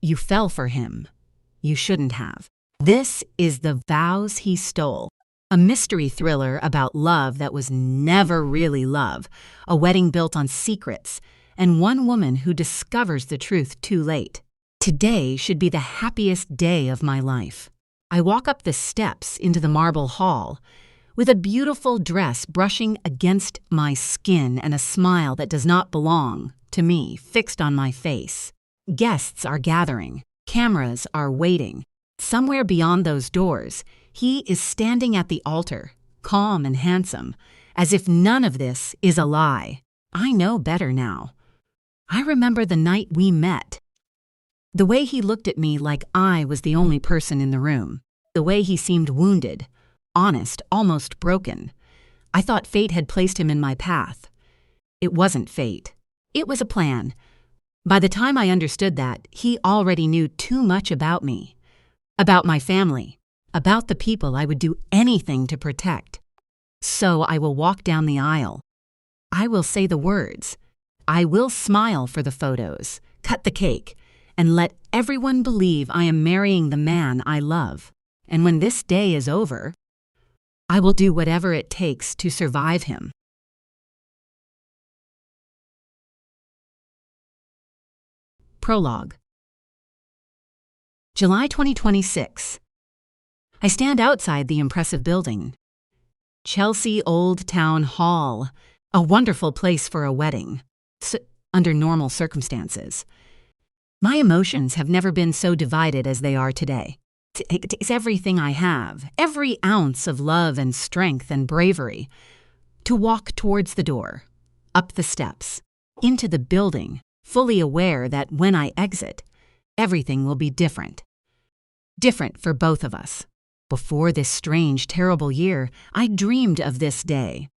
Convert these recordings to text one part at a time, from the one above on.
You fell for him. You shouldn't have. This is The Vows He Stole, a mystery thriller about love that was never really love, a wedding built on secrets, and one woman who discovers the truth too late. Today should be the happiest day of my life. I walk up the steps into the marble hall, with a beautiful dress brushing against my skin and a smile that does not belong to me fixed on my face. Guests are gathering. Cameras are waiting. Somewhere beyond those doors, he is standing at the altar, calm and handsome, as if none of this is a lie. I know better now. I remember the night we met. The way he looked at me like I was the only person in the room. The way he seemed wounded, honest, almost broken. I thought fate had placed him in my path. It wasn't fate. It was a plan. By the time I understood that, he already knew too much about me, about my family, about the people I would do anything to protect. So I will walk down the aisle. I will say the words. I will smile for the photos, cut the cake, and let everyone believe I am marrying the man I love. And when this day is over, I will do whatever it takes to survive him. Prologue. July 2026. I stand outside the impressive building. Chelsea Old Town Hall, a wonderful place for a wedding, under normal circumstances. My emotions have never been so divided as they are today. It's everything I have, every ounce of love and strength and bravery, to walk towards the door, up the steps, into the building, fully aware that when I exit, everything will be different. Different for both of us. Before this strange, terrible year, I dreamed of this day,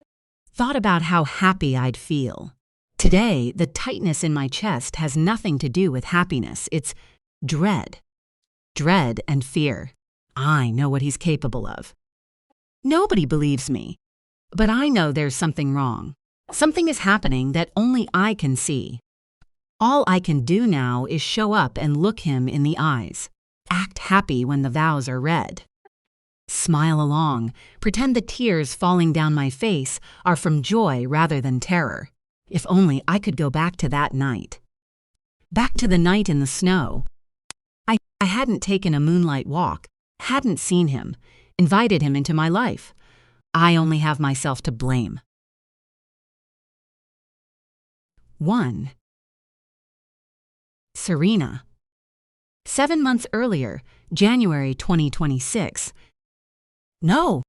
thought about how happy I'd feel. Today, the tightness in my chest has nothing to do with happiness. It's dread. Dread and fear. I know what he's capable of. Nobody believes me, but I know there's something wrong. Something is happening that only I can see. All I can do now is show up and look him in the eyes. Act happy when the vows are read. Smile along, pretend the tears falling down my face are from joy rather than terror. If only I could go back to that night. Back to the night in the snow. I hadn't taken a moonlight walk, hadn't seen him, invited him into my life. I only have myself to blame. 1. Serena. 7 months earlier, January 2026. No,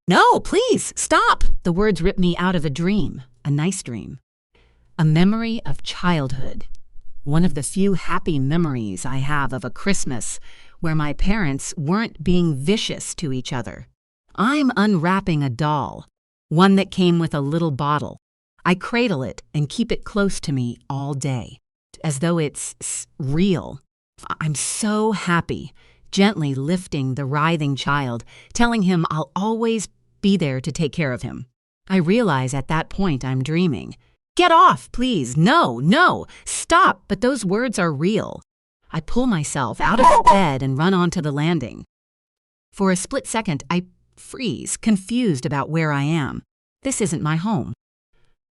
please, stop! The words ripped me out of a dream, a nice dream. A memory of childhood. One of the few happy memories I have of a Christmas where my parents weren't being vicious to each other. I'm unwrapping a doll, one that came with a little bottle. I cradle it and keep it close to me all day, as though it's real. I'm so happy, gently lifting the writhing child, telling him I'll always be there to take care of him. I realize at that point I'm dreaming. Get off, please. No, stop. But those words are real. I pull myself out of the bed and run onto the landing. For a split second, I freeze, confused about where I am. This isn't my home.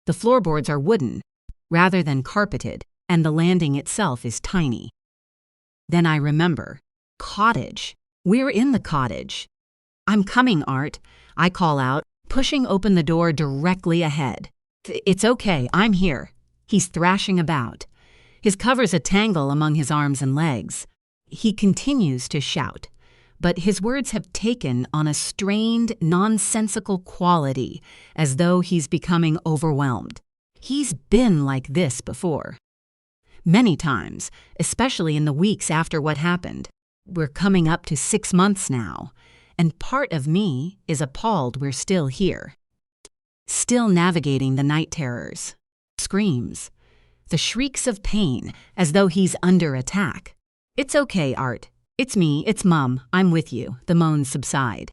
The floorboards are wooden, rather than carpeted, and the landing itself is tiny. Then I remember. Cottage. We're in the cottage. I'm coming, Art, I call out, pushing open the door directly ahead. It's okay, I'm here. He's thrashing about. His cover's a tangle among his arms and legs. He continues to shout, but his words have taken on a strained, nonsensical quality, as though he's becoming overwhelmed. He's been like this before. Many times, especially in the weeks after what happened. We're coming up to 6 months now, and part of me is appalled we're still here. Still navigating the night terrors, screams, the shrieks of pain as though he's under attack. It's okay, Art. It's me, it's Mum. I'm with you. The moans subside.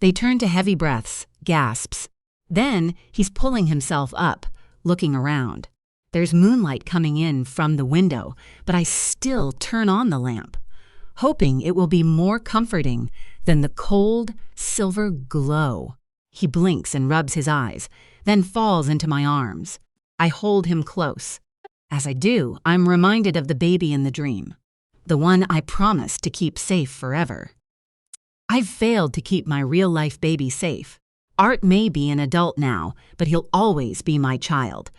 They turn to heavy breaths, gasps. Then he's pulling himself up, looking around. There's moonlight coming in from the window, but I still turn on the lamp, hoping it will be more comforting than the cold, silver glow. He blinks and rubs his eyes, then falls into my arms. I hold him close. As I do, I'm reminded of the baby in the dream, the one I promised to keep safe forever. I've failed to keep my real-life baby safe. Art may be an adult now, but he'll always be my child.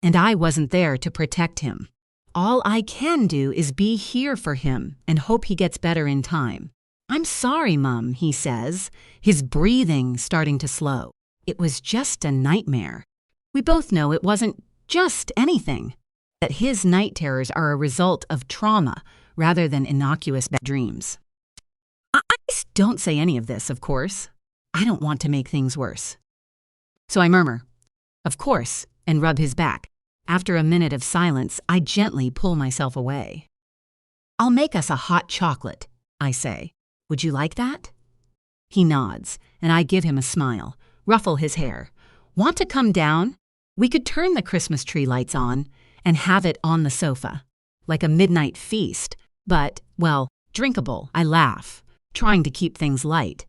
And I wasn't there to protect him. All I can do is be here for him and hope he gets better in time. "I'm sorry, Mum," he says, his breathing starting to slow. "It was just a nightmare." We both know it wasn't just anything, that his night terrors are a result of trauma rather than innocuous bad dreams. I don't say any of this, of course. I don't want to make things worse. So I murmur, "Of course," and rub his back. After a minute of silence, I gently pull myself away. "I'll make us a hot chocolate," I say. "Would you like that?" He nods, and I give him a smile, ruffle his hair. "Want to come down? We could turn the Christmas tree lights on and have it on the sofa, like a midnight feast, but, well, drinkable." I laugh, trying to keep things light.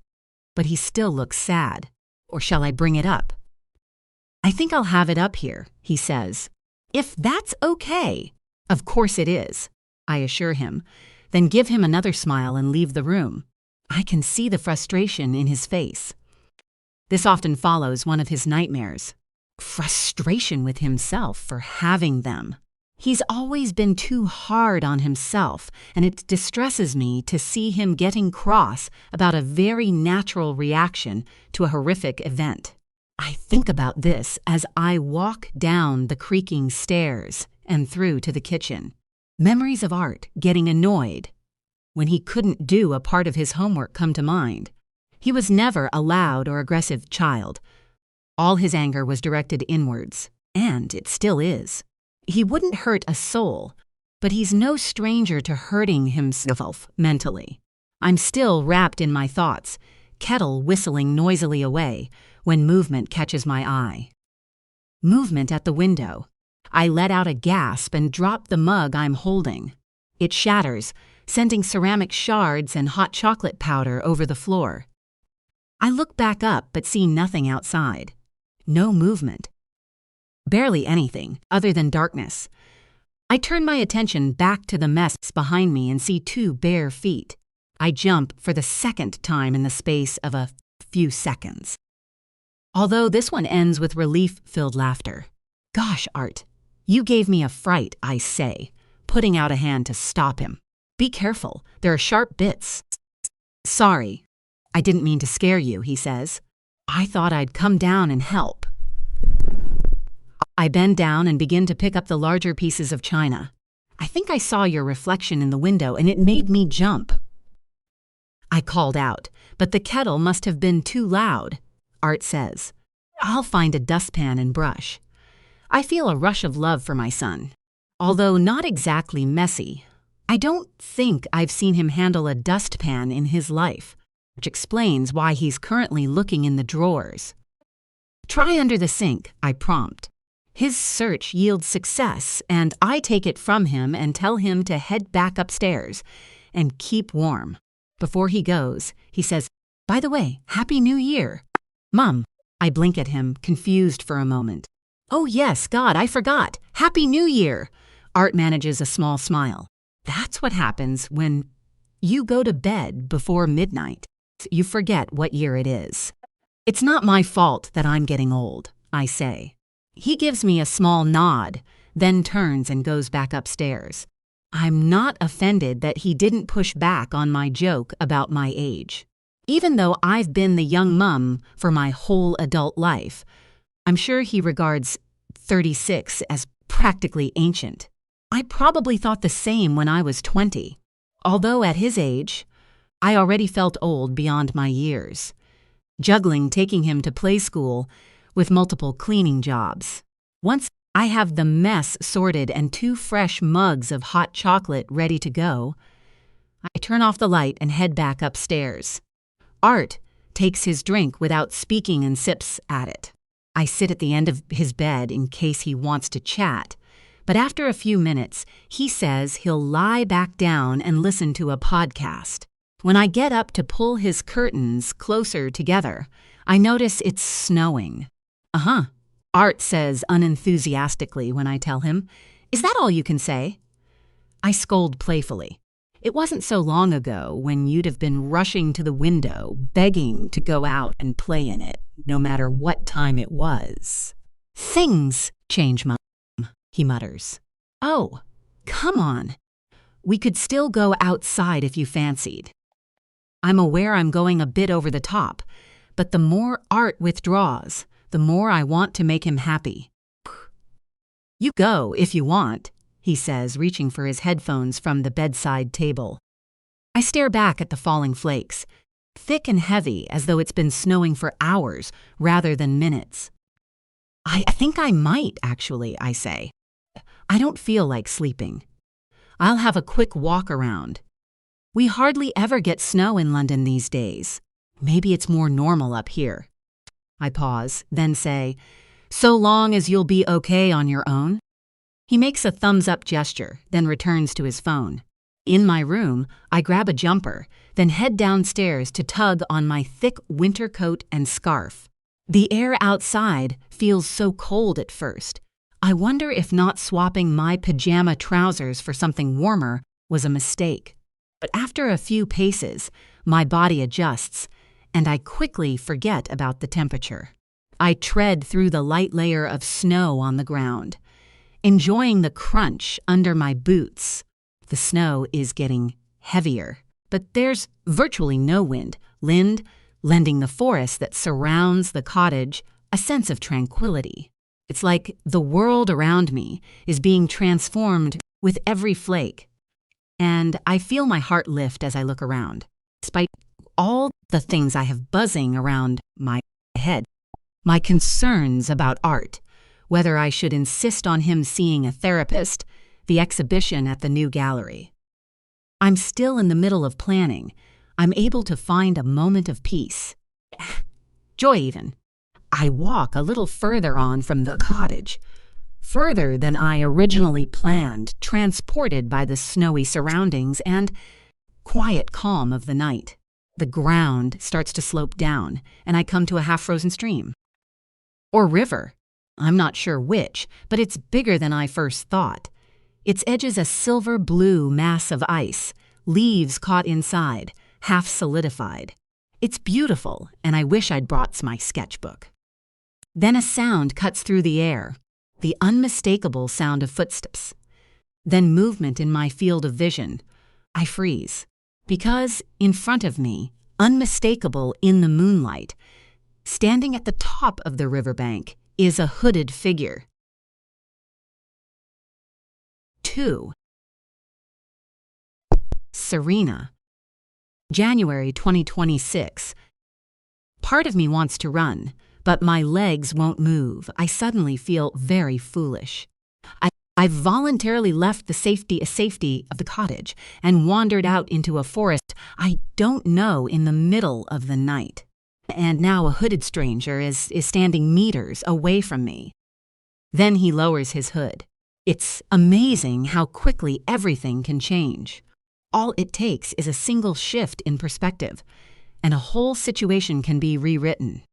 But he still looks sad. Or shall I bring it up? "I think I'll have it up here," he says. "If that's okay." "Of course it is," I assure him, then give him another smile and leave the room. I can see the frustration in his face. This often follows one of his nightmares. Frustration with himself for having them. He's always been too hard on himself, and it distresses me to see him getting cross about a very natural reaction to a horrific event. I think about this as I walk down the creaking stairs and through to the kitchen. Memories of Art getting annoyed when he couldn't do a part of his homework come to mind. He was never a loud or aggressive child. All his anger was directed inwards, and it still is. He wouldn't hurt a soul, but he's no stranger to hurting himself mentally. I'm still wrapped in my thoughts, kettle whistling noisily away, when movement catches my eye. Movement at the window. I let out a gasp and drop the mug I'm holding. It shatters, sending ceramic shards and hot chocolate powder over the floor. I look back up but see nothing outside. No movement. Barely anything other than darkness. I turn my attention back to the mess behind me and see 2 bare feet. I jump for the second time in the space of a few seconds. Although this one ends with relief-filled laughter. "Gosh, Art, you gave me a fright," I say, putting out a hand to stop him. "Be careful, there are sharp bits." "Sorry, I didn't mean to scare you," he says. "I thought I'd come down and help." I bend down and begin to pick up the larger pieces of china. "I think I saw your reflection in the window and it made me jump." I called out, but the kettle must have been too loud. Art says, "I'll find a dustpan and brush." I feel a rush of love for my son. Although not exactly messy, I don't think I've seen him handle a dustpan in his life, which explains why he's currently looking in the drawers. "Try under the sink," I prompt. His search yields success, and I take it from him and tell him to head back upstairs and keep warm. Before he goes, he says, "By the way, Happy New Year." "Mum," I blink at him, confused for a moment. "Oh yes, God, I forgot. Happy New Year." Art manages a small smile. "That's what happens when you go to bed before midnight. You forget what year it is." "It's not my fault that I'm getting old," I say. He gives me a small nod, then turns and goes back upstairs. I'm not offended that he didn't push back on my joke about my age. Even though I've been the young mum for my whole adult life, I'm sure he regards 36 as practically ancient. I probably thought the same when I was 20. Although at his age, I already felt old beyond my years, juggling taking him to play school with multiple cleaning jobs. Once I have the mess sorted and 2 fresh mugs of hot chocolate ready to go, I turn off the light and head back upstairs. Art takes his drink without speaking and sips at it. I sit at the end of his bed in case he wants to chat, But after a few minutes, he says he'll lie back down and listen to a podcast. When I get up to pull his curtains closer together, I notice it's snowing. Uh-huh, Art says unenthusiastically when I tell him. Is that all you can say? I scold playfully. It wasn't so long ago when you'd have been rushing to the window, begging to go out and play in it, no matter what time it was. Things change, Mom, he mutters. Oh, come on. We could still go outside if you fancied. I'm aware I'm going a bit over the top, but the more Art withdraws, the more I want to make him happy. You go if you want, he says, reaching for his headphones from the bedside table. I stare back at the falling flakes, thick and heavy as though it's been snowing for hours rather than minutes. I think I might, actually, I say. I don't feel like sleeping. I'll have a quick walk around. We hardly ever get snow in London these days. Maybe it's more normal up here. I pause, then say, so long as you'll be okay on your own? He makes a thumbs-up gesture, then returns to his phone. In my room, I grab a jumper, then head downstairs to tug on my thick winter coat and scarf. The air outside feels so cold at first. I wonder if not swapping my pajama trousers for something warmer was a mistake. But after a few paces, my body adjusts, and I quickly forget about the temperature. I tread through the light layer of snow on the ground, enjoying the crunch under my boots. The snow is getting heavier, but there's virtually no wind, lending the forest that surrounds the cottage a sense of tranquility. It's like the world around me is being transformed with every flake. And I feel my heart lift as I look around. Despite all the things I have buzzing around my head, my concerns about Art, whether I should insist on him seeing a therapist, the exhibition at the new gallery. I'm still in the middle of planning. I'm able to find a moment of peace. Joy, even. I walk a little further on from the cottage, further than I originally planned, transported by the snowy surroundings and quiet calm of the night. The ground starts to slope down, and I come to a half-frozen stream. Or river. I'm not sure which, but it's bigger than I first thought. Its edges a silver-blue mass of ice, leaves caught inside, half solidified. It's beautiful, and I wish I'd brought my sketchbook. Then a sound cuts through the air, the unmistakable sound of footsteps. Then movement in my field of vision. I freeze, because in front of me, unmistakable in the moonlight, standing at the top of the riverbank, is a hooded figure. 2. Serena. January 2026. Part of me wants to run, but my legs won't move. I suddenly feel very foolish. I've voluntarily left the safety of the cottage and wandered out into a forest I don't know in the middle of the night. And now a hooded stranger is standing meters away from me. Then he lowers his hood. It's amazing how quickly everything can change. All it takes is a single shift in perspective, and a whole situation can be rewritten,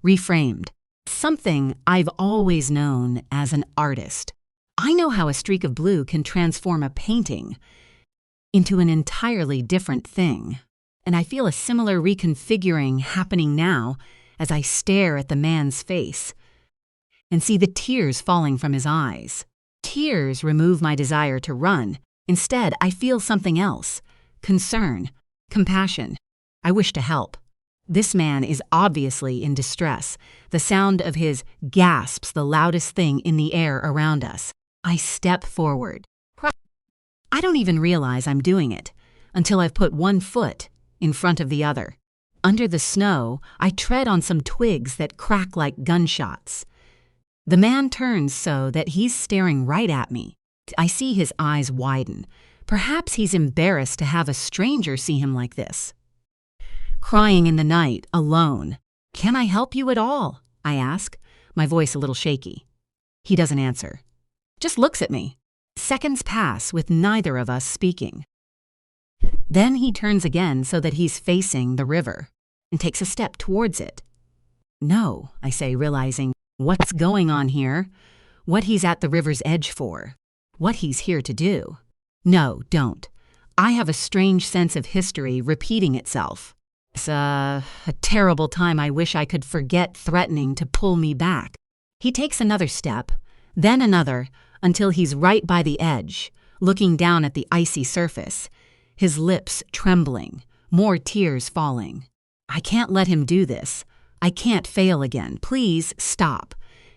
reframed. Something I've always known as an artist. I know how a streak of blue can transform a painting into an entirely different thing. And I feel a similar reconfiguring happening now as I stare at the man's face and see the tears falling from his eyes. Tears remove my desire to run. Instead, I feel something else: concern, compassion. I wish to help. This man is obviously in distress. The sound of his gasps the loudest thing in the air around us. I step forward. I don't even realize I'm doing it until I've put one foot in front of the other. Under the snow, I tread on some twigs that crack like gunshots. The man turns so that he's staring right at me. I see his eyes widen. Perhaps he's embarrassed to have a stranger see him like this. Crying in the night, alone. "Can I help you at all?" I ask, my voice a little shaky. He doesn't answer. just looks at me. Seconds pass with neither of us speaking. Then he turns again so that he's facing the river and takes a step towards it. No, I say, realizing what's going on here, what he's at the river's edge for, what he's here to do. No, don't. I have a strange sense of history repeating itself. It's a terrible time I wish I could forget threatening to pull me back. He takes another step, then another, until he's right by the edge, looking down at the icy surface, his lips trembling, more tears falling. I can't let him do this. I can't fail again. Please stop.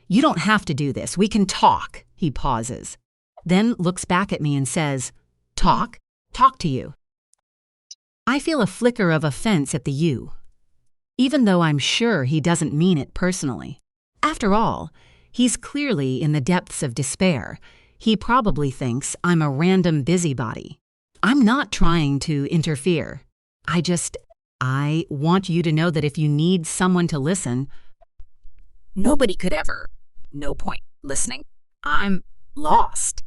You don't have to do this. We can talk. He pauses, then looks back at me and says, Talk? Talk to you. I feel a flicker of offense at the you, even though I'm sure he doesn't mean it personally. After all, he's clearly in the depths of despair. He probably thinks I'm a random busybody. I'm not trying to interfere. I want you to know that if you need someone to listen, nobody could ever. No point listening. I'm lost.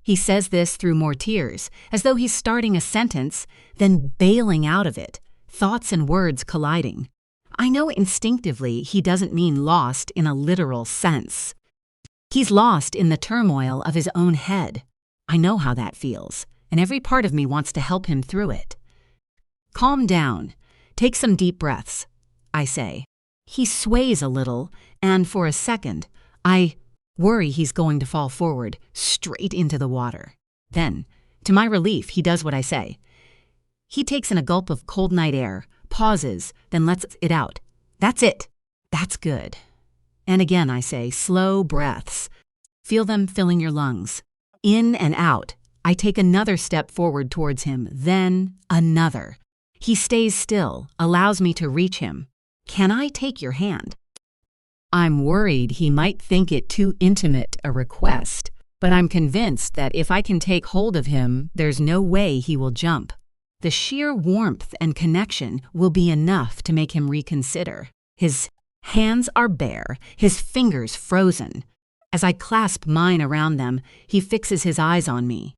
He says this through more tears, as though he's starting a sentence, then bailing out of it, thoughts and words colliding. I know instinctively he doesn't mean lost in a literal sense. He's lost in the turmoil of his own head. I know how that feels, and every part of me wants to help him through it. Calm down. Take some deep breaths, I say. He sways a little, and for a second, I worry he's going to fall forward, straight into the water. Then, to my relief, he does what I say. He takes in a gulp of cold night air, pauses, then lets it out. That's it. That's good. And again, I say, slow breaths. Feel them filling your lungs. In and out. I take another step forward towards him, then another. He stays still, allows me to reach him. Can I take your hand? I'm worried he might think it too intimate a request, but I'm convinced that if I can take hold of him, there's no way he will jump. The sheer warmth and connection will be enough to make him reconsider. His hands are bare, his fingers frozen. As I clasp mine around them, he fixes his eyes on me.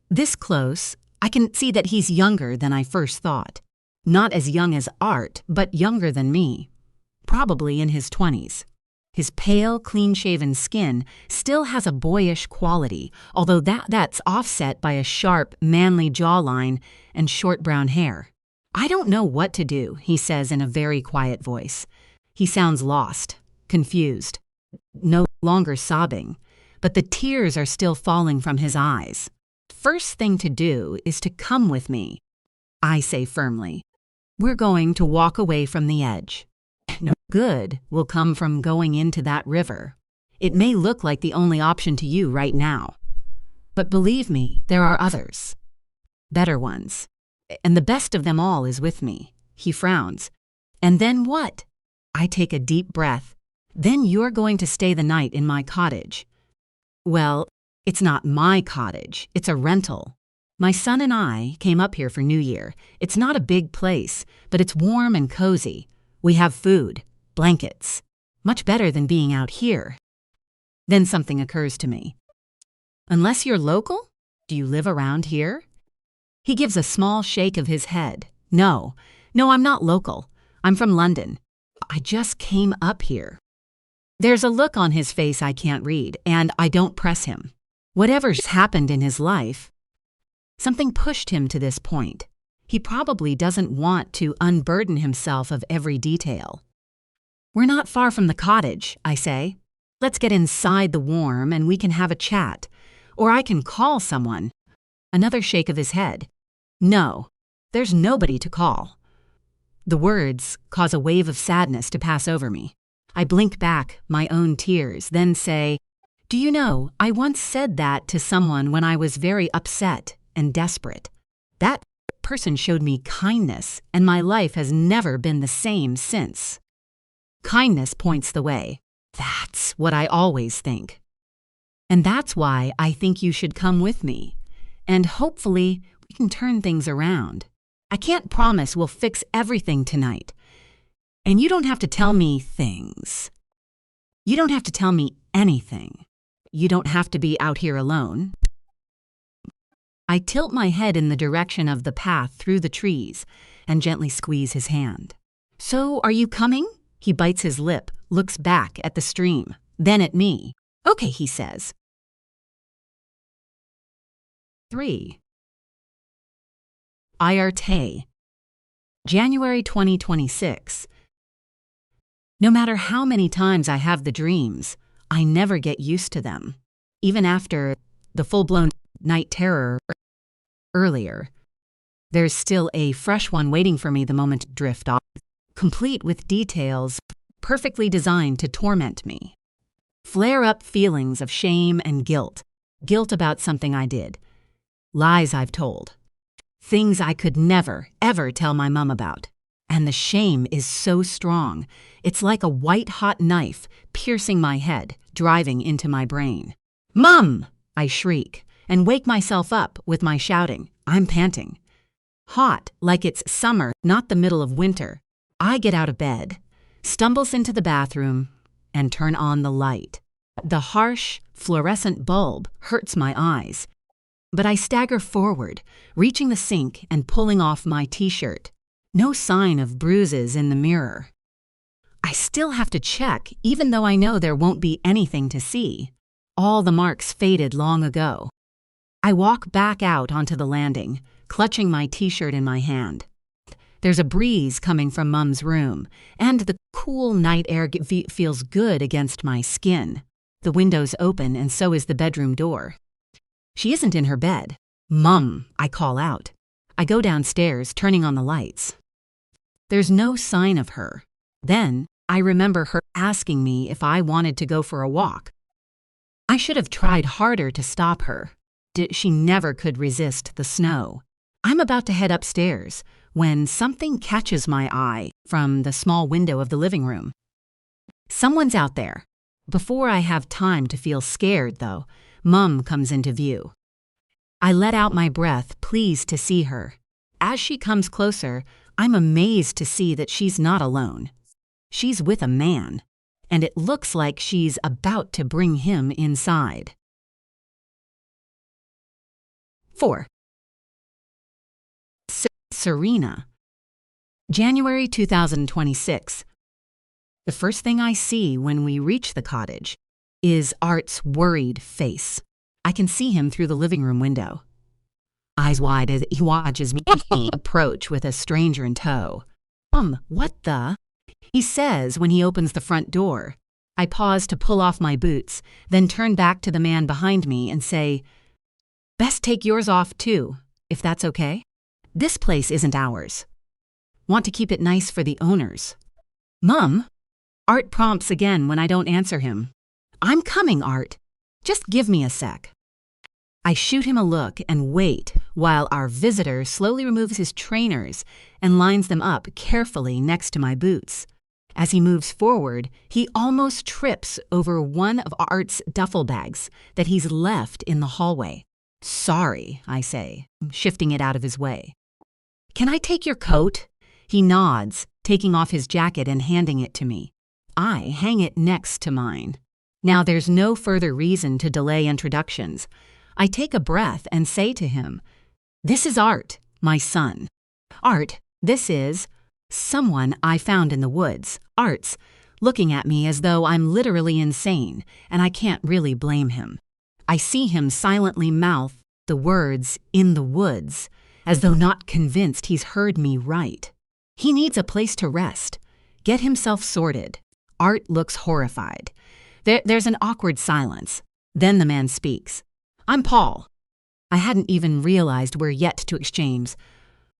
This close, I can see that he's younger than I first thought. Not as young as Art, but younger than me. Probably in his 20s. His pale, clean-shaven skin still has a boyish quality, although that's offset by a sharp, manly jawline and short brown hair. I don't know what to do, he says in a very quiet voice. He sounds lost, confused, no longer sobbing, but the tears are still falling from his eyes. First thing to do is to come with me, I say firmly. We're going to walk away from the edge. No good will come from going into that river. It may look like the only option to you right now. But believe me, there are others. Better ones. And the best of them all is with me. He frowns. And then what? I take a deep breath. Then you're going to stay the night in my cottage. Well, it's not my cottage. It's a rental. My son and I came up here for New Year. It's not a big place, but it's warm and cozy. We have food, blankets. Much better than being out here. Then something occurs to me. Unless you're local? Do you live around here? He gives a small shake of his head. No, I'm not local. I'm from London. I just came up here. There's a look on his face I can't read, and I don't press him. Whatever's happened in his life, something pushed him to this point. He probably doesn't want to unburden himself of every detail. We're not far from the cottage, I say. Let's get inside the warm and we can have a chat. Or I can call someone. Another shake of his head. No, there's nobody to call. The words cause a wave of sadness to pass over me. I blink back my own tears, then say, Do you know, I once said that to someone when I was very upset and desperate. That person showed me kindness, and my life has never been the same since. Kindness points the way. That's what I always think. And that's why I think you should come with me. And hopefully, we can turn things around. I can't promise we'll fix everything tonight. And you don't have to tell me things. You don't have to tell me anything. You don't have to be out here alone. I tilt my head in the direction of the path through the trees and gently squeeze his hand. So, are you coming? He bites his lip, looks back at the stream, then at me. Okay, he says. 3. Iarte. January 2026. No matter how many times I have the dreams, I never get used to them. Even after the full-blown night terror earlier, there's still a fresh one waiting for me the moment to drift off, complete with details perfectly designed to torment me. Flare-up feelings of shame and guilt. Guilt about something I did. Lies I've told. Things I could never, ever tell my mom about. And the shame is so strong, it's like a white-hot knife piercing my head, driving into my brain. Mom! I shriek, and wake myself up with my shouting. I'm panting. Hot, like it's summer, not the middle of winter. I get out of bed, stumbles into the bathroom, and turn on the light. The harsh, fluorescent bulb hurts my eyes, but I stagger forward, reaching the sink and pulling off my t-shirt. No sign of bruises in the mirror. I still have to check, even though I know there won't be anything to see. All the marks faded long ago. I walk back out onto the landing, clutching my t-shirt in my hand. There's a breeze coming from Mum's room, and the cool night air feels good against my skin. The window's open, and so is the bedroom door. She isn't in her bed. Mum, I call out. I go downstairs, turning on the lights. There's no sign of her. Then, I remember her asking me if I wanted to go for a walk. I should have tried harder to stop her. She never could resist the snow. I'm about to head upstairs when something catches my eye from the small window of the living room. Someone's out there. Before I have time to feel scared, though, Mum comes into view. I let out my breath, pleased to see her. As she comes closer, I'm amazed to see that she's not alone. She's with a man, and it looks like she's about to bring him inside. 4. Serena. January 2026. The first thing I see when we reach the cottage is Art's worried face. I can see him through the living room window. Eyes wide as he watches me approach with a stranger in tow. What the? He says when he opens the front door. I pause to pull off my boots, then turn back to the man behind me and say, "Best take yours off too, if that's okay. This place isn't ours. Want to keep it nice for the owners." Mum? Art prompts again when I don't answer him. "I'm coming, Art. Just give me a sec." I shoot him a look and wait while our visitor slowly removes his trainers and lines them up carefully next to my boots. As he moves forward, he almost trips over one of Art's duffel bags that he's left in the hallway. "Sorry," I say, shifting it out of his way. "Can I take your coat?" He nods, taking off his jacket and handing it to me. I hang it next to mine. Now there's no further reason to delay introductions. I take a breath and say to him, "This is Art, my son. Art, this is someone I found in the woods." Art's looking at me as though I'm literally insane, and I can't really blame him. I see him silently mouth the words "in the woods," as though not convinced he's heard me right. He needs a place to rest, get himself sorted. Art looks horrified. There's an awkward silence. Then the man speaks. "I'm Paul." I hadn't even realized we're yet to exchange.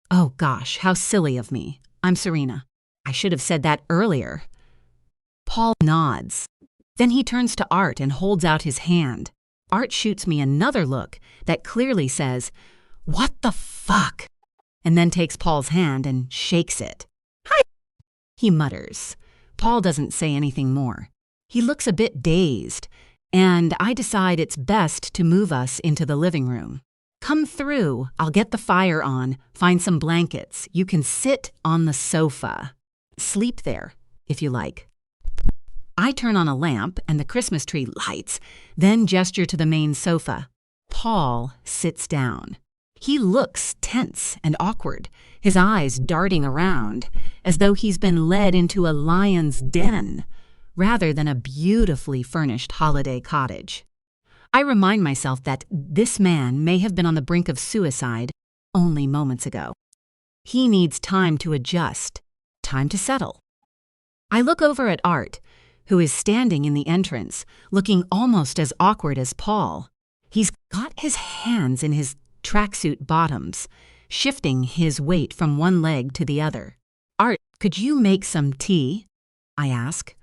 Oh gosh, how silly of me. "I'm Serena. I should have said that earlier." Paul nods. Then he turns to Art and holds out his hand. Art shoots me another look that clearly says, "What the fuck?" and then takes Paul's hand and shakes it. "Hi," he mutters. Paul doesn't say anything more. He looks a bit dazed, and I decide it's best to move us into the living room. "Come through. I'll get the fire on, find some blankets. You can sit on the sofa. Sleep there, if you like." I turn on a lamp and the Christmas tree lights, then gesture to the main sofa. Paul sits down. He looks tense and awkward, his eyes darting around, as though he's been led into a lion's den, rather than a beautifully furnished holiday cottage. I remind myself that this man may have been on the brink of suicide only moments ago. He needs time to adjust, time to settle. I look over at Art, who is standing in the entrance, looking almost as awkward as Paul. He's got his hands in his tracksuit bottoms, shifting his weight from one leg to the other. Art, could you make some tea? I ask,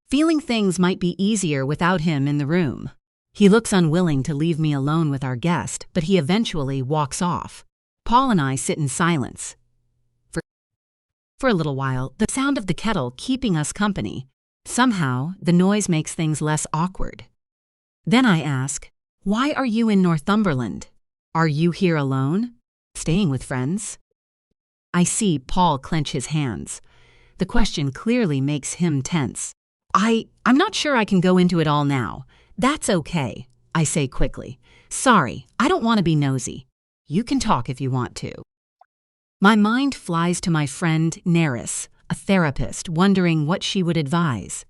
feeling things might be easier without him in the room. He looks unwilling to leave me alone with our guest, but he eventually walks off. Paul and I sit in silence. For a little while, the sound of the kettle keeping us company. Somehow, the noise makes things less awkward. Then I ask, why are you in Northumberland? Are you here alone? Staying with friends? I see Paul clench his hands. The question clearly makes him tense. I'm not sure I can go into it all now. That's okay, I say quickly. Sorry, I don't want to be nosy. You can talk if you want to. My mind flies to my friend Neris, a therapist, wondering what she would advise.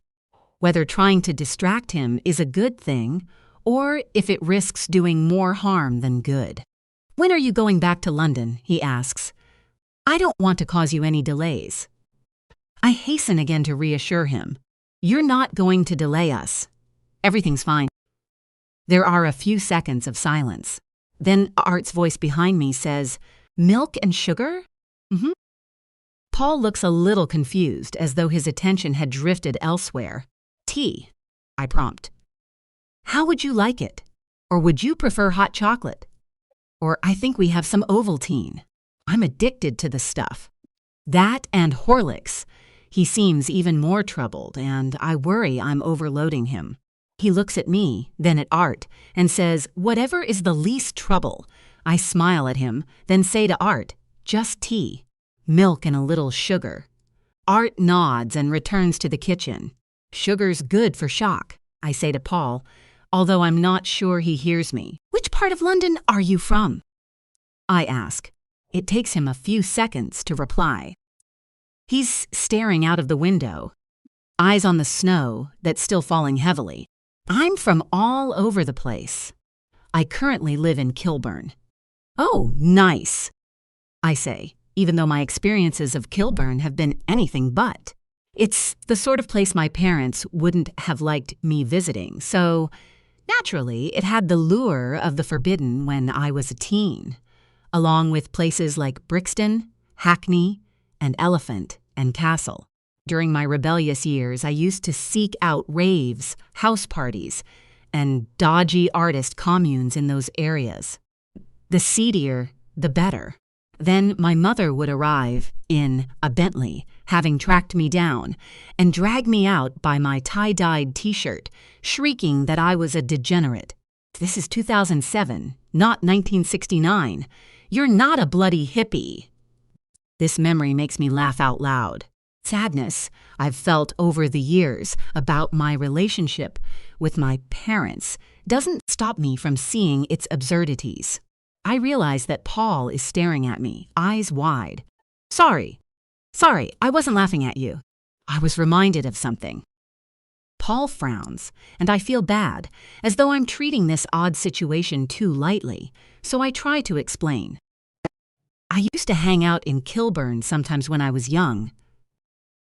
Whether trying to distract him is a good thing, or if it risks doing more harm than good. When are you going back to London? He asks. I don't want to cause you any delays. I hasten again to reassure him. You're not going to delay us. Everything's fine. There are a few seconds of silence. Then Art's voice behind me says, milk and sugar? Mm-hmm. Paul looks a little confused, as though his attention had drifted elsewhere. Tea, I prompt. How would you like it? Or would you prefer hot chocolate? Or I think we have some Ovaltine. I'm addicted to the stuff. That and Horlicks. He seems even more troubled, and I worry I'm overloading him. He looks at me, then at Art, and says, whatever is the least trouble. I smile at him, then say to Art, just tea, milk and a little sugar. Art nods and returns to the kitchen. Sugar's good for shock, I say to Paul, although I'm not sure he hears me. Which part of London are you from? I ask. It takes him a few seconds to reply. He's staring out of the window, eyes on the snow that's still falling heavily. I'm from all over the place. I currently live in Kilburn. Oh, nice, I say, even though my experiences of Kilburn have been anything but. It's the sort of place my parents wouldn't have liked me visiting, so naturally it had the lure of the forbidden when I was a teen, along with places like Brixton, Hackney, and Elephant and Castle. During my rebellious years, I used to seek out raves, house parties, and dodgy artist communes in those areas. The seedier, the better. Then my mother would arrive in a Bentley, having tracked me down, and drag me out by my tie-dyed t-shirt, shrieking that I was a degenerate. This is 2007, not 1969. You're not a bloody hippie. This memory makes me laugh out loud. Sadness I've felt over the years about my relationship with my parents doesn't stop me from seeing its absurdities. I realize that Paul is staring at me, eyes wide. Sorry, I wasn't laughing at you. I was reminded of something. Paul frowns, and I feel bad, as though I'm treating this odd situation too lightly, so I try to explain. I used to hang out in Kilburn sometimes when I was young.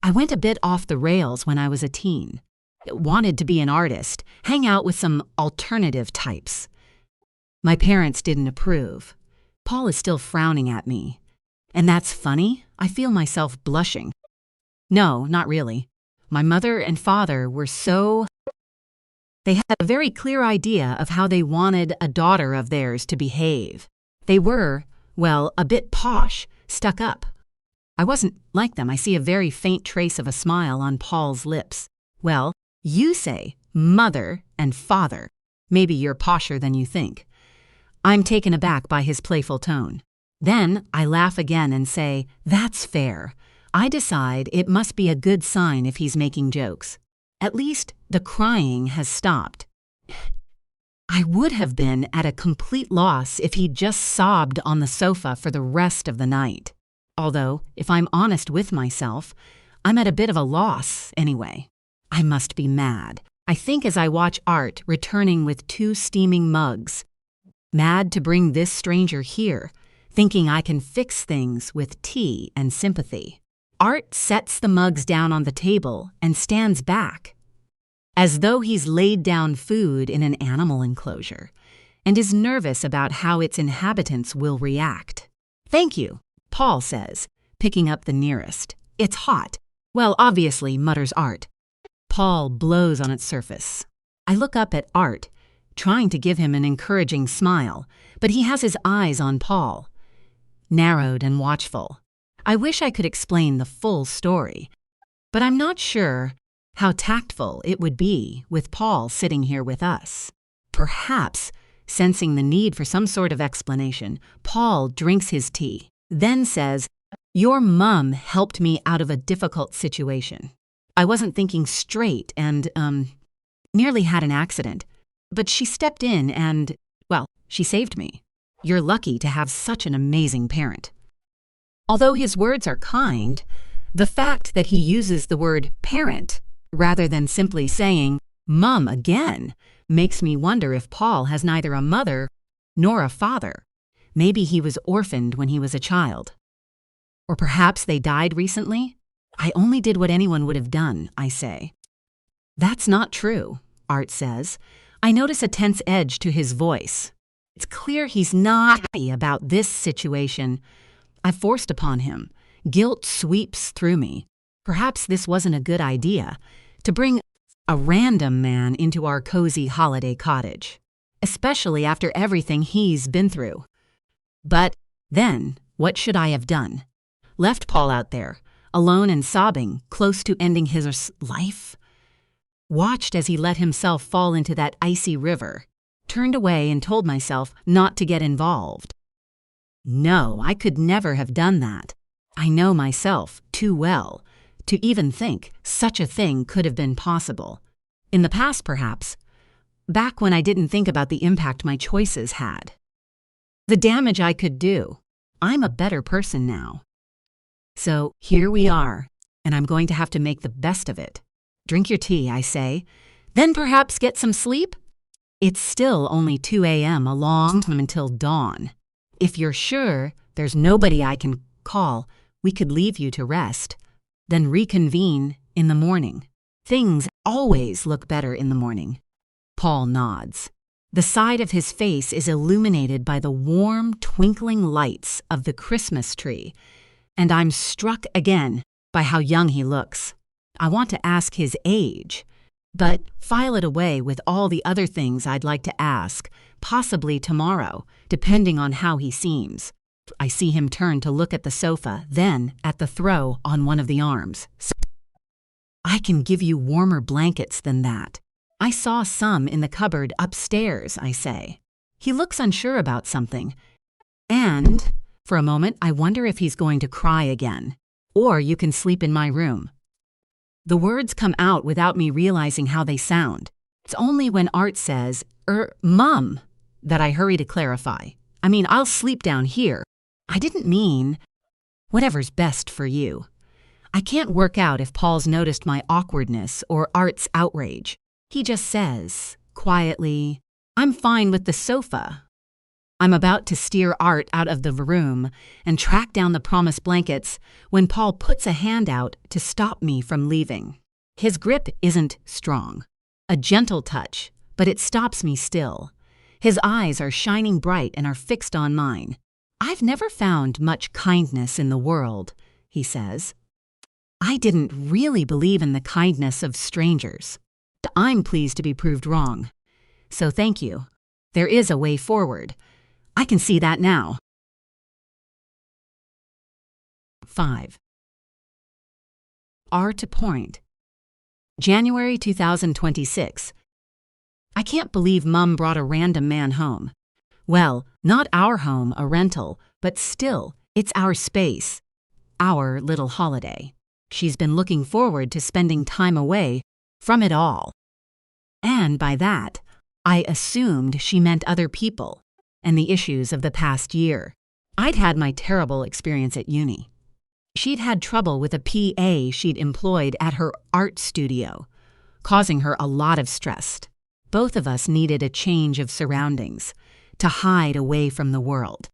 I went a bit off the rails when I was a teen. Wanted to be an artist, hang out with some alternative types. My parents didn't approve. Paul is still frowning at me. And that's funny. I feel myself blushing. No, not really. My mother and father were They had a very clear idea of how they wanted a daughter of theirs to behave. They were, well, a bit posh, stuck up. I wasn't like them. I see a very faint trace of a smile on Paul's lips. Well, you say mother and father. Maybe you're posher than you think. I'm taken aback by his playful tone. Then I laugh again and say, that's fair. I decide it must be a good sign if he's making jokes. At least the crying has stopped. I would have been at a complete loss if he'd just sobbed on the sofa for the rest of the night. Although, if I'm honest with myself, I'm at a bit of a loss anyway. I must be mad, I think, as I watch Art returning with 2 steaming mugs. Mad to bring this stranger here, thinking I can fix things with tea and sympathy. Art sets the mugs down on the table and stands back, as though he's laid down food in an animal enclosure, and is nervous about how its inhabitants will react. "Thank you," Paul says, picking up the nearest. "It's hot." "Well, obviously," mutters Art. Paul blows on its surface. I look up at Art, trying to give him an encouraging smile, but he has his eyes on Paul, narrowed and watchful. I wish I could explain the full story, but I'm not sure how tactful it would be with Paul sitting here with us. Perhaps, sensing the need for some sort of explanation, Paul drinks his tea, then says, "Your mum helped me out of a difficult situation. I wasn't thinking straight and, nearly had an accident. But she stepped in and, well, she saved me. You're lucky to have such an amazing parent." Although his words are kind, the fact that he uses the word parent rather than simply saying mum again makes me wonder if Paul has neither a mother nor a father. Maybe he was orphaned when he was a child. Or perhaps they died recently? "I only did what anyone would have done," I say. "That's not true," Art says. I notice a tense edge to his voice. It's clear he's not happy about this situation I've forced upon him. Guilt sweeps through me. Perhaps this wasn't a good idea, to bring a random man into our cozy holiday cottage, especially after everything he's been through. But then, what should I have done? Left Paul out there, alone and sobbing, close to ending his life? Watched as he let himself fall into that icy river, turned away and told myself not to get involved. No, I could never have done that. I know myself too well to even think such a thing could have been possible. In the past, perhaps, back when I didn't think about the impact my choices had. The damage I could do. I'm a better person now. So here we are, and I'm going to have to make the best of it. Drink your tea, I say, then perhaps get some sleep? It's still only 2 a.m., a long time until dawn. If you're sure there's nobody I can call, we could leave you to rest, then reconvene in the morning. Things always look better in the morning. Paul nods. The side of his face is illuminated by the warm, twinkling lights of the Christmas tree, and I'm struck again by how young he looks. I want to ask his age, but file it away with all the other things I'd like to ask, possibly tomorrow, depending on how he seems. I see him turn to look at the sofa, then at the throw on one of the arms. "I can give you warmer blankets than that. I saw some in the cupboard upstairs," I say. He looks unsure about something, and for a moment I wonder if he's going to cry again. "Or you can sleep in my room." The words come out without me realizing how they sound. It's only when Art says, Mum, that I hurry to clarify. I mean, I'll sleep down here. I didn't mean whatever's best for you. I can't work out if Paul's noticed my awkwardness or Art's outrage. He just says, quietly, "I'm fine with the sofa." I'm about to steer Art out of the room and track down the promised blankets when Paul puts a hand out to stop me from leaving. His grip isn't strong. A gentle touch, but it stops me still. His eyes are shining bright and are fixed on mine. "I've never found much kindness in the world," he says. I didn't really believe in the kindness of strangers. I'm pleased to be proved wrong. So thank you. There is a way forward. I can see that now. 5. R to point. January 2026. I can't believe Mum brought a random man home. Well, not our home, a rental, but still, it's our space, our little holiday. She's been looking forward to spending time away from it all. And by that, I assumed she meant other people and the issues of the past year. I'd had my terrible experience at uni. She'd had trouble with a PA she'd employed at her art studio, causing her a lot of stress. Both of us needed a change of surroundings, to hide away from the world.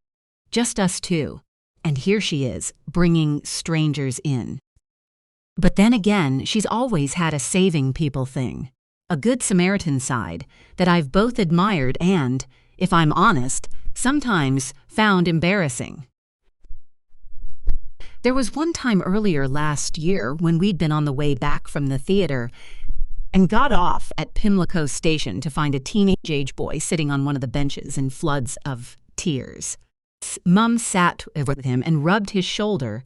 Just us two, and here she is, bringing strangers in. But then again, she's always had a saving people thing, a good Samaritan side that I've both admired and, if I'm honest, sometimes found embarrassing. There was one time earlier last year when we'd been on the way back from the theater and got off at Pimlico Station to find a teenage boy sitting on one of the benches in floods of tears. Mum sat with him and rubbed his shoulder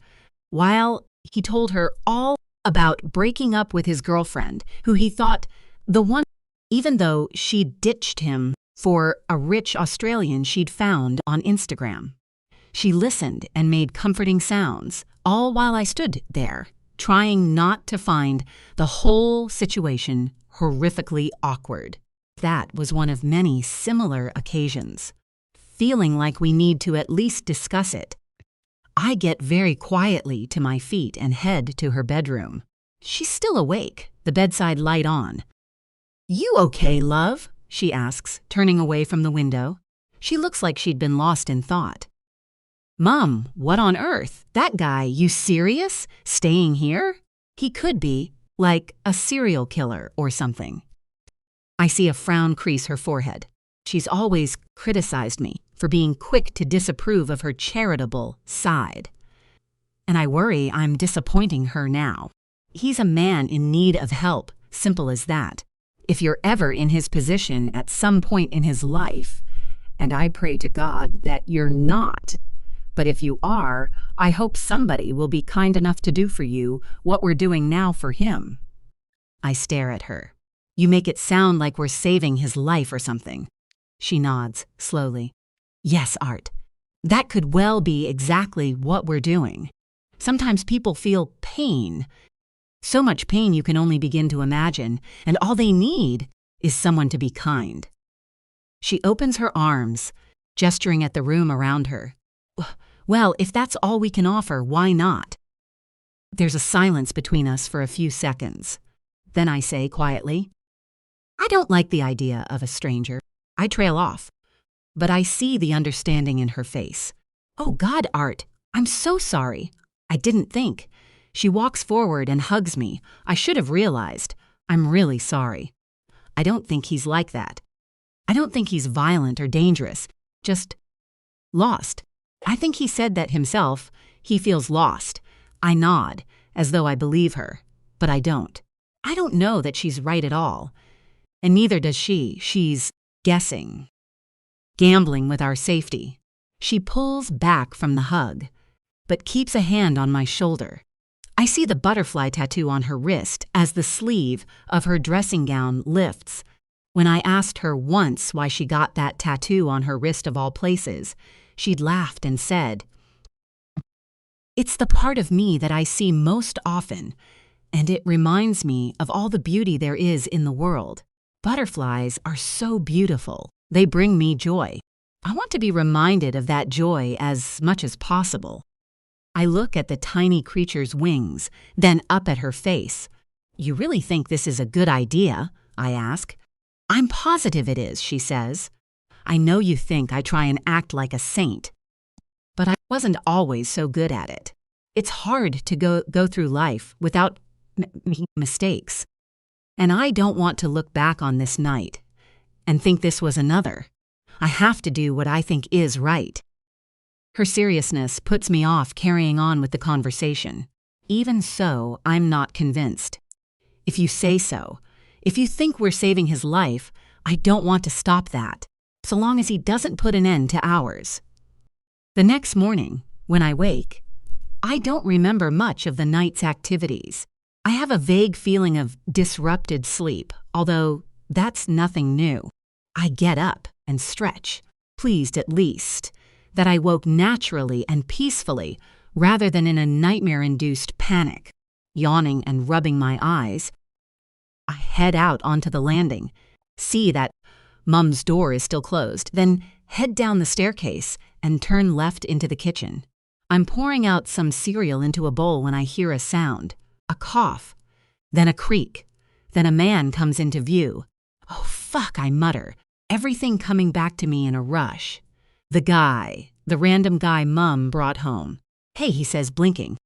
while he told her all about breaking up with his girlfriend, who he thought the one, even though she'd ditched him for a rich Australian she'd found on Instagram. She listened and made comforting sounds, all while I stood there, trying not to find the whole situation horrifically awkward. That was one of many similar occasions. Feeling like we need to at least discuss it, I get very quietly to my feet and head to her bedroom. She's still awake, the bedside light on. "You okay, love?" she asks, turning away from the window. She looks like she'd been lost in thought. "Mum, what on earth? That guy, you serious? Staying here? He could be, like, a serial killer or something." I see a frown crease her forehead. She's always criticized me for being quick to disapprove of her charitable side. And I worry I'm disappointing her now. He's a man in need of help, simple as that. If you're ever in his position at some point in his life, and I pray to God that you're not, but if you are, I hope somebody will be kind enough to do for you what we're doing now for him. I stare at her. "You make it sound like we're saving his life or something." She nods, slowly. "Yes, Art. That could well be exactly what we're doing. Sometimes people feel pain. So much pain you can only begin to imagine, and all they need is someone to be kind." She opens her arms, gesturing at the room around her. "Well, if that's all we can offer, why not?" There's a silence between us for a few seconds. Then I say quietly, "I don't like the idea of a stranger." I trail off, but I see the understanding in her face. "Oh God, Art, I'm so sorry. I didn't think." She walks forward and hugs me. I should have realized. I'm really sorry. I don't think he's like that. I don't think he's violent or dangerous, just lost. I think he said that himself. He feels lost. I nod, as though I believe her, but I don't. I don't know that she's right at all, and neither does she. She's guessing, gambling with our safety. She pulls back from the hug, but keeps a hand on my shoulder. I see the butterfly tattoo on her wrist as the sleeve of her dressing gown lifts. When I asked her once why she got that tattoo on her wrist of all places, she'd laughed and said, "It's the part of me that I see most often, and it reminds me of all the beauty there is in the world. Butterflies are so beautiful. They bring me joy. I want to be reminded of that joy as much as possible." I look at the tiny creature's wings, then up at her face. "You really think this is a good idea?" I ask. "I'm positive it is," she says. "I know you think I try and act like a saint, but I wasn't always so good at it. It's hard to go through life without making mistakes. And I don't want to look back on this night and think this was another. I have to do what I think is right." Her seriousness puts me off carrying on with the conversation. Even so, I'm not convinced. "If you say so, if you think we're saving his life, I don't want to stop that, so long as he doesn't put an end to ours." The next morning, when I wake, I don't remember much of the night's activities. I have a vague feeling of disrupted sleep, although that's nothing new. I get up and stretch, pleased at least that I woke naturally and peacefully rather than in a nightmare-induced panic. Yawning and rubbing my eyes, I head out onto the landing, see that Mum's door is still closed, then head down the staircase and turn left into the kitchen. I'm pouring out some cereal into a bowl when I hear a sound, a cough, then a creak, then a man comes into view. Oh, fuck, I mutter, everything coming back to me in a rush. The random guy Mum brought home. Hey, he says, blinking.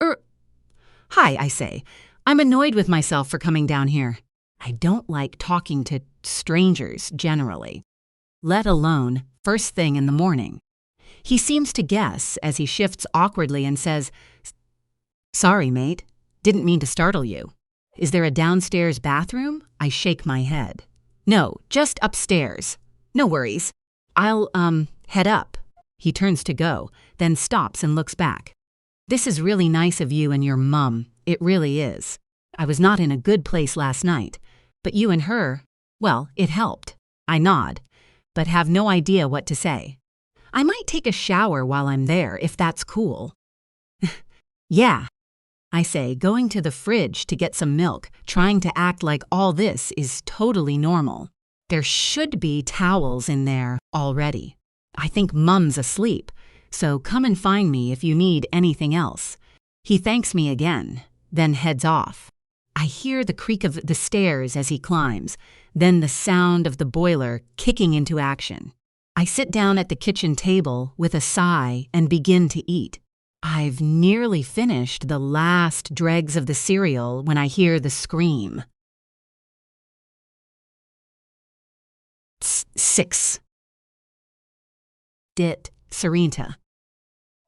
Hi, I say. I'm annoyed with myself for coming down here. I don't like talking to strangers generally, let alone first thing in the morning. He seems to guess as he shifts awkwardly and says, Sorry, mate. Didn't mean to startle you. Is there a downstairs bathroom? I shake my head. No, just upstairs. No worries. I'll, head up. He turns to go, then stops and looks back. This is really nice of you and your mum. It really is. I was not in a good place last night, but you and her, well, it helped. I nod, but have no idea what to say. I might take a shower while I'm there, if that's cool. Yeah, I say, going to the fridge to get some milk, trying to act like all this is totally normal. There should be towels in there already. I think Mum's asleep, so come and find me if you need anything else. He thanks me again, then heads off. I hear the creak of the stairs as he climbs, then the sound of the boiler kicking into action. I sit down at the kitchen table with a sigh and begin to eat. I've nearly finished the last dregs of the cereal when I hear the scream. 6. Dit, Sarinta.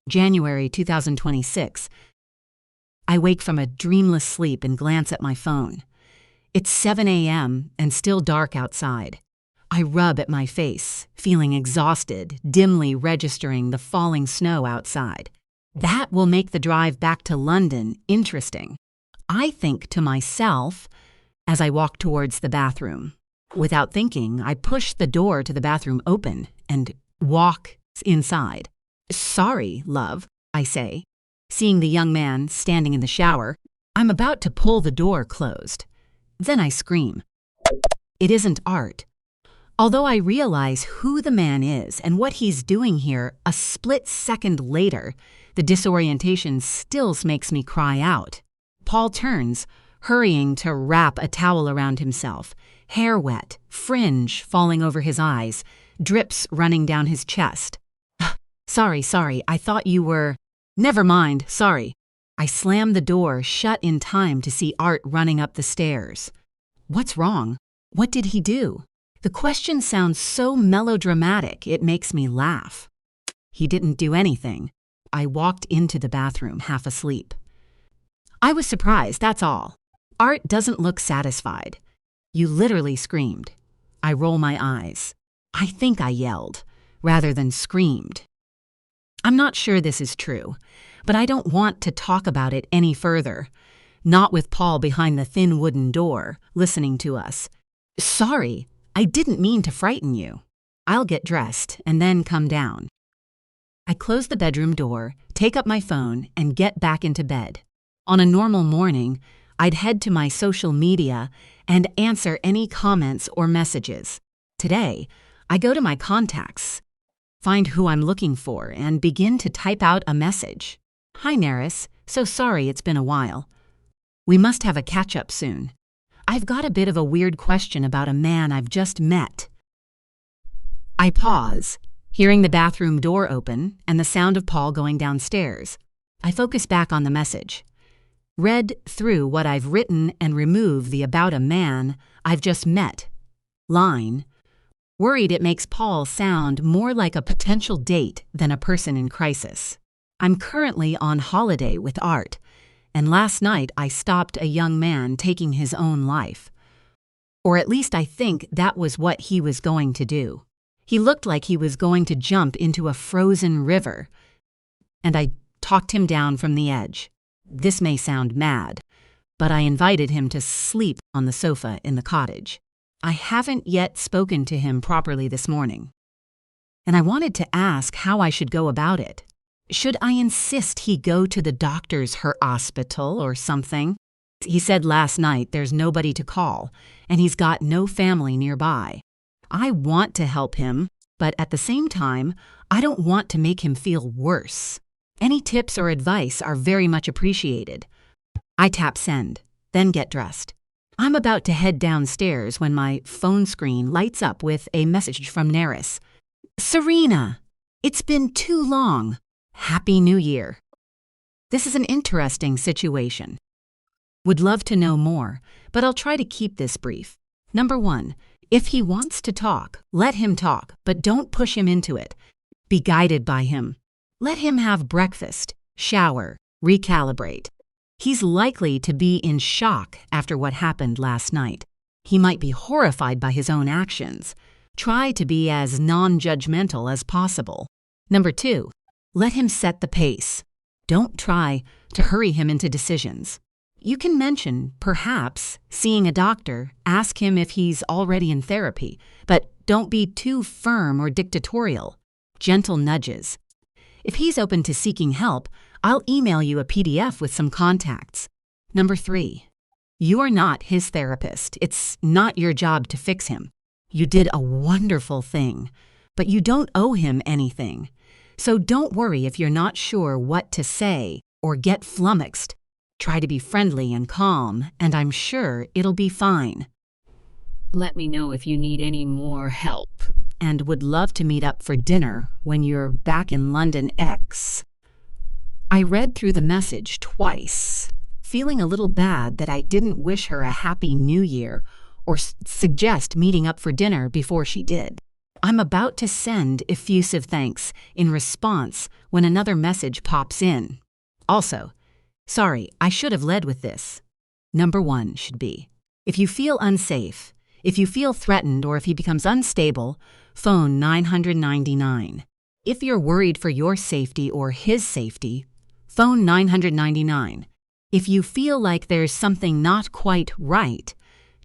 January 2026. I wake from a dreamless sleep and glance at my phone. It's 7 a.m. and still dark outside. I rub at my face, feeling exhausted, dimly registering the falling snow outside. That will make the drive back to London interesting. I think to myself as I walk towards the bathroom. Without thinking, I push the door to the bathroom open and walk inside. Sorry, love, I say. Seeing the young man standing in the shower, I'm about to pull the door closed. Then I scream. It isn't Art. Although I realize who the man is and what he's doing here a split second later, the disorientation still makes me cry out. Paul turns, hurrying to wrap a towel around himself, hair wet, fringe falling over his eyes, drips running down his chest. Sorry, I thought you were… Never mind, sorry. I slam the door shut in time to see Art running up the stairs. What's wrong? What did he do? The question sounds so melodramatic it makes me laugh. He didn't do anything. I walked into the bathroom half asleep. I was surprised, that's all. Art doesn't look satisfied. You literally screamed. I roll my eyes. I think I yelled, rather than screamed. I'm not sure this is true, but I don't want to talk about it any further. Not with Paul behind the thin wooden door, listening to us. Sorry, I didn't mean to frighten you. I'll get dressed and then come down. I close the bedroom door, take up my phone, and get back into bed. On a normal morning, I'd head to my social media and answer any comments or messages. Today, I go to my contacts, find who I'm looking for, and begin to type out a message. Hi, Neris. So sorry it's been a while. We must have a catch-up soon. I've got a bit of a weird question about a man I've just met. I pause, hearing the bathroom door open and the sound of Paul going downstairs. I focus back on the message. Read through what I've written and remove the about a man I've just met line. Worried it makes Paul sound more like a potential date than a person in crisis. I'm currently on holiday with Art, and last night I stopped a young man taking his own life. Or at least I think that was what he was going to do. He looked like he was going to jump into a frozen river, and I talked him down from the edge. This may sound mad, but I invited him to sleep on the sofa in the cottage. I haven't yet spoken to him properly this morning, and I wanted to ask how I should go about it. Should I insist he go to the doctor's hospital or something? He said last night there's nobody to call, and he's got no family nearby. I want to help him, but at the same time, I don't want to make him feel worse. Any tips or advice are very much appreciated. I tap send, then get dressed. I'm about to head downstairs when my phone screen lights up with a message from Neris. Serena, it's been too long. Happy New Year. This is an interesting situation. Would love to know more, but I'll try to keep this brief. Number 1, if he wants to talk, let him talk, but don't push him into it. Be guided by him. Let him have breakfast, shower, recalibrate. He's likely to be in shock after what happened last night. He might be horrified by his own actions. Try to be as non-judgmental as possible. Number 2, let him set the pace. Don't try to hurry him into decisions. You can mention, perhaps, seeing a doctor, ask him if he's already in therapy, but don't be too firm or dictatorial. Gentle nudges. If he's open to seeking help, I'll email you a PDF with some contacts. Number 3, you are not his therapist. It's not your job to fix him. You did a wonderful thing, but you don't owe him anything. So don't worry if you're not sure what to say or get flummoxed. Try to be friendly and calm, and I'm sure it'll be fine. Let me know if you need any more help, and would love to meet up for dinner when you're back in London X. I read through the message twice, feeling a little bad that I didn't wish her a happy new year or suggest meeting up for dinner before she did. I'm about to send effusive thanks in response when another message pops in. Also, sorry, I should have led with this. Number 1 should be, if you feel unsafe, if you feel threatened, or if he becomes unstable, phone 999. If you're worried for your safety or his safety, phone 999. If you feel like there's something not quite right,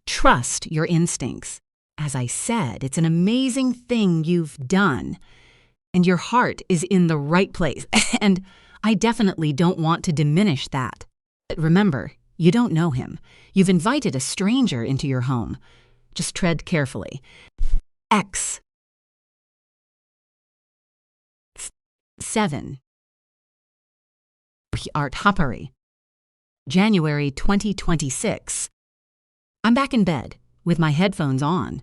trust your instincts. As I said, it's an amazing thing you've done, and your heart is in the right place, and I definitely don't want to diminish that. But remember, you don't know him. You've invited a stranger into your home. Just tread carefully. X. 7. Art Hoppery. January 2026. I'm back in bed with my headphones on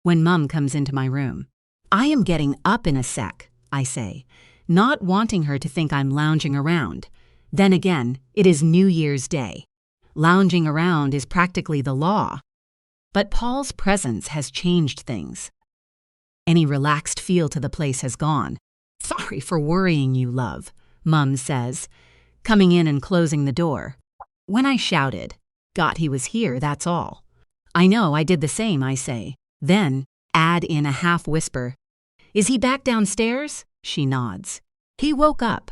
when Mum comes into my room. I am getting up in a sec, I say, not wanting her to think I'm lounging around. Then again, it is New Year's Day. Lounging around is practically the law. But Paul's presence has changed things. Any relaxed feel to the place has gone. Sorry for worrying you, love, Mum says, coming in and closing the door. When I shouted, got he was here, that's all. I know, I did the same, I say. Then, add in a half-whisper. Is he back downstairs? She nods. He woke up.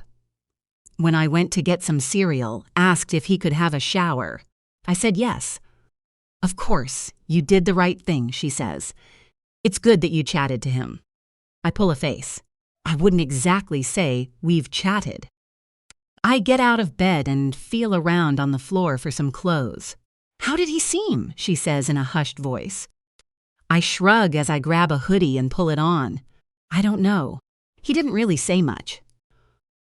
When I went to get some cereal, asked if he could have a shower. I said yes. Of course, you did the right thing, she says. It's good that you chatted to him. I pull a face. I wouldn't exactly say we've chatted. I get out of bed and feel around on the floor for some clothes. How did he seem? She says in a hushed voice. I shrug as I grab a hoodie and pull it on. I don't know. He didn't really say much.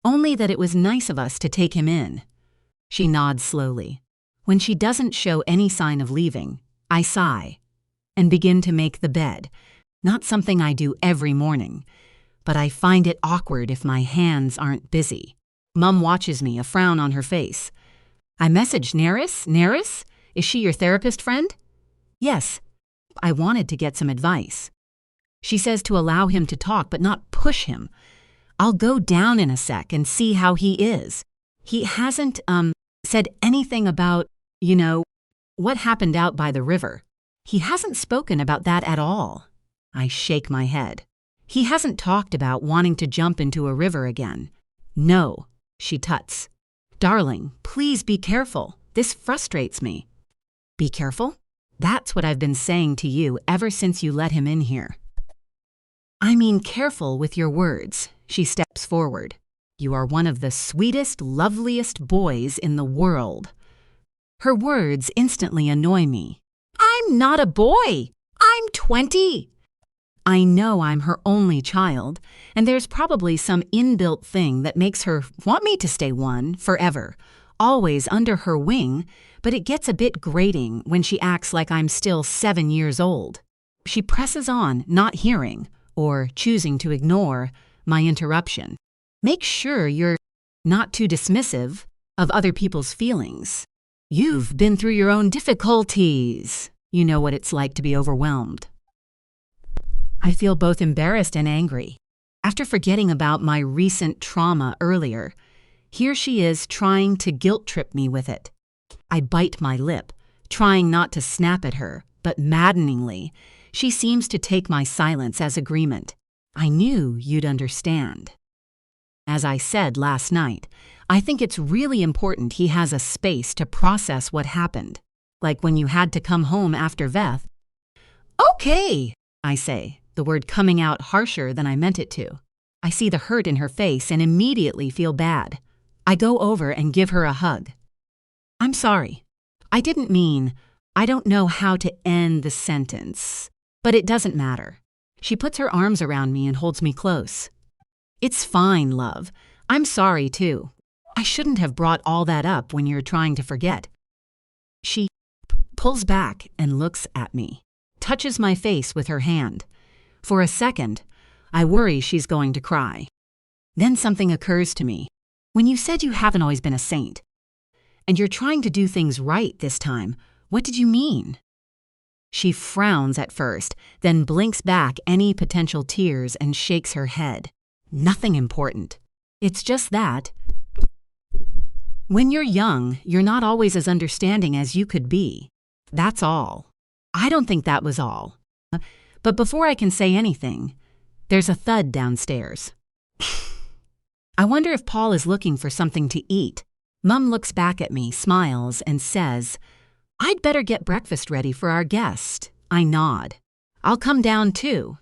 Only that it was nice of us to take him in. She nods slowly. When she doesn't show any sign of leaving, I sigh and begin to make the bed. Not something I do every morning, but I find it awkward if my hands aren't busy. Mum watches me, a frown on her face. I messaged Neris. Neris? Is she your therapist friend? Yes. I wanted to get some advice. She says to allow him to talk, but not push him. I'll go down in a sec and see how he is. He hasn't, said anything about, what happened out by the river. He hasn't spoken about that at all. I shake my head. He hasn't talked about wanting to jump into a river again. No, she tuts. Darling, please be careful. This frustrates me. Be careful? That's what I've been saying to you ever since you let him in here. I mean careful with your words. She steps forward. You are one of the sweetest, loveliest boys in the world. Her words instantly annoy me. I'm not a boy. I'm 20. I know I'm her only child, and there's probably some inbuilt thing that makes her want me to stay one forever, always under her wing, but it gets a bit grating when she acts like I'm still 7 years old. She presses on, not hearing, or choosing to ignore, my interruption. Make sure you're not too dismissive of other people's feelings. You've been through your own difficulties. You know what it's like to be overwhelmed. I feel both embarrassed and angry. After forgetting about my recent trauma earlier, here she is trying to guilt-trip me with it. I bite my lip, trying not to snap at her, but maddeningly, she seems to take my silence as agreement. I knew you'd understand. As I said last night, I think it's really important he has a space to process what happened. Like when you had to come home after Veth. Okay, I say, the word coming out harsher than I meant it to. I see the hurt in her face and immediately feel bad. I go over and give her a hug. I'm sorry. I didn't mean, I don't know how to end the sentence, but it doesn't matter. She puts her arms around me and holds me close. It's fine, love. I'm sorry, too. I shouldn't have brought all that up when you're trying to forget. She pulls back and looks at me, touches my face with her hand. For a second, I worry she's going to cry. Then something occurs to me. When you said you haven't always been a saint, and you're trying to do things right this time, what did you mean? She frowns at first, then blinks back any potential tears and shakes her head. Nothing important. It's just that when you're young, you're not always as understanding as you could be. That's all. I don't think that was all. But before I can say anything, there's a thud downstairs. I wonder if Paul is looking for something to eat. Mum looks back at me, smiles, and says, I'd better get breakfast ready for our guest. I nod. I'll come down too.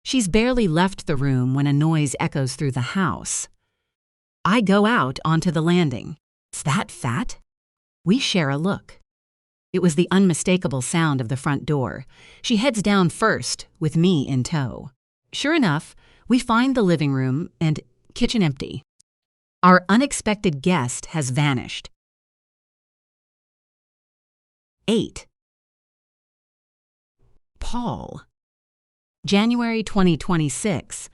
She's barely left the room when a noise echoes through the house. I go out onto the landing. Is that Fat? We share a look. It was the unmistakable sound of the front door. She heads down first, with me in tow. Sure enough, we find the living room and kitchen empty. Our unexpected guest has vanished. 8. Paul. January 2026.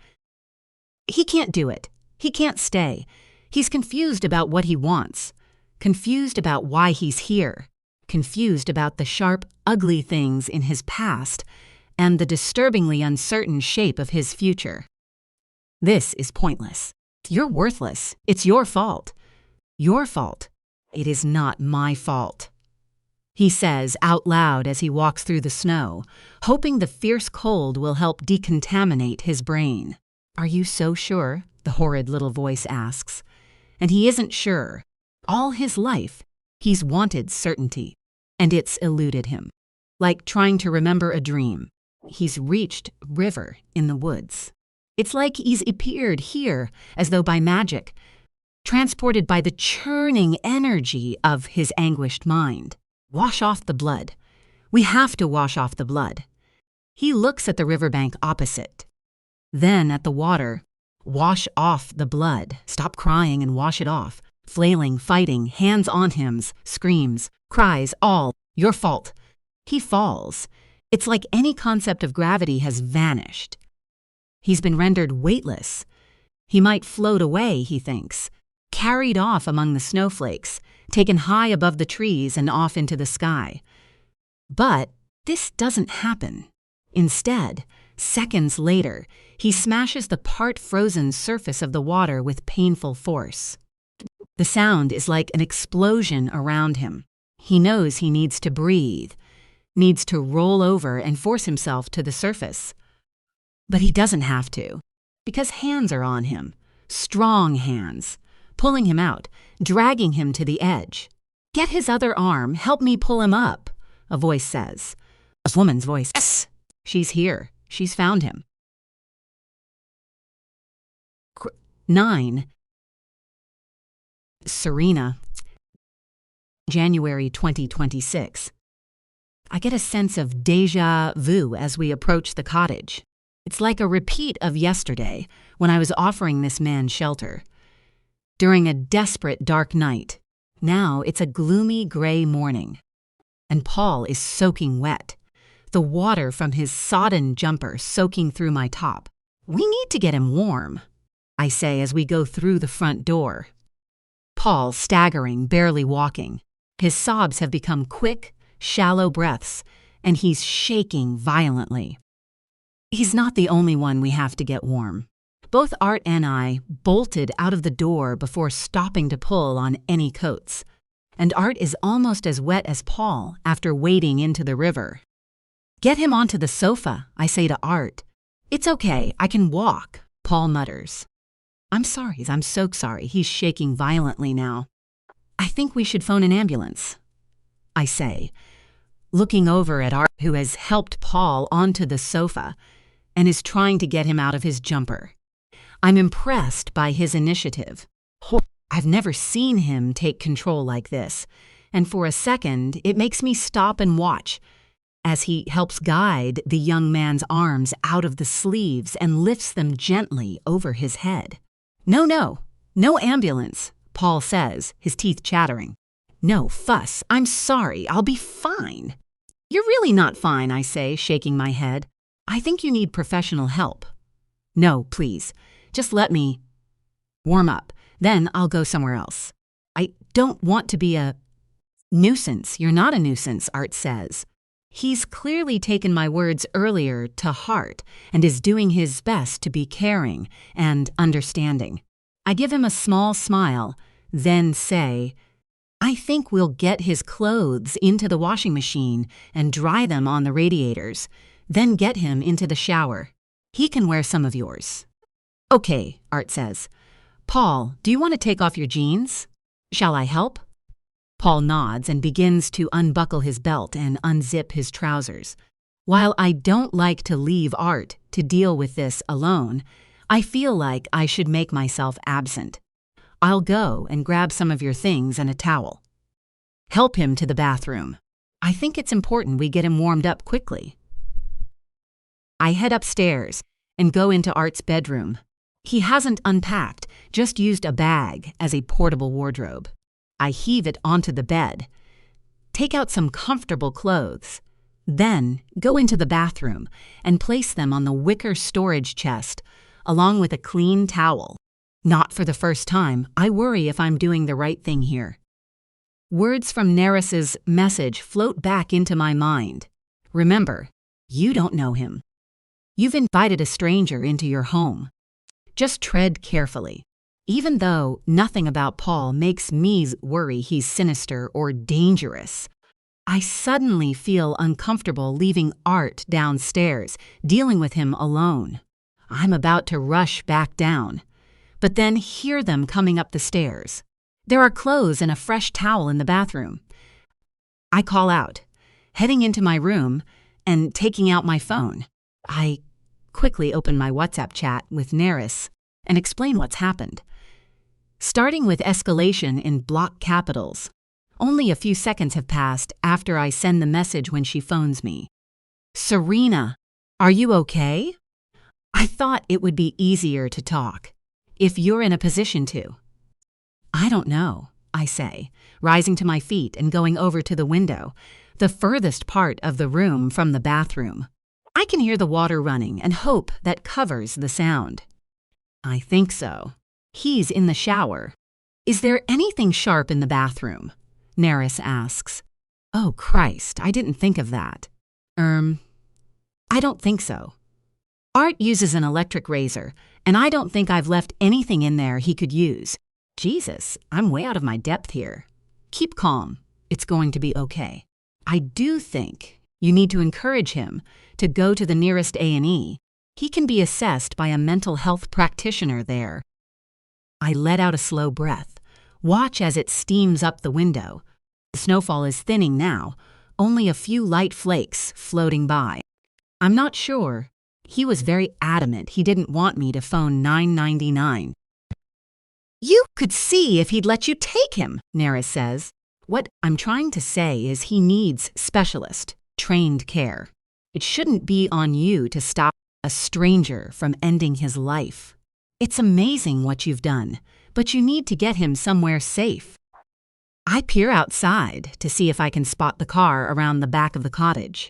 He can't do it. He can't stay. He's confused about what he wants. Confused about why he's here. Confused about the sharp, ugly things in his past and the disturbingly uncertain shape of his future. This is pointless. You're worthless. It's your fault. Your fault. It is not my fault. He says out loud as he walks through the snow, hoping the fierce cold will help decontaminate his brain. Are you so sure? The horrid little voice asks. And he isn't sure. All his life, he's wanted certainty, and it's eluded him. Like trying to remember a dream. He's reached river in the woods. It's like he's appeared here as though by magic, transported by the churning energy of his anguished mind. Wash off the blood. We have to wash off the blood. He looks at the riverbank opposite. Then at the water. Wash off the blood. Stop crying and wash it off. Flailing, fighting, hands on hymns, screams, cries, all your fault. He falls. It's like any concept of gravity has vanished. He's been rendered weightless. He might float away, he thinks, carried off among the snowflakes, taken high above the trees and off into the sky. But this doesn't happen. Instead, seconds later, he smashes the part-frozen surface of the water with painful force. The sound is like an explosion around him. He knows he needs to breathe, needs to roll over and force himself to the surface. But he doesn't have to, because hands are on him, strong hands, pulling him out, dragging him to the edge. Get his other arm, help me pull him up, a voice says. A woman's voice. Yes! She's here. She's found him. 9. Serena. January 2026. I get a sense of déjà vu as we approach the cottage. It's like a repeat of yesterday when I was offering this man shelter. During a desperate dark night, now it's a gloomy gray morning. And Paul is soaking wet, the water from his sodden jumper soaking through my top. We need to get him warm, I say as we go through the front door. Paul staggering, barely walking. His sobs have become quick, shallow breaths, and he's shaking violently. He's not the only one we have to get warm. Both Art and I bolted out of the door before stopping to pull on any coats. And Art is almost as wet as Paul after wading into the river. Get him onto the sofa, I say to Art. It's okay, I can walk, Paul mutters. I'm so sorry. He's shaking violently now. I think we should phone an ambulance, I say, looking over at Art, who has helped Paul onto the sofa and is trying to get him out of his jumper. I'm impressed by his initiative. I've never seen him take control like this, and for a second it makes me stop and watch as he helps guide the young man's arms out of the sleeves and lifts them gently over his head. No ambulance, Paul says, his teeth chattering. No fuss, I'm sorry, I'll be fine. You're really not fine, I say, shaking my head. I think you need professional help. No, please, just let me warm up, then I'll go somewhere else. I don't want to be a nuisance. You're not a nuisance, Art says. He's clearly taken my words earlier to heart and is doing his best to be caring and understanding. I give him a small smile, then say, I think we'll get his clothes into the washing machine and dry them on the radiators, then get him into the shower. He can wear some of yours. Okay, Art says. Paul, do you want to take off your jeans? Shall I help? Paul nods and begins to unbuckle his belt and unzip his trousers. While I don't like to leave Art to deal with this alone, I feel like I should make myself absent. I'll go and grab some of your things and a towel. Help him to the bathroom. I think it's important we get him warmed up quickly. I head upstairs and go into Art's bedroom. He hasn't unpacked, just used a bag as a portable wardrobe. I heave it onto the bed, take out some comfortable clothes, then go into the bathroom and place them on the wicker storage chest, along with a clean towel. Not for the first time, I worry if I'm doing the right thing here. Words from Neris's message float back into my mind. Remember, you don't know him. You've invited a stranger into your home. Just tread carefully. Even though nothing about Paul makes me worry he's sinister or dangerous, I suddenly feel uncomfortable leaving Art downstairs, dealing with him alone. I'm about to rush back down, but then hear them coming up the stairs. There are clothes and a fresh towel in the bathroom. I call out, heading into my room and taking out my phone. I quickly open my WhatsApp chat with Neris and explain what's happened. Starting with escalation in block capitals. Only a few seconds have passed after I send the message when she phones me. Serena, are you okay? I thought it would be easier to talk, if you're in a position to. I don't know, I say, rising to my feet and going over to the window, the furthest part of the room from the bathroom. I can hear the water running and hope that covers the sound. I think so. He's in the shower. Is there anything sharp in the bathroom? Neris asks. Oh, Christ, I didn't think of that. I don't think so. Art uses an electric razor, and I don't think I've left anything in there he could use. Jesus, I'm way out of my depth here. Keep calm. It's going to be okay. I do think you need to encourage him to go to the nearest A&E. He can be assessed by a mental health practitioner there. I let out a slow breath. Watch as it steams up the window. The snowfall is thinning now, only a few light flakes floating by. I'm not sure. He was very adamant he didn't want me to phone 999. You could see if he'd let you take him, Neris says. What I'm trying to say is he needs specialist, trained care. It shouldn't be on you to stop a stranger from ending his life. It's amazing what you've done, but you need to get him somewhere safe. I peer outside to see if I can spot the car around the back of the cottage.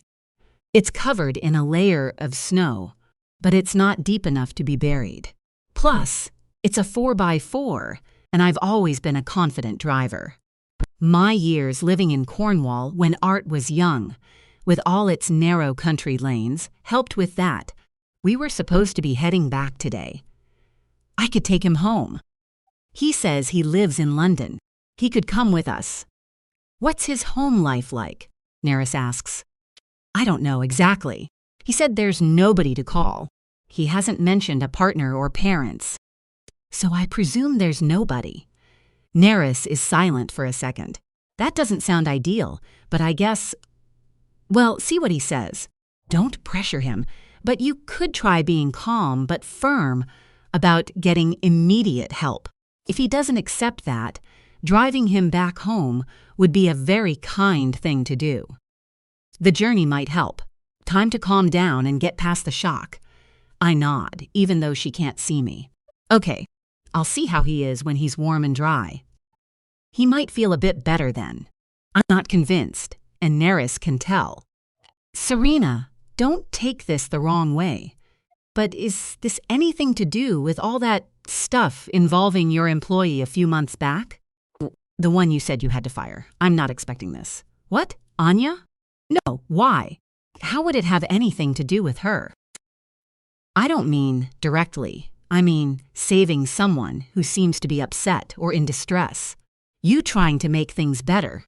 It's covered in a layer of snow, but it's not deep enough to be buried. Plus, it's a 4x4, and I've always been a confident driver. My years living in Cornwall when Art was young, with all its narrow country lanes, helped with that. We were supposed to be heading back today. I could take him home. He says he lives in London. He could come with us. What's his home life like? Neris asks. I don't know exactly. He said there's nobody to call. He hasn't mentioned a partner or parents. So I presume there's nobody. Neris is silent for a second. That doesn't sound ideal, but I guess... Well, see what he says. Don't pressure him, but you could try being calm but firm about getting immediate help. If he doesn't accept that, driving him back home would be a very kind thing to do. The journey might help. Time to calm down and get past the shock. I nod, even though she can't see me. Okay, I'll see how he is when he's warm and dry. He might feel a bit better then. I'm not convinced, and Neris can tell. Serena, don't take this the wrong way. But is this anything to do with all that stuff involving your employee a few months back? The one you said you had to fire. I'm not expecting this. What? Anya? No, why? How would it have anything to do with her? I don't mean directly. I mean saving someone who seems to be upset or in distress. You trying to make things better.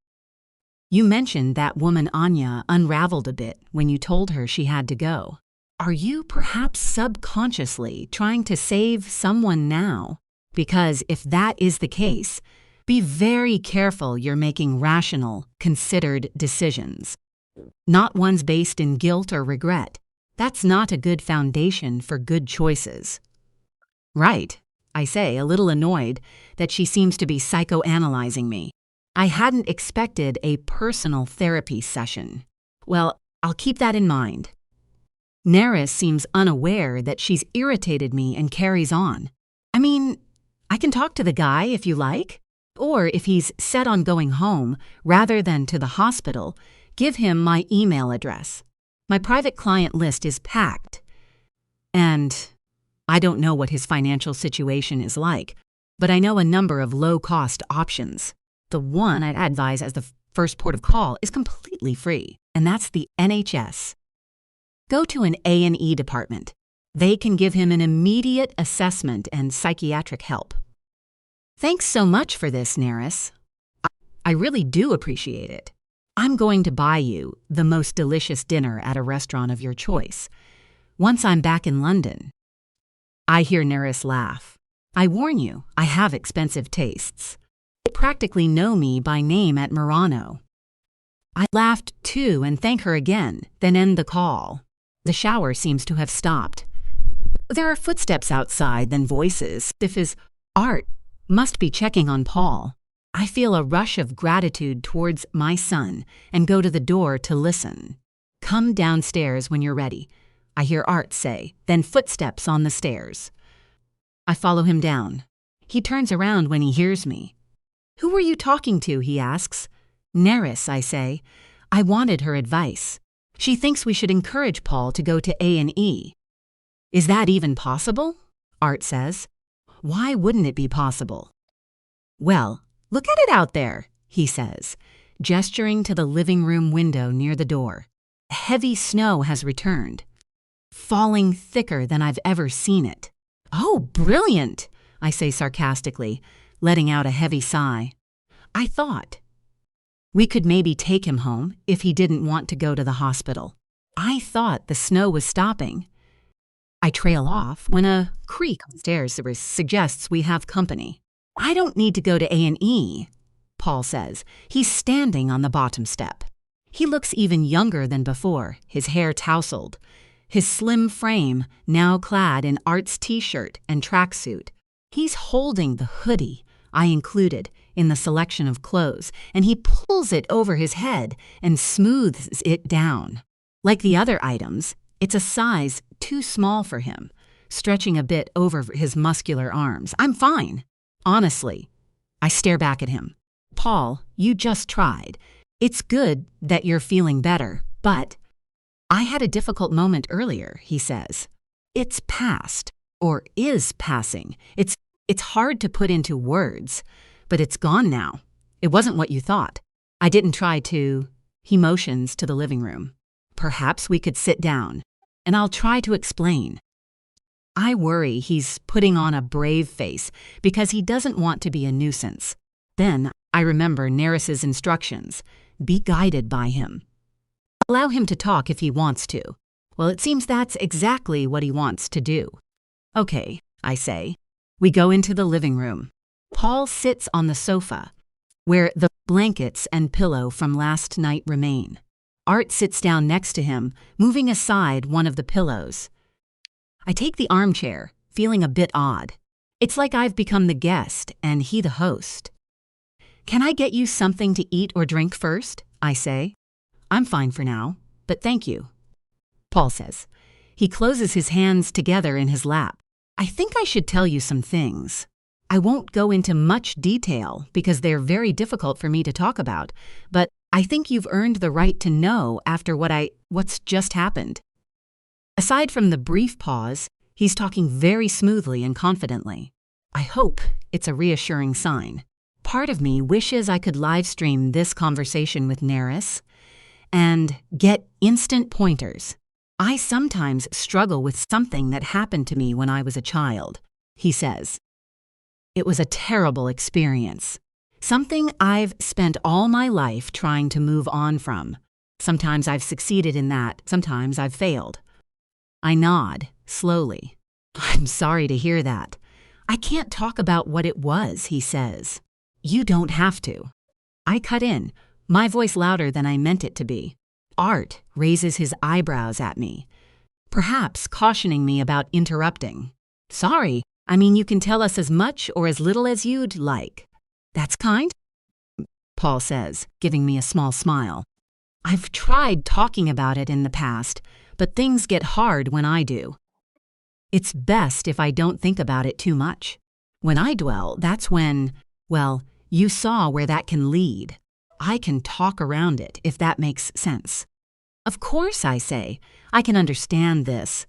You mentioned that woman Anya unraveled a bit when you told her she had to go. Are you perhaps subconsciously trying to save someone now? Because if that is the case, be very careful you're making rational, considered decisions. Not ones based in guilt or regret. That's not a good foundation for good choices. Right, I say, a little annoyed that she seems to be psychoanalyzing me. I hadn't expected a personal therapy session. Well, I'll keep that in mind. Neris seems unaware that she's irritated me and carries on. I mean, I can talk to the guy if you like. Or if he's set on going home rather than to the hospital, give him my email address. My private client list is packed. And I don't know what his financial situation is like, but I know a number of low-cost options. The one I'd advise as the first port of call is completely free, and that's the NHS. Go to an A&E department. They can give him an immediate assessment and psychiatric help. Thanks so much for this, Neris. I really do appreciate it. I'm going to buy you the most delicious dinner at a restaurant of your choice, once I'm back in London. I hear Neris laugh. I warn you, I have expensive tastes. They practically know me by name at Murano. I laughed too and thank her again, then end the call. The shower seems to have stopped. There are footsteps outside, then voices. If his Art must be checking on Paul. I feel a rush of gratitude towards my son and go to the door to listen. Come downstairs when you're ready, I hear Art say, then footsteps on the stairs. I follow him down. He turns around when he hears me. Who were you talking to, he asks. Neris, I say. I wanted her advice. She thinks we should encourage Paul to go to A&E. Is that even possible? Art says. Why wouldn't it be possible? Well, look at it out there, he says, gesturing to the living room window near the door. Heavy snow has returned, falling thicker than I've ever seen it. Oh, brilliant, I say sarcastically, letting out a heavy sigh. I thought we could maybe take him home if he didn't want to go to the hospital. I thought the snow was stopping. I trail off when a creak upstairs suggests we have company. I don't need to go to A&E, Paul says. He's standing on the bottom step. He looks even younger than before, his hair tousled, his slim frame now clad in Art's t-shirt and tracksuit. He's holding the hoodie I included in the selection of clothes, and he pulls it over his head and smooths it down. Like the other items, it's a size too small for him, stretching a bit over his muscular arms. I'm fine. Honestly. I stare back at him. Paul, you just tried. It's good that you're feeling better, but I had a difficult moment earlier, he says. It's past, or is passing. It's hard to put into words, but it's gone now. It wasn't what you thought. I didn't try to. He motions to the living room. Perhaps we could sit down, and I'll try to explain. I worry he's putting on a brave face because he doesn't want to be a nuisance. Then I remember Neris's instructions. Be guided by him. Allow him to talk if he wants to. Well, it seems that's exactly what he wants to do. Okay, I say. We go into the living room. Paul sits on the sofa, where the blankets and pillow from last night remain. Art sits down next to him, moving aside one of the pillows. I take the armchair, feeling a bit odd. It's like I've become the guest and he the host. Can I get you something to eat or drink first? I say. I'm fine for now, but thank you. Paul says. He closes his hands together in his lap. I think I should tell you some things. I won't go into much detail because they're very difficult for me to talk about, but I think you've earned the right to know after what's just happened. Aside from the brief pause, he's talking very smoothly and confidently. I hope it's a reassuring sign. Part of me wishes I could live stream this conversation with Neris and get instant pointers. I sometimes struggle with something that happened to me when I was a child, he says. It was a terrible experience. Something I've spent all my life trying to move on from. Sometimes I've succeeded in that, sometimes I've failed. I nod, slowly. I'm sorry to hear that. I can't talk about what it was, he says. You don't have to. I cut in, my voice louder than I meant it to be. Art raises his eyebrows at me, perhaps cautioning me about interrupting. Sorry, I mean you can tell us as much or as little as you'd like. That's kind, Paul says, giving me a small smile. I've tried talking about it in the past, but things get hard when I do. It's best if I don't think about it too much. When I dwell, that's when, well, you saw where that can lead. I can talk around it, if that makes sense. Of course, I say, I can understand this.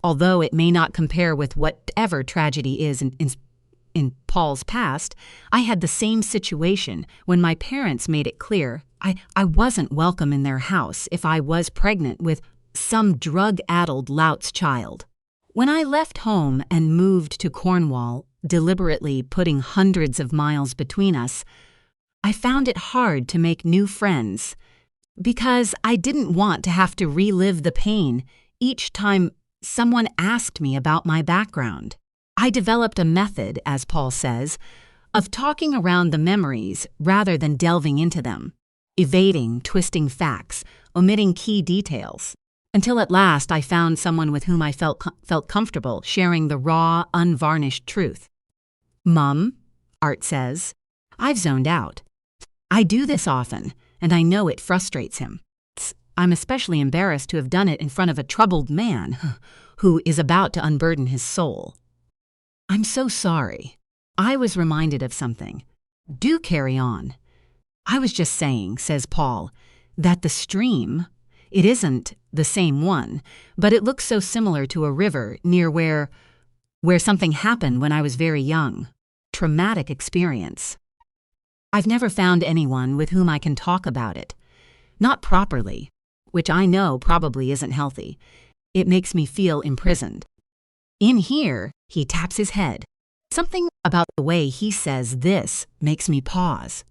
Although it may not compare with whatever tragedy is in Paul's past, I had the same situation when my parents made it clear I wasn't welcome in their house if I was pregnant with some drug-addled lout's child. When I left home and moved to Cornwall, deliberately putting hundreds of miles between us, I found it hard to make new friends because I didn't want to have to relive the pain each time someone asked me about my background. I developed a method, as Paul says, of talking around the memories rather than delving into them, evading, twisting facts, omitting key details, until at last I found someone with whom I felt comfortable sharing the raw, unvarnished truth. Mum, Art says, I've zoned out. I do this often, and I know it frustrates him. I'm especially embarrassed to have done it in front of a troubled man who is about to unburden his soul. I'm so sorry. I was reminded of something. Do carry on. I was just saying, says Paul, that the stream, it isn't the same one, but it looks so similar to a river near where something happened when I was very young. Traumatic experience. I've never found anyone with whom I can talk about it. Not properly, which I know probably isn't healthy. It makes me feel imprisoned. In here, he taps his head. Something about the way he says this makes me pause.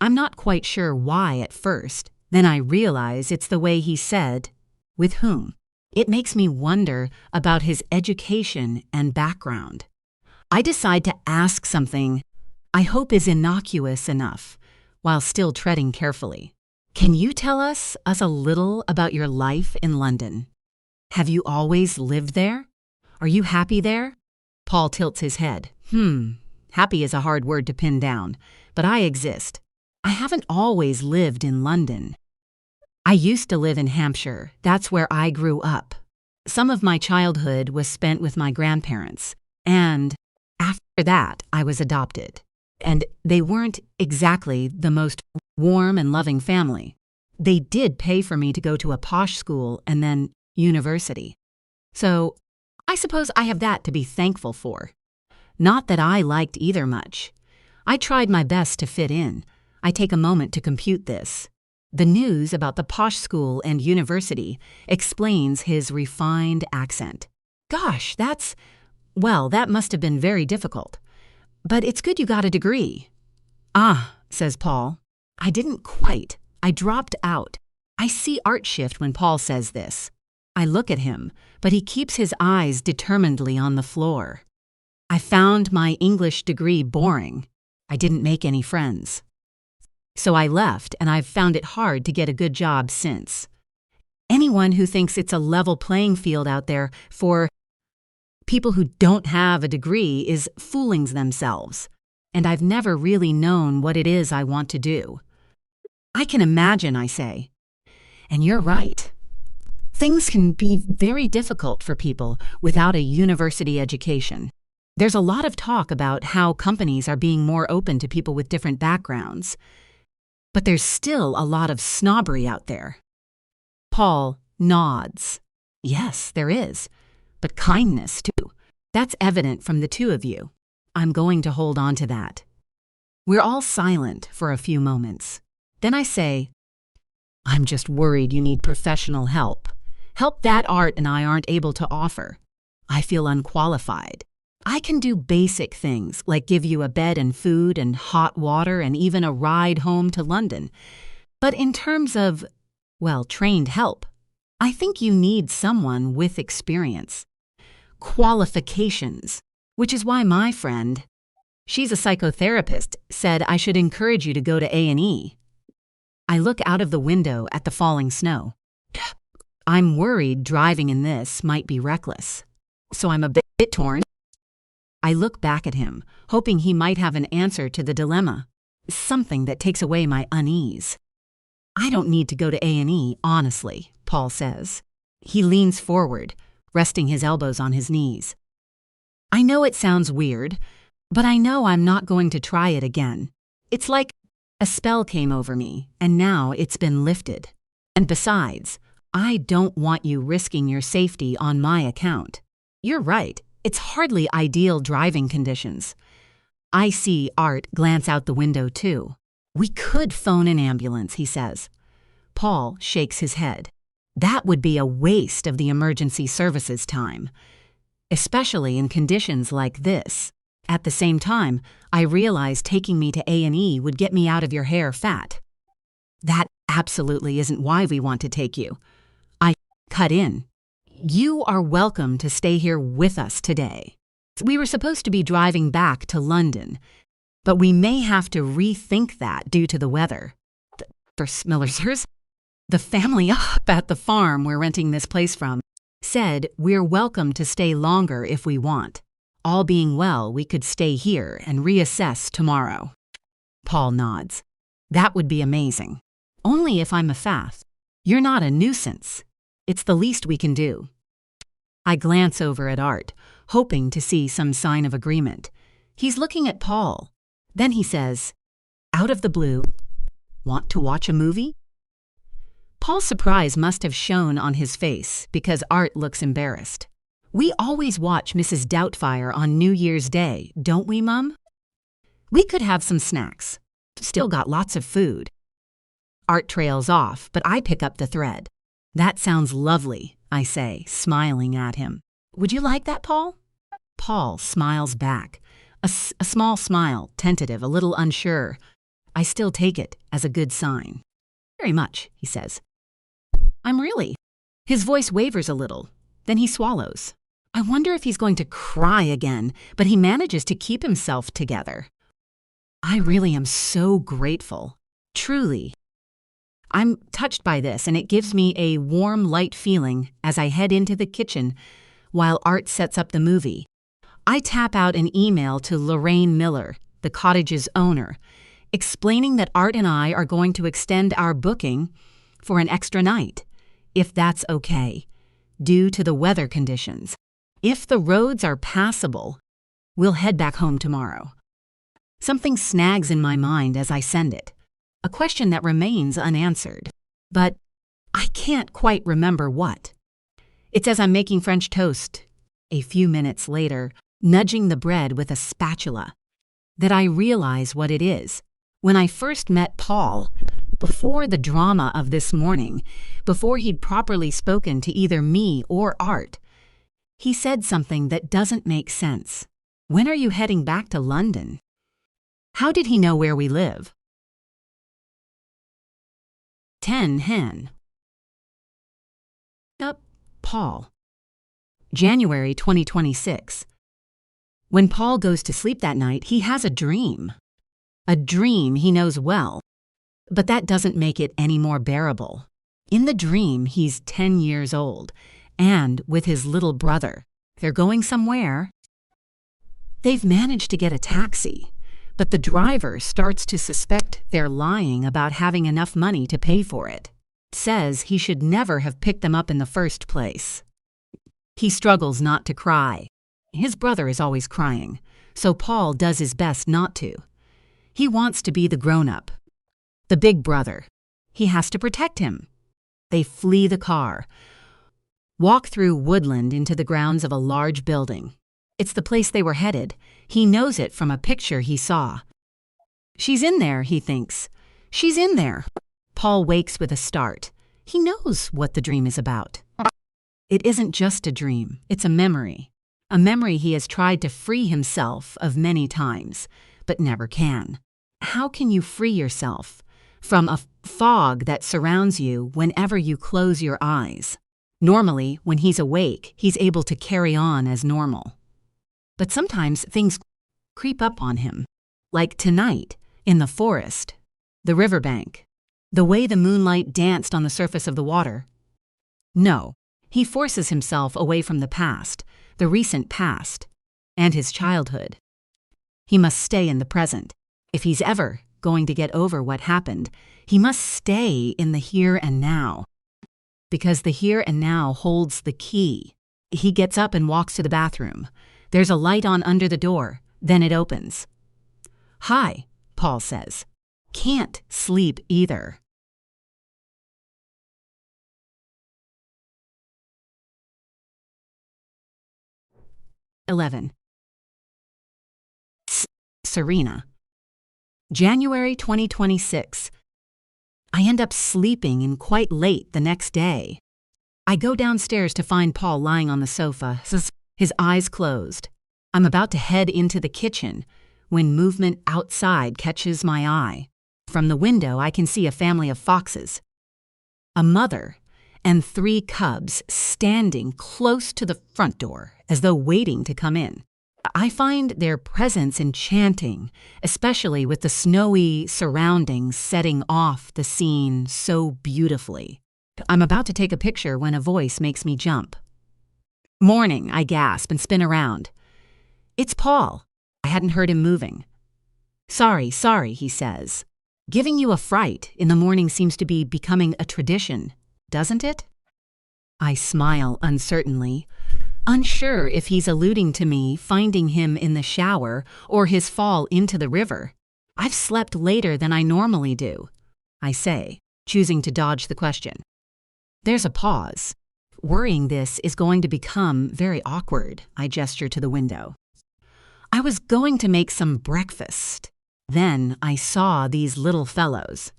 I'm not quite sure why at first. Then I realize it's the way he said, with whom. It makes me wonder about his education and background. I decide to ask something I hope is innocuous enough, while still treading carefully. Can you tell us a little about your life in London? Have you always lived there? Are you happy there? Paul tilts his head. Happy is a hard word to pin down, but I exist. I haven't always lived in London. I used to live in Hampshire. That's where I grew up. Some of my childhood was spent with my grandparents, and after that, I was adopted. And they weren't exactly the most warm and loving family. They did pay for me to go to a posh school and then university. So I suppose I have that to be thankful for. Not that I liked either much. I tried my best to fit in. I take a moment to compute this. The news about the posh school and university explains his refined accent. Gosh, that must have been very difficult. But it's good you got a degree. Ah, says Paul. I didn't quite. I dropped out. I see Art shift when Paul says this. I look at him, but he keeps his eyes determinedly on the floor. I found my English degree boring. I didn't make any friends. So I left, and I've found it hard to get a good job since. Anyone who thinks it's a level playing field out there for people who don't have a degree is fooling themselves, and I've never really known what it is I want to do. I can imagine, I say. And you're right. Things can be very difficult for people without a university education. There's a lot of talk about how companies are being more open to people with different backgrounds. But there's still a lot of snobbery out there. Paul nods. Yes, there is. But kindness, too. That's evident from the two of you. I'm going to hold on to that. We're all silent for a few moments. Then I say, I'm just worried you need professional help. Help that Art and I aren't able to offer. I feel unqualified. I can do basic things like give you a bed and food and hot water and even a ride home to London. But in terms of, trained help, I think you need someone with experience. Qualifications, which is why my friend, she's a psychotherapist, said I should encourage you to go to A&E. I look out of the window at the falling snow. I'm worried driving in this might be reckless, so I'm a bit torn. I look back at him, hoping he might have an answer to the dilemma, something that takes away my unease. I don't need to go to A&E, honestly, Paul says. He leans forward, resting his elbows on his knees. I know it sounds weird, but I know I'm not going to try it again. It's like a spell came over me, and now it's been lifted. And besides, I don't want you risking your safety on my account. You're right. It's hardly ideal driving conditions. I see Art glance out the window, too. We could phone an ambulance, he says. Paul shakes his head. That would be a waste of the emergency services time, especially in conditions like this. At the same time, I realize taking me to A&E would get me out of your hair fat. That absolutely isn't why we want to take you. I cut in. You are welcome to stay here with us today. We were supposed to be driving back to London, but we may have to rethink that due to the weather. For Smillersers, the family up at the farm we're renting this place from said we're welcome to stay longer if we want. All being well, we could stay here and reassess tomorrow. Paul nods. That would be amazing. Only if I'm a faff. You're not a nuisance. It's the least we can do. I glance over at Art, hoping to see some sign of agreement. He's looking at Paul. Then he says, out of the blue, want to watch a movie? Paul's surprise must have shown on his face because Art looks embarrassed. We always watch Mrs. Doubtfire on New Year's Day, don't we, Mum? We could have some snacks. Still got lots of food. Art trails off, but I pick up the thread. That sounds lovely, I say, smiling at him. Would you like that, Paul? Paul smiles back. A small smile, tentative, a little unsure. I still take it as a good sign. Very much, he says. I'm really. His voice wavers a little. Then he swallows. I wonder if he's going to cry again, but he manages to keep himself together. I really am so grateful. Truly. I'm touched by this, and it gives me a warm, light feeling as I head into the kitchen while Art sets up the movie. I tap out an email to Lorraine Miller, the cottage's owner, explaining that Art and I are going to extend our booking for an extra night, if that's okay, due to the weather conditions. If the roads are passable, we'll head back home tomorrow. Something snags in my mind as I send it, a question that remains unanswered, but I can't quite remember what. It's as I'm making French toast, a few minutes later, nudging the bread with a spatula, that I realize what it is. When I first met Paul, before the drama of this morning, before he'd properly spoken to either me or Art, he said something that doesn't make sense. When are you heading back to London? How did he know where we live? 10 hen. Paul. January 2026. When Paul goes to sleep that night, he has a dream. A dream he knows well, but that doesn't make it any more bearable. In the dream, he's 10 years old, and with his little brother. They're going somewhere. They've managed to get a taxi, but the driver starts to suspect they're lying about having enough money to pay for it. Says he should never have picked them up in the first place. He struggles not to cry. His brother is always crying, so Paul does his best not to. He wants to be the grown-up, the big brother. He has to protect him. They flee the car, walk through woodland into the grounds of a large building. It's the place they were headed. He knows it from a picture he saw. She's in there, he thinks. She's in there. Paul wakes with a start. He knows what the dream is about. It isn't just a dream, it's a memory he has tried to free himself of many times, but never can. How can you free yourself from a fog that surrounds you whenever you close your eyes? Normally, when he's awake, he's able to carry on as normal. But sometimes things creep up on him, like tonight in the forest, the riverbank, the way the moonlight danced on the surface of the water. No, he forces himself away from the past, the recent past, and his childhood. He must stay in the present. If he's ever going to get over what happened, he must stay in the here and now, because the here and now holds the key. He gets up and walks to the bathroom. There's a light on under the door, then it opens. "Hi," Paul says. Can't sleep either. Serena. January 2026. I end up sleeping in quite late the next day. I go downstairs to find Paul lying on the sofa, his eyes closed. I'm about to head into the kitchen when movement outside catches my eye. From the window, I can see a family of foxes, a mother, and 3 cubs standing close to the front door as though waiting to come in. I find their presence enchanting, especially with the snowy surroundings setting off the scene so beautifully. I'm about to take a picture when a voice makes me jump. "Morning," I gasp and spin around. It's Paul. I hadn't heard him moving. Sorry, he says. Giving you a fright in the morning seems to be becoming a tradition, doesn't it? I smile uncertainly, unsure if he's alluding to me finding him in the shower or his fall into the river. I've slept later than I normally do, I say, choosing to dodge the question. There's a pause. Worrying this is going to become very awkward, I gesture to the window. I was going to make some breakfast. Then I saw these little fellows.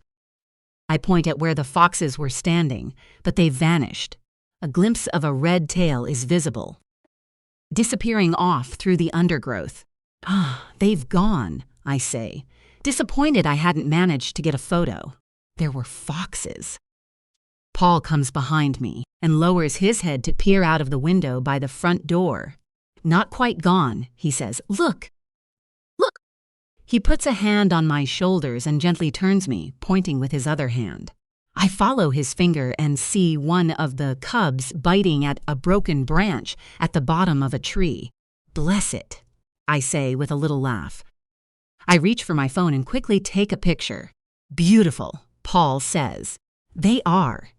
I point at where the foxes were standing, but they vanished. A glimpse of a red tail is visible, disappearing off through the undergrowth. They've gone, I say, disappointed I hadn't managed to get a photo. There were foxes. Paul comes behind me and lowers his head to peer out of the window by the front door. Not quite gone, he says. Look! He puts a hand on my shoulders and gently turns me, pointing with his other hand. I follow his finger and see one of the cubs biting at a broken branch at the bottom of a tree. Bless it, I say with a little laugh. I reach for my phone and quickly take a picture. Beautiful, Paul says. They are.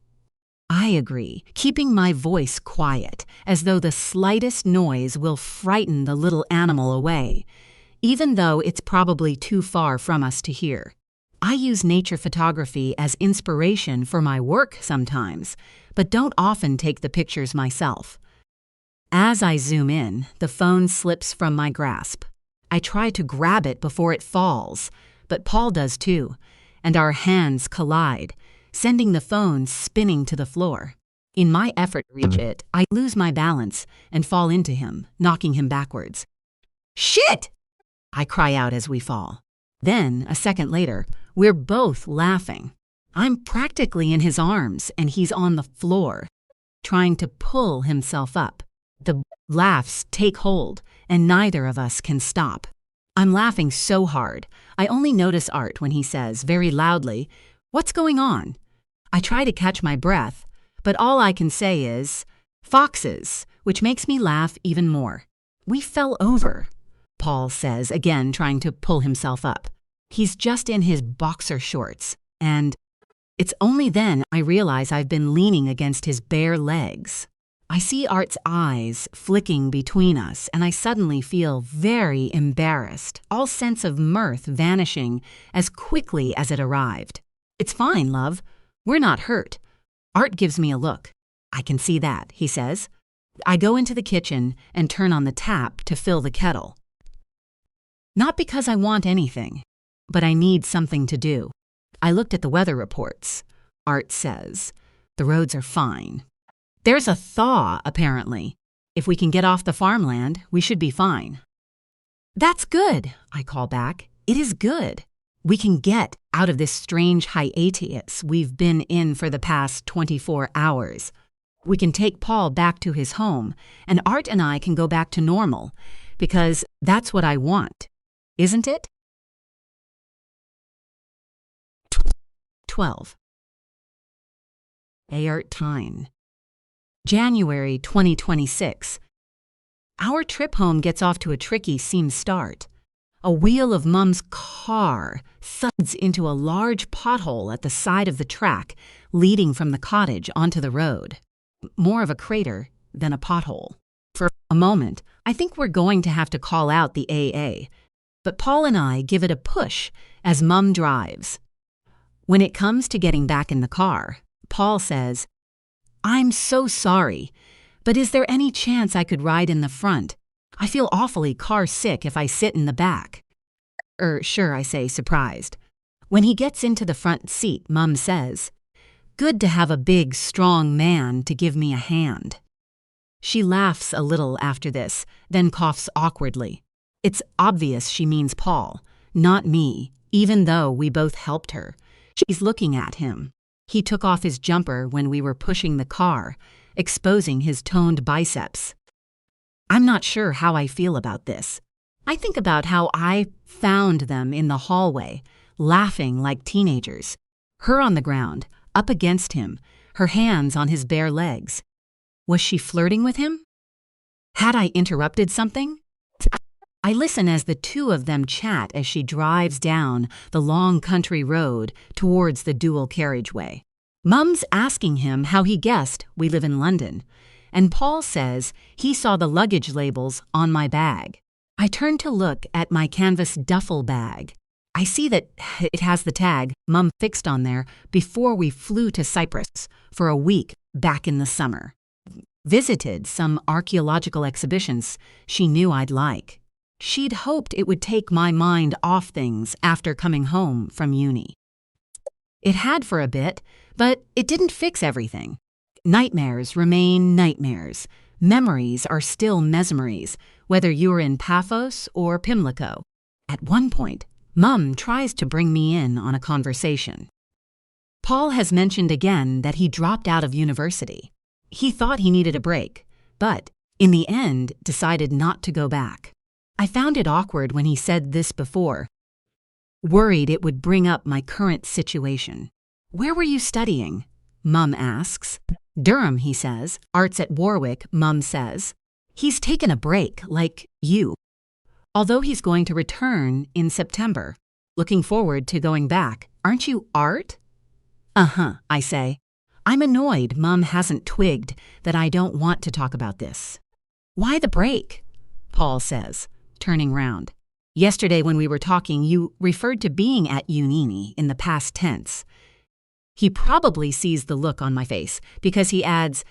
I agree, keeping my voice quiet, as though the slightest noise will frighten the little animal away, even though it's probably too far from us to hear. I use nature photography as inspiration for my work sometimes, but don't often take the pictures myself. As I zoom in, the phone slips from my grasp. I try to grab it before it falls, but Paul does too, and our hands collide, sending the phone spinning to the floor. In my effort to reach it, I lose my balance and fall into him, knocking him backwards. Shit! I cry out as we fall. Then, a second later, we're both laughing. I'm practically in his arms, and he's on the floor, trying to pull himself up. The laughs take hold, and neither of us can stop. I'm laughing so hard, I only notice Art when he says, very loudly, "What's going on?" I try to catch my breath, but all I can say is, "Foxes," which makes me laugh even more. "We fell over," Paul says, again trying to pull himself up. He's just in his boxer shorts, and it's only then I realize I've been leaning against his bare legs. I see Art's eyes flicking between us, and I suddenly feel very embarrassed, all sense of mirth vanishing as quickly as it arrived. "It's fine, love. We're not hurt." Art gives me a look. "I can see that," he says. I go into the kitchen and turn on the tap to fill the kettle. Not because I want anything, but I need something to do. I looked at the weather reports. Art says, "The roads are fine. There's a thaw, apparently. If we can get off the farmland, we should be fine." "That's good," I call back. "It is good. We can get out of this strange hiatus we've been in for the past 24 hours. We can take Paul back to his home, and Art and I can go back to normal, because that's what I want, isn't it?" 12. Aertine. January 2026. Our trip home gets off to a tricky seam start. A wheel of Mum's car thuds into a large pothole at the side of the track leading from the cottage onto the road. More of a crater than a pothole. For a moment, I think we're going to have to call out the AA, but Paul and I give it a push as Mum drives. When it comes to getting back in the car, Paul says, "I'm so sorry, but is there any chance I could ride in the front? I feel awfully car sick if I sit in the back." Sure, I say, surprised. When he gets into the front seat, Mum says, "Good to have a big, strong man to give me a hand." She laughs a little after this, then coughs awkwardly. It's obvious she means Paul, not me, even though we both helped her. She's looking at him. He took off his jumper when we were pushing the car, exposing his toned biceps. I'm not sure how I feel about this. I think about how I found them in the hallway, laughing like teenagers. Her on the ground, up against him, her hands on his bare legs. Was she flirting with him? Had I interrupted something? I listen as the two of them chat as she drives down the long country road towards the dual carriageway. Mum's asking him how he guessed we live in London, and Paul says he saw the luggage labels on my bag. I turn to look at my canvas duffel bag. I see that it has the tag Mum fixed on there before we flew to Cyprus for a week back in the summer. Visited some archaeological exhibitions she knew I'd like. She'd hoped it would take my mind off things after coming home from uni. It had for a bit, but it didn't fix everything. Nightmares remain nightmares. Memories are still mesmeries, whether you're in Paphos or Pimlico. At one point, Mum tries to bring me in on a conversation. Paul has mentioned again that he dropped out of university. He thought he needed a break, but in the end decided not to go back. I found it awkward when he said this before, worried it would bring up my current situation. "Where were you studying?" Mum asks. "Durham," he says. "Art's at Warwick," Mum says. He's taken a break, like you. Although he's going to return in September. Looking forward to going back. Aren't you, Art? Uh-huh, I say. I'm annoyed Mum hasn't twigged that I don't want to talk about this. Why the break? Paul says, turning round. Yesterday when we were talking, you referred to being at Unini in the past tense. He probably sees the look on my face because he adds,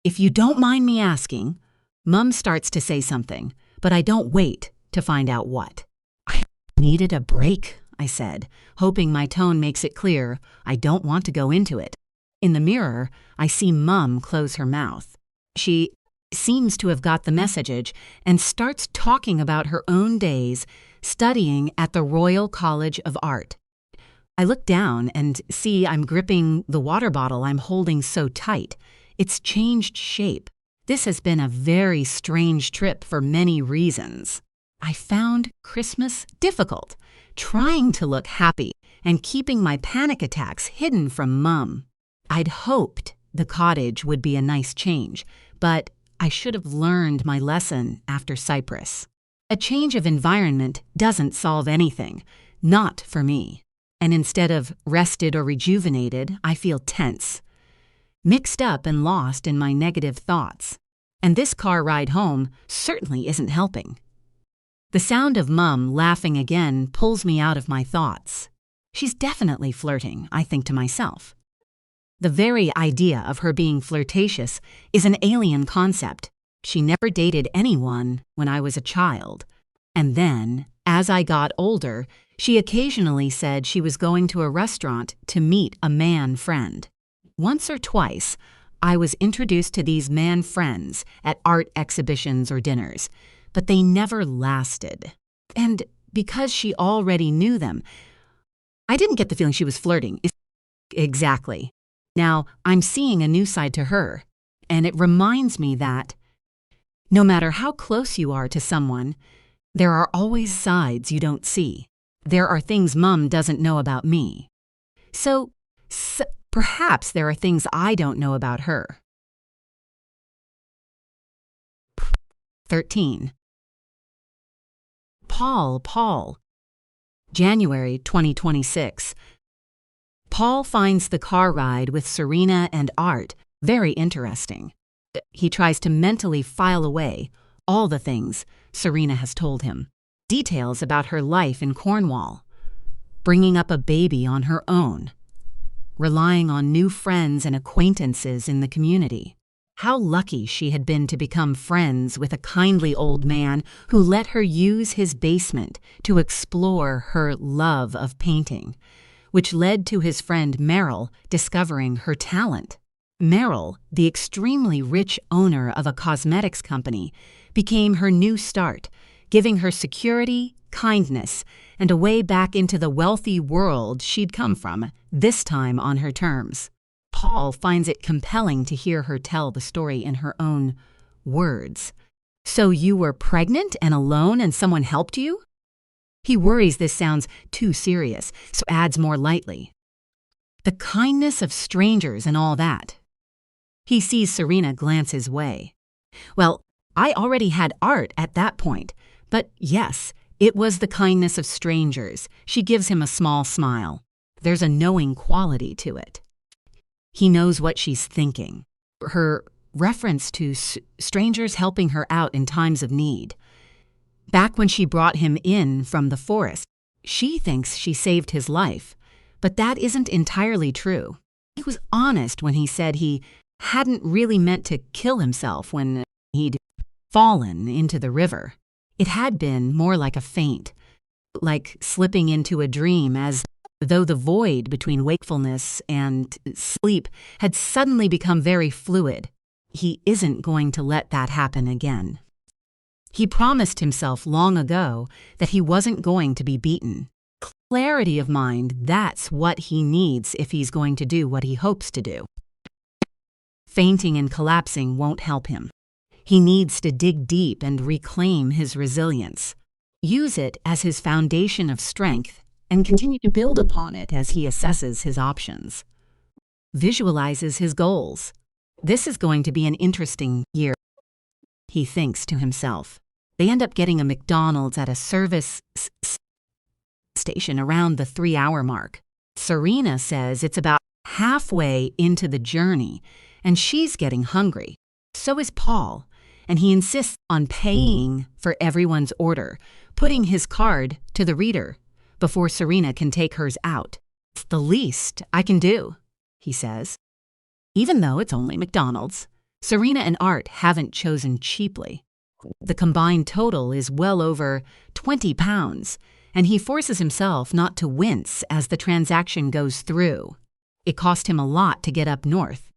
if you don't mind me asking, Mum starts to say something, but I don't wait to find out what. I needed a break, I said, hoping my tone makes it clear I don't want to go into it. In the mirror, I see Mum close her mouth. She seems to have got the message and starts talking about her own days studying at the Royal College of Art. I look down and see I'm gripping the water bottle I'm holding so tight. It's changed shape. This has been a very strange trip for many reasons. I found Christmas difficult, trying to look happy and keeping my panic attacks hidden from Mum. I'd hoped the cottage would be a nice change, but I should have learned my lesson after Cyprus. A change of environment doesn't solve anything, not for me. And instead of rested or rejuvenated, I feel tense, mixed up and lost in my negative thoughts. And this car ride home certainly isn't helping. The sound of Mum laughing again pulls me out of my thoughts. She's definitely flirting, I think to myself. The very idea of her being flirtatious is an alien concept. She never dated anyone when I was a child. And then, as I got older, she occasionally said she was going to a restaurant to meet a man friend. Once or twice, I was introduced to these man friends at art exhibitions or dinners, but they never lasted. And because she already knew them, I didn't get the feeling she was flirting. Exactly. Now, I'm seeing a new side to her, and it reminds me that no matter how close you are to someone, there are always sides you don't see. There are things Mum doesn't know about me. So perhaps there are things I don't know about her. 13. Paul. January 2026. Paul finds the car ride with Serena and Art very interesting. He tries to mentally file away all the things Serena has told him. Details about her life in Cornwall, bringing up a baby on her own, relying on new friends and acquaintances in the community. How lucky she had been to become friends with a kindly old man who let her use his basement to explore her love of painting, which led to his friend Merrill discovering her talent. Merrill, the extremely rich owner of a cosmetics company, became her new start, giving her security, kindness, and a way back into the wealthy world she'd come from, this time on her terms. Paul finds it compelling to hear her tell the story in her own words. So you were pregnant and alone and someone helped you? He worries this sounds too serious, so adds more lightly. The kindness of strangers and all that. He sees Serena glance his way. Well, I already had Art at that point, but yes, it was the kindness of strangers. She gives him a small smile. There's a knowing quality to it. He knows what she's thinking. Her reference to strangers helping her out in times of need. Back when she brought him in from the forest, she thinks she saved his life, but that isn't entirely true. He was honest when he said he hadn't really meant to kill himself when he'd fallen into the river. It had been more like a feint, like slipping into a dream, as though the void between wakefulness and sleep had suddenly become very fluid. He isn't going to let that happen again. He promised himself long ago that he wasn't going to be beaten. Clarity of mind, that's what he needs if he's going to do what he hopes to do. Fainting and collapsing won't help him. He needs to dig deep and reclaim his resilience. Use it as his foundation of strength and continue to build upon it as he assesses his options. Visualizes his goals. This is going to be an interesting year. he thinks to himself. They end up getting a McDonald's at a service station around the 3-hour mark. Serena says it's about halfway into the journey, and she's getting hungry. So is Paul, and he insists on paying for everyone's order, putting his card to the reader before Serena can take hers out. It's the least I can do, he says. Even though it's only McDonald's, Serena and Art haven't chosen cheaply. The combined total is well over 20 pounds, and he forces himself not to wince as the transaction goes through. It cost him a lot to get up north.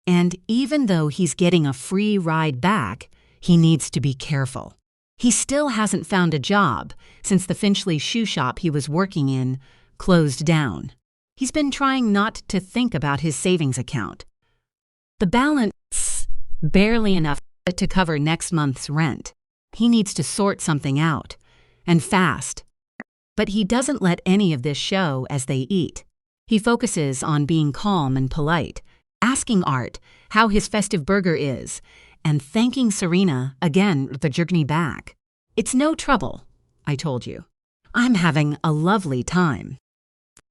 And even though he's getting a free ride back, he needs to be careful. He still hasn't found a job since the Finchley shoe shop he was working in closed down. He's been trying not to think about his savings account. The balance barely enough to cover next month's rent. He needs to sort something out, and fast. But he doesn't let any of this show as they eat. He focuses on being calm and polite, asking Art how his festive burger is, and thanking Serena again for the journey back. It's no trouble, I told you. I'm having a lovely time.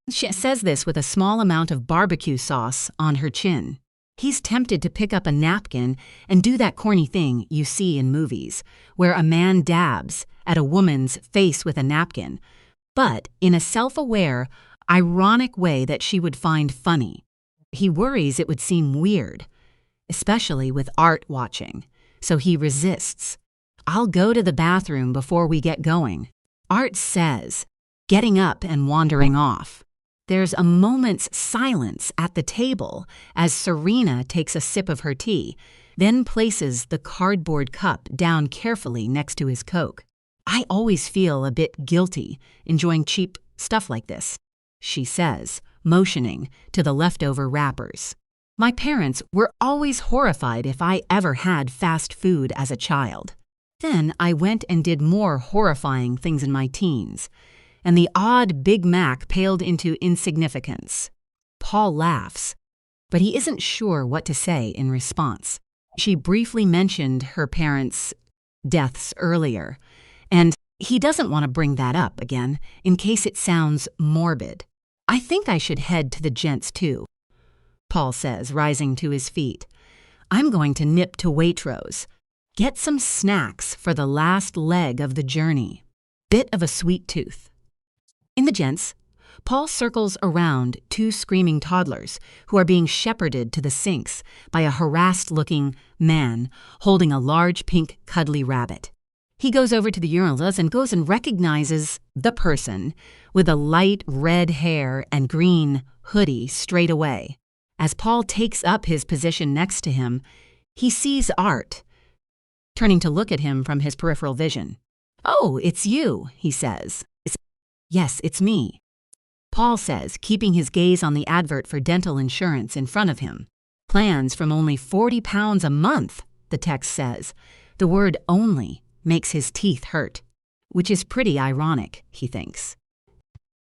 She says this with a small amount of barbecue sauce on her chin. He's tempted to pick up a napkin and do that corny thing you see in movies, where a man dabs at a woman's face with a napkin, but in a self-aware, ironic way that she would find funny. He worries it would seem weird, especially with Art watching, so he resists. I'll go to the bathroom before we get going, Art says, getting up and wandering off. There's a moment's silence at the table as Serena takes a sip of her tea, then places the cardboard cup down carefully next to his Coke. I always feel a bit guilty enjoying cheap stuff like this, she says, motioning to the leftover wrappers. My parents were always horrified if I ever had fast food as a child. Then I went and did more horrifying things in my teens, and the odd Big Mac paled into insignificance. Paul laughs, but he isn't sure what to say in response. She briefly mentioned her parents' deaths earlier, and he doesn't want to bring that up again in case it sounds morbid. I think I should head to the gents too, Paul says, rising to his feet. I'm going to nip to Waitrose. Get some snacks for the last leg of the journey. Bit of a sweet tooth. In the gents, Paul circles around 2 screaming toddlers who are being shepherded to the sinks by a harassed-looking man holding a large pink cuddly rabbit. He goes over to the urinals and goes and recognizes the person with the light red hair and green hoodie straight away. As Paul takes up his position next to him, he sees Art, turning to look at him from his peripheral vision. "Oh, it's you," he says. "Yes, it's me," Paul says, keeping his gaze on the advert for dental insurance in front of him. Plans from only 40 pounds a month, the text says. The word only makes his teeth hurt, which is pretty ironic, he thinks.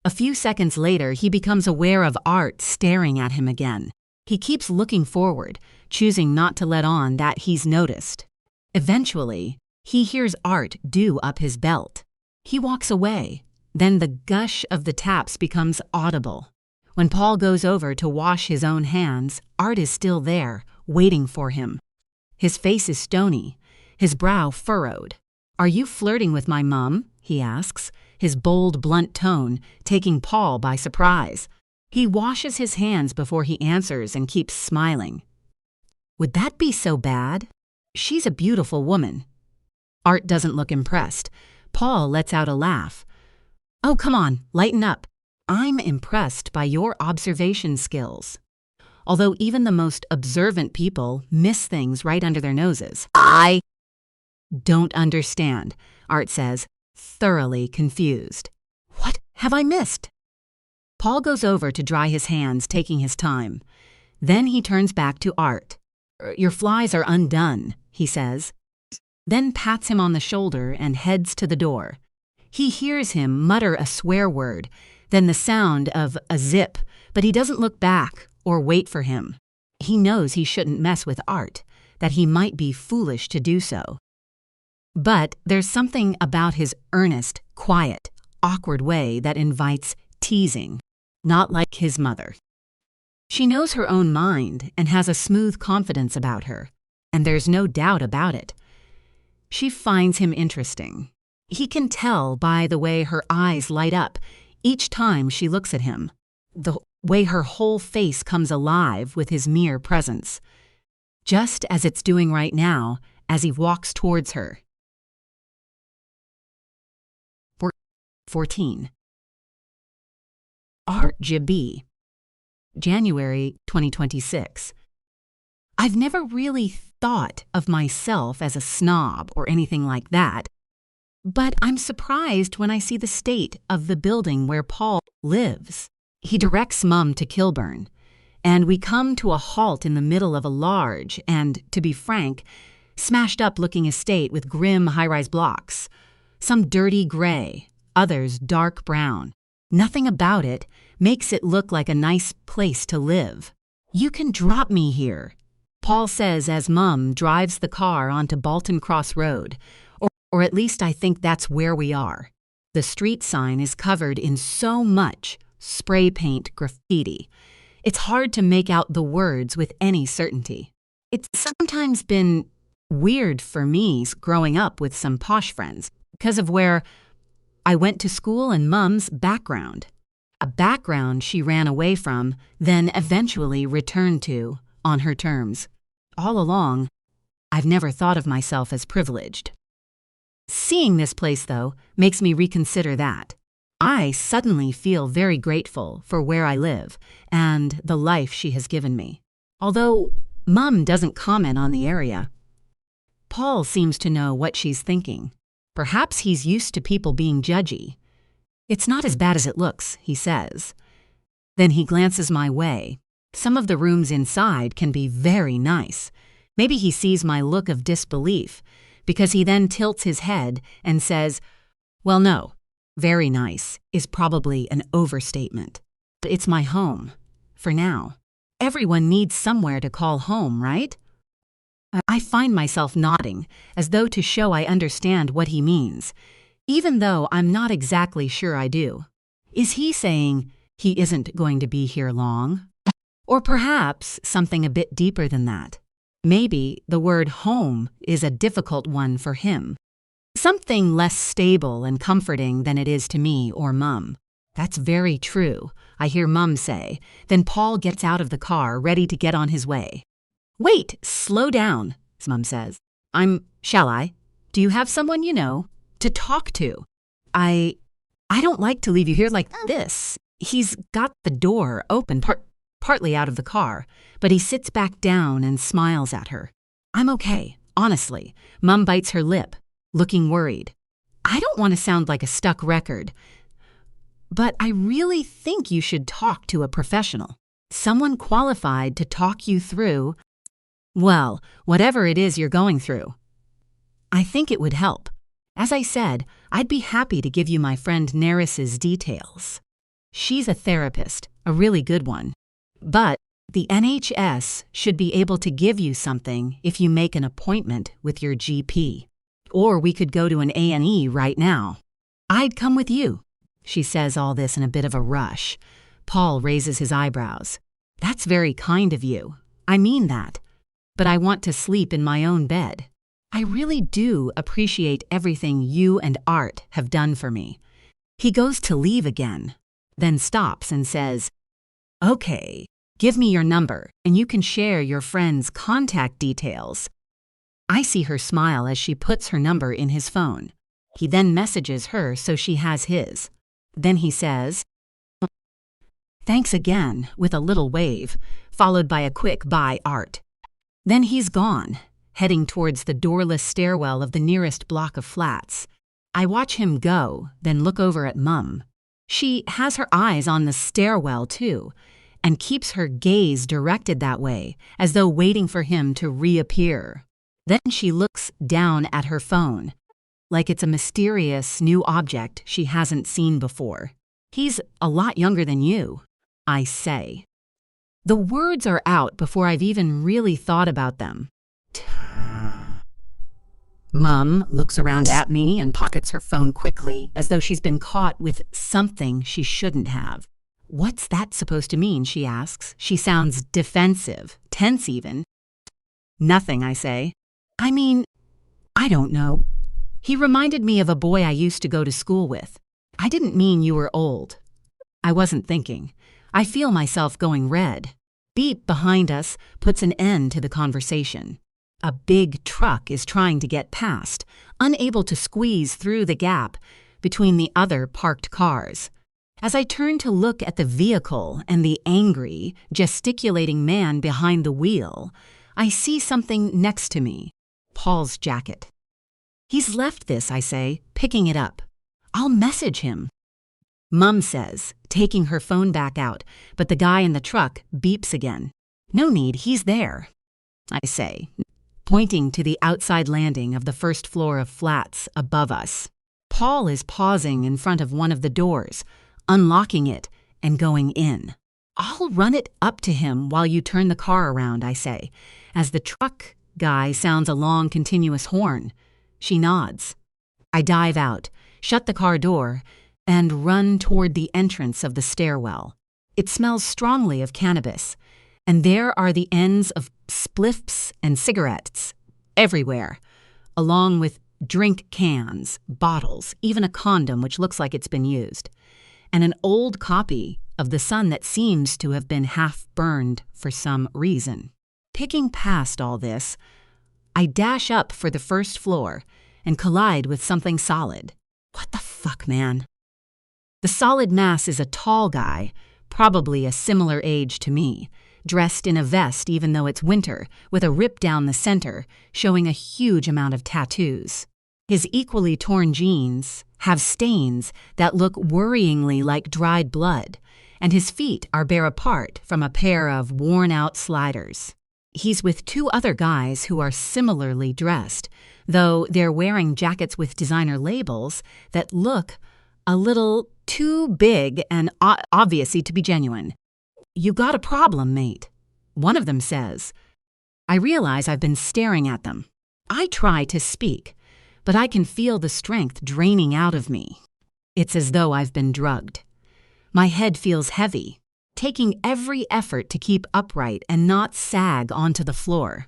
A few seconds later, he becomes aware of Art staring at him again. He keeps looking forward, choosing not to let on that he's noticed. Eventually, he hears Art do up his belt. He walks away. Then the gush of the taps becomes audible. When Paul goes over to wash his own hands, Art is still there, waiting for him. His face is stony, his brow furrowed. "Are you flirting with my mom?" he asks, his bold, blunt tone taking Paul by surprise. He washes his hands before he answers and keeps smiling. "Would that be so bad? She's a beautiful woman." Art doesn't look impressed. Paul lets out a laugh. "Oh, come on, lighten up. I'm impressed by your observation skills. Although even the most observant people miss things right under their noses. I don't understand," Art says, thoroughly confused. "What have I missed?" Paul goes over to dry his hands, taking his time. Then he turns back to Art. "Your flies are undone," he says, then pats him on the shoulder and heads to the door. He hears him mutter a swear word, then the sound of a zip, but he doesn't look back or wait for him. He knows he shouldn't mess with Art, that he might be foolish to do so. But there's something about his earnest, quiet, awkward way that invites teasing, not like his mother. She knows her own mind and has a smooth confidence about her, and there's no doubt about it. She finds him interesting. He can tell by the way her eyes light up each time she looks at him, the way her whole face comes alive with his mere presence, just as it's doing right now as he walks towards her. 14. RGB, January 2026. I've never really thought of myself as a snob or anything like that, but I'm surprised when I see the state of the building where Paul lives. He directs Mum to Kilburn, and we come to a halt in the middle of a large and, to be frank, smashed-up-looking estate with grim high-rise blocks. Some dirty gray, others dark brown. Nothing about it makes it look like a nice place to live. "You can drop me here," Paul says as Mum drives the car onto Bolton Cross Road, or at least I think that's where we are. The street sign is covered in so much spray paint graffiti. It's hard to make out the words with any certainty. It's sometimes been weird for me growing up with some posh friends because of where I went to school and Mum's background. A background she ran away from, then eventually returned to on her terms. All along, I've never thought of myself as privileged. Seeing this place, though, makes me reconsider that. I suddenly feel very grateful for where I live and the life she has given me. Although Mum doesn't comment on the area. Paul seems to know what she's thinking. Perhaps he's used to people being judgy. "It's not as bad as it looks," he says. Then he glances my way. Some of the rooms inside can be very nice. Maybe he sees my look of disbelief, because he then tilts his head and says, "Well, no, very nice is probably an overstatement. But it's my home, for now. Everyone needs somewhere to call home, right?" I find myself nodding, as though to show I understand what he means, even though I'm not exactly sure I do. Is he saying he isn't going to be here long? Or perhaps something a bit deeper than that. Maybe the word home is a difficult one for him. Something less stable and comforting than it is to me or Mum. "That's very true," I hear Mum say. Then Paul gets out of the car, ready to get on his way. "Wait, slow down," Mum says. Shall I? Do you have someone you know to talk to? I don't like to leave you here like this." He's got the door open, partly out of the car, but he sits back down and smiles at her. "I'm okay, honestly." Mum bites her lip, looking worried. "I don't want to sound like a stuck record, but I really think you should talk to a professional. Someone qualified to talk you through, well, whatever it is you're going through. I think it would help. As I said, I'd be happy to give you my friend Neris's details. She's a therapist, a really good one. But the NHS should be able to give you something if you make an appointment with your GP. Or we could go to an A&E right now. I'd come with you." She says all this in a bit of a rush. Paul raises his eyebrows. "That's very kind of you. I mean that. But I want to sleep in my own bed. I really do appreciate everything you and Art have done for me." He goes to leave again, then stops and says, "Okay, give me your number and you can share your friend's contact details." I see her smile as she puts her number in his phone. He then messages her so she has his. Then he says, "Thanks again," with a little wave, followed by a quick "bye, Art." Then he's gone, heading towards the doorless stairwell of the nearest block of flats. I watch him go, then look over at Mum. She has her eyes on the stairwell, too, and keeps her gaze directed that way, as though waiting for him to reappear. Then she looks down at her phone, like it's a mysterious new object she hasn't seen before. "He's a lot younger than you," I say. The words are out before I've even really thought about them. Mum looks around at me and pockets her phone quickly, as though she's been caught with something she shouldn't have. "What's that supposed to mean?" she asks. She sounds defensive, tense even. "Nothing," I say. "I mean, I don't know. He reminded me of a boy I used to go to school with. I didn't mean you were old." I wasn't thinking. I feel myself going red. Beep behind us puts an end to the conversation. A big truck is trying to get past, unable to squeeze through the gap between the other parked cars. As I turn to look at the vehicle and the angry, gesticulating man behind the wheel, I see something next to me. Paul's jacket. "He's left this," I say, picking it up. "I'll message him." Mum says, taking her phone back out, but the guy in the truck beeps again. "No need, he's there," I say, pointing to the outside landing of the first floor of flats above us. Paul is pausing in front of one of the doors, unlocking it and going in. "I'll run it up to him while you turn the car around," I say, as the truck guy sounds a long, continuous horn. She nods. I dive out, shut the car door, and run toward the entrance of the stairwell. It smells strongly of cannabis, and there are the ends of spliffs and cigarettes everywhere, along with drink cans, bottles, even a condom which looks like it's been used, and an old copy of The Sun that seems to have been half burned for some reason. Picking past all this, I dash up for the first floor and collide with something solid. What the fuck, man? The solid mass is a tall guy, probably a similar age to me, dressed in a vest even though it's winter, with a rip down the center, showing a huge amount of tattoos. His equally torn jeans have stains that look worryingly like dried blood, and his feet are bare apart from a pair of worn-out sliders. He's with two other guys who are similarly dressed, though they're wearing jackets with designer labels that look a little too big and obviously to be genuine. "You got a problem, mate," one of them says. I realize I've been staring at them. I try to speak, but I can feel the strength draining out of me. It's as though I've been drugged. My head feels heavy, taking every effort to keep upright and not sag onto the floor.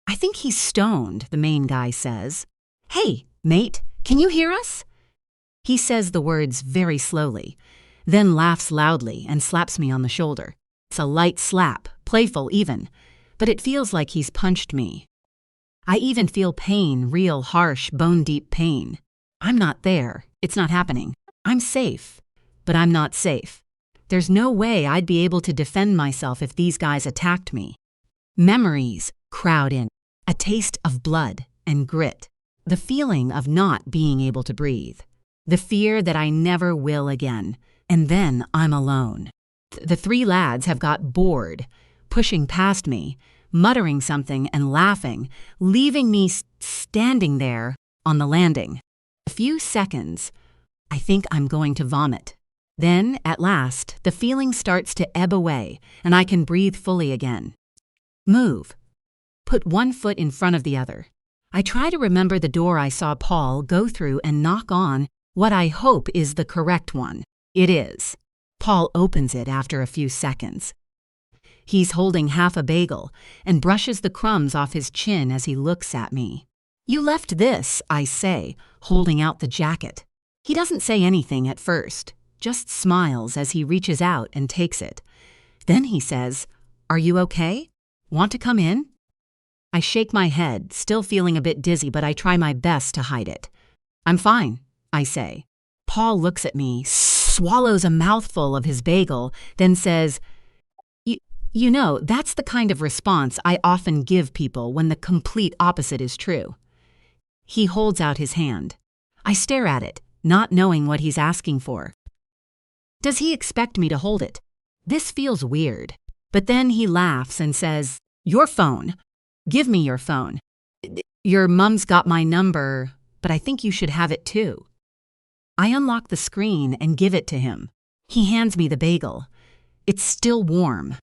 "I think he's stoned," the main guy says. "Hey, mate, can you hear us?" He says the words very slowly, then laughs loudly and slaps me on the shoulder. It's a light slap, playful even, but it feels like he's punched me. I even feel pain, real harsh, bone-deep pain. I'm not there. It's not happening. I'm safe, but I'm not safe. There's no way I'd be able to defend myself if these guys attacked me. Memories crowd in, a taste of blood and grit, the feeling of not being able to breathe, the fear that I never will again, and then I'm alone. The three lads have got bored, pushing past me, muttering something and laughing, leaving me standing there on the landing. A few seconds, I think I'm going to vomit. Then, at last, the feeling starts to ebb away, and I can breathe fully again. Move. Put one foot in front of the other. I try to remember the door I saw Paul go through and knock on what I hope is the correct one. It is. Paul opens it after a few seconds. He's holding half a bagel and brushes the crumbs off his chin as he looks at me. "You left this," I say, holding out the jacket. He doesn't say anything at first, just smiles as he reaches out and takes it. Then he says, "Are you okay? Want to come in?" I shake my head, still feeling a bit dizzy, but I try my best to hide it. "I'm fine," I say. Paul looks at me, swallows a mouthful of his bagel, then says, You know, that's the kind of response I often give people when the complete opposite is true." He holds out his hand. I stare at it, not knowing what he's asking for. Does he expect me to hold it? This feels weird. But then he laughs and says, "Your phone. Give me your phone. Your mum's got my number, but I think you should have it too." I unlock the screen and give it to him. He hands me the bagel. It's still warm,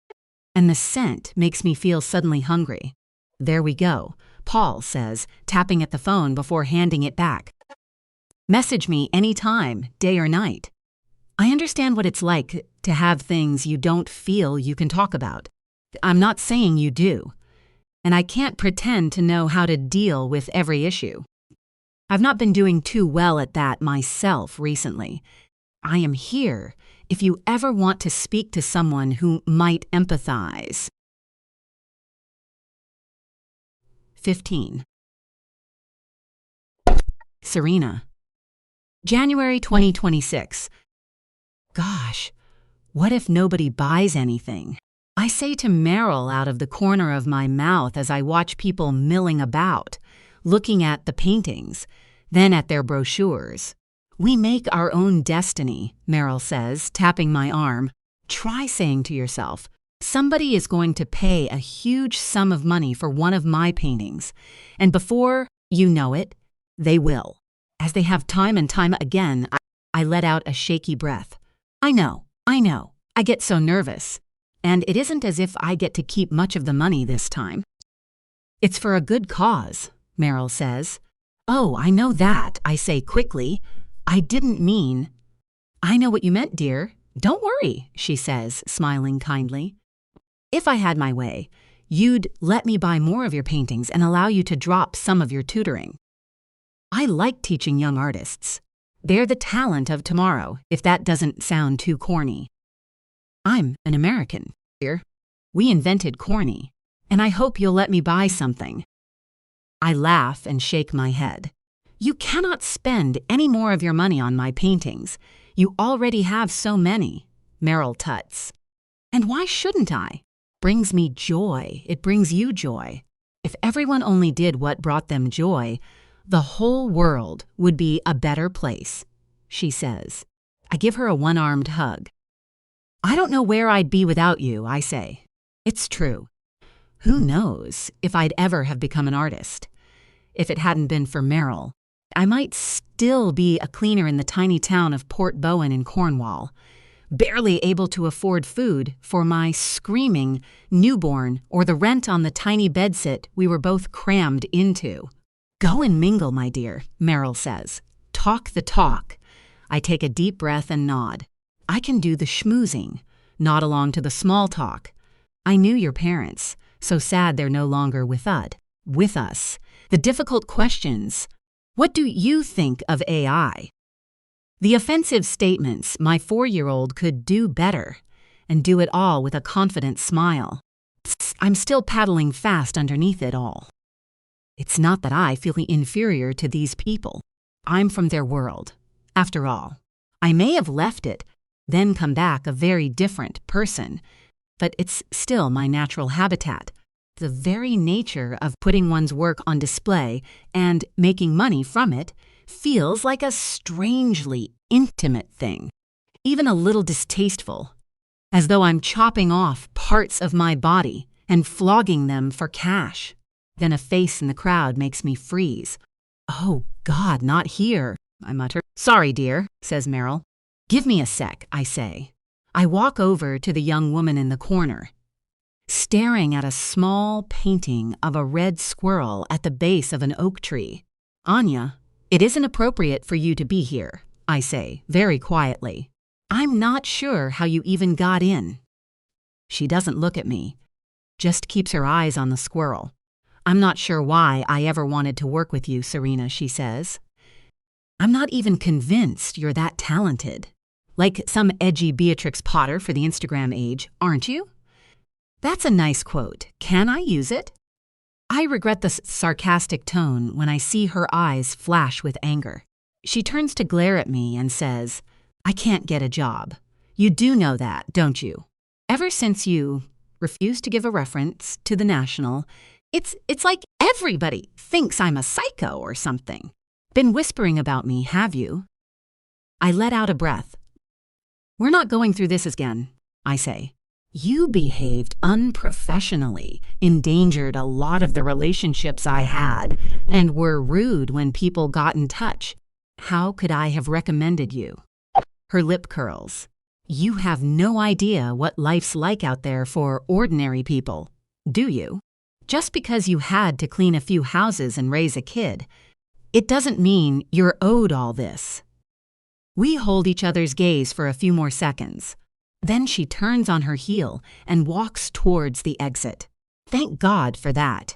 and the scent makes me feel suddenly hungry. There we go. Paul says, tapping at the phone before handing it back. Message me anytime, day or night. I understand what it's like to have things you don't feel you can talk about. I'm not saying you do. And I can't pretend to know how to deal with every issue. I've not been doing too well at that myself recently. I am here if you ever want to speak to someone who might empathize. 15. Serena. January 2026. Gosh, what if nobody buys anything? I say to Meryl out of the corner of my mouth as I watch people milling about, looking at the paintings, then at their brochures. We make our own destiny, Meryl says, tapping my arm. Try saying to yourself, somebody is going to pay a huge sum of money for one of my paintings, and before you know it, they will. As they have time and time again, I let out a shaky breath. I know. I get so nervous. And it isn't as if I get to keep much of the money this time. It's for a good cause, Meryl says. Oh, I know that, I say quickly. I didn't mean. I know what you meant, dear. Don't worry, she says, smiling kindly. If I had my way, you'd let me buy more of your paintings and allow you to drop some of your tutoring. I like teaching young artists. They're the talent of tomorrow, if that doesn't sound too corny. I'm an American, dear. We invented corny, and I hope you'll let me buy something. I laugh and shake my head. You cannot spend any more of your money on my paintings. You already have so many, Meryl tuts. And why shouldn't I? Brings me joy. It brings you joy. If everyone only did what brought them joy, the whole world would be a better place, she says. I give her a one-armed hug. I don't know where I'd be without you, I say. It's true. Who knows if I'd ever have become an artist? If it hadn't been for Meryl, I might still be a cleaner in the tiny town of Port Bowen in Cornwall, barely able to afford food for my screaming newborn or the rent on the tiny bedsit we were both crammed into. Go and mingle, my dear, Meryl says. Talk the talk. I take a deep breath and nod. I can do the schmoozing, nod along to the small talk. I knew your parents, so sad they're no longer with us. The difficult questions. What do you think of AI? The offensive statements my 4-year-old could do better, and do it all with a confident smile. I'm still paddling fast underneath it all. It's not that I feel inferior to these people. I'm from their world. After all, I may have left it, then come back a very different person, but it's still my natural habitat. The very nature of putting one's work on display and making money from it feels like a strangely intimate thing, even a little distasteful, as though I'm chopping off parts of my body and flogging them for cash. Then a face in the crowd makes me freeze. Oh, God, not here, I mutter. Sorry, dear, says Meryl. Give me a sec, I say. I walk over to the young woman in the corner, staring at a small painting of a red squirrel at the base of an oak tree. Anya, it isn't appropriate for you to be here, I say, very quietly. I'm not sure how you even got in. She doesn't look at me, just keeps her eyes on the squirrel. I'm not sure why I ever wanted to work with you, Serena, she says. I'm not even convinced you're that talented. Like some edgy Beatrix Potter for the Instagram age, aren't you? That's a nice quote. Can I use it? I regret the sarcastic tone when I see her eyes flash with anger. She turns to glare at me and says, I can't get a job. You do know that, don't you? Ever since you refused to give a reference to the National, it's like everybody thinks I'm a psycho or something. Been whispering about me, have you? I let out a breath. We're not going through this again, I say. You behaved unprofessionally, endangered a lot of the relationships I had, and were rude when people got in touch. How could I have recommended you? Her lip curls. You have no idea what life's like out there for ordinary people, do you? Just because you had to clean a few houses and raise a kid, it doesn't mean you're owed all this. We hold each other's gaze for a few more seconds. Then she turns on her heel and walks towards the exit. Thank God for that.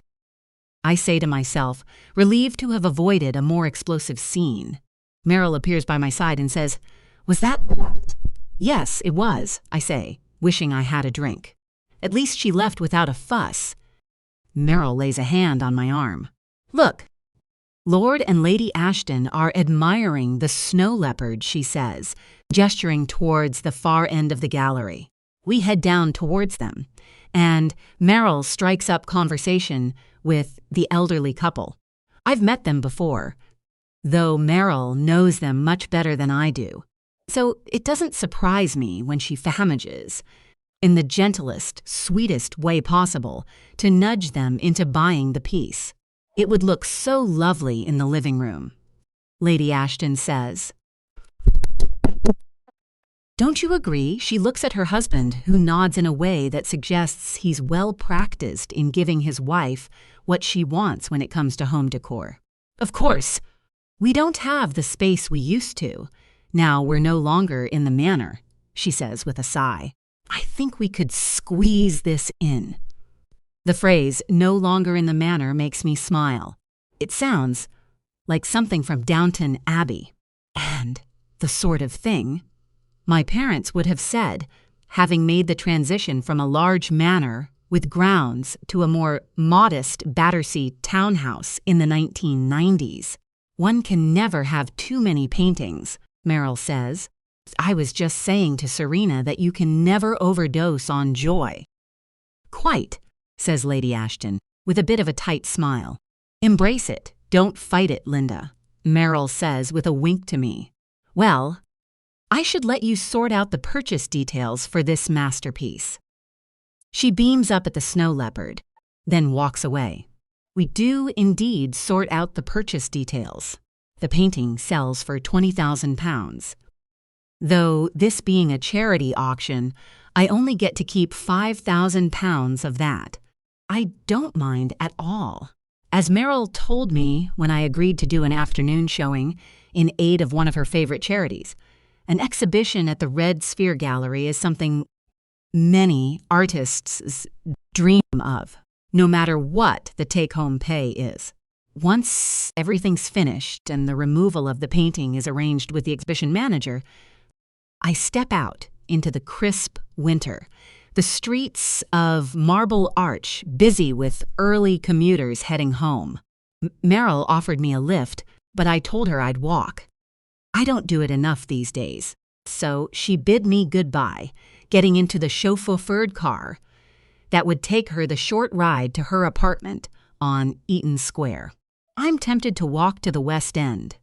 I say to myself, relieved to have avoided a more explosive scene. Meryl appears by my side and says, "Was that?" "Yes, it was," I say, wishing I had a drink. At least she left without a fuss. Meryl lays a hand on my arm. "Look, Lord and Lady Ashton are admiring the snow leopard," she says, gesturing towards the far end of the gallery. We head down towards them, and Meryl strikes up conversation with the elderly couple. I've met them before, though Meryl knows them much better than I do. So it doesn't surprise me when she manages, in the gentlest, sweetest way possible, to nudge them into buying the piece. It would look so lovely in the living room. Lady Ashton says, "Don't you agree?" She looks at her husband, who nods in a way that suggests he's well practiced in giving his wife what she wants when it comes to home decor. "Of course. We don't have the space we used to. Now we're no longer in the manor," she says with a sigh. "I think we could squeeze this in." The phrase, "no longer in the manor," makes me smile. It sounds like something from Downton Abbey, and the sort of thing my parents would have said, having made the transition from a large manor with grounds to a more modest Battersea townhouse in the 1990s. "One can never have too many paintings," Meryl says. "I was just saying to Serena that you can never overdose on joy." "Quite," says Lady Ashton, with a bit of a tight smile. "Embrace it, don't fight it, Linda," Meryl says with a wink to me. "Well, I should let you sort out the purchase details for this masterpiece." She beams up at the snow leopard, then walks away. We do indeed sort out the purchase details. The painting sells for £20,000. Though this being a charity auction, I only get to keep £5,000 of that. I don't mind at all. As Meryl told me when I agreed to do an afternoon showing in aid of one of her favorite charities, an exhibition at the Red Sphere Gallery is something many artists dream of, no matter what the take-home pay is. Once everything's finished and the removal of the painting is arranged with the exhibition manager, I step out into the crisp winter, the streets of Marble Arch busy with early commuters heading home. Meryl offered me a lift, but I told her I'd walk. I don't do it enough these days, so she bid me goodbye, getting into the chauffeured car that would take her the short ride to her apartment on Eaton Square. I'm tempted to walk to the West End.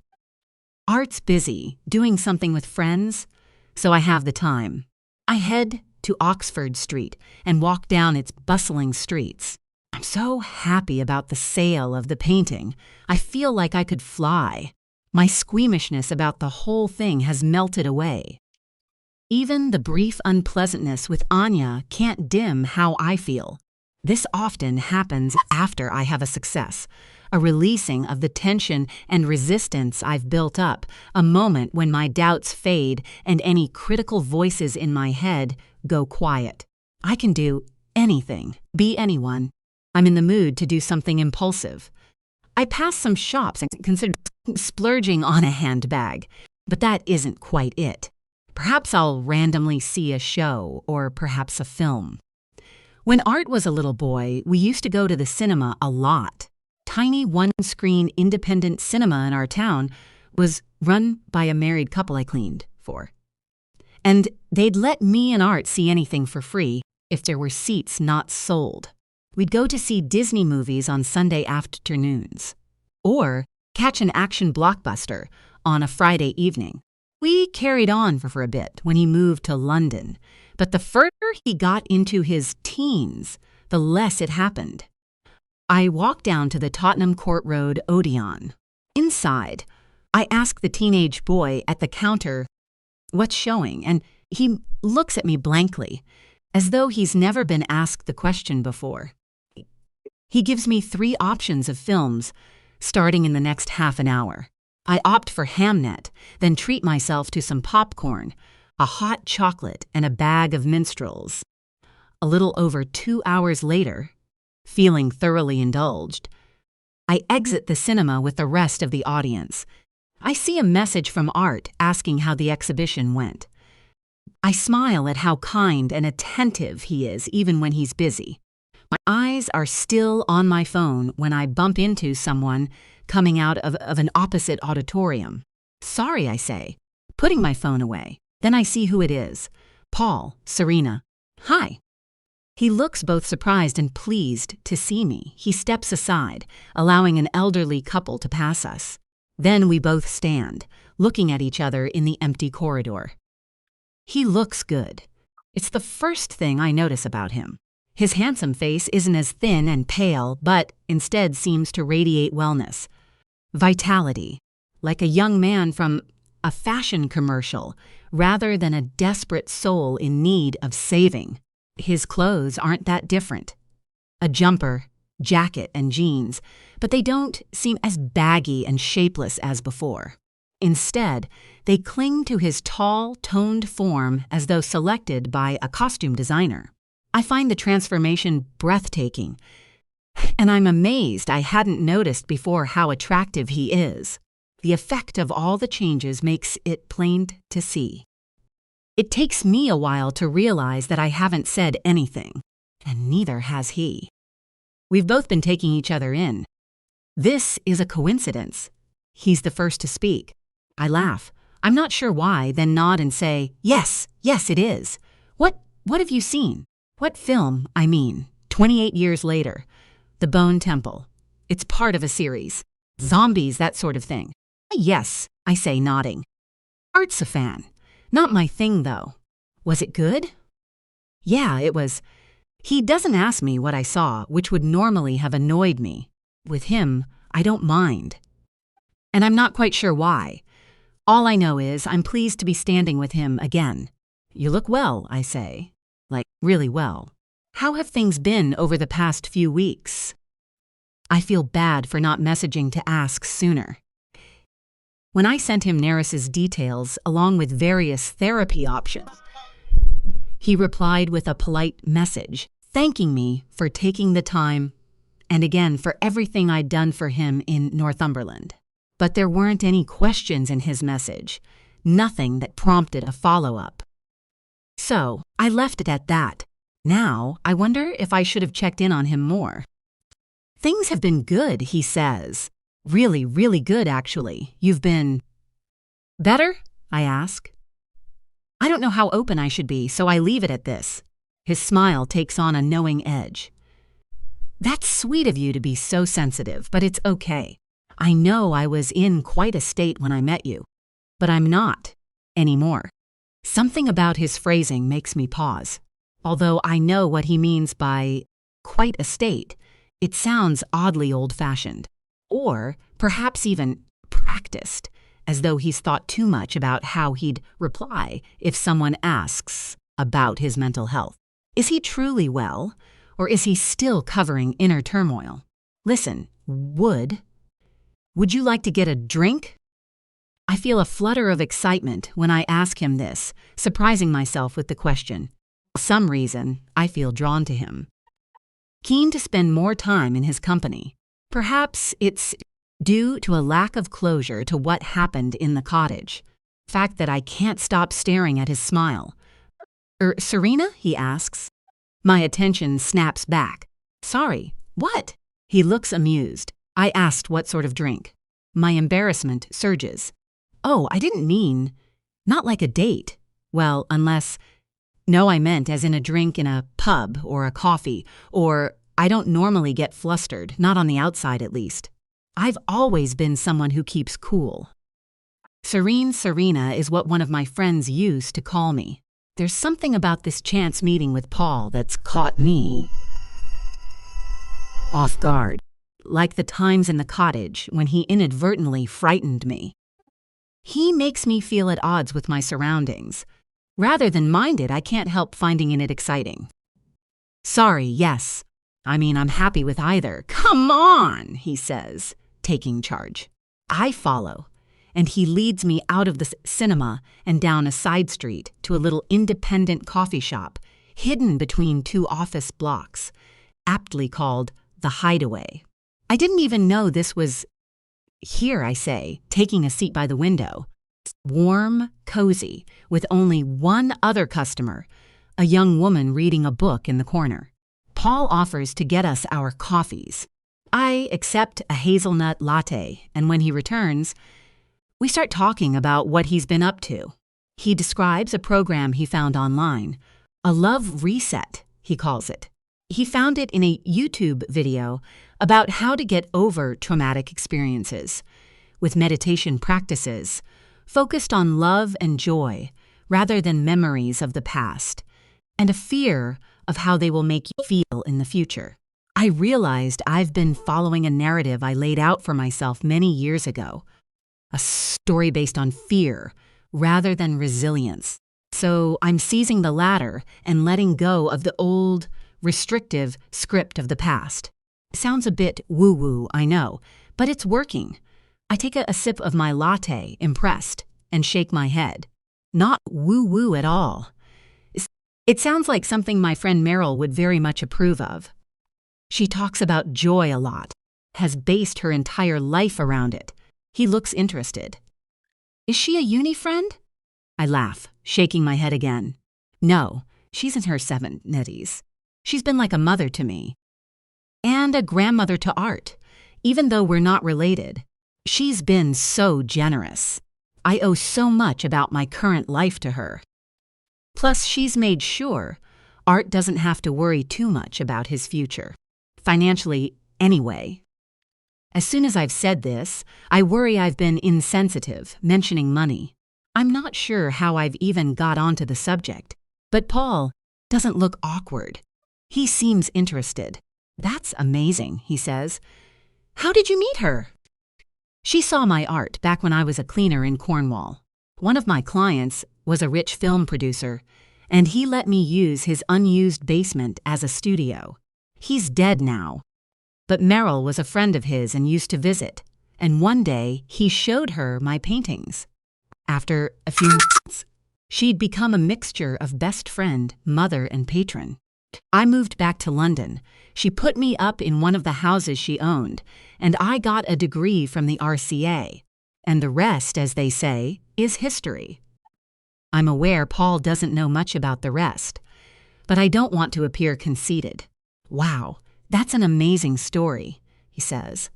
Art's busy, doing something with friends, so I have the time. I head to Oxford Street and walk down its bustling streets. I'm so happy about the sale of the painting. I feel like I could fly. My squeamishness about the whole thing has melted away. Even the brief unpleasantness with Anya can't dim how I feel. This often happens after I have a success, a releasing of the tension and resistance I've built up, a moment when my doubts fade and any critical voices in my head go quiet. I can do anything, be anyone. I'm in the mood to do something impulsive. I pass some shops and consider splurging on a handbag, but that isn't quite it. Perhaps I'll randomly see a show or perhaps a film. When Art was a little boy, we used to go to the cinema a lot. Tiny one-screen independent cinema in our town was run by a married couple I cleaned for. And they'd let me and Art see anything for free if there were seats not sold. We'd go to see Disney movies on Sunday afternoons, or catch an action blockbuster on a Friday evening. We carried on for a bit when he moved to London, but the further he got into his teens, the less it happened. I walked down to the Tottenham Court Road Odeon. Inside, I ask the teenage boy at the counter, "What's showing?" and he looks at me blankly, as though he's never been asked the question before. He gives me 3 options of films, starting in the next half an hour. I opt for Hamnet, then treat myself to some popcorn, a hot chocolate, and a bag of minstrels. A little over 2 hours later, feeling thoroughly indulged, I exit the cinema with the rest of the audience. I see a message from Art asking how the exhibition went. I smile at how kind and attentive he is even when he's busy. My eyes are still on my phone when I bump into someone coming out of an opposite auditorium. Sorry, I say, putting my phone away. Then I see who it is. Paul, Serena. Hi. He looks both surprised and pleased to see me. He steps aside, allowing an elderly couple to pass us. Then we both stand, looking at each other in the empty corridor. He looks good. It's the first thing I notice about him. His handsome face isn't as thin and pale, but instead seems to radiate wellness. Vitality, like a young man from a fashion commercial, rather than a desperate soul in need of saving. His clothes aren't that different. A jumper, jacket, and jeans, but they don't seem as baggy and shapeless as before. Instead, they cling to his tall, toned form as though selected by a costume designer. I find the transformation breathtaking, and I'm amazed I hadn't noticed before how attractive he is. The effect of all the changes makes it plain to see. It takes me a while to realize that I haven't said anything, and neither has he. We've both been taking each other in. This is a coincidence. He's the first to speak. I laugh. I'm not sure why, then nod and say, yes, it is. What have you seen? What film, I mean, 28 years later. The Bone Temple. It's part of a series. Zombies, that sort of thing. Yes, I say, nodding. Art's a fan. Not my thing, though. Was it good? Yeah, it was. He doesn't ask me what I saw, which would normally have annoyed me. With him, I don't mind. And I'm not quite sure why. All I know is I'm pleased to be standing with him again. You look well, I say. Like, really well. How have things been over the past few weeks? I feel bad for not messaging to ask sooner. When I sent him Neris's details along with various therapy options, he replied with a polite message, thanking me for taking the time and again for everything I'd done for him in Northumberland. But there weren't any questions in his message, nothing that prompted a follow-up. So I left it at that. Now I wonder if I should have checked in on him more. Things have been good, he says. Really, really good, actually. You've been... Better? I ask. I don't know how open I should be, so I leave it at this. His smile takes on a knowing edge. That's sweet of you to be so sensitive, but it's okay. I know I was in quite a state when I met you, but I'm not anymore. Something about his phrasing makes me pause. Although I know what he means by quite a state, it sounds oddly old-fashioned. Or perhaps even practiced, as though he's thought too much about how he'd reply if someone asks about his mental health. Is he truly well, or is he still covering inner turmoil? Listen, would you like to get a drink? I feel a flutter of excitement when I ask him this, surprising myself with the question. For some reason, I feel drawn to him. Keen to spend more time in his company. Perhaps it's due to a lack of closure to what happened in the cottage. The fact that I can't stop staring at his smile. Serena? He asks. My attention snaps back. Sorry, what? He looks amused. I asked what sort of drink. My embarrassment surges. Oh, I didn't mean, not like a date. Well, unless, no, I meant as in a drink in a pub or a coffee, or I don't normally get flustered, not on the outside at least. I've always been someone who keeps cool. Serene Serena is what one of my friends used to call me. There's something about this chance meeting with Paul that's caught me off guard, like the times in the cottage when he inadvertently frightened me. He makes me feel at odds with my surroundings. Rather than mind it, I can't help finding it exciting. Sorry, yes. I mean, I'm happy with either. Come on, he says, taking charge. I follow, and he leads me out of the cinema and down a side street to a little independent coffee shop hidden between two office blocks, aptly called the Hideaway. I didn't even know this was here, I say, taking a seat by the window. Warm, cozy, with only one other customer, a young woman reading a book in the corner. Paul offers to get us our coffees. I accept a hazelnut latte, and when he returns, we start talking about what he's been up to. He describes a program he found online, a love reset, he calls it. He found it in a YouTube video about how to get over traumatic experiences, with meditation practices focused on love and joy rather than memories of the past, and a fear of how they will make you feel in the future. I realized I've been following a narrative I laid out for myself many years ago, a story based on fear rather than resilience. So I'm seizing the latter and letting go of the old, restrictive script of the past. Sounds a bit woo-woo, I know, but it's working. I take a sip of my latte, impressed, and shake my head. Not woo-woo at all. It sounds like something my friend Meryl would very much approve of. She talks about joy a lot, has based her entire life around it. He looks interested. Is she a uni friend? I laugh, shaking my head again. No, she's in her 70s. She's been like a mother to me. And a grandmother to Art, even though we're not related. She's been so generous. I owe so much about my current life to her. Plus, she's made sure Art doesn't have to worry too much about his future. Financially, anyway. As soon as I've said this, I worry I've been insensitive, mentioning money. I'm not sure how I've even got onto the subject, but Paul doesn't look awkward. He seems interested. That's amazing, he says. How did you meet her? She saw my art back when I was a cleaner in Cornwall. One of my clients was a rich film producer, and he let me use his unused basement as a studio. He's dead now. But Meryl was a friend of his and used to visit, and one day he showed her my paintings. After a few months, she'd become a mixture of best friend, mother, and patron. I moved back to London. She put me up in one of the houses she owned, and I got a degree from the RCA. And the rest, as they say, is history. I'm aware Paul doesn't know much about the rest, but I don't want to appear conceited. Wow, that's an amazing story, he says.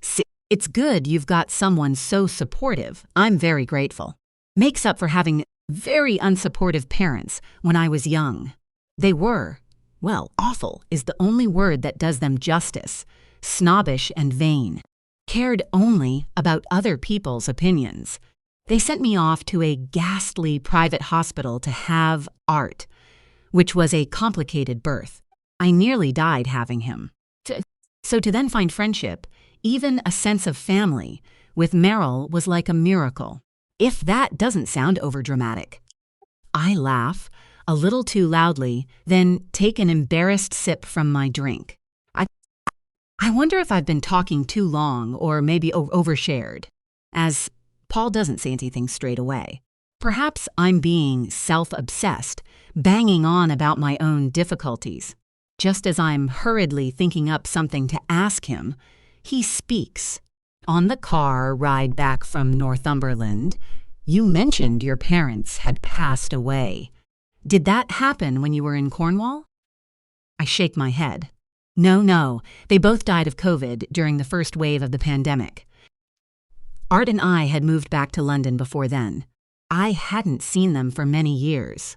It's good you've got someone so supportive. I'm very grateful. Makes up for having very unsupportive parents when I was young. They were, well, awful is the only word that does them justice, snobbish and vain, cared only about other people's opinions. They sent me off to a ghastly private hospital to have Art, which was a complicated birth. I nearly died having him. So to then find friendship, even a sense of family, with Meryl was like a miracle. If that doesn't sound overdramatic. I laugh, a little too loudly, then take an embarrassed sip from my drink. I wonder if I've been talking too long or maybe overshared, as Paul doesn't say anything straight away. Perhaps I'm being self-obsessed, banging on about my own difficulties. Just as I'm hurriedly thinking up something to ask him, he speaks. On the car ride back from Northumberland, you mentioned your parents had passed away. Did that happen when you were in Cornwall? I shake my head. No, they both died of COVID during the first wave of the pandemic. Art and I had moved back to London before then. I hadn't seen them for many years.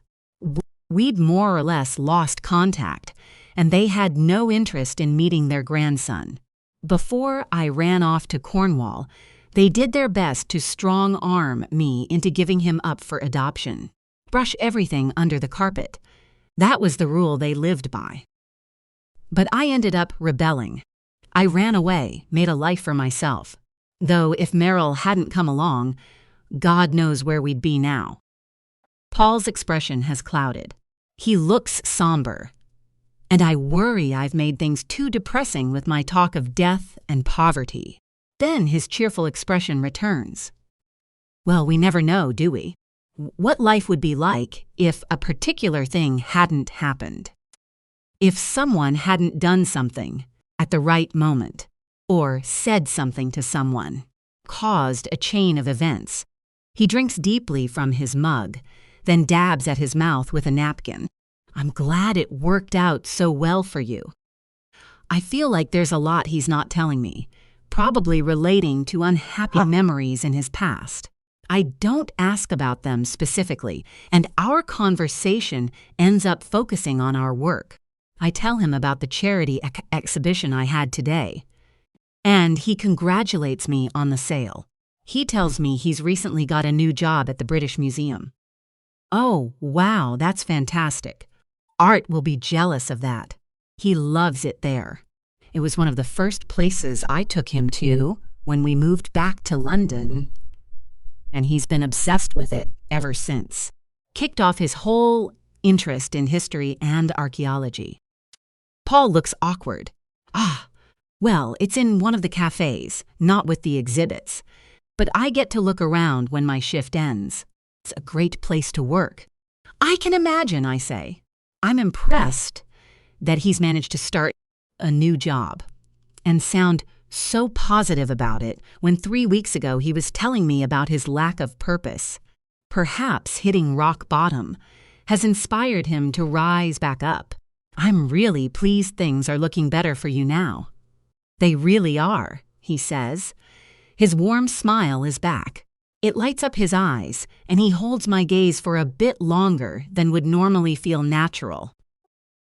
We'd more or less lost contact, and they had no interest in meeting their grandson. Before I ran off to Cornwall, they did their best to strong-arm me into giving him up for adoption. Brush everything under the carpet. That was the rule they lived by. But I ended up rebelling. I ran away, made a life for myself. Though if Meryl hadn't come along, God knows where we'd be now. Paul's expression has clouded. He looks somber. And I worry I've made things too depressing with my talk of death and poverty. Then his cheerful expression returns. Well, we never know, do we? What life would be like if a particular thing hadn't happened. If someone hadn't done something at the right moment, or said something to someone, caused a chain of events. He drinks deeply from his mug, then dabs at his mouth with a napkin. I'm glad it worked out so well for you. I feel like there's a lot he's not telling me, probably relating to unhappy memories in his past. I don't ask about them specifically, and our conversation ends up focusing on our work. I tell him about the charity exhibition I had today, and he congratulates me on the sale. He tells me he's recently got a new job at the British Museum. Oh, wow, that's fantastic. Art will be jealous of that. He loves it there. It was one of the first places I took him to when we moved back to London, and he's been obsessed with it ever since. Kicked off his whole interest in history and archaeology. Paul looks awkward. Well, it's in one of the cafes, not with the exhibits. But I get to look around when my shift ends. It's a great place to work. I can imagine, I say. I'm impressed that he's managed to start a new job and sound so positive about it when 3 weeks ago he was telling me about his lack of purpose. Perhaps hitting rock bottom has inspired him to rise back up. I'm really pleased things are looking better for you now. They really are, he says. His warm smile is back. It lights up his eyes, and he holds my gaze for a bit longer than would normally feel natural.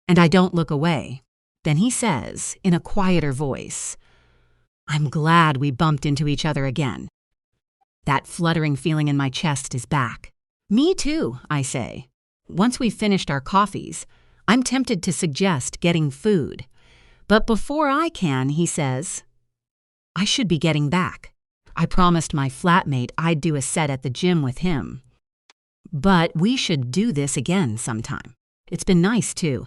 And I don't look away. Then he says, in a quieter voice, I'm glad we bumped into each other again. That fluttering feeling in my chest is back. Me too, I say. Once we've finished our coffees, I'm tempted to suggest getting food. But before I can, he says, I should be getting back. I promised my flatmate I'd do a set at the gym with him. But we should do this again sometime. It's been nice too.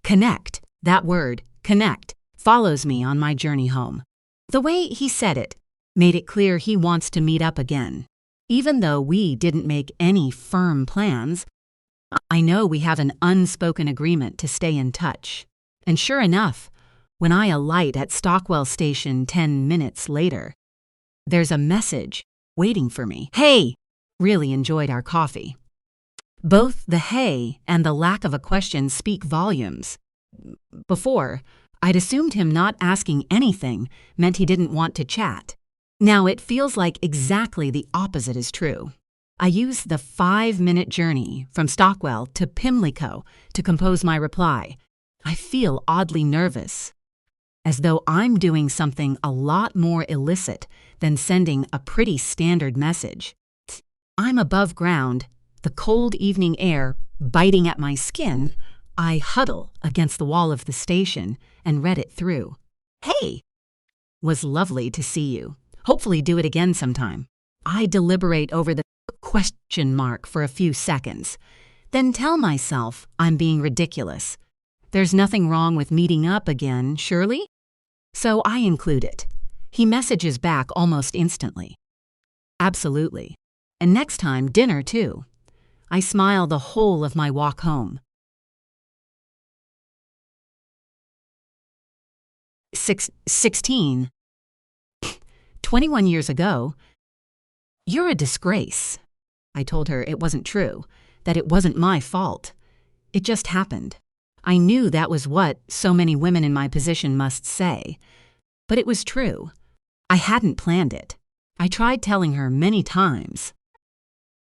Connect, that word, connect, follows me on my journey home. The way he said it made it clear he wants to meet up again. Even though we didn't make any firm plans, I know we have an unspoken agreement to stay in touch. And sure enough, when I alight at Stockwell Station 10 minutes later, there's a message waiting for me. Hey! Really enjoyed our coffee. Both the hey and the lack of a question speak volumes. Before, I'd assumed him not asking anything meant he didn't want to chat. Now it feels like exactly the opposite is true. I use the 5-minute journey from Stockwell to Pimlico to compose my reply. I feel oddly nervous, as though I'm doing something a lot more illicit than sending a pretty standard message. I'm above ground, the cold evening air biting at my skin. I huddle against the wall of the station and read it through. Hey! Was lovely to see you. Hopefully do it again sometime. I deliberate over the question mark for a few seconds, then tell myself I'm being ridiculous. There's nothing wrong with meeting up again, surely? So I include it. He messages back almost instantly. Absolutely. And next time, dinner too. I smile the whole of my walk home. 16. 21 years ago. You're a disgrace. I told her it wasn't true, that it wasn't my fault. It just happened. I knew that was what so many women in my position must say. But it was true. I hadn't planned it. I tried telling her many times.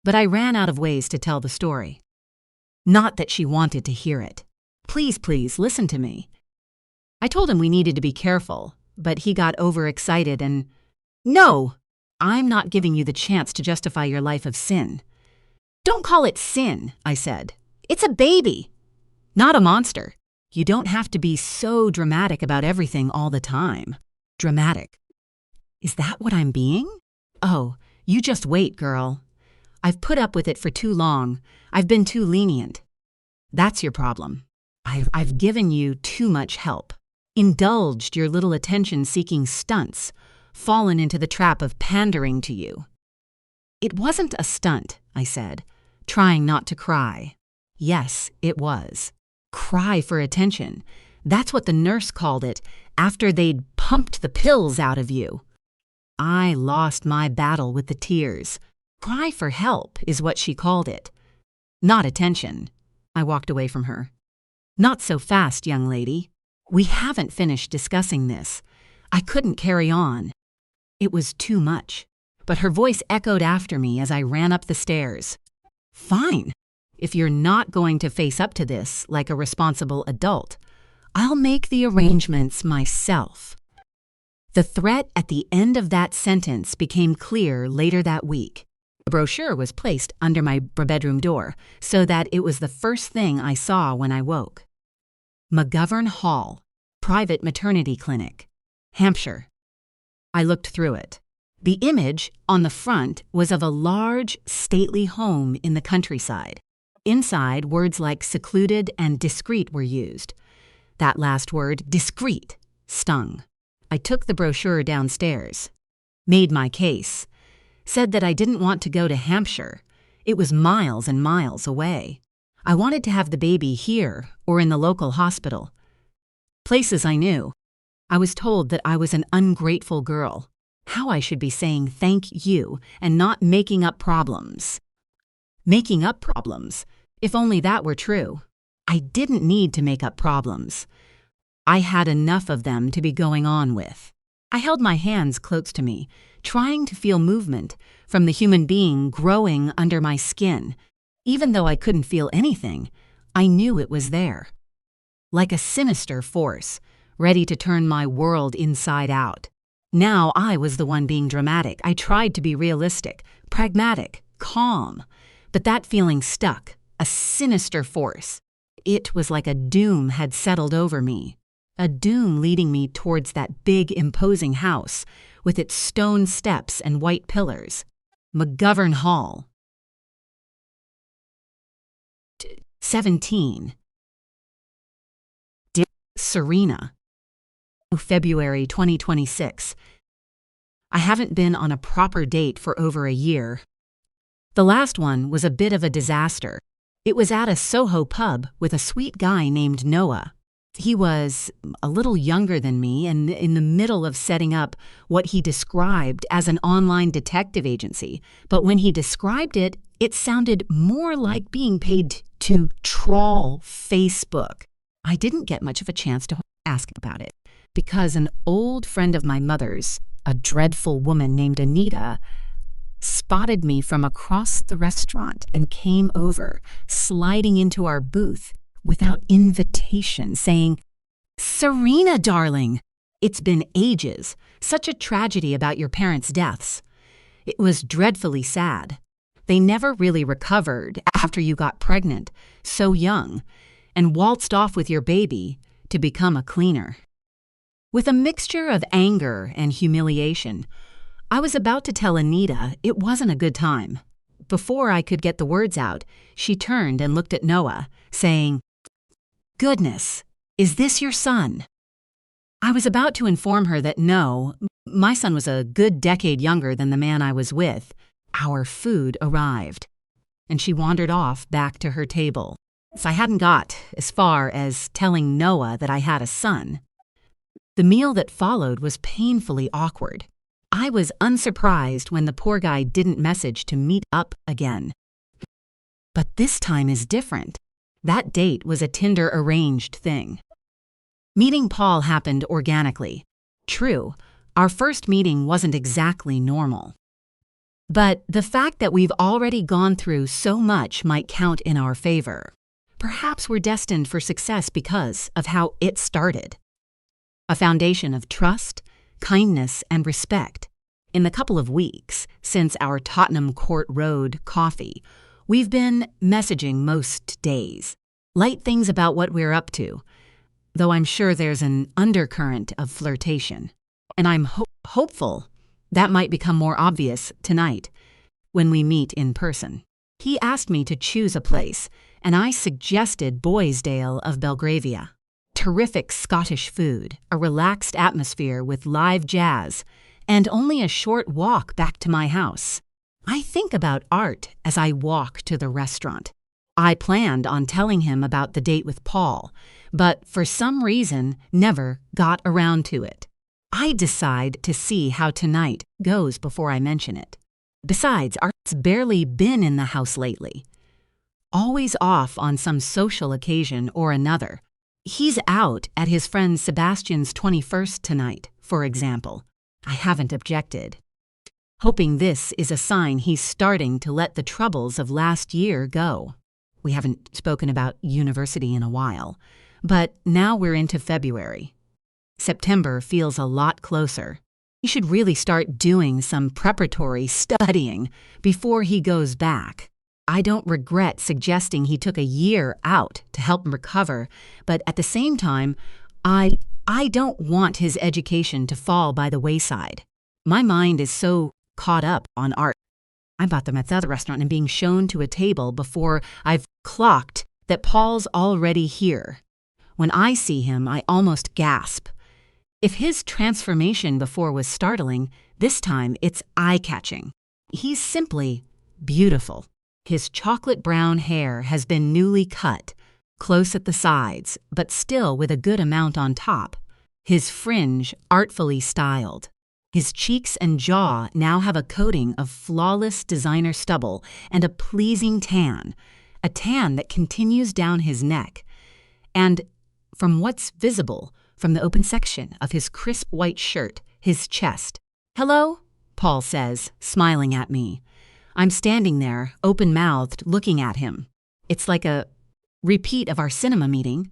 But I ran out of ways to tell the story. Not that she wanted to hear it. Please, please, listen to me. I told him we needed to be careful, but he got overexcited and, No! I'm not giving you the chance to justify your life of sin. Don't call it sin, I said. It's a baby. Not a monster. You don't have to be so dramatic about everything all the time. Dramatic. Is that what I'm being? Oh, you just wait, girl. I've put up with it for too long. I've been too lenient. That's your problem. I I've given you too much help, indulged your little attention-seeking stunts, fallen into the trap of pandering to you." "It wasn't a stunt," I said, trying not to cry. Yes, it was. Cry for attention. That's what the nurse called it after they'd pumped the pills out of you. I lost my battle with the tears. Cry for help is what she called it. Not attention. I walked away from her. "Not so fast, young lady. We haven't finished discussing this. I couldn't carry on." It was too much, but her voice echoed after me as I ran up the stairs. "Fine. If you're not going to face up to this like a responsible adult, I'll make the arrangements myself." The threat at the end of that sentence became clear later that week. A brochure was placed under my bedroom door so that it was the first thing I saw when I woke. McGovern Hall, Private Maternity Clinic, Hampshire. I looked through it. The image on the front was of a large, stately home in the countryside. Inside, words like secluded and discreet were used. That last word, discreet, stung. I took the brochure downstairs, made my case, said that I didn't want to go to Hampshire. It was miles and miles away. I wanted to have the baby here or in the local hospital. Places I knew. I was told that I was an ungrateful girl, how I should be saying thank you and not making up problems. Making up problems, if only that were true. I didn't need to make up problems. I had enough of them to be going on with. I held my hands close to me, trying to feel movement from the human being growing under my skin. Even though I couldn't feel anything, I knew it was there. Like a sinister force, ready to turn my world inside out. Now I was the one being dramatic. I tried to be realistic, pragmatic, calm. But that feeling stuck, a sinister force. It was like a doom had settled over me. A doom leading me towards that big, imposing house with its stone steps and white pillars. McGovern Hall. 17. Dear Serena. February 2026. I haven't been on a proper date for over a year. The last one was a bit of a disaster. It was at a Soho pub with a sweet guy named Noah. He was a little younger than me and in the middle of setting up what he described as an online detective agency. But when he described it, it sounded more like being paid to trawl Facebook. I didn't get much of a chance to ask about it because an old friend of my mother's, a dreadful woman named Anita, spotted me from across the restaurant and came over, sliding into our booth without invitation, saying, "Serena, darling, it's been ages. Such a tragedy about your parents' deaths. It was dreadfully sad. They never really recovered after you got pregnant, so young, and waltzed off with your baby to become a cleaner." With a mixture of anger and humiliation, I was about to tell Anita it wasn't a good time. Before I could get the words out, she turned and looked at Noah, saying, "Goodness, is this your son?" I was about to inform her that no, my son was a good decade younger than the man I was with. Our food arrived, and she wandered off back to her table. So I hadn't got as far as telling Noah that I had a son. The meal that followed was painfully awkward. I was unsurprised when the poor guy didn't message to meet up again. But this time is different. That date was a Tinder-arranged thing. Meeting Paul happened organically. True, our first meeting wasn't exactly normal. But the fact that we've already gone through so much might count in our favor. Perhaps we're destined for success because of how it started. A foundation of trust, kindness, and respect. In the couple of weeks since our Tottenham Court Road coffee, we've been messaging most days. Light things about what we're up to, though I'm sure there's an undercurrent of flirtation. And I'm hopeful that might become more obvious tonight when we meet in person. He asked me to choose a place, and I suggested Boysdale of Belgravia. Terrific Scottish food, a relaxed atmosphere with live jazz, and only a short walk back to my house. I think about Art as I walk to the restaurant. I planned on telling him about the date with Paul, but for some reason never got around to it. I decide to see how tonight goes before I mention it. Besides, Art's barely been in the house lately. Always off on some social occasion or another. He's out at his friend Sebastian's 21st tonight, for example. I haven't objected, hoping this is a sign he's starting to let the troubles of last year go. We haven't spoken about university in a while, but now we're into February. September feels a lot closer. He should really start doing some preparatory studying before he goes back. I don't regret suggesting he took a year out to help him recover, but at the same time, I don't want his education to fall by the wayside. My mind is so caught up on Art. I'm at the other restaurant and being shown to a table before I've clocked that Paul's already here. When I see him, I almost gasp. If his transformation before was startling, this time it's eye-catching. He's simply beautiful. His chocolate brown hair has been newly cut, close at the sides, but still with a good amount on top. His fringe artfully styled. His cheeks and jaw now have a coating of flawless designer stubble and a pleasing tan, a tan that continues down his neck. And from what's visible from the open section of his crisp white shirt, his chest. "Hello?" Paul says, smiling at me. I'm standing there, open-mouthed, looking at him. It's like a repeat of our cinema meeting,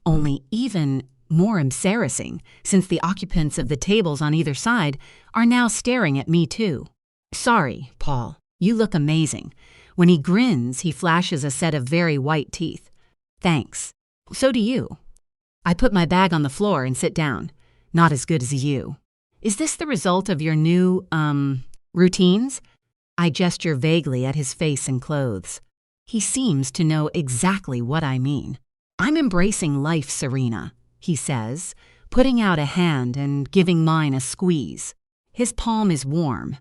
only even more embarrassing, since the occupants of the tables on either side are now staring at me too. "Sorry, Paul, you look amazing." When he grins, he flashes a set of very white teeth. "Thanks. So do you." I put my bag on the floor and sit down. "Not as good as you. Is this the result of your new, routines?" I gesture vaguely at his face and clothes. He seems to know exactly what I mean. "I'm embracing life, Serena," he says, putting out a hand and giving mine a squeeze. His palm is warm,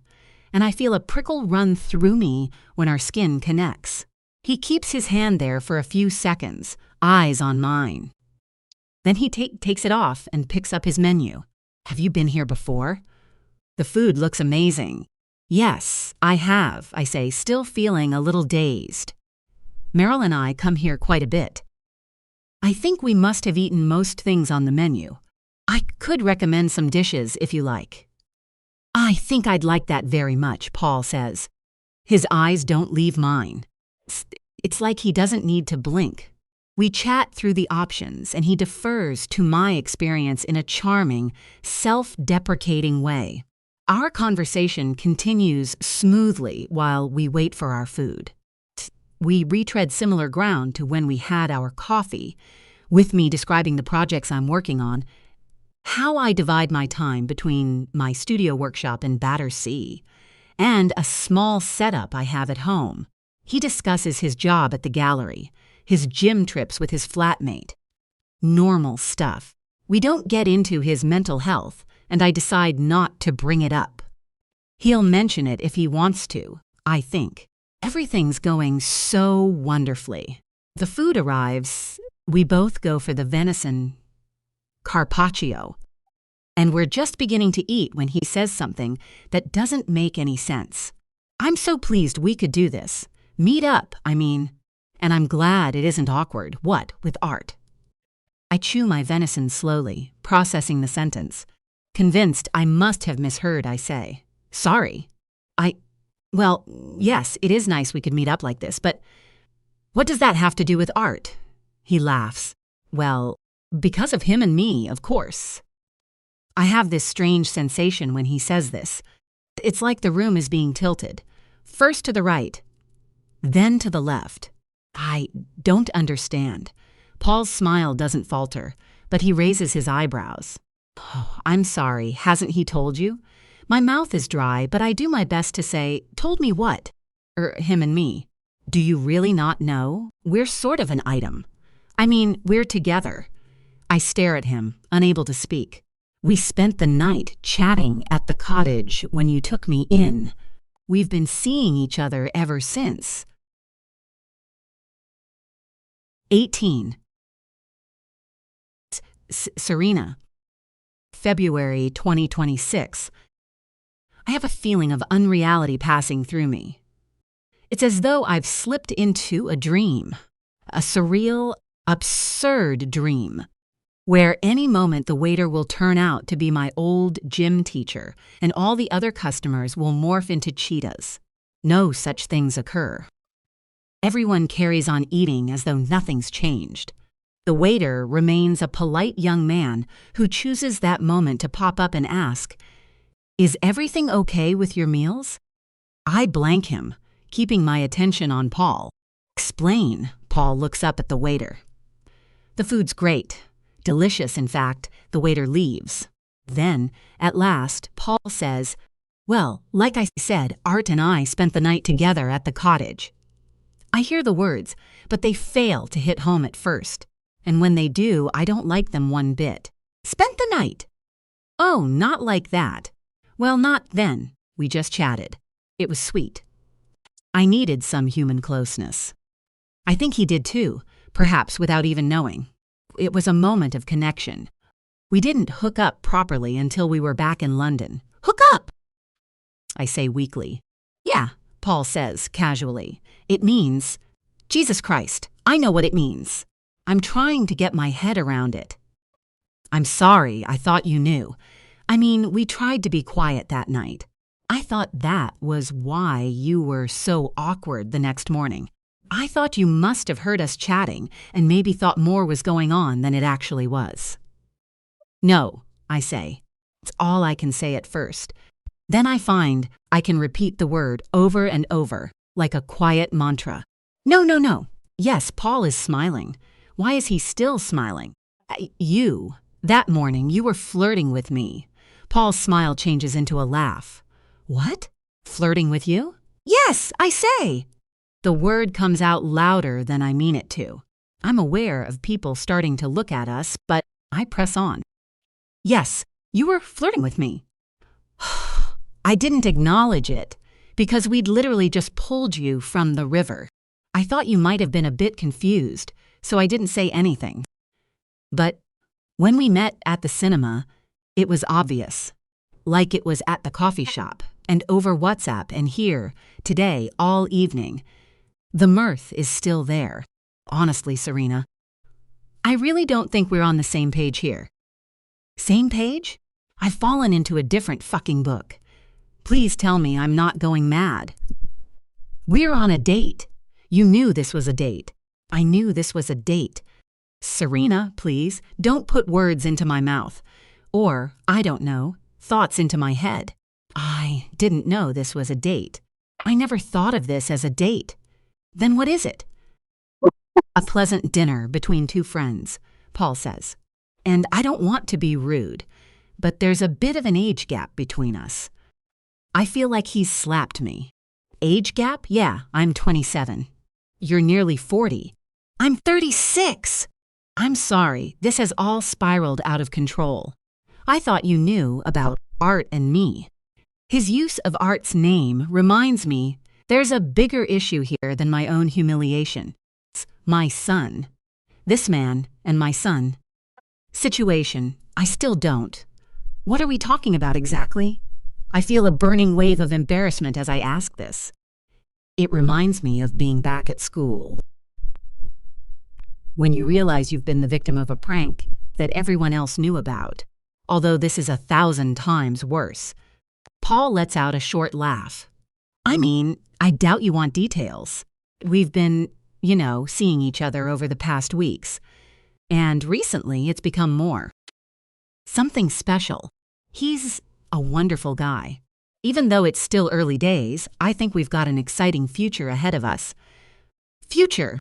and I feel a prickle run through me when our skin connects. He keeps his hand there for a few seconds, eyes on mine. Then he takes it off and picks up his menu. "Have you been here before?" "The food looks amazing." "Yes, I have," I say, still feeling a little dazed. "Meryl and I come here quite a bit. I think we must have eaten most things on the menu. I could recommend some dishes if you like." "I think I'd like that very much," Paul says. His eyes don't leave mine. It's like he doesn't need to blink. We chat through the options, and he defers to my experience in a charming, self-deprecating way. Our conversation continues smoothly while we wait for our food. We retread similar ground to when we had our coffee, with me describing the projects I'm working on, how I divide my time between my studio workshop in Battersea and a small setup I have at home. He discusses his job at the gallery, his gym trips with his flatmate. Normal stuff. We don't get into his mental health, and I decide not to bring it up. He'll mention it if he wants to, I think. Everything's going so wonderfully. The food arrives, we both go for the venison carpaccio, and we're just beginning to eat when he says something that doesn't make any sense. "I'm so pleased we could do this. Meet up, I mean. And I'm glad it isn't awkward. What, with Art?" I chew my venison slowly, processing the sentence. Convinced I must have misheard, I say, "Sorry. Well, yes, it is nice we could meet up like this, but what does that have to do with Art?" He laughs. "Well, because of him and me, of course." I have this strange sensation when he says this. It's like the room is being tilted, first to the right, then to the left. I don't understand. Paul's smile doesn't falter, but he raises his eyebrows. "Oh, I'm sorry, hasn't he told you?" My mouth is dry, but I do my best to say, "Told me what?" Him and me. Do you really not know? We're sort of an item. I mean, we're together. I stare at him, unable to speak. We spent the night chatting at the cottage when you took me in. We've been seeing each other ever since. 18. Serena. February 2026. I have a feeling of unreality passing through me. It's as though I've slipped into a dream. A surreal, absurd dream, where any moment the waiter will turn out to be my old gym teacher and all the other customers will morph into cheetahs. No such things occur. Everyone carries on eating as though nothing's changed. The waiter remains a polite young man who chooses that moment to pop up and ask, "Is everything okay with your meals?" I blank him, keeping my attention on Paul. "Explain." Paul looks up at the waiter. "The food's great. Delicious, in fact." The waiter leaves. Then, at last, Paul says, "Well, like I said, Art and I spent the night together at the cottage." I hear the words, but they fail to hit home at first. And when they do, I don't like them one bit. Spent the night? Oh, not like that. Well, not then. We just chatted. It was sweet. I needed some human closeness. I think he did too, perhaps without even knowing. It was a moment of connection. We didn't hook up properly until we were back in London. Hook up! I say weakly. Yeah, Paul says casually. It means, Jesus Christ, I know what it means. I'm trying to get my head around it. I'm sorry, I thought you knew. I mean, we tried to be quiet that night. I thought that was why you were so awkward the next morning. I thought you must have heard us chatting and maybe thought more was going on than it actually was. No, I say. It's all I can say at first. Then I find I can repeat the word over and over, like a quiet mantra. No, no, no. Yes, Paul is smiling. Why is he still smiling? That morning, you were flirting with me. Paul's smile changes into a laugh. What? Flirting with you? Yes, I say. The word comes out louder than I mean it to. I'm aware of people starting to look at us, but I press on. Yes, you were flirting with me. I didn't acknowledge it, because we'd literally just pulled you from the river. I thought you might have been a bit confused, so I didn't say anything. But when we met at the cinema, it was obvious, like it was at the coffee shop, and over WhatsApp and here, today, all evening. The mirth is still there. Honestly, Serena, I really don't think we're on the same page here. Same page? I've fallen into a different fucking book. Please tell me I'm not going mad. We're on a date. You knew this was a date. I knew this was a date. Serena, please, don't put words into my mouth. Or, I don't know, thoughts into my head. I didn't know this was a date. I never thought of this as a date. Then what is it? A pleasant dinner between two friends, Paul says. And I don't want to be rude, but there's a bit of an age gap between us. I feel like he's slapped me. Age gap? Yeah, I'm 27. You're nearly 40. I'm 36. I'm sorry, this has all spiraled out of control. I thought you knew about Art and me. His use of Art's name reminds me there's a bigger issue here than my own humiliation. It's my son. This man and my son. Situation, I still don't. What are we talking about exactly? I feel a burning wave of embarrassment as I ask this. It reminds me of being back at school. When you realize you've been the victim of a prank that everyone else knew about, although this is 1,000 times worse. Paul lets out a short laugh. I mean, I doubt you want details. We've been, seeing each other over the past weeks. And recently, it's become more. Something special. He's a wonderful guy. Even though it's still early days, I think we've got an exciting future ahead of us. Future.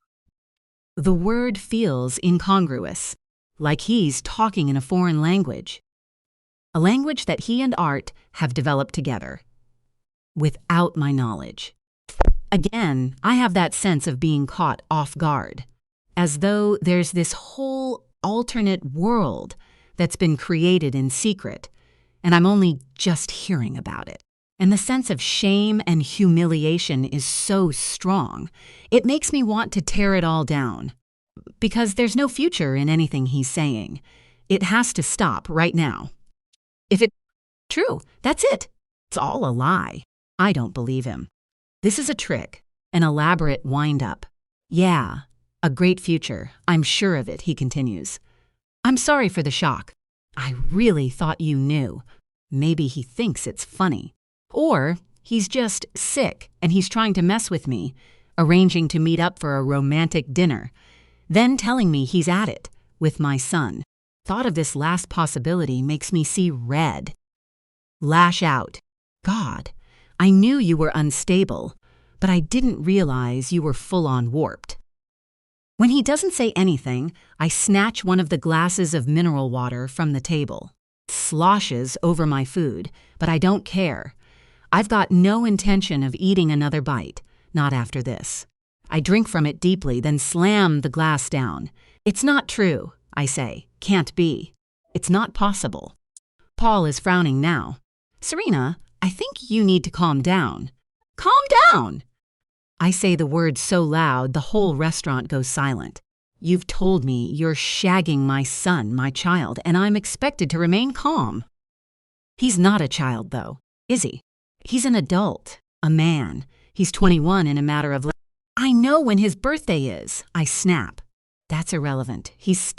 The word feels incongruous, like he's talking in a foreign language. A language that he and Art have developed together. Without my knowledge. Again, I have that sense of being caught off guard, as though there's this whole alternate world that's been created in secret, and I'm only just hearing about it. And the sense of shame and humiliation is so strong, it makes me want to tear it all down. Because there's no future in anything he's saying. It has to stop right now. If it's true, that's it. It's all a lie. I don't believe him. This is a trick, an elaborate wind-up. Yeah, a great future. I'm sure of it, he continues. I'm sorry for the shock. I really thought you knew. Maybe he thinks it's funny. Or he's just sick and he's trying to mess with me, arranging to meet up for a romantic dinner, then telling me he's at it with my son. Thought of this last possibility makes me see red. Lash out. God, I knew you were unstable, but I didn't realize you were full-on warped. When he doesn't say anything, I snatch one of the glasses of mineral water from the table. It sloshes over my food, but I don't care. I've got no intention of eating another bite, not after this. I drink from it deeply, then slam the glass down. It's not true, I say. Can't be. It's not possible. Paul is frowning now. Serena, I think you need to calm down. Calm down! I say the words so loud the whole restaurant goes silent. You've told me you're shagging my son, my child, and I'm expected to remain calm. He's not a child, though, is he? He's an adult, a man. He's 21 in a matter of... I know when his birthday is, I snap. That's irrelevant. He's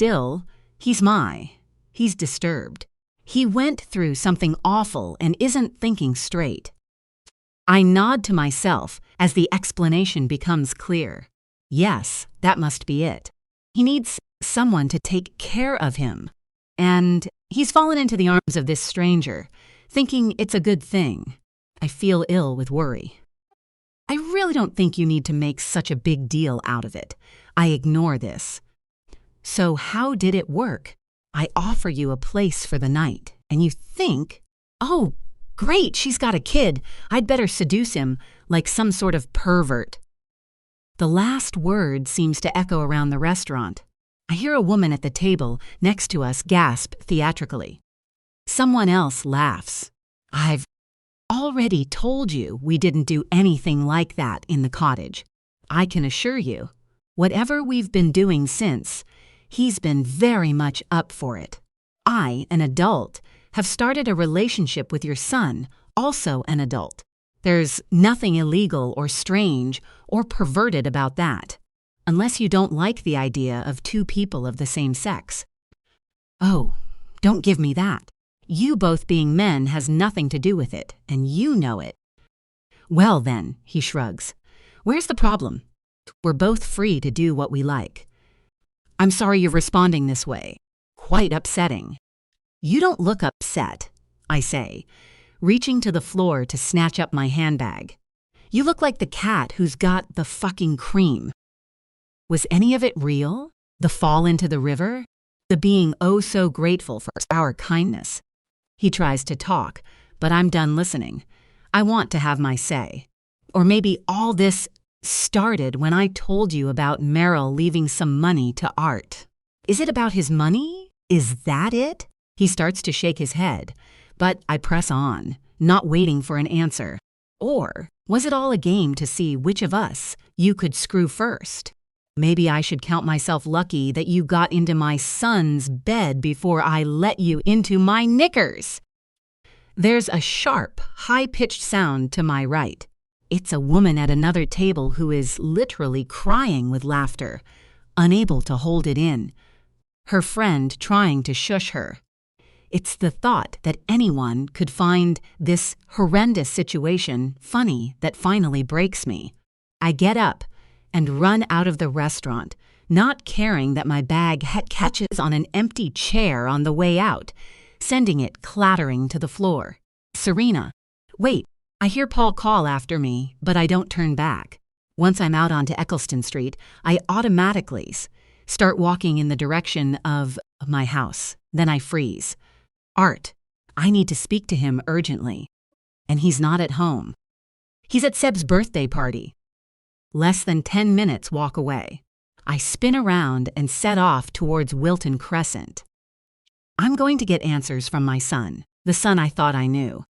disturbed. He went through something awful and isn't thinking straight. I nod to myself as the explanation becomes clear. Yes, that must be it. He needs someone to take care of him. And he's fallen into the arms of this stranger, thinking it's a good thing. I feel ill with worry. I really don't think you need to make such a big deal out of it. I ignore this. So how did it work? I offer you a place for the night, and you think, oh, great, she's got a kid. I'd better seduce him like some sort of pervert. The last word seems to echo around the restaurant. I hear a woman at the table next to us gasp theatrically. Someone else laughs. I've already told you we didn't do anything like that in the cottage. I can assure you, whatever we've been doing since, he's been very much up for it. I, an adult, have started a relationship with your son, also an adult. There's nothing illegal or strange or perverted about that, unless you don't like the idea of two people of the same sex. Oh, don't give me that. You both being men has nothing to do with it, and you know it. Well then, he shrugs. Where's the problem? We're both free to do what we like. I'm sorry you're responding this way. Quite upsetting. You don't look upset, I say, reaching to the floor to snatch up my handbag. You look like the cat who's got the fucking cream. Was any of it real? The fall into the river? The being oh so grateful for our kindness? He tries to talk, but I'm done listening. I want to have my say. Or maybe all this started when I told you about Merrill leaving some money to Art. Is it about his money? Is that it? He starts to shake his head, but I press on, not waiting for an answer. Or was it all a game to see which of us you could screw first? Maybe I should count myself lucky that you got into my son's bed before I let you into my knickers. There's a sharp, high-pitched sound to my right. It's a woman at another table who is literally crying with laughter, unable to hold it in. Her friend trying to shush her. It's the thought that anyone could find this horrendous situation funny that finally breaks me. I get up and run out of the restaurant, not caring that my bag catches on an empty chair on the way out, sending it clattering to the floor. Serena. Wait, I hear Paul call after me, but I don't turn back. Once I'm out onto Eccleston Street, I automatically start walking in the direction of my house. Then I freeze. Art. I need to speak to him urgently. And he's not at home. He's at Seb's birthday party. Less than 10 minutes walk away. I spin around and set off towards Wilton Crescent. I'm going to get answers from my son, the son I thought I knew.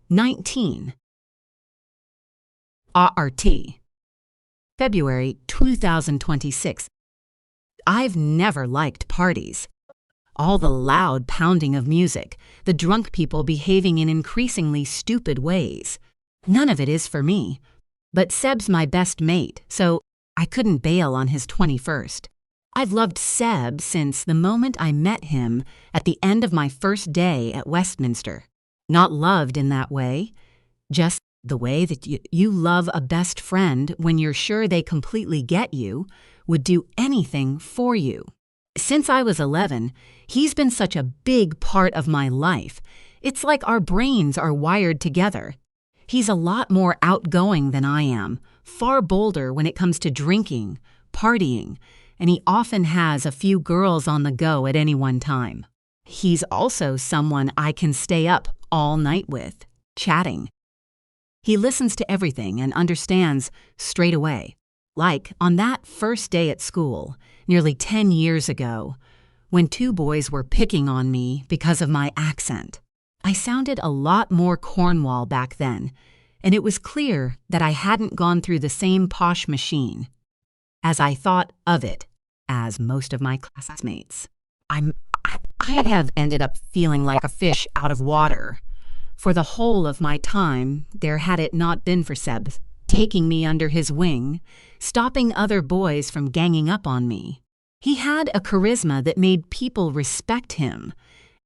19. ART. February 2026. I've never liked parties. All the loud pounding of music, the drunk people behaving in increasingly stupid ways. None of it is for me. But Seb's my best mate, so I couldn't bail on his 21st. I've loved Seb since the moment I met him at the end of my first day at Westminster. Not loved in that way, just the way that you love a best friend when you're sure they completely get you, would do anything for you. Since I was 11, he's been such a big part of my life. It's like our brains are wired together. He's a lot more outgoing than I am, far bolder when it comes to drinking, partying, and he often has a few girls on the go at any one time. He's also someone I can stay up all night with, chatting. He listens to everything and understands straight away. Like on that first day at school, nearly 10 years ago, when two boys were picking on me because of my accent. I sounded a lot more Cornwall back then, and it was clear that I hadn't gone through the same posh machine as I thought of it as most of my classmates. I have ended up feeling like a fish out of water for the whole of my time there had it not been for Seb taking me under his wing, stopping other boys from ganging up on me. He had a charisma that made people respect him,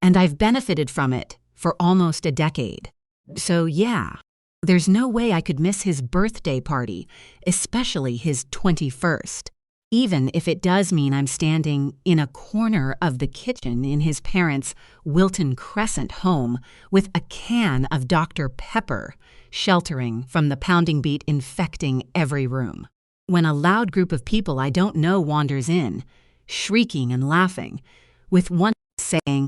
and I've benefited from it for almost a decade. So yeah, there's no way I could miss his birthday party, especially his 21st. Even if it does mean I'm standing in a corner of the kitchen in his parents' Wilton Crescent home with a can of Dr. Pepper sheltering from the pounding beat infecting every room. When a loud group of people I don't know wanders in, shrieking and laughing, with one saying,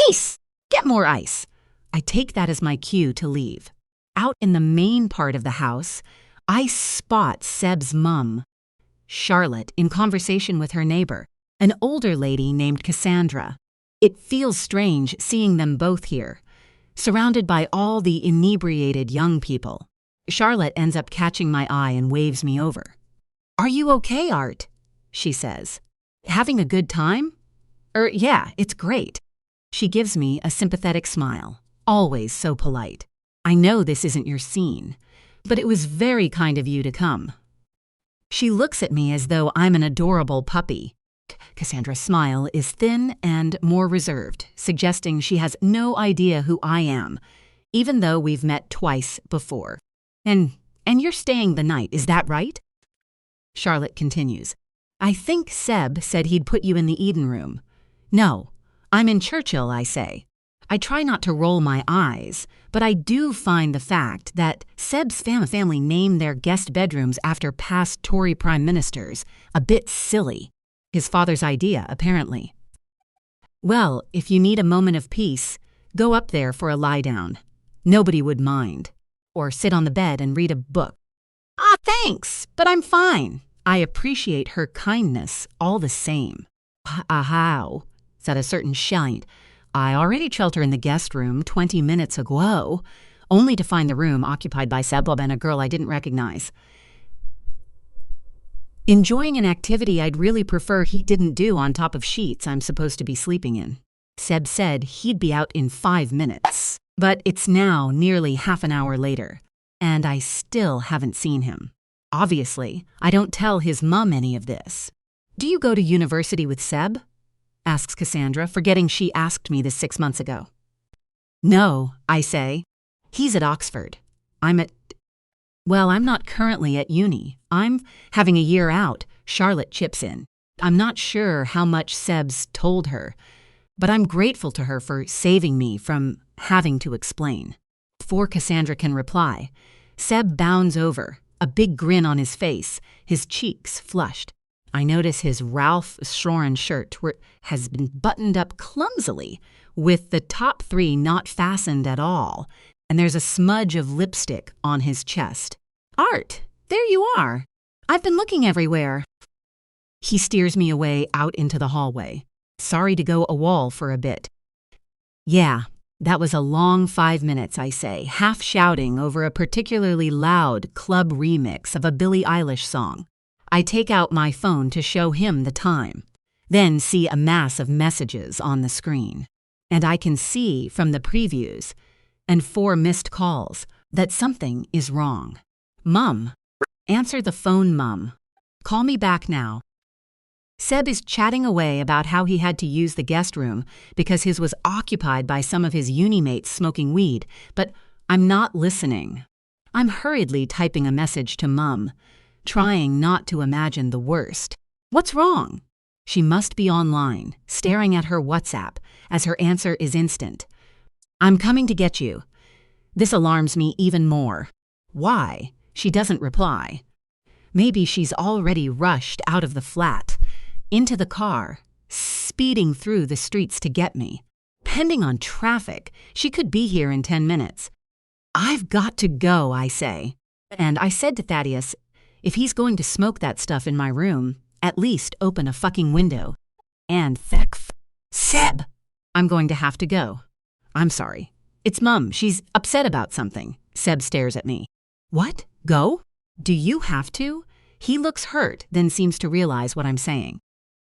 "Ice! Get more ice!" I take that as my cue to leave. Out in the main part of the house, I spot Seb's mum, Charlotte, in conversation with her neighbor, an older lady named Cassandra. It feels strange seeing them both here, surrounded by all the inebriated young people. Charlotte ends up catching my eye and waves me over. "Are you okay, Art?" she says. "Having a good time?" Yeah, it's great." She gives me a sympathetic smile, always so polite. "I know this isn't your scene, but it was very kind of you to come." She looks at me as though I'm an adorable puppy. Cassandra's smile is thin and more reserved, suggesting she has no idea who I am, even though we've met twice before. And you're staying the night, is that right?" Charlotte continues. "I think Seb said he'd put you in the Eden room." "No, I'm in Churchill," I say. I try not to roll my eyes, but I do find the fact that Seb's family named their guest bedrooms after past Tory prime ministers a bit silly. His father's idea, apparently. "Well, if you need a moment of peace, go up there for a lie down. Nobody would mind. Or sit on the bed and read a book." "Ah, thanks, but I'm fine." I appreciate her kindness all the same. "How?" said a certain giant. "I already shelter in the guest room 20 minutes ago, only to find the room occupied by Seb and a girl I didn't recognize. Enjoying an activity I'd really prefer he didn't do on top of sheets I'm supposed to be sleeping in. Seb said he'd be out in 5 minutes, but it's now nearly half an hour later, and I still haven't seen him. Obviously, I don't tell his mum any of this. "Do you go to university with Seb?" asks Cassandra, forgetting she asked me this 6 months ago. "No," I say. "He's at Oxford. I'm not currently at uni. I'm having a year out," Charlotte chips in. I'm not sure how much Seb's told her, but I'm grateful to her for saving me from having to explain. Before Cassandra can reply, Seb bounds over, a big grin on his face, his cheeks flushed. I notice his Ralph Lauren shirt has been buttoned up clumsily, with the top 3 not fastened at all, and there's a smudge of lipstick on his chest. Art, there you are. I've been looking everywhere. He steers me away out into the hallway. Sorry to go AWOL for a bit. Yeah, that was a long 5 minutes, I say, half shouting over a particularly loud club remix of a Billie Eilish song. I take out my phone to show him the time, then see a mass of messages on the screen. And I can see from the previews and 4 missed calls that something is wrong. Mum. Answer the phone, Mum. Call me back now. Seb is chatting away about how he had to use the guest room because his was occupied by some of his uni mates smoking weed, but I'm not listening. I'm hurriedly typing a message to Mum, trying not to imagine the worst. What's wrong? She must be online, staring at her WhatsApp, as her answer is instant. I'm coming to get you. This alarms me even more. Why? She doesn't reply. Maybe she's already rushed out of the flat, into the car, speeding through the streets to get me. Pending on traffic, she could be here in 10 minutes. I've got to go, I say. And I said to Thaddeus, if he's going to smoke that stuff in my room, at least open a fucking window. And Seb! I'm going to have to go. I'm sorry. It's Mum. She's upset about something. Seb stares at me. What? Go? Do you have to? He looks hurt, then seems to realize what I'm saying.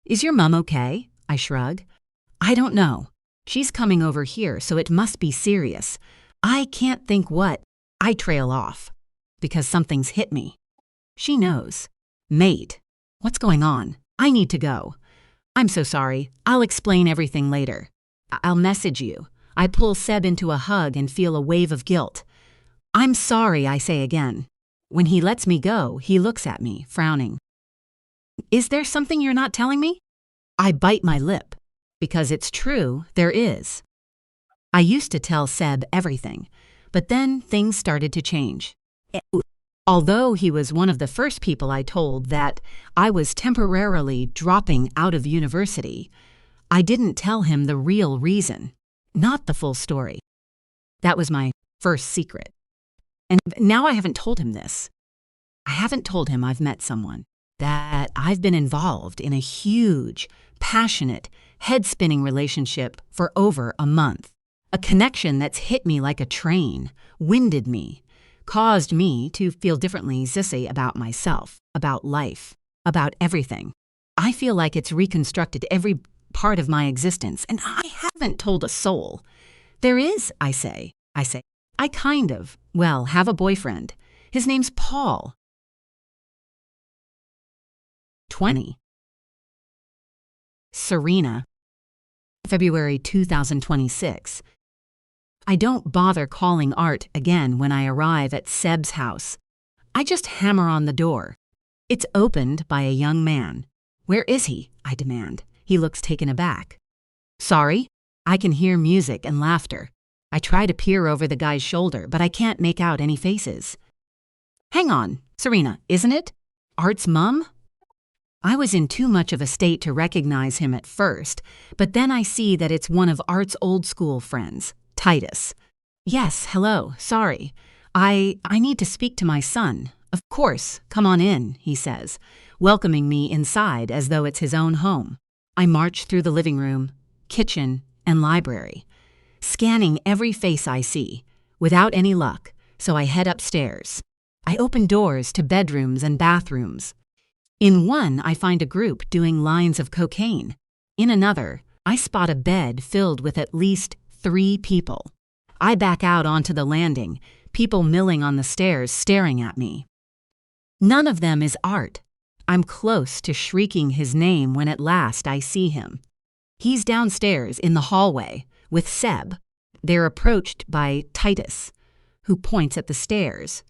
Is your mum okay? I shrug. I don't know. She's coming over here, so it must be serious. I can't think what. I trail off. Because something's hit me. She knows. Mate. What's going on? I need to go. I'm so sorry. I'll explain everything later. I'll message you. I pull Seb into a hug and feel a wave of guilt. I'm sorry, I say again. When he lets me go, he looks at me, frowning. Is there something you're not telling me? I bite my lip, because it's true, there is. I used to tell Seb everything, but then things started to change. Although he was one of the first people I told that I was temporarily dropping out of university, I didn't tell him the real reason, not the full story. That was my first secret. And now I haven't told him this. I haven't told him I've met someone, that I've been involved in a huge, passionate, head-spinning relationship for over a month. A connection that's hit me like a train, winded me, caused me to feel differently zissy about myself, about life, about everything. I feel like it's reconstructed every part of my existence, and I haven't told a soul. There is, I say, I kind of, well, have a boyfriend. His name's Paul. 20. Serena. February 2026. I don't bother calling Art again when I arrive at Seb's house. I just hammer on the door. It's opened by a young man. Where is he? I demand. He looks taken aback. Sorry? I can hear music and laughter. I try to peer over the guy's shoulder, but I can't make out any faces. Hang on, Serena, isn't it? Art's mum? I was in too much of a state to recognize him at first, but then I see that it's one of Art's old school friends, Titus. Yes, hello, sorry. I need to speak to my son. Of course, come on in, he says, welcoming me inside as though it's his own home. I march through the living room, kitchen, and library, scanning every face I see, without any luck, so I head upstairs. I open doors to bedrooms and bathrooms. In one, I find a group doing lines of cocaine. In another, I spot a bed filled with at least 3 people. I back out onto the landing, people milling on the stairs staring at me. None of them is Art. I'm close to shrieking his name when at last I see him. He's downstairs in the hallway with Seb. They're approached by Titus, who points at the stairs,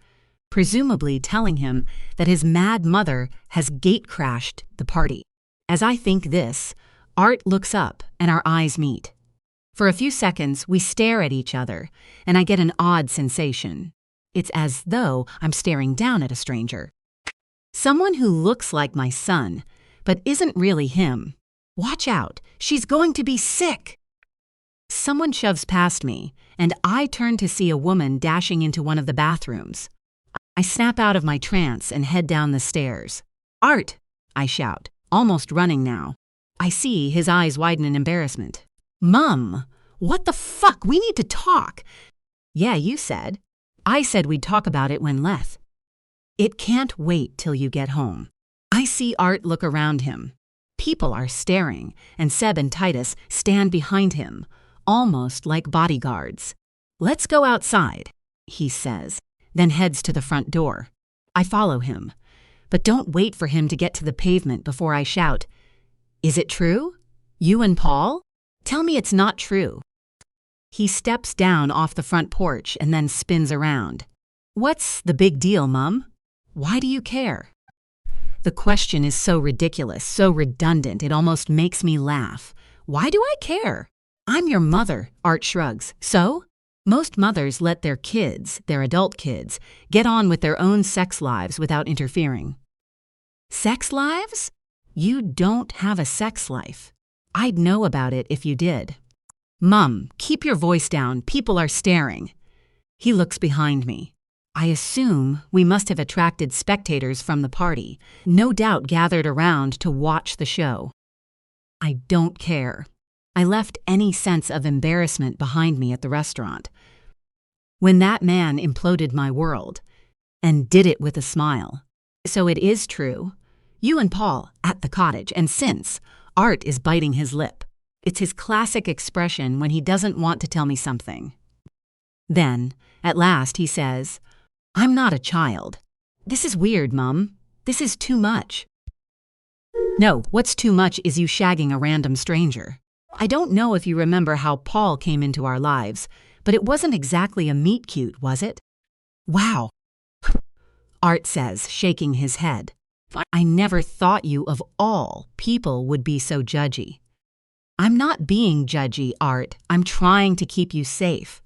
presumably telling him that his mad mother has gate-crashed the party. As I think this, Art looks up and our eyes meet. For a few seconds, we stare at each other, and I get an odd sensation. It's as though I'm staring down at a stranger. Someone who looks like my son, but isn't really him. Watch out, she's going to be sick. Someone shoves past me, and I turn to see a woman dashing into one of the bathrooms. I snap out of my trance and head down the stairs. "Art!" I shout, almost running now. I see his eyes widen in embarrassment. "Mum, what the fuck? We need to talk." "Yeah, you said." "I said we'd talk about it when Leth." "It can't wait till you get home." I see Art look around him. People are staring, and Seb and Titus stand behind him, almost like bodyguards. "Let's go outside," he says, then heads to the front door. I follow him, but don't wait for him to get to the pavement before I shout, "Is it true? You and Paul? Tell me it's not true." He steps down off the front porch and then spins around. "What's the big deal, Mum? Why do you care?" The question is so ridiculous, so redundant, it almost makes me laugh. Why do I care? "I'm your mother," Art shrugs. "So?" Most mothers let their kids, their adult kids, get on with their own sex lives without interfering. Sex lives? You don't have a sex life. I'd know about it if you did. "Mum, keep your voice down. People are staring." He looks behind me. I assume we must have attracted spectators from the party, no doubt gathered around to watch the show. I don't care. I left any sense of embarrassment behind me at the restaurant. When that man imploded my world, and did it with a smile. So it is true. You and Paul at the cottage, and since, Art is biting his lip. It's his classic expression when he doesn't want to tell me something. Then, at last, he says, "I'm not a child. This is weird, Mum. This is too much." "No, what's too much is you shagging a random stranger. I don't know if you remember how Paul came into our lives, but it wasn't exactly a meet-cute, was it?" "Wow," Art says, shaking his head. "I never thought you, of all people, would be so judgy." "I'm not being judgy, Art. I'm trying to keep you safe.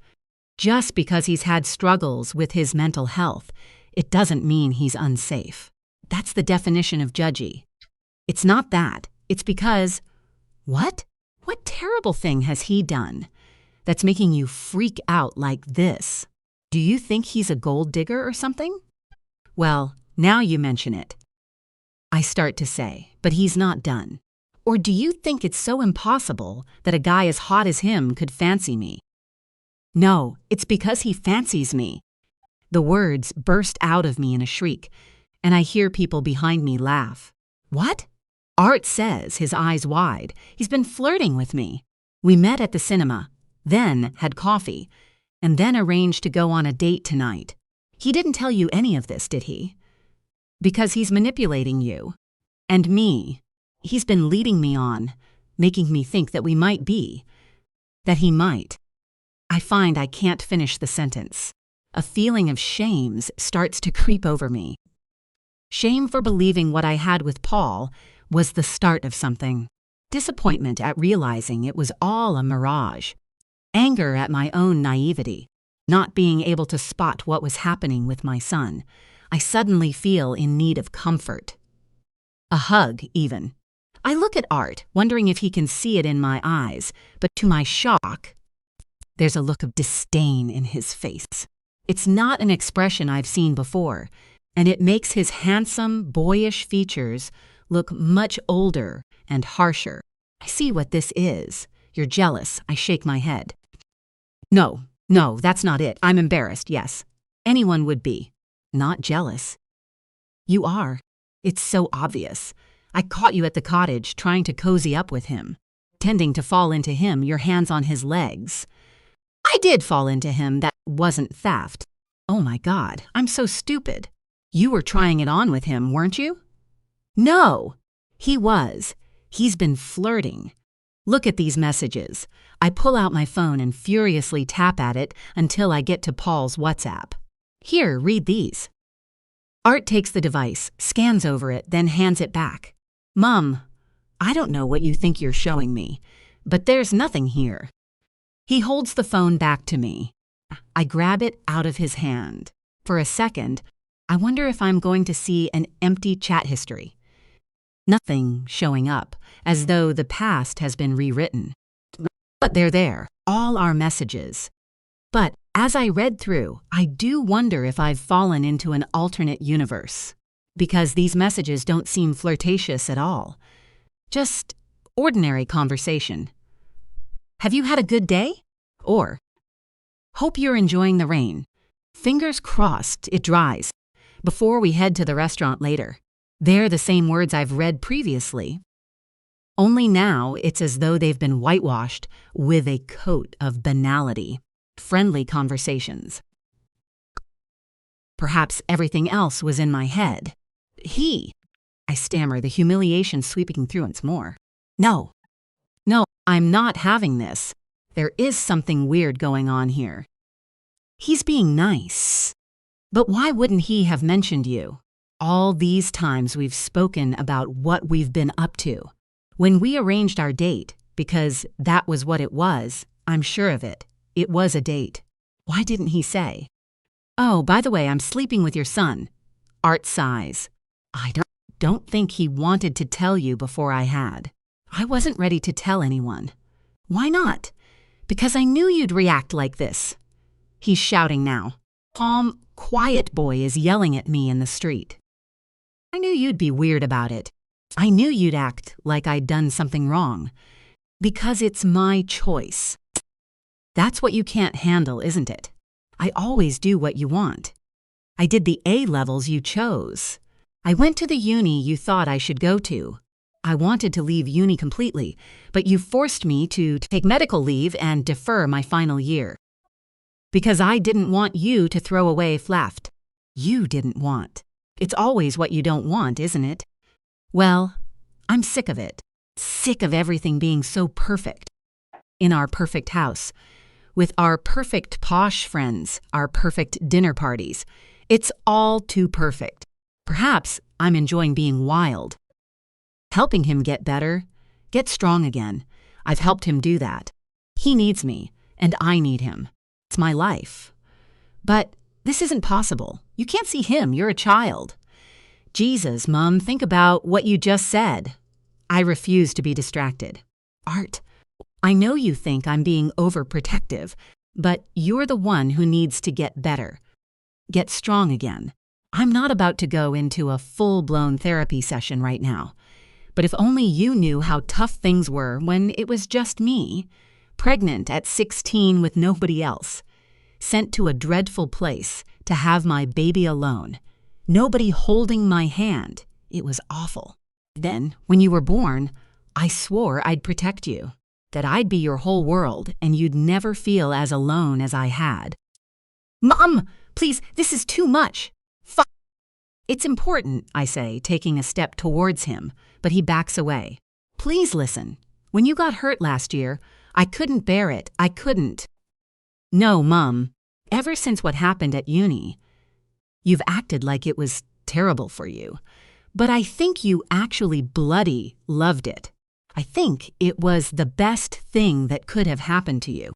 Just because he's had struggles with his mental health, it doesn't mean he's unsafe. That's the definition of judgy. It's not that. It's because..." "What? What terrible thing has he done that's making you freak out like this? Do you think he's a gold digger or something?" "Well, now you mention it," I start to say, but he's not done. "Or do you think it's so impossible that a guy as hot as him could fancy me?" "No, it's because he fancies me." The words burst out of me in a shriek, and I hear people behind me laugh. "What?" Art says, his eyes wide. "He's been flirting with me. We met at the cinema, then had coffee, and then arranged to go on a date tonight. He didn't tell you any of this, did he? Because he's manipulating you. And me. He's been leading me on, making me think that we might be. That he might." I find I can't finish the sentence. A feeling of shame starts to creep over me. Shame for believing what I had with Paul was the start of something. Disappointment at realizing it was all a mirage. Anger at my own naivety, not being able to spot what was happening with my son. I suddenly feel in need of comfort. A hug, even. I look at Art, wondering if he can see it in my eyes, but to my shock, there's a look of disdain in his face. It's not an expression I've seen before, and it makes his handsome, boyish features look much older and harsher. I see what this is. You're jealous. I shake my head. No, that's not it. I'm embarrassed, yes. Anyone would be. Not jealous. You are. It's so obvious. I caught you at the cottage trying to cozy up with him, tending to fall into him, your hands on his legs. I did fall into him. That wasn't theft. Oh my God, I'm so stupid. You were trying it on with him, weren't you? No, he was. He's been flirting. Look at these messages. I pull out my phone and furiously tap at it until I get to Paul's WhatsApp. Here, read these. Art takes the device, scans over it, then hands it back. Mom, I don't know what you think you're showing me, but there's nothing here. He holds the phone back to me. I grab it out of his hand. For a second, I wonder if I'm going to see an empty chat history. Nothing showing up, as though the past has been rewritten. But they're there, all our messages. But as I read through, I do wonder if I've fallen into an alternate universe. Because these messages don't seem flirtatious at all. Just ordinary conversation. Have you had a good day? Or, hope you're enjoying the rain. Fingers crossed it dries before we head to the restaurant later. They're the same words I've read previously. Only now it's as though they've been whitewashed with a coat of banality. Friendly conversations. Perhaps everything else was in my head. I stammer, the humiliation sweeping through once more. No, I'm not having this. There is something weird going on here. He's being nice. But why wouldn't he have mentioned you? All these times we've spoken about what we've been up to. When we arranged our date, because that was what it was, I'm sure of it. It was a date. Why didn't he say? Oh, by the way, I'm sleeping with your son. Art sighs. I don't think he wanted to tell you before I had. I wasn't ready to tell anyone. Why not? Because I knew you'd react like this. He's shouting now. Calm, quiet boy is yelling at me in the street. I knew you'd be weird about it. I knew you'd act like I'd done something wrong. Because it's my choice. That's what you can't handle, isn't it? I always do what you want. I did the A levels you chose. I went to the uni you thought I should go to. I wanted to leave uni completely, but you forced me to take medical leave and defer my final year. Because I didn't want you to throw away Flaft. You didn't want. It's always what you don't want, isn't it? Well, I'm sick of it. Sick of everything being so perfect. In our perfect house. With our perfect posh friends, our perfect dinner parties. It's all too perfect. Perhaps I'm enjoying being wild. Helping him get better, get strong again. I've helped him do that. He needs me, and I need him. It's my life. But this isn't possible. You can't see him. You're a child. Jesus, Mum, think about what you just said. I refuse to be distracted. Art, I know you think I'm being overprotective, but you're the one who needs to get better. Get strong again. I'm not about to go into a full-blown therapy session right now. But if only you knew how tough things were when it was just me, pregnant at 16 with nobody else, sent to a dreadful place to have my baby alone, nobody holding my hand. It was awful. Then, when you were born, I swore I'd protect you, that I'd be your whole world and you'd never feel as alone as I had. Mom, please, this is too much. It's important, I say, taking a step towards him, but he backs away. Please listen. When you got hurt last year, I couldn't bear it. I couldn't. No, Mum. Ever since what happened at uni, you've acted like it was terrible for you. But I think you actually bloody loved it. I think it was the best thing that could have happened to you.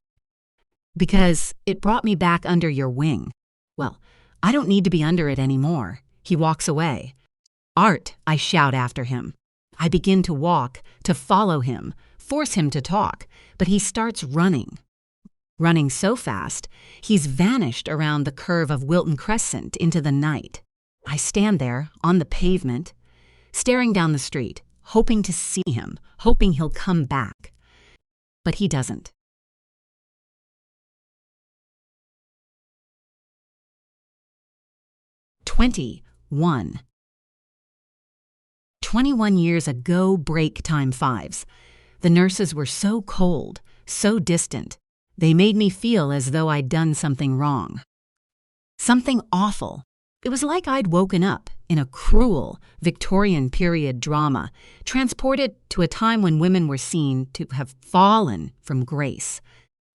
Because it brought me back under your wing. Well, I don't need to be under it anymore. He walks away. Art, I shout after him. I begin to walk, to follow him, force him to talk, but he starts running. Running so fast, he's vanished around the curve of Wilton Crescent into the night. I stand there, on the pavement, staring down the street, hoping to see him, hoping he'll come back. But he doesn't. "21 years ago, break time fives. The nurses were so cold, so distant. They made me feel as though I'd done something wrong. Something awful. It was like I'd woken up in a cruel Victorian period drama, transported to a time when women were seen to have fallen from grace.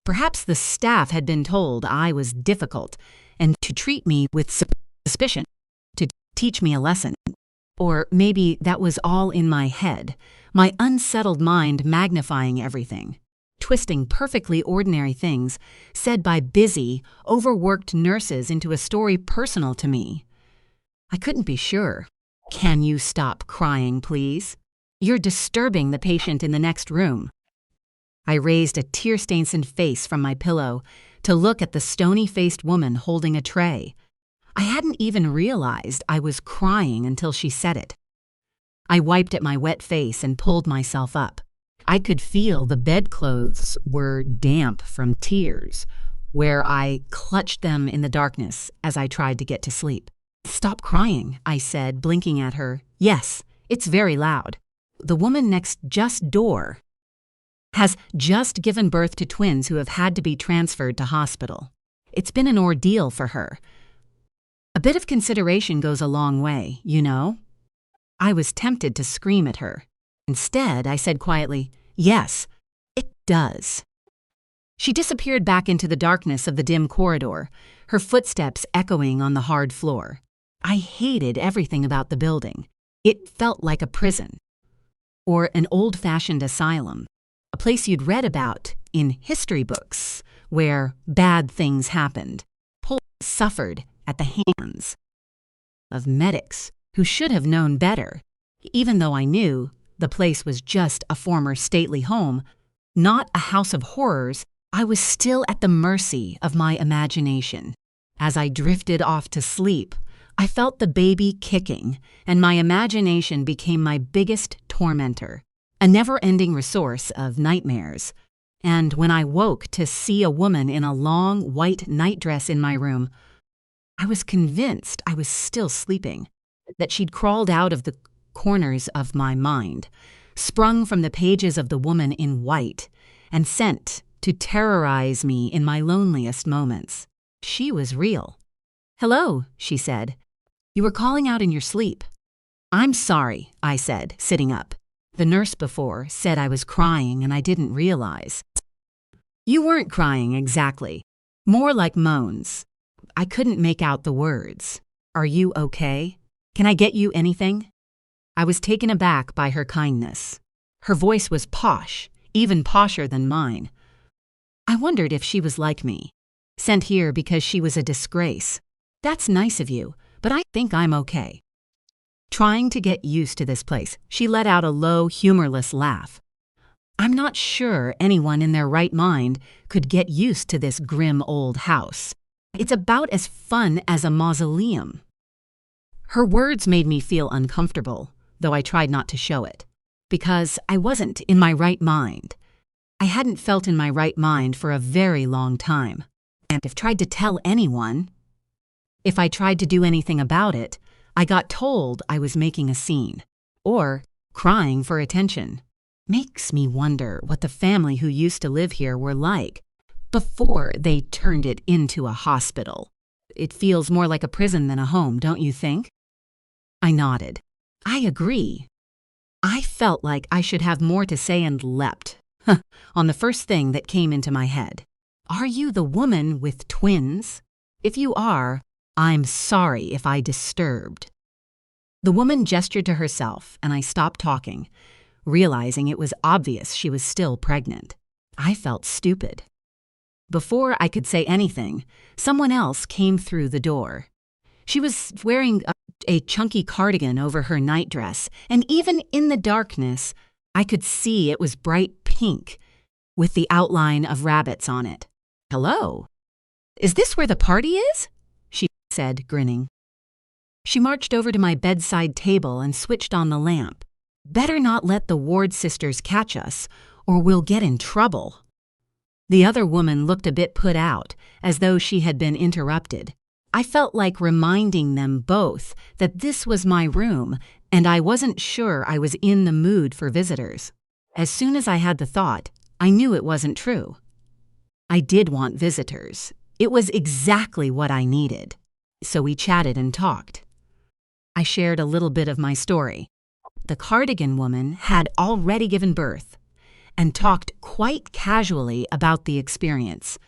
Perhaps the staff had been told I was difficult and to treat me with suspicion, to teach me a lesson. Or maybe that was all in my head, my unsettled mind magnifying everything, twisting perfectly ordinary things said by busy, overworked nurses into a story personal to me. I couldn't be sure. Can you stop crying, please? You're disturbing the patient in the next room. I raised a tear-stained face from my pillow to look at the stony-faced woman holding a tray. I hadn't even realized I was crying until she said it. I wiped at my wet face and pulled myself up. I could feel the bedclothes were damp from tears, where I clutched them in the darkness as I tried to get to sleep. "Stop crying," I said, blinking at her. "Yes, it's very loud. The woman next door has just given birth to twins who have had to be transferred to hospital. It's been an ordeal for her. A bit of consideration goes a long way, you know." I was tempted to scream at her. Instead, I said quietly, "Yes, it does." She disappeared back into the darkness of the dim corridor, her footsteps echoing on the hard floor. I hated everything about the building. It felt like a prison, or an old-fashioned asylum, a place you'd read about in history books where bad things happened. People suffered at the hands of medics who should have known better. Even though I knew the place was just a former stately home, not a house of horrors, I was still at the mercy of my imagination. As I drifted off to sleep, I felt the baby kicking, and my imagination became my biggest tormentor, a never-ending source of nightmares. And when I woke to see a woman in a long white nightdress in my room, I was convinced I was still sleeping, that she'd crawled out of the corners of my mind, sprung from the pages of the woman in white, and sent to terrorize me in my loneliest moments. She was real. "Hello," she said. "You were calling out in your sleep." "I'm sorry," I said, sitting up. The nurse before said I was crying and I didn't realize. "You weren't crying exactly. More like moans." I couldn't make out the words. "Are you okay? Can I get you anything?" I was taken aback by her kindness. Her voice was posh, even posher than mine. I wondered if she was like me, sent here because she was a disgrace. "That's nice of you, but I think I'm okay." Trying to get used to this place, she let out a low, humorless laugh. I'm not sure anyone in their right mind could get used to this grim old house. It's about as fun as a mausoleum. Her words made me feel uncomfortable, though I tried not to show it, because I wasn't in my right mind. I hadn't felt in my right mind for a very long time. And if I tried to tell anyone, if I tried to do anything about it, I got told I was making a scene, or crying for attention. Makes me wonder what the family who used to live here were like before they turned it into a hospital. It feels more like a prison than a home, don't you think? I nodded. I agree. I felt like I should have more to say and leapt on the first thing that came into my head. "Are you the woman with twins? If you are, I'm sorry if I disturbed." The woman gestured to herself, and I stopped talking, realizing it was obvious she was still pregnant. I felt stupid. Before I could say anything, someone else came through the door. She was wearing a chunky cardigan over her nightdress, and even in the darkness, I could see it was bright pink, with the outline of rabbits on it. "Hello. Is this where the party is?" she said, grinning. She marched over to my bedside table and switched on the lamp. "Better not let the Ward sisters catch us, or we'll get in trouble." The other woman looked a bit put out, as though she had been interrupted. I felt like reminding them both that this was my room, and I wasn't sure I was in the mood for visitors. As soon as I had the thought, I knew it wasn't true. I did want visitors. It was exactly what I needed. So we chatted and talked. I shared a little bit of my story. The cardigan woman had already given birth, and talked quite casually about the experience.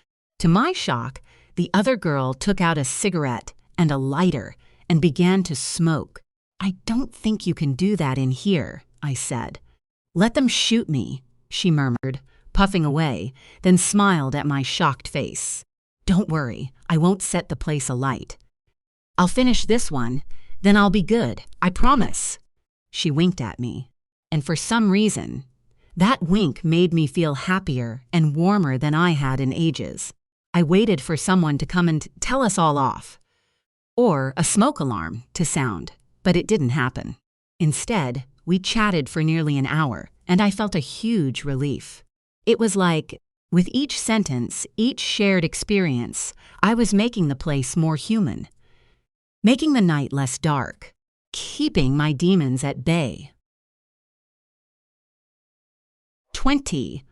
To my shock, the other girl took out a cigarette and a lighter and began to smoke. "I don't think you can do that in here," I said. "Let them shoot me," she murmured, puffing away, then smiled at my shocked face. "Don't worry, I won't set the place alight. I'll finish this one, then I'll be good, I promise." She winked at me, and for some reason, That wink made me feel happier and warmer than I had in ages. I waited for someone to come and tell us all off, or a smoke alarm to sound, but it didn't happen. Instead, we chatted for nearly an hour, and I felt a huge relief. It was like, with each sentence, each shared experience, I was making the place more human, making the night less dark, keeping my demons at bay. 20.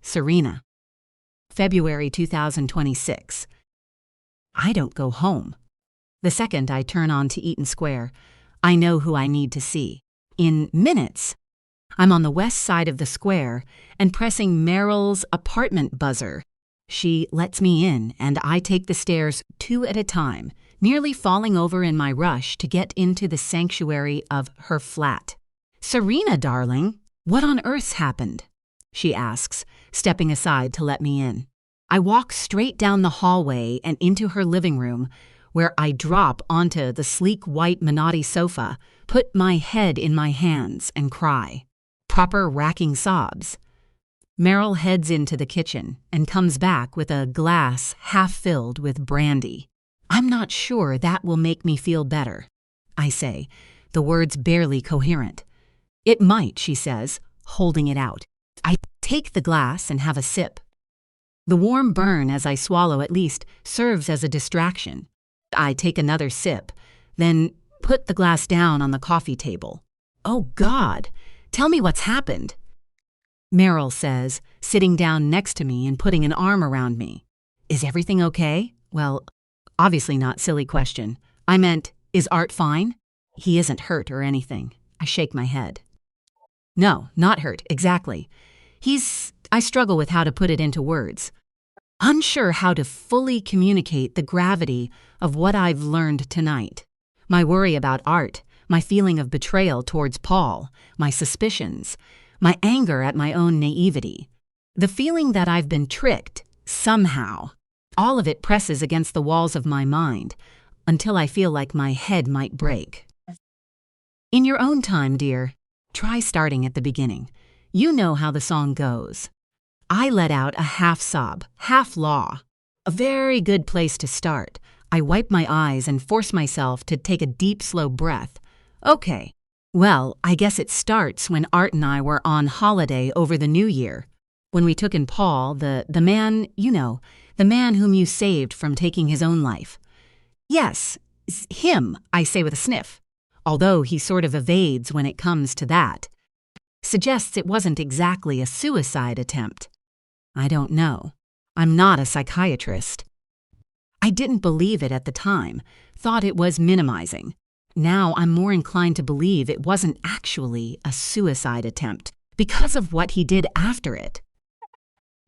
Serena. February 2026. I don't go home. The second I turn on to Eaton Square, I know who I need to see. In minutes, I'm on the west side of the square and pressing Meryl's apartment buzzer. She lets me in, and I take the stairs 2 at a time, nearly falling over in my rush to get into the sanctuary of her flat. "Serena, darling, what on earth's happened?" she asks, stepping aside to let me in. I walk straight down the hallway and into her living room, where I drop onto the sleek white Minotti sofa, put my head in my hands, and cry. Proper racking sobs. Meryl heads into the kitchen and comes back with a glass half filled with brandy. "I'm not sure that will make me feel better," I say, the words barely coherent. "It might," she says, holding it out. I take the glass and have a sip. The warm burn as I swallow at least serves as a distraction. I take another sip, then put the glass down on the coffee table. "Oh, God, tell me what's happened," Meryl says, sitting down next to me and putting an arm around me. "Is everything okay?" Well, obviously not, silly question. I meant, is Art fine? He isn't hurt or anything. I shake my head. "No, not hurt, exactly. I struggle with how to put it into words. Unsure how to fully communicate the gravity of what I've learned tonight. My worry about Art, my feeling of betrayal towards Paul, my suspicions, my anger at my own naivety. The feeling that I've been tricked, somehow. All of it presses against the walls of my mind, until I feel like my head might break. In your own time, dear, try starting at the beginning. You know how the song goes. I let out a half sob, half law. A very good place to start. I wipe my eyes and force myself to take a deep, slow breath. Okay. Well, I guess it starts when Art and I were on holiday over the New Year. When we took in Paul, the man, you know, the man whom you saved from taking his own life. Yes, him, I say with a sniff, although he sort of evades when it comes to that. Suggests it wasn't exactly a suicide attempt. I don't know. I'm not a psychiatrist. I didn't believe it at the time, thought it was minimizing. Now I'm more inclined to believe it wasn't actually a suicide attempt because of what he did after it.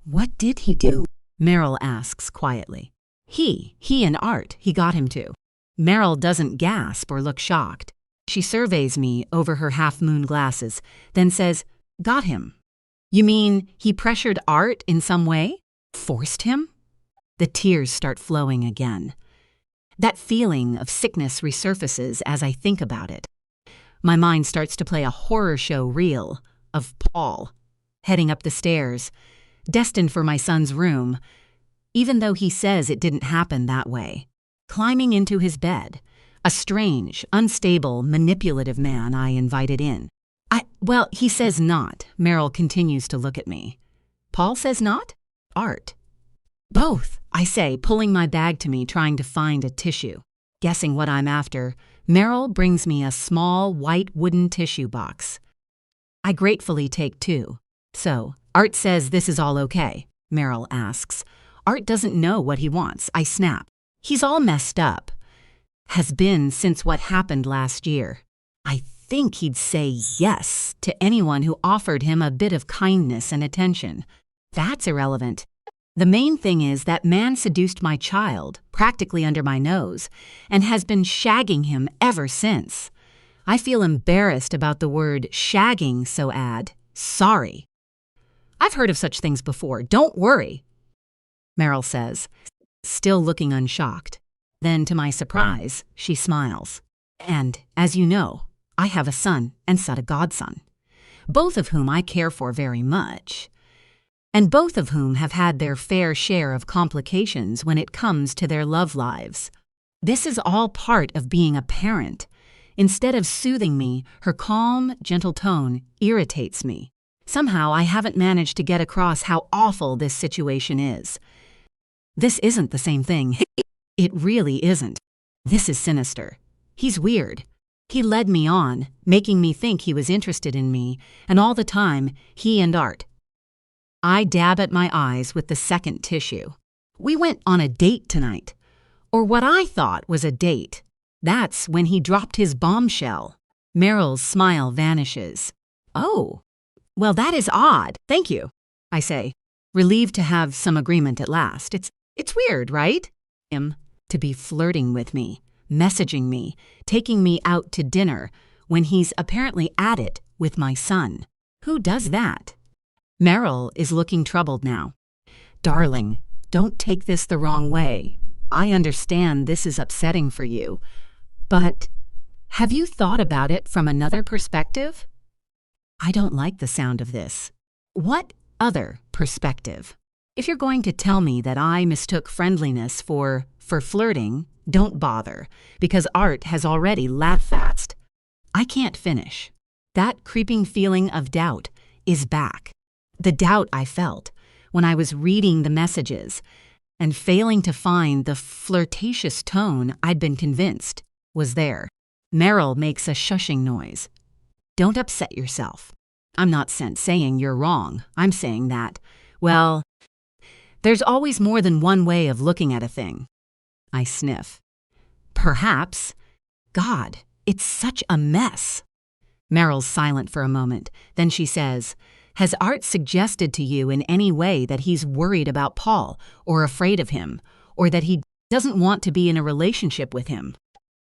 "What did he do?" Meryl asks quietly. He and Art, he got him to. Meryl doesn't gasp or look shocked. She surveys me over her half-moon glasses, then says, "Got him. You mean he pressured Art in some way? Forced him?" The tears start flowing again. That feeling of sickness resurfaces as I think about it. My mind starts to play a horror show reel of Paul, heading up the stairs, destined for my son's room, even though he says it didn't happen that way. Climbing into his bed, a strange, unstable, manipulative man I invited in. Well, he says not. Meryl continues to look at me. Paul says not? Art. Both, I say, pulling my bag to me, trying to find a tissue. Guessing what I'm after, Meryl brings me a small, white wooden tissue box. I gratefully take 2. "So, Art says this is all okay?" Meryl asks. Art doesn't know what he wants. I snap. He's all messed up. Has been since what happened last year. I think he'd say yes to anyone who offered him a bit of kindness and attention. That's irrelevant. The main thing is that man seduced my child, practically under my nose, and has been shagging him ever since. I feel embarrassed about the word shagging, so add, sorry. "I've heard of such things before. Don't worry," Meryl says, still looking unshocked. Then, to my surprise, she smiles. "And, as you know, I have a son and a godson, both of whom I care for very much, and both of whom have had their fair share of complications when it comes to their love lives. This is all part of being a parent. Instead of soothing me, her calm, gentle tone irritates me. Somehow I haven't managed to get across how awful this situation is. This isn't the same thing. It really isn't. This is sinister. He's weird. He led me on, making me think he was interested in me, and all the time, he and Art. I dab at my eyes with the second tissue. We went on a date tonight. Or what I thought was a date. That's when he dropped his bombshell. Meryl's smile vanishes. Oh, well, that is odd. Thank you, I say, relieved to have some agreement at last. It's weird, right? Him to be flirting with me, messaging me, taking me out to dinner, when he's apparently at it with my son. Who does that? Meryl is looking troubled now. Darling, don't take this the wrong way. I understand this is upsetting for you, but have you thought about it from another perspective? I don't like the sound of this. What other perspective? If you're going to tell me that I mistook friendliness for flirting, don't bother, because Art has already laughed fast. I can't finish. That creeping feeling of doubt is back. The doubt I felt when I was reading the messages and failing to find the flirtatious tone I'd been convinced was there. Meryl makes a shushing noise. Don't upset yourself. I'm not saying you're wrong. I'm saying that, well, there's always more than one way of looking at a thing. I sniff. Perhaps. God, it's such a mess. Meryl's silent for a moment. Then she says, has Art suggested to you in any way that he's worried about Paul or afraid of him, or that he doesn't want to be in a relationship with him?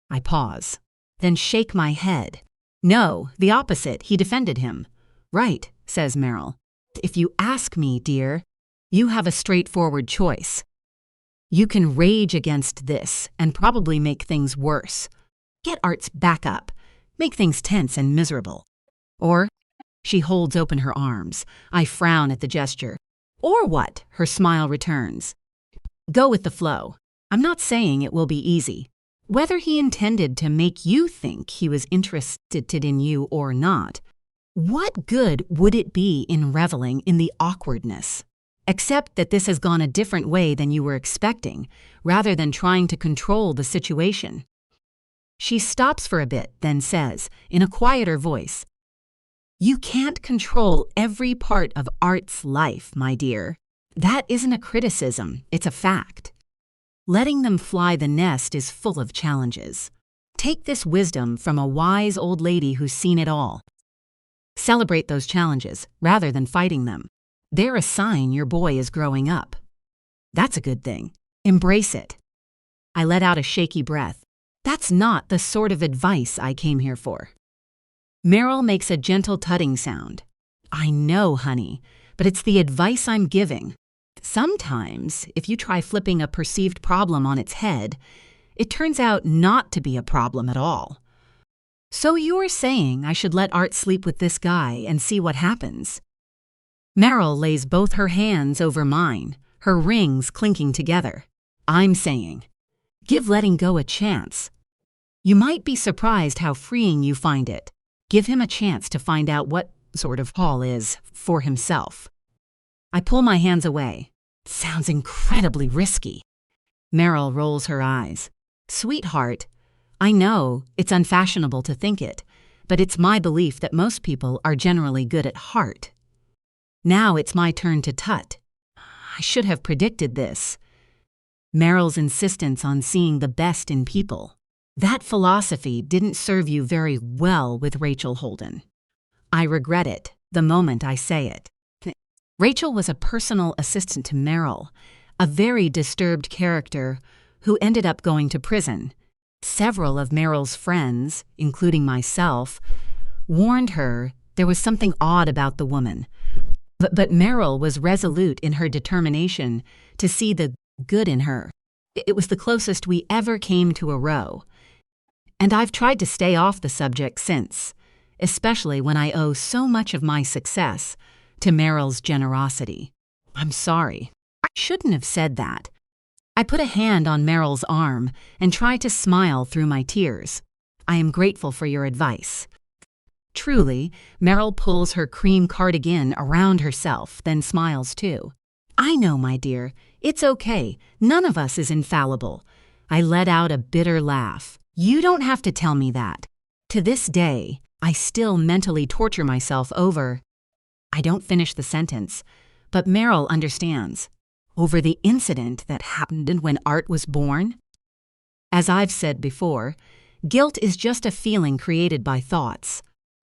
I pause, then shake my head. No, the opposite. He defended him. Right, says Meryl. If you ask me, dear, you have a straightforward choice. You can rage against this and probably make things worse. Get Art's back up, make things tense and miserable. Or, she holds open her arms. I frown at the gesture. Or what? Her smile returns. Go with the flow. I'm not saying it will be easy. Whether he intended to make you think he was interested in you or not, what good would it be in reveling in the awkwardness? Except that this has gone a different way than you were expecting, rather than trying to control the situation. She stops for a bit, then says, in a quieter voice, you can't control every part of Art's life, my dear. That isn't a criticism, it's a fact. Letting them fly the nest is full of challenges. Take this wisdom from a wise old lady who's seen it all. Celebrate those challenges, rather than fighting them. They're a sign your boy is growing up. That's a good thing. Embrace it. I let out a shaky breath. That's not the sort of advice I came here for. Meryl makes a gentle tutting sound. I know, honey, but it's the advice I'm giving. Sometimes, if you try flipping a perceived problem on its head, it turns out not to be a problem at all. So you're saying I should let Art sleep with this guy and see what happens? Meryl lays both her hands over mine, her rings clinking together. I'm saying, give letting go a chance. You might be surprised how freeing you find it. Give him a chance to find out what sort of Paul is for himself. I pull my hands away. Sounds incredibly risky. Meryl rolls her eyes. Sweetheart, I know it's unfashionable to think it, but it's my belief that most people are generally good at heart. Now it's my turn to tut. I should have predicted this. Meryl's insistence on seeing the best in people. That philosophy didn't serve you very well with Rachel Holden. I regret it the moment I say it. Rachel was a personal assistant to Meryl, a very disturbed character who ended up going to prison. Several of Meryl's friends, including myself, warned her there was something odd about the woman. But Meryl was resolute in her determination to see the good in her. It was the closest we ever came to a row. And I've tried to stay off the subject since, especially when I owe so much of my success to Meryl's generosity. I'm sorry. I shouldn't have said that. I put a hand on Meryl's arm and tried to smile through my tears. I am grateful for your advice. Truly, Meryl pulls her cream cardigan around herself, then smiles too. I know, my dear. It's okay. None of us is infallible. I let out a bitter laugh. You don't have to tell me that. To this day, I still mentally torture myself over. I don't finish the sentence, but Meryl understands. Over the incident that happened when Art was born? As I've said before, guilt is just a feeling created by thoughts.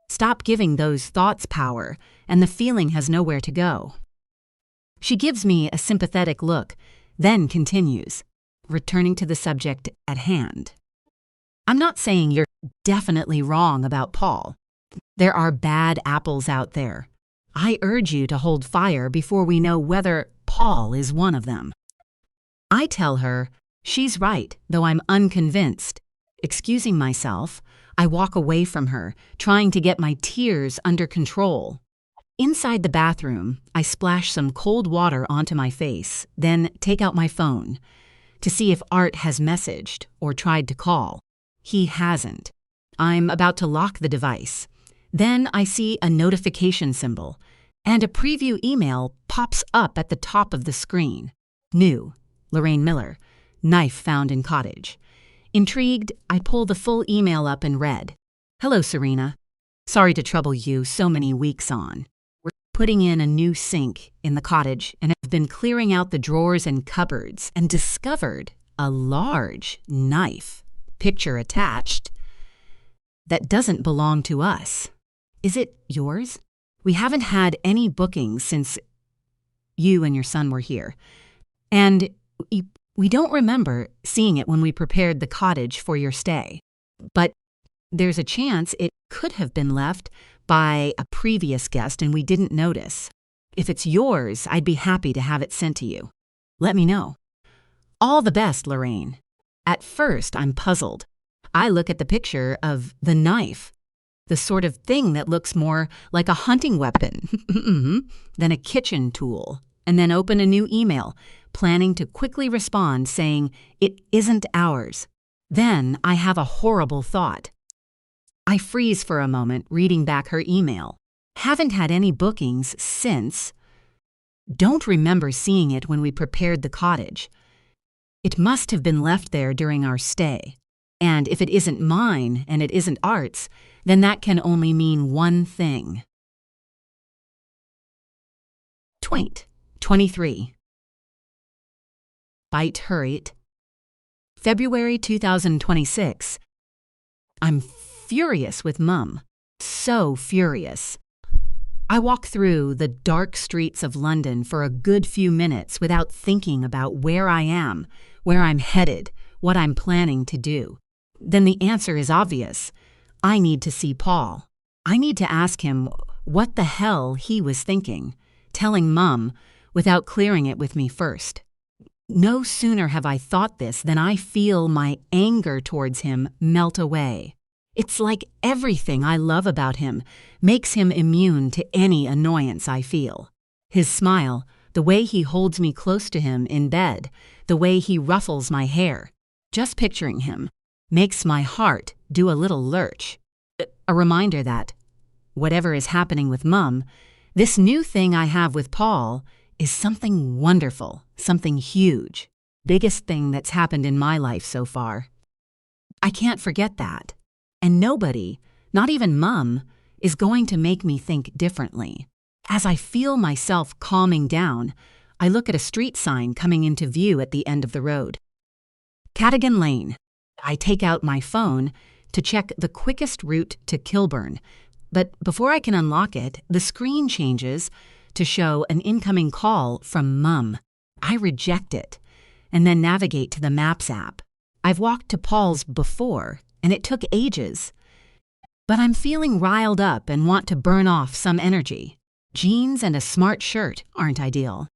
Stop giving those thoughts power, and the feeling has nowhere to go. She gives me a sympathetic look, then continues, returning to the subject at hand. I'm not saying you're definitely wrong about Paul. There are bad apples out there. I urge you to hold fire before we know whether Paul is one of them. I tell her she's right, though I'm unconvinced. Excusing myself, I walk away from her, trying to get my tears under control. Inside the bathroom, I splash some cold water onto my face, then take out my phone to see if Art has messaged or tried to call. He hasn't. I'm about to lock the device. Then I see a notification symbol, and a preview email pops up at the top of the screen. New, Lorraine Miller, knife found in cottage. Intrigued, I pull the full email up and read. Hello, Serena. Sorry to trouble you so many weeks on. We're putting in a new sink in the cottage and have been clearing out the drawers and cupboards and discovered a large knife, picture attached, that doesn't belong to us. Is it yours? We haven't had any bookings since you and your son were here, and we don't remember seeing it when we prepared the cottage for your stay. But there's a chance it could have been left by a previous guest and we didn't notice. If it's yours, I'd be happy to have it sent to you. Let me know. All the best, Lorraine. At first, I'm puzzled. I look at the picture of the knife, the sort of thing that looks more like a hunting weapon than a kitchen tool, and then open a new email, planning to quickly respond saying it isn't ours. Then I have a horrible thought. I freeze for a moment reading back her email. Haven't had any bookings since. Don't remember seeing it when we prepared the cottage. It must have been left there during our stay. And if it isn't mine and it isn't Art's, then that can only mean one thing. Twaint, 23. Bite Hurried. February 2026. I'm furious with Mum. So furious. I walk through the dark streets of London for a good few minutes without thinking about where I am, where I'm headed, what I'm planning to do. Then the answer is obvious. I need to see Paul. I need to ask him what the hell he was thinking, telling Mum without clearing it with me first. No sooner have I thought this than I feel my anger towards him melt away. It's like everything I love about him makes him immune to any annoyance I feel. His smile, the way he holds me close to him in bed, the way he ruffles my hair. Just picturing him makes my heart do a little lurch. A reminder that, whatever is happening with Mum, this new thing I have with Paul is something wonderful, something huge. Biggest thing that's happened in my life so far. I can't forget that. And nobody, not even Mum, is going to make me think differently. As I feel myself calming down, I look at a street sign coming into view at the end of the road. Cadogan Lane. I take out my phone to check the quickest route to Kilburn, but before I can unlock it, the screen changes to show an incoming call from Mum. I reject it and then navigate to the Maps app. I've walked to Paul's before, and it took ages. But I'm feeling riled up and want to burn off some energy. Jeans and a smart shirt aren't ideal.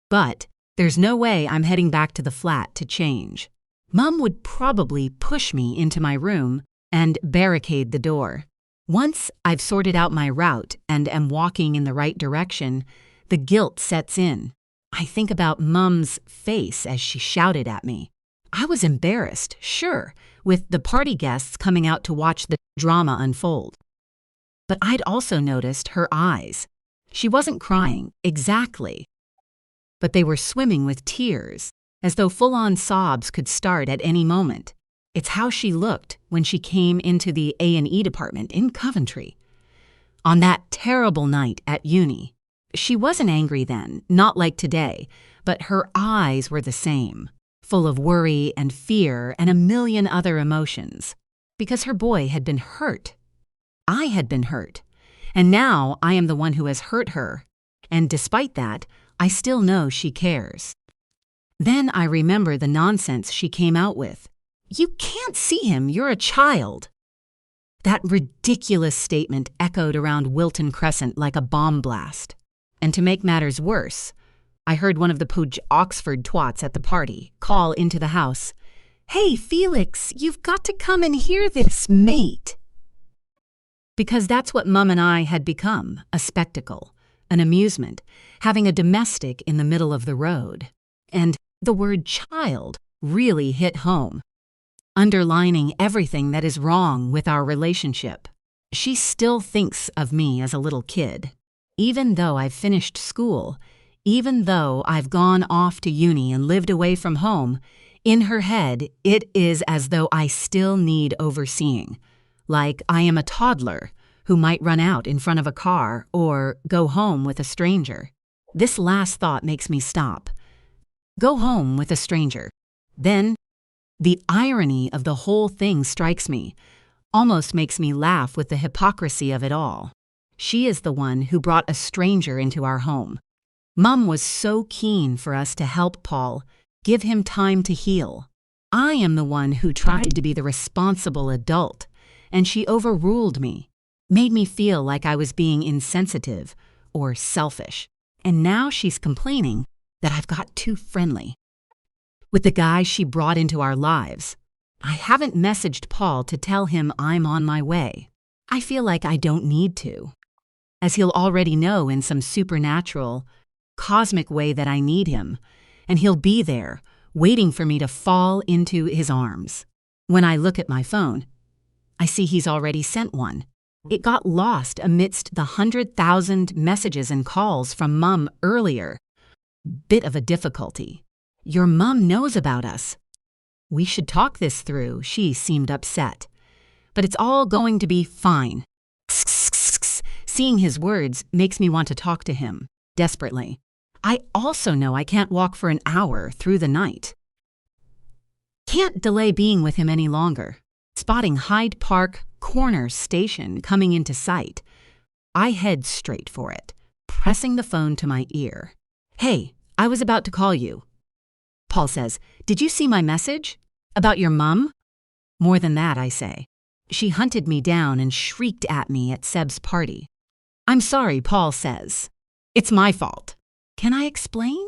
But there's no way I'm heading back to the flat to change. Mom would probably push me into my room and barricade the door. Once I've sorted out my route and am walking in the right direction, the guilt sets in. I think about Mom's face as she shouted at me. I was embarrassed, sure, with the party guests coming out to watch the drama unfold. But I'd also noticed her eyes. She wasn't crying, exactly, but they were swimming with tears, as though full-on sobs could start at any moment. It's how she looked when she came into the A&E department in Coventry. On that terrible night at uni, she wasn't angry then, not like today, but her eyes were the same, full of worry and fear and a million other emotions, because her boy had been hurt. I had been hurt, and now I am the one who has hurt her, and despite that, I still know she cares. Then I remember the nonsense she came out with. "You can't see him, you're a child." That ridiculous statement echoed around Wilton Crescent like a bomb blast. And to make matters worse, I heard one of the Pooch Oxford twats at the party call into the house, "Hey, Felix, you've got to come and hear this, mate." Because that's what Mum and I had become, a spectacle, an amusement, having a domestic in the middle of the road. And the word child really hit home, underlining everything that is wrong with our relationship. She still thinks of me as a little kid. Even though I've finished school, even though I've gone off to uni and lived away from home, in her head, it is as though I still need overseeing, like I am a toddler who might run out in front of a car or go home with a stranger. This last thought makes me stop. Go home with a stranger. Then, the irony of the whole thing strikes me, almost makes me laugh with the hypocrisy of it all. She is the one who brought a stranger into our home. Mum was so keen for us to help Paul, give him time to heal. I am the one who tried to be the responsible adult, and she overruled me, made me feel like I was being insensitive or selfish. And now she's complaining that I've got too friendly with the guy she brought into our lives. I haven't messaged Paul to tell him I'm on my way. I feel like I don't need to, as he'll already know in some supernatural, cosmic way that I need him, and he'll be there, waiting for me to fall into his arms. When I look at my phone, I see he's already sent one. It got lost amidst the 100,000 messages and calls from Mum earlier. Bit of a difficulty. Your mum knows about us. We should talk this through. She seemed upset. But it's all going to be fine. Seeing his words makes me want to talk to him, desperately. I also know I can't walk for an hour through the night. Can't delay being with him any longer. Spotting Hyde Park Corner Station coming into sight, I head straight for it, pressing the phone to my ear. "Hey, I was about to call you." Paul says, "Did you see my message? About your mum?" More than that, I say. She hunted me down and shrieked at me at Seb's party. "I'm sorry," Paul says. "It's my fault." Can I explain?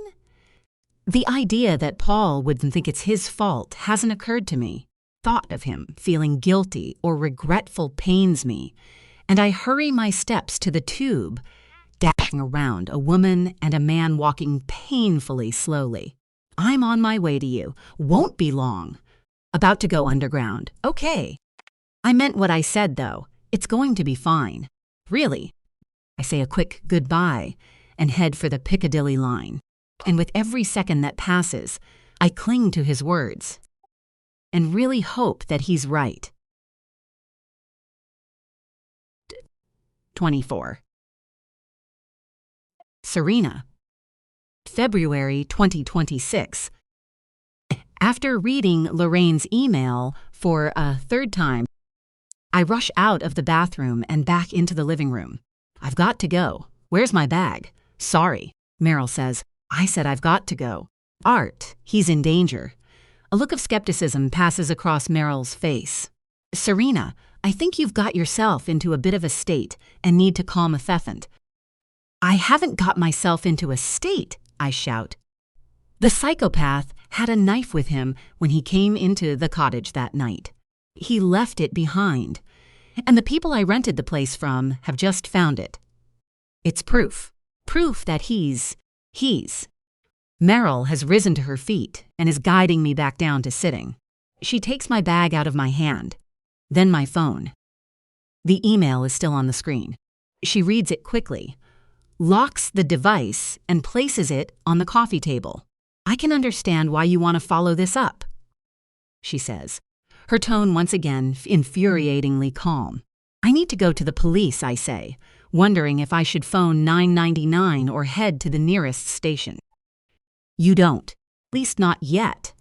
The idea that Paul would think it's his fault hasn't occurred to me. Thought of him feeling guilty or regretful pains me, and I hurry my steps to the tube, dashing around a woman and a man walking painfully slowly. "I'm on my way to you. Won't be long. About to go underground. Okay." I meant what I said, though. It's going to be fine. Really. I say a quick goodbye and head for the Piccadilly line. And with every second that passes, I cling to his words and really hope that he's right. 24. Serena. February 2026. After reading Lorraine's email for a third time, I rush out of the bathroom and back into the living room. I've got to go. Where's my bag? Sorry, Meryl says. I said I've got to go. Art, he's in danger. A look of skepticism passes across Meryl's face. Serena, I think you've got yourself into a bit of a state and need to calm a pheasant. I haven't got myself into a state, I shout. The psychopath had a knife with him when he came into the cottage that night. He left it behind, and the people I rented the place from have just found it. It's proof. Proof that he's. Meryl has risen to her feet and is guiding me back down to sitting. She takes my bag out of my hand, then my phone. The email is still on the screen. She reads it quickly, locks the device, and places it on the coffee table. "I can understand why you want to follow this up," she says, her tone once again infuriatingly calm. "I need to go to the police," I say, wondering if I should phone 999 or head to the nearest station. "You don't, at least not yet."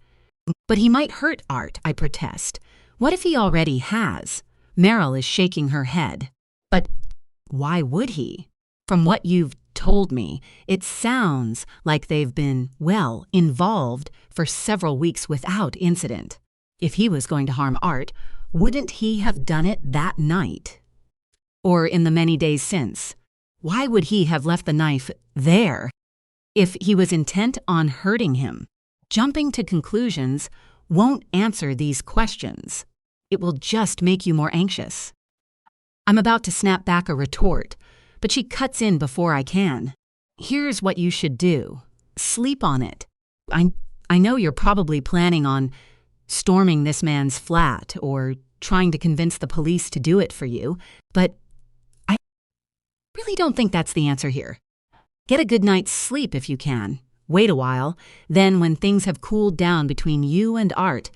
"But he might hurt Art," I protest. "What if he already has?" Meryl is shaking her head. "But why would he? From what you've told me, it sounds like they've been, well, involved for several weeks without incident. If he was going to harm Art, wouldn't he have done it that night? Or in the many days since? Why would he have left the knife there if he was intent on hurting him? Jumping to conclusions won't answer these questions. It will just make you more anxious." I'm about to snap back a retort, but she cuts in before I can. "Here's what you should do. Sleep on it. I know you're probably planning on storming this man's flat or trying to convince the police to do it for you, but I really don't think that's the answer here. Get a good night's sleep if you can. Wait a while. Then when things have cooled down between you and Art,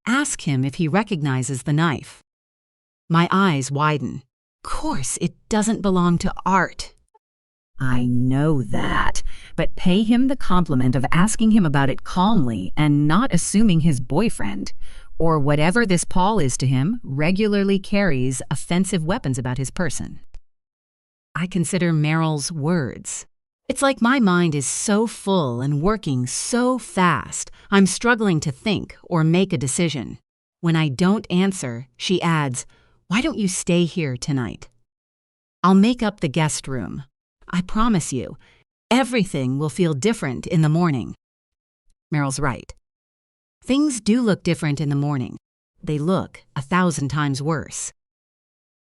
ask him if he recognizes the knife." My eyes widen. "Of course, it doesn't belong to Art." "I know that, but pay him the compliment of asking him about it calmly and not assuming his boyfriend, or whatever this Paul is to him, regularly carries offensive weapons about his person." I consider Meryl's words. It's like my mind is so full and working so fast, I'm struggling to think or make a decision. When I don't answer, she adds, "Why don't you stay here tonight? I'll make up the guest room. I promise you, everything will feel different in the morning." Meryl's right. Things do look different in the morning. They look 1,000 times worse.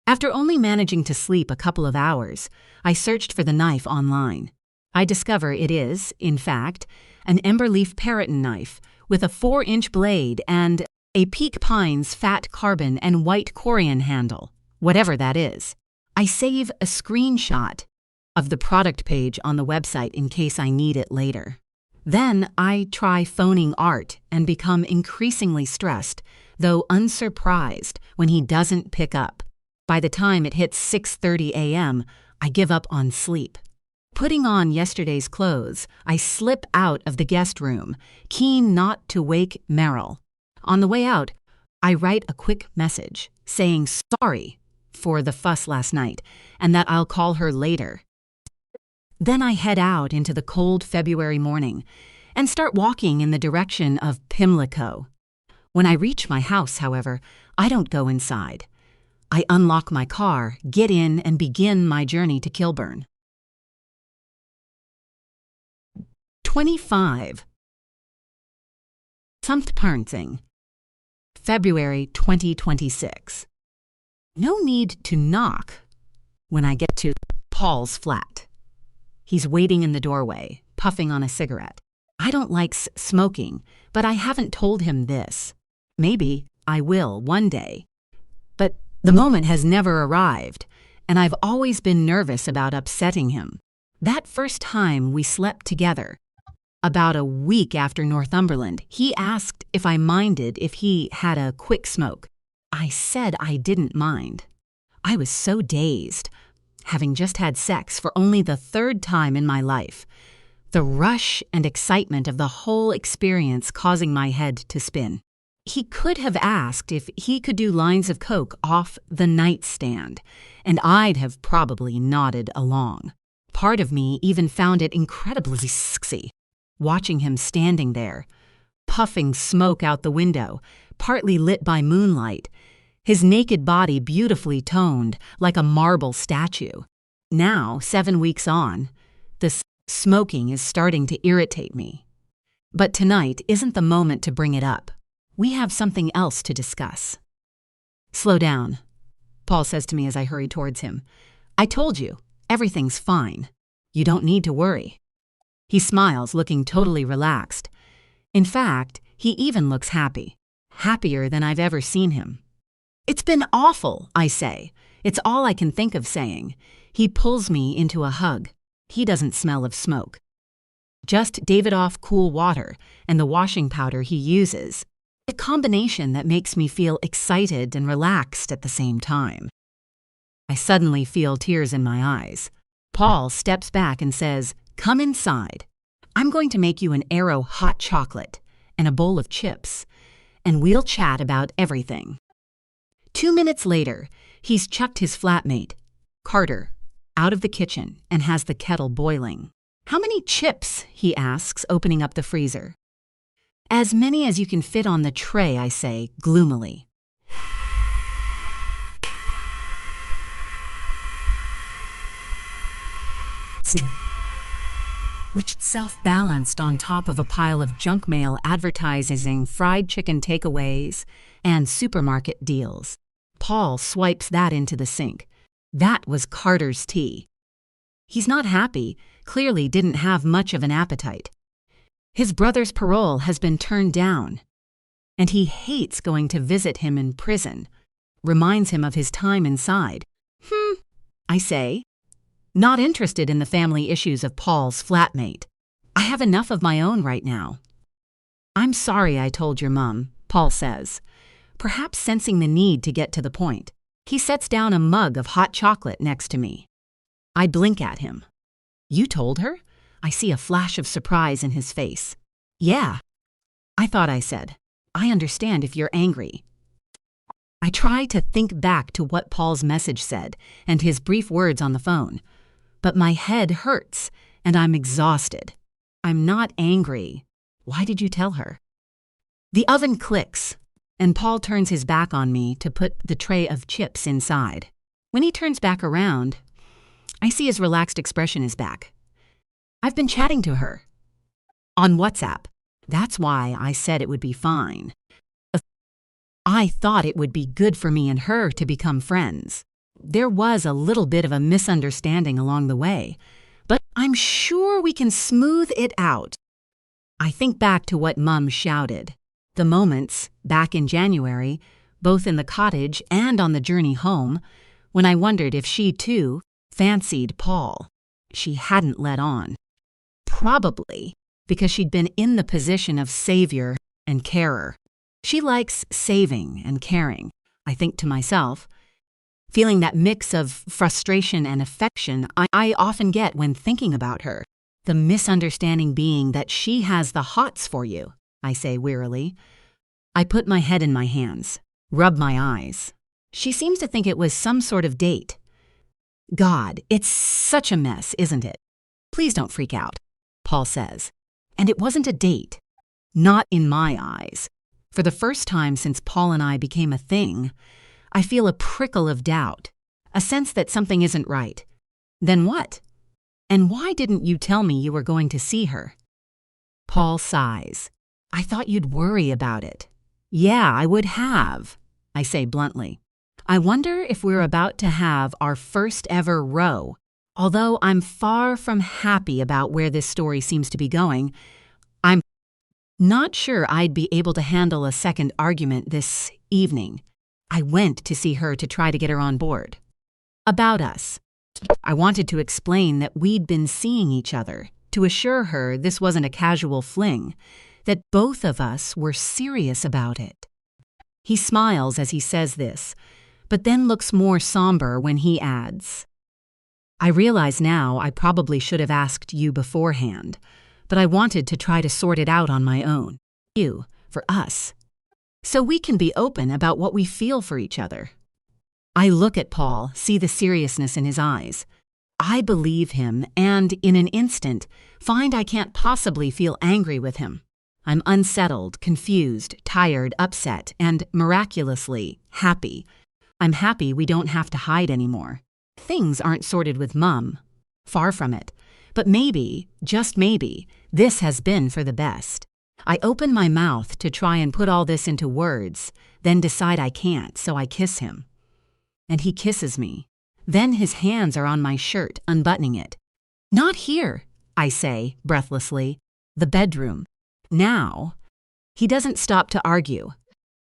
After only managing to sleep a couple of hours, I searched for the knife online. I discover it is, in fact, an Emberleaf Periton knife with a 4-inch blade and a Peak Pines fat carbon and white corian handle, whatever that is. I save a screenshot of the product page on the website in case I need it later. Then I try phoning Art and become increasingly stressed, though unsurprised when he doesn't pick up. By the time it hits 6:30 a.m., I give up on sleep. Putting on yesterday's clothes, I slip out of the guest room, keen not to wake Meryl. On the way out, I write a quick message saying sorry for the fuss last night and that I'll call her later. Then I head out into the cold February morning and start walking in the direction of Pimlico. When I reach my house, however, I don't go inside. I unlock my car, get in, and begin my journey to Kilburn. 25. Something. February 2026. No need to knock when I get to Paul's flat. He's waiting in the doorway, puffing on a cigarette. I don't like smoking, but I haven't told him this. Maybe I will one day. But the moment has never arrived, and I've always been nervous about upsetting him. That first time we slept together, about a week after Northumberland, he asked if I minded if he had a quick smoke. I said I didn't mind. I was so dazed, having just had sex for only the 3rd time in my life. The rush and excitement of the whole experience causing my head to spin. He could have asked if he could do lines of coke off the nightstand, and I'd have probably nodded along. Part of me even found it incredibly sexy, watching him standing there, puffing smoke out the window, partly lit by moonlight, his naked body beautifully toned like a marble statue. Now, 7 weeks on, the smoking is starting to irritate me. But tonight isn't the moment to bring it up. We have something else to discuss. Slow down, Paul says to me as I hurry towards him. I told you, everything's fine. You don't need to worry. He smiles, looking totally relaxed. In fact, he even looks happy. Happier than I've ever seen him. It's been awful, I say. It's all I can think of saying. He pulls me into a hug. He doesn't smell of smoke. Just Davidoff cool water and the washing powder he uses. A combination that makes me feel excited and relaxed at the same time. I suddenly feel tears in my eyes. Paul steps back and says, "Come inside. I'm going to make you an Aero hot chocolate and a bowl of chips, and we'll chat about everything." 2 minutes later, he's chucked his flatmate, Carter, out of the kitchen and has the kettle boiling. "How many chips?" he asks, opening up the freezer. "As many as you can fit on the tray," I say, gloomily. Which self-balanced on top of a pile of junk mail advertising fried chicken takeaways and supermarket deals. Paul swipes that into the sink. That was Carter's tea. He's not happy, clearly didn't have much of an appetite. His brother's parole has been turned down, and he hates going to visit him in prison. Reminds him of his time inside. I say. Not interested in the family issues of Paul's flatmate. I have enough of my own right now. "I'm sorry I told your mom," Paul says, perhaps sensing the need to get to the point. He sets down a mug of hot chocolate next to me. I blink at him. "You told her?" I see a flash of surprise in his face. "Yeah." "I thought I said, I understand if you're angry." I try to think back to what Paul's message said and his brief words on the phone. But my head hurts, and I'm exhausted. I'm not angry. Why did you tell her? The oven clicks, and Paul turns his back on me to put the tray of chips inside. When he turns back around, I see his relaxed expression is back. "I've been chatting to her. On WhatsApp. That's why I said it would be fine. I thought it would be good for me and her to become friends. There was a little bit of a misunderstanding along the way, but I'm sure we can smooth it out." I think back to what Mum shouted. The moments, back in January, both in the cottage and on the journey home, when I wondered if she, too, fancied Paul. She hadn't let on. Probably because she'd been in the position of savior and carer. She likes saving and caring, I think to myself, feeling that mix of frustration and affection I often get when thinking about her. The misunderstanding being that she has the hots for you, I say wearily. I put my head in my hands, rub my eyes. She seems to think it was some sort of date. God, it's such a mess, isn't it? Please don't freak out, Paul says. And it wasn't a date. Not in my eyes. For the first time since Paul and I became a thing, I feel a prickle of doubt, a sense that something isn't right. Then what? And why didn't you tell me you were going to see her? Paul sighs. I thought you'd worry about it. Yeah, I would have, I say bluntly. I wonder if we're about to have our first ever row. Although I'm far from happy about where this story seems to be going, I'm not sure I'd be able to handle a second argument this evening. I went to see her to try to get her on board. About us. I wanted to explain that we'd been seeing each other, to assure her this wasn't a casual fling, that both of us were serious about it. He smiles as he says this, but then looks more somber when he adds, I realize now I probably should have asked you beforehand, but I wanted to try to sort it out on my own. You, for us. So we can be open about what we feel for each other. I look at Paul, see the seriousness in his eyes. I believe him and, in an instant, find I can't possibly feel angry with him. I'm unsettled, confused, tired, upset, and, miraculously, happy. I'm happy we don't have to hide anymore. Things aren't sorted with Mum. Far from it. But maybe, just maybe, this has been for the best. I open my mouth to try and put all this into words, then decide I can't, so I kiss him. And he kisses me. Then his hands are on my shirt, unbuttoning it. "Not here," I say, breathlessly. "The bedroom. Now." He doesn't stop to argue.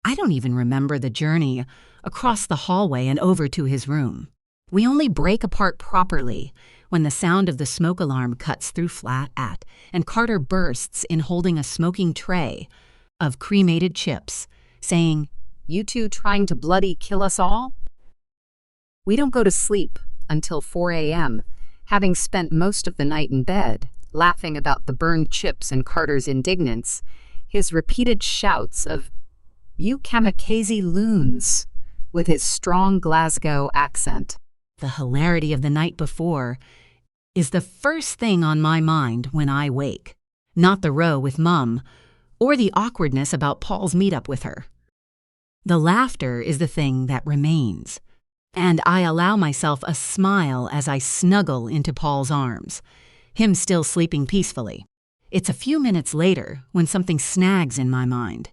I don't even remember the journey across the hallway and over to his room. We only break apart properly when the sound of the smoke alarm cuts through flat and Carter bursts in holding a smoking tray of cremated chips, saying, "You two trying to bloody kill us all?" We don't go to sleep until 4 a.m., having spent most of the night in bed, laughing about the burned chips and Carter's indignance, his repeated shouts of, "You kamikaze loons," with his strong Glasgow accent. The hilarity of the night before is the first thing on my mind when I wake, not the row with Mum, or the awkwardness about Paul's meetup with her. The laughter is the thing that remains, and I allow myself a smile as I snuggle into Paul's arms, him still sleeping peacefully. It's a few minutes later when something snags in my mind.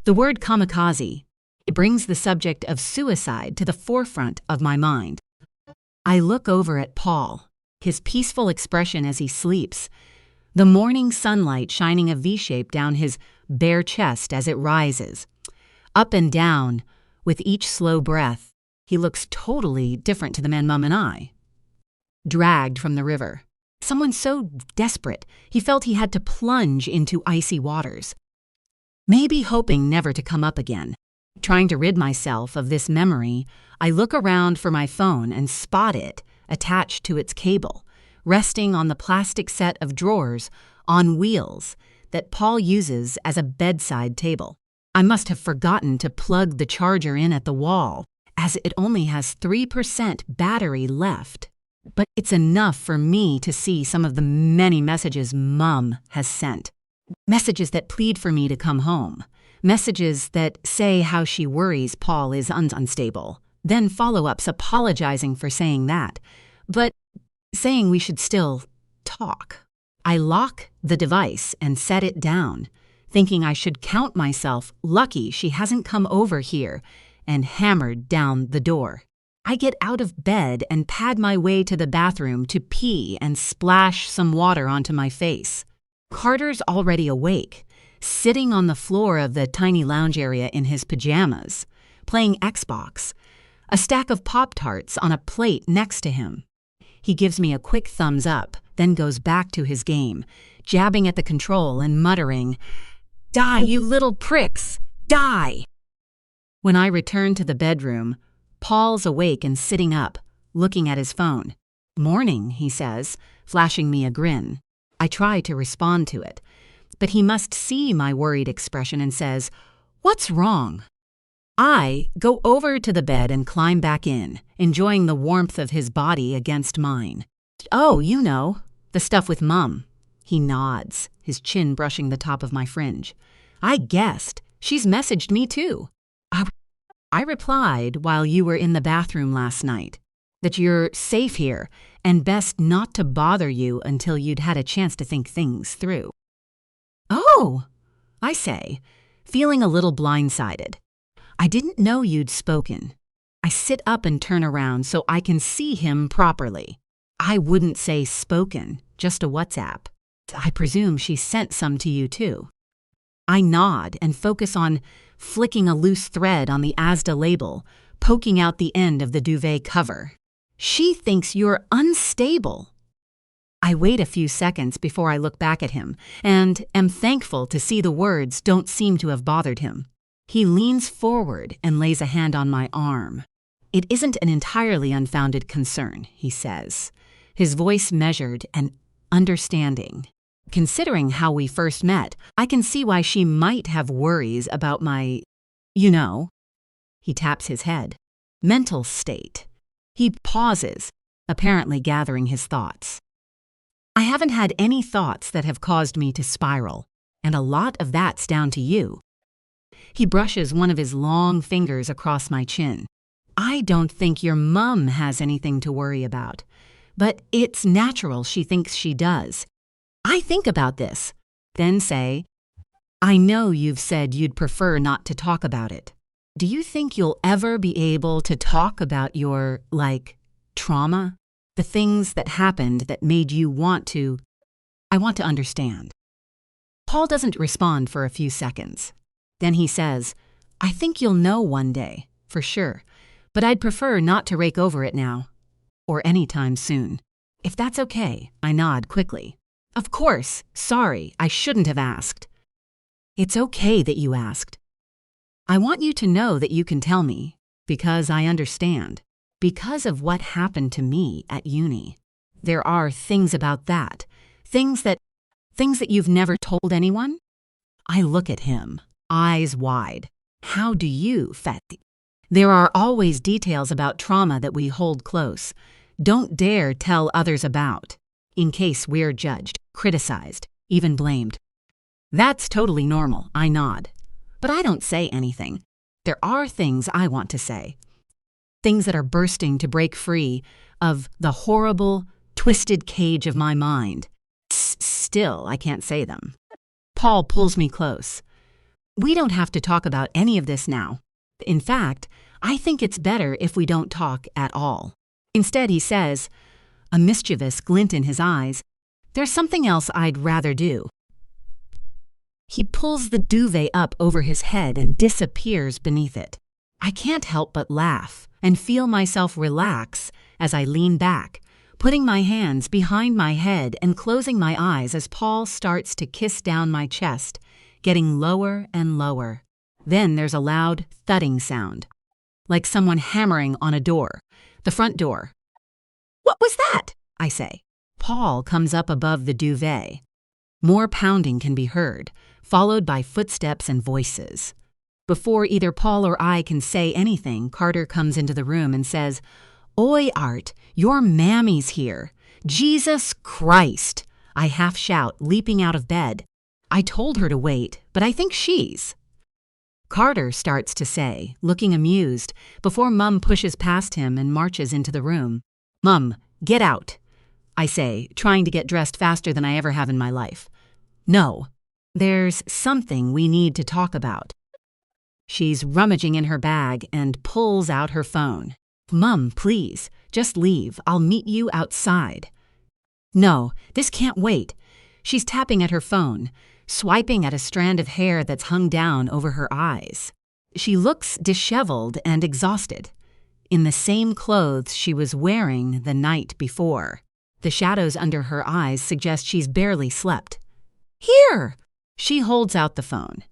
The word kamikaze. It brings the subject of suicide to the forefront of my mind. I look over at Paul, his peaceful expression as he sleeps, the morning sunlight shining a V-shape down his bare chest as it rises. Up and down, with each slow breath, he looks totally different to the man Mum and I. Dragged from the river. Someone so desperate, he felt he had to plunge into icy waters. Maybe hoping never to come up again. Trying to rid myself of this memory, I look around for my phone and spot it attached to its cable, resting on the plastic set of drawers on wheels that Paul uses as a bedside table. I must have forgotten to plug the charger in at the wall, as it only has 3% battery left. But it's enough for me to see some of the many messages Mum has sent. Messages that plead for me to come home. Messages that say how she worries Paul is unstable. Then follow-ups apologizing for saying that, but saying we should still talk. I lock the device and set it down, thinking I should count myself lucky she hasn't come over here and hammered down the door. I get out of bed and pad my way to the bathroom to pee and splash some water onto my face. Carter's already awake, sitting on the floor of the tiny lounge area in his pajamas, playing Xbox, a stack of Pop-Tarts on a plate next to him. He gives me a quick thumbs up, then goes back to his game, jabbing at the control and muttering, "Die, you little pricks! Die!" When I return to the bedroom, Paul's awake and sitting up, looking at his phone. "Morning," he says, flashing me a grin. I try to respond to it, but he must see my worried expression and says, "What's wrong?" I go over to the bed and climb back in, enjoying the warmth of his body against mine. "Oh, you know, the stuff with Mum." He nods, his chin brushing the top of my fringe. "I guessed. She's messaged me too. I replied while you were in the bathroom last night that you're safe here and best not to bother you until you'd had a chance to think things through." "Oh," I say, feeling a little blindsided. "I didn't know you'd spoken." I sit up and turn around so I can see him properly. I wouldn't say spoken, just a WhatsApp. I presume she sent some to you too. I nod and focus on flicking a loose thread on the Asda label, poking out the end of the duvet cover. "She thinks you're unstable." I wait a few seconds before I look back at him, and am thankful to see the words don't seem to have bothered him. He leans forward and lays a hand on my arm. "It isn't an entirely unfounded concern," he says, his voice measured and understanding. "Considering how we first met, I can see why she might have worries about my, you know," he taps his head, "mental state." He pauses, apparently gathering his thoughts. "I haven't had any thoughts that have caused me to spiral, and a lot of that's down to you." He brushes one of his long fingers across my chin. "I don't think your Mum has anything to worry about, but it's natural she thinks she does. I think about this, then say, I know you've said you'd prefer not to talk about it. Do you think you'll ever be able to talk about your, trauma? The things that happened that made you want to... I want to understand. Paul doesn't respond for a few seconds. Then he says, I think you'll know one day, for sure, but I'd prefer not to rake over it now. Or anytime soon. If that's okay, I nod quickly. Of course, sorry, I shouldn't have asked. It's okay that you asked. I want you to know that you can tell me, because I understand. Because of what happened to me at uni. There are things about that. Things that you've never told anyone? I look at him, eyes wide. How do you, Fatty? There are always details about trauma that we hold close. Don't dare tell others about, in case we're judged, criticized, even blamed. That's totally normal, I nod. But I don't say anything. There are things I want to say. Things that are bursting to break free of the horrible, twisted cage of my mind. Still, I can't say them. Paul pulls me close. We don't have to talk about any of this now. In fact, I think it's better if we don't talk at all. Instead, he says, a mischievous glint in his eyes, there's something else I'd rather do. He pulls the duvet up over his head and disappears beneath it. I can't help but laugh and feel myself relax as I lean back, putting my hands behind my head and closing my eyes as Paul starts to kiss down my chest, getting lower and lower. Then there's a loud thudding sound, like someone hammering on a door, the front door. What was that? I say. Paul comes up above the duvet. More pounding can be heard, followed by footsteps and voices. Before either Paul or I can say anything, Carter comes into the room and says, Oi, Art, your mammy's here. Jesus Christ! I half shout, leaping out of bed. I told her to wait, but I think she's... Carter starts to say, looking amused, before Mum pushes past him and marches into the room. Mum, get out, I say, trying to get dressed faster than I ever have in my life. No, there's something we need to talk about. She's rummaging in her bag and pulls out her phone. Mum, please, just leave. I'll meet you outside. No, this can't wait. She's tapping at her phone, swiping at a strand of hair that's hung down over her eyes. She looks disheveled and exhausted, in the same clothes she was wearing the night before. The shadows under her eyes suggest she's barely slept. Here! She holds out the phone.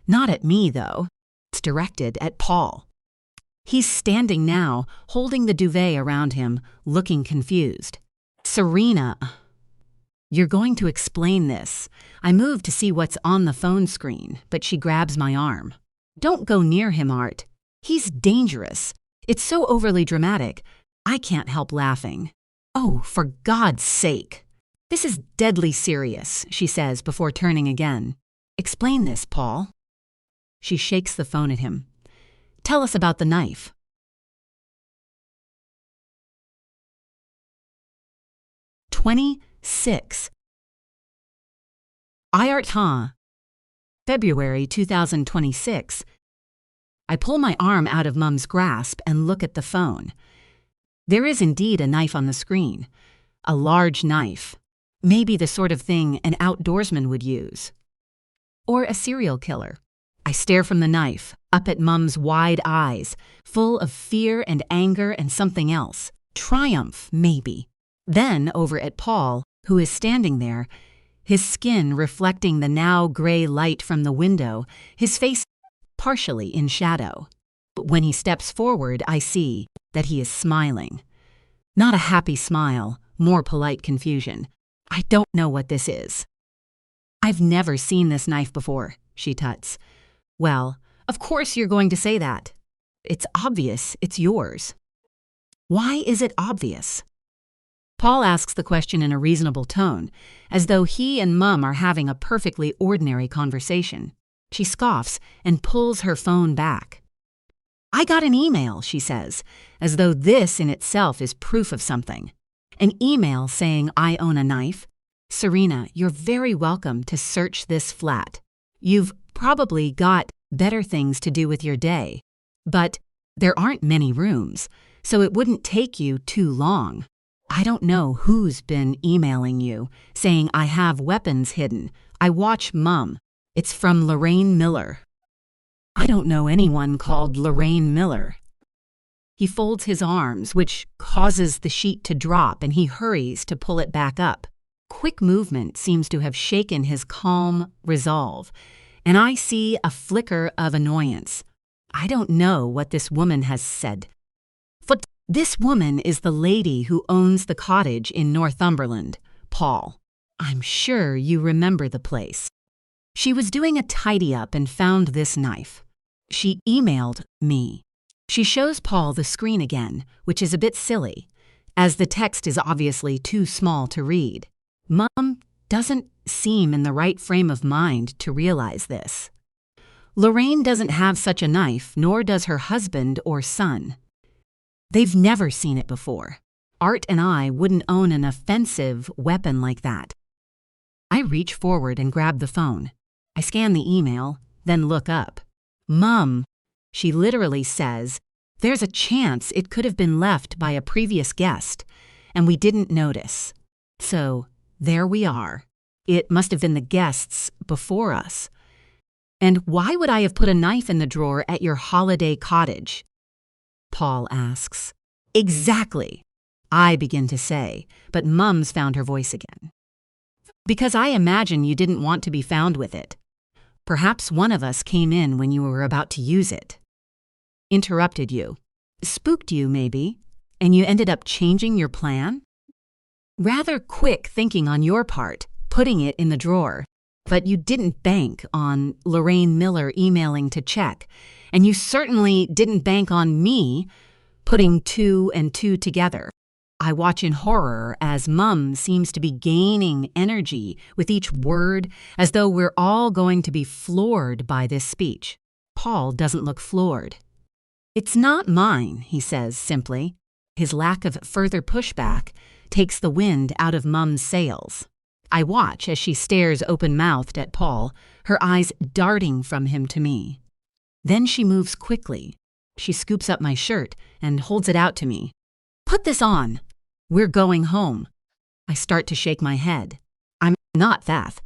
Not at me, though. It's directed at Paul. He's standing now, holding the duvet around him, looking confused. Serena... You're going to explain this. I move to see what's on the phone screen, but she grabs my arm. Don't go near him, Art. He's dangerous. It's so overly dramatic. I can't help laughing. Oh, for God's sake. This is deadly serious, she says before turning again. Explain this, Paul. She shakes the phone at him. Tell us about the knife. "26. February 2026. I pull my arm out of Mum's grasp and look at the phone. There is indeed a knife on the screen. A large knife. Maybe the sort of thing an outdoorsman would use. Or a serial killer. I stare from the knife, up at Mum's wide eyes, full of fear and anger and something else. Triumph, maybe. Then over at Paul, who is standing there, his skin reflecting the now gray light from the window, his face partially in shadow. But when he steps forward, I see that he is smiling. Not a happy smile, more polite confusion. I don't know what this is. I've never seen this knife before, she tuts. Well, of course you're going to say that. It's obvious it's yours. Why is it obvious? Paul asks the question in a reasonable tone, as though he and Mum are having a perfectly ordinary conversation. She scoffs and pulls her phone back. I got an email, she says, as though this in itself is proof of something. An email saying I own a knife. Serena, you're very welcome to search this flat. You've probably got better things to do with your day. But there aren't many rooms, so it wouldn't take you too long. I don't know who's been emailing you, saying I have weapons hidden. I watch Mum. It's from Lorraine Miller. I don't know anyone called Lorraine Miller. He folds his arms, which causes the sheet to drop, and he hurries to pull it back up. Quick movement seems to have shaken his calm resolve, and I see a flicker of annoyance. I don't know what this woman has said. But this woman is the lady who owns the cottage in Northumberland, Paul. I'm sure you remember the place. She was doing a tidy-up and found this knife. She emailed me. She shows Paul the screen again, which is a bit silly, as the text is obviously too small to read. Mum doesn't seem in the right frame of mind to realize this. Lorraine doesn't have such a knife, nor does her husband or son. They've never seen it before. Art and I wouldn't own an offensive weapon like that. I reach forward and grab the phone. I scan the email, then look up. Mum, she literally says, there's a chance it could have been left by a previous guest, and we didn't notice. So, there we are. It must have been the guests before us. And why would I have put a knife in the drawer at your holiday cottage? Paul asks. Exactly, I begin to say, but Mum's found her voice again. Because I imagine you didn't want to be found with it. Perhaps one of us came in when you were about to use it. Interrupted you. Spooked you, maybe, and you ended up changing your plan? Rather quick thinking on your part, putting it in the drawer. But you didn't bank on Lorraine Miller emailing to check, and you certainly didn't bank on me putting 2 and 2 together. I watch in horror as Mum seems to be gaining energy with each word, as though we're all going to be floored by this speech. Paul doesn't look floored. It's not mine, he says simply. His lack of further pushback takes the wind out of Mum's sails. I watch as she stares open-mouthed at Paul, her eyes darting from him to me. Then she moves quickly. She scoops up my shirt and holds it out to me. Put this on. We're going home. I start to shake my head. I'm not that.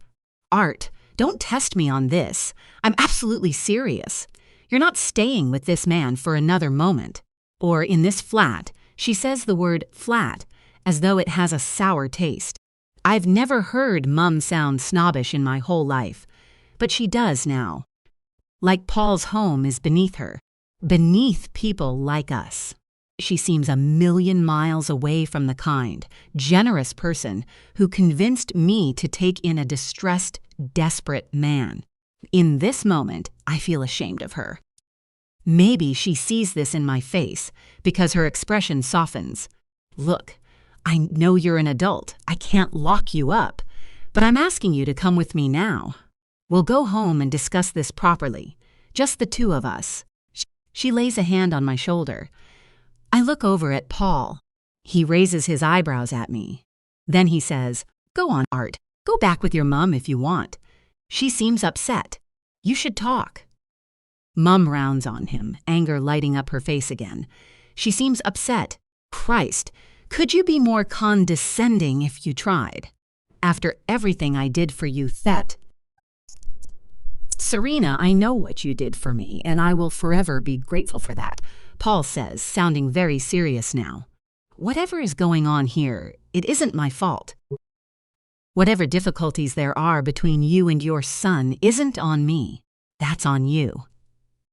Art, don't test me on this. I'm absolutely serious. You're not staying with this man for another moment. Or in this flat, she says the word flat, as though it has a sour taste. I've never heard Mum sound snobbish in my whole life, but she does now. Like Paul's home is beneath her, beneath people like us. She seems a million miles away from the kind, generous person who convinced me to take in a distressed, desperate man. In this moment, I feel ashamed of her. Maybe she sees this in my face because her expression softens. Look, I know you're an adult. I can't lock you up, but I'm asking you to come with me now. We'll go home and discuss this properly, just the two of us. She lays a hand on my shoulder. I look over at Paul. He raises his eyebrows at me. Then he says, "Go on, Art. Go back with your mum if you want. She seems upset. You should talk." Mum rounds on him, anger lighting up her face again. She seems upset. Christ, could you be more condescending if you tried? After everything I did for you, Thet. Serena, I know what you did for me, and I will forever be grateful for that, Paul says, sounding very serious now. Whatever is going on here, it isn't my fault. Whatever difficulties there are between you and your son isn't on me. That's on you.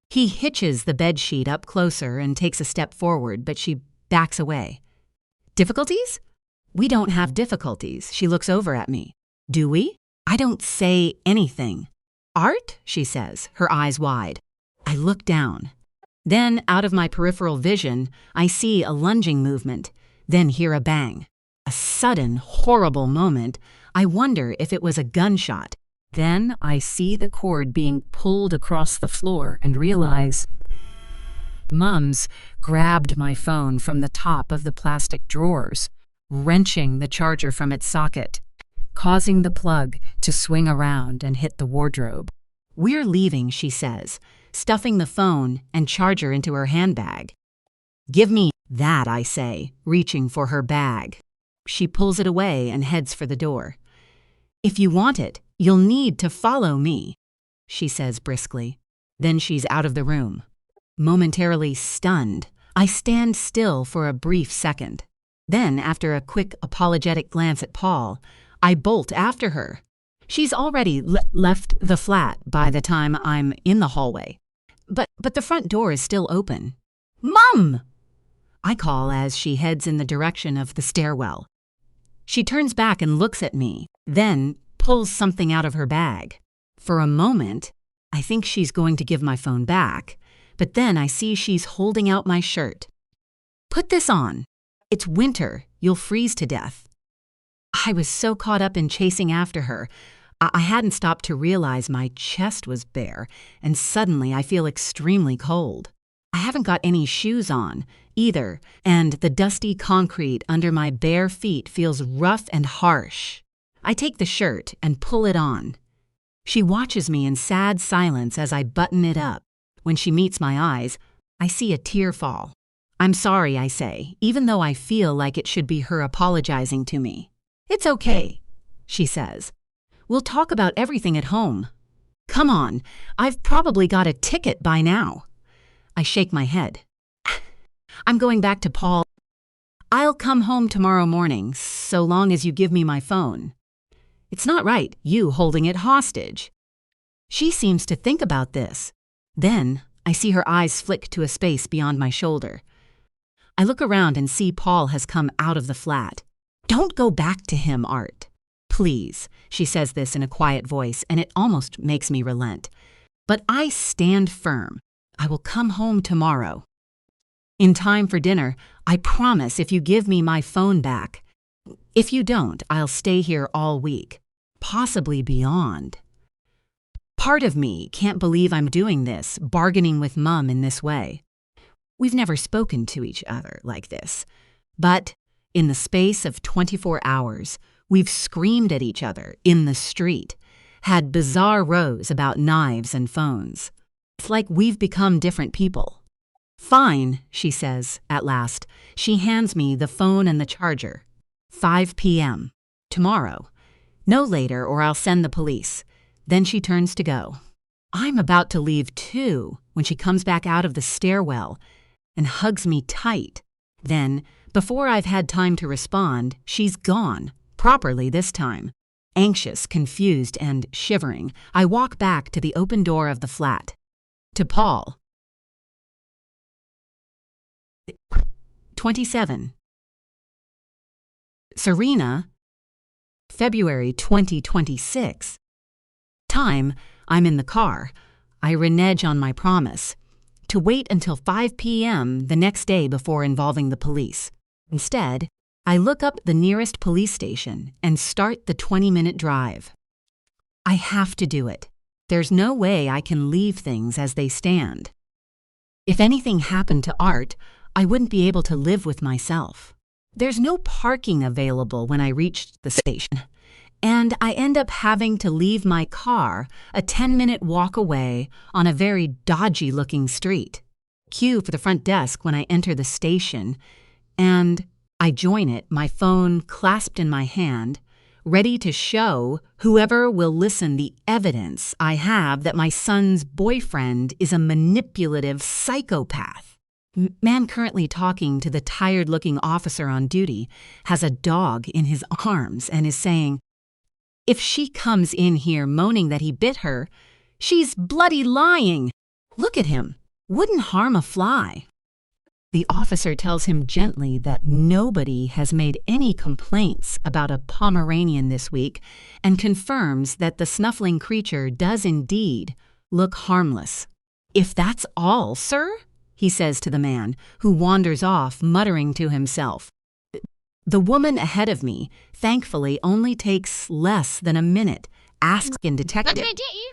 He hitches the bedsheet up closer and takes a step forward, but she backs away. Difficulties? We don't have difficulties. She looks over at me. Do we? I don't say anything. Art? She says, her eyes wide. I look down. Then, out of my peripheral vision, I see a lunging movement, then hear a bang. A sudden, horrible moment. I wonder if it was a gunshot. Then I see the cord being pulled across the floor and realize Mum's grabbed my phone from the top of the plastic drawers, wrenching the charger from its socket, causing the plug to swing around and hit the wardrobe. "We're leaving," she says, stuffing the phone and charger into her handbag. "Give me that," I say, reaching for her bag. She pulls it away and heads for the door. "If you want it, you'll need to follow me," she says briskly. Then she's out of the room. Momentarily stunned, I stand still for a brief second. Then, after a quick apologetic glance at Paul, I bolt after her. She's already left the flat by the time I'm in the hallway. But the front door is still open. "Mom!" I call as she heads in the direction of the stairwell. She turns back and looks at me, then pulls something out of her bag. For a moment, I think she's going to give my phone back, but then I see she's holding out my shirt. "Put this on. It's winter. You'll freeze to death." I was so caught up in chasing after her, I hadn't stopped to realize my chest was bare, and suddenly I feel extremely cold. I haven't got any shoes on, either, and the dusty concrete under my bare feet feels rough and harsh. I take the shirt and pull it on. She watches me in sad silence as I button it up. When she meets my eyes, I see a tear fall. "I'm sorry," I say, even though I feel like it should be her apologizing to me. "It's okay," she says. "We'll talk about everything at home." "Come on, I've probably got a ticket by now." I shake my head. "I'm going back to Paul. I'll come home tomorrow morning, so long as you give me my phone." "It's not right, you holding it hostage." She seems to think about this. Then I see her eyes flick to a space beyond my shoulder. I look around and see Paul has come out of the flat. "Don't go back to him, Art. Please," she says this in a quiet voice, and it almost makes me relent. But I stand firm. I will come home tomorrow. In time for dinner, I promise if you give me my phone back. If you don't, I'll stay here all week, possibly beyond. Part of me can't believe I'm doing this, bargaining with Mum in this way. We've never spoken to each other like this. But in the space of 24 hours, we've screamed at each other in the street, had bizarre rows about knives and phones. It's like we've become different people. "Fine," she says, at last. She hands me the phone and the charger. 5 p.m. Tomorrow. No later or I'll send the police. Then she turns to go. I'm about to leave too when she comes back out of the stairwell and hugs me tight. Then, before I've had time to respond, she's gone, properly this time. Anxious, confused, and shivering, I walk back to the open door of the flat. To Paul. 27. Serena, February 2026. Time, I'm in the car. I renege on my promise to wait until 5 p.m. the next day before involving the police. Instead, I look up the nearest police station and start the 20-minute drive. I have to do it. There's no way I can leave things as they stand. If anything happened to Art, I wouldn't be able to live with myself. There's no parking available when I reached the station, and I end up having to leave my car a 10-minute walk away on a very dodgy-looking street. Queue for the front desk when I enter the station, and I join it, my phone clasped in my hand, ready to show whoever will listen the evidence I have that my son's boyfriend is a manipulative psychopath. Man currently talking to the tired-looking officer on duty has a dog in his arms and is saying, "If she comes in here moaning that he bit her, she's bloody lying. Look at him. Wouldn't harm a fly." The officer tells him gently that nobody has made any complaints about a Pomeranian this week and confirms that the snuffling creature does indeed look harmless. "If that's all, sir?" he says to the man, who wanders off, muttering to himself. The woman ahead of me, thankfully, only takes less than a minute, asking detective,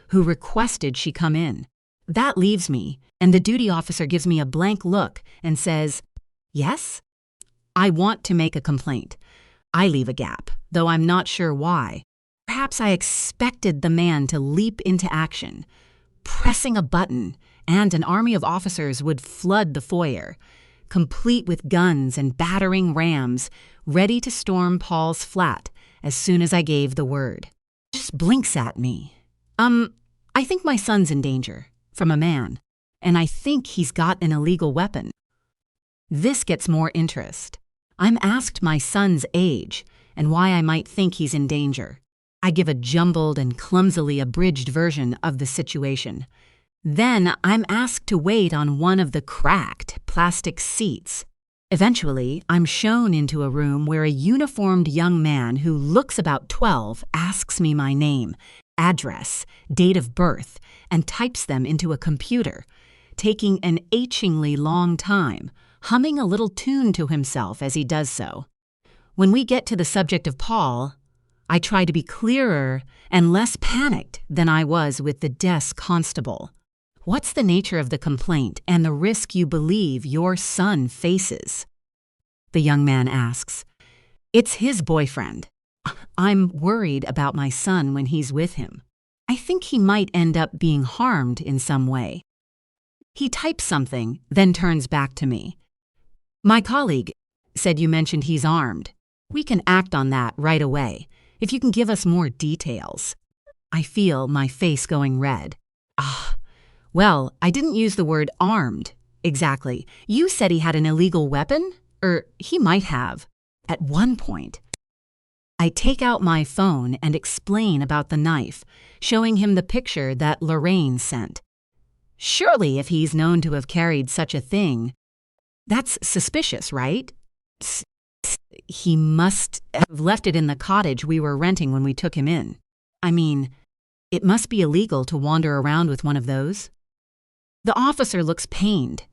who requested she come in. That leaves me, and the duty officer gives me a blank look and says, "Yes?" I want to make a complaint. I leave a gap, though I'm not sure why. Perhaps I expected the man to leap into action. pressing a button, and an army of officers would flood the foyer, complete with guns and battering rams, ready to storm Paul's flat as soon as I gave the word. Just blinks at me. I think my son's in danger, from a man, and I think he's got an illegal weapon. This gets more interest. I'm asked my son's age and why I might think he's in danger. I give a jumbled and clumsily abridged version of the situation. Then I'm asked to wait on one of the cracked plastic seats. Eventually, I'm shown into a room where a uniformed young man who looks about 12 asks me my name, address, date of birth, and types them into a computer, taking an achingly long time, humming a little tune to himself as he does so. When we get to the subject of Paul, I try to be clearer and less panicked than I was with the desk constable. What's the nature of the complaint and the risk you believe your son faces? The young man asks. It's his boyfriend. I'm worried about my son when he's with him. I think he might end up being harmed in some way. He types something, then turns back to me. My colleague said you mentioned he's armed. We can act on that right away, if you can give us more details. I feel my face going red. Well, I didn't use the word armed. Exactly. You said he had an illegal weapon? He might have. At one point, I take out my phone and explain about the knife, showing him the picture that Lorraine sent. Surely if he's known to have carried such a thing, that's suspicious, right? He must have left it in the cottage we were renting when we took him in. I mean, it must be illegal to wander around with one of those. The officer looks pained.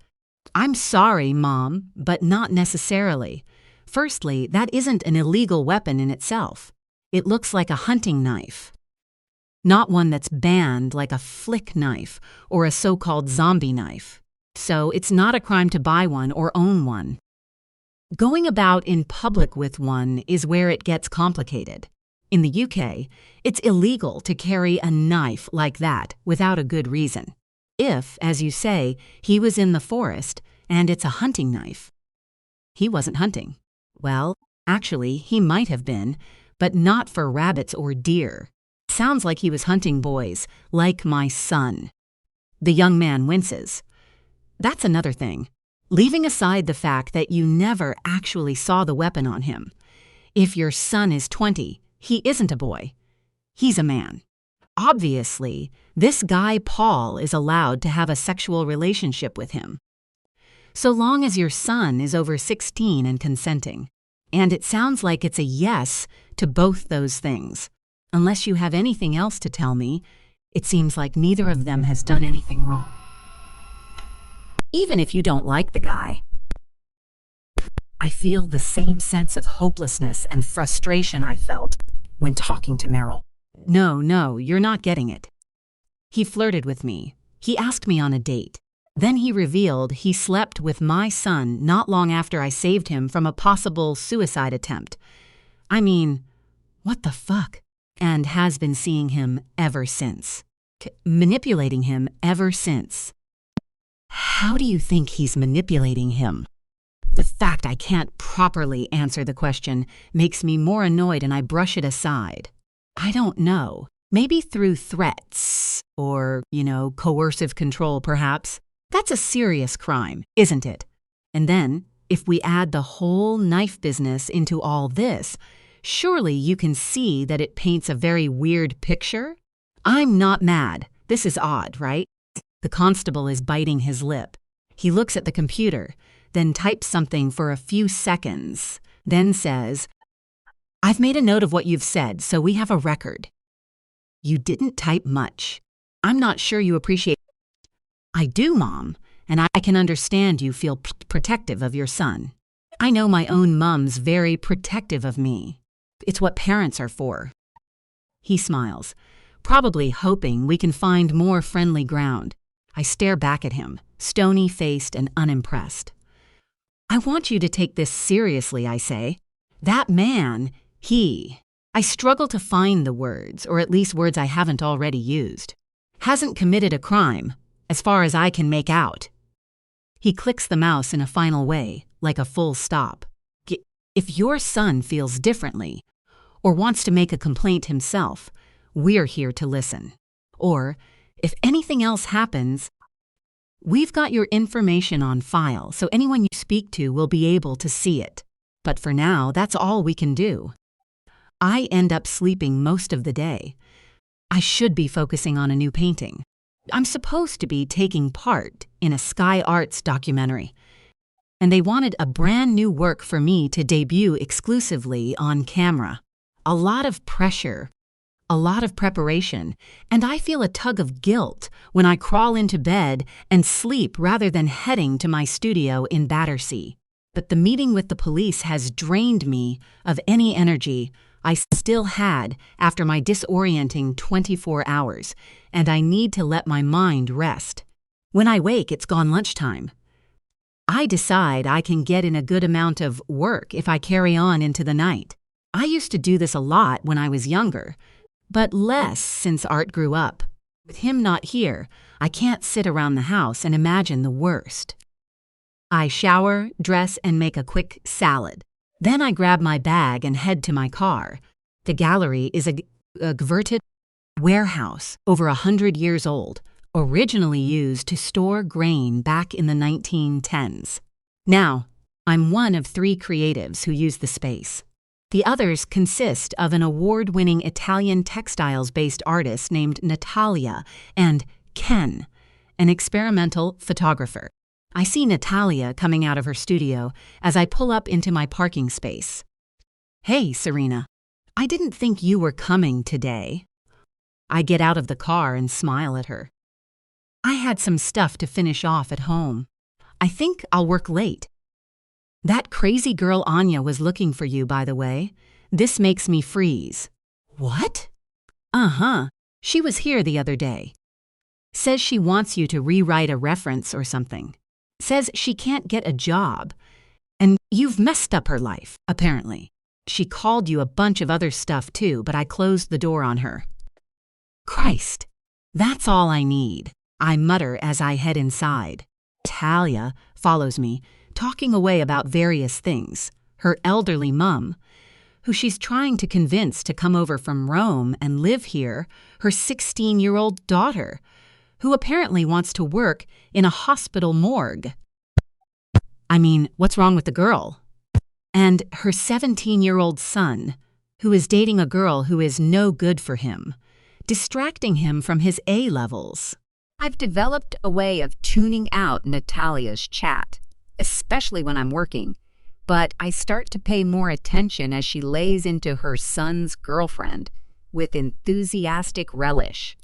I'm sorry, Mom, but not necessarily. Firstly, that isn't an illegal weapon in itself. It looks like a hunting knife. Not one that's banned like a flick knife or a so-called zombie knife. So it's not a crime to buy one or own one. Going about in public with one is where it gets complicated. In the UK, it's illegal to carry a knife like that without a good reason. If, as you say, he was in the forest and it's a hunting knife. He wasn't hunting. Well, actually, he might have been, but not for rabbits or deer. Sounds like he was hunting boys, like my son. The young man winces. That's another thing. Leaving aside the fact that you never actually saw the weapon on him. If your son is 20, he isn't a boy. He's a man. Obviously, this guy Paul is allowed to have a sexual relationship with him. So long as your son is over 16 and consenting. And it sounds like it's a yes to both those things. Unless you have anything else to tell me, it seems like neither of them has done anything wrong. Even if you don't like the guy. I feel the same sense of hopelessness and frustration I felt when talking to Merrill. No, you're not getting it. He flirted with me. He asked me on a date. Then he revealed he slept with my son not long after I saved him from a possible suicide attempt. I mean, what the fuck? And has been seeing him ever since. Manipulating him ever since. How do you think he's manipulating him? The fact I can't properly answer the question makes me more annoyed and I brush it aside. I don't know. Maybe through threats or, coercive control perhaps. That's a serious crime, isn't it? And then, if we add the whole knife business into all this, surely you can see that it paints a very weird picture? I'm not mad. This is odd, right? The constable is biting his lip. He looks at the computer, then types something for a few seconds, then says, I've made a note of what you've said, so we have a record. You didn't type much. I'm not sure you appreciate it. I do, Mom, and I can understand you feel protective of your son. I know my own mom's very protective of me. It's what parents are for. He smiles, probably hoping we can find more friendly ground. I stare back at him, stony-faced and unimpressed. I want you to take this seriously, I say. That man, I struggle to find the words, or at least words I haven't already used. Hasn't committed a crime, as far as I can make out. He clicks the mouse in a final way, like a full stop. If your son feels differently, or wants to make a complaint himself, we're here to listen. Or, if anything else happens, we've got your information on file, so anyone you speak to will be able to see it. But for now, that's all we can do. I end up sleeping most of the day. I should be focusing on a new painting. I'm supposed to be taking part in a Sky Arts documentary, and they wanted a brand new work for me to debut exclusively on camera. A lot of pressure, a lot of preparation, and I feel a tug of guilt when I crawl into bed and sleep rather than heading to my studio in Battersea. But the meeting with the police has drained me of any energy I still had after my disorienting 24 hours, and I need to let my mind rest. When I wake, it's gone lunchtime. I decide I can get in a good amount of work if I carry on into the night. I used to do this a lot when I was younger, but less since Art grew up. With him not here, I can't sit around the house and imagine the worst. I shower, dress, and make a quick salad. Then I grab my bag and head to my car. The gallery is a converted warehouse over 100 years old, originally used to store grain back in the 1910s. Now, I'm one of 3 creatives who use the space. The others consist of an award-winning Italian textiles-based artist named Natalia and Ken, an experimental photographer. I see Natalia coming out of her studio as I pull up into my parking space. "Hey, Serena, I didn't think you were coming today." I get out of the car and smile at her. "I had some stuff to finish off at home. I think I'll work late." "That crazy girl Anya was looking for you, by the way. This makes me freeze." "What?" "Uh-huh. She was here the other day. Says she wants you to rewrite a reference or something. Says she can't get a job. And you've messed up her life, apparently. She called you a bunch of other stuff too, but I closed the door on her." "Christ, that's all I need," I mutter as I head inside. Talia follows me, talking away about various things. Her elderly mum, who she's trying to convince to come over from Rome and live here, her 16-year-old daughter, who apparently wants to work in a hospital morgue. I mean, what's wrong with the girl? And her 17-year-old son, who is dating a girl who is no good for him, distracting him from his A-levels. I've developed a way of tuning out Natalia's chat, especially when I'm working, but I start to pay more attention as she lays into her son's girlfriend with enthusiastic relish,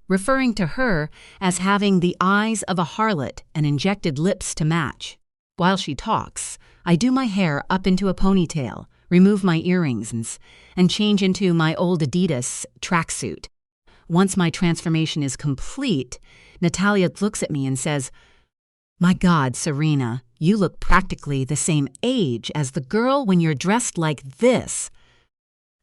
referring to her as having the eyes of a harlot and injected lips to match. While she talks, I do my hair up into a ponytail, remove my earrings, and change into my old Adidas tracksuit. Once my transformation is complete, Natalia looks at me and says, "My God, Serena, you look practically the same age as the girl when you're dressed like this."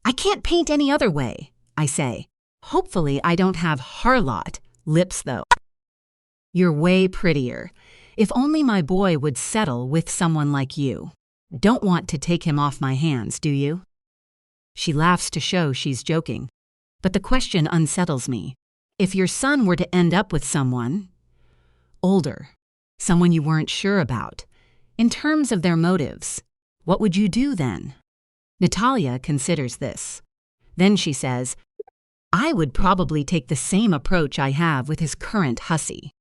"I can't paint any other way," I say. "Hopefully I don't have harlot lips, though." "You're way prettier. If only my boy would settle with someone like you. Don't want to take him off my hands, do you?" She laughs to show she's joking, but the question unsettles me. If your son were to end up with someone older, someone you weren't sure about, in terms of their motives, what would you do then? Natalia considers this. Then she says, "I would probably take the same approach I have with his current hussy."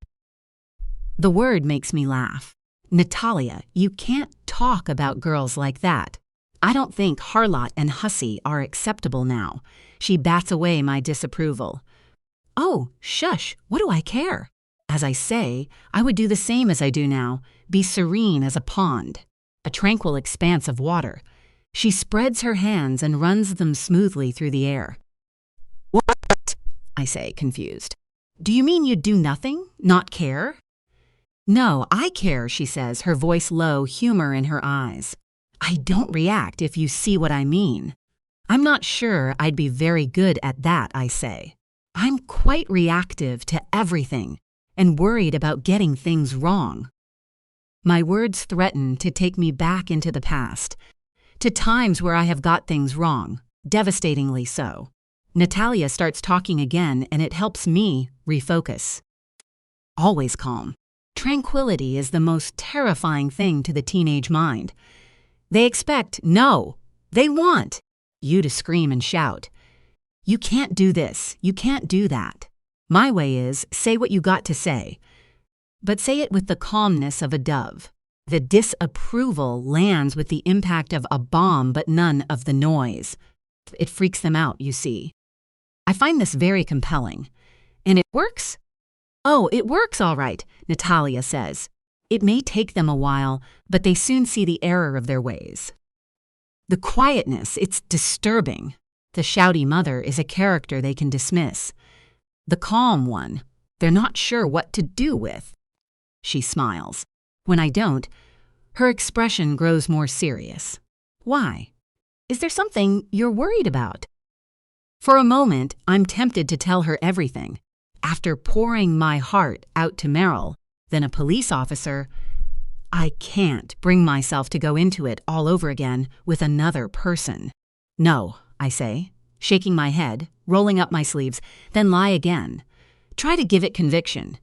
The word makes me laugh. "Natalia, you can't talk about girls like that. I don't think harlot and hussy are acceptable now." She bats away my disapproval. "Oh, shush, what do I care?" As I say, I would do the same as I do now, be serene as a pond, a tranquil expanse of water. She spreads her hands and runs them smoothly through the air. "What?" I say, confused. "Do you mean you'd do nothing? Not care?" "No, I care," she says, her voice low, humor in her eyes. "I don't react, if you see what I mean." "I'm not sure I'd be very good at that," I say. I'm quite reactive to everything and worried about getting things wrong. My words threaten to take me back into the past, to times where I have got things wrong, devastatingly so. Natalia starts talking again, and it helps me refocus. Always calm. Tranquility is the most terrifying thing to the teenage mind. They expect, no, they want you to scream and shout. You can't do this, you can't do that. My way is, say what you got to say, but say it with the calmness of a dove. The disapproval lands with the impact of a bomb, but none of the noise. It freaks them out, you see. I find this very compelling. And it works? Oh, it works all right, Natalia says. It may take them a while, but they soon see the error of their ways. The quietness, it's disturbing. The shouty mother is a character they can dismiss. The calm one, they're not sure what to do with. She smiles. When I don't, her expression grows more serious. Why? Is there something you're worried about? For a moment, I'm tempted to tell her everything. After pouring my heart out to Meryl, then a police officer, I can't bring myself to go into it all over again with another person. No, I say, shaking my head, rolling up my sleeves, then lie again. Try to give it conviction.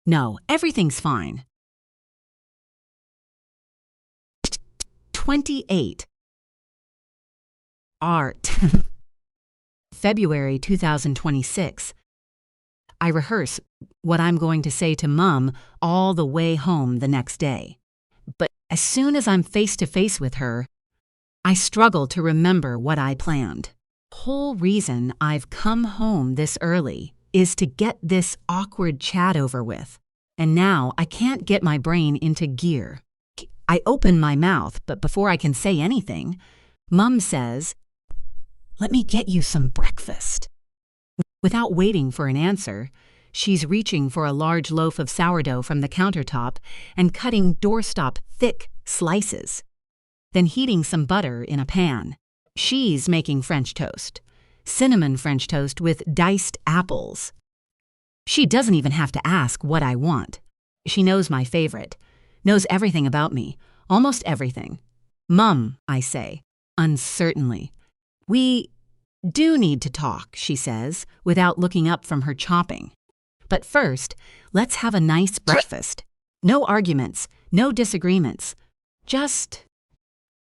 No, everything's fine. 28. Art. February 2026. I rehearse what I'm going to say to Mum all the way home the next day. But as soon as I'm face to face with her, I struggle to remember what I planned. The whole reason I've come home this early is to get this awkward chat over with. And now I can't get my brain into gear. I open my mouth, but before I can say anything, Mum says, "Let me get you some breakfast." Without waiting for an answer, she's reaching for a large loaf of sourdough from the countertop and cutting doorstop thick slices. Then heating some butter in a pan. She's making French toast. Cinnamon French toast with diced apples. She doesn't even have to ask what I want. She knows my favorite, knows everything about me, almost everything. "Mum," I say, uncertainly. "We do need to talk," she says, without looking up from her chopping. "But first, let's have a nice breakfast. No arguments, no disagreements. Just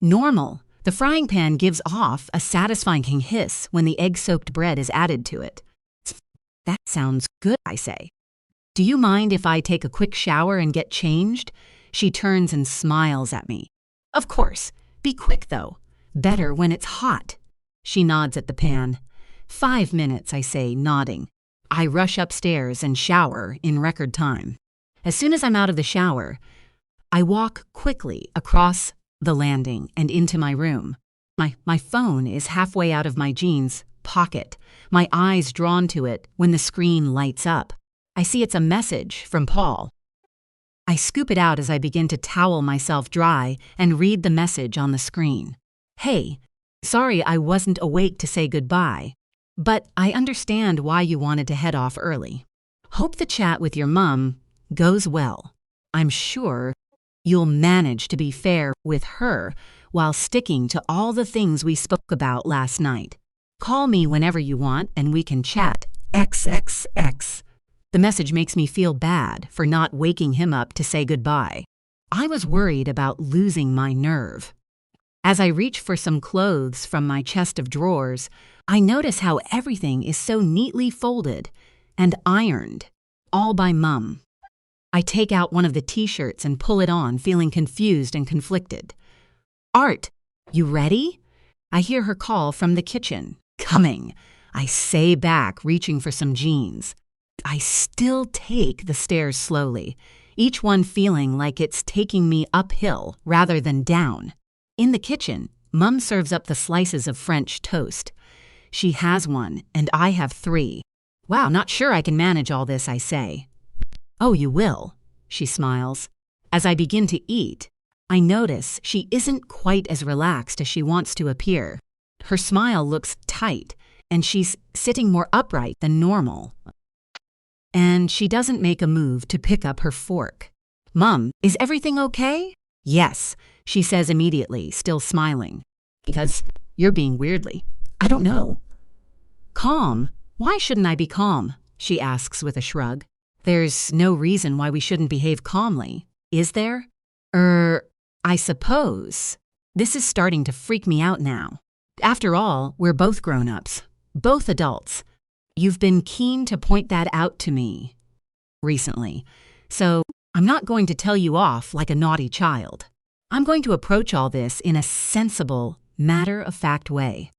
normal." The frying pan gives off a satisfying hiss when the egg-soaked bread is added to it. "That sounds good," I say. "Do you mind if I take a quick shower and get changed?" She turns and smiles at me. "Of course. Be quick, though. Better when it's hot." She nods at the pan. 5 minutes, I say, nodding. I rush upstairs and shower in record time. As soon as I'm out of the shower, I walk quickly across the landing and into my room. My phone is halfway out of my jeans pocket, my eyes drawn to it when the screen lights up. I see it's a message from Paul. I scoop it out as I begin to towel myself dry and read the message on the screen. "Hey, sorry I wasn't awake to say goodbye, but I understand why you wanted to head off early. Hope the chat with your mum goes well. I'm sure you'll manage to be fair with her while sticking to all the things we spoke about last night. Call me whenever you want and we can chat. XXX. The message makes me feel bad for not waking him up to say goodbye. I was worried about losing my nerve. As I reach for some clothes from my chest of drawers, I notice how everything is so neatly folded and ironed, all by Mum. I take out one of the t-shirts and pull it on, feeling confused and conflicted. "Art, you ready?" I hear her call from the kitchen. "Coming," I say back, reaching for some jeans. I still take the stairs slowly, each one feeling like it's taking me uphill rather than down. In the kitchen, Mum serves up the slices of French toast. She has one, and I have 3. "Wow, not sure I can manage all this," I say. "Oh, you will," she smiles. As I begin to eat, I notice she isn't quite as relaxed as she wants to appear. Her smile looks tight, and she's sitting more upright than normal. And she doesn't make a move to pick up her fork. "Mom, is everything okay?" "Yes," she says immediately, still smiling. "Because you're being weirdly. I don't know." "Calm? Why shouldn't I be calm?" she asks with a shrug. "There's no reason why we shouldn't behave calmly, is there?" I suppose. This is starting to freak me out now. After all, we're both grown-ups, both adults. You've been keen to point that out to me recently, so I'm not going to tell you off like a naughty child. I'm going to approach all this in a sensible, matter-of-fact way.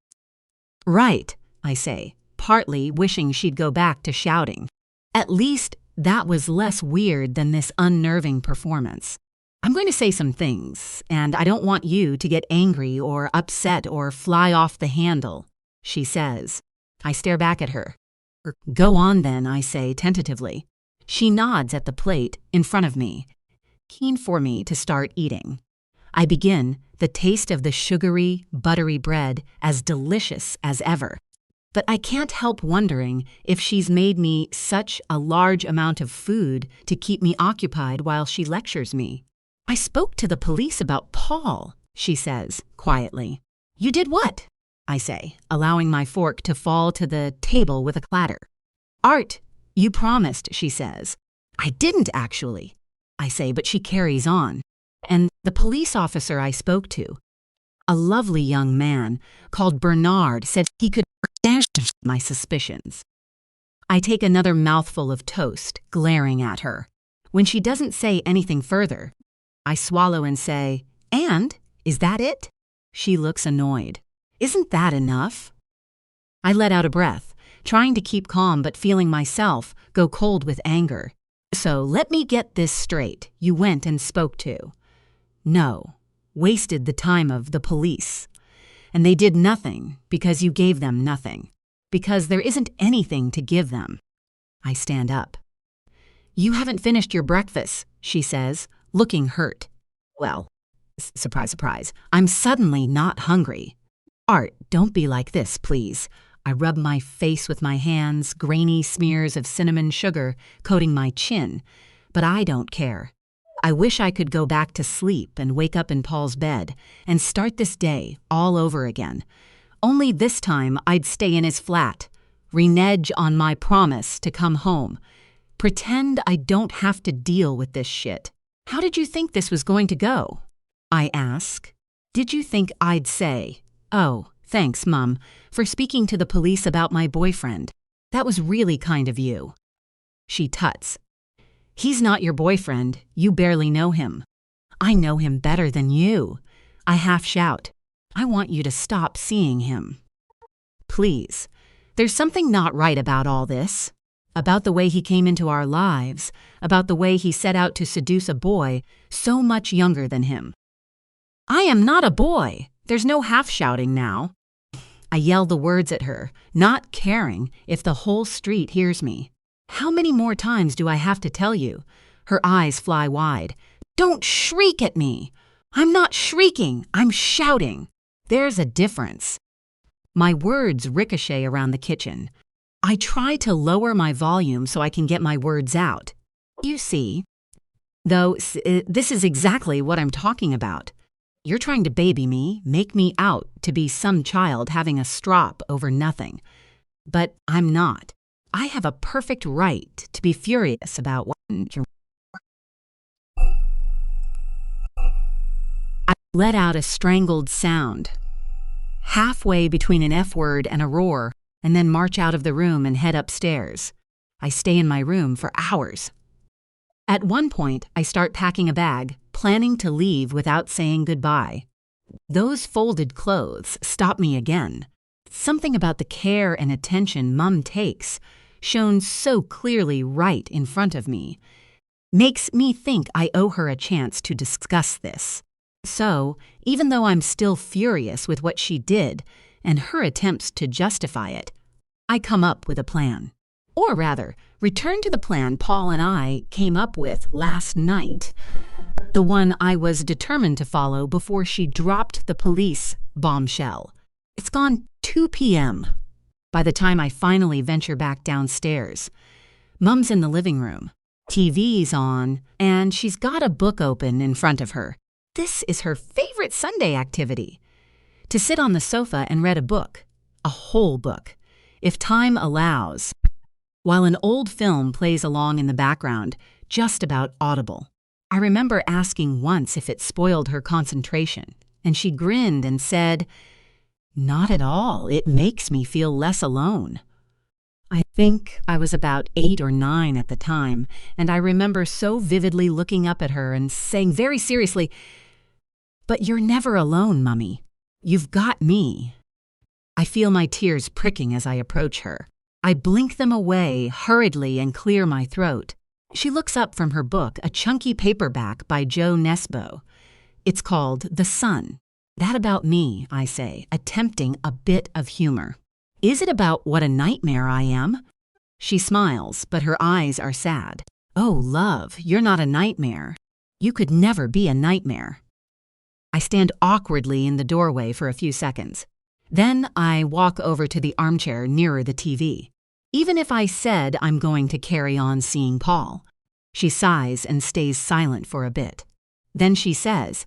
"Right," I say, partly wishing she'd go back to shouting. At least that was less weird than this unnerving performance. "I'm going to say some things, and I don't want you to get angry or upset or fly off the handle," she says. I stare back at her. "Go on then," I say tentatively. She nods at the plate in front of me, keen for me to start eating. I begin, the taste of the sugary, buttery bread as delicious as ever. But I can't help wondering if she's made me such a large amount of food to keep me occupied while she lectures me. "I spoke to the police about Paul," she says quietly. "You did what?" I say, allowing my fork to fall to the table with a clatter. "Art, you promised," she says. "I didn't actually," I say, but she carries on. "And the police officer I spoke to, a lovely young man called Bernard, said he could dash my suspicions." I take another mouthful of toast, glaring at her. When she doesn't say anything further, I swallow and say, "And? Is that it?" She looks annoyed. "Isn't that enough?" I let out a breath, trying to keep calm but feeling myself go cold with anger. "So let me get this straight. You went and spoke to." "No. Wasted the time of the police. And they did nothing because you gave them nothing. Because there isn't anything to give them." I stand up. "You haven't finished your breakfast," she says, looking hurt. Well, surprise, surprise, I'm suddenly not hungry. "Art, don't be like this, please." I rub my face with my hands, grainy smears of cinnamon sugar coating my chin, but I don't care. I wish I could go back to sleep and wake up in Paul's bed and start this day all over again. Only this time I'd stay in his flat, renege on my promise to come home, pretend I don't have to deal with this shit. "How did you think this was going to go?" I ask. "Did you think I'd say, 'Oh, thanks, Mum, for speaking to the police about my boyfriend. That was really kind of you'?" She tuts. "He's not your boyfriend. You barely know him." "I know him better than you." I half shout. "I want you to stop seeing him. Please. There's something not right about all this. About the way he came into our lives, about the way he set out to seduce a boy so much younger than him." "I am not a boy." There's no half-shouting now. I yell the words at her, not caring if the whole street hears me. "How many more times do I have to tell you?" Her eyes fly wide. "Don't shriek at me." "I'm not shrieking, I'm shouting." There's a difference. My words ricochet around the kitchen. I try to lower my volume so I can get my words out. "You see, though, this is exactly what I'm talking about. You're trying to baby me, make me out to be some child having a strop over nothing. But I'm not. I have a perfect right to be furious about what you're..." I let out a strangled sound, halfway between an F word and a roar, and then march out of the room and head upstairs. I stay in my room for hours. At one point, I start packing a bag, planning to leave without saying goodbye. Those folded clothes stop me again. Something about the care and attention Mum takes, shown so clearly right in front of me, makes me think I owe her a chance to discuss this. So, even though I'm still furious with what she did and her attempts to justify it, I come up with a plan. Or rather, return to the plan Paul and I came up with last night. The one I was determined to follow before she dropped the police bombshell. It's gone 2 p.m. by the time I finally venture back downstairs. Mum's in the living room. TV's on, and she's got a book open in front of her. This is her favorite Sunday activity. To sit on the sofa and read a book. A whole book. If time allows. While an old film plays along in the background, just about audible. I remember asking once if it spoiled her concentration, and she grinned and said, "Not at all. It makes me feel less alone." I think I was about 8 or 9 at the time, and I remember so vividly looking up at her and saying very seriously, "But you're never alone, Mummy. You've got me." I feel my tears pricking as I approach her. I blink them away hurriedly and clear my throat. She looks up from her book, a chunky paperback by Joe Nesbo. It's called The Sun. "That about me," I say, attempting a bit of humor. "Is it about what a nightmare I am?" She smiles, but her eyes are sad. "Oh, love, you're not a nightmare. You could never be a nightmare." I stand awkwardly in the doorway for a few seconds. Then I walk over to the armchair nearer the TV. Even if I said I'm going to carry on seeing Paul. She sighs and stays silent for a bit. Then she says,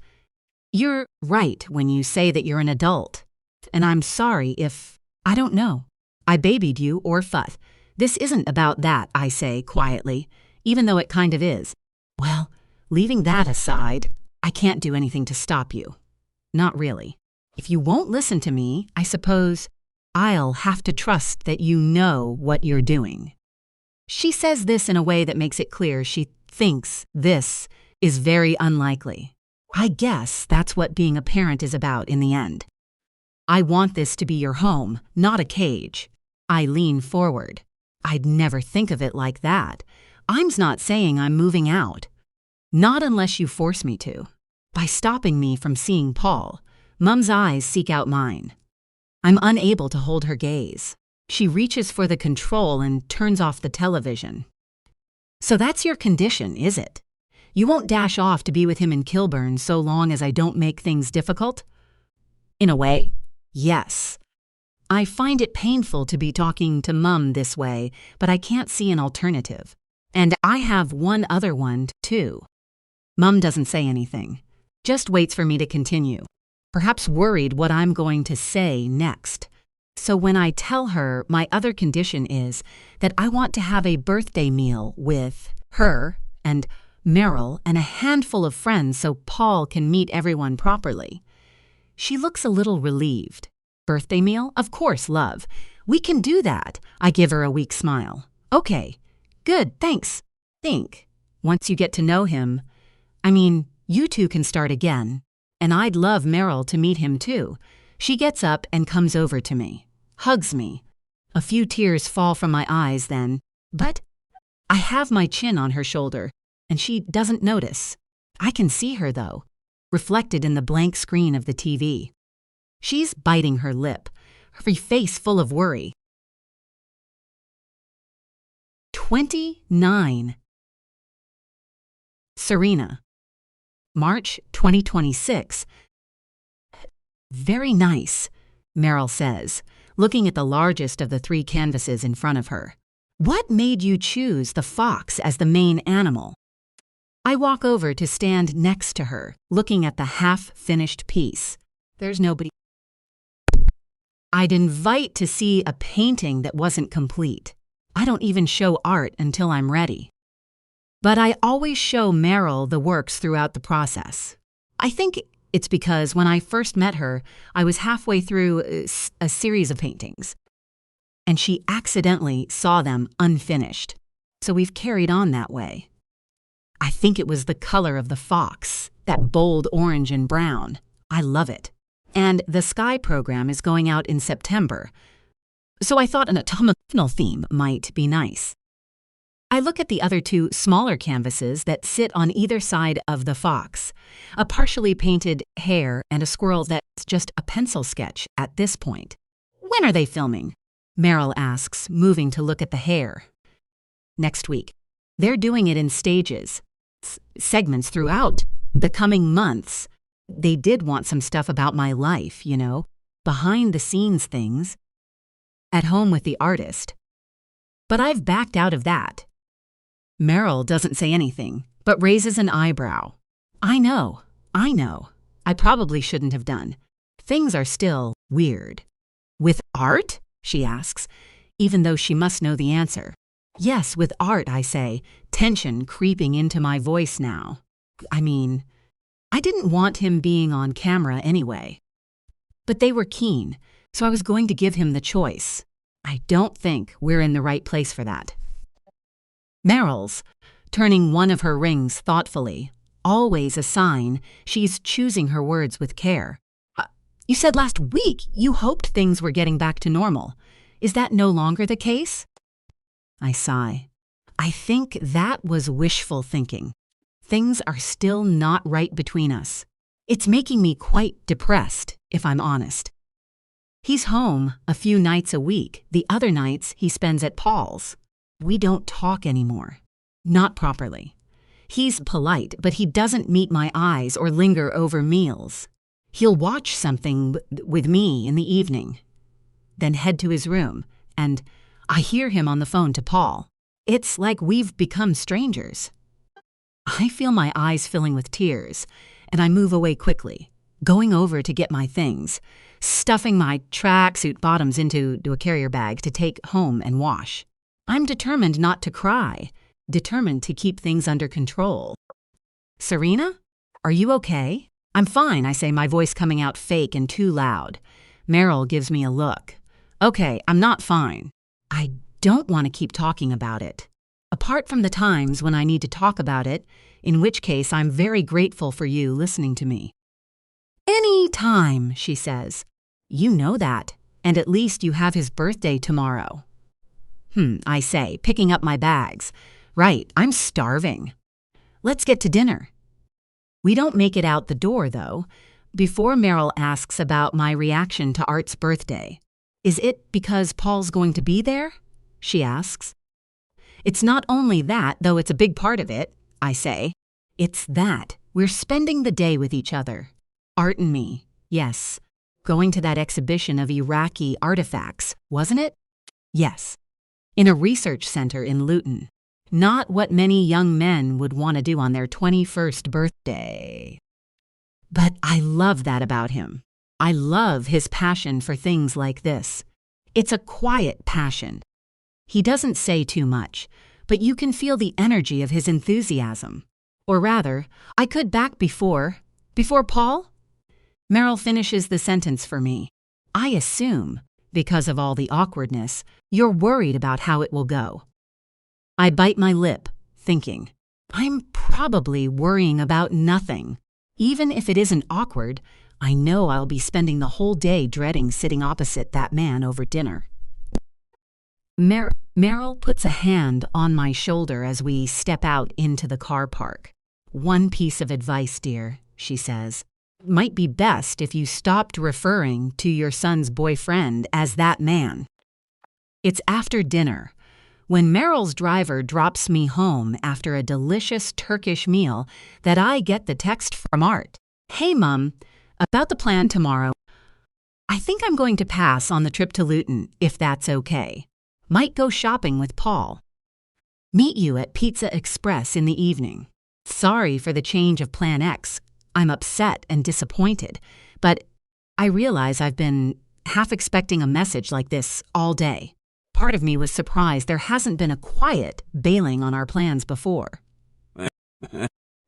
"You're right when you say that you're an adult. And I'm sorry if, I don't know, I babied you or futh. This isn't about that," I say quietly, even though it kind of is. "Well, leaving that aside, I can't do anything to stop you. Not really. If you won't listen to me, I suppose I'll have to trust that you know what you're doing." She says this in a way that makes it clear she thinks this is very unlikely. I guess that's what being a parent is about in the end. "I want this to be your home, not a cage." I lean forward. "I'd never think of it like that. I'm not saying I'm moving out. Not unless you force me to." By stopping me from seeing Paul, Mum's eyes seek out mine. I'm unable to hold her gaze. She reaches for the control and turns off the television. "So that's your condition, is it? You won't dash off to be with him in Kilburn so long as I don't make things difficult?" "In a way, yes. I find it painful to be talking to Mum this way, but I can't see an alternative. And I have one other one, too." Mum doesn't say anything, just waits for me to continue, perhaps worried what I'm going to say next. So when I tell her my other condition is that I want to have a birthday meal with her and Meryl and a handful of friends so Paul can meet everyone properly, she looks a little relieved. "Birthday meal? Of course, love. We can do that." I give her a weak smile. "Okay, good, thanks. Think, once you get to know him, you two can start again. And I'd love Meryl to meet him too." She gets up and comes over to me, hugs me. A few tears fall from my eyes then, but I have my chin on her shoulder, and she doesn't notice. I can see her, though, reflected in the blank screen of the TV. She's biting her lip, her face full of worry. 29. Serena. March 2026. "Very nice," Meryl says, looking at the largest of the 3 canvases in front of her. "What made you choose the fox as the main animal?" I walk over to stand next to her, looking at the half-finished piece. There's nobody. I'd invite to see a painting that wasn't complete. I don't even show art until I'm ready. But I always show Meryl the works throughout the process. I think it's because when I first met her, I was halfway through a series of paintings, and she accidentally saw them unfinished. So we've carried on that way. I think it was the color of the fox, that bold orange and brown. I love it. And the Sky program is going out in September, so I thought an autumnal theme might be nice. I look at the other 2 smaller canvases that sit on either side of the fox, a partially painted hare and a squirrel that's just a pencil sketch at this point. "When are they filming?" Meryl asks, moving to look at the hare. "Next week. They're doing it in stages, segments throughout the coming months. They did want some stuff about my life, behind-the-scenes things." at home with the artist. But I've backed out of that. Meryl doesn't say anything, but raises an eyebrow. I know. I probably shouldn't have done. Things are still weird. With art? She asks, even though she must know the answer. Yes, with art, I say, tension creeping into my voice now. I mean, I didn't want him being on camera anyway. But they were keen, so I was going to give him the choice. I don't think we're in the right place for that. Meryl's, turning one of her rings thoughtfully, always a sign she's choosing her words with care. You said last week you hoped things were getting back to normal. Is that no longer the case? I sigh. I think that was wishful thinking. Things are still not right between us. It's making me quite depressed, if I'm honest. He's home a few nights a week. The other nights he spends at Paul's. We don't talk anymore. Not properly. He's polite, but he doesn't meet my eyes or linger over meals. He'll watch something with me in the evening, then head to his room, and I hear him on the phone to Paul. It's like we've become strangers. I feel my eyes filling with tears, and I move away quickly, going over to get my things, stuffing my tracksuit bottoms into a carrier bag to take home and wash. I'm determined not to cry, determined to keep things under control. Serena? Are you okay? I'm fine, I say, my voice coming out fake and too loud. Meryl gives me a look. Okay, I'm not fine. I don't want to keep talking about it. Apart from the times when I need to talk about it, in which case I'm very grateful for you listening to me. Any time, she says. You know that, and at least you have his birthday tomorrow. I say, picking up my bags. Right, I'm starving. Let's get to dinner. We don't make it out the door, though, before Meryl asks about my reaction to Art's birthday. Is it because Paul's going to be there? She asks. It's not only that, though it's a big part of it, I say. It's that we're spending the day with each other. Art and me, yes. Going to that exhibition of Iraqi artifacts, wasn't it? Yes. In a research center in Luton. Not what many young men would want to do on their 21st birthday. But I love that about him. I love his passion for things like this. It's a quiet passion. He doesn't say too much, but you can feel the energy of his enthusiasm. Or rather, I could back before Paul? Meryl finishes the sentence for me. I assume, because of all the awkwardness, you're worried about how it will go. I bite my lip, thinking, I'm probably worrying about nothing. Even if it isn't awkward, I know I'll be spending the whole day dreading sitting opposite that man over dinner. Meryl puts a hand on my shoulder as we step out into the car park. One piece of advice, dear, she says. Might be best if you stopped referring to your son's boyfriend as that man. It's after dinner, when Meryl's driver drops me home after a delicious Turkish meal, that I get the text from Art. Hey, Mum, about the plan tomorrow. I think I'm going to pass on the trip to Luton, if that's okay. Might go shopping with Paul. Meet you at Pizza Express in the evening. Sorry for the change of Plan X. I'm upset and disappointed, but I realize I've been half expecting a message like this all day. Part of me was surprised there hasn't been a quiet bailing on our plans before.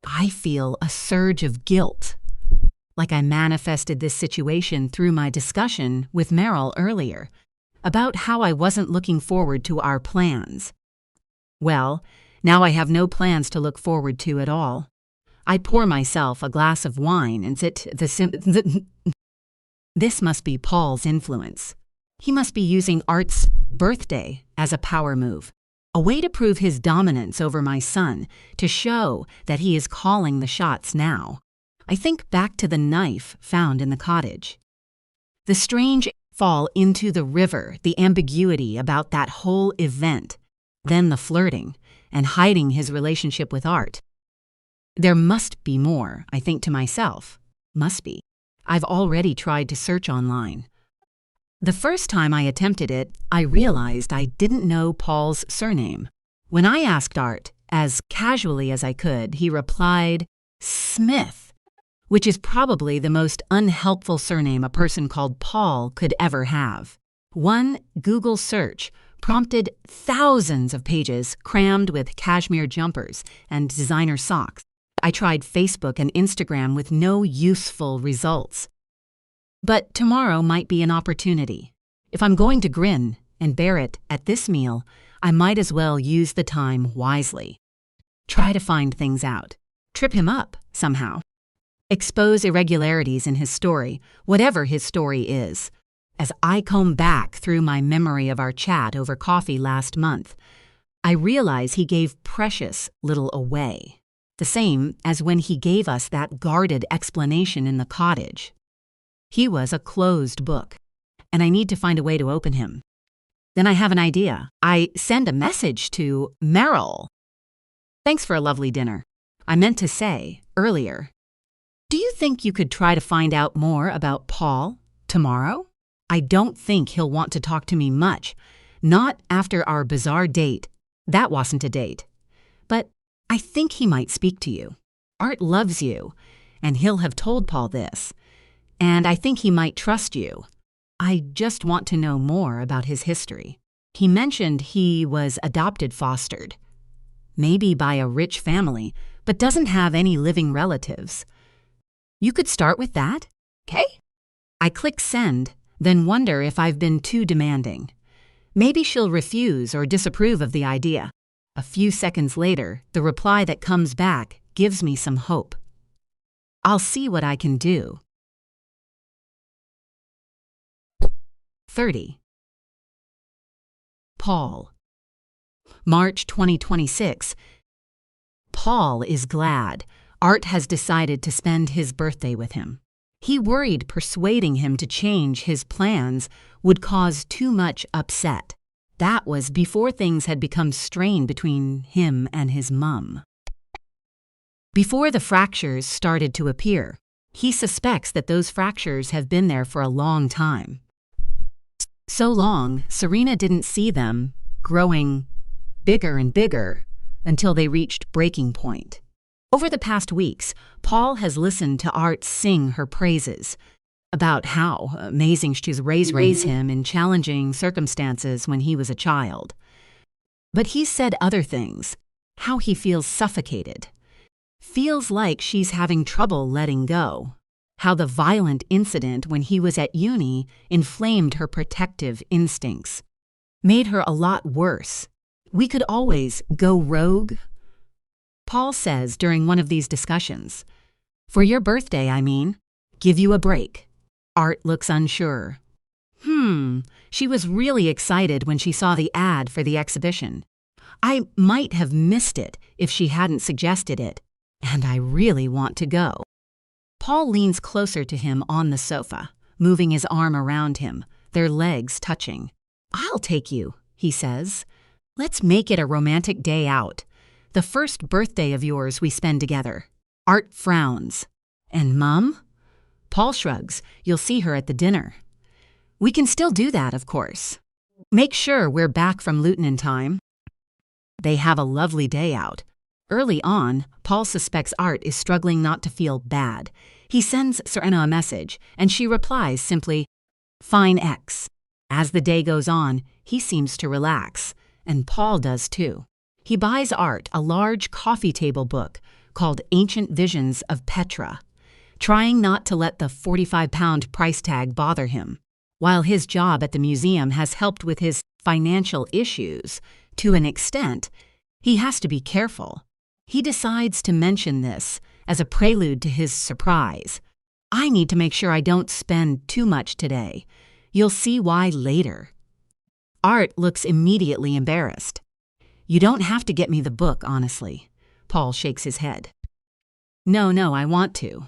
I feel a surge of guilt, like I manifested this situation through my discussion with Meryl earlier about how I wasn't looking forward to our plans. Well, now I have no plans to look forward to at all. I pour myself a glass of wine and sit This must be Paul's influence. He must be using Art's birthday as a power move, a way to prove his dominance over my son, to show that he is calling the shots now. I think back to the knife found in the cottage. The strange fall into the river, the ambiguity about that whole event, then the flirting and hiding his relationship with Art. There must be more, I think to myself. Must be. I've already tried to search online. The first time I attempted it, I realized I didn't know Paul's surname. When I asked Art, as casually as I could, he replied, Smith, which is probably the most unhelpful surname a person called Paul could ever have. One Google search prompted thousands of pages crammed with cashmere jumpers and designer socks. I tried Facebook and Instagram with no useful results. But tomorrow might be an opportunity. If I'm going to grin and bear it at this meal, I might as well use the time wisely. Try to find things out. Trip him up somehow. Expose irregularities in his story, whatever his story is. As I comb back through my memory of our chat over coffee last month, I realize he gave precious little away. The same as when he gave us that guarded explanation in the cottage. He was a closed book, and I need to find a way to open him. Then I have an idea. I send a message to Meryl. Thanks for a lovely dinner. I meant to say earlier, do you think you could try to find out more about Paul tomorrow? I don't think he'll want to talk to me much, not after our bizarre date. That wasn't a date. But I think he might speak to you. Art loves you, and he'll have told Paul this. And I think he might trust you. I just want to know more about his history. He mentioned he was adopted fostered. Maybe by a rich family, but doesn't have any living relatives. You could start with that, okay? I click send, then wonder if I've been too demanding. Maybe she'll refuse or disapprove of the idea. A few seconds later, the reply that comes back gives me some hope. I'll see what I can do. 30. Paul. March 2026. Paul is glad Art has decided to spend his birthday with him. He worried persuading him to change his plans would cause too much upset. That was before things had become strained between him and his mum. Before the fractures started to appear, he suspects that those fractures have been there for a long time. So long, Serena didn't see them growing bigger and bigger until they reached breaking point. Over the past weeks, Paul has listened to Art sing her praises about how amazing she's raised him in challenging circumstances when he was a child. But he's said other things, how he feels suffocated, feels like she's having trouble letting go, how the violent incident when he was at uni inflamed her protective instincts, made her a lot worse. We could always go rogue. Paul says during one of these discussions, for your birthday, I mean, give you a break. Art looks unsure. She was really excited when she saw the ad for the exhibition. I might have missed it if she hadn't suggested it, and I really want to go. Paul leans closer to him on the sofa, moving his arm around him, their legs touching. I'll take you, he says. Let's make it a romantic day out. The first birthday of yours we spend together. Art frowns. And Mum? Paul shrugs. You'll see her at the dinner. We can still do that, of course. Make sure we're back from Luton in time. They have a lovely day out. Early on, Paul suspects Art is struggling not to feel bad. He sends Serena a message, and she replies simply, Fine X. As the day goes on, he seems to relax, and Paul does too. He buys Art a large coffee table book called Ancient Visions of Petra, trying not to let the 45-pound price tag bother him. While his job at the museum has helped with his financial issues, to an extent, he has to be careful. He decides to mention this as a prelude to his surprise. I need to make sure I don't spend too much today. You'll see why later. Art looks immediately embarrassed. You don't have to get me the book, honestly. Paul shakes his head. No, I want to.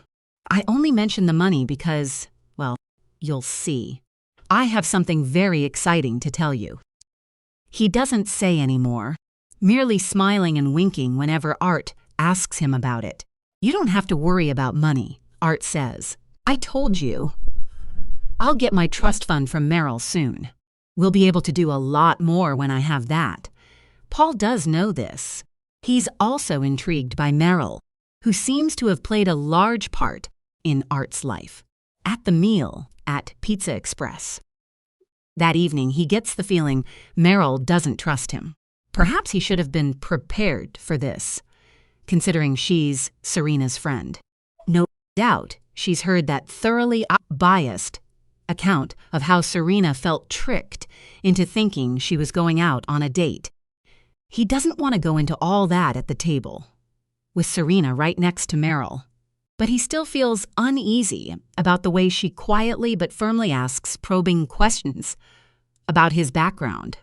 I only mention the money because, well, you'll see. I have something very exciting to tell you. He doesn't say any more, merely smiling and winking whenever Art asks him about it. You don't have to worry about money, Art says. I told you. I'll get my trust fund from Merrill soon. We'll be able to do a lot more when I have that. Paul does know this. He's also intrigued by Merrill, who seems to have played a large part in Art's life. At the meal at Pizza Express that evening, he gets the feeling Merrill doesn't trust him. Perhaps he should have been prepared for this, considering she's Serena's friend. No doubt she's heard that thoroughly biased account of how Serena felt tricked into thinking she was going out on a date. He doesn't want to go into all that at the table, with Serena right next to Merrill. But he still feels uneasy about the way she quietly but firmly asks probing questions about his background,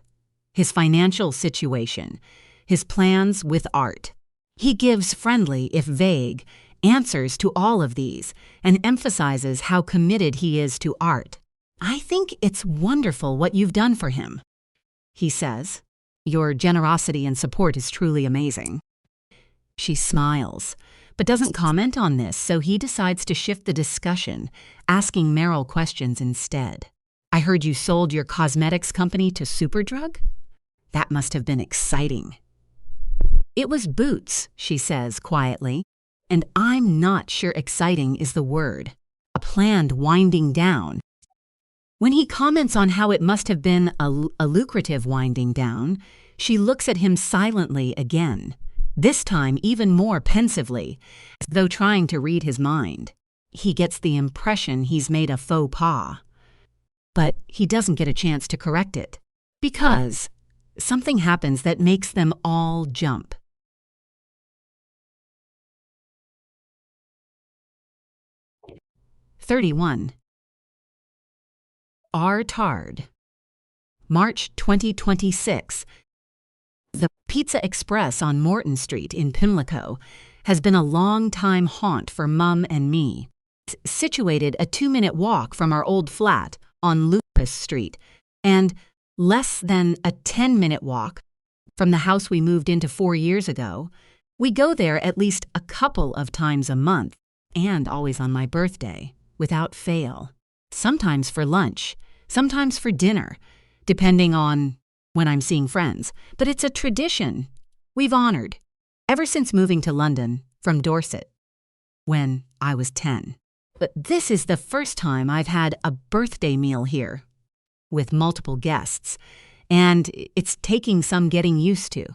his financial situation, his plans with Art. He gives friendly, if vague, answers to all of these and emphasizes how committed he is to Art. "I think it's wonderful what you've done for him," he says. "Your generosity and support is truly amazing." She smiles, but doesn't comment on this, so he decides to shift the discussion, asking Merrill questions instead. "I heard you sold your cosmetics company to Superdrug? That must have been exciting." "It was Boots," she says quietly, "and I'm not sure exciting is the word. A planned winding down." When he comments on how it must have been a lucrative winding down, she looks at him silently again, this time even more pensively, as though trying to read his mind. He gets the impression he's made a faux pas, but he doesn't get a chance to correct it, because something happens that makes them all jump. "31. R. Tard. March 2026. The Pizza Express on Morton Street in Pimlico has been a long-time haunt for Mum and me. It's situated a 2-minute walk from our old flat on Lupus Street and less than a 10-minute walk from the house we moved into 4 years ago. We go there at least a couple of times a month, and always on my birthday, without fail. Sometimes for lunch, sometimes for dinner, depending on when I'm seeing friends. But it's a tradition we've honored ever since moving to London from Dorset when I was 10. But this is the first time I've had a birthday meal here with multiple guests, and it's taking some getting used to.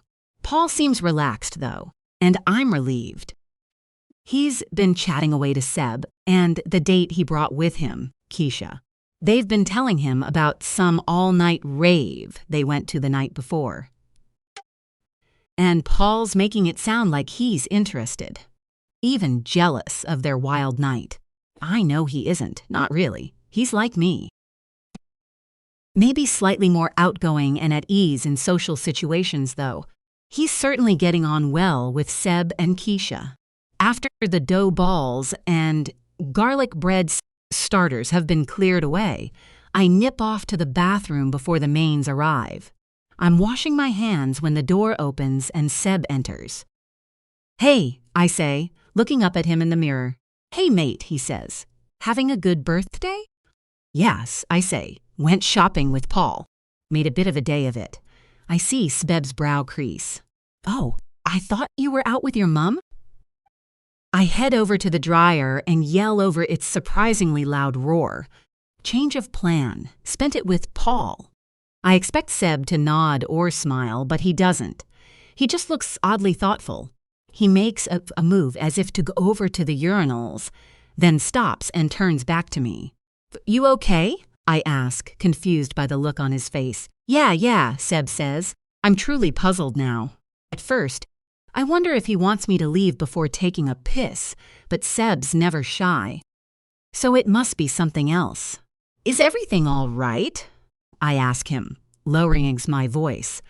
Paul seems relaxed, though, and I'm relieved. He's been chatting away to Seb and the date he brought with him, Keisha. They've been telling him about some all-night rave they went to the night before. And Paul's making it sound like he's interested, even jealous of their wild night. I know he isn't, not really. He's like me. Maybe slightly more outgoing and at ease in social situations, though. He's certainly getting on well with Seb and Keisha. After the dough balls and garlic bread starters have been cleared away, I nip off to the bathroom before the mains arrive. I'm washing my hands when the door opens and Seb enters. "Hey," I say, looking up at him in the mirror. "Hey, mate," he says. "Having a good birthday?" "Yes," I say. "Went shopping with Paul. Made a bit of a day of it." I see Seb's brow crease. "Oh, I thought you were out with your mum?" I head over to the dryer and yell over its surprisingly loud roar. Change of plan. Spent it with Paul. I expect Seb to nod or smile, but he doesn't. He just looks oddly thoughtful. He makes a move as if to go over to the urinals, then stops and turns back to me. "You okay?" I ask, confused by the look on his face. Yeah, Seb says. I'm truly puzzled now. At first, I wonder if he wants me to leave before taking a piss, but Seb's never shy. So it must be something else. "Is everything all right?" I ask him, lowering my voice,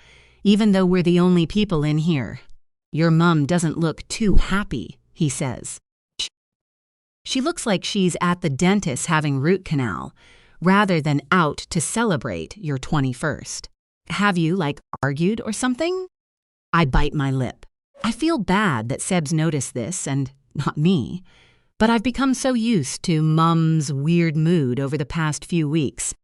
even though we're the only people in here. "Your mum doesn't look too happy," he says. She looks like she's at the dentist having root canal, rather than out to celebrate your 21st. "Have you, argued or something?" I bite my lip. I feel bad that Seb's noticed this and not me, But I've become so used to Mum's weird mood over the past few weeks.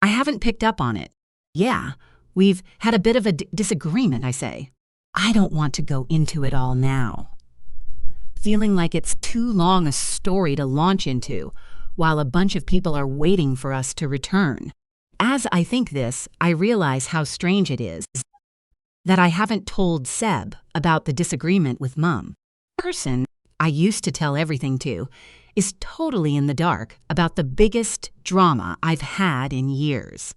I haven't picked up on it. Yeah, we've had a bit of a disagreement, I say. I don't want to go into it all now. Feeling like it's too long a story to launch into, while a bunch of people are waiting for us to return. As I think this, I realize how strange it is that I haven't told Seb about the disagreement with Mum. The person I used to tell everything to is totally in the dark about the biggest drama I've had in years.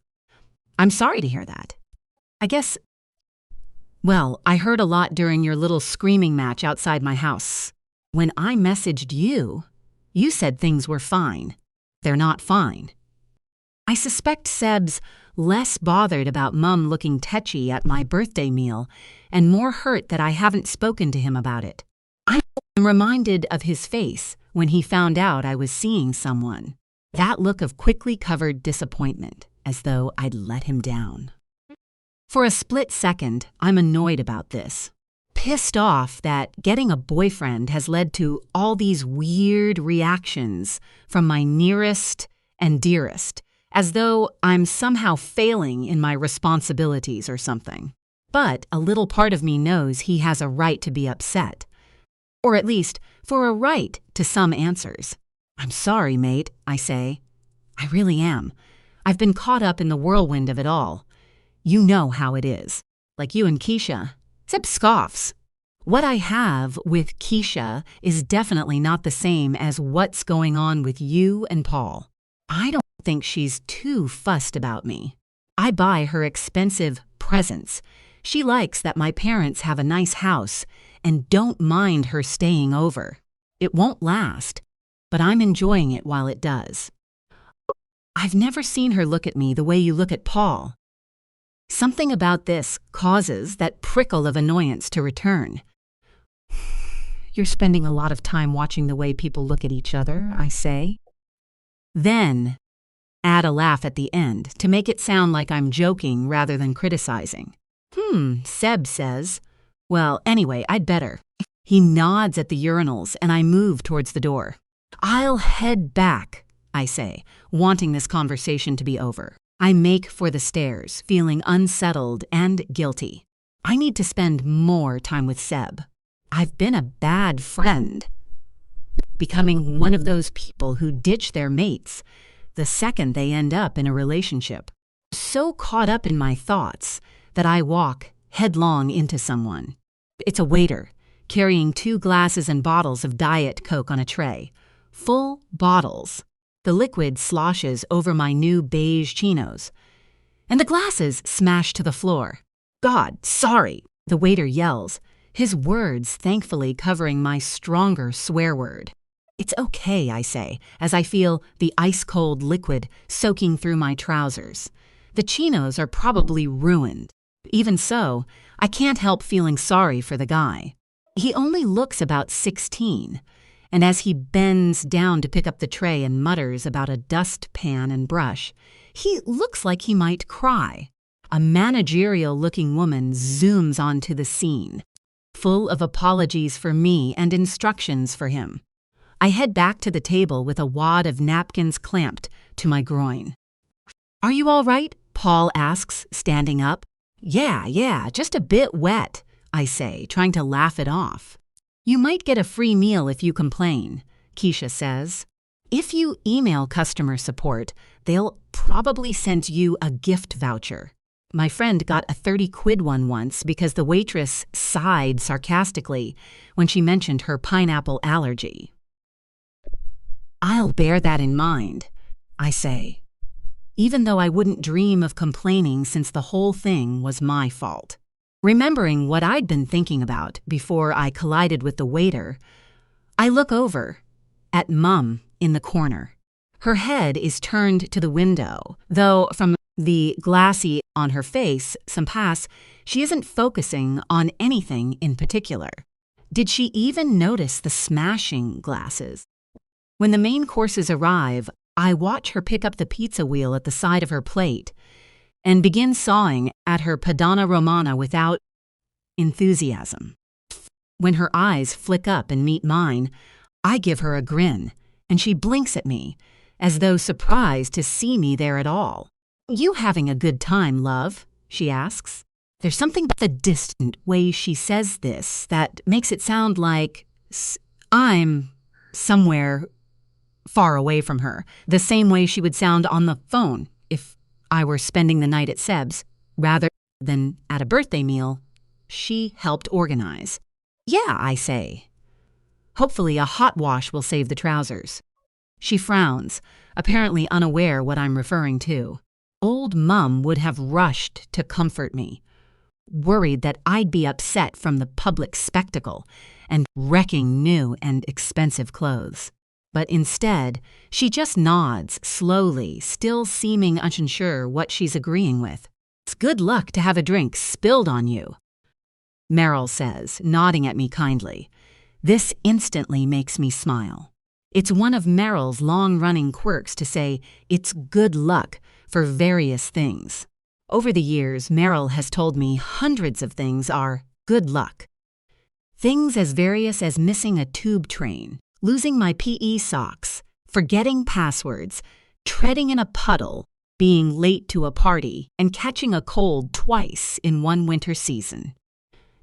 I'm sorry to hear that. I guess, well, I heard a lot during your little screaming match outside my house. When I messaged you, you said things were fine. They're not fine. I suspect Seb's less bothered about Mum looking tetchy at my birthday meal and more hurt that I haven't spoken to him about it. I'm reminded of his face when he found out I was seeing someone. That look of quickly covered disappointment, as though I'd let him down. For a split second, I'm annoyed about this. Pissed off that getting a boyfriend has led to all these weird reactions from my nearest and dearest, as though I'm somehow failing in my responsibilities or something. But a little part of me knows he has a right to be upset. Or at least, for a right to some answers. I'm sorry, mate, I say. I really am. I've been caught up in the whirlwind of it all. You know how it is. Like you and Keisha. Seb scoffs. What I have with Keisha is definitely not the same as what's going on with you and Paul. I don't think she's too fussed about me. I buy her expensive presents. She likes that my parents have a nice house and don't mind her staying over. It won't last, but I'm enjoying it while it does. I've never seen her look at me the way you look at Paul. Something about this causes that prickle of annoyance to return. You're spending a lot of time watching the way people look at each other, I say. Then, add a laugh at the end to make it sound like I'm joking rather than criticizing. Seb says. Well, anyway, I'd better. He nods at the urinals and I move towards the door. I'll head back, I say, wanting this conversation to be over. I make for the stairs, feeling unsettled and guilty. I need to spend more time with Seb. I've been a bad friend, becoming one of those people who ditch their mates the second they end up in a relationship. So caught up in my thoughts that I walk headlong into someone. It's a waiter, carrying 2 glasses and bottles of Diet Coke on a tray. Full bottles. The liquid sloshes over my new beige chinos, and the glasses smash to the floor. God, sorry, the waiter yells, his words thankfully covering my stronger swear word. It's okay, I say, as I feel the ice-cold liquid soaking through my trousers. The chinos are probably ruined. Even so, I can't help feeling sorry for the guy. He only looks about 16, and as he bends down to pick up the tray and mutters about a dustpan and brush, he looks like he might cry. A managerial-looking woman zooms onto the scene, full of apologies for me and instructions for him. I head back to the table with a wad of napkins clamped to my groin. Are you all right? Paul asks, standing up. Yeah, just a bit wet, I say, trying to laugh it off. You might get a free meal if you complain, Keisha says. If you email customer support, they'll probably send you a gift voucher. My friend got a 30 quid one once because the waitress sighed sarcastically when she mentioned her pineapple allergy. I'll bear that in mind, I say, even though I wouldn't dream of complaining since the whole thing was my fault. Remembering what I'd been thinking about before I collided with the waiter, I look over at Mum in the corner. Her head is turned to the window, though from the glassy on her face, some pass, she isn't focusing on anything in particular. Did she even notice the smashing glasses? When the main courses arrive, I watch her pick up the pizza wheel at the side of her plate and begin sawing at her padana romana without enthusiasm. When her eyes flick up and meet mine, I give her a grin, and she blinks at me, as though surprised to see me there at all. "You having a good time, love?" she asks. There's something about the distant way she says this that makes it sound like I'm somewhere far away from her, the same way she would sound on the phone if I were spending the night at Seb's, rather than at a birthday meal she helped organize. "Yeah," I say. "Hopefully a hot wash will save the trousers." She frowns, apparently unaware what I'm referring to. Old Mum would have rushed to comfort me, worried that I'd be upset from the public spectacle and wrecking new and expensive clothes. But instead, she just nods slowly, still seeming unsure what she's agreeing with. "It's good luck to have a drink spilled on you," Meryl says, nodding at me kindly. This instantly makes me smile. It's one of Meryl's long-running quirks to say it's good luck for various things. Over the years, Meryl has told me hundreds of things are good luck. Things as various as missing a tube train, losing my PE socks, forgetting passwords, treading in a puddle, being late to a party, and catching a cold twice in one winter season.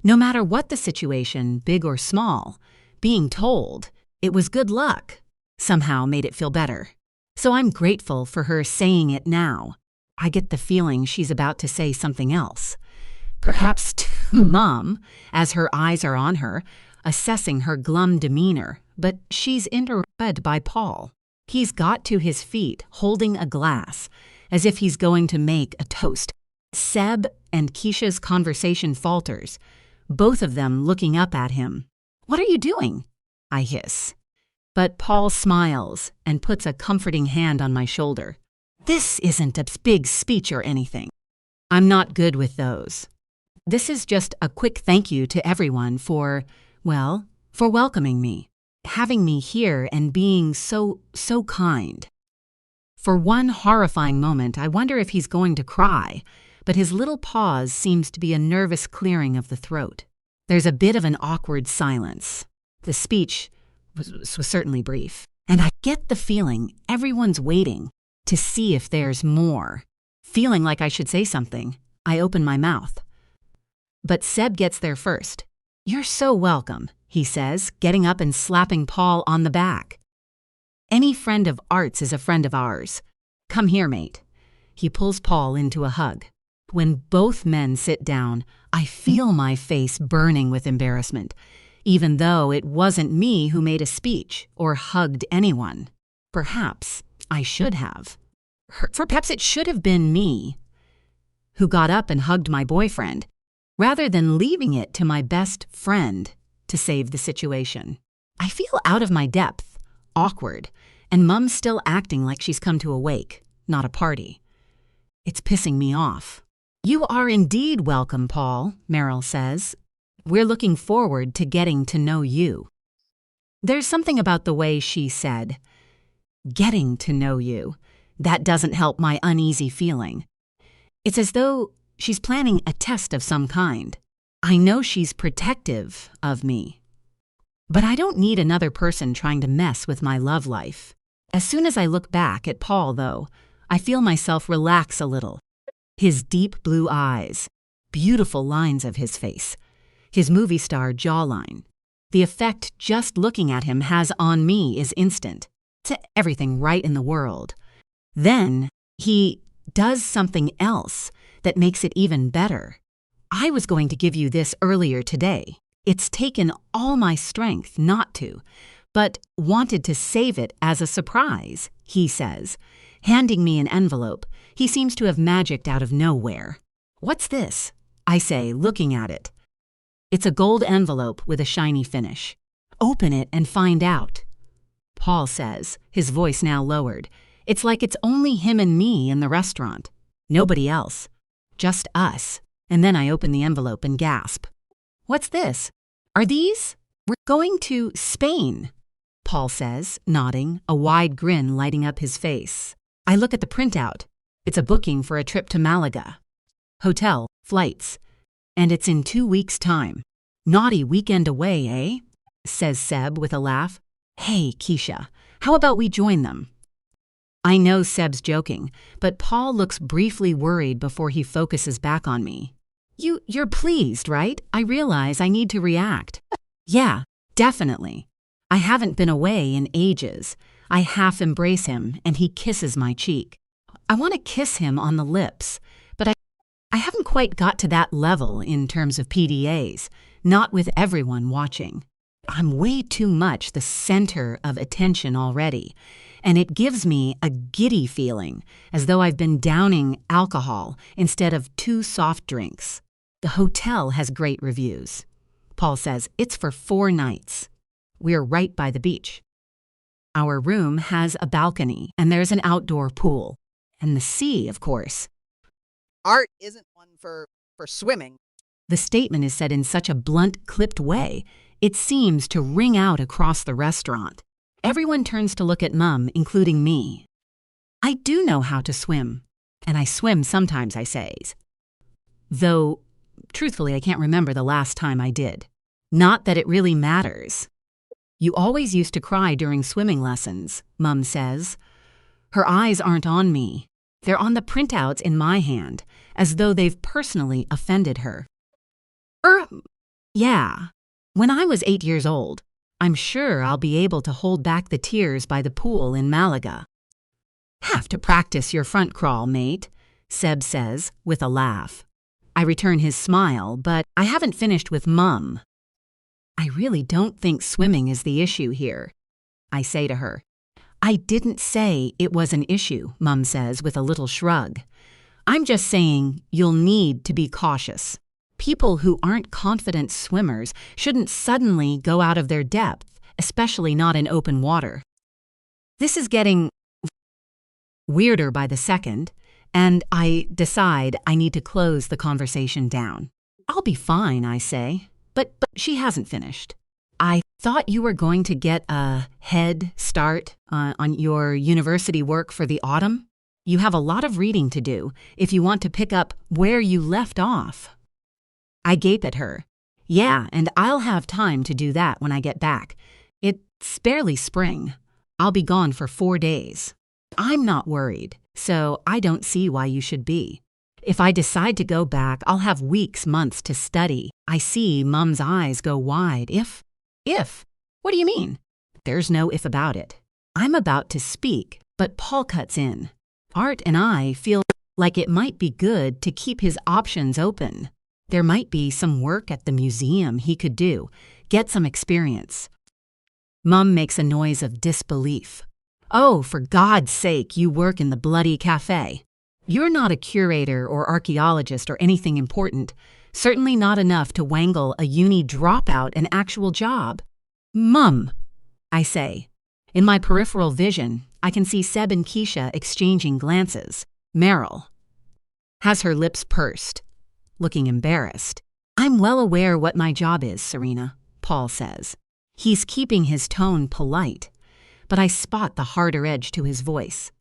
No matter what the situation, big or small, being told it was good luck somehow made it feel better. So I'm grateful for her saying it now. I get the feeling she's about to say something else. Perhaps to Mom, as her eyes are on her, assessing her glum demeanor, but she's interrupted by Paul. He's got to his feet, holding a glass, as if he's going to make a toast. Seb and Keisha's conversation falters, both of them looking up at him. "What are you doing?" I hiss. But Paul smiles and puts a comforting hand on my shoulder. "This isn't a big speech or anything. I'm not good with those. This is just a quick thank you to everyone for welcoming me, having me here and being so kind." For one horrifying moment, I wonder if he's going to cry, but his little pause seems to be a nervous clearing of the throat. There's a bit of an awkward silence. The speech was certainly brief, and I get the feeling everyone's waiting to see if there's more. Feeling like I should say something, I open my mouth. But Seb gets there first. "You're so welcome," he says, getting up and slapping Paul on the back. "Any friend of Art's is a friend of ours. Come here, mate." He pulls Paul into a hug. When both men sit down, I feel my face burning with embarrassment, even though it wasn't me who made a speech or hugged anyone. Perhaps I should have. Perhaps it should have been me who got up and hugged my boyfriend, rather than leaving it to my best friend to save the situation. I feel out of my depth, awkward, and Mum's still acting like she's come to a wake, not a party. It's pissing me off. "You are indeed welcome, Paul," Meryl says. "We're looking forward to getting to know you." There's something about the way she said, "getting to know you," that doesn't help my uneasy feeling. It's as though she's planning a test of some kind. I know she's protective of me, but I don't need another person trying to mess with my love life. As soon as I look back at Paul, though, I feel myself relax a little. His deep blue eyes, beautiful lines of his face, his movie star jawline. The effect just looking at him has on me is instant. It's everything right in the world. Then he does something else that makes it even better. "I was going to give you this earlier today. It's taken all my strength not to, but wanted to save it as a surprise," he says, handing me an envelope he seems to have magicked out of nowhere. "What's this?" I say, looking at it. It's a gold envelope with a shiny finish. "Open it and find out," Paul says, his voice now lowered. It's like it's only him and me in the restaurant. Nobody else. Just us. And then I open the envelope and gasp. "What's this? Are these?" "We're going to Spain," Paul says, nodding, a wide grin lighting up his face. I look at the printout. It's a booking for a trip to Malaga. Hotel, flights. And it's in 2 weeks' time. "Naughty weekend away, eh?" says Seb with a laugh. Hey, Keisha, how about we join them? I know Seb's joking, but Paul looks briefly worried before he focuses back on me. You're pleased, right? I realize I need to react. Yeah, definitely. I haven't been away in ages. I half embrace him, and he kisses my cheek. I want to kiss him on the lips, but I haven't quite got to that level in terms of PDAs, not with everyone watching. I'm way too much the center of attention already, and it gives me a giddy feeling, as though I've been downing alcohol instead of 2 soft drinks. The hotel has great reviews. Paul says it's for 4 nights. We're right by the beach. Our room has a balcony, and there's an outdoor pool. And the sea, of course. Art isn't one for swimming. The statement is said in such a blunt, clipped way, it seems to ring out across the restaurant. Everyone turns to look at Mum, including me. I do know how to swim, and I swim sometimes, I says. Though, truthfully, I can't remember the last time I did. Not that it really matters. You always used to cry during swimming lessons, Mum says. Her eyes aren't on me. They're on the printouts in my hand, as though they've personally offended her. Yeah. When I was 8 years old, I'm sure I'll be able to hold back the tears by the pool in Malaga. Have to practice your front crawl, mate, Seb says, with a laugh. I return his smile, but I haven't finished with Mum. I really don't think swimming is the issue here, I say to her. I didn't say it was an issue, Mum says with a little shrug. I'm just saying you'll need to be cautious. People who aren't confident swimmers shouldn't suddenly go out of their depth, especially not in open water. This is getting weirder by the second, and I decide I need to close the conversation down. I'll be fine, I say, but she hasn't finished. I thought you were going to get a head start on your university work for the autumn. You have a lot of reading to do if you want to pick up where you left off. I gape at her. Yeah, and I'll have time to do that when I get back. It's barely spring. I'll be gone for 4 days. I'm not worried, so I don't see why you should be. If I decide to go back, I'll have weeks, months to study. I see Mum's eyes go wide. If? What do you mean? There's no if about it. I'm about to speak, but Paul cuts in. Art and I feel like it might be good to keep his options open. There might be some work at the museum he could do, get some experience. Mum makes a noise of disbelief. Oh, for God's sake, you work in the bloody cafe. You're not a curator or archaeologist or anything important. Certainly not enough to wangle a uni dropout an actual job. Mum, I say. In my peripheral vision, I can see Seb and Keisha exchanging glances. Meryl has her lips pursed, looking embarrassed. I'm well aware what my job is, Serena, Paul says. He's keeping his tone polite, but I spot the harder edge to his voice.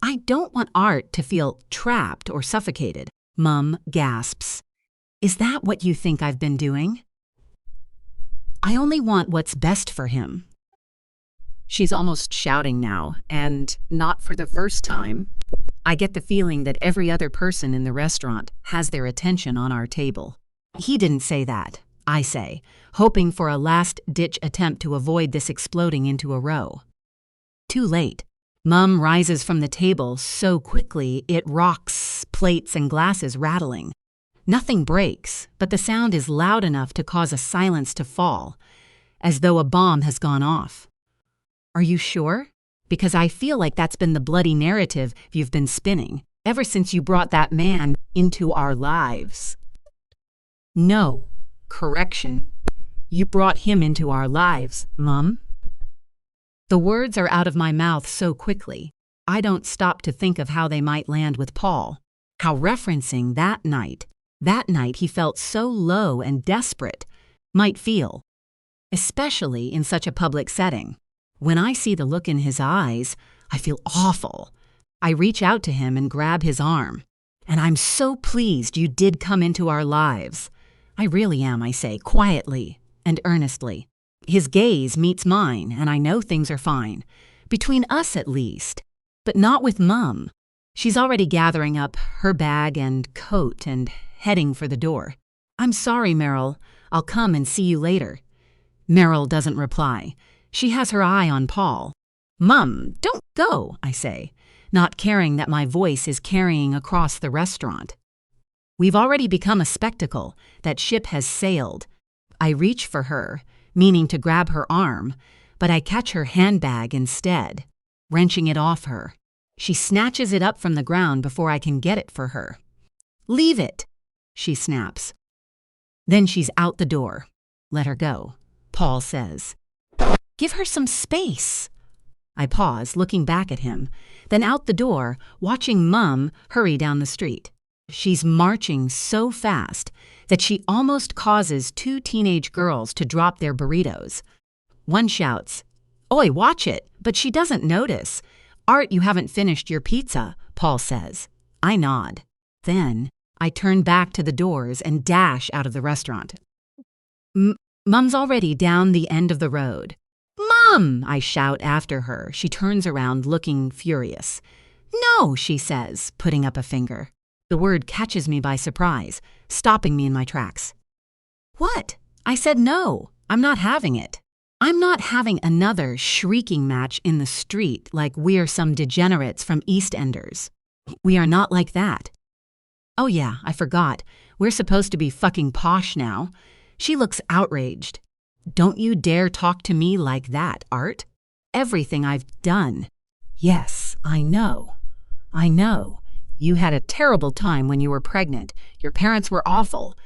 I don't want Art to feel trapped or suffocated. Mum gasps. Is that what you think I've been doing? I only want what's best for him. She's almost shouting now, and not for the first time. I get the feeling that every other person in the restaurant has their attention on our table. He didn't say that, I say, hoping for a last-ditch attempt to avoid this exploding into a row. Too late. Mum rises from the table so quickly it rocks, plates and glasses rattling. Nothing breaks, but the sound is loud enough to cause a silence to fall, as though a bomb has gone off. Are you sure? Because I feel like that's been the bloody narrative you've been spinning, ever since you brought that man into our lives. No. Correction. You brought him into our lives, Mum. The words are out of my mouth so quickly, I don't stop to think of how they might land with Paul, how referencing that night he felt so low and desperate, might feel, especially in such a public setting. When I see the look in his eyes, I feel awful. I reach out to him and grab his arm. And I'm so pleased you did come into our lives. I really am, I say, quietly and earnestly. His gaze meets mine, and I know things are fine. Between us, at least. But not with Mum. She's already gathering up her bag and coat and heading for the door. "I'm sorry, Meryl. I'll come and see you later." Meryl doesn't reply. She has her eye on Paul. "Mum, don't go," I say, not caring that my voice is carrying across the restaurant. We've already become a spectacle. That ship has sailed. I reach for her, meaning to grab her arm, but I catch her handbag instead, wrenching it off her. She snatches it up from the ground before I can get it for her. "Leave it," she snaps. Then she's out the door. "Let her go," Paul says. "Give her some space." I pause, looking back at him, then out the door, watching Mum hurry down the street. She's marching so fast that she almost causes two teenage girls to drop their burritos. One shouts, "Oi, watch it," but she doesn't notice. "Art, you haven't finished your pizza," Paul says. I nod. Then I turn back to the doors and dash out of the restaurant. Mum's already down the end of the road. "Mum!" I shout after her. She turns around, looking furious. "No," she says, putting up a finger. The word catches me by surprise, stopping me in my tracks. "What?" I said no. I'm not having it. I'm not having another shrieking match in the street like we're some degenerates from EastEnders. We are not like that. Oh yeah, I forgot. We're supposed to be fucking posh now. She looks outraged. "Don't you dare talk to me like that, Art. Everything I've done." "Yes, I know. I know. You had a terrible time when you were pregnant. Your parents were awful.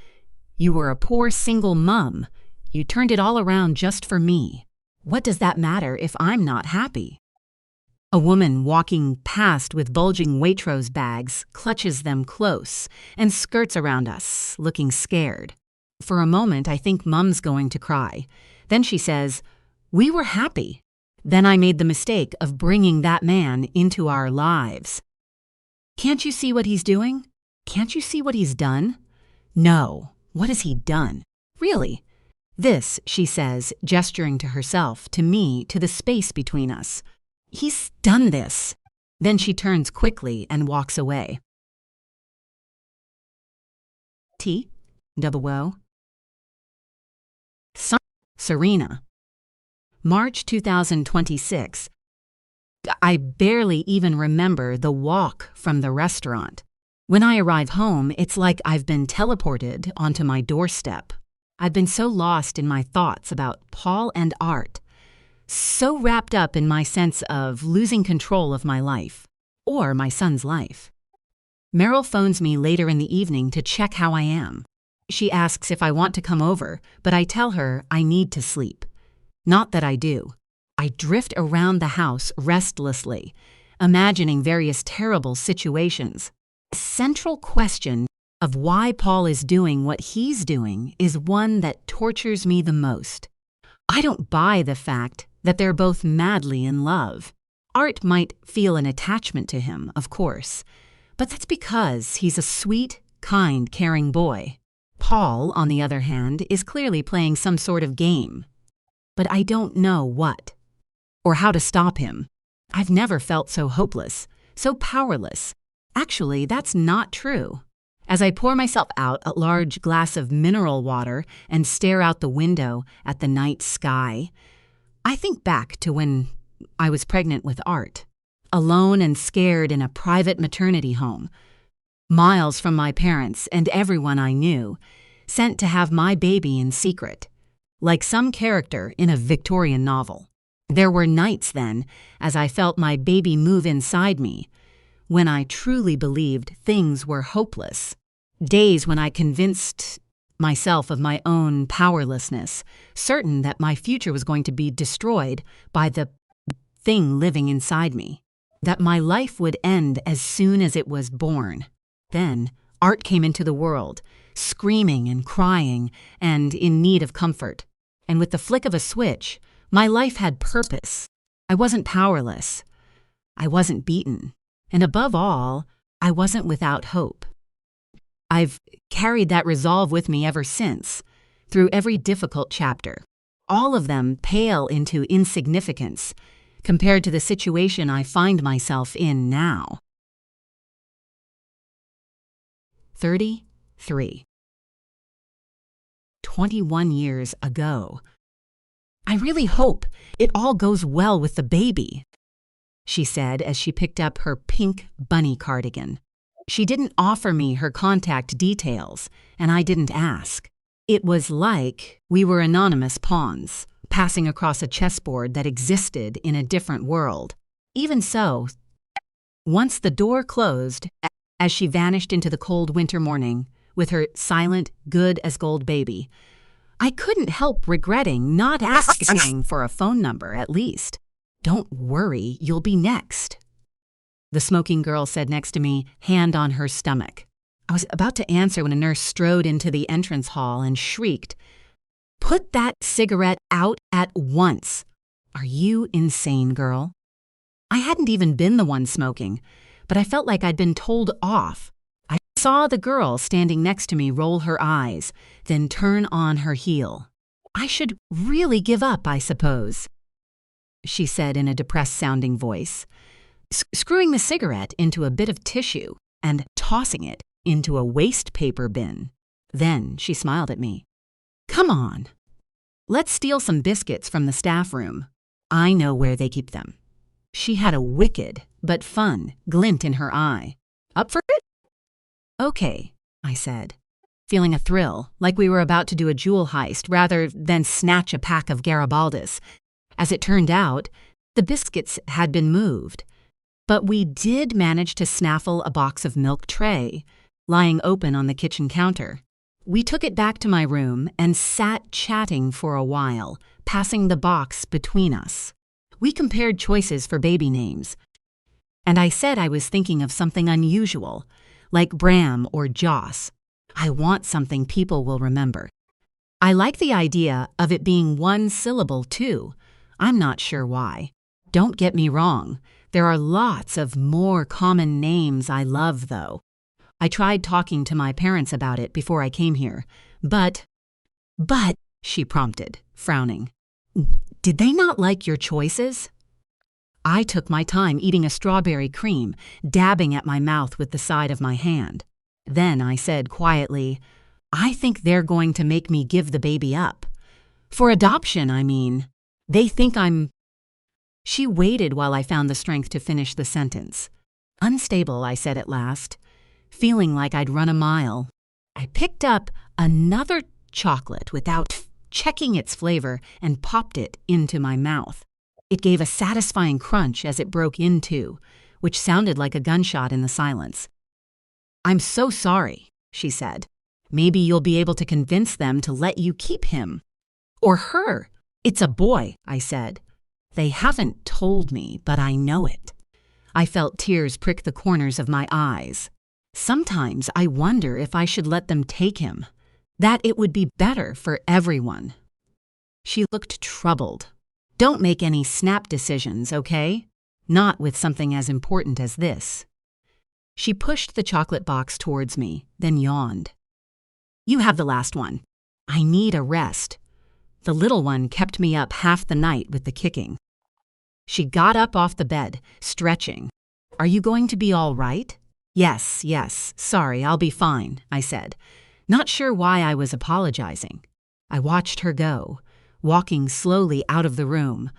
You were a poor single mum. You turned it all around just for me. What does that matter if I'm not happy?" A woman walking past with bulging Waitrose bags clutches them close and skirts around us, looking scared. For a moment, I think Mum's going to cry. Then she says, "We were happy. Then I made the mistake of bringing that man into our lives. Can't you see what he's doing? Can't you see what he's done?" "No. What has he done? Really?" "This," she says, gesturing to herself, to me, to the space between us. "He's done this." Then she turns quickly and walks away. T. Double O. Serena. March 2026. I barely even remember the walk from the restaurant. When I arrive home, it's like I've been teleported onto my doorstep. I've been so lost in my thoughts about Paul and Art, so wrapped up in my sense of losing control of my life, or my son's life. Meryl phones me later in the evening to check how I am. She asks if I want to come over, but I tell her I need to sleep. Not that I do. I drift around the house restlessly, imagining various terrible situations. The central question of why Paul is doing what he's doing is one that tortures me the most. I don't buy the fact that they're both madly in love. Art might feel an attachment to him, of course, but that's because he's a sweet, kind, caring boy. Paul, on the other hand, is clearly playing some sort of game. But I don't know what, or how to stop him. I've never felt so hopeless, so powerless. Actually, that's not true. As I pour myself out a large glass of mineral water and stare out the window at the night sky, I think back to when I was pregnant with Art, alone and scared in a private maternity home, miles from my parents and everyone I knew, sent to have my baby in secret, like some character in a Victorian novel. There were nights then, as I felt my baby move inside me, when I truly believed things were hopeless. Days when I convinced myself of my own powerlessness, certain that my future was going to be destroyed by the thing living inside me, that my life would end as soon as it was born. Then Art came into the world, screaming and crying and in need of comfort. And with the flick of a switch, my life had purpose. I wasn't powerless. I wasn't beaten. And above all, I wasn't without hope. I've carried that resolve with me ever since, through every difficult chapter. all of them pale into insignificance compared to the situation I find myself in now. 33. 21 years ago. I really hope it all goes well with the baby, she said as she picked up her pink bunny cardigan. She didn't offer me her contact details, and I didn't ask. It was like we were anonymous pawns, passing across a chessboard that existed in a different world. Even so, once the door closed, as she vanished into the cold winter morning with her silent, good-as-gold baby, I couldn't help regretting not asking for a phone number, at least. Don't worry, you'll be next, the smoking girl said next to me, hand on her stomach. I was about to answer when a nurse strode into the entrance hall and shrieked, "Put that cigarette out at once! Are you insane, girl?" I hadn't even been the one smoking, but I felt like I'd been told off. I saw the girl standing next to me roll her eyes, then turn on her heel. I should really give up, I suppose, she said in a depressed-sounding voice, screwing the cigarette into a bit of tissue and tossing it into a waste paper bin. Then she smiled at me. "Come on. Let's steal some biscuits from the staff room. I know where they keep them." She had a wicked but fun glint in her eye. "Up for it?" "Okay," I said, feeling a thrill, like we were about to do a jewel heist rather than snatch a pack of Garibaldi's. As it turned out, the biscuits had been moved, but we did manage to snaffle a box of milk tray, lying open on the kitchen counter. We took it back to my room and sat chatting for a while, passing the box between us. We compared choices for baby names, and I said I was thinking of something unusual, like Bram or Joss. I want something people will remember. I like the idea of it being one syllable, too. I'm not sure why. Don't get me wrong. There are lots of more common names I love, though. I tried talking to my parents about it before I came here, but, she prompted, frowning. "Did they not like your choices?" I took my time eating a strawberry cream, dabbing at my mouth with the side of my hand. Then I said quietly, "I think they're going to make me give the baby up. For adoption, I mean. They think I'm—" She waited while I found the strength to finish the sentence. "Unstable," I said at last, feeling like I'd run a mile. I picked up another chocolate without checking its flavor and popped it into my mouth. It gave a satisfying crunch as it broke in two, which sounded like a gunshot in the silence. "I'm so sorry," she said. "Maybe you'll be able to convince them to let you keep him. Or her. It's a boy," I said. "They haven't told me, but I know it." I felt tears prick the corners of my eyes. Sometimes I wonder if I should let them take him, that it would be better for everyone. She looked troubled. "Don't make any snap decisions, okay? Not with something as important as this." She pushed the chocolate box towards me, then yawned. "You have the last one. I need a rest. The little one kept me up half the night with the kicking." She got up off the bed, stretching. "Are you going to be all right?" Yes, sorry, I'll be fine," I said, not sure why I was apologizing. I watched her go, walking slowly out of the room,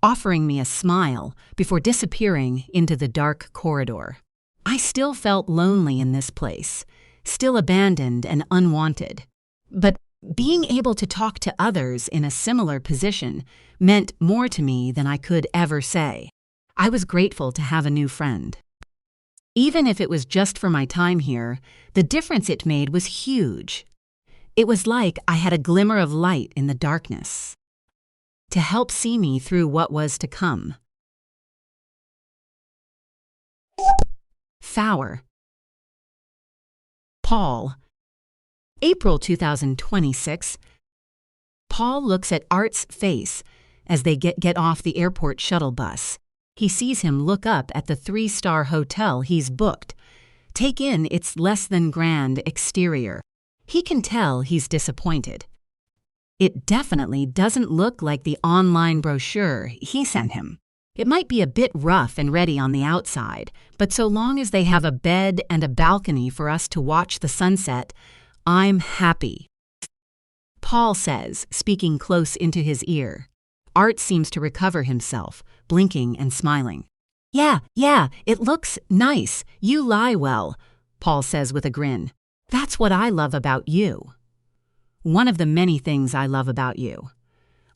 offering me a smile before disappearing into the dark corridor. I still felt lonely in this place, still abandoned and unwanted. But being able to talk to others in a similar position meant more to me than I could ever say. I was grateful to have a new friend. Even if it was just for my time here, the difference it made was huge. It was like I had a glimmer of light in the darkness to help see me through what was to come. Fower. Paul. April 2026. Paul looks at Art's face as they get off the airport shuttle bus. He sees him look up at the 3-star hotel he's booked, take in its less-than-grand exterior. He can tell he's disappointed. It definitely doesn't look like the online brochure he sent him. It might be a bit rough and ready on the outside, but so long as they have a bed and a balcony for us to watch the sunset, I'm happy. Paul says, speaking close into his ear. Art seems to recover himself, blinking and smiling. Yeah, it looks nice. You lie well, Paul says with a grin. That's what I love about you. One of the many things I love about you.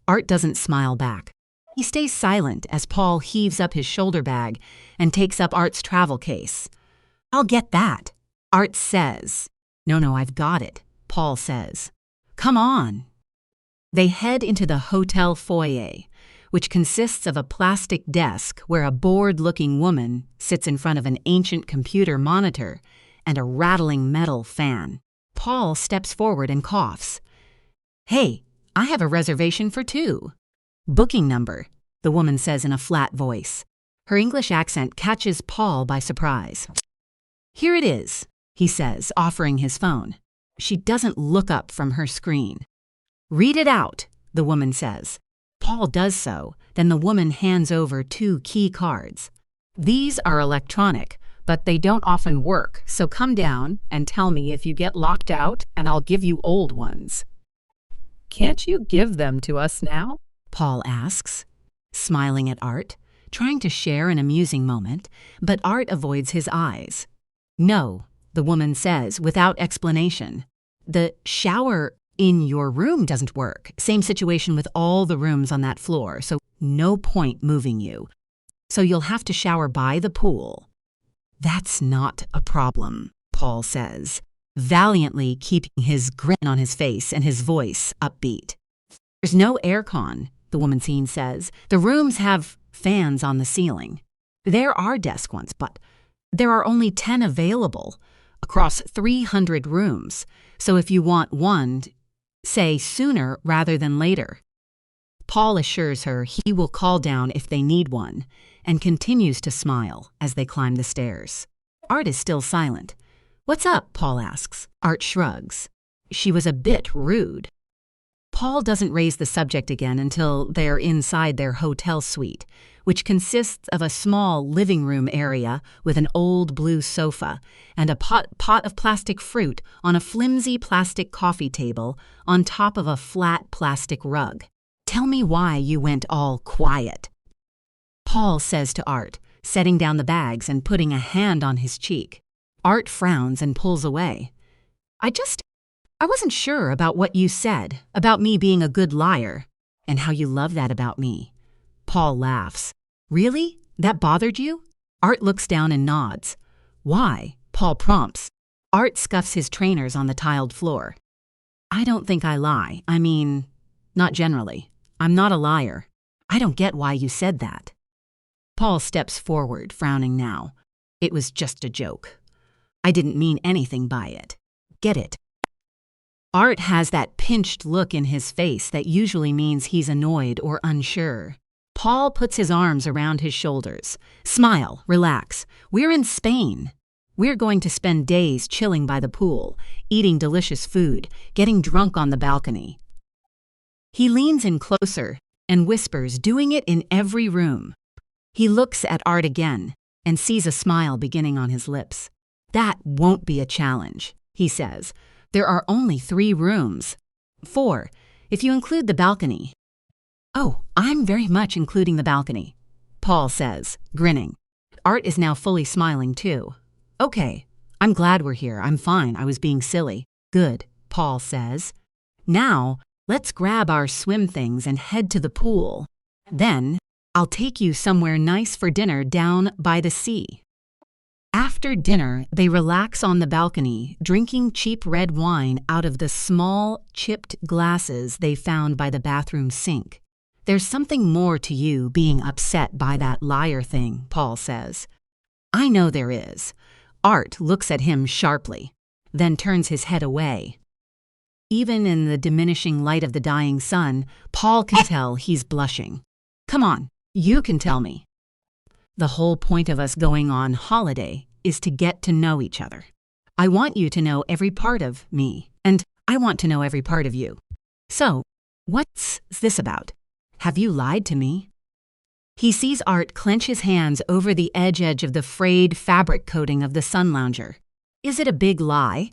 Art doesn't smile back. He stays silent as Paul heaves up his shoulder bag and takes up Art's travel case. I'll get that, Art says. No, I've got it, Paul says. Come on. They head into the hotel foyer, which consists of a plastic desk where a bored-looking woman sits in front of an ancient computer monitor and a rattling metal fan. Paul steps forward and coughs. Hey, I have a reservation for 2. Booking number, the woman says in a flat voice. Her English accent catches Paul by surprise. Here it is, he says, offering his phone. She doesn't look up from her screen. Read it out, the woman says. Paul does so, then the woman hands over 2 key cards. These are electronic, but they don't often work, so come down and tell me if you get locked out and I'll give you old ones. Can't you give them to us now? Paul asks, smiling at Art, trying to share an amusing moment, but Art avoids his eyes. No, the woman says without explanation. The shower in your room doesn't work. Same situation with all the rooms on that floor, so no point moving you. So you'll have to shower by the pool. That's not a problem, Paul says, valiantly keeping his grin on his face and his voice upbeat. There's no aircon, the woman scene says. The rooms have fans on the ceiling. There are desk ones, but there are only 10 available across 300 rooms. So if you want one, say sooner rather than later. Paul assures her he will call down if they need one and continues to smile as they climb the stairs. Art is still silent. What's up? Paul asks. Art shrugs. She was a bit rude. Paul doesn't raise the subject again until they're inside their hotel suite, which consists of a small living room area with an old blue sofa and a pot of plastic fruit on a flimsy plastic coffee table on top of a flat plastic rug. Tell me why you went all quiet, Paul says to Art, setting down the bags and putting a hand on his cheek. Art frowns and pulls away. I wasn't sure about what you said, about me being a good liar, and how you love that about me. Paul laughs. Really? That bothered you? Art looks down and nods. Why? Paul prompts. Art scuffs his trainers on the tiled floor. I don't think I lie. I mean, not generally. I'm not a liar. I don't get why you said that. Paul steps forward, frowning now. It was just a joke. I didn't mean anything by it. Get it? Art has that pinched look in his face that usually means he's annoyed or unsure. Paul puts his arms around his shoulders. Smile, relax. We're in Spain. We're going to spend days chilling by the pool, eating delicious food, getting drunk on the balcony. He leans in closer and whispers, doing it in every room. He looks at Art again and sees a smile beginning on his lips. That won't be a challenge, he says. There are only 3 rooms. 4, if you include the balcony. Oh, I'm very much including the balcony, Paul says, grinning. Art is now fully smiling too. Okay, I'm glad we're here. I'm fine. I was being silly. Good, Paul says. Now, let's grab our swim things and head to the pool. Then, I'll take you somewhere nice for dinner down by the sea. After dinner, they relax on the balcony, drinking cheap red wine out of the small, chipped glasses they found by the bathroom sink. There's something more to you being upset by that liar thing, Paul says. I know there is. Art looks at him sharply, then turns his head away. Even in the diminishing light of the dying sun, Paul can tell he's blushing. Come on, you can tell me. The whole point of us going on holiday is to get to know each other. I want you to know every part of me, and I want to know every part of you. So, What's this about? Have you lied to me? He sees Art clench his hands over the edge of the frayed fabric coating of the sun lounger. Is it a big lie?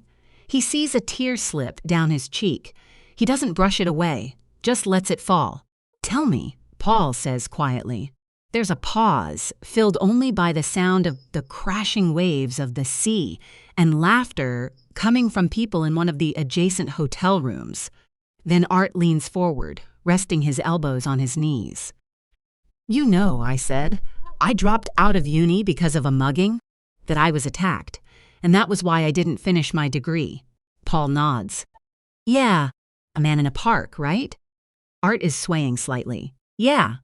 He sees a tear slip down his cheek. He doesn't brush it away, just lets it fall. Tell me, Paul says quietly. There's a pause, filled only by the sound of the crashing waves of the sea and laughter coming from people in one of the adjacent hotel rooms. Then Art leans forward, resting his elbows on his knees. You know, I said, I dropped out of uni because of a mugging, that I was attacked, and that was why I didn't finish my degree. Paul nods. Yeah, a man in a park, right? Art is swaying slightly. Yeah.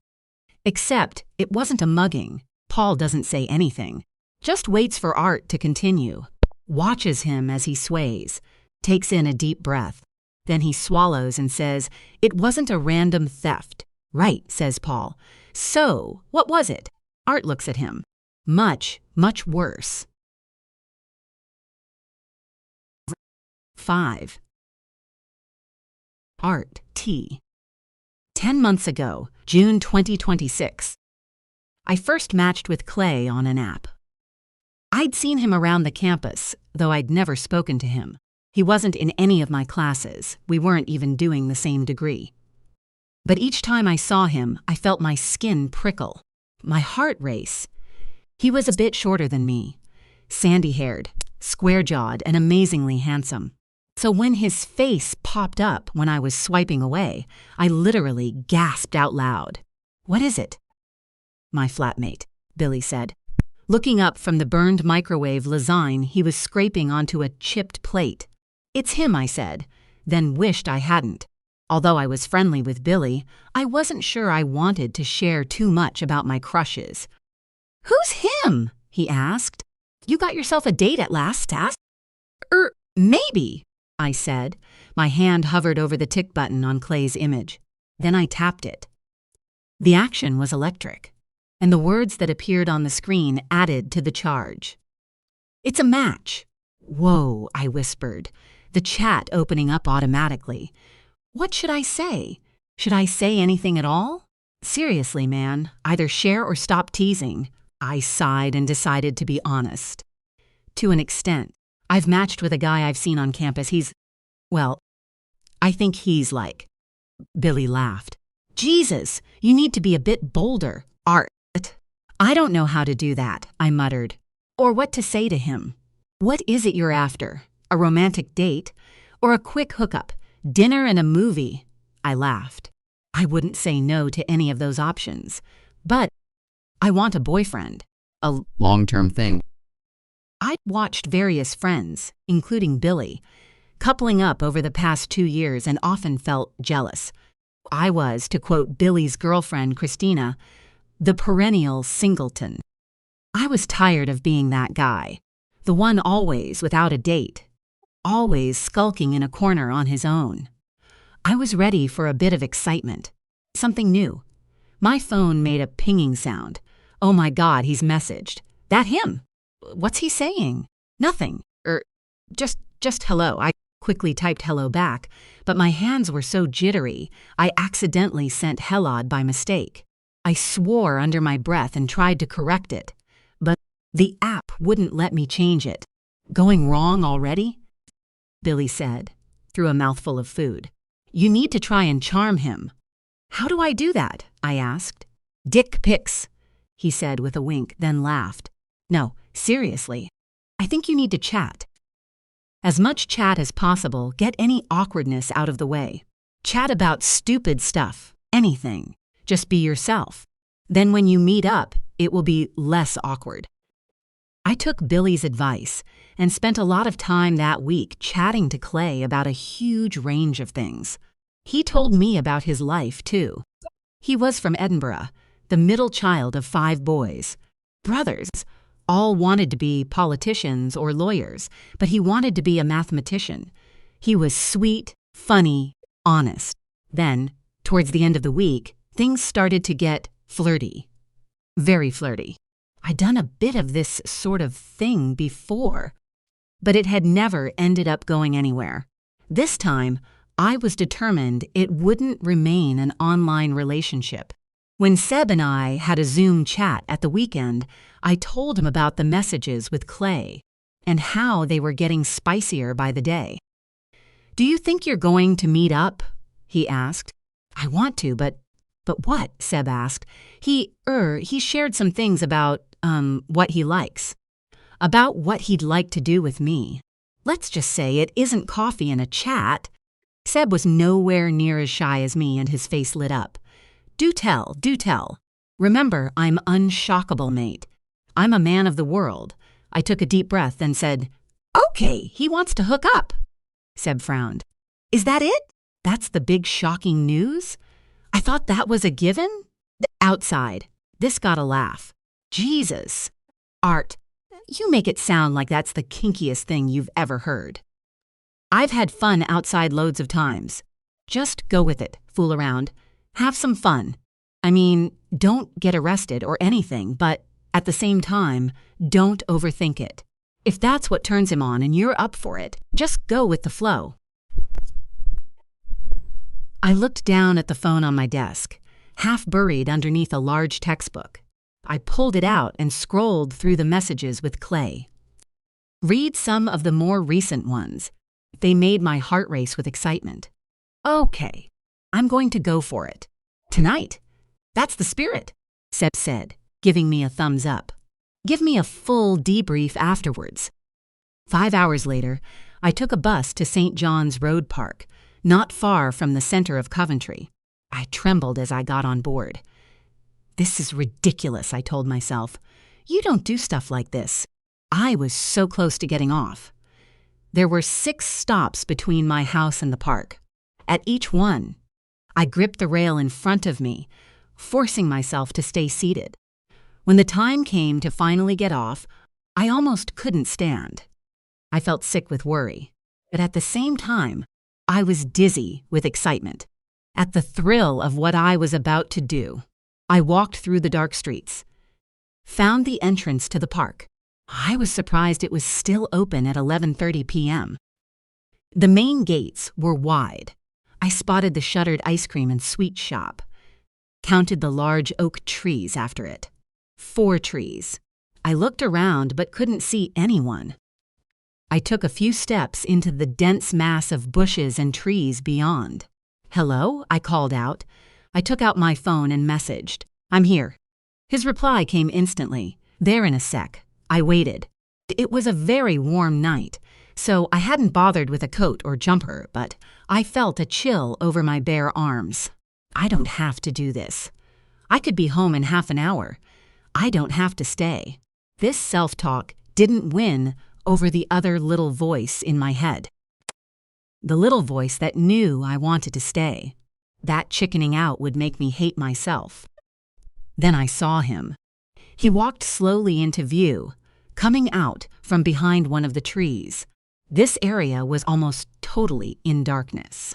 Except it wasn't a mugging. Paul doesn't say anything, just waits for Art to continue, watches him as he sways, takes in a deep breath. Then he swallows and says, It wasn't a random theft. Right, says Paul. So, what was it? Art looks at him. Much, much worse. 5. Art T. 10 months ago, June 2026. I first matched with Clay on an app. I'd seen him around the campus, though I'd never spoken to him. He wasn't in any of my classes. We weren't even doing the same degree. But each time I saw him, I felt my skin prickle, my heart race. He was a bit shorter than me, sandy-haired, square-jawed, and amazingly handsome. So when his face popped up when I was swiping away, I literally gasped out loud. What is it? My flatmate, Billy said, looking up from the burned microwave lasagne he was scraping onto a chipped plate. It's him, I said, then wished I hadn't. Although I was friendly with Billy, I wasn't sure I wanted to share too much about my crushes. Who's him? He asked. You got yourself a date at last, Tass? Maybe, I said. My hand hovered over the tick button on Clay's image. Then I tapped it. The action was electric, and the words that appeared on the screen added to the charge. It's a match. Whoa, I whispered, the chat opening up automatically. What should I say? Should I say anything at all? Seriously, man, either share or stop teasing. I sighed and decided to be honest. To an extent. I've matched with a guy I've seen on campus. I think he's like. Billy laughed. Jesus, you need to be a bit bolder, Art. I don't know how to do that, I muttered. Or what to say to him. What is it you're after? A romantic date? Or a quick hookup? Dinner and a movie? I laughed. I wouldn't say no to any of those options. But I want a boyfriend. A long-term thing. I'd watched various friends, including Billy, coupling up over the past 2 years and often felt jealous. I was, to quote Billy's girlfriend, Christina, the perennial singleton. I was tired of being that guy, the one always without a date, always skulking in a corner on his own. I was ready for a bit of excitement, something new. My phone made a pinging sound. Oh my God, he's messaged. That him? What's he saying? Nothing. Just hello. I quickly typed hello back, but my hands were so jittery, I accidentally sent hellod by mistake. I swore under my breath and tried to correct it, but the app wouldn't let me change it. Going wrong already? Billy said, through a mouthful of food. You need to try and charm him. How do I do that? I asked. Dick pics, he said with a wink, then laughed. No, seriously. I think you need to chat. As much chat as possible, get any awkwardness out of the way. Chat about stupid stuff, anything. Just be yourself. Then when you meet up, it will be less awkward. I took Billy's advice and spent a lot of time that week chatting to Clay about a huge range of things. He told me about his life, too. He was from Edinburgh, the middle child of 5 boys. Brothers. All wanted to be politicians or lawyers, but he wanted to be a mathematician. He was sweet, funny, honest. Then, towards the end of the week, things started to get flirty. Very flirty. I'd done a bit of this sort of thing before, but it had never ended up going anywhere. This time, I was determined it wouldn't remain an online relationship. When Seb and I had a Zoom chat at the weekend, I told him about the messages with Clay and how they were getting spicier by the day. "Do you think you're going to meet up?" he asked. "I want to, but what?" Seb asked. He shared some things about, what he likes. About what he'd like to do with me. Let's just say it isn't coffee and a chat. Seb was nowhere near as shy as me, and his face lit up. Do tell. Remember, I'm unshockable, mate. I'm a man of the world." I took a deep breath and said, "Okay, he wants to hook up." Seb frowned. "Is that it? That's the big shocking news? I thought that was a given?" Outside, this got a laugh. "Jesus. Art, you make it sound like that's the kinkiest thing you've ever heard. I've had fun outside loads of times. Just go with it, fool around. Have some fun. I mean, don't get arrested or anything, but at the same time, don't overthink it. If that's what turns him on and you're up for it, just go with the flow." I looked down at the phone on my desk, half buried underneath a large textbook. I pulled it out and scrolled through the messages with Clay. Read some of the more recent ones. They made my heart race with excitement. "Okay, I'm going to go for it. Tonight. That's the spirit," Seb said, giving me a thumbs up. "Give me a full debrief afterwards." 5 hours later, I took a bus to St. John's Road Park, not far from the center of Coventry. I trembled as I got on board. "This is ridiculous," I told myself. "You don't do stuff like this." I was so close to getting off. There were 6 stops between my house and the park. At each one, I gripped the rail in front of me, forcing myself to stay seated. When the time came to finally get off, I almost couldn't stand. I felt sick with worry, but at the same time, I was dizzy with excitement. At the thrill of what I was about to do, I walked through the dark streets, found the entrance to the park. I was surprised it was still open at 11:30 p.m. The main gates were wide. I spotted the shuttered ice cream and sweet shop, counted the large oak trees after it. 4 trees. I looked around but couldn't see anyone. I took a few steps into the dense mass of bushes and trees beyond. "Hello?" I called out. I took out my phone and messaged, "I'm here." His reply came instantly. "There in a sec." I waited. It was a very warm night, so I hadn't bothered with a coat or jumper, but I felt a chill over my bare arms. I don't have to do this. I could be home in half an hour. I don't have to stay. This self-talk didn't win over the other little voice in my head. The little voice that knew I wanted to stay. That chickening out would make me hate myself. Then I saw him. He walked slowly into view, coming out from behind one of the trees. This area was almost totally in darkness,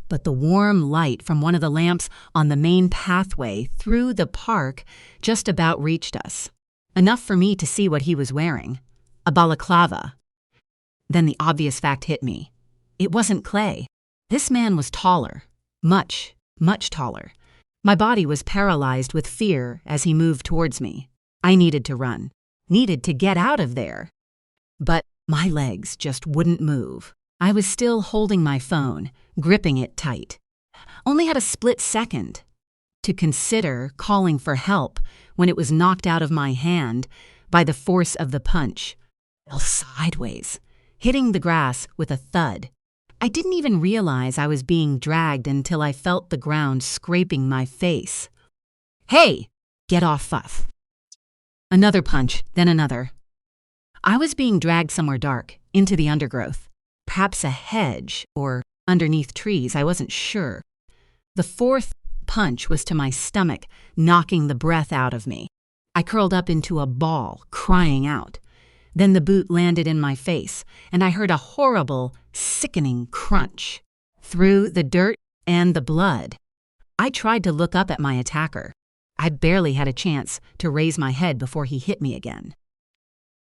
but the warm light from one of the lamps on the main pathway through the park just about reached us. Enough for me to see what he was wearing. A balaclava. Then the obvious fact hit me. It wasn't Clay. This man was taller. Much, much taller. My body was paralyzed with fear as he moved towards me. I needed to run. Needed to get out of there. But my legs just wouldn't move. I was still holding my phone, gripping it tight. Only had a split second to consider calling for help when it was knocked out of my hand by the force of the punch. Fell sideways, hitting the grass with a thud. I didn't even realize I was being dragged until I felt the ground scraping my face. "Hey, get off, Fuff." Another punch, then another. I was being dragged somewhere dark, into the undergrowth. Perhaps a hedge, or underneath trees, I wasn't sure. The 4th punch was to my stomach, knocking the breath out of me. I curled up into a ball, crying out. Then the boot landed in my face, and I heard a horrible, sickening crunch. Through the dirt and the blood, I tried to look up at my attacker. I barely had a chance to raise my head before he hit me again.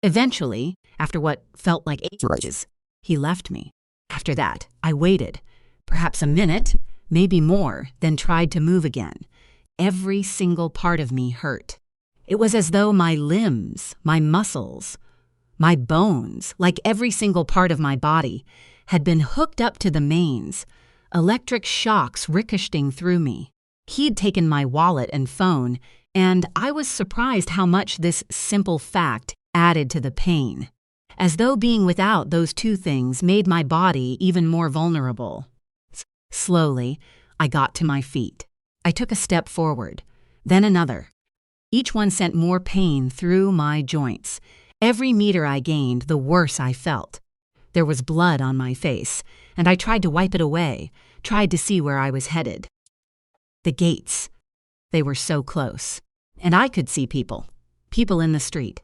Eventually, after what felt like ages, he left me. After that, I waited, perhaps a minute, maybe more, then tried to move again. Every single part of me hurt. It was as though my limbs, my muscles, my bones, like every single part of my body, had been hooked up to the mains, electric shocks ricocheting through me. He'd taken my wallet and phone, and I was surprised how much this simple fact added to the pain, as though being without those two things made my body even more vulnerable. Slowly, I got to my feet. I took a step forward, then another. Each one sent more pain through my joints. Every meter I gained, the worse I felt. There was blood on my face, and I tried to wipe it away, tried to see where I was headed. The gates. They were so close. And I could see people in the street,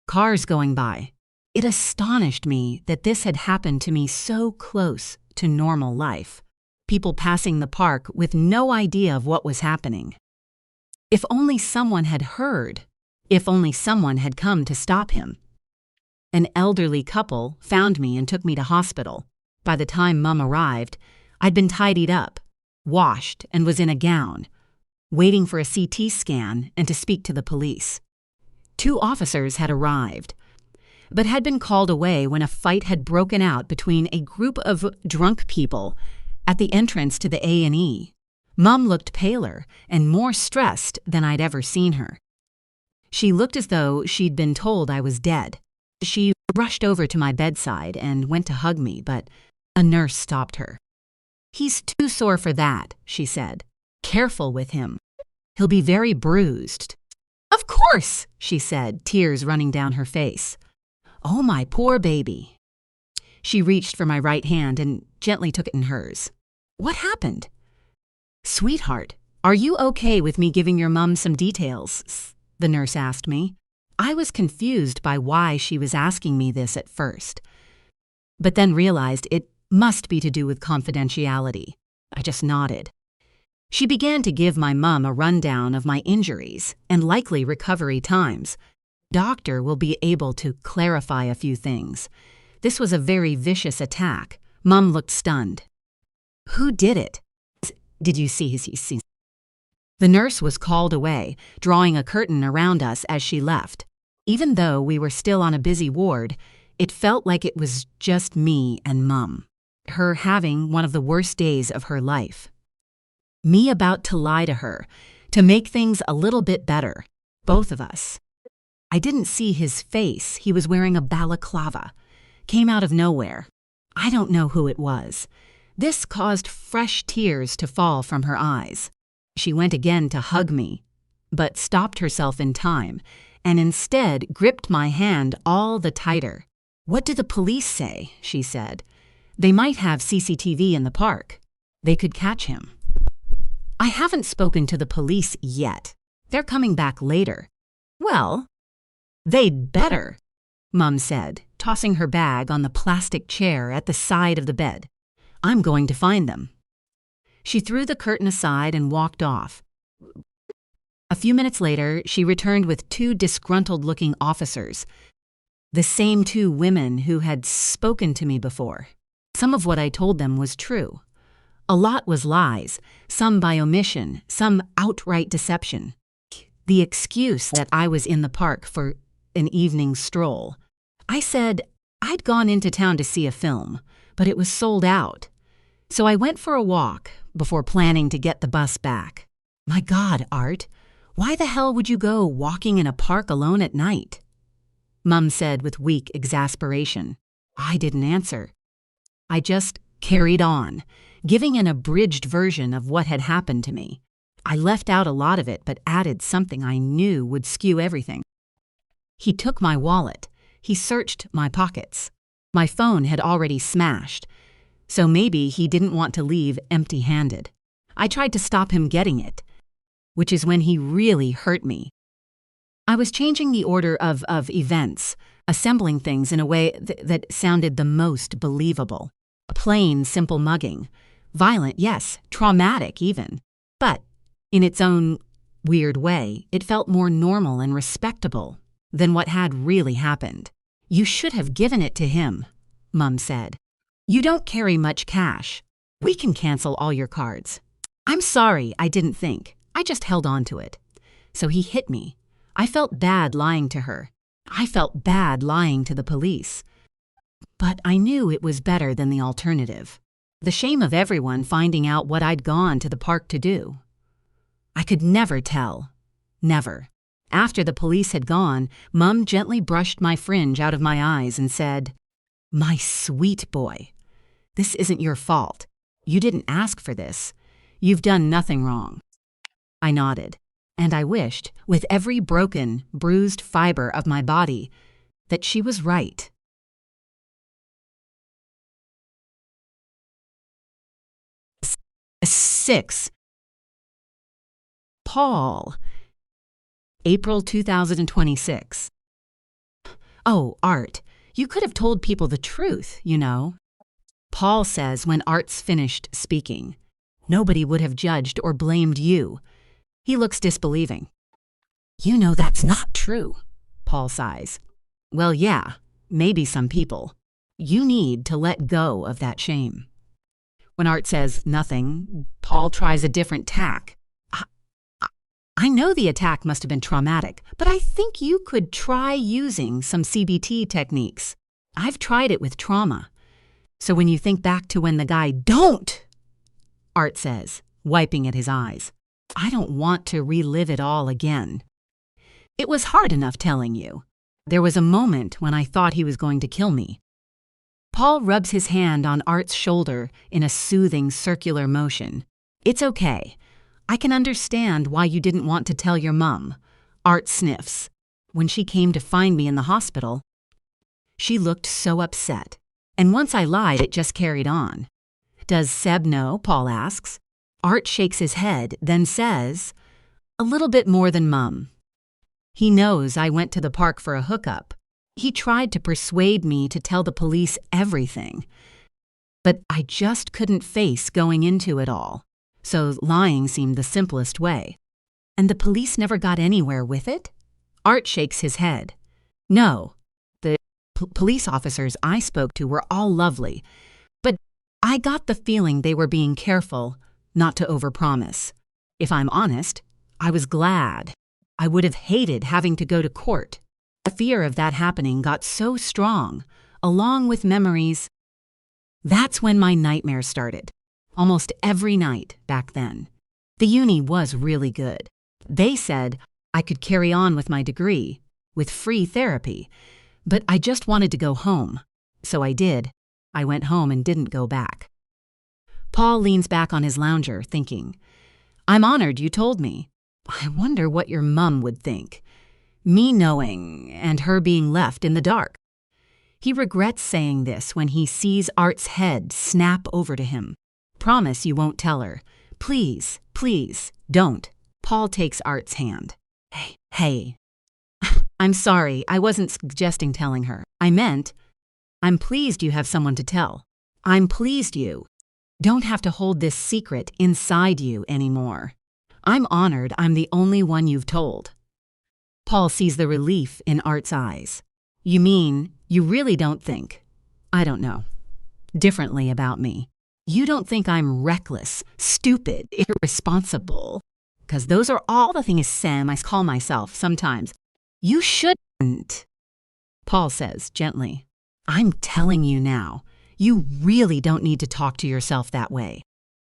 cars going by. It astonished me that this had happened to me so close to normal life. People passing the park with no idea of what was happening. If only someone had heard. If only someone had come to stop him. An elderly couple found me and took me to hospital. By the time Mum arrived, I'd been tidied up, washed, and was in a gown, waiting for a CT scan and to speak to the police. 2 officers had arrived, but had been called away when a fight had broken out between a group of drunk people at the entrance to the A&E. Mum looked paler and more stressed than I'd ever seen her. She looked as though she'd been told I was dead. She rushed over to my bedside and went to hug me, but a nurse stopped her. "He's too sore for that," she said. "Careful with him. He'll be very bruised." "Of course," she said, tears running down her face. "Oh, my poor baby." She reached for my right hand and gently took it in hers. "What happened?" "Sweetheart, are you okay with me giving your mum some details?" the nurse asked me. I was confused by why she was asking me this at first, but then realized it must be to do with confidentiality. I just nodded. She began to give my mum a rundown of my injuries and likely recovery times. Doctor will be able to clarify a few things. This was a very vicious attack. Mum looked stunned. "Who did it? Did you see?" The nurse was called away, drawing a curtain around us as she left. Even though we were still on a busy ward, it felt like it was just me and Mum, her having one of the worst days of her life. Me about to lie to her, to make things a little bit better, both of us. I didn't see his face. He was wearing a balaclava. Came out of nowhere. I don't know who it was. This caused fresh tears to fall from her eyes. She went again to hug me, but stopped herself in time, and instead gripped my hand all the tighter. "What do the police say?" she said. "They might have CCTV in the park. They could catch him." "I haven't spoken to the police yet. They're coming back later." "Well, they'd better," Mum said, tossing her bag on the plastic chair at the side of the bed. "I'm going to find them." She threw the curtain aside and walked off. A few minutes later, she returned with 2 disgruntled-looking officers, the same 2 women who had spoken to me before. Some of what I told them was true. A lot was lies, some by omission, some outright deception. The excuse that I was in the park for an evening stroll. I said I'd gone into town to see a film, but it was sold out. So I went for a walk before planning to get the bus back. My God, Art, why the hell would you go walking in a park alone at night? Mum said with weak exasperation. I didn't answer. I just carried on, giving an abridged version of what had happened to me. I left out a lot of it, but added something I knew would skew everything. He took my wallet. He searched my pockets. My phone had already smashed, so maybe he didn't want to leave empty-handed. I tried to stop him getting it, which is when he really hurt me. I was changing the order of events, assembling things in a way that sounded the most believable. A plain, simple mugging. Violent, yes, traumatic even. But, in its own weird way, it felt more normal and respectable than what had really happened. You should have given it to him, Mum said. You don't carry much cash. We can cancel all your cards. I'm sorry, I didn't think. I just held on to it. So he hit me. I felt bad lying to her. I felt bad lying to the police. But I knew it was better than the alternative. The shame of everyone finding out what I'd gone to the park to do. I could never tell. Never. After the police had gone, Mum gently brushed my fringe out of my eyes and said, "My sweet boy, this isn't your fault. You didn't ask for this. You've done nothing wrong." I nodded, and I wished, with every broken, bruised fiber of my body, that she was right. Six. Paul. April 2026. Oh, Art, you could have told people the truth, you know. Paul says when Art's finished speaking, nobody would have judged or blamed you. He looks disbelieving. You know that's not true, Paul sighs. Well, yeah, maybe some people. You need to let go of that shame. When Art says nothing, Paul tries a different tack. I know the attack must have been traumatic, but I think you could try using some CBT techniques. I've tried it with trauma. So when you think back to when the guy, "Don't!" Art says, wiping at his eyes. I don't want to relive it all again. It was hard enough telling you. There was a moment when I thought he was going to kill me. Paul rubs his hand on Art's shoulder in a soothing circular motion. It's okay. I can understand why you didn't want to tell your mum. Art sniffs. When she came to find me in the hospital, she looked so upset. And once I lied, it just carried on. Does Seb know? Paul asks. Art shakes his head, then says, a little bit more than Mum. He knows I went to the park for a hookup. He tried to persuade me to tell the police everything. But I just couldn't face going into it all. So lying seemed the simplest way. And the police never got anywhere with it? Art shakes his head. No. The police officers I spoke to were all lovely. But I got the feeling they were being careful not to overpromise. If I'm honest, I was glad. I would have hated having to go to court. The fear of that happening got so strong, along with memories. That's when my nightmares started. Almost every night back then. The uni was really good. They said I could carry on with my degree, with free therapy, but I just wanted to go home. So I did. I went home and didn't go back. Paul leans back on his lounger, thinking, I'm honored you told me. I wonder what your mum would think. Me knowing, and her being left in the dark. He regrets saying this when he sees Art's head snap over to him. Promise you won't tell her. Please, please, don't. Paul takes Art's hand. Hey. I'm sorry, I wasn't suggesting telling her. I meant, I'm pleased you have someone to tell. I'm pleased you don't have to hold this secret inside you anymore. I'm honored I'm the only one you've told. Paul sees the relief in Art's eyes. You mean you really don't think, I don't know, differently about me? You don't think I'm reckless, stupid, irresponsible? Because those are all the things, Sam, I call myself sometimes. You shouldn't. Paul says gently, I'm telling you now, you really don't need to talk to yourself that way.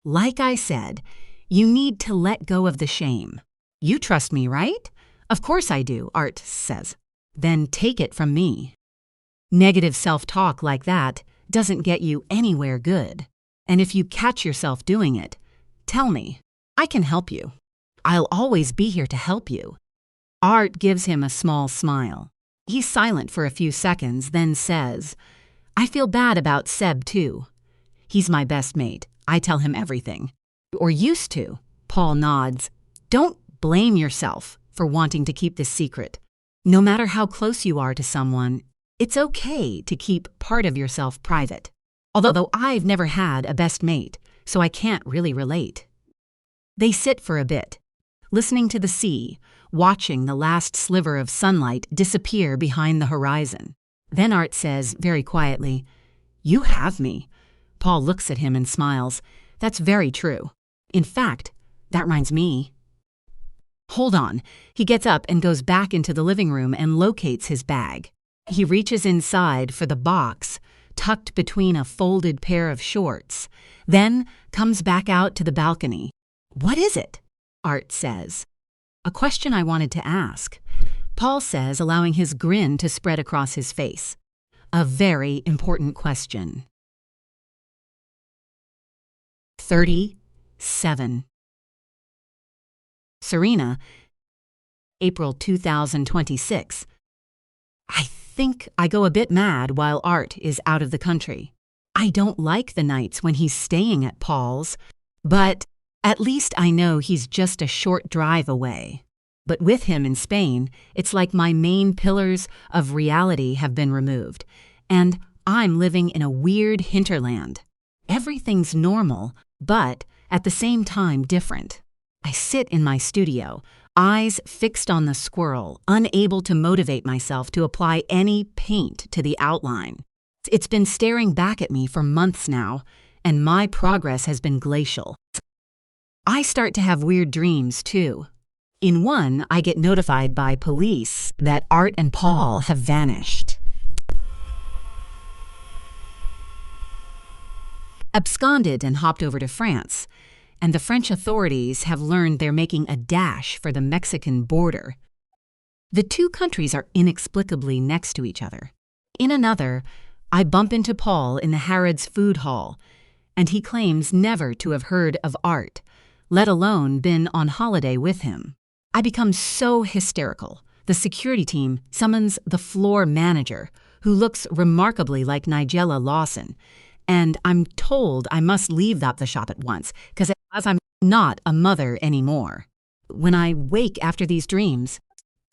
Like I said, you need to let go of the shame. You trust me, right? Of course I do, Art says. Then take it from me. Negative self-talk like that doesn't get you anywhere good. And if you catch yourself doing it, tell me. I can help you. I'll always be here to help you. Art gives him a small smile. He's silent for a few seconds, then says, I feel bad about Seb too. He's my best mate. I tell him everything. Or used to. Paul nods. Don't blame yourself for wanting to keep this secret. No matter how close you are to someone, it's okay to keep part of yourself private. Although I've never had a best mate, so I can't really relate. They sit for a bit, listening to the sea, watching the last sliver of sunlight disappear behind the horizon. Then Art says very quietly, You have me. Paul looks at him and smiles. That's very true. In fact, that reminds me. Hold on. He gets up and goes back into the living room and locates his bag. He reaches inside for the box, tucked between a folded pair of shorts, then comes back out to the balcony. What is it? Art says. A question I wanted to ask. Paul says, allowing his grin to spread across his face. A very important question. 37. Serena, April 2026. I think I go a bit mad while Art is out of the country. I don't like the nights when he's staying at Paul's, but at least I know he's just a short drive away. But with him in Spain, it's like my main pillars of reality have been removed, and I'm living in a weird hinterland. Everything's normal, but at the same time different. I sit in my studio, eyes fixed on the squirrel, unable to motivate myself to apply any paint to the outline. It's been staring back at me for months now, and my progress has been glacial. I start to have weird dreams, too. In one, I get notified by police that Art and Paul have vanished. Absconded and hopped over to France, and the French authorities have learned they're making a dash for the Mexican border. The two countries are inexplicably next to each other. In another, I bump into Paul in the Harrods food hall, and he claims never to have heard of Art, let alone been on holiday with him. I become so hysterical. The security team summons the floor manager, who looks remarkably like Nigella Lawson, and I'm told I must leave the shop at once, because I'm not a mother anymore. When I wake after these dreams,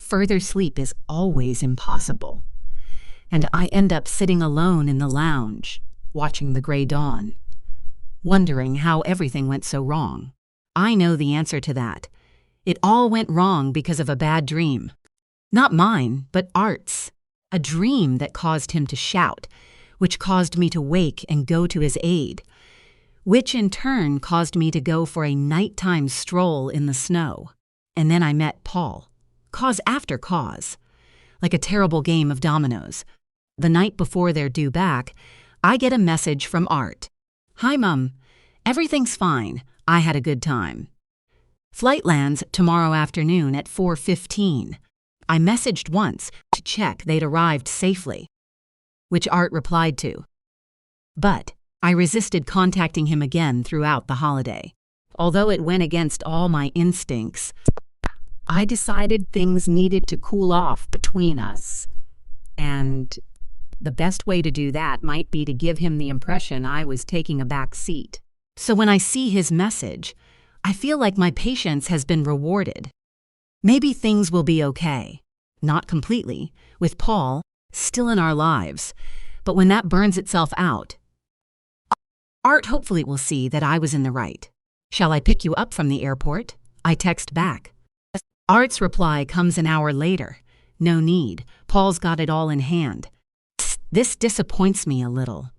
further sleep is always impossible, and I end up sitting alone in the lounge, watching the gray dawn, wondering how everything went so wrong. I know the answer to that. It all went wrong because of a bad dream. Not mine, but Art's. A dream that caused him to shout, which caused me to wake and go to his aid, which in turn caused me to go for a nighttime stroll in the snow. And then I met Paul. Cause after cause. Like a terrible game of dominoes. The night before they're due back, I get a message from Art. Hi, Mum. Everything's fine. I had a good time. Flight lands tomorrow afternoon at 4:15. I messaged once to check they'd arrived safely, which Art replied to. But I resisted contacting him again throughout the holiday. Although it went against all my instincts, I decided things needed to cool off between us. And the best way to do that might be to give him the impression I was taking a back seat. So when I see his message, I feel like my patience has been rewarded. Maybe things will be okay. Not completely, with Paul still in our lives, but when that burns itself out, Art hopefully will see that I was in the right. Shall I pick you up from the airport? I text back. Art's reply comes an hour later. No need. Paul's got it all in hand. This disappoints me a little.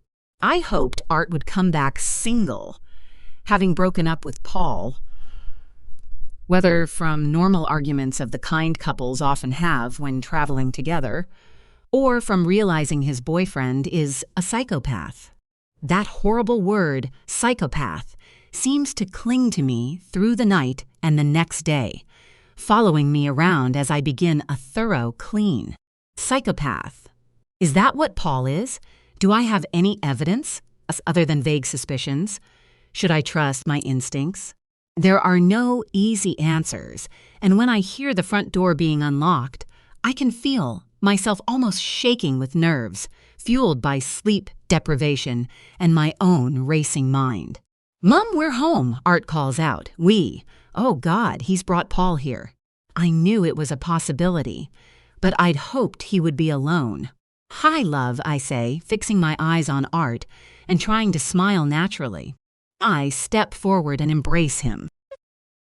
I hoped Art would come back single, having broken up with Paul, whether from normal arguments of the kind couples often have when traveling together, or from realizing his boyfriend is a psychopath. That horrible word, psychopath, seems to cling to me through the night and the next day, following me around as I begin a thorough clean. Psychopath. Is that what Paul is? Do I have any evidence, other than vague suspicions? Should I trust my instincts? There are no easy answers, and when I hear the front door being unlocked, I can feel myself almost shaking with nerves, fueled by sleep deprivation and my own racing mind. Mum, we're home, Art calls out. We. Oh God, he's brought Paul here. I knew it was a possibility, but I'd hoped he would be alone. Hi, love, I say, fixing my eyes on Art and trying to smile naturally. I step forward and embrace him,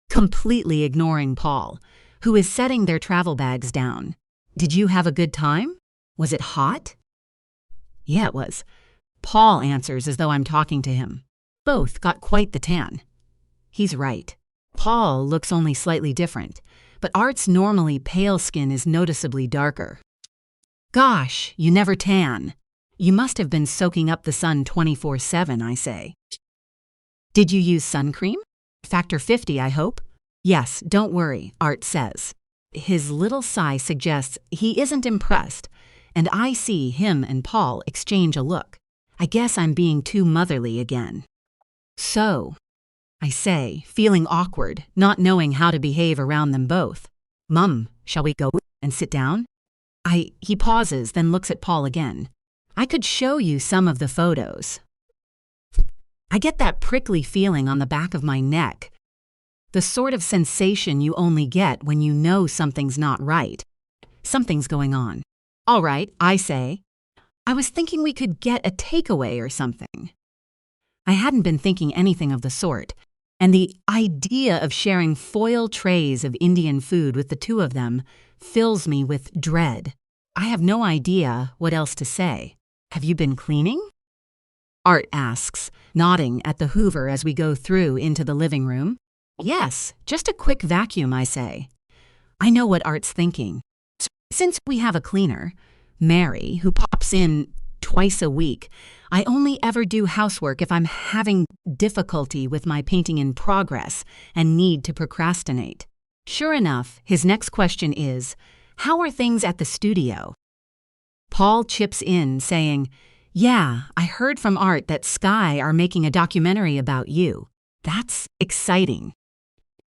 completely ignoring Paul, who is setting their travel bags down. Did you have a good time? Was it hot? Yeah, it was. Paul answers as though I'm talking to him. Both got quite the tan. He's right. Paul looks only slightly different, but Art's normally pale skin is noticeably darker. Gosh, you never tan. You must have been soaking up the sun 24/7, I say. Did you use sun cream? Factor 50, I hope? Yes, don't worry, Art says. His little sigh suggests he isn't impressed, and I see him and Paul exchange a look. I guess I'm being too motherly again. So, I say, feeling awkward, not knowing how to behave around them both. Mum, shall we go and sit down? He pauses, then looks at Paul again. I could show you some of the photos. I get that prickly feeling on the back of my neck. The sort of sensation you only get when you know something's not right. Something's going on. All right, I say. I was thinking we could get a takeaway or something. I hadn't been thinking anything of the sort, and the idea of sharing foil trays of Indian food with the two of them fills me with dread. I have no idea what else to say. Have you been cleaning? Art asks, nodding at the Hoover as we go through into the living room. Yes, just a quick vacuum, I say. I know what Art's thinking. Since we have a cleaner, Mary, who pops in twice a week, I only ever do housework if I'm having difficulty with my painting in progress and need to procrastinate. Sure enough, his next question is, how are things at the studio? Paul chips in, saying, yeah, I heard from Art that Sky are making a documentary about you. That's exciting.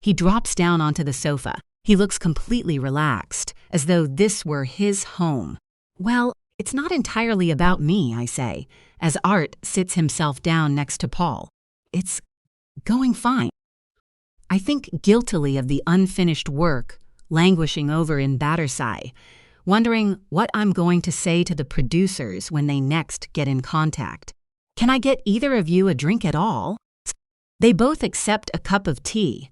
He drops down onto the sofa. He looks completely relaxed, as though this were his home. Well, it's not entirely about me, I say, as Art sits himself down next to Paul. It's going fine. I think guiltily of the unfinished work languishing over in Battersea, wondering what I'm going to say to the producers when they next get in contact. Can I get either of you a drink at all? They both accept a cup of tea,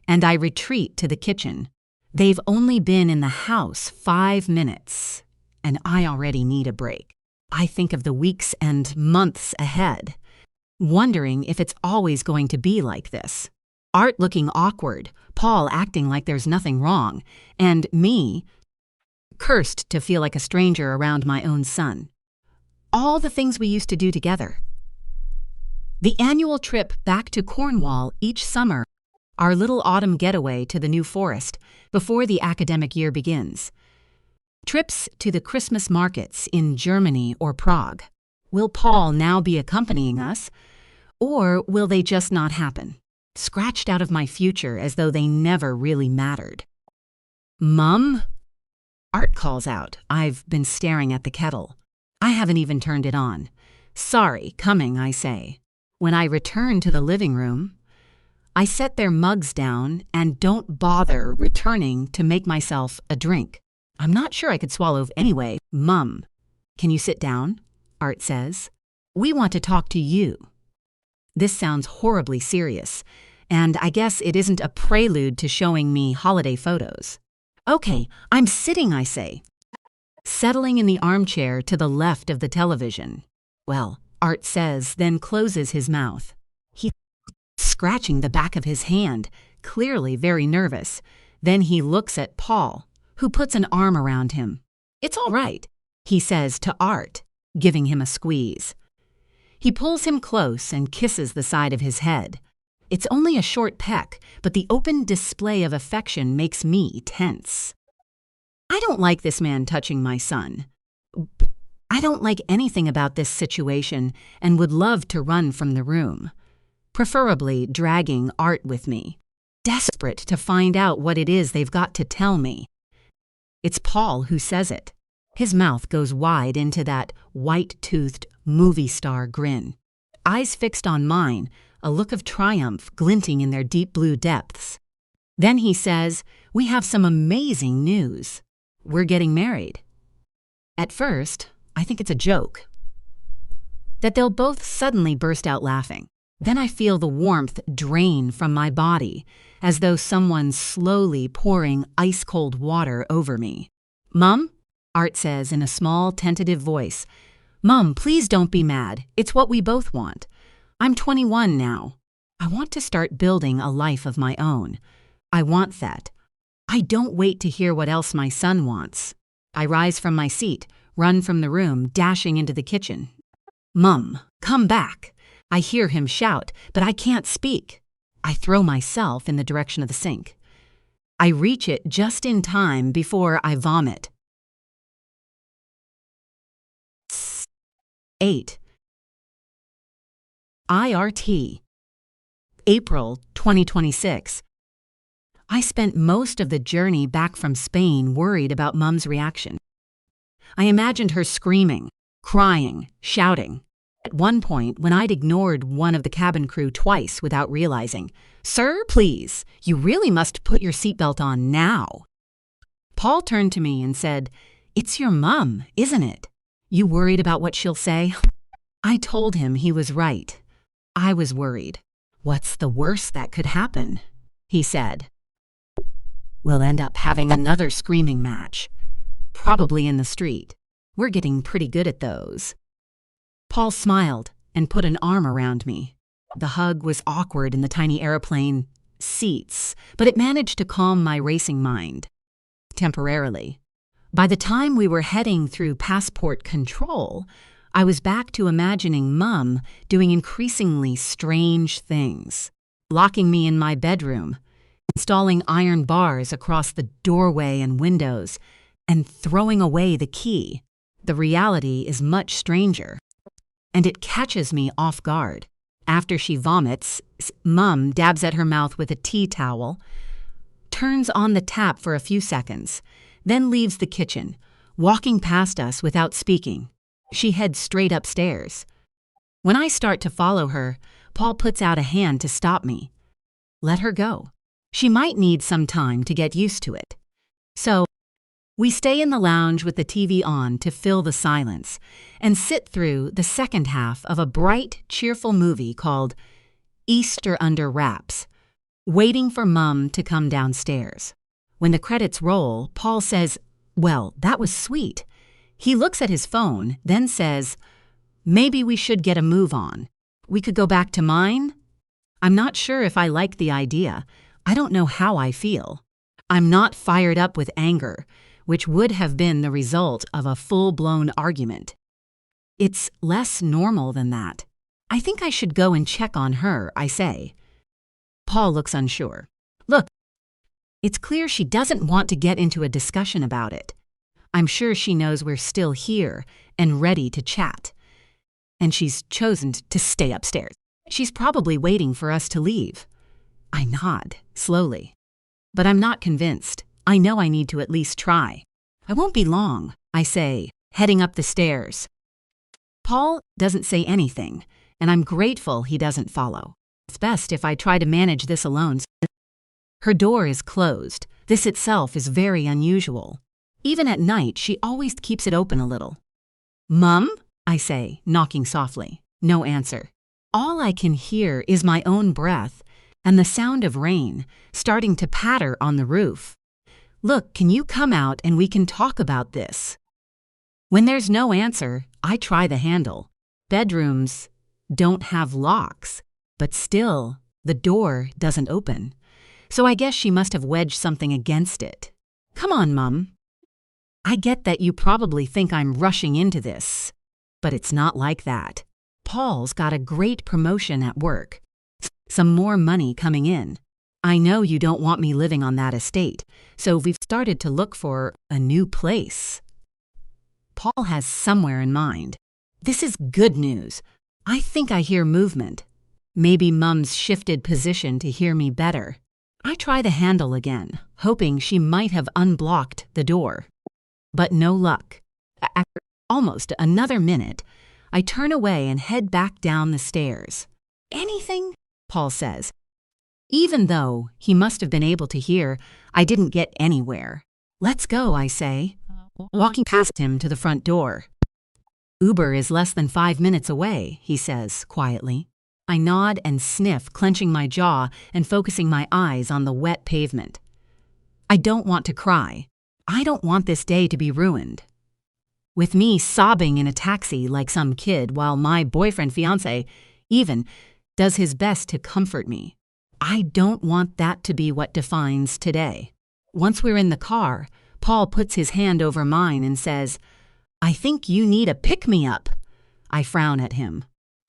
and I retreat to the kitchen. They've only been in the house 5 minutes, and I already need a break. I think of the weeks and months ahead, wondering if it's always going to be like this. Art looking awkward, Paul acting like there's nothing wrong, and me cursed to feel like a stranger around my own son. All the things we used to do together. The annual trip back to Cornwall each summer, our little autumn getaway to the New Forest before the academic year begins. Trips to the Christmas markets in Germany or Prague. Will Paul now be accompanying us, or will they just not happen? Scratched out of my future as though they never really mattered. Mum? Art calls out. I've been staring at the kettle. I haven't even turned it on. Sorry, coming, I say. When I return to the living room, I set their mugs down and don't bother returning to make myself a drink. I'm not sure I could swallow anyway. Mum, can you sit down? Art says. We want to talk to you. This sounds horribly serious, and I guess it isn't a prelude to showing me holiday photos. Okay, I'm sitting, I say, settling in the armchair to the left of the television. Well, Art says, then closes his mouth. He's scratching the back of his hand, clearly very nervous. Then he looks at Paul, who puts an arm around him. It's all right, he says to Art, giving him a squeeze. He pulls him close and kisses the side of his head. It's only a short peck, but the open display of affection makes me tense. I don't like this man touching my son. I don't like anything about this situation and would love to run from the room, preferably dragging Art with me, desperate to find out what it is they've got to tell me. It's Paul who says it. His mouth goes wide into that white-toothed movie star grin. Eyes fixed on mine, a look of triumph glinting in their deep blue depths. Then he says, we have some amazing news. We're getting married. At first, I think it's a joke. That they'll both suddenly burst out laughing. Then I feel the warmth drain from my body, as though someone's slowly pouring ice-cold water over me. Mum? Art says in a small, tentative voice. Mom, please don't be mad. It's what we both want. I'm 21 now. I want to start building a life of my own. I want that. I don't wait to hear what else my son wants. I rise from my seat, run from the room, dashing into the kitchen. Mum, come back. I hear him shout, but I can't speak. I throw myself in the direction of the sink. I reach it just in time before I vomit. 8. IRT. April 2026. I spent most of the journey back from Spain worried about Mum's reaction. I imagined her screaming, crying, shouting. At one point, when I'd ignored one of the cabin crew twice without realizing, "Sir, please, you really must put your seatbelt on now." Paul turned to me and said, "It's your mum, isn't it? You worried about what she'll say?" I told him he was right. I was worried. "What's the worst that could happen?" he said. "We'll end up having another screaming match. Probably in the street. We're getting pretty good at those." Paul smiled and put an arm around me. The hug was awkward in the tiny airplane seats, but it managed to calm my racing mind. Temporarily. By the time we were heading through passport control, I was back to imagining Mum doing increasingly strange things. Locking me in my bedroom, installing iron bars across the doorway and windows, and throwing away the key. The reality is much stranger. And it catches me off guard. After she vomits, Mum dabs at her mouth with a tea towel, turns on the tap for a few seconds, then leaves the kitchen, walking past us without speaking. She heads straight upstairs. When I start to follow her, Paul puts out a hand to stop me. Let her go. She might need some time to get used to it. So, we stay in the lounge with the TV on to fill the silence and sit through the second half of a bright, cheerful movie called Easter Under Wraps, waiting for Mum to come downstairs. When the credits roll, Paul says, "Well, that was sweet." He looks at his phone, then says, "Maybe we should get a move on. We could go back to mine?" I'm not sure if I like the idea. I don't know how I feel. I'm not fired up with anger, which would have been the result of a full-blown argument. It's less normal than that. "I think I should go and check on her," I say. Paul looks unsure. "Look, it's clear she doesn't want to get into a discussion about it. I'm sure she knows we're still here and ready to chat. And she's chosen to stay upstairs. She's probably waiting for us to leave." I nod, slowly. But I'm not convinced. I know I need to at least try. "I won't be long," I say, heading up the stairs. Paul doesn't say anything, and I'm grateful he doesn't follow. It's best if I try to manage this alone. Her door is closed. This itself is very unusual. Even at night, she always keeps it open a little. "Mum?" I say, knocking softly. No answer. All I can hear is my own breath and the sound of rain starting to patter on the roof. "Look, can you come out and we can talk about this?" When there's no answer, I try the handle. Bedrooms don't have locks, but still, the door doesn't open. So I guess she must have wedged something against it. "Come on, Mum. I get that you probably think I'm rushing into this, but it's not like that. Paul's got a great promotion at work. Some more money coming in. I know you don't want me living on that estate, so we've started to look for a new place." Paul has somewhere in mind. This is good news. I think I hear movement. Maybe Mum's shifted position to hear me better. I try the handle again, hoping she might have unblocked the door. But no luck. After almost another minute, I turn away and head back down the stairs. "Anything?" Paul says. Even though he must have been able to hear, I didn't get anywhere. "Let's go," I say, walking past him to the front door. "Uber is less than 5 minutes away," he says quietly. I nod and sniff, clenching my jaw and focusing my eyes on the wet pavement. I don't want to cry. I don't want this day to be ruined. with me sobbing in a taxi like some kid while my fiancé, even does his best to comfort me. I don't want that to be what defines today. Once we're in the car, Paul puts his hand over mine and says, "I think you need a pick-me-up." I frown at him.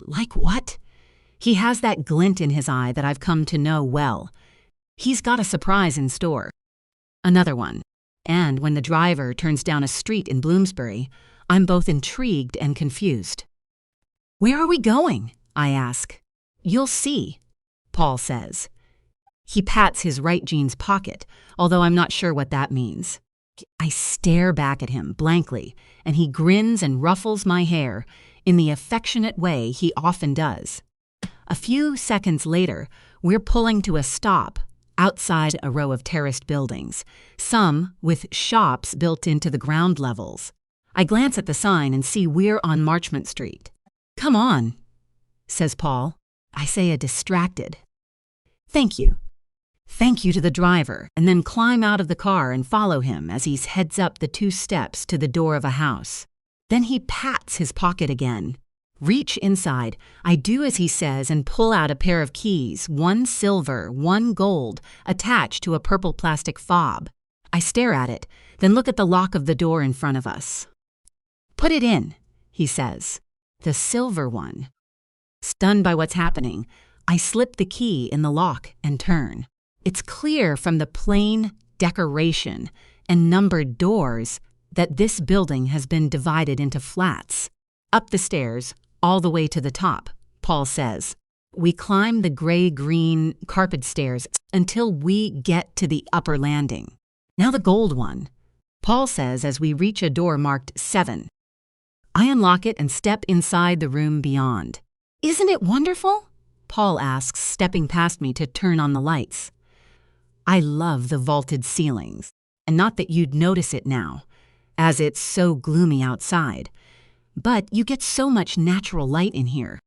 Like what? He has that glint in his eye that I've come to know well. He's got a surprise in store. Another one. And when the driver turns down a street in Bloomsbury, I'm both intrigued and confused. "Where are we going?" I ask. "You'll see," Paul says. He pats his right jeans pocket, although I'm not sure what that means. I stare back at him blankly, and he grins and ruffles my hair in the affectionate way he often does. A few seconds later, we're pulling to a stop outside a row of terraced buildings, some with shops built into the ground levels. I glance at the sign and see we're on Marchmont Street. "Come on," says Paul. I say a distracted, "Thank you." Thank you to the driver, and then climb out of the car and follow him as he heads up the 2 steps to the door of a house. Then he pats his pocket again. Reach inside. I do as he says and pull out a pair of keys, 1 silver, 1 gold, attached to a purple plastic fob. I stare at it, then look at the lock of the door in front of us. "Put it in," he says. "The silver one." Stunned by what's happening, I slip the key in the lock and turn. It's clear from the plain decoration and numbered doors that this building has been divided into flats. Up the stairs, all the way to the top, Paul says. We climb the gray-green carpet stairs until we get to the upper landing. Now the gold one, Paul says as we reach a door marked 7. I unlock it and step inside the room beyond. "Isn't it wonderful?" Paul asks, stepping past me to turn on the lights. I love the vaulted ceilings, and not that you'd notice it now, as it's so gloomy outside, but you get so much natural light in here.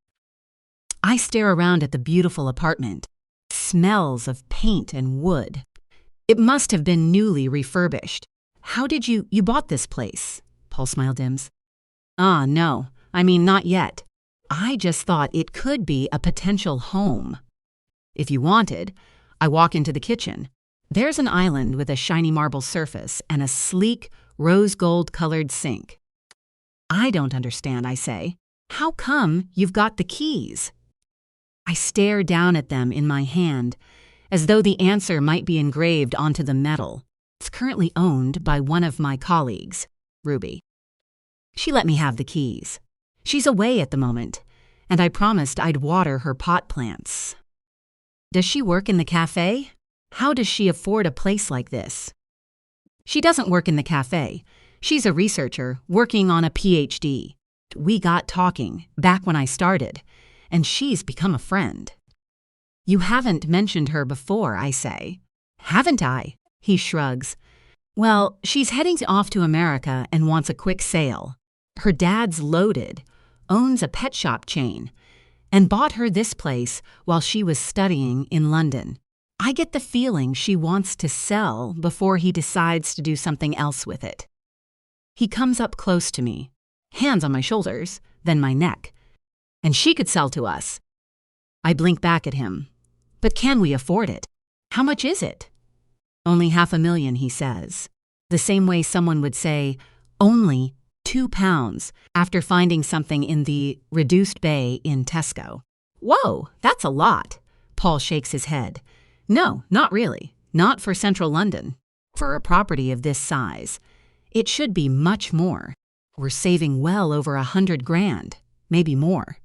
I stare around at the beautiful apartment. Smells of paint and wood. It must have been newly refurbished. "How did you bought this place?" Paul smile dims. No, not yet. I just thought it could be a potential home. If you wanted, I walk into the kitchen. There's an island with a shiny marble surface and a sleek, rose gold-colored sink. "I don't understand," I say. "How come you've got the keys?" I stare down at them in my hand, as though the answer might be engraved onto the metal. It's currently owned by one of my colleagues, Ruby. She let me have the keys. She's away at the moment, and I promised I'd water her pot plants. Does she work in the cafe? How does she afford a place like this? She doesn't work in the cafe. She's a researcher working on a PhD. We got talking back when I started, and she's become a friend. "You haven't mentioned her before," I say. "Haven't I?" He shrugs. "Well, she's heading off to America and wants a quick sale. Her dad's loaded, owns a pet shop chain, and bought her this place while she was studying in London. I get the feeling she wants to sell before he decides to do something else with it." He comes up close to me, hands on my shoulders, then my neck. "And she could sell to us." I blink back at him. "But can we afford it? How much is it?" "Only $500,000, he says. The same way someone would say, "Only £2 after finding something in the reduced bay in Tesco." "Whoa, that's a lot." Paul shakes his head. "No, not really. Not for central London. For a property of this size. It should be much more. We're saving well over $100,000, maybe more."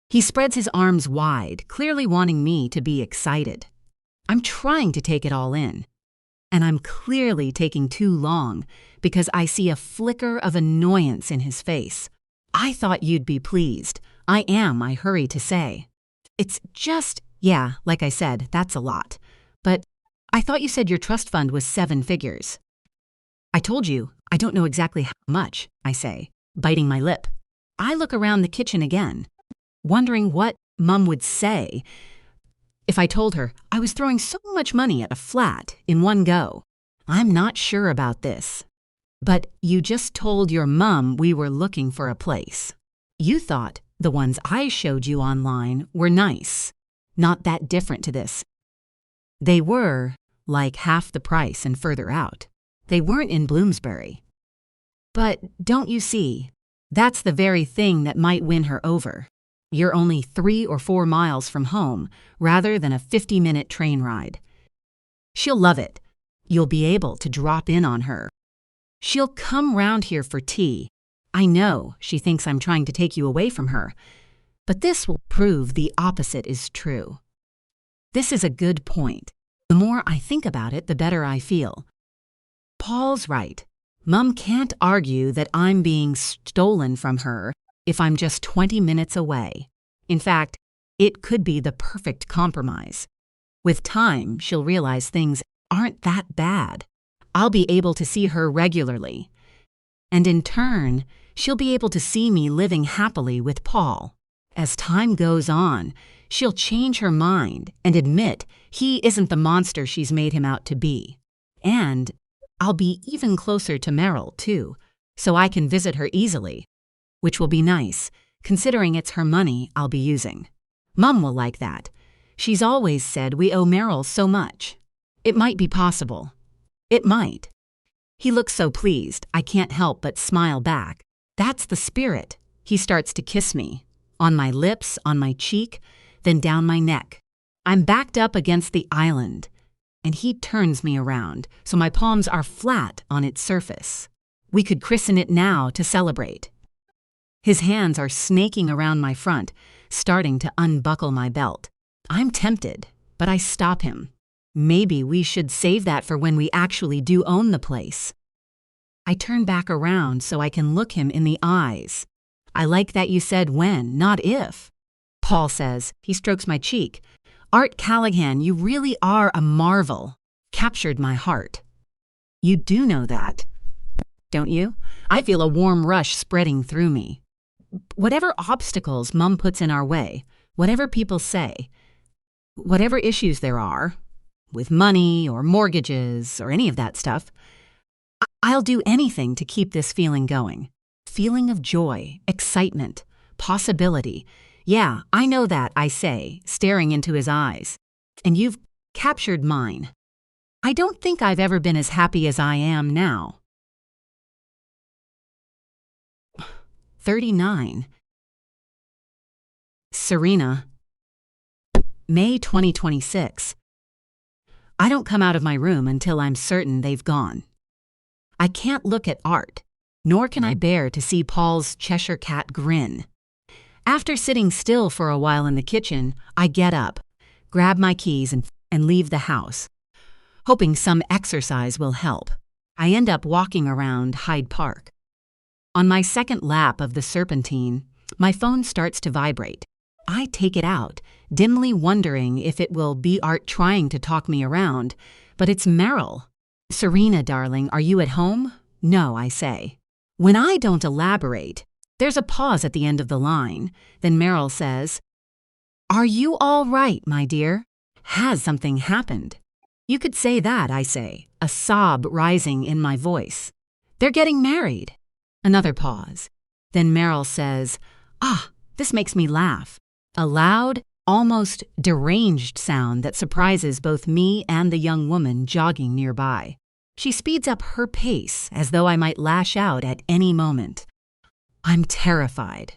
He spreads his arms wide, clearly wanting me to be excited. I'm trying to take it all in. And I'm clearly taking too long because I see a flicker of annoyance in his face. "I thought you'd be pleased. I am, I hurry to say. It's just, yeah, like I said, that's a lot. But I thought you said your trust fund was 7 figures. "I told you, I don't know exactly how much," I say, biting my lip. I look around the kitchen again, wondering what Mum would say if I told her I was throwing so much money at a flat in one go. I'm not sure about this. But you just told your mum we were looking for a place. You thought the ones I showed you online were nice, not that different to this. They were like half the price and further out. They weren't in Bloomsbury. But don't you see, that's the very thing that might win her over. You're only 3 or 4 miles from home rather than a 50-minute train ride. She'll love it. You'll be able to drop in on her. She'll come round here for tea. I know she thinks I'm trying to take you away from her, but this will prove the opposite is true. This is a good point. The more I think about it, the better I feel. Paul's right. Mum can't argue that I'm being stolen from her if I'm just 20 minutes away. In fact, it could be the perfect compromise. With time, she'll realize things aren't that bad. I'll be able to see her regularly. And in turn, she'll be able to see me living happily with Paul. As time goes on, she'll change her mind and admit he isn't the monster she's made him out to be. And I'll be even closer to Meryl, too, so I can visit her easily, which will be nice, considering it's her money I'll be using. Mum will like that. She's always said we owe Meryl so much. It might be possible. It might. He looks so pleased, I can't help but smile back. That's the spirit. He starts to kiss me, on my lips, on my cheek, then down my neck. I'm backed up against the island, and he turns me around, so my palms are flat on its surface. We could christen it now to celebrate. His hands are snaking around my front, starting to unbuckle my belt. I'm tempted, but I stop him. Maybe we should save that for when we actually do own the place. I turn back around so I can look him in the eyes. I like that you said when, not if. Paul says. He strokes my cheek. Art Callaghan, you really are a marvel. Captured my heart. You do know that, don't you? I feel a warm rush spreading through me. Whatever obstacles Mum puts in our way, whatever people say, whatever issues there are, with money or mortgages or any of that stuff, I'll do anything to keep this feeling going. Feeling of joy, excitement, possibility. Yeah, I know that, I say, staring into his eyes. And you've captured mine. I don't think I've ever been as happy as I am now. 39. Serena. May 2026. I don't come out of my room until I'm certain they've gone. I can't look at Art, nor can I bear to see Paul's Cheshire Cat grin. After sitting still for a while in the kitchen, I get up, grab my keys, and leave the house, hoping some exercise will help. I end up walking around Hyde Park. On my second lap of the Serpentine, my phone starts to vibrate. I take it out, dimly wondering if it will be Art trying to talk me around, but it's Meryl. Serena, darling, are you at home? No, I say. When I don't elaborate, there's a pause at the end of the line. Then Meryl says, Are you all right, my dear? Has something happened? You could say that, I say, a sob rising in my voice. They're getting married. Another pause. Then Meryl says, this makes me laugh. A loud, almost deranged sound that surprises both me and the young woman jogging nearby. She speeds up her pace as though I might lash out at any moment. I'm terrified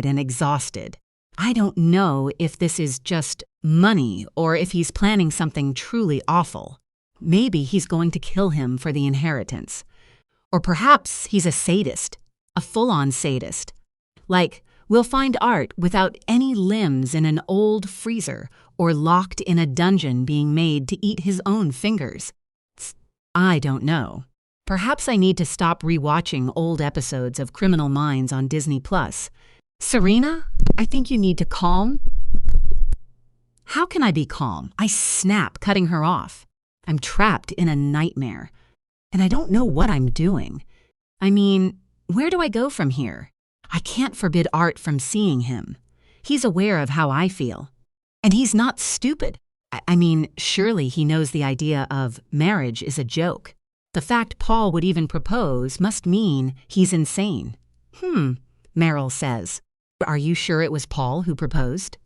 and exhausted. I don't know if this is just money or if he's planning something truly awful. Maybe he's going to kill him for the inheritance. Or perhaps he's a sadist, a full-on sadist. Like, we'll find Art without any limbs in an old freezer or locked in a dungeon being made to eat his own fingers. I don't know. Perhaps I need to stop rewatching old episodes of Criminal Minds on Disney+. Serena, I think you need to calm. How can I be calm? I snap, cutting her off. I'm trapped in a nightmare, and I don't know what I'm doing. I mean, where do I go from here? I can't forbid Art from seeing him. He's aware of how I feel. And he's not stupid. I mean, surely he knows the idea of marriage is a joke. The fact Paul would even propose must mean he's insane. Meryl says. Are you sure it was Paul who proposed?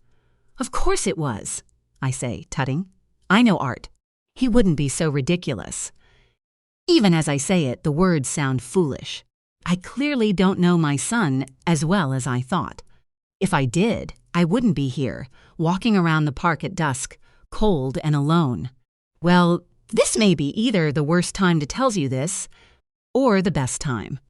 Of course it was, I say, tutting. I know Art. He wouldn't be so ridiculous. Even as I say it, the words sound foolish. I clearly don't know my son as well as I thought. If I did, I wouldn't be here, walking around the park at dusk, cold and alone. Well, this may be either the worst time to tell you this, or the best time.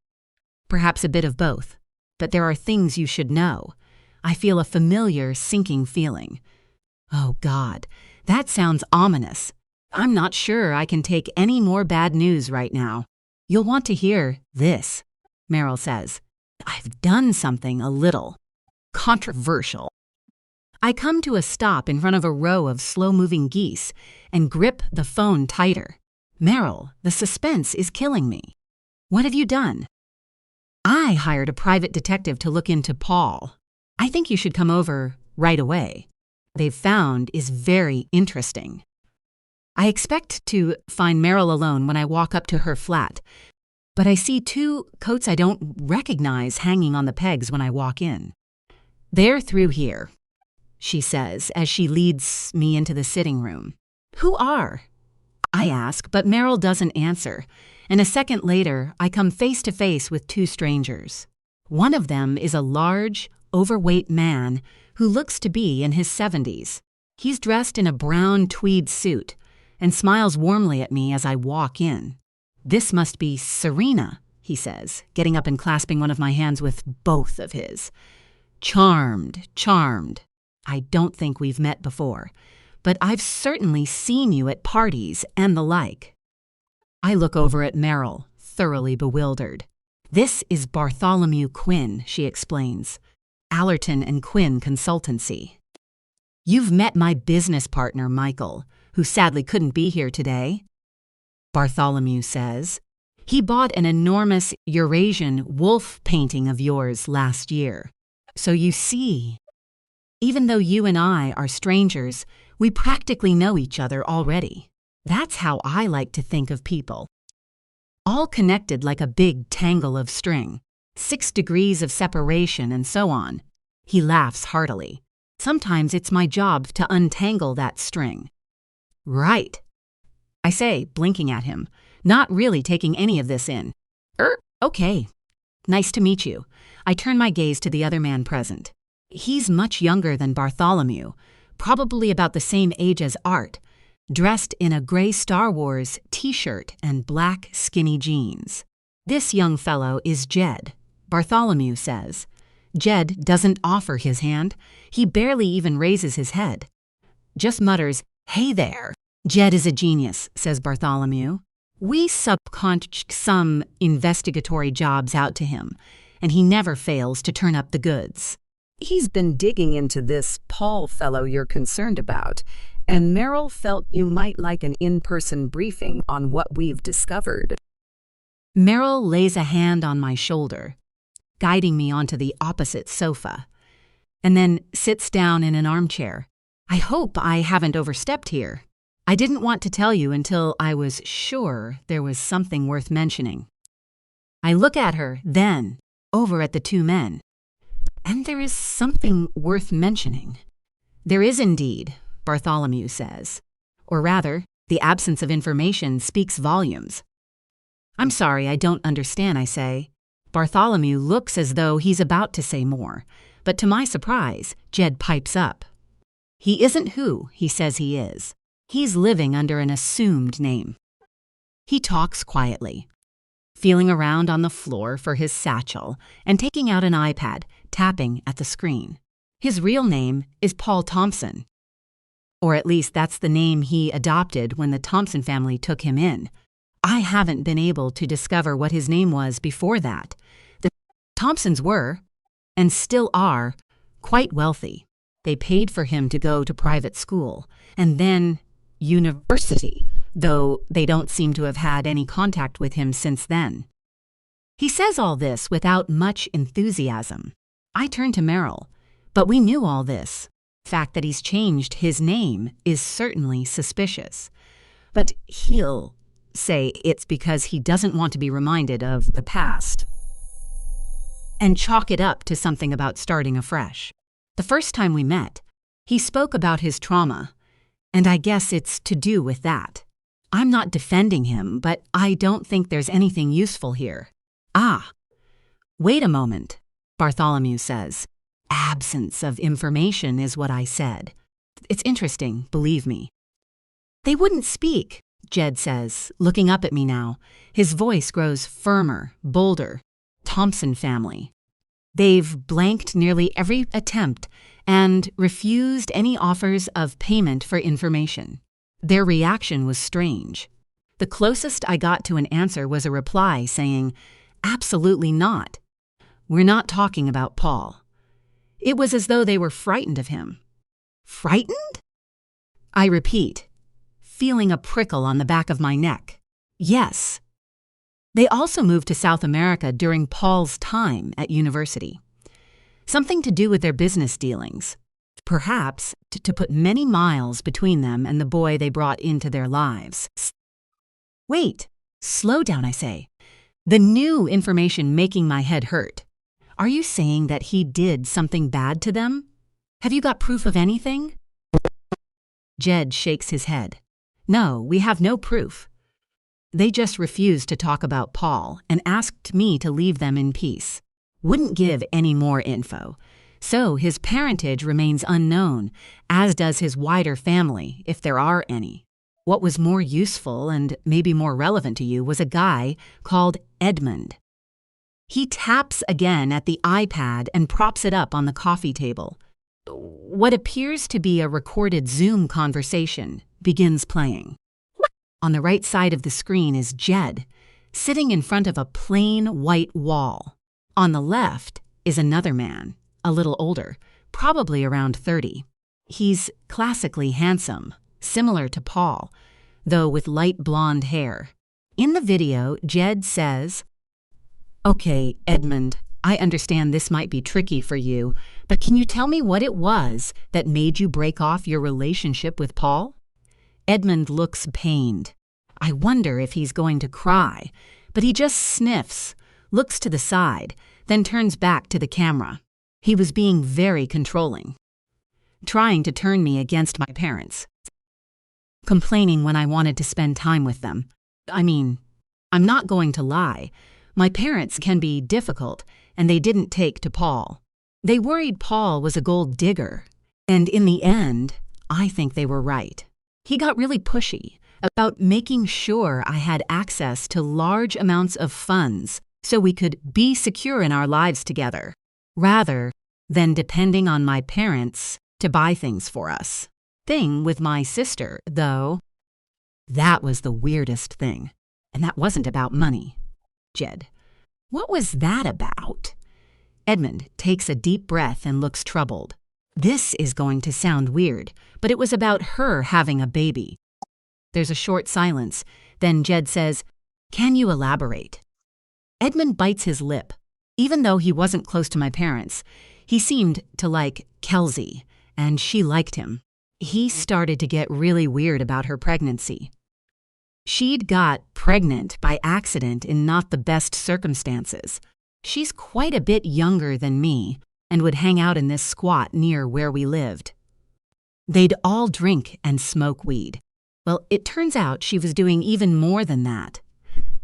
Perhaps a bit of both. But there are things you should know. I feel a familiar, sinking feeling. Oh, God, that sounds ominous. I'm not sure I can take any more bad news right now. You'll want to hear this, Meryl says. I've done something a little controversial. I come to a stop in front of a row of slow-moving geese and grip the phone tighter. Meryl, the suspense is killing me. What have you done? I hired a private detective to look into Paul. I think you should come over right away. They've found is very interesting. I expect to find Meryl alone when I walk up to her flat, but I see two coats I don't recognize hanging on the pegs when I walk in. They're through here, she says as she leads me into the sitting room. Who are? I ask, but Meryl doesn't answer, and a second later I come face to face with two strangers. One of them is a large, overweight man who looks to be in his 70s. He's dressed in a brown tweed suit and smiles warmly at me as I walk in. This must be Serena, he says, getting up and clasping one of my hands with both of his. Charmed. I don't think we've met before, but I've certainly seen you at parties and the like. I look over at Meryl, thoroughly bewildered. This is Bartholomew Quinn, she explains. Allerton and Quinn Consultancy. You've met my business partner, Michael, who sadly couldn't be here today. Bartholomew says. He bought an enormous Eurasian wolf painting of yours last year. So you see, even though you and I are strangers, we practically know each other already. That's how I like to think of people. All connected like a big tangle of string, 6 degrees of separation and so on. He laughs heartily. Sometimes it's my job to untangle that string. Right, I say, blinking at him, not really taking any of this in. Okay. Nice to meet you. I turn my gaze to the other man present. He's much younger than Bartholomew, probably about the same age as Art, dressed in a gray Star Wars t-shirt and black skinny jeans. This young fellow is Jed, Bartholomew says. Jed doesn't offer his hand. He barely even raises his head. Just mutters, "Hey there." Jed is a genius, says Bartholomew. We subcontract some investigatory jobs out to him, and he never fails to turn up the goods. He's been digging into this Paul fellow you're concerned about, and Meryl felt you might like an in-person briefing on what we've discovered. Meryl lays a hand on my shoulder, guiding me onto the opposite sofa, and then sits down in an armchair. I hope I haven't overstepped here. I didn't want to tell you until I was sure there was something worth mentioning. I look at her, then, over at the two men. And there is something worth mentioning. There is indeed, Bartholomew says. Or rather, the absence of information speaks volumes. I'm sorry, I don't understand, I say. Bartholomew looks as though he's about to say more, but to my surprise, Jed pipes up. He isn't who he says he is. He's living under an assumed name. He talks quietly, feeling around on the floor for his satchel and taking out an iPad, tapping at the screen. His real name is Paul Thompson. Or at least that's the name he adopted when the Thompson family took him in. I haven't been able to discover what his name was before that. The Thompsons were, and still are, quite wealthy. They paid for him to go to private school, and then university, though they don't seem to have had any contact with him since then. He says all this without much enthusiasm. I turn to Meryl, but we knew all this. The fact that he's changed his name is certainly suspicious. But he'll say it's because he doesn't want to be reminded of the past and chalk it up to something about starting afresh. The first time we met, he spoke about his trauma, and I guess it's to do with that. I'm not defending him, but I don't think there's anything useful here. Ah, wait a moment, Bartholomew says. Absence of information is what I said. It's interesting, believe me. They wouldn't speak, Jed says, looking up at me now. His voice grows firmer, bolder. Thompson family. They've blanked nearly every attempt and refused any offers of payment for information. Their reaction was strange. The closest I got to an answer was a reply saying, "Absolutely not. We're not talking about Paul." It was as though they were frightened of him. Frightened? I repeat, feeling a prickle on the back of my neck. Yes. They also moved to South America during Paul's time at university. Something to do with their business dealings. Perhaps to put many miles between them and the boy they brought into their lives. Wait, slow down, I say. The new information making my head hurt. Are you saying that he did something bad to them? Have you got proof of anything? Jed shakes his head. No, we have no proof. They just refused to talk about Paul and asked me to leave them in peace. Wouldn't give any more info. So his parentage remains unknown, as does his wider family, if there are any. What was more useful and maybe more relevant to you was a guy called Edmund. He taps again at the iPad and props it up on the coffee table. What appears to be a recorded Zoom conversation begins playing. On the right side of the screen is Jed, sitting in front of a plain white wall. On the left is another man, a little older, probably around 30. He's classically handsome, similar to Paul, though with light blonde hair. In the video, Jed says, "Okay, Edmund, I understand this might be tricky for you, but can you tell me what it was that made you break off your relationship with Paul?" Edmund looks pained. I wonder if he's going to cry, but he just sniffs, looks to the side, then turns back to the camera. He was being very controlling, trying to turn me against my parents, complaining when I wanted to spend time with them. I mean, I'm not going to lie. My parents can be difficult, and they didn't take to Paul. They worried Paul was a gold digger, and in the end, I think they were right. He got really pushy about making sure I had access to large amounts of funds so we could be secure in our lives together, rather than depending on my parents to buy things for us. Thing with my sister, though, that was the weirdest thing. And that wasn't about money. Jed, what was that about? Edmund takes a deep breath and looks troubled. This is going to sound weird, but it was about her having a baby. There's a short silence. Then Jed says, "Can you elaborate?" Edmund bites his lip. Even though he wasn't close to my parents, he seemed to like Kelsey, and she liked him. He started to get really weird about her pregnancy. She'd got pregnant by accident in not the best circumstances. She's quite a bit younger than me and would hang out in this squat near where we lived. They'd all drink and smoke weed. Well, it turns out she was doing even more than that,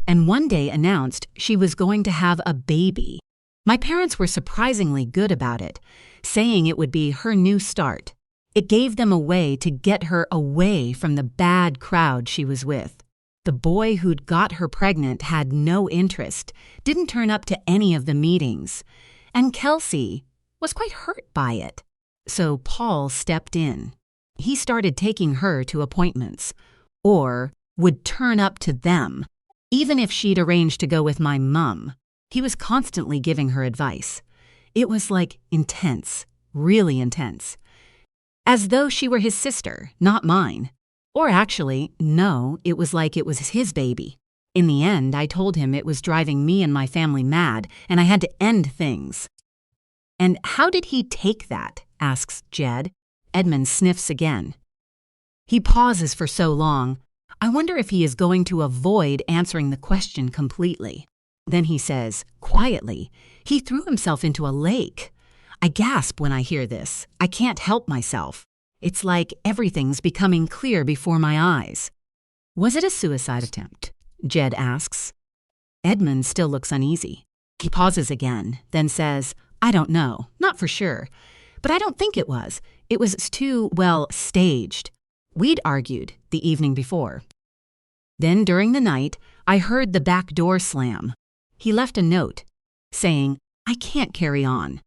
and one day announced she was going to have a baby. My parents were surprisingly good about it, saying it would be her new start. It gave them a way to get her away from the bad crowd she was with. The boy who'd got her pregnant had no interest, didn't turn up to any of the meetings, and Kelsey was quite hurt by it. So Paul stepped in. He started taking her to appointments, or would turn up to them, even if she'd arranged to go with my mum. He was constantly giving her advice. It was like intense, really intense. As though she were his sister, not mine. Or actually, no, it was like it was his baby. In the end, I told him it was driving me and my family mad, and I had to end things. "And how did he take that?" asks Jed. Edmund sniffs again. He pauses for so long. I wonder if he is going to avoid answering the question completely. Then he says, quietly, he threw himself into a lake. I gasp when I hear this. I can't help myself. It's like everything's becoming clear before my eyes. Was it a suicide attempt? Jed asks. Edmund still looks uneasy. He pauses again, then says, I don't know, not for sure. But I don't think it was. It was too, well, staged. We'd argued the evening before. Then during the night, I heard the back door slam. He left a note saying, I can't carry on.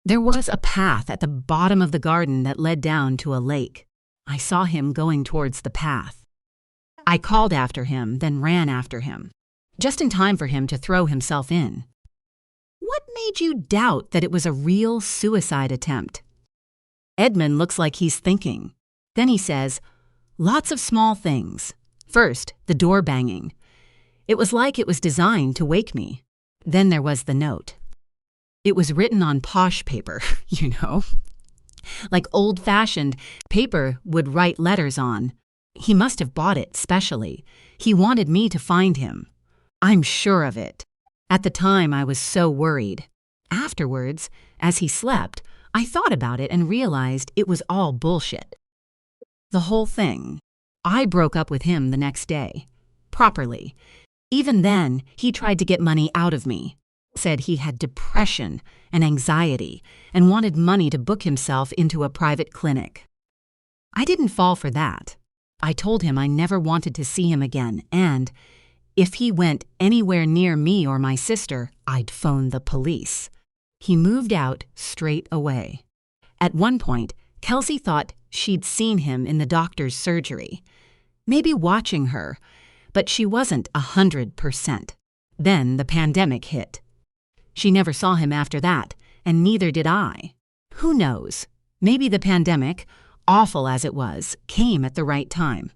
There was a path at the bottom of the garden that led down to a lake. I saw him going towards the path. I called after him, then ran after him, just in time for him to throw himself in. What made you doubt that it was a real suicide attempt? Edmund looks like he's thinking. Then he says, lots of small things. First, the door banging. It was like it was designed to wake me. Then there was the note. It was written on posh paper, you know, like old-fashioned paper would write letters on. He must have bought it specially. He wanted me to find him. I'm sure of it. At the time, I was so worried. Afterwards, as he slept, I thought about it and realized it was all bullshit. The whole thing. I broke up with him the next day. Properly. Even then, he tried to get money out of me. Said he had depression and anxiety and wanted money to book himself into a private clinic. I didn't fall for that. I told him I never wanted to see him again, and if he went anywhere near me or my sister, I'd phone the police. He moved out straight away. At one point, Kelsey thought she'd seen him in the doctor's surgery, maybe watching her, but she wasn't 100%. Then the pandemic hit. She never saw him after that, and neither did I. Who knows? Maybe the pandemic, awful as it was, came at the right time.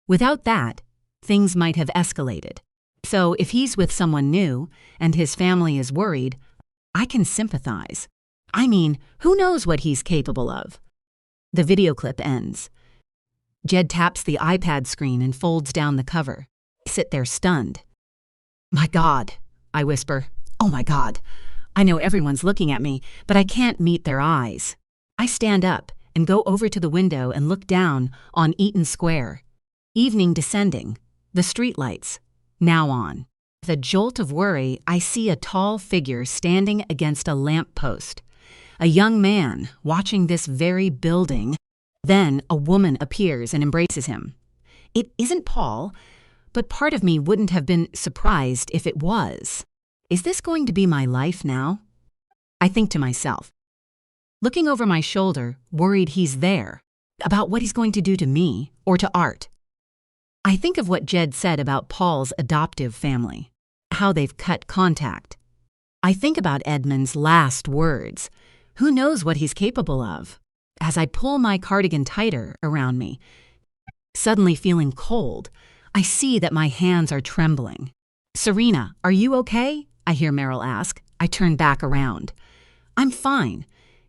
Without that, things might have escalated. So if he's with someone new and his family is worried, I can sympathize. I mean, who knows what he's capable of? The video clip ends. Jed taps the iPad screen and folds down the cover. I sit there stunned. My God, I whisper. Oh my God. I know everyone's looking at me, but I can't meet their eyes. I stand up and go over to the window and look down on Eaton Square. Evening descending, the streetlights, now on. With a jolt of worry, I see a tall figure standing against a lamppost. A young man watching this very building. Then a woman appears and embraces him. It isn't Paul, but part of me wouldn't have been surprised if it was. Is this going to be my life now? I think to myself. Looking over my shoulder, worried he's there, about what he's going to do to me or to Art. I think of what Jed said about Paul's adoptive family, how they've cut contact. I think about Edmund's last words. Who knows what he's capable of? As I pull my cardigan tighter around me, suddenly feeling cold, I see that my hands are trembling. Serena, are you okay? I hear Meryl ask. I turn back around. I'm fine.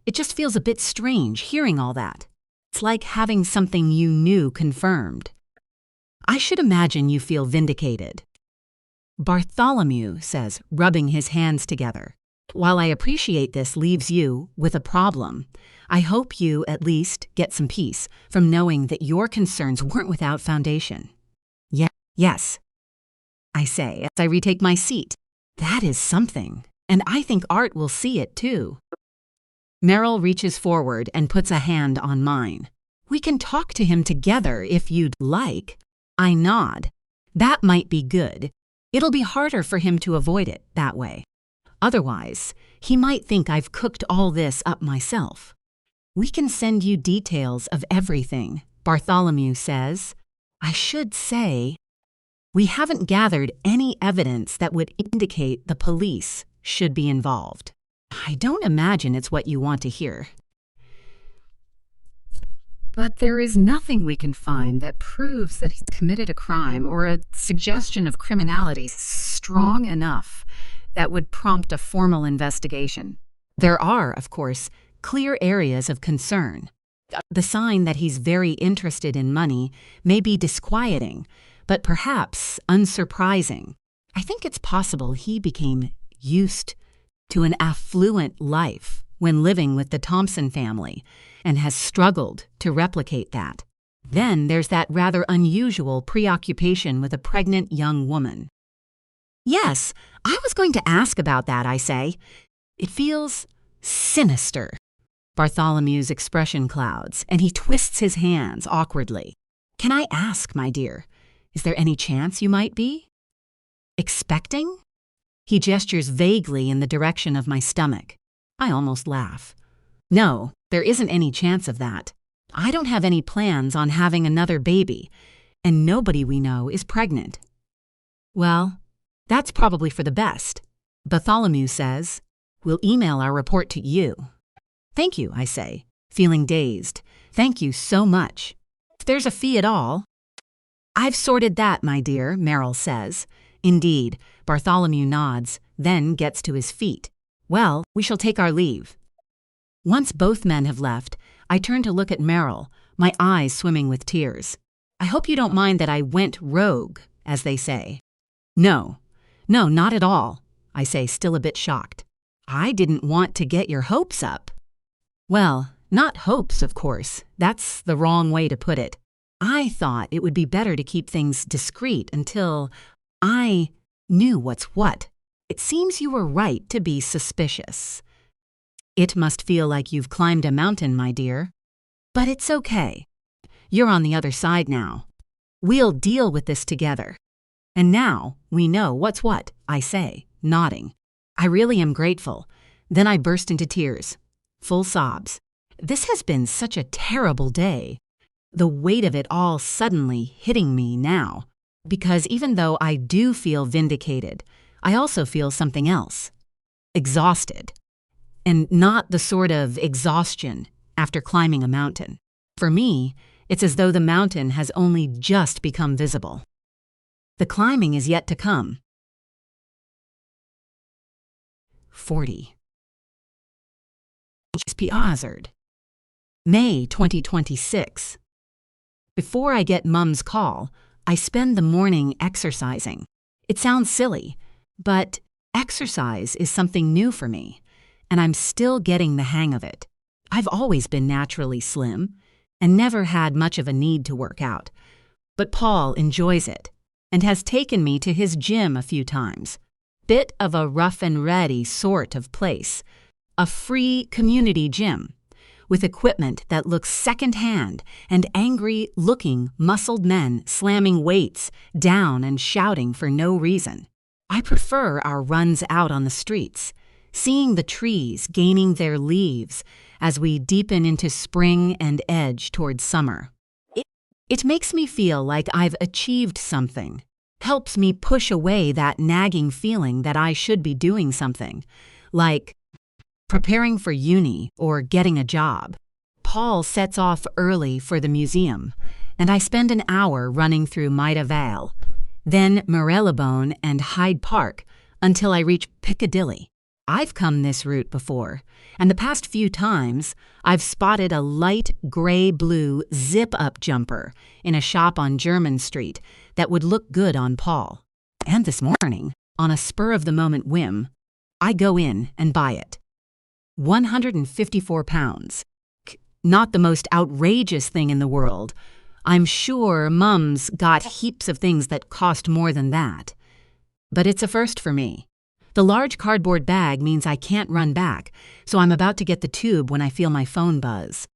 It just feels a bit strange hearing all that. It's like having something you knew confirmed. I should imagine you feel vindicated. Bartholomew says, rubbing his hands together. While I appreciate this leaves you with a problem, I hope you at least get some peace from knowing that your concerns weren't without foundation. Yes, I say as I retake my seat. That is something, and I think Art will see it too. Meryl reaches forward and puts a hand on mine. We can talk to him together if you'd like. I nod. That might be good. It'll be harder for him to avoid it that way. Otherwise, he might think I've cooked all this up myself. We can send you details of everything, Bartholomew says. I should say, we haven't gathered any evidence that would indicate the police should be involved. I don't imagine it's what you want to hear. But there is nothing we can find that proves that he's committed a crime or a suggestion of criminality strong enough that would prompt a formal investigation. There are, of course, clear areas of concern. The sign that he's very interested in money may be disquieting, but perhaps unsurprising. I think it's possible he became used to an affluent life when living with the Thompson family and has struggled to replicate that. Then there's that rather unusual preoccupation with a pregnant young woman. Yes, I was going to ask about that, I say. It feels sinister. Bartholomew's expression clouds, and he twists his hands awkwardly. Can I ask, my dear, is there any chance you might be expecting? He gestures vaguely in the direction of my stomach. I almost laugh. No, there isn't any chance of that. I don't have any plans on having another baby, and nobody we know is pregnant. Well, that's probably for the best. Bartholomew says, we'll email our report to you. Thank you, I say, feeling dazed. Thank you so much. If there's a fee at all. I've sorted that, my dear, Merrill says. Indeed, Bartholomew nods, then gets to his feet. Well, we shall take our leave. Once both men have left, I turn to look at Merrill, my eyes swimming with tears. I hope you don't mind that I went rogue, as they say. No, not at all, I say, still a bit shocked. I didn't want to get your hopes up. Well, not hopes, of course. That's the wrong way to put it. I thought it would be better to keep things discreet until I knew what's what. It seems you were right to be suspicious. It must feel like you've climbed a mountain, my dear. But it's okay. You're on the other side now. We'll deal with this together. And now we know what's what, I say, nodding. I really am grateful. Then I burst into tears. Full sobs. This has been such a terrible day. The weight of it all suddenly hitting me now. Because even though I do feel vindicated, I also feel something else. Exhausted. And not the sort of exhaustion after climbing a mountain. For me, it's as though the mountain has only just become visible. The climbing is yet to come. 40. Hazard. May 2026. Before I get Mum's call, I spend the morning exercising. It sounds silly, but exercise is something new for me, and I'm still getting the hang of it. I've always been naturally slim and never had much of a need to work out, but Paul enjoys it and has taken me to his gym a few times. Bit of a rough and ready sort of place. A free community gym with equipment that looks secondhand and angry-looking, muscled men slamming weights down and shouting for no reason. I prefer our runs out on the streets, seeing the trees gaining their leaves as we deepen into spring and edge towards summer. It makes me feel like I've achieved something, helps me push away that nagging feeling that I should be doing something, like preparing for uni or getting a job. Paul sets off early for the museum, and I spend an hour running through Maida Vale, then Marylebone and Hyde Park until I reach Piccadilly. I've come this route before, and the past few times I've spotted a light gray-blue zip-up jumper in a shop on Jermyn Street that would look good on Paul. And this morning, on a spur-of-the-moment whim, I go in and buy it. 154 pounds. Not the most outrageous thing in the world. I'm sure Mum's got heaps of things that cost more than that. But it's a first for me. The large cardboard bag means I can't run back, so I'm about to get the tube when I feel my phone buzz.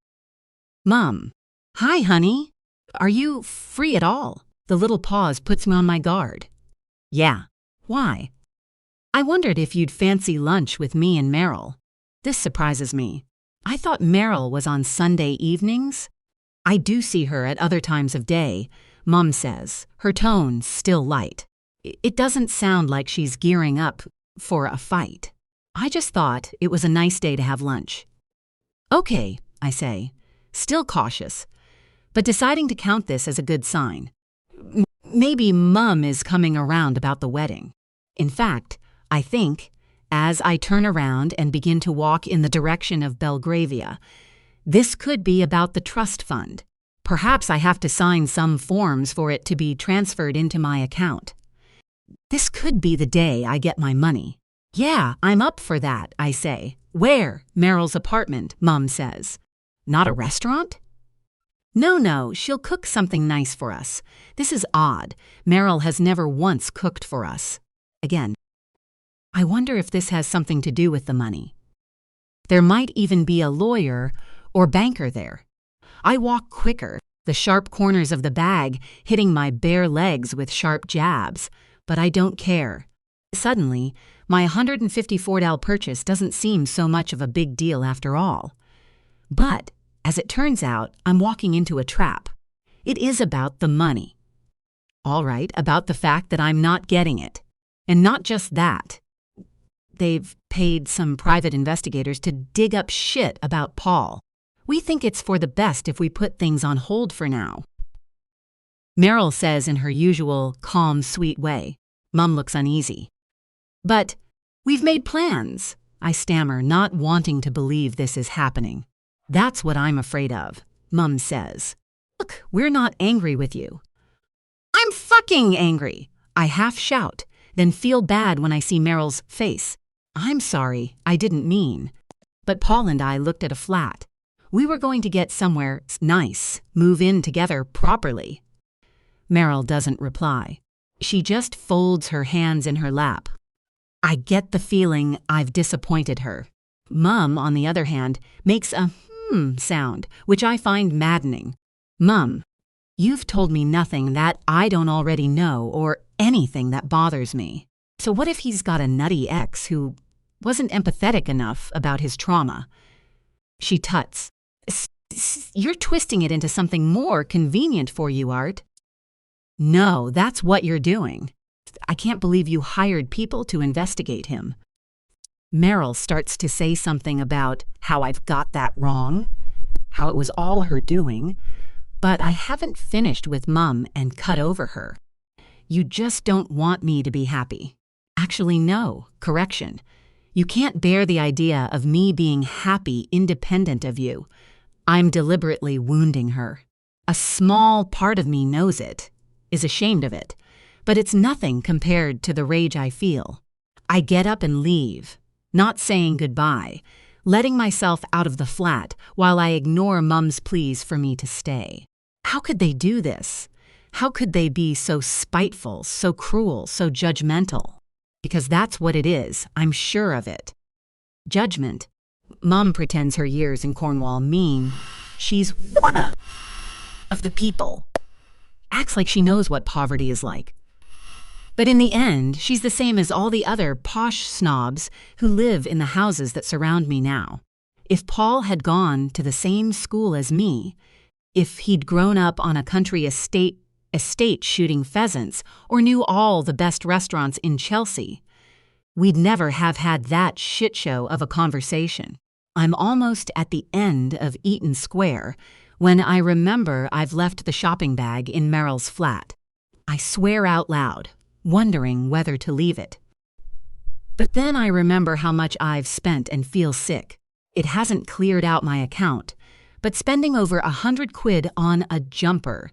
Mum. Hi, honey. Are you free at all? The little pause puts me on my guard. Yeah. Why? I wondered if you'd fancy lunch with me and Merrill. This surprises me. I thought Merrill was on Sunday evenings. I do see her at other times of day, Mum says, her tone still light. It doesn't sound like she's gearing up for a fight. I just thought it was a nice day to have lunch. Okay, I say, still cautious, but deciding to count this as a good sign. Maybe Mum is coming around about the wedding. In fact, I think, as I turn around and begin to walk in the direction of Belgravia, This could be about the trust fund. Perhaps I have to sign some forms for it to be transferred into my account. This could be the day I get my money. Yeah, I'm up for that, I say. Where? Meryl's apartment, Mom says. Not a restaurant? No, she'll cook something nice for us. This is odd. Meryl has never once cooked for us. Again, I wonder if this has something to do with the money. There might even be a lawyer or banker there. I walk quicker, the sharp corners of the bag hitting my bare legs with sharp jabs, but I don't care. Suddenly, my $154 purchase doesn't seem so much of a big deal after all. But, as it turns out, I'm walking into a trap. It is about the money. All right, about the fact that I'm not getting it. And not just that. They've paid some private investigators to dig up shit about Paul. We think it's for the best if we put things on hold for now. Meryl says in her usual calm, sweet way. Mom looks uneasy. But we've made plans, I stammer, not wanting to believe this is happening. That's what I'm afraid of, Mom says. Look, we're not angry with you. I'm fucking angry, I half shout, then feel bad when I see Meryl's face. I'm sorry, I didn't mean. But Paul and I looked at a flat. We were going to get somewhere nice, move in together properly. Meryl doesn't reply. She just folds her hands in her lap. I get the feeling I've disappointed her. Mum, on the other hand, makes a sound, which I find maddening. Mum, you've told me nothing that I don't already know or anything that bothers me. So what if he's got a nutty ex who wasn't empathetic enough about his trauma? She tuts. You're twisting it into something more convenient for you, Art. No, that's what you're doing. I can't believe you hired people to investigate him. Meryl starts to say something about how I've got that wrong, how it was all her doing, but I haven't finished with Mum and cut over her. You just don't want me to be happy. Actually, no, correction. You can't bear the idea of me being happy independent of you. I'm deliberately wounding her. A small part of me knows it, is ashamed of it, but it's nothing compared to the rage I feel. I get up and leave, not saying goodbye, letting myself out of the flat while I ignore Mum's pleas for me to stay. How could they do this? How could they be so spiteful, so cruel, so judgmental? Because that's what it is, I'm sure of it. Judgment. Mum pretends her years in Cornwall mean she's one of the people. Acts like she knows what poverty is like. But in the end, she's the same as all the other posh snobs who live in the houses that surround me now. If Paul had gone to the same school as me, if he'd grown up on a country estate shooting pheasants, or knew all the best restaurants in Chelsea, we'd never have had that shit show of a conversation. I'm almost at the end of Eaton Square when I remember I've left the shopping bag in Meryl's flat. I swear out loud, wondering whether to leave it. But then I remember how much I've spent and feel sick. It hasn't cleared out my account, but spending over 100 quid on a jumper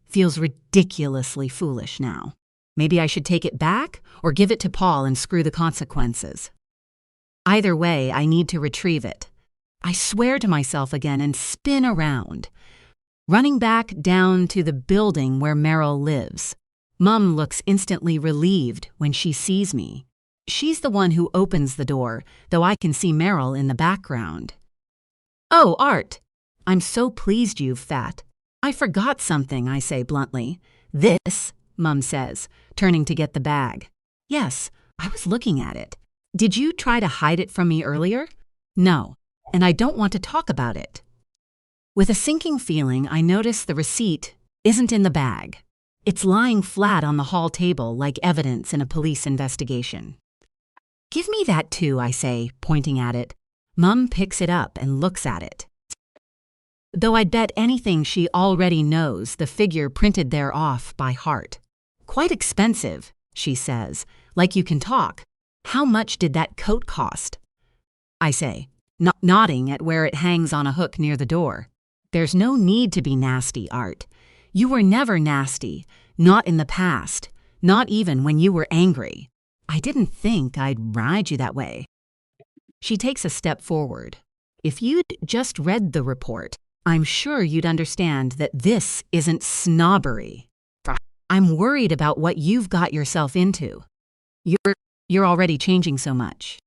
feels ridiculously foolish now. Maybe I should take it back or give it to Paul and screw the consequences. Either way, I need to retrieve it. I swear to myself again and spin around, running back down to the building where Meryl lives. Mum looks instantly relieved when she sees me. She's the one who opens the door, though I can see Meryl in the background. Oh, Art, I'm so pleased you've fat. I forgot something, I say bluntly. This, Mum says, turning to get the bag. Yes, I was looking at it. Did you try to hide it from me earlier? No, and I don't want to talk about it. With a sinking feeling, I notice the receipt isn't in the bag. It's lying flat on the hall table like evidence in a police investigation. Give me that too, I say, pointing at it. Mum picks it up and looks at it. Though I'd bet anything she already knows the figure printed there off by heart. Quite expensive, she says, like you can talk. How much did that coat cost? I say, nodding at where it hangs on a hook near the door. There's no need to be nasty, Art. You were never nasty, not in the past, not even when you were angry. I didn't think I'd ride you that way. She takes a step forward. If you'd just read the report, I'm sure you'd understand that this isn't snobbery. I'm worried about what you've got yourself into. You're already changing so much.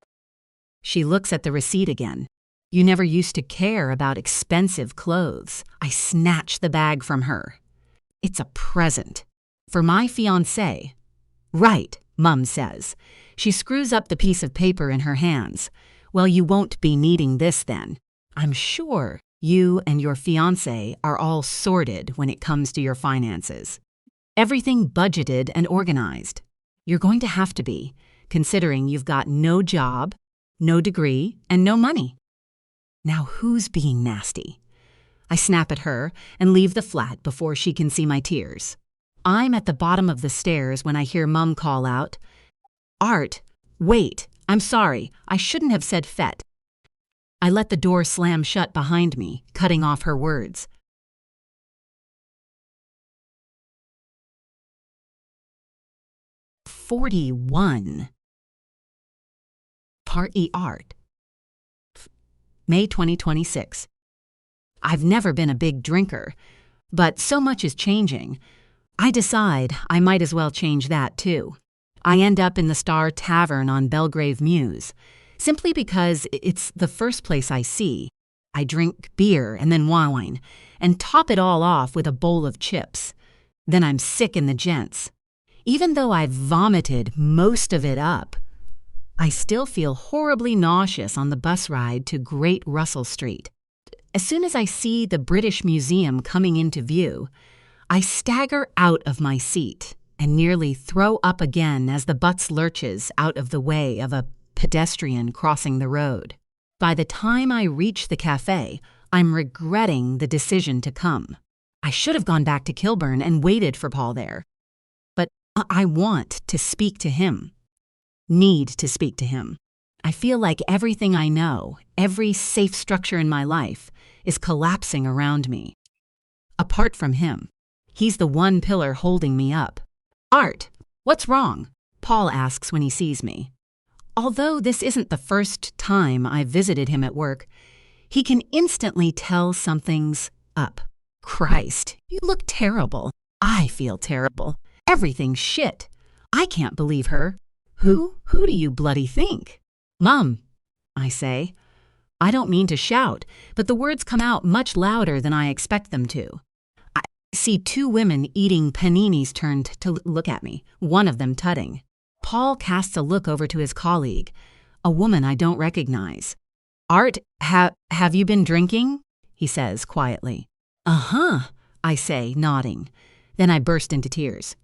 She looks at the receipt again. You never used to care about expensive clothes. I snatch the bag from her. It's a present. For my fiancé. Right, Mum says. She screws up the piece of paper in her hands. Well, you won't be needing this then. I'm sure you and your fiancé are all sorted when it comes to your finances. Everything budgeted and organized. You're going to have to be, considering you've got no job, no degree, and no money. Now who's being nasty? I snap at her and leave the flat before she can see my tears. I'm at the bottom of the stairs when I hear Mum call out, Art, wait, I'm sorry, I shouldn't have said fet. I let the door slam shut behind me, cutting off her words. "41. Part E Art. May 2026. I've never been a big drinker, but so much is changing. I decide I might as well change that too. I end up in the Star Tavern on Belgrave Mews, simply because it's the first place I see. I drink beer and then wine, and top it all off with a bowl of chips. Then I'm sick in the gents. Even though I've vomited most of it up, I still feel horribly nauseous on the bus ride to Great Russell Street. As soon as I see the British Museum coming into view, I stagger out of my seat and nearly throw up again as the bus lurches out of the way of a pedestrian crossing the road. By the time I reach the cafe, I'm regretting the decision to come. I should have gone back to Kilburn and waited for Paul there. But I want to speak to him. Need to speak to him. I feel like everything I know, every safe structure in my life, is collapsing around me. Apart from him, he's the one pillar holding me up. Art, what's wrong? Paul asks when he sees me. Although this isn't the first time I've visited him at work, he can instantly tell something's up. Christ, you look terrible. I feel terrible. Everything's shit. I can't believe her. Who do you bloody think? Mum, I say. I don't mean to shout, but the words come out much louder than I expect them to. I see two women eating paninis turned to look at me, one of them tutting. Paul casts a look over to his colleague, a woman I don't recognize. Art, have you been drinking? He says quietly. Uh-huh, I say, nodding. Then I burst into tears.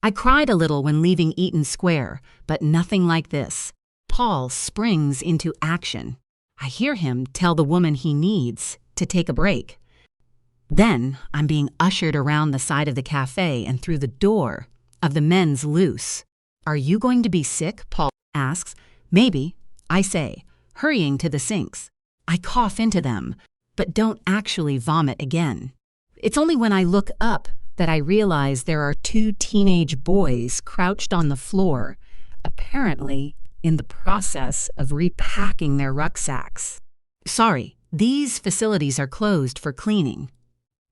I cried a little when leaving Eaton Square, but nothing like this. Paul springs into action. I hear him tell the woman he needs to take a break. Then I'm being ushered around the side of the cafe and through the door of the men's loose. Are you going to be sick? Paul asks. Maybe, I say, hurrying to the sinks. I cough into them, but don't actually vomit again. It's only when I look up that I realize there are two teenage boys crouched on the floor, apparently in the process of repacking their rucksacks. Sorry, these facilities are closed for cleaning,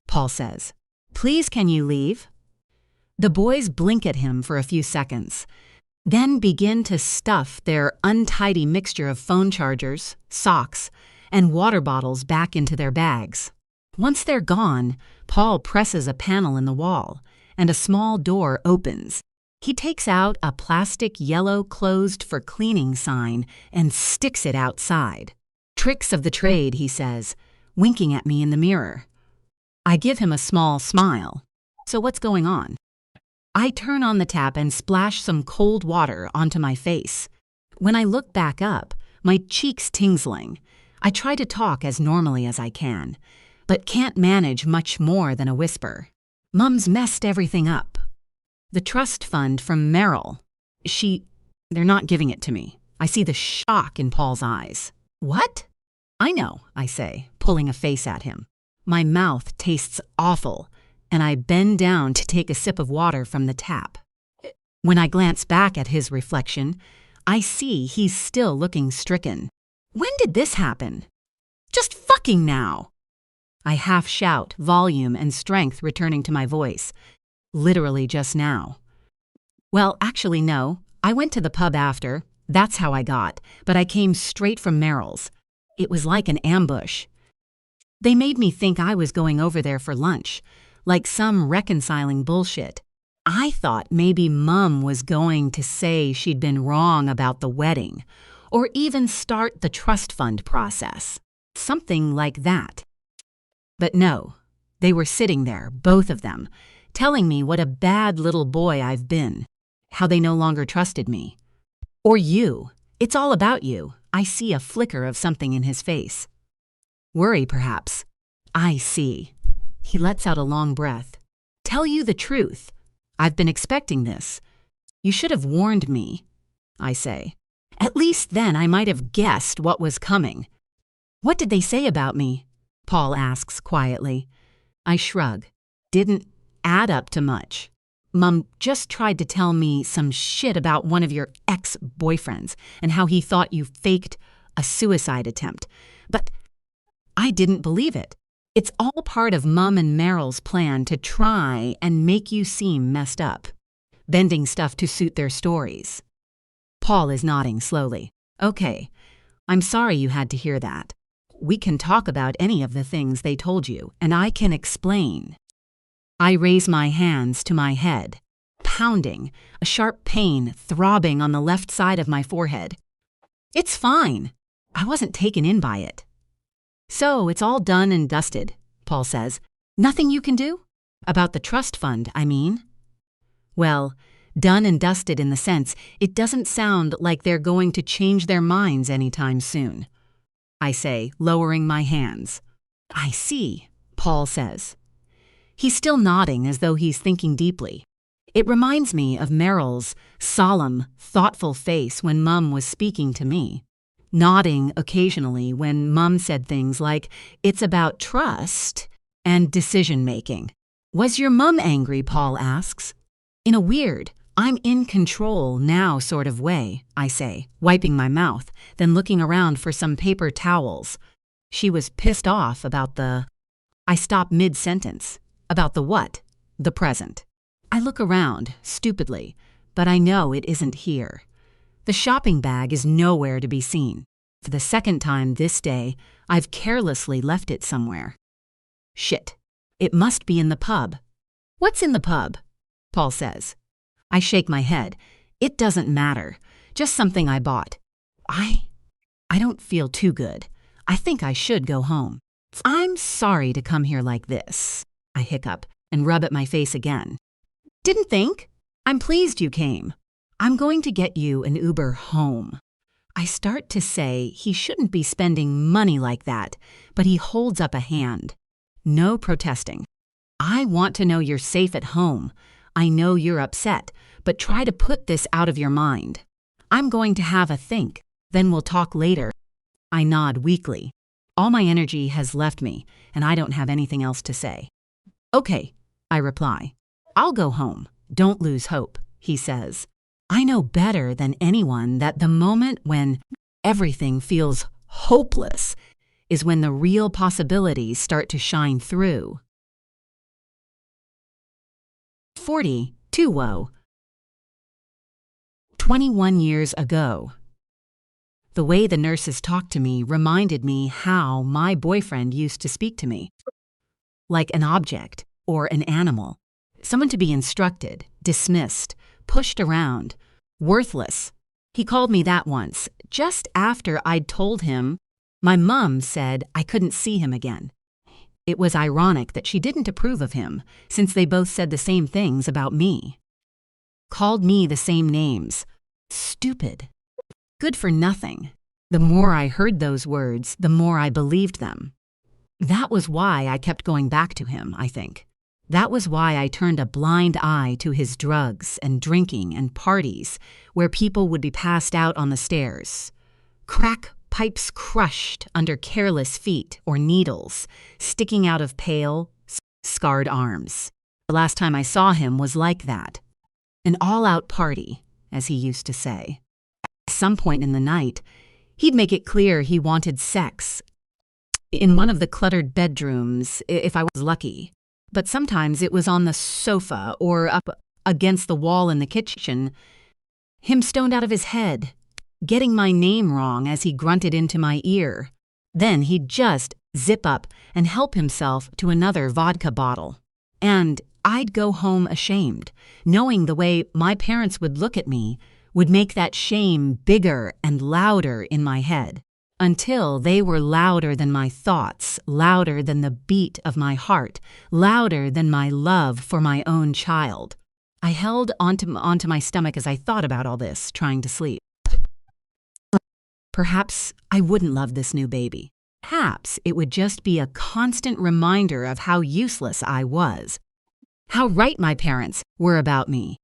Paul says. Please, can you leave? The boys blink at him for a few seconds, then begin to stuff their untidy mixture of phone chargers, socks, and water bottles back into their bags. Once they're gone, Paul presses a panel in the wall, and a small door opens. He takes out a plastic yellow closed for cleaning sign and sticks it outside. Tricks of the trade, he says, winking at me in the mirror. I give him a small smile. So what's going on? I turn on the tap and splash some cold water onto my face. When I look back up, my cheeks tingling. I try to talk as normally as I can, but can't manage much more than a whisper. Mum's messed everything up. The trust fund from Merrill. They're not giving it to me. I see the shock in Paul's eyes. What? I know, I say, pulling a face at him. My mouth tastes awful, and I bend down to take a sip of water from the tap. When I glance back at his reflection, I see he's still looking stricken. When did this happen? Just fucking now! I half shout, volume and strength returning to my voice. Literally just now. Well, actually no. I went to the pub after. That's how I got, but I came straight from Merrill's. It was like an ambush. They made me think I was going over there for lunch, like some reconciling bullshit. I thought maybe Mum was going to say she'd been wrong about the wedding, or even start the trust fund process. Something like that. But no, they were sitting there, both of them, telling me what a bad little boy I've been, how they no longer trusted me. Or you. It's all about you. I see a flicker of something in his face. Worry, perhaps. I see. He lets out a long breath. Tell you the truth. I've been expecting this. You should have warned me, I say. At least then I might have guessed what was coming. What did they say about me? Paul asks quietly. I shrug. Didn't add up to much. Mum just tried to tell me some shit about one of your ex-boyfriends and how he thought you faked a suicide attempt. But I didn't believe it. It's all part of Mum and Merrill's plan to try and make you seem messed up, bending stuff to suit their stories. Paul is nodding slowly. Okay, I'm sorry you had to hear that. We can talk about any of the things they told you, and I can explain. I raise my hands to my head, pounding, a sharp pain throbbing on the left side of my forehead. It's fine. I wasn't taken in by it. So it's all done and dusted, Paul says. Nothing you can do? About the trust fund, I mean. Well, done and dusted in the sense it doesn't sound like they're going to change their minds anytime soon. I say, lowering my hands. I see, Paul says. He's still nodding as though he's thinking deeply. It reminds me of Merrill's solemn, thoughtful face when Mum was speaking to me, nodding occasionally when Mum said things like, it's about trust and decision-making. Was your mum angry, Paul asks. In a weird, I'm in control now sort of way, I say, wiping my mouth, then looking around for some paper towels. She was pissed off about the... I stop mid-sentence. About the what? The present. I look around, stupidly, but I know it isn't here. The shopping bag is nowhere to be seen. For the second time this day, I've carelessly left it somewhere. Shit. It must be in the pub. What's in the pub? Paul says. I shake my head. It doesn't matter. Just something I bought. I don't feel too good. I think I should go home. I'm sorry to come here like this. I hiccup and rub at my face again. Didn't think. I'm pleased you came. I'm going to get you an Uber home. I start to say he shouldn't be spending money like that, but he holds up a hand. No protesting. I want to know you're safe at home. I know you're upset, but try to put this out of your mind. I'm going to have a think, then we'll talk later. I nod weakly. All my energy has left me, and I don't have anything else to say. Okay, I reply. I'll go home. Don't lose hope, he says. I know better than anyone that the moment when everything feels hopeless is when the real possibilities start to shine through. 40, Tuwo. 21 years ago. The way the nurses talked to me reminded me how my boyfriend used to speak to me. Like an object or an animal. Someone to be instructed, dismissed, pushed around, worthless. He called me that once, just after I'd told him my mum said I couldn't see him again. It was ironic that she didn't approve of him, since they both said the same things about me. Called me the same names. Stupid. Good for nothing. The more I heard those words, the more I believed them. That was why I kept going back to him, I think. That was why I turned a blind eye to his drugs and drinking and parties where people would be passed out on the stairs. Crack pipes crushed under careless feet or needles, sticking out of pale, scarred arms. The last time I saw him was like that. An all-out party, as he used to say. At some point in the night, he'd make it clear he wanted sex. In one of the cluttered bedrooms, if I was lucky. But sometimes it was on the sofa or up against the wall in the kitchen. Him stoned out of his head, getting my name wrong as he grunted into my ear. Then he'd just zip up and help himself to another vodka bottle. And I'd go home ashamed, knowing the way my parents would look at me would make that shame bigger and louder in my head, until they were louder than my thoughts, louder than the beat of my heart, louder than my love for my own child. I held onto my stomach as I thought about all this, trying to sleep. Perhaps I wouldn't love this new baby. Perhaps it would just be a constant reminder of how useless I was. How right my parents were about me.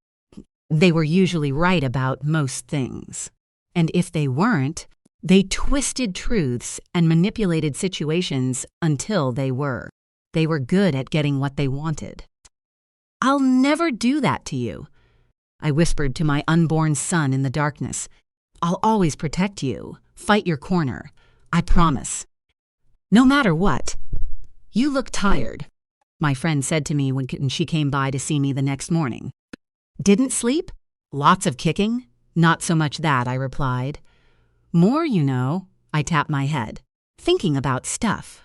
They were usually right about most things. And if they weren't, they twisted truths and manipulated situations until they were. They were good at getting what they wanted. "I'll never do that to you," I whispered to my unborn son in the darkness. "I'll always protect you, fight your corner. I promise. No matter what." "You look tired," my friend said to me when she came by to see me the next morning. "Didn't sleep? Lots of kicking?" "Not so much that," I replied. "More, you know." I tapped my head, thinking about stuff.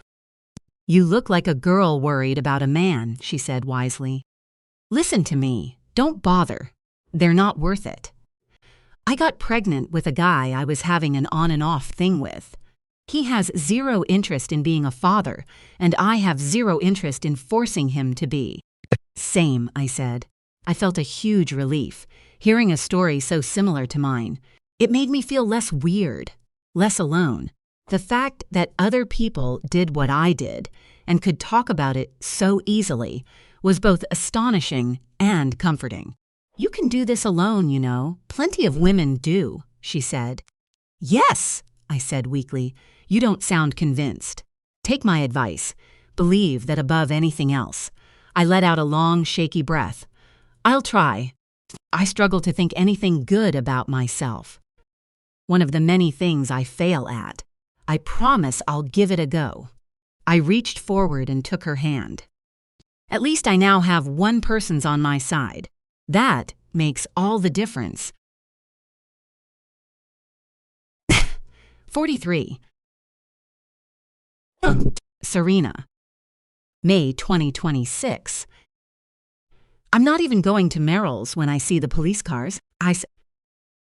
"You look like a girl worried about a man," she said wisely. "Listen to me. Don't bother. They're not worth it. I got pregnant with a guy I was having an on and off thing with. He has zero interest in being a father, and I have zero interest in forcing him to be." "Same," I said. I felt a huge relief, hearing a story so similar to mine. It made me feel less weird, less alone. The fact that other people did what I did and could talk about it so easily was both astonishing and comforting. "You can do this alone, you know. Plenty of women do," she said. "Yes," I said weakly. "You don't sound convinced. Take my advice. Believe that above anything else." I let out a long, shaky breath. "I'll try. I struggle to think anything good about myself. One of the many things I fail at. I promise I'll give it a go." I reached forward and took her hand. At least I now have one person's on my side. That makes all the difference. 43. Serena. May 2026. I'm not even going to Merrill's when I see the police cars.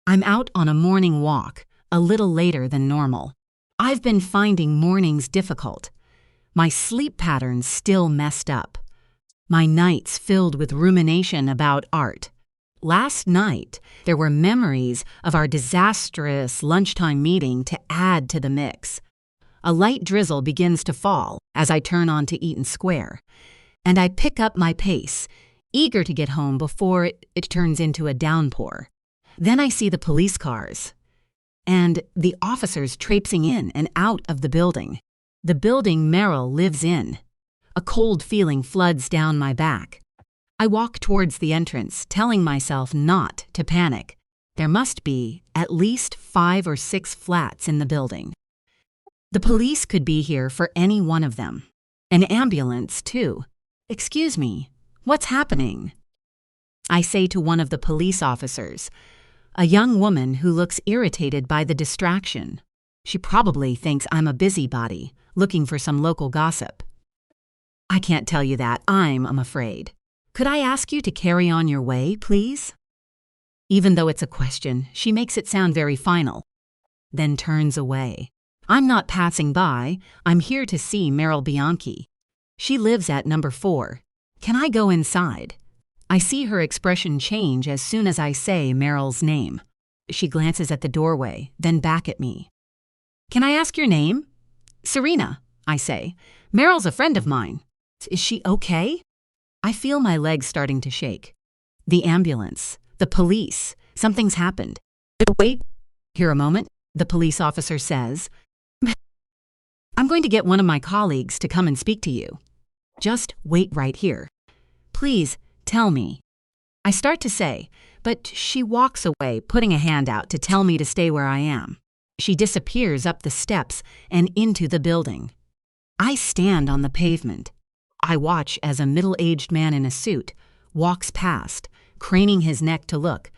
I'm out on a morning walk, a little later than normal. I've been finding mornings difficult. My sleep patterns still messed up. My nights filled with rumination about art. Last night, there were memories of our disastrous lunchtime meeting to add to the mix. A light drizzle begins to fall as I turn onto Eaton Square, and I pick up my pace, eager to get home before it turns into a downpour. Then I see the police cars, and the officers traipsing in and out of the building Merrill lives in. A cold feeling floods down my back. I walk towards the entrance, telling myself not to panic. There must be at least 5 or 6 flats in the building. The police could be here for any one of them. An ambulance, too. "Excuse me, what's happening?" I say to one of the police officers, a young woman who looks irritated by the distraction. She probably thinks I'm a busybody, looking for some local gossip. "I can't tell you that, I'm afraid. Could I ask you to carry on your way, please?" Even though it's a question, she makes it sound very final, then turns away. I'm not passing by. I'm here to see Merrill Bianchi. She lives at number 4. Can I go inside? I see her expression change as soon as I say Merrill's name. She glances at the doorway, then back at me. "Can I ask your name?" "Serena," I say. "Merrill's a friend of mine. Is she okay?" I feel my legs starting to shake. The ambulance, the police, something's happened. Wait here a moment. the police officer says. I'm going to get one of my colleagues to come and speak to you. Just wait right here. Please, tell me. I start to say, but she walks away, putting a hand out to tell me to stay where I am. She disappears up the steps and into the building. I stand on the pavement. I watch as a middle-aged man in a suit walks past, craning his neck to look,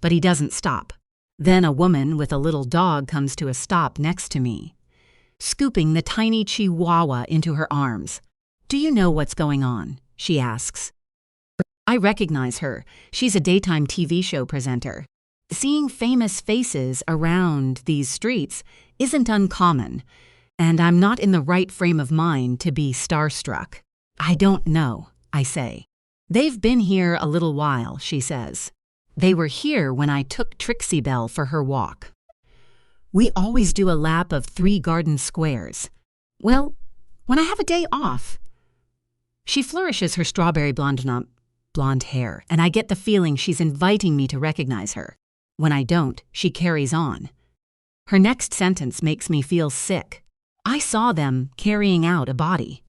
but he doesn't stop. Then a woman with a little dog comes to a stop next to me, scooping the tiny chihuahua into her arms. "Do you know what's going on?" she asks. I recognize her. She's a daytime TV show presenter. Seeing famous faces around these streets isn't uncommon, and I'm not in the right frame of mind to be starstruck. "I don't know," I say. "They've been here a little while," she says. "They were here when I took Trixie Belle for her walk. We always do a lap of 3 garden squares. Well, when I have a day off." She flourishes her strawberry blonde hair, and I get the feeling she's inviting me to recognize her. When I don't, she carries on. Her next sentence makes me feel sick. "I saw them carrying out a body."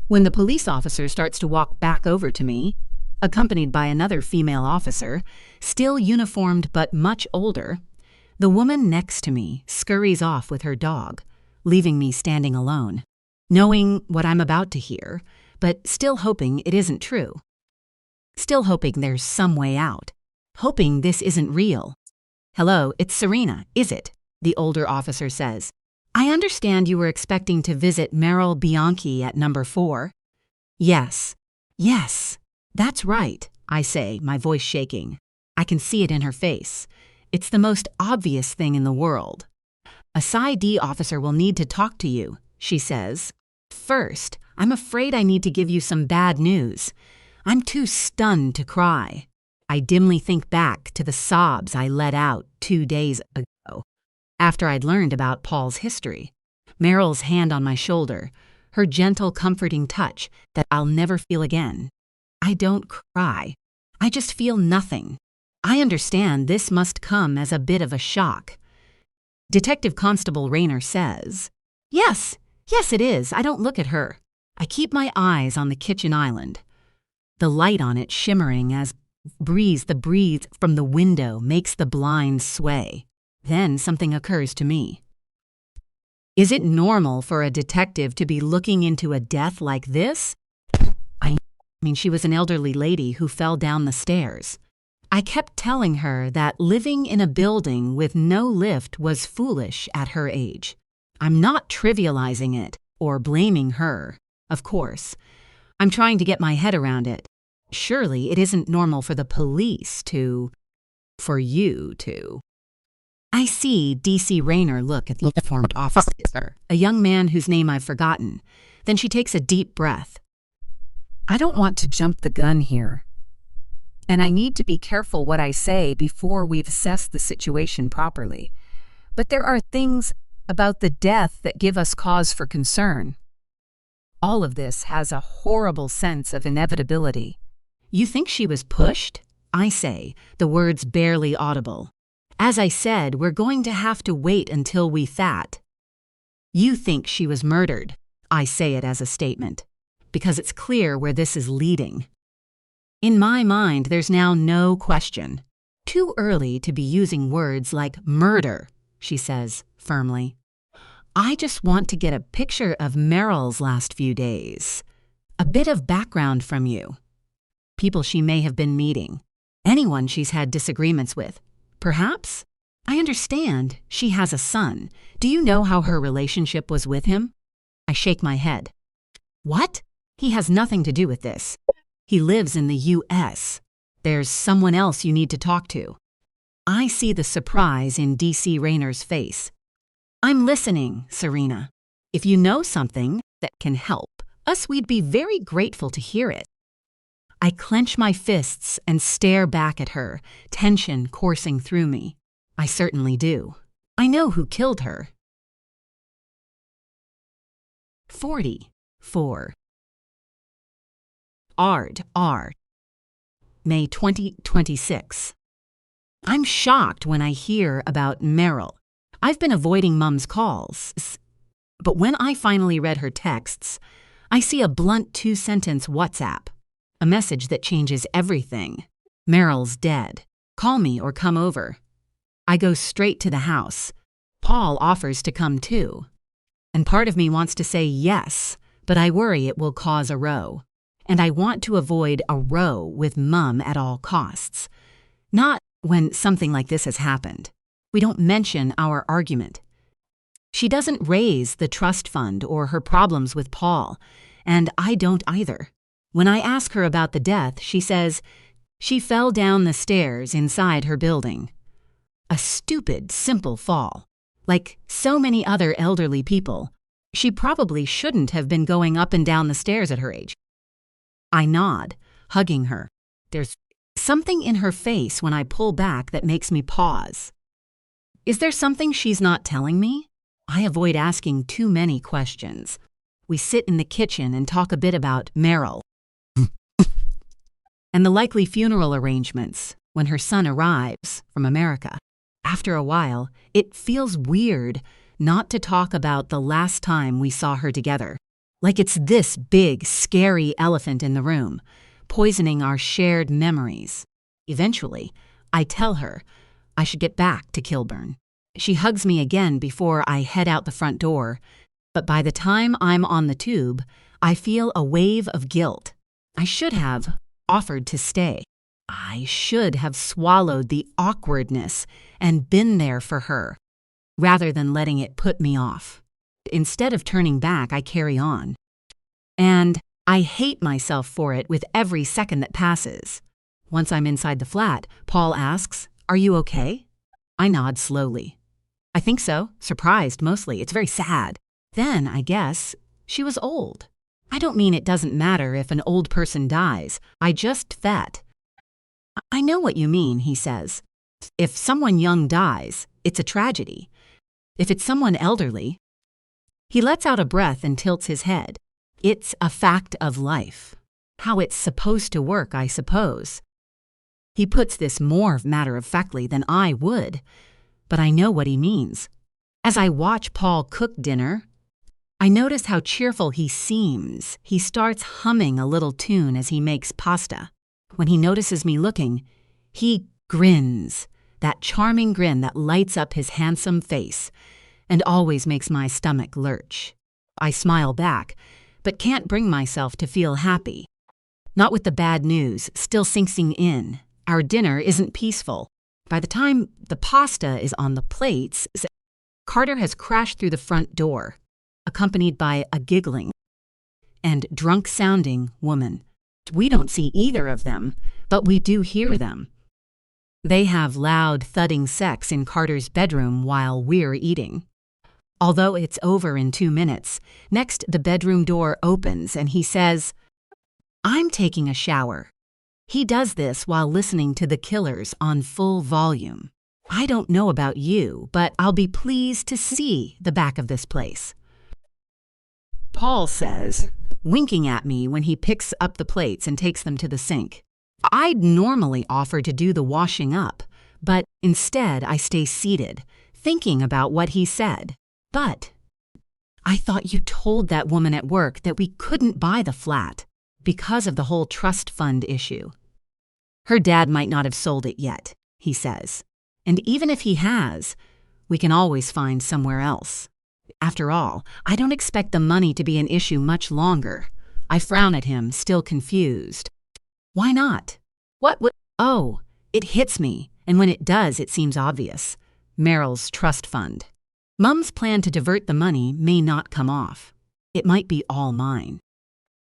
When the police officer starts to walk back over to me, accompanied by another female officer, still uniformed but much older, the woman next to me scurries off with her dog, leaving me standing alone, knowing what I'm about to hear, but still hoping it isn't true. Still hoping there's some way out. Hoping this isn't real. "Hello, it's Serena, is it?" the older officer says. "I understand you were expecting to visit Meryl Bianchi at number 4. Yes, that's right," I say, my voice shaking. I can see it in her face. It's the most obvious thing in the world. "A Psi-D officer will need to talk to you," she says. "First, I'm afraid I need to give you some bad news. I'm too stunned to cry." I dimly think back to the sobs I let out 2 days ago, after I'd learned about Paul's history. Meryl's hand on my shoulder, her gentle, comforting touch that I'll never feel again. I don't cry. I just feel nothing. I understand this must come as a bit of a shock. Detective Constable Rayner says, Yes, it is. I don't look at her. I keep my eyes on the kitchen island. The light on it shimmering as the breeze from the window makes the blinds sway. Then something occurs to me. Is it normal for a detective to be looking into a death like this? I mean, she was an elderly lady who fell down the stairs. I kept telling her that living in a building with no lift was foolish at her age. I'm not trivializing it or blaming her, of course. I'm trying to get my head around it. Surely it isn't normal for the police for you to. I see D.C. Rayner look at the uniformed officer, a young man whose name I've forgotten. Then she takes a deep breath. I don't want to jump the gun here, and I need to be careful what I say before we've assessed the situation properly. But there are things about the death that give us cause for concern. All of this has a horrible sense of inevitability. You think she was pushed? I say, the words barely audible. As I said, we're going to have to wait until we that. You think she was murdered. I say it as a statement, because it's clear where this is leading. In my mind, there's now no question. Too early to be using words like murder, she says firmly. I just want to get a picture of Meryl's last few days. A bit of background from you. People she may have been meeting. Anyone she's had disagreements with. Perhaps? I understand she has a son. Do you know how her relationship was with him? I shake my head. What? He has nothing to do with this. He lives in the U.S. There's someone else you need to talk to. I see the surprise in D.C. Rayner's face. I'm listening, Serena. If you know something that can help us, we'd be very grateful to hear it. I clench my fists and stare back at her, tension coursing through me. I certainly do. I know who killed her. 44. R. May 2026. I'm shocked when I hear about Meryl. I've been avoiding Mum's calls, but when I finally read her texts, I see a blunt 2-sentence WhatsApp, a message that changes everything. Meryl's dead. Call me or come over. I go straight to the house. Paul offers to come too. And part of me wants to say yes, but I worry it will cause a row. And I want to avoid a row with Mum at all costs. Not when something like this has happened. We don't mention our argument. She doesn't raise the trust fund or her problems with Paul, and I don't either. When I ask her about the death, she says she fell down the stairs inside her building. A stupid, simple fall. Like so many other elderly people, she probably shouldn't have been going up and down the stairs at her age. I nod, hugging her. There's something in her face when I pull back that makes me pause. Is there something she's not telling me? I avoid asking too many questions. We sit in the kitchen and talk a bit about Meryl and the likely funeral arrangements when her son arrives from America. After a while, it feels weird not to talk about the last time we saw her together. Like it's this big, scary elephant in the room, poisoning our shared memories. Eventually, I tell her I should get back to Kilburn. She hugs me again before I head out the front door, but by the time I'm on the tube, I feel a wave of guilt. I should have offered to stay. I should have swallowed the awkwardness and been there for her, rather than letting it put me off. Instead of turning back, I carry on. And I hate myself for it with every second that passes. Once I'm inside the flat, Paul asks, "Are you okay?" I nod slowly. I think so, surprised mostly. It's very sad. Then, I guess, she was old. I don't mean it doesn't matter if an old person dies. I just fat. I know what you mean, he says. If someone young dies, it's a tragedy. If it's someone elderly, he lets out a breath and tilts his head. It's a fact of life. How it's supposed to work, I suppose. He puts this more matter-of-factly than I would, but I know what he means. As I watch Paul cook dinner, I notice how cheerful he seems. He starts humming a little tune as he makes pasta. When he notices me looking, he grins, that charming grin that lights up his handsome face and always makes my stomach lurch. I smile back, but can't bring myself to feel happy. Not with the bad news still sinking in. Our dinner isn't peaceful. By the time the pasta is on the plates, Carter has crashed through the front door, accompanied by a giggling and drunk-sounding woman. We don't see either of them, but we do hear them. They have loud, thudding sex in Carter's bedroom while we're eating. Although it's over in 2 minutes, next the bedroom door opens and he says, "I'm taking a shower." He does this while listening to The Killers on full volume. I don't know about you, but I'll be pleased to see the back of this place. Paul says, winking at me when he picks up the plates and takes them to the sink. I'd normally offer to do the washing up, but instead I stay seated, thinking about what he said. But I thought you told that woman at work that we couldn't buy the flat because of the whole trust fund issue. Her dad might not have sold it yet, he says. And even if he has, we can always find somewhere else. After all, I don't expect the money to be an issue much longer. I frown at him, still confused. Why not? What would... Oh, it hits me, and when it does, it seems obvious. Meryl's trust fund. Mum's plan to divert the money may not come off. It might be all mine.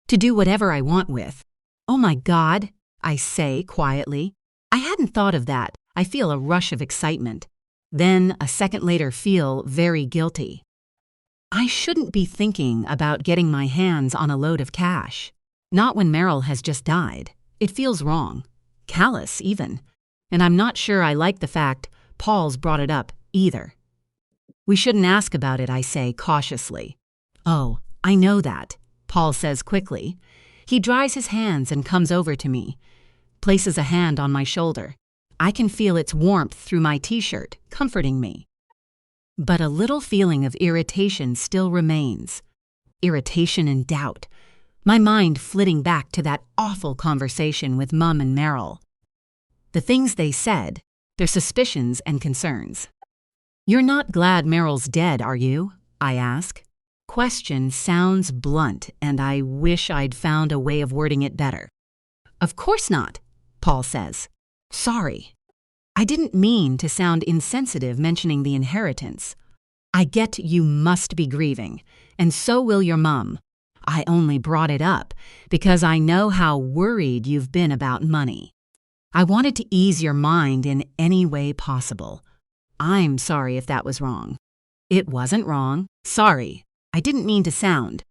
To do whatever I want with. Oh my God, I say quietly. I hadn't thought of that. I feel a rush of excitement. Then, a second later, feel very guilty. I shouldn't be thinking about getting my hands on a load of cash. Not when Meryl has just died. It feels wrong. Callous, even. And I'm not sure I like the fact Paul's brought it up, either. We shouldn't ask about it, I say cautiously. Oh, I know that, Paul says quickly. He dries his hands and comes over to me, places a hand on my shoulder. I can feel its warmth through my t-shirt, comforting me. But a little feeling of irritation still remains. Irritation and doubt. My mind flitting back to that awful conversation with Mum and Meryl. The things they said, their suspicions and concerns. "You're not glad Meryl's dead, are you?" I ask. Question sounds blunt, and I wish I'd found a way of wording it better. "Of course not," Paul says. "Sorry. I didn't mean to sound insensitive mentioning the inheritance. I get you must be grieving, and so will your mum. I only brought it up because I know how worried you've been about money. I wanted to ease your mind in any way possible. I'm sorry if that was wrong." "It wasn't wrong. Sorry. I didn't mean to sound.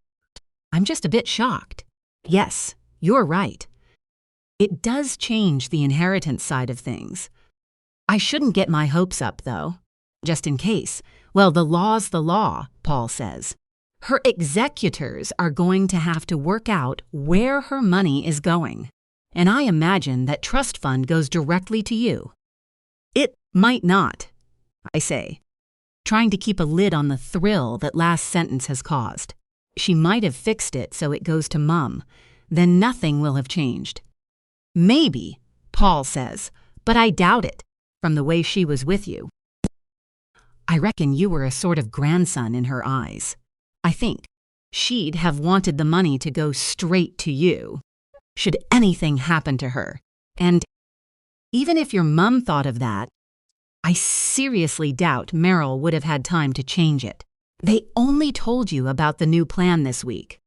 I'm just a bit shocked." "Yes, you're right. It does change the inheritance side of things. I shouldn't get my hopes up, though. Just in case. Well, the law's the law," Paul says. "Her executors are going to have to work out where her money is going. And I imagine that trust fund goes directly to you." "It might not," I say, trying to keep a lid on the thrill that last sentence has caused. She might have fixed it so it goes to Mum. Then nothing will have changed. "Maybe," Paul says, "but I doubt it, from the way she was with you. I reckon you were a sort of grandson in her eyes. I think she'd have wanted the money to go straight to you, should anything happen to her. And even if your mum thought of that, I seriously doubt Meryl would have had time to change it. They only told you about the new plan this week."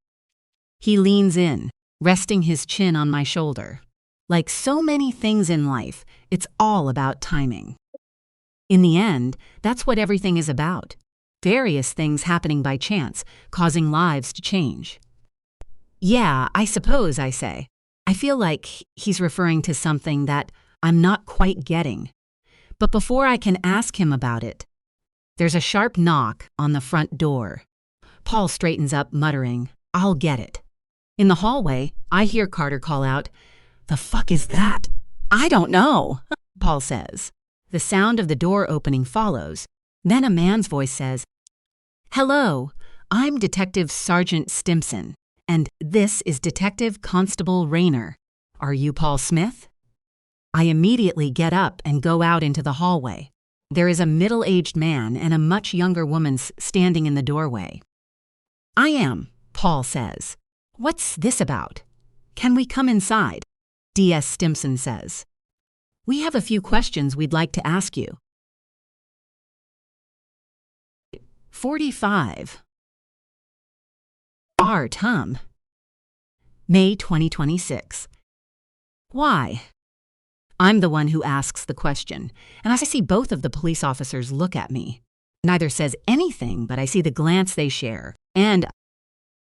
He leans in, resting his chin on my shoulder. Like so many things in life, it's all about timing. In the end, that's what everything is about. Various things happening by chance, causing lives to change. "Yeah, I suppose," I say. I feel like he's referring to something that I'm not quite getting. But before I can ask him about it, there's a sharp knock on the front door. Paul straightens up, muttering, "I'll get it." In the hallway, I hear Carter call out, "The fuck is that?" "I don't know," Paul says. The sound of the door opening follows. Then a man's voice says, "Hello, I'm Detective Sergeant Stimson, and this is Detective Constable Rayner. Are you Paul Smith?" I immediately get up and go out into the hallway. There is a middle-aged man and a much younger woman standing in the doorway. "I am," Paul says. "What's this about?" "Can we come inside?" DS Stimson says. "We have a few questions we'd like to ask you." 45. Art, May 2026. Why? I'm the one who asks the question, and as I see both of the police officers look at me. Neither says anything, but I see the glance they share, and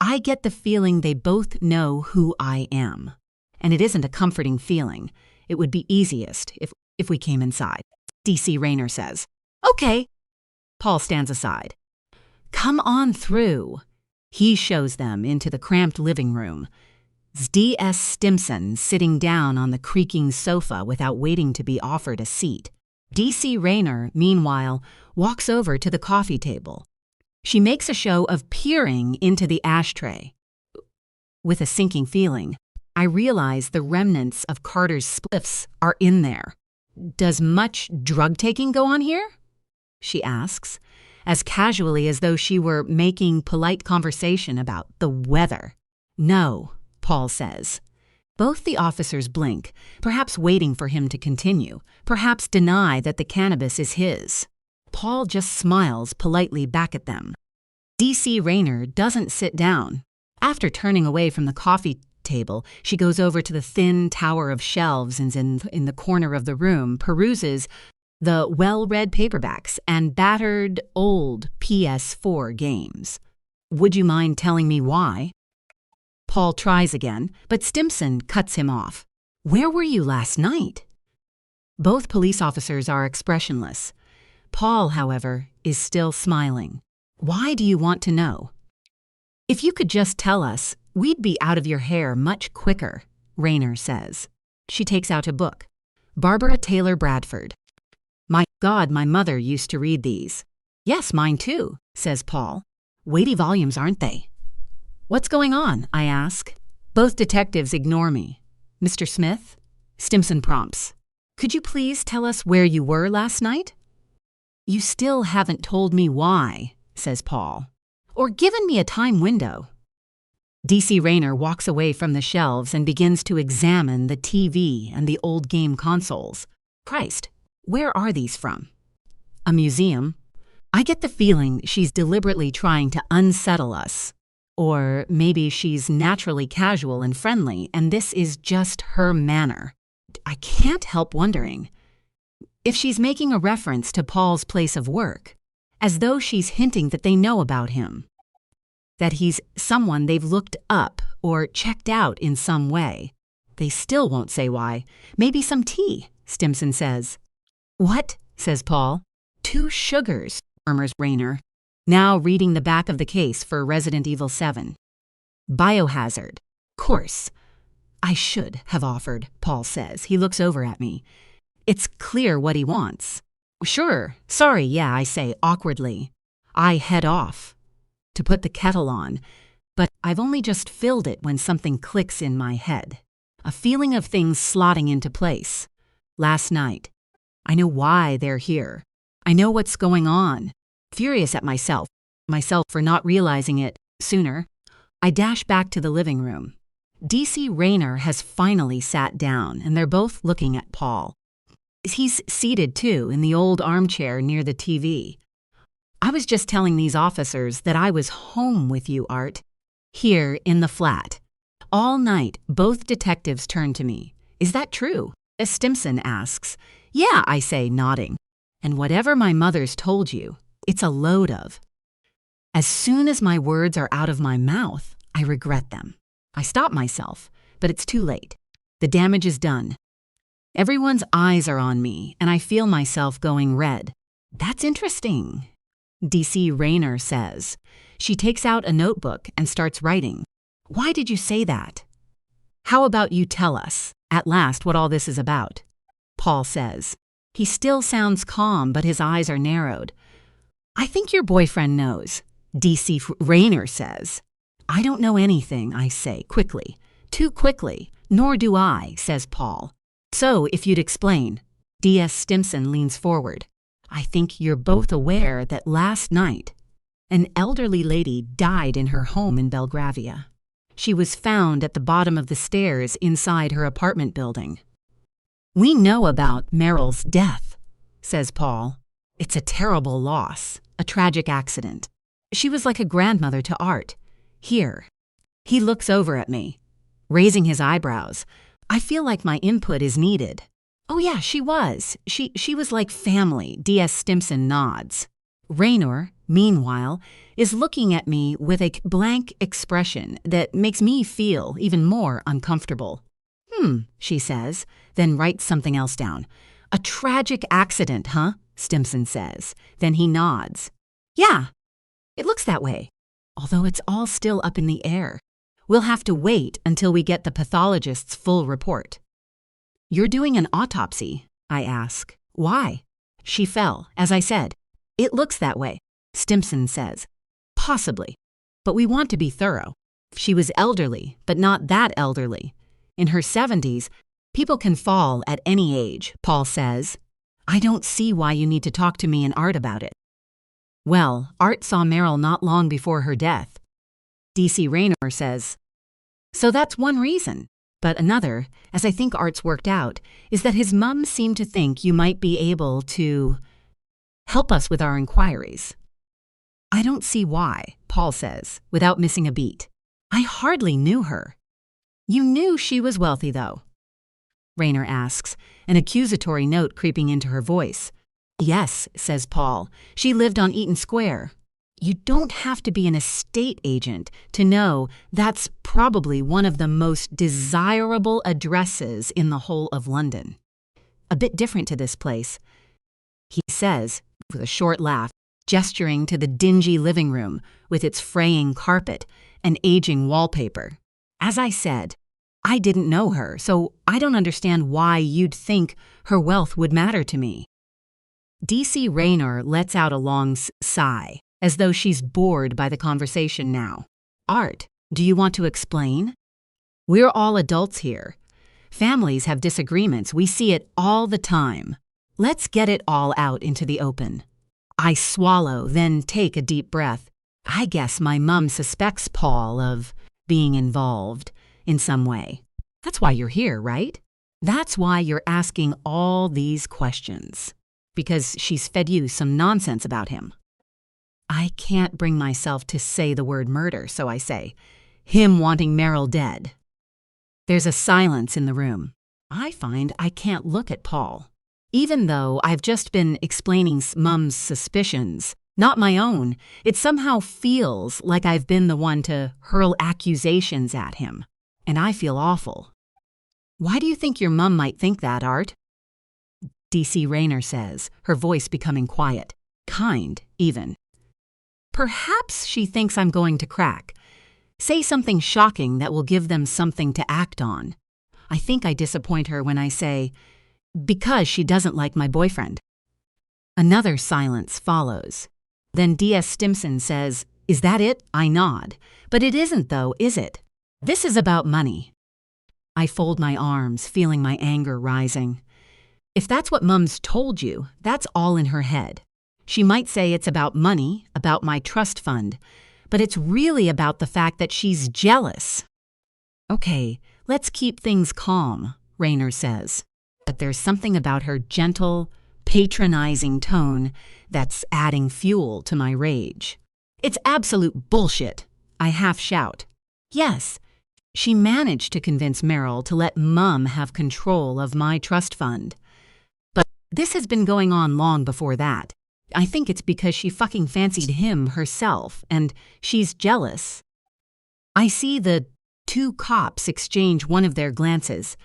I get the feeling they both know who I am. And it isn't a comforting feeling. It would be easiest if we came inside. DC Rayner says, "Okay." Paul stands aside. "Come on through." He shows them into the cramped living room. DS Stimson sitting down on the creaking sofa without waiting to be offered a seat. DC Rayner, meanwhile, walks over to the coffee table. She makes a show of peering into the ashtray. With a sinking feeling, I realize the remnants of Carter's spliffs are in there. "Does much drug-taking go on here?" she asks, as casually as though she were making polite conversation about the weather. "No," Paul says. Both the officers blink, perhaps waiting for him to continue, perhaps deny that the cannabis is his. Paul just smiles politely back at them. DC Rayner doesn't sit down. After turning away from the coffee table, she goes over to the thin tower of shelves and in the corner of the room peruses the well-read paperbacks and battered old PS4 games. "Would you mind telling me why?" Paul tries again, but Stimson cuts him off. "Where were you last night?" Both police officers are expressionless. Paul, however, is still smiling. "Why do you want to know?" "If you could just tell us, we'd be out of your hair much quicker," Rayner says. She takes out a book. Barbara Taylor Bradford. My God, my mother used to read these. Yes, mine too, says Paul. Weighty volumes, aren't they? What's going on? I ask. Both detectives ignore me. Mr. Smith? Stimson prompts. Could you please tell us where you were last night? You still haven't told me why, says Paul, or given me a time window. D.C. Rayner walks away from the shelves and begins to examine the TV and the old game consoles. Christ, where are these from? A museum. I get the feeling she's deliberately trying to unsettle us. Or maybe she's naturally casual and friendly, and this is just her manner. I can't help wondering if she's making a reference to Paul's place of work, as though she's hinting that they know about him, that he's someone they've looked up or checked out in some way. They still won't say why. Maybe some tea, Stimson says. What? Says Paul. 2 sugars, murmurs Rayner, now reading the back of the case for Resident Evil 7. Biohazard. Course. I should have offered, Paul says. He looks over at me. It's clear what he wants. Sure. Sorry, yeah, I say awkwardly. I head off to put the kettle on, but I've only just filled it when something clicks in my head. A feeling of things slotting into place. Last night. I know why they're here. I know what's going on. Furious at myself for not realizing it sooner, I dash back to the living room. D.C. Rayner has finally sat down, and they're both looking at Paul. He's seated, too, in the old armchair near the TV. I was just telling these officers that I was home with you, Art. Here in the flat. All night, both detectives turn to me. Is that true? Stimson asks. Yeah, I say, nodding. And whatever my mother's told you, it's a load of. As soon as my words are out of my mouth, I regret them. I stop myself, but it's too late. The damage is done. Everyone's eyes are on me, and I feel myself going red. That's interesting, D.C. Rayner says. She takes out a notebook and starts writing. Why did you say that? How about you tell us, at last, what all this is about? Paul says. He still sounds calm, but his eyes are narrowed. I think your boyfriend knows, D.C. Rayner says. I don't know anything, I say, quickly. Too quickly. Nor do I, says Paul. So, if you'd explain. D.S. Stimson leans forward. I think you're both aware that last night, an elderly lady died in her home in Belgravia. She was found at the bottom of the stairs inside her apartment building. We know about Meryl's death, says Paul. It's a terrible loss, a tragic accident. She was like a grandmother to Art. Here. He looks over at me, raising his eyebrows. I feel like my input is needed. Oh yeah, she was. She was like family, D.S. Stimson nods. Rayner, meanwhile, is looking at me with a blank expression that makes me feel even more uncomfortable. She says, then writes something else down. A tragic accident, huh? Stimson says. Then he nods. Yeah, it looks that way. Although it's all still up in the air. We'll have to wait until we get the pathologist's full report. You're doing an autopsy, I ask. Why? She fell, as I said. It looks that way, Stimson says. Possibly. But we want to be thorough. She was elderly, but not that elderly. In her 70s, people can fall at any age, Paul says. I don't see why you need to talk to me and Art about it. Well, Art saw Meryl not long before her death. D.C. Rayner says. So that's one reason. But another, as I think Art's worked out, is that his mum seemed to think you might be able to help us with our inquiries. I don't see why, Paul says, without missing a beat. I hardly knew her. You knew she was wealthy, though? Rayner asks, an accusatory note creeping into her voice. Yes, says Paul. She lived on Eaton Square. You don't have to be an estate agent to know that's probably one of the most desirable addresses in the whole of London. A bit different to this place, he says, with a short laugh, gesturing to the dingy living room with its fraying carpet and aging wallpaper. As I said, I didn't know her, so I don't understand why you'd think her wealth would matter to me. DC Raynor lets out a long sigh, as though she's bored by the conversation now. Art, do you want to explain? We're all adults here. Families have disagreements. We see it all the time. Let's get it all out into the open. I swallow, then take a deep breath. I guess my mom suspects Paul of being involved in some way. That's why you're here, right? That's why you're asking all these questions. Because she's fed you some nonsense about him. I can't bring myself to say the word murder, so I say, him wanting Meryl dead. There's a silence in the room. I find I can't look at Paul. Even though I've just been explaining Mum's suspicions, not my own, it somehow feels like I've been the one to hurl accusations at him. And I feel awful. Why do you think your mum might think that, Art? DC Raynor says, her voice becoming quiet, kind even. Perhaps she thinks I'm going to crack. Say something shocking that will give them something to act on. I think I disappoint her when I say, because she doesn't like my boyfriend. Another silence follows. Then D.S. Stimson says, is that it? I nod. But it isn't though, is it? This is about money. I fold my arms, feeling my anger rising. If that's what Mum's told you, that's all in her head. She might say it's about money, about my trust fund, but it's really about the fact that she's jealous. Okay, let's keep things calm, Raynor says. But there's something about her gentle, patronizing tone that's adding fuel to my rage. It's absolute bullshit, I half shout. Yes, she managed to convince Meryl to let Mum have control of my trust fund. But this has been going on long before that. I think it's because she fucking fancied him herself, and she's jealous. I see the two cops exchange one of their glances,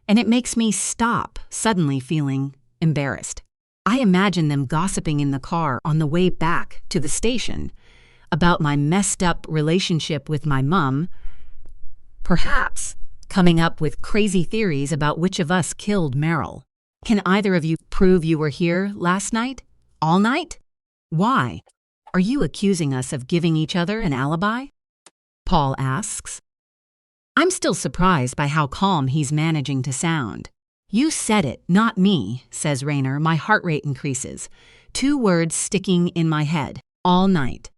and it makes me stop, suddenly feeling embarrassed. I imagine them gossiping in the car on the way back to the station about my messed up relationship with my mum, perhaps coming up with crazy theories about which of us killed Meryl. Can either of you prove you were here last night? All night? Why? Are you accusing us of giving each other an alibi? Paul asks. I'm still surprised by how calm he's managing to sound. You said it, not me, says Raynor. My heart rate increases. 2 words sticking in my head. All night.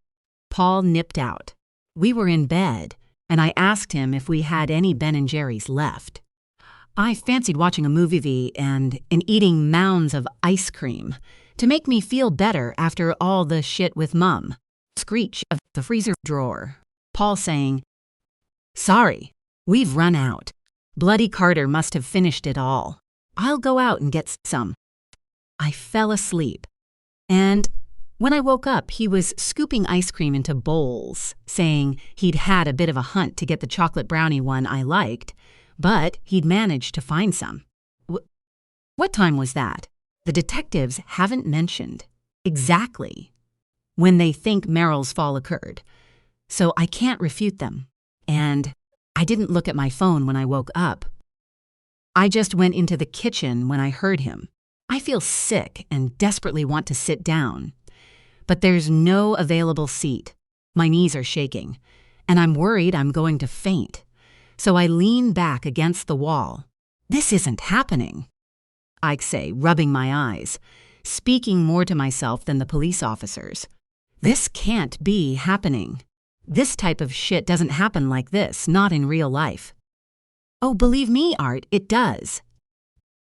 Paul nipped out. We were in bed, and I asked him if we had any Ben & Jerry's left. I fancied watching a movie and eating mounds of ice cream to make me feel better after all the shit with Mum. Screech of the freezer drawer. Paul saying, sorry, we've run out. Bloody Carter must have finished it all. I'll go out and get some. I fell asleep. And when I woke up, he was scooping ice cream into bowls, saying he'd had a bit of a hunt to get the chocolate brownie one I liked, but he'd managed to find some. What time was that? The detectives haven't mentioned exactly when they think Meryl's fall occurred, so I can't refute them. And I didn't look at my phone when I woke up. I just went into the kitchen when I heard him. I feel sick and desperately want to sit down, but there's no available seat. My knees are shaking, and I'm worried I'm going to faint, so I lean back against the wall. This isn't happening, I say, rubbing my eyes, speaking more to myself than the police officers. This can't be happening. This type of shit doesn't happen like this, not in real life. Oh, believe me, Art, it does,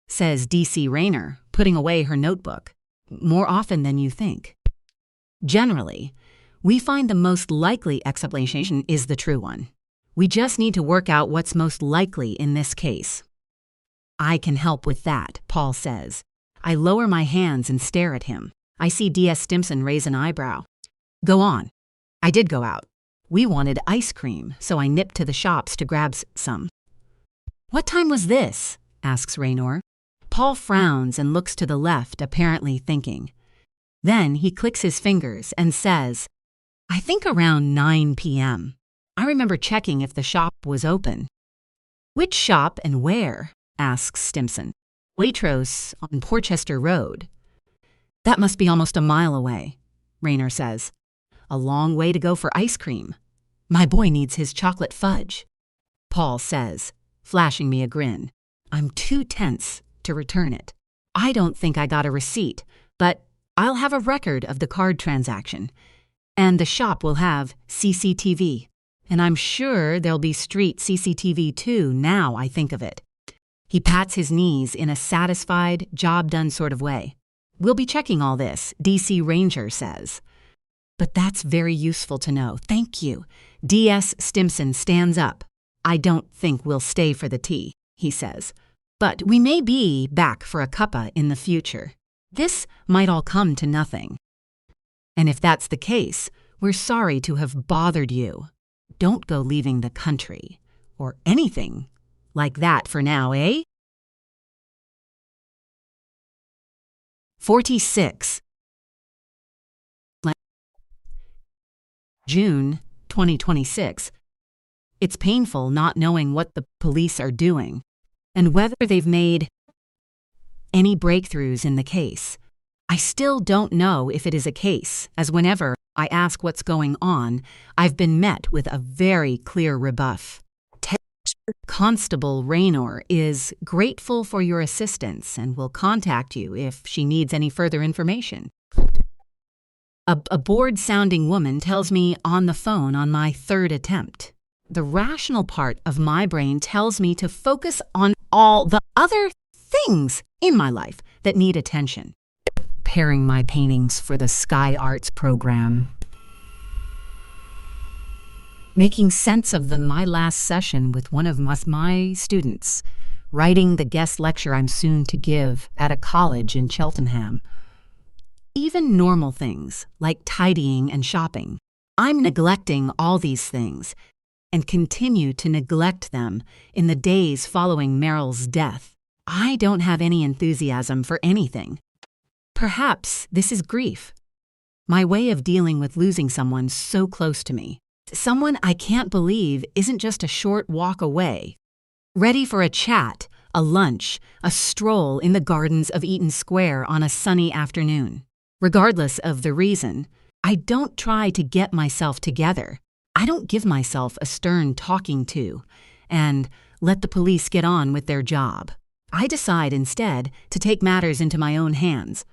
says DC Raynor, putting away her notebook. More often than you think. Generally, we find the most likely explanation is the true one. We just need to work out what's most likely in this case. I can help with that, Paul says. I lower my hands and stare at him. I see D.S. Stimson raise an eyebrow. Go on. I did go out. We wanted ice cream, so I nipped to the shops to grab some. What time was this? Asks Raynor. Paul frowns and looks to the left, apparently thinking. Then he clicks his fingers and says, I think around 9 p.m. I remember checking if the shop was open. Which shop and where? Asks Stimson. Waitrose on Porchester Road. That must be almost a mile away, Rayner says. A long way to go for ice cream. My boy needs his chocolate fudge. Paul says, flashing me a grin. I'm too tense to return it. I don't think I got a receipt, but I'll have a record of the card transaction. And the shop will have CCTV. And I'm sure there'll be street CCTV too, now I think of it. He pats his knees in a satisfied, job-done sort of way. We'll be checking all this, DC Ranger says. But that's very useful to know. Thank you. DS Stimson stands up. I don't think we'll stay for the tea, he says. But we may be back for a cuppa in the future. This might all come to nothing. And if that's the case, we're sorry to have bothered you. Don't go leaving the country, or anything like that for now, eh? 46. June 2026. It's painful not knowing what the police are doing, and whether they've made any breakthroughs in the case. I still don't know if it is a case, as whenever I ask what's going on, I've been met with a very clear rebuff. Constable Raynor is grateful for your assistance and will contact you if she needs any further information. A bored-sounding woman tells me on the phone on my third attempt. The rational part of my brain tells me to focus on all the other things in my life that need attention. Preparing my paintings for the Sky Arts program. Making sense of my last session with one of my students. Writing the guest lecture I'm soon to give at a college in Cheltenham. Even normal things, like tidying and shopping. I'm neglecting all these things, and continue to neglect them in the days following Meryl's death. I don't have any enthusiasm for anything. Perhaps this is grief. My way of dealing with losing someone so close to me. Someone I can't believe isn't just a short walk away. Ready for a chat, a lunch, a stroll in the gardens of Eaton Square on a sunny afternoon. Regardless of the reason, I don't try to get myself together. I don't give myself a stern talking to and let the police get on with their job. I decide instead to take matters into my own hands.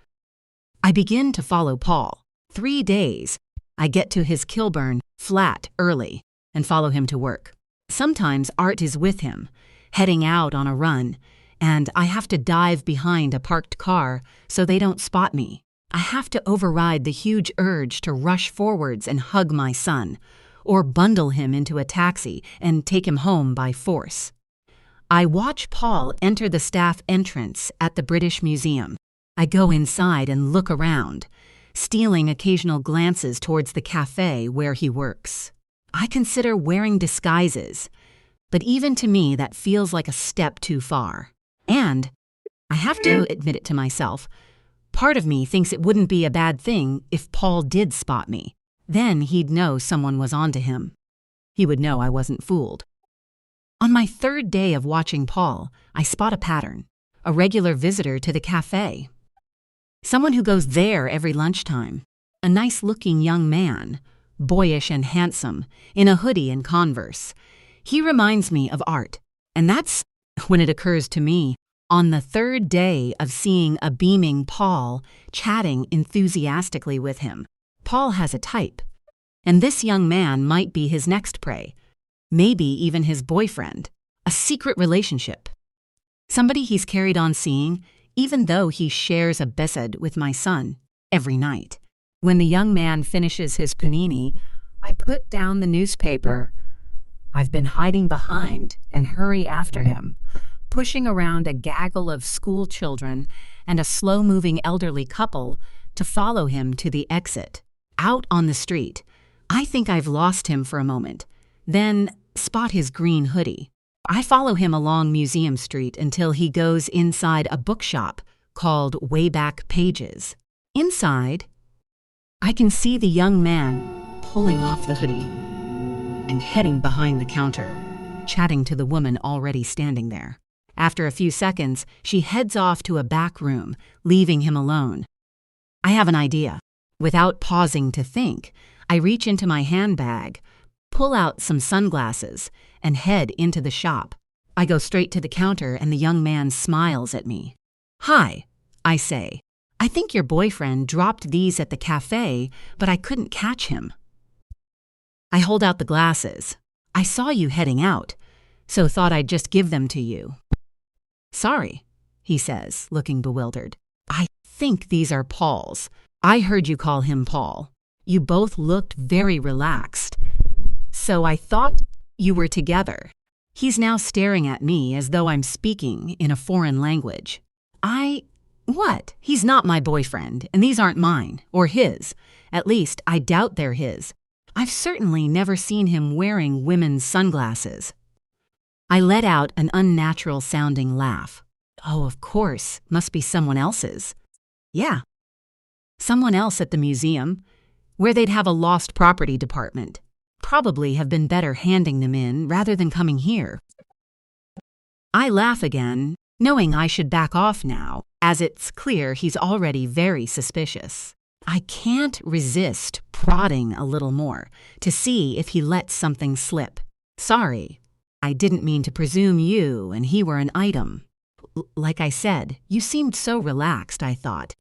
I begin to follow Paul. 3 days, I get to his Kilburn flat early and follow him to work. Sometimes Art is with him, heading out on a run, and I have to dive behind a parked car so they don't spot me. I have to override the huge urge to rush forwards and hug my son, or bundle him into a taxi and take him home by force. I watch Paul enter the staff entrance at the British Museum. I go inside and look around, stealing occasional glances towards the cafe where he works. I consider wearing disguises, but even to me that feels like a step too far. And, I have to admit it to myself, part of me thinks it wouldn't be a bad thing if Paul did spot me. Then he'd know someone was onto him. He would know I wasn't fooled. On my third day of watching Paul, I spot a pattern. A regular visitor to the cafe. Someone who goes there every lunchtime. A nice-looking young man, boyish and handsome, in a hoodie and Converse. He reminds me of Art, and that's when it occurs to me, on the third day of seeing a beaming Paul chatting enthusiastically with him. Paul has a type, and this young man might be his next prey, maybe even his boyfriend, a secret relationship. Somebody he's carried on seeing, even though he shares a bed with my son every night. When the young man finishes his panini, I put down the newspaper I've been hiding behind and hurry after him, pushing around a gaggle of school children and a slow-moving elderly couple to follow him to the exit. Out on the street, I think I've lost him for a moment, then spot his green hoodie. I follow him along Museum Street until he goes inside a bookshop called Wayback Pages. Inside, I can see the young man pulling off the hoodie and heading behind the counter. chatting to the woman already standing there. After a few seconds, she heads off to a back room, leaving him alone. I have an idea. Without pausing to think, I reach into my handbag, pull out some sunglasses, and head into the shop. I go straight to the counter and the young man smiles at me. "Hi," I say. "I think your boyfriend dropped these at the cafe, but I couldn't catch him." I hold out the glasses. "I saw you heading out, so thought I'd just give them to you." "Sorry," he says, looking bewildered. "I think these are Paul's. I heard you call him Paul. You both looked very relaxed, so I thought you were together." He's now staring at me as though I'm speaking in a foreign language. What? He's not my boyfriend, and these aren't mine, or his. At least, I doubt they're his. I've certainly never seen him wearing women's sunglasses. I let out an unnatural-sounding laugh. "Oh, of course, must be someone else's." "Yeah. Someone else at the museum, where they'd have a lost property department. Probably have been better handing them in rather than coming here." I laugh again, knowing I should back off now, as it's clear he's already very suspicious. I can't resist prodding a little more to see if he lets something slip. "Sorry, I didn't mean to presume you and he were an item. Like I said, you seemed so relaxed, I thought.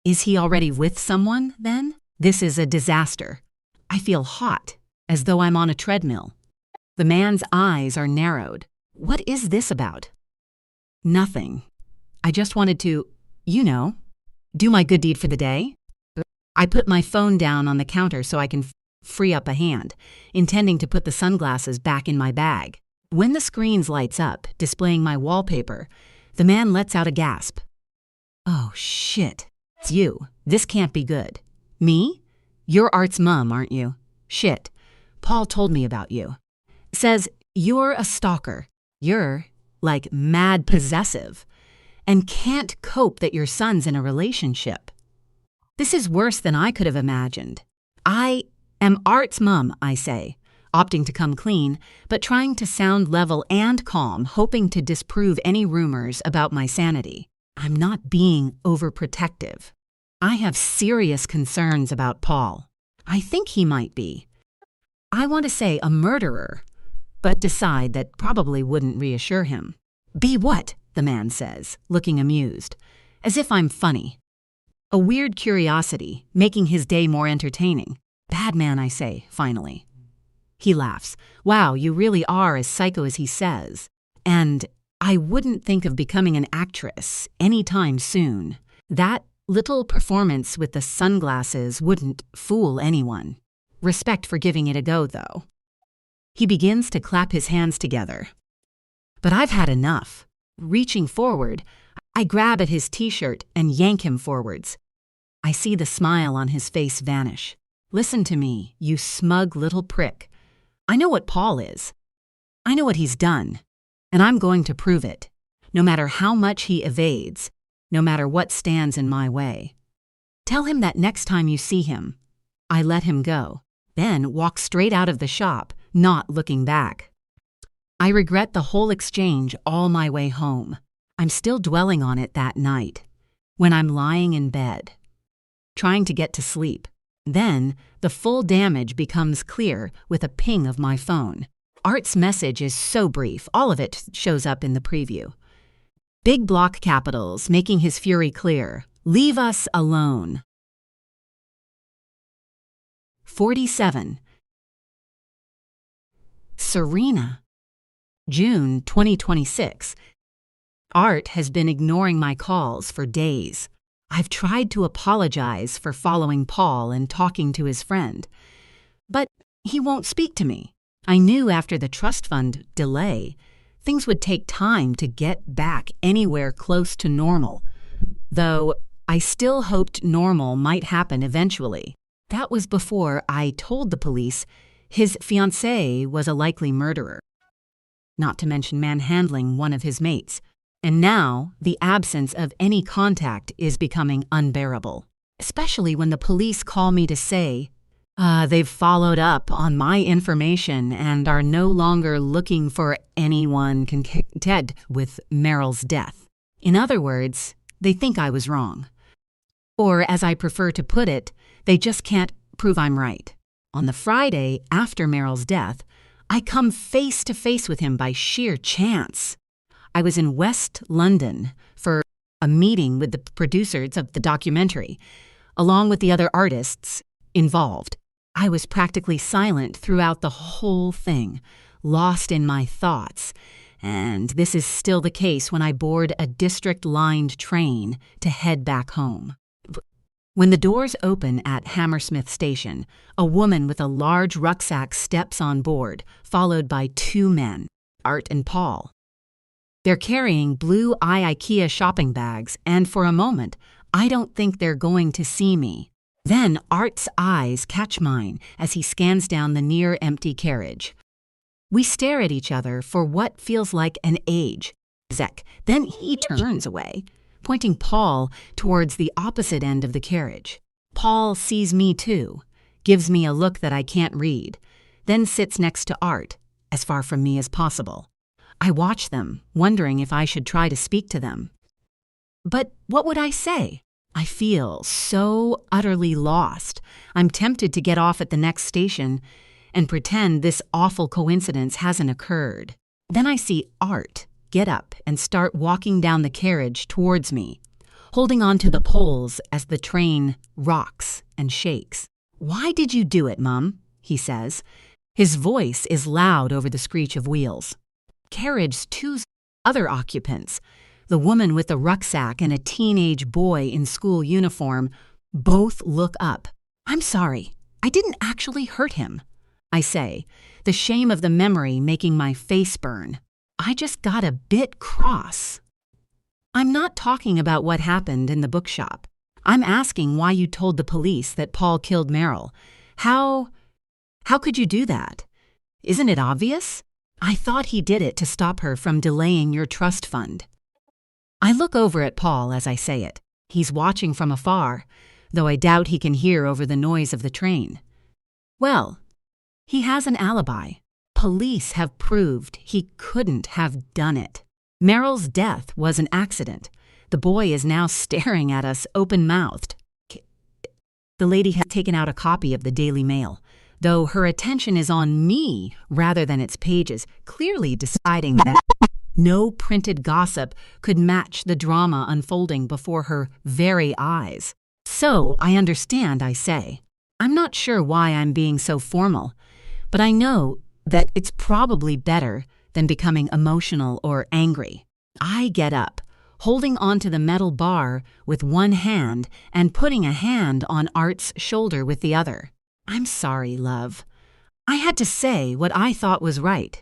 Is he already with someone, then? This is a disaster. I feel hot, as though I'm on a treadmill." The man's eyes are narrowed. "What is this about?" "Nothing. I just wanted to, do my good deed for the day." I put my phone down on the counter so I can free up a hand, intending to put the sunglasses back in my bag. When the screen lights up, displaying my wallpaper, the man lets out a gasp. "Oh, shit. It's you. This can't be good." "Me? You're Art's mom, aren't you?" "Shit. Paul told me about you. Says you're a stalker. You're, like, mad possessive, and can't cope that your son's in a relationship." This is worse than I could have imagined. "I am Art's mom," I say, opting to come clean, but trying to sound level and calm, hoping to disprove any rumors about my sanity. I'm not being overprotective. I have serious concerns about Paul. I think he might be. I want to say a murderer, but decide that probably wouldn't reassure him. "Be what?" the man says, looking amused, as if I'm funny. A weird curiosity, making his day more entertaining. "Bad man," I say, finally. He laughs. "Wow, you really are as psycho as he says. And I wouldn't think of becoming an actress anytime soon. That little performance with the sunglasses wouldn't fool anyone. Respect for giving it a go, though." He begins to clap his hands together. But I've had enough. Reaching forward, I grab at his t-shirt and yank him forwards. I see the smile on his face vanish. "Listen to me, you smug little prick. I know what Paul is. I know what he's done, and I'm going to prove it, no matter how much he evades, no matter what stands in my way. Tell him that next time you see him." I let him go, then walk straight out of the shop, not looking back. I regret the whole exchange all my way home. I'm still dwelling on it that night, when I'm lying in bed, trying to get to sleep. Then, the full damage becomes clear with a ping of my phone. Art's message is so brief, all of it shows up in the preview. Big block capitals, making his fury clear. "Leave us alone." 47. Serena. June 2026. Art has been ignoring my calls for days. I've tried to apologize for following Paul and talking to his friend, but he won't speak to me. I knew after the trust fund delay, things would take time to get back anywhere close to normal, though I still hoped normal might happen eventually. That was before I told the police his fiancée was a likely murderer, not to mention manhandling one of his mates. And now, the absence of any contact is becoming unbearable, especially when the police call me to say They've followed up on my information and are no longer looking for anyone connected with Meryl's death. In other words, they think I was wrong. Or, as I prefer to put it, they just can't prove I'm right. On the Friday after Meryl's death, I come face to face with him by sheer chance. I was in West London for a meeting with the producers of the documentary, along with the other artists involved. I was practically silent throughout the whole thing, lost in my thoughts, and this is still the case when I board a district-lined train to head back home. When the doors open at Hammersmith Station, a woman with a large rucksack steps on board, followed by two men, Art and Paul. They're carrying blue IKEA shopping bags, and for a moment, I don't think they're going to see me. Then Art's eyes catch mine as he scans down the near-empty carriage. We stare at each other for what feels like an age. Then he turns away, pointing Paul towards the opposite end of the carriage. Paul sees me too, gives me a look that I can't read, then sits next to Art, as far from me as possible. I watch them, wondering if I should try to speak to them. But what would I say? I feel so utterly lost. I'm tempted to get off at the next station and pretend this awful coincidence hasn't occurred. Then I see Art get up and start walking down the carriage towards me, holding on to the poles as the train rocks and shakes. "Why did you do it, Mum?" he says. His voice is loud over the screech of wheels. Carriage's two other occupants, the woman with the rucksack and a teenage boy in school uniform, both look up. "I'm sorry, I didn't actually hurt him," I say, the shame of the memory making my face burn. I just got a bit cross. "I'm not talking about what happened in the bookshop. I'm asking why you told the police that Paul killed Meryl. How could you do that? Isn't it obvious? I thought he did it to stop her from delaying your trust fund." I look over at Paul as I say it. He's watching from afar, though I doubt he can hear over the noise of the train. Well, he has an alibi. Police have proved he couldn't have done it. Meryl's death was an accident. The boy is now staring at us open-mouthed. The lady has taken out a copy of the Daily Mail, though her attention is on me rather than its pages, clearly deciding that no printed gossip could match the drama unfolding before her very eyes. "So, I understand," I say. I'm not sure why I'm being so formal, but I know that it's probably better than becoming emotional or angry. I get up, holding onto the metal bar with one hand and putting a hand on Art's shoulder with the other. "I'm sorry, love. I had to say what I thought was right.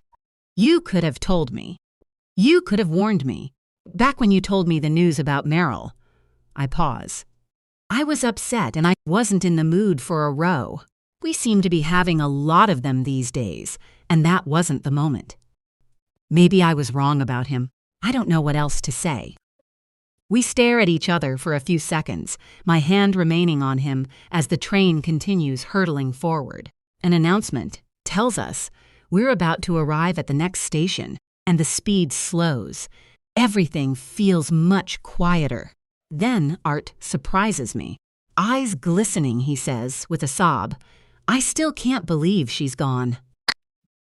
You could have told me. You could have warned me. Back when you told me the news about Meryl." I pause. I was upset and I wasn't in the mood for a row. We seem to be having a lot of them these days, and that wasn't the moment. Maybe I was wrong about him. I don't know what else to say. We stare at each other for a few seconds, my hand remaining on him as the train continues hurtling forward. An announcement tells us we're about to arrive at the next station, and the speed slows. Everything feels much quieter. Then Art surprises me. "Eyes glistening," he says with a sob. "I still can't believe she's gone."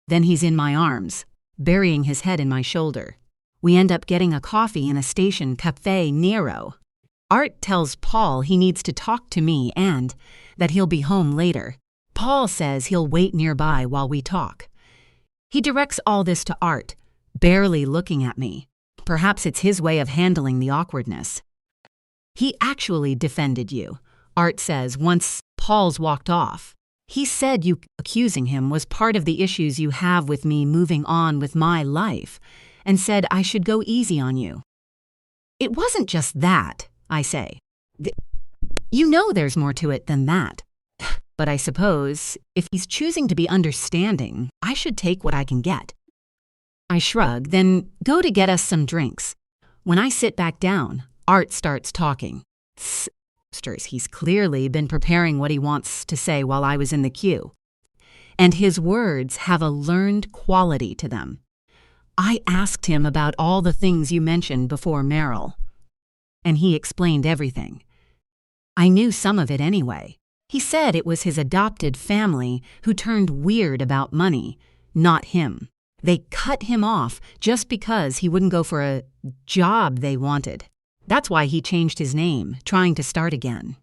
Then he's in my arms, burying his head in my shoulder. We end up getting a coffee in a station cafe Nero. Art tells Paul he needs to talk to me and that he'll be home later. Paul says he'll wait nearby while we talk. He directs all this to Art, barely looking at me. Perhaps it's his way of handling the awkwardness. "He actually defended you," Art says once Paul's walked off. "He said you accusing him was part of the issues you have with me moving on with my life, and said I should go easy on you." "It wasn't just that," I say. "You know there's more to it than that. But I suppose if he's choosing to be understanding, I should take what I can get." I shrug, then go to get us some drinks. When I sit back down, Art starts talking. posters. He's clearly been preparing what he wants to say while I was in the queue. And his words have a learned quality to them. I asked him about all the things you mentioned before Meryl, and he explained everything. I knew some of it anyway. He said it was his adopted family who turned weird about money, not him. They cut him off just because he wouldn't go for a job they wanted. That's why he changed his name, trying to start again.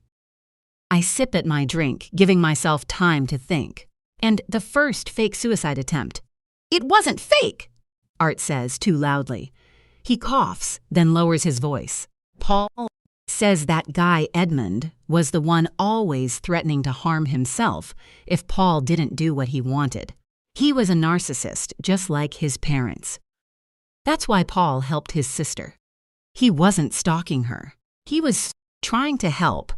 I sip at my drink, giving myself time to think. And the first fake suicide attempt. It wasn't fake, Art says too loudly. He coughs, then lowers his voice. Paul says that guy Edmund was the one always threatening to harm himself if Paul didn't do what he wanted. He was a narcissist, just like his parents. That's why Paul helped his sister. He wasn't stalking her. He was trying to help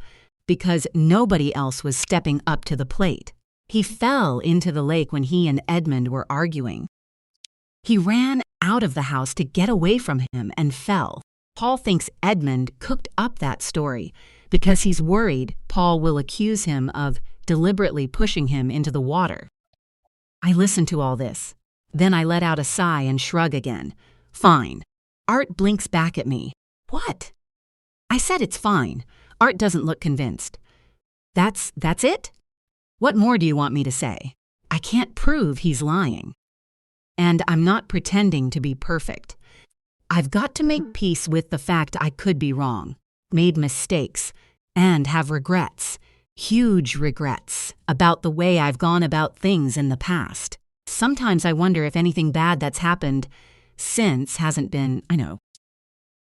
because nobody else was stepping up to the plate. He fell into the lake when he and Edmund were arguing. He ran out of the house to get away from him and fell. Paul thinks Edmund cooked up that story because he's worried Paul will accuse him of deliberately pushing him into the water. I listen to all this. Then I let out a sigh and shrug again. Fine. Art blinks back at me. What? I said it's fine. Art doesn't look convinced. That's it? What more do you want me to say? I can't prove he's lying. And I'm not pretending to be perfect. I've got to make peace with the fact I could be wrong, made mistakes, and have regrets, huge regrets, about the way I've gone about things in the past. Sometimes I wonder if anything bad that's happened since hasn't been,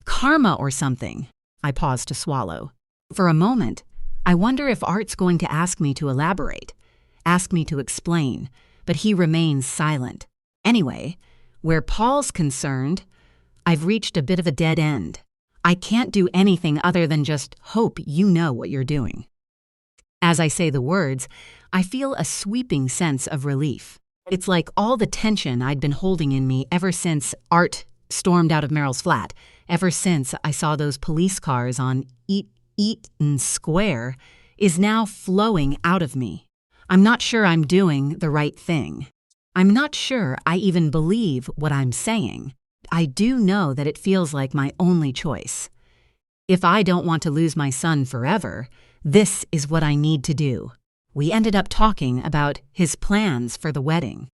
karma or something. I pause to swallow. For a moment, I wonder if Art's going to ask me to elaborate, ask me to explain, but he remains silent. Anyway, where Paul's concerned, I've reached a bit of a dead end. I can't do anything other than just hope you know what you're doing. As I say the words, I feel a sweeping sense of relief. It's like all the tension I'd been holding in me ever since Art stormed out of Meryl's flat, ever since I saw those police cars on Eaton Square, is now flowing out of me. I'm not sure I'm doing the right thing. I'm not sure I even believe what I'm saying. I do know that it feels like my only choice. If I don't want to lose my son forever, this is what I need to do. We ended up talking about his plans for the wedding.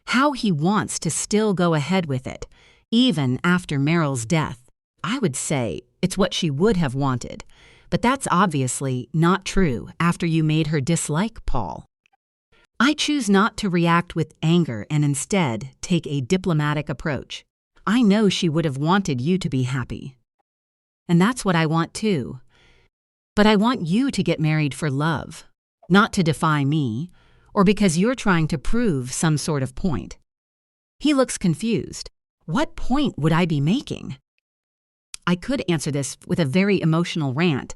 How he wants to still go ahead with it, even after Meryl's death. I would say it's what she would have wanted, but that's obviously not true after you made her dislike Paul. I choose not to react with anger and instead take a diplomatic approach. I know she would have wanted you to be happy. And that's what I want too. But I want you to get married for love, not to defy me, or because you're trying to prove some sort of point. He looks confused. What point would I be making? I could answer this with a very emotional rant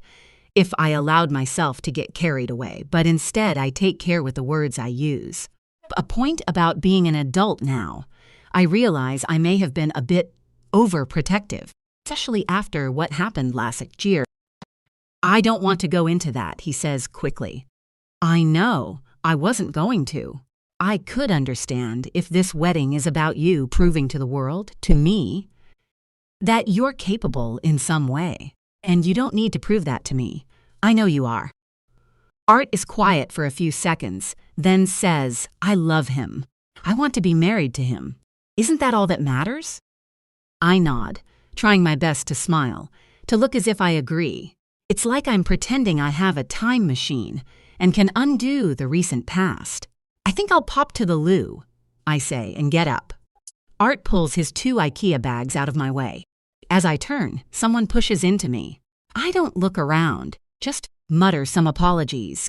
if I allowed myself to get carried away, but instead I take care with the words I use. A point about being an adult now. I realize I may have been a bit overprotective, especially after what happened last year. I don't want to go into that, he says quickly. I know, I wasn't going to. I could understand if this wedding is about you proving to the world, to me, that you're capable in some way. And you don't need to prove that to me. I know you are. Art is quiet for a few seconds, then says, I love him. I want to be married to him. Isn't that all that matters? I nod, trying my best to smile, to look as if I agree. It's like I'm pretending I have a time machine and can undo the recent past. I think I'll pop to the loo, I say, and get up. Art pulls his 2 IKEA bags out of my way. As I turn, someone pushes into me. I don't look around, just mutter some apologies,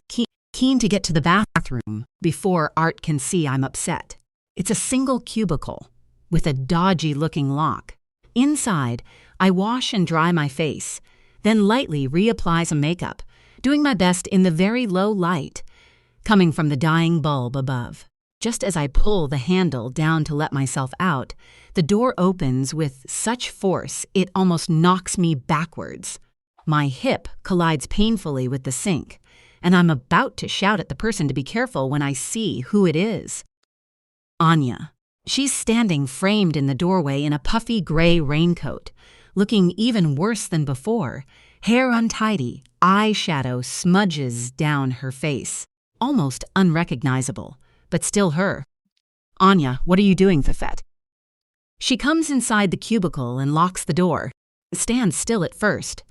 keen to get to the bathroom before Art can see I'm upset. It's a single cubicle with a dodgy-looking lock. Inside, I wash and dry my face, then lightly reapply some makeup, doing my best in the very low light coming from the dying bulb above. Just as I pull the handle down to let myself out, the door opens with such force it almost knocks me backwards. My hip collides painfully with the sink, and I'm about to shout at the person to be careful when I see who it is. Anya. She's standing framed in the doorway in a puffy gray raincoat, looking even worse than before. Hair untidy, eyeshadow smudges down her face, almost unrecognizable, but still her. Anya, what are you doing, Fafet? She comes inside the cubicle and locks the door, stands still at first,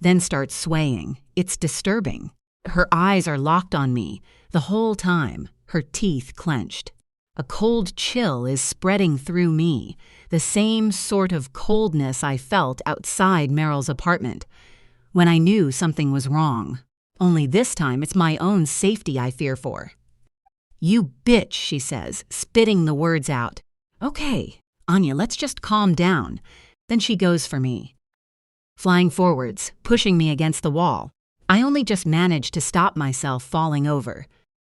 then starts swaying. It's disturbing. Her eyes are locked on me the whole time, her teeth clenched. A cold chill is spreading through me, the same sort of coldness I felt outside Meryl's apartment, when I knew something was wrong. Only this time it's my own safety I fear for. You bitch, she says, spitting the words out. Okay, Anya, let's just calm down. Then she goes for me. Flying forwards, pushing me against the wall. I only just manage to stop myself falling over.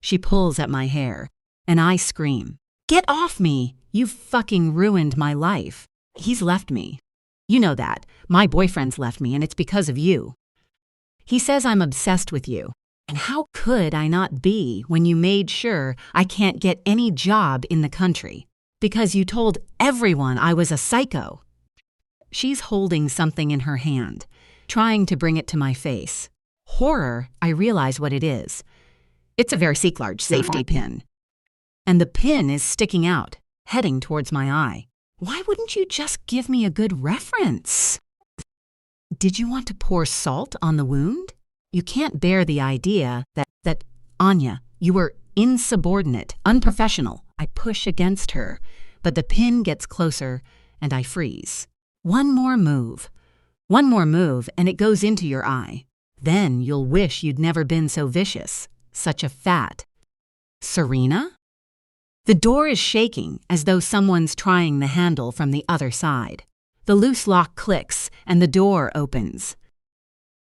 She pulls at my hair, and I scream. Get off me! You've fucking ruined my life. He's left me. You know that. My boyfriend's left me, and it's because of you. He says I'm obsessed with you. And how could I not be when you made sure I can't get any job in the country? Because you told everyone I was a psycho. She's holding something in her hand, trying to bring it to my face. Horror, I realize what it is. It's a very large safety pin. And the pin is sticking out, heading towards my eye. Why wouldn't you just give me a good reference? Did you want to pour salt on the wound? You can't bear the idea that Anya, you were insubordinate, unprofessional. I push against her, but the pin gets closer and I freeze. One more move, and it goes into your eye. Then you'll wish you'd never been so vicious, such a fat. Serena? The door is shaking as though someone's trying the handle from the other side. The loose lock clicks and the door opens.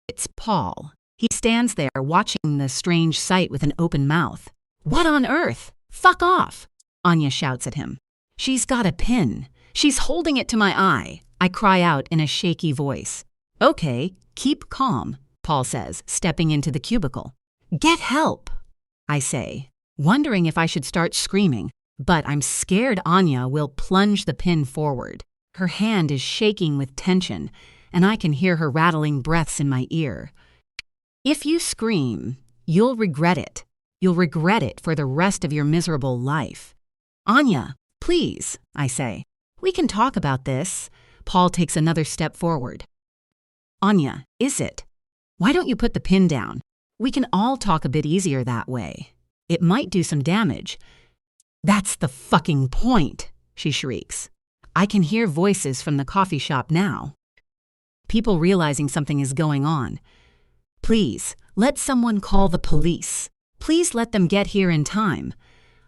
It's Paul. He stands there watching the strange sight with an open mouth. What on earth? Fuck off! Anya shouts at him. She's got a pin. She's holding it to my eye. I cry out in a shaky voice. Okay, keep calm, Paul says, stepping into the cubicle. Get help, I say, wondering if I should start screaming, but I'm scared Anya will plunge the pin forward. Her hand is shaking with tension, and I can hear her rattling breaths in my ear. If you scream, you'll regret it. You'll regret it for the rest of your miserable life. Anya, please, I say. We can talk about this. Paul takes another step forward. Anya, is it? Why don't you put the pin down? We can all talk a bit easier that way. It might do some damage. That's the fucking point, she shrieks. I can hear voices from the coffee shop now. People realizing something is going on. Please, let someone call the police. Please let them get here in time.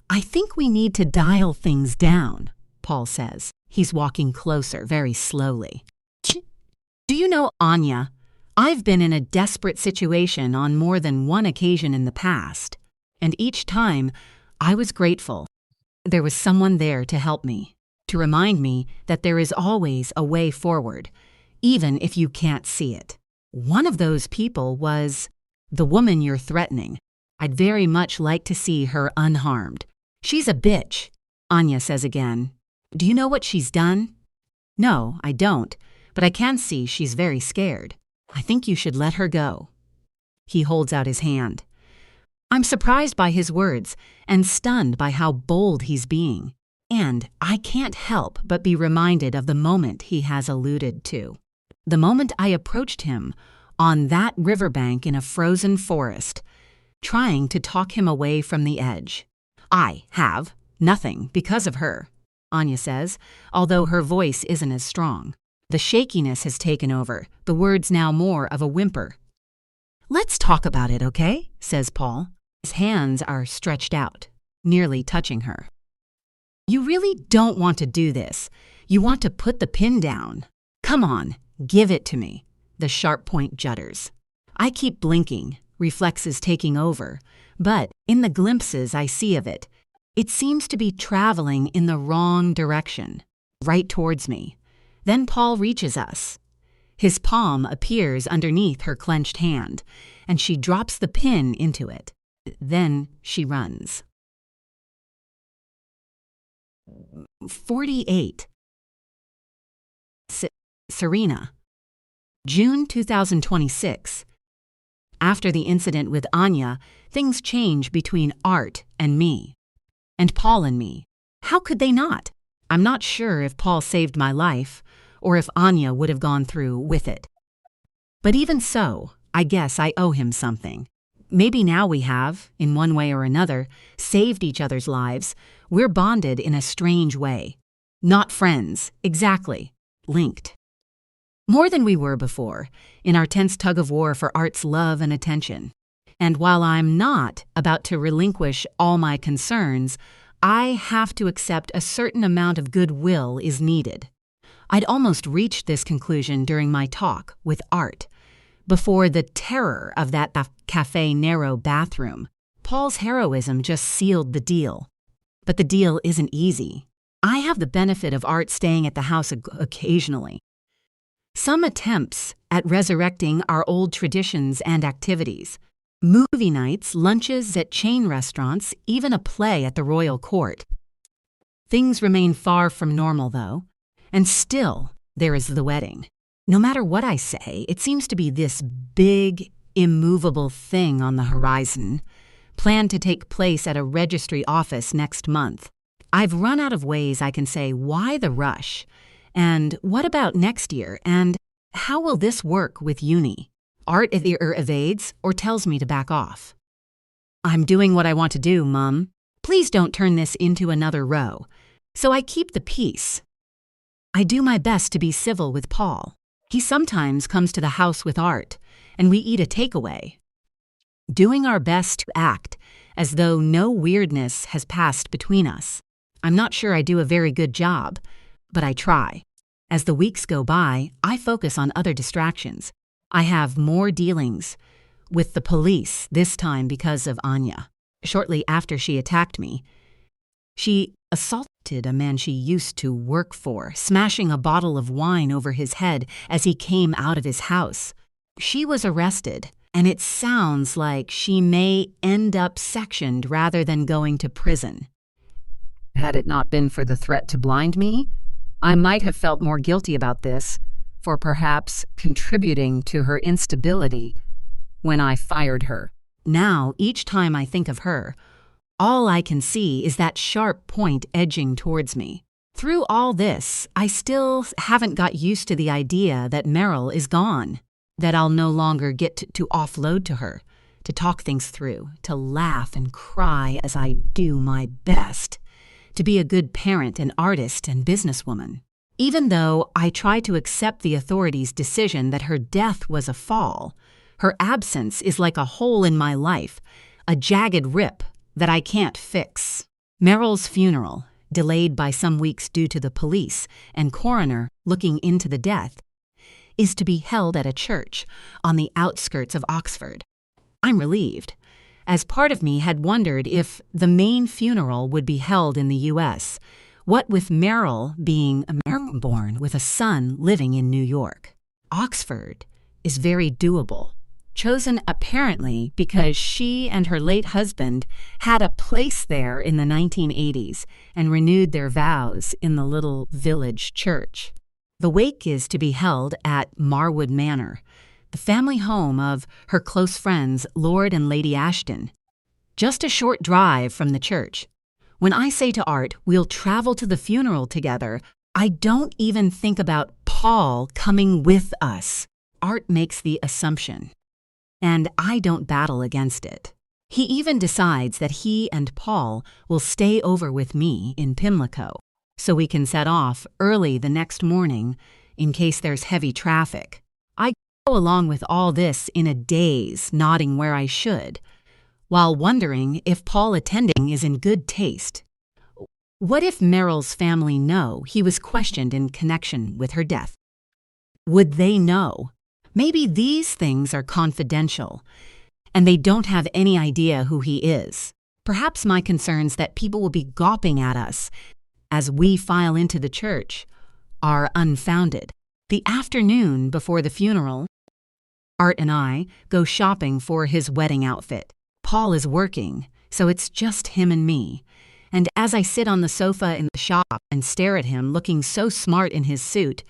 I think we need to dial things down, Paul says. He's walking closer, very slowly. Do you know, Anya, I've been in a desperate situation on more than one occasion in the past, and each time I was grateful. There was someone there to help me, to remind me that there is always a way forward, even if you can't see it. One of those people was the woman you're threatening. I'd very much like to see her unharmed. She's a bitch, Anya says again. Do you know what she's done? No, I don't, but I can see she's very scared. I think you should let her go. He holds out his hand. I'm surprised by his words and stunned by how bold he's being. And I can't help but be reminded of the moment he has alluded to. The moment I approached him on that riverbank in a frozen forest, trying to talk him away from the edge. I have nothing because of her, Anya says, although her voice isn't as strong. The shakiness has taken over, the words now more of a whimper. Let's talk about it, okay? Says Paul. His hands are stretched out, nearly touching her. You really don't want to do this. You want to put the pin down. Come on, give it to me. The sharp point judders. I keep blinking, reflexes taking over, but in the glimpses I see of it, it seems to be traveling in the wrong direction, right towards me. Then Paul reaches us. His palm appears underneath her clenched hand, and she drops the pin into it. Then she runs. 48. Serena. June 2026. After the incident with Anya, things change between Art and me. And Paul and me. How could they not? I'm not sure if Paul saved my life, or if Anya would have gone through with it. But even so, I guess I owe him something. Maybe now we have, in one way or another, saved each other's lives. We're bonded in a strange way. Not friends, exactly. Linked. More than we were before, in our tense tug-of-war for Art's love and attention. And while I'm not about to relinquish all my concerns, I have to accept a certain amount of goodwill is needed. I'd almost reached this conclusion during my talk with Art, before the terror of that Cafe Nero bathroom. Paul's heroism just sealed the deal. But the deal isn't easy. I have the benefit of Art staying at the house occasionally. Some attempts at resurrecting our old traditions and activities. Movie nights, lunches at chain restaurants, even a play at the royal court. Things remain far from normal, though, and still there is the wedding. No matter what I say, it seems to be this big, immovable thing on the horizon, planned to take place at a registry office next month. I've run out of ways I can say, why the rush? And what about next year? And how will this work with uni? Art either evades or tells me to back off. I'm doing what I want to do, Mum. Please don't turn this into another row. So I keep the peace. I do my best to be civil with Paul. He sometimes comes to the house with Art, and we eat a takeaway. Doing our best to act as though no weirdness has passed between us. I'm not sure I do a very good job, but I try. As the weeks go by, I focus on other distractions. I have more dealings with the police, this time because of Anya. Shortly after she attacked me, she assaulted a man she used to work for, smashing a bottle of wine over his head as he came out of his house. She was arrested, and it sounds like she may end up sectioned rather than going to prison. Had it not been for the threat to blind me, I might have felt more guilty about this, for perhaps contributing to her instability when I fired her. Now, each time I think of her, all I can see is that sharp point edging towards me. Through all this, I still haven't got used to the idea that Meryl is gone, that I'll no longer get to offload to her, to talk things through, to laugh and cry as I do my best, to be a good parent and artist and businesswoman. Even though I try to accept the authorities' decision that her death was a fall, her absence is like a hole in my life, a jagged rip that I can't fix. Meryl's funeral, delayed by some weeks due to the police and coroner looking into the death, is to be held at a church on the outskirts of Oxford. I'm relieved, as part of me had wondered if the main funeral would be held in the U.S., what with Meryl being American-born with a son living in New York. Oxford is very doable, chosen apparently because she and her late husband had a place there in the 1980s and renewed their vows in the little village church. The wake is to be held at Marwood Manor, the family home of her close friends Lord and Lady Ashton, just a short drive from the church. When I say to Art, we'll travel to the funeral together, I don't even think about Paul coming with us. Art makes the assumption, and I don't battle against it. He even decides that he and Paul will stay over with me in Pimlico, so we can set off early the next morning in case there's heavy traffic. I go along with all this in a daze, nodding where I should, while wondering if Paul attending is in good taste. What if Meryl's family know he was questioned in connection with her death? Would they know? Maybe these things are confidential, and they don't have any idea who he is. Perhaps my concerns that people will be gawping at us as we file into the church are unfounded. The afternoon before the funeral, Art and I go shopping for his wedding outfit. Paul is working, so it's just him and me. And as I sit on the sofa in the shop and stare at him looking so smart in his suit,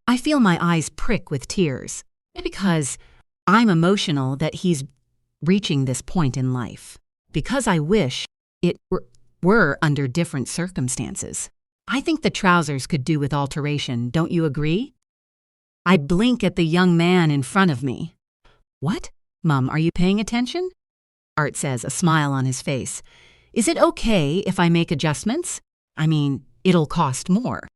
I feel my eyes prick with tears. Because I'm emotional that he's reaching this point in life. Because I wish it were under different circumstances. I think the trousers could do with alteration, don't you agree? I blink at the young man in front of me. What? Mum, are you paying attention? Art says, a smile on his face. Is it okay if I make adjustments? I mean, it'll cost more.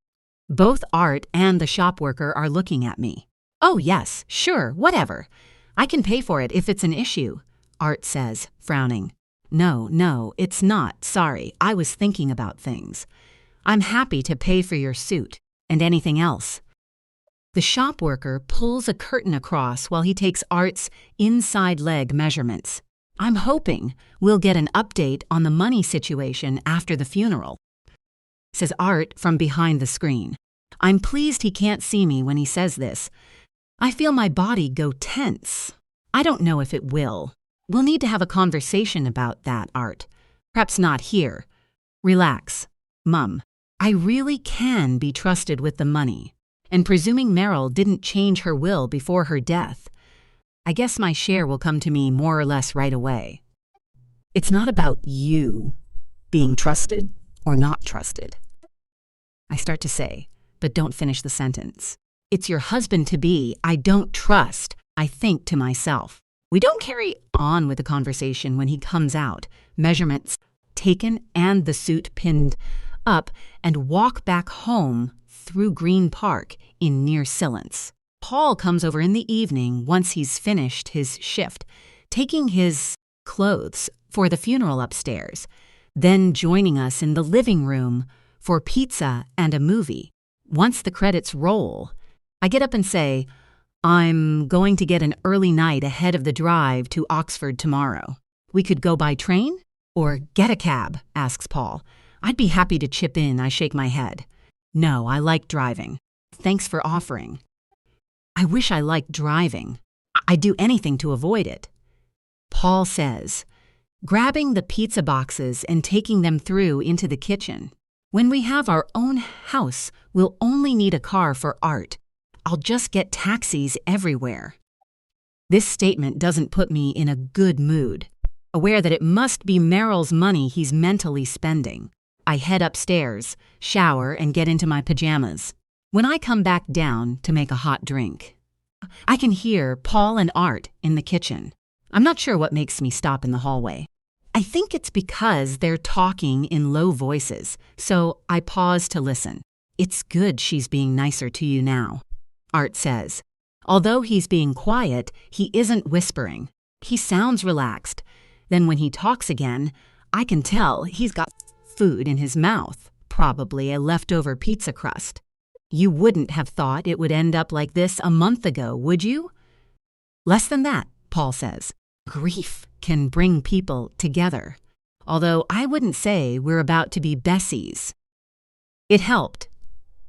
Both Art and the shop worker are looking at me. Oh, yes, sure, whatever. I can pay for it if it's an issue, Art says, frowning. No, it's not. Sorry, I was thinking about things. I'm happy to pay for your suit and anything else. The shop worker pulls a curtain across while he takes Art's inside leg measurements. I'm hoping we'll get an update on the money situation after the funeral, says Art from behind the screen. I'm pleased he can't see me when he says this. I feel my body go tense. I don't know if it will. We'll need to have a conversation about that, Art. Perhaps not here. Relax. Mum, I really can be trusted with the money. And presuming Meryl didn't change her will before her death, I guess my share will come to me more or less right away. It's not about you being trusted or not trusted, I start to say, but don't finish the sentence. It's your husband-to-be I don't trust, I think to myself. We don't carry on with the conversation when he comes out, measurements taken and the suit pinned up, and walk back home through Green Park in near silence. Paul comes over in the evening once he's finished his shift, taking his clothes for the funeral upstairs, then joining us in the living room for pizza and a movie. Once the credits roll, I get up and say, I'm going to get an early night ahead of the drive to Oxford tomorrow. We could go by train or get a cab, asks Paul. I'd be happy to chip in, I shake my head. No, I like driving. Thanks for offering. I wish I liked driving. I'd do anything to avoid it. Paul says, grabbing the pizza boxes and taking them through into the kitchen. When we have our own house, we'll only need a car for Art. I'll just get taxis everywhere. This statement doesn't put me in a good mood, aware that it must be Meryl's money he's mentally spending. I head upstairs, shower, and get into my pajamas. When I come back down to make a hot drink, I can hear Paul and Art in the kitchen. I'm not sure what makes me stop in the hallway. I think it's because they're talking in low voices, so I pause to listen. It's good she's being nicer to you now, Art says. Although he's being quiet, he isn't whispering. He sounds relaxed. Then when he talks again, I can tell he's got food in his mouth, probably a leftover pizza crust. You wouldn't have thought it would end up like this a month ago, would you? Less than that, Paul says. Grief can bring people together, although I wouldn't say we're about to be Bessies. It helped,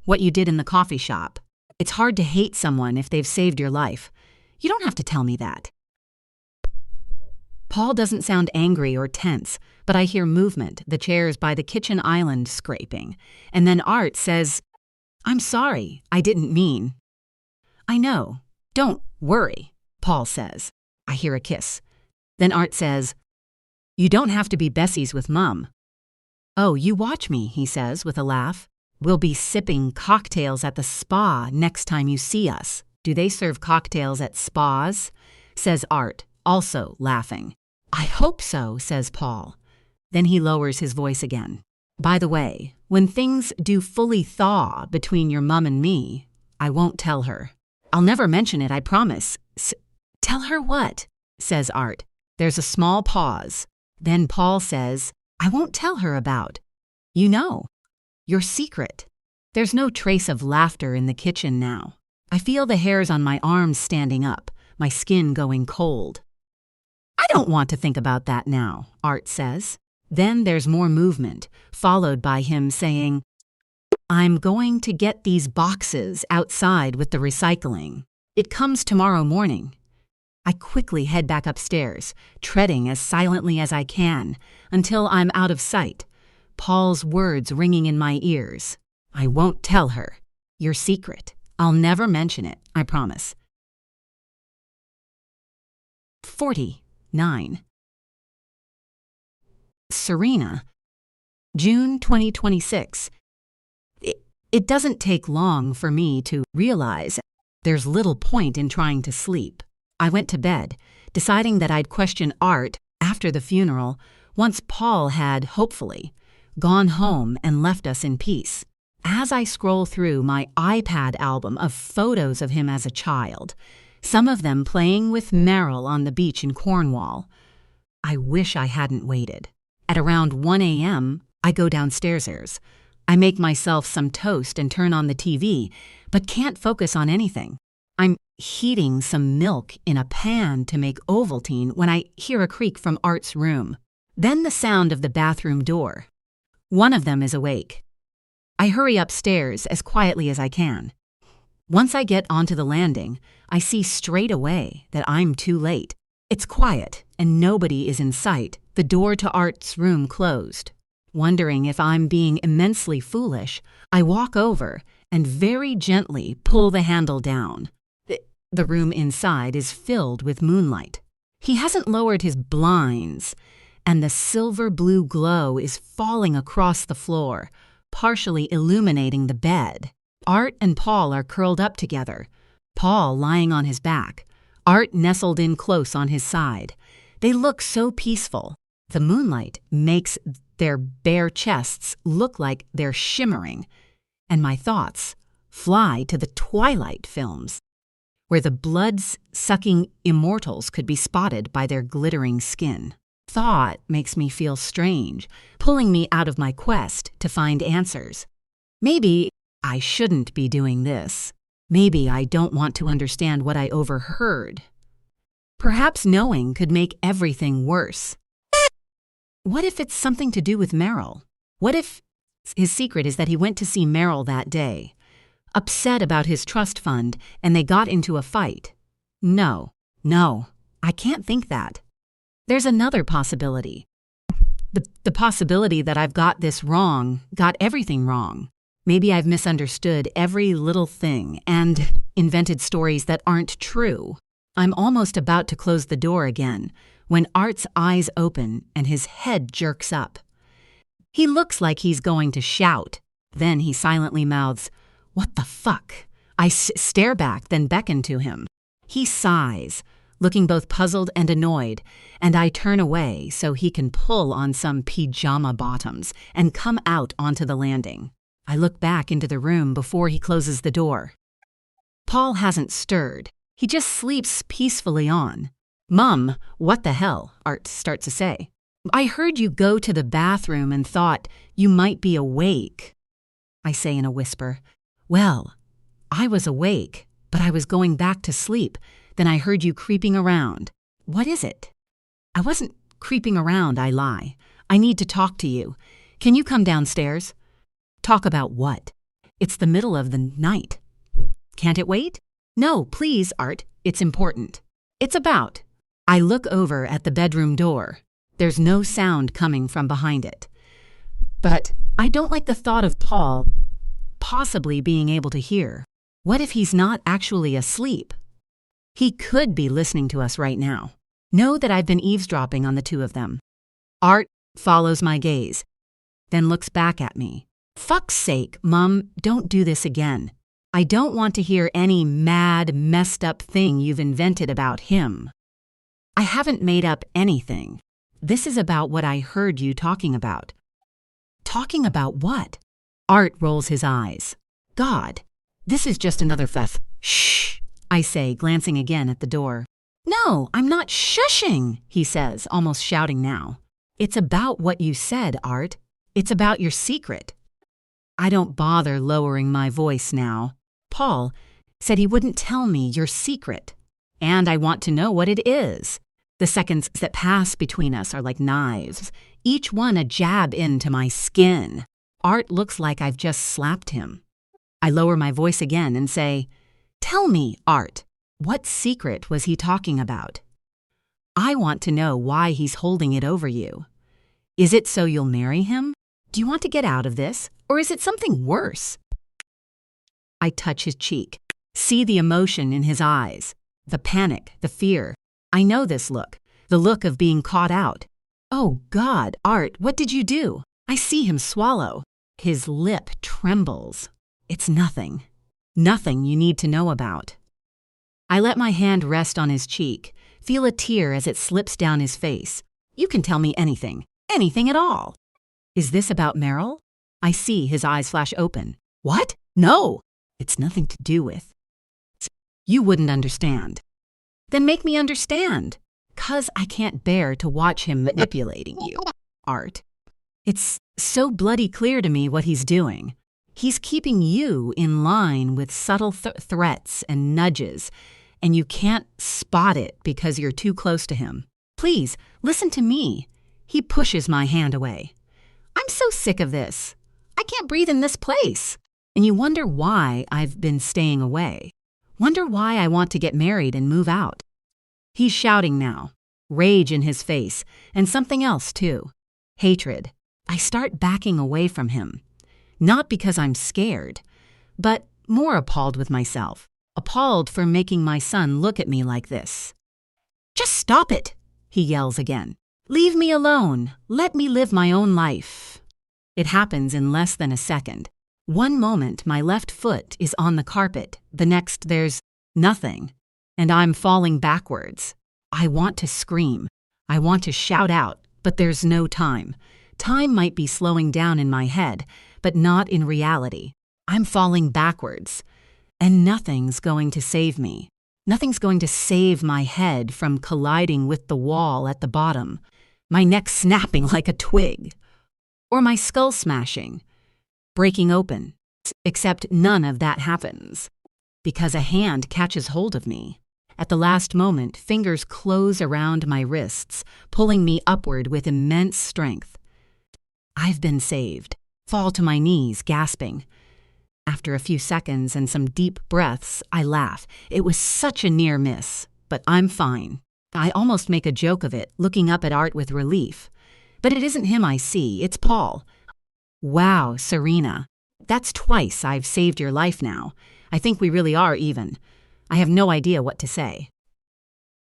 what you did in the coffee shop. It's hard to hate someone if they've saved your life. You don't have to tell me that. Paul doesn't sound angry or tense, but I hear movement, the chairs by the kitchen island scraping, and then Art says, I'm sorry, I didn't mean. I know. Don't worry, Paul says. I hear a kiss. Then Art says, you don't have to be Bessies with Mum. Oh, you watch me, he says with a laugh. We'll be sipping cocktails at the spa next time you see us. Do they serve cocktails at spas? Says Art, also laughing. I hope so, says Paul. Then he lowers his voice again. By the way, when things do fully thaw between your mum and me, I won't tell her. I'll never mention it, I promise. Tell her what? Says Art. There's a small pause. Then Paul says, I won't tell her about. You know, your secret. There's no trace of laughter in the kitchen now. I feel the hairs on my arms standing up, my skin going cold. I don't want to think about that now, Art says. Then there's more movement, followed by him saying, I'm going to get these boxes outside with the recycling. It comes tomorrow morning. I quickly head back upstairs, treading as silently as I can, until I'm out of sight, Paul's words ringing in my ears. I won't tell her. Your secret. I'll never mention it, I promise. 49. Serena. June 2026. It doesn't take long for me to realize there's little point in trying to sleep. I went to bed, deciding that I'd question Art after the funeral once Paul had, hopefully, gone home and left us in peace. As I scroll through my iPad album of photos of him as a child, some of them playing with Meryl on the beach in Cornwall, I wish I hadn't waited. At around 1 a.m., I go downstairs. I make myself some toast and turn on the TV, but can't focus on anything. I'm heating some milk in a pan to make Ovaltine when I hear a creak from Art's room. Then the sound of the bathroom door. One of them is awake. I hurry upstairs as quietly as I can. Once I get onto the landing, I see straight away that I'm too late. It's quiet and nobody is in sight, the door to Art's room closed. Wondering if I'm being immensely foolish, I walk over and very gently pull the handle down. The room inside is filled with moonlight. He hasn't lowered his blinds, and the silver-blue glow is falling across the floor, partially illuminating the bed. Art and Paul are curled up together, Paul lying on his back, Art nestled in close on his side. They look so peaceful. The moonlight makes their bare chests look like they're shimmering, and my thoughts fly to the Twilight films, where the blood-sucking immortals could be spotted by their glittering skin. Thought makes me feel strange, pulling me out of my quest to find answers. Maybe I shouldn't be doing this. Maybe I don't want to understand what I overheard. Perhaps knowing could make everything worse. What if it's something to do with Meryl? What if his secret is that he went to see Meryl that day, upset about his trust fund, and they got into a fight? No, I can't think that. There's another possibility. The possibility that I've got this wrong, got everything wrong. Maybe I've misunderstood every little thing and invented stories that aren't true. I'm almost about to close the door again when Art's eyes open and his head jerks up. He looks like he's going to shout. Then he silently mouths, "What the fuck?" I stare back, then beckon to him. He sighs, looking both puzzled and annoyed, and I turn away so he can pull on some pajama bottoms and come out onto the landing. I look back into the room before he closes the door. Paul hasn't stirred. He just sleeps peacefully on. "Mum, what the hell?" Art starts to say. "I heard you go to the bathroom and thought you might be awake," I say in a whisper. "Well, I was awake, but I was going back to sleep. Then I heard you creeping around. What is it?" "I wasn't creeping around," I lie. "I need to talk to you. Can you come downstairs?" "Talk about what?" "It's the middle of the night." "Can't it wait?" "No, please, Art. It's important." "It's about." I look over at the bedroom door. There's no sound coming from behind it. But I don't like the thought of Paul possibly being able to hear. What if he's not actually asleep? He could be listening to us right now. Know that I've been eavesdropping on the two of them. Art follows my gaze, then looks back at me. "Fuck's sake, Mum, don't do this again. I don't want to hear any mad, messed up thing you've invented about him." "I haven't made up anything. This is about what I heard you talking about." "Talking about what?" Art rolls his eyes. "God, this is just another fuff." "Shh," I say, glancing again at the door. "No, I'm not shushing," he says, almost shouting now. "It's about what you said, Art. It's about your secret." I don't bother lowering my voice now. Paul said he wouldn't tell me your secret, and I want to know what it is. The seconds that pass between us are like knives, each one a jab into my skin. Art looks like I've just slapped him. I lower my voice again and say, "Tell me, Art, what secret was he talking about? I want to know why he's holding it over you. Is it so you'll marry him? Do you want to get out of this, or is it something worse?" I touch his cheek, see the emotion in his eyes, the panic, the fear. I know this look, the look of being caught out. "Oh God, Art, what did you do?" I see him swallow. His lip trembles. "It's nothing. Nothing you need to know about." I let my hand rest on his cheek, feel a tear as it slips down his face. "You can tell me anything, anything at all." "Is this about Meryl?" I see his eyes flash open. "What? No! It's nothing to do with." "You wouldn't understand." "Then make me understand. 'Cause I can't bear to watch him manipulating you, Art. It's so bloody clear to me what he's doing. He's keeping you in line with subtle threats and nudges, and you can't spot it because you're too close to him. Please, listen to me." He pushes my hand away. "I'm so sick of this. I can't breathe in this place." And you wonder why I've been staying away. Wonder why I want to get married and move out. He's shouting now, rage in his face, and something else too, hatred. I start backing away from him, not because I'm scared, but more appalled with myself, appalled for making my son look at me like this. "Just stop it," he yells again. "Leave me alone. Let me live my own life." It happens in less than a second. One moment my left foot is on the carpet, the next there's nothing, and I'm falling backwards. I want to scream. I want to shout out, but there's no time. Time might be slowing down in my head, but not in reality. I'm falling backwards, and nothing's going to save me. Nothing's going to save my head from colliding with the wall at the bottom, my neck snapping like a twig, or my skull smashing, breaking open. Except none of that happens, because a hand catches hold of me. At the last moment, fingers close around my wrists, pulling me upward with immense strength. I've been saved. Fall to my knees, gasping. After a few seconds and some deep breaths, I laugh. It was such a near miss, but I'm fine. I almost make a joke of it, looking up at Art with relief. But it isn't him I see, it's Paul. "Wow, Serena. That's twice I've saved your life now. I think we really are even." I have no idea what to say.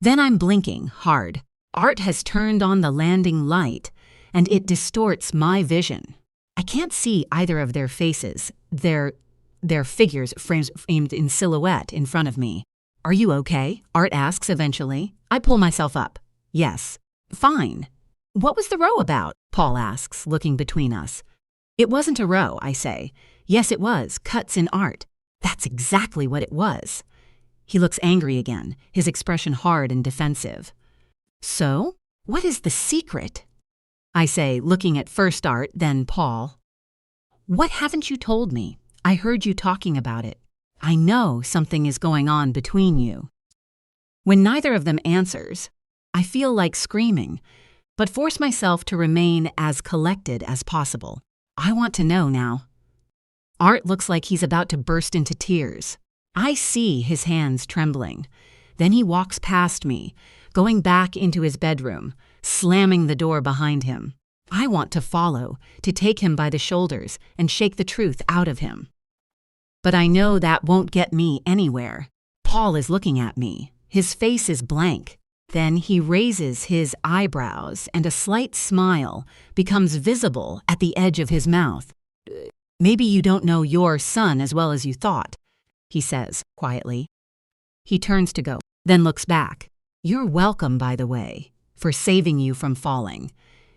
Then I'm blinking hard. Art has turned on the landing light, and it distorts my vision. I can't see either of their faces, their figures framed in silhouette in front of me. "Are you okay?" Art asks eventually. I pull myself up. "Yes, fine." "What was the row about?" Paul asks, looking between us. "It wasn't a row," I say. "Yes, it was. Cuts in Art. That's exactly what it was." He looks angry again, his expression hard and defensive. "So, what is the secret?" I say, looking at first Art, then Paul. "What haven't you told me? I heard you talking about it. I know something is going on between you." When neither of them answers, I feel like screaming, but force myself to remain as collected as possible. I want to know now. Art looks like he's about to burst into tears. I see his hands trembling. Then he walks past me, going back into his bedroom, slamming the door behind him. I want to follow, to take him by the shoulders and shake the truth out of him. But I know that won't get me anywhere. Paul is looking at me. His face is blank. Then he raises his eyebrows and a slight smile becomes visible at the edge of his mouth. "Maybe you don't know your son as well as you thought," he says quietly. He turns to go, then looks back. "You're welcome, by the way, for saving you from falling.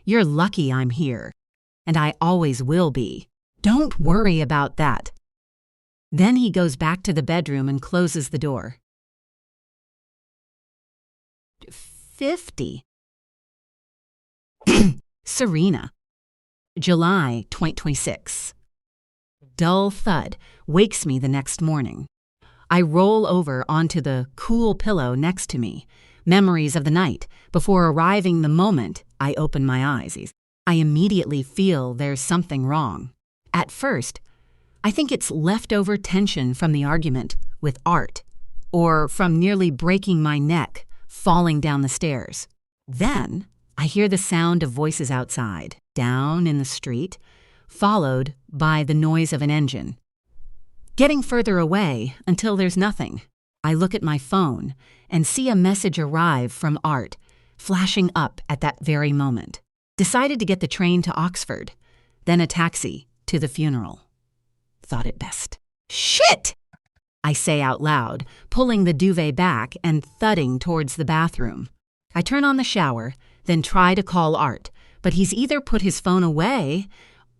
You're lucky I'm here, and I always will be. Don't worry about that." Then he goes back to the bedroom and closes the door. 50. Serena. July 2026. Dull thud wakes me the next morning. I roll over onto the cool pillow next to me, memories of the night, before arriving the moment I open my eyes. I immediately feel there's something wrong. At first, I think it's leftover tension from the argument with Art, or from nearly breaking my neck falling down the stairs. Then, I hear the sound of voices outside, down in the street, followed by the noise of an engine. Getting further away until there's nothing. I look at my phone and see a message arrive from Art, flashing up at that very moment. Decided to get the train to Oxford, then a taxi to the funeral. Thought it best. Shit! I say out loud, pulling the duvet back and thudding towards the bathroom. I turn on the shower, then try to call Art, but he's either put his phone away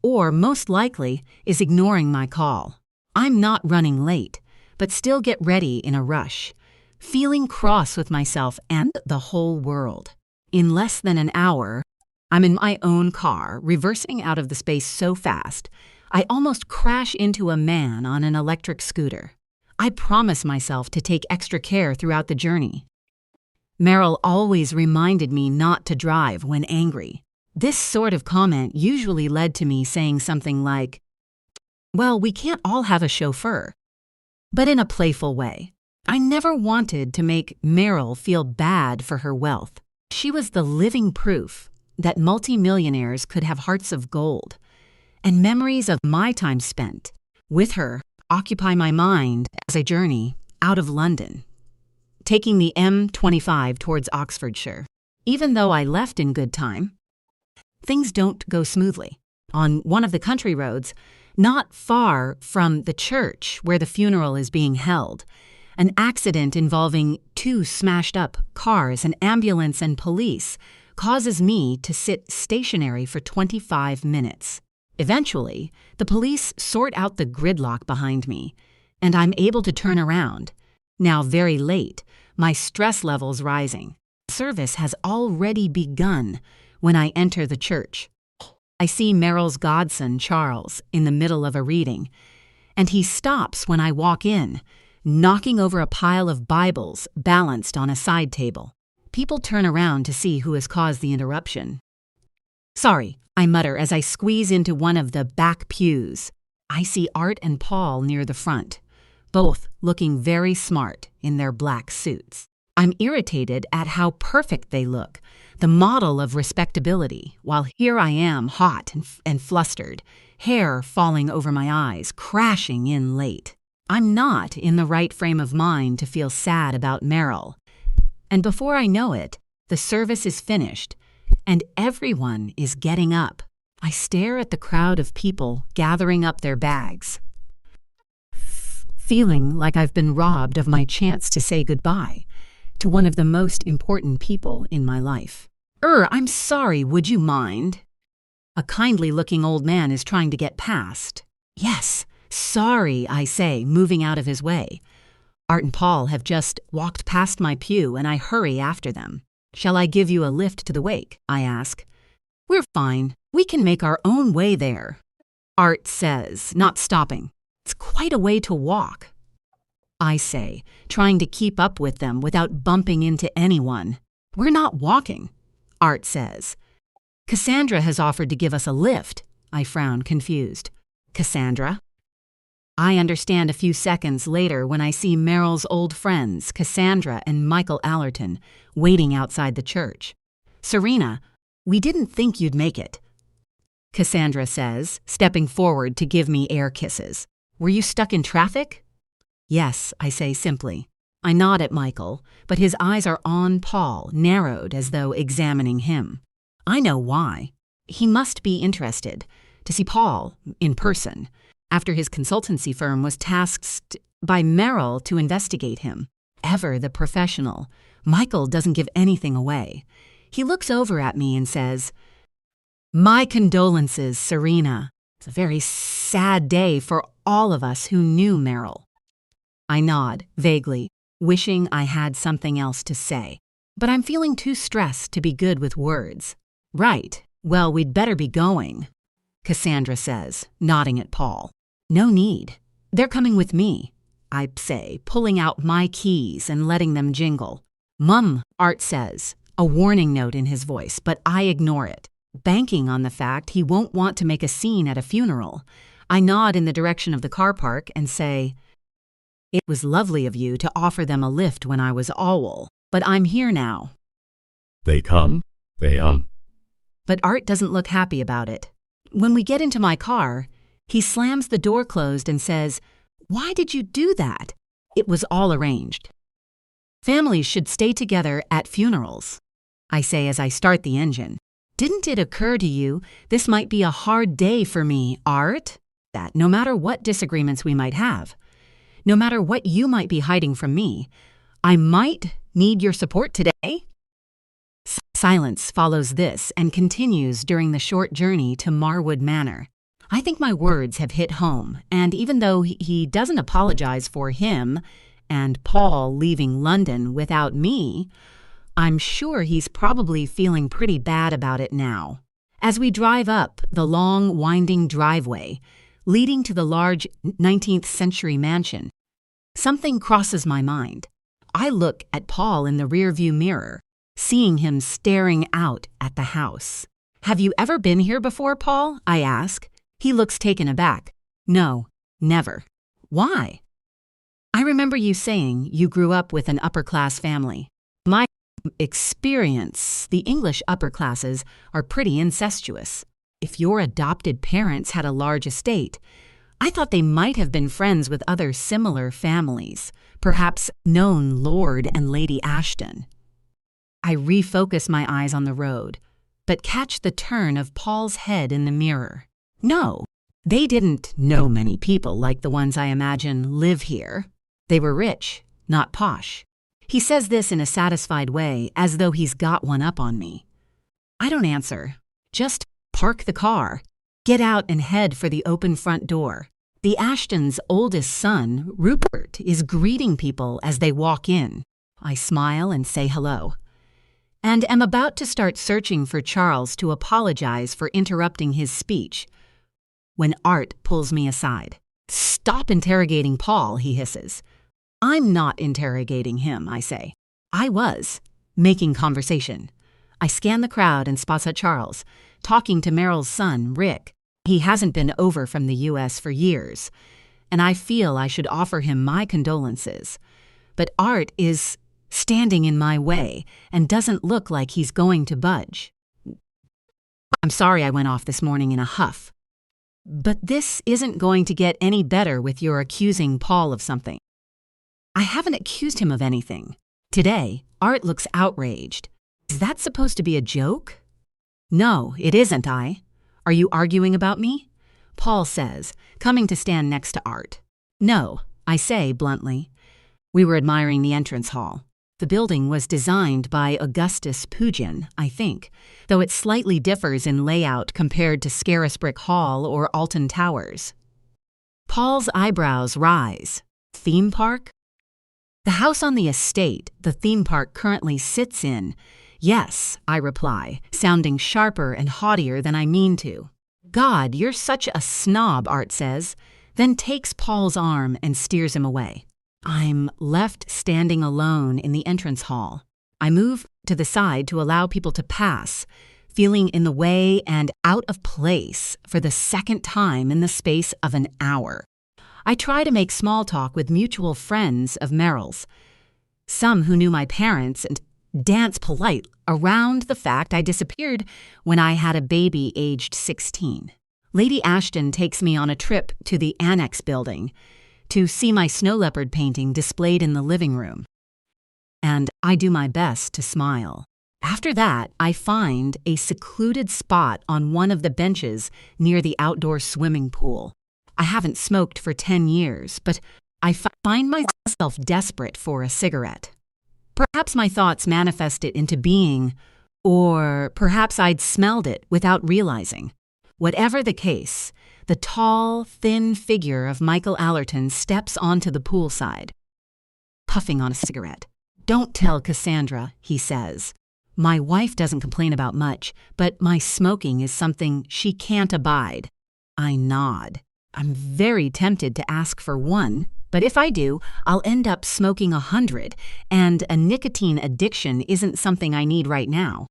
or, most likely, is ignoring my call. I'm not running late, but still get ready in a rush, feeling cross with myself and the whole world. In less than an hour, I'm in my own car, reversing out of the space so fast, I almost crash into a man on an electric scooter. I promise myself to take extra care throughout the journey. Meryl always reminded me not to drive when angry. This sort of comment usually led to me saying something like, "Well, we can't all have a chauffeur," but in a playful way. I never wanted to make Meryl feel bad for her wealth. She was the living proof that multimillionaires could have hearts of gold, and memories of my time spent with her occupy my mind as I journey out of London, taking the M25 towards Oxfordshire. Even though I left in good time, things don't go smoothly. On one of the country roads, not far from the church where the funeral is being held, an accident involving 2 smashed-up cars, an ambulance, and police causes me to sit stationary for 25 minutes. Eventually, the police sort out the gridlock behind me, and I'm able to turn around. Now very late, my stress levels rising. Service has already begun when I enter the church. I see Meryl's godson, Charles, in the middle of a reading, and he stops when I walk in, knocking over a pile of Bibles balanced on a side table. People turn around to see who has caused the interruption. "Sorry," I mutter as I squeeze into one of the back pews. I see Art and Paul near the front, both looking very smart in their black suits. I'm irritated at how perfect they look, the model of respectability, while here I am hot and flustered, hair falling over my eyes, crashing in late. I'm not in the right frame of mind to feel sad about Meryl. And before I know it, the service is finished, and everyone is getting up. I stare at the crowd of people gathering up their bags, feeling like I've been robbed of my chance to say goodbye to one of the most important people in my life. I'm sorry, would you mind?" A kindly-looking old man is trying to get past. "Yes, sorry," I say, moving out of his way. Art and Paul have just walked past my pew, and I hurry after them. "Shall I give you a lift to the wake?" I ask. "We're fine. We can make our own way there," Art says, not stopping. "It's quite a way to walk," I say, trying to keep up with them without bumping into anyone. "We're not walking," Art says. "Cassandra has offered to give us a lift," I frown, confused. "Cassandra?" I understand a few seconds later when I see Meryl's old friends, Cassandra and Michael Allerton, waiting outside the church. "Serena, we didn't think you'd make it," Cassandra says, stepping forward to give me air kisses. "Were you stuck in traffic?" "Yes," I say simply. I nod at Michael, but his eyes are on Paul, narrowed as though examining him. I know why. He must be interested to see Paul in person, after his consultancy firm was tasked by Meryl to investigate him. Ever the professional, Michael doesn't give anything away. He looks over at me and says, "My condolences, Serena. It's a very sad day for all of us who knew Meryl." I nod, vaguely, wishing I had something else to say. But I'm feeling too stressed to be good with words. "Right, well, we'd better be going," Cassandra says, nodding at Paul. "No need. They're coming with me," I say, pulling out my keys and letting them jingle. "Mum," Art says, a warning note in his voice, but I ignore it. Banking on the fact he won't want to make a scene at a funeral, I nod in the direction of the car park and say, "It was lovely of you to offer them a lift when I was AWOL, but I'm here now." They come. But Art doesn't look happy about it. When we get into my car, he slams the door closed and says, "Why did you do that? It was all arranged." Families should stay together at funerals, I say as I start the engine. Didn't it occur to you this might be a hard day for me, Art? That no matter what disagreements we might have, no matter what you might be hiding from me, I might need your support today? Silence follows this and continues during the short journey to Marwood Manor. I think my words have hit home, and even though he doesn't apologize for him and Paul leaving London without me, I'm sure he's probably feeling pretty bad about it now. As we drive up the long, winding driveway leading to the large 19th century mansion, something crosses my mind. I look at Paul in the rearview mirror, seeing him staring out at the house. "Have you ever been here before, Paul?" I ask. He looks taken aback. "No, never." "Why?" "I remember you saying you grew up with an upper-class family. My experience, the English upper classes are pretty incestuous. If your adopted parents had a large estate, I thought they might have been friends with other similar families, perhaps known Lord and Lady Ashton." I refocus my eyes on the road, but catch the turn of Paul's head in the mirror. No, they didn't know many people like the ones I imagine live here. They were rich, not posh. He says this in a satisfied way, as though he's got one up on me. I don't answer. Just park the car, get out and head for the open front door. The Ashtons' oldest son, Rupert, is greeting people as they walk in. I smile and say hello, and am about to start searching for Charles to apologize for interrupting his speech when Art pulls me aside. "Stop interrogating Paul," he hisses. "I'm not interrogating him," I say. I was making conversation. I scan the crowd and spot Charles, talking to Meryl's son, Rick. He hasn't been over from the U.S. for years, and I feel I should offer him my condolences. But Art is standing in my way and doesn't look like he's going to budge. "I'm sorry I went off this morning in a huff. But this isn't going to get any better with your accusing Paul of something." I haven't accused him of anything. Today, Art looks outraged. Is that supposed to be a joke? "No, it isn't, Are you arguing about me?" Paul says, coming to stand next to Art. "No," I say bluntly. We were admiring the entrance hall. The building was designed by Augustus Pugin, I think, though it slightly differs in layout compared to Scarisbrick Hall or Alton Towers. Paul's eyebrows rise. Theme park? The house on the estate the theme park currently sits in. "Yes," I reply, sounding sharper and haughtier than I mean to. "God, you're such a snob," Art says, then takes Paul's arm and steers him away. I'm left standing alone in the entrance hall. I move to the side to allow people to pass, feeling in the way and out of place for the second time in the space of an hour. I try to make small talk with mutual friends of Meryl's, some who knew my parents, and dance polite around the fact I disappeared when I had a baby aged 16. Lady Ashton takes me on a trip to the Annex building to see my snow leopard painting displayed in the living room, and I do my best to smile. After that, I find a secluded spot on one of the benches near the outdoor swimming pool. I haven't smoked for 10 years, but I find myself desperate for a cigarette. Perhaps my thoughts manifest it into being, or perhaps I'd smelled it without realizing. Whatever the case, the tall, thin figure of Michael Allerton steps onto the poolside, puffing on a cigarette. "Don't tell Cassandra," he says. "My wife doesn't complain about much, but my smoking is something she can't abide." I nod. I'm very tempted to ask for one, but if I do, I'll end up smoking 100, and a nicotine addiction isn't something I need right now.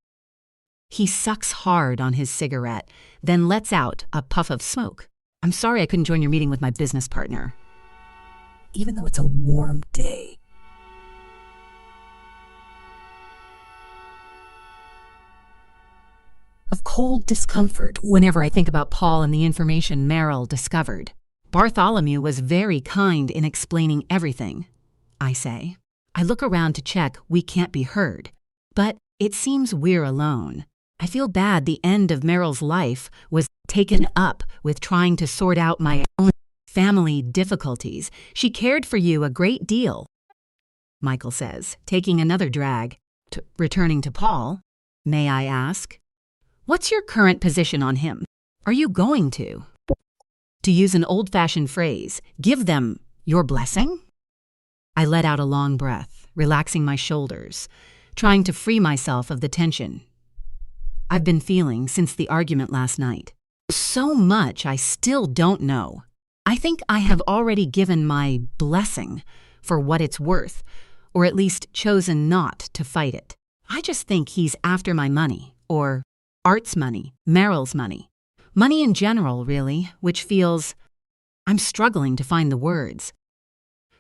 He sucks hard on his cigarette, then lets out a puff of smoke. I'm sorry I couldn't join your meeting with my business partner. Even though it's a warm day. Of cold discomfort Whenever I think about Paul and the information Merrill discovered. Bartholomew was very kind in explaining everything, I say. I look around to check we can't be heard, but it seems we're alone. I feel bad the end of Merrill's life was taken up with trying to sort out my own family difficulties. She cared for you a great deal, Michael says, taking another drag. Returning to Paul, may I ask, what's your current position on him? Are you going to use an old-fashioned phrase, give them your blessing? I let out a long breath, relaxing my shoulders, trying to free myself of the tension I've been feeling since the argument last night. So much I still don't know. I think I have already given my blessing for what it's worth, or at least chosen not to fight it. I just think he's after my money, or Art's money, Merrill's money. Money in general, really, which feels... I'm struggling to find the words.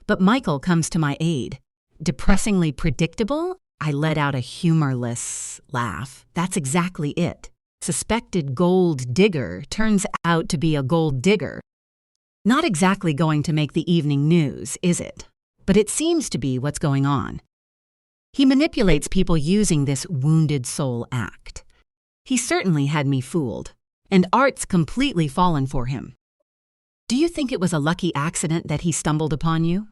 But Michael comes to my aid. Depressingly predictable? I let out a humorless laugh. That's exactly it. Suspected gold digger turns out to be a gold digger. Not exactly going to make the evening news, is it? But it seems to be what's going on. He manipulates people using this wounded soul act. He certainly had me fooled, and Art's completely fallen for him. Do you think it was a lucky accident that he stumbled upon you?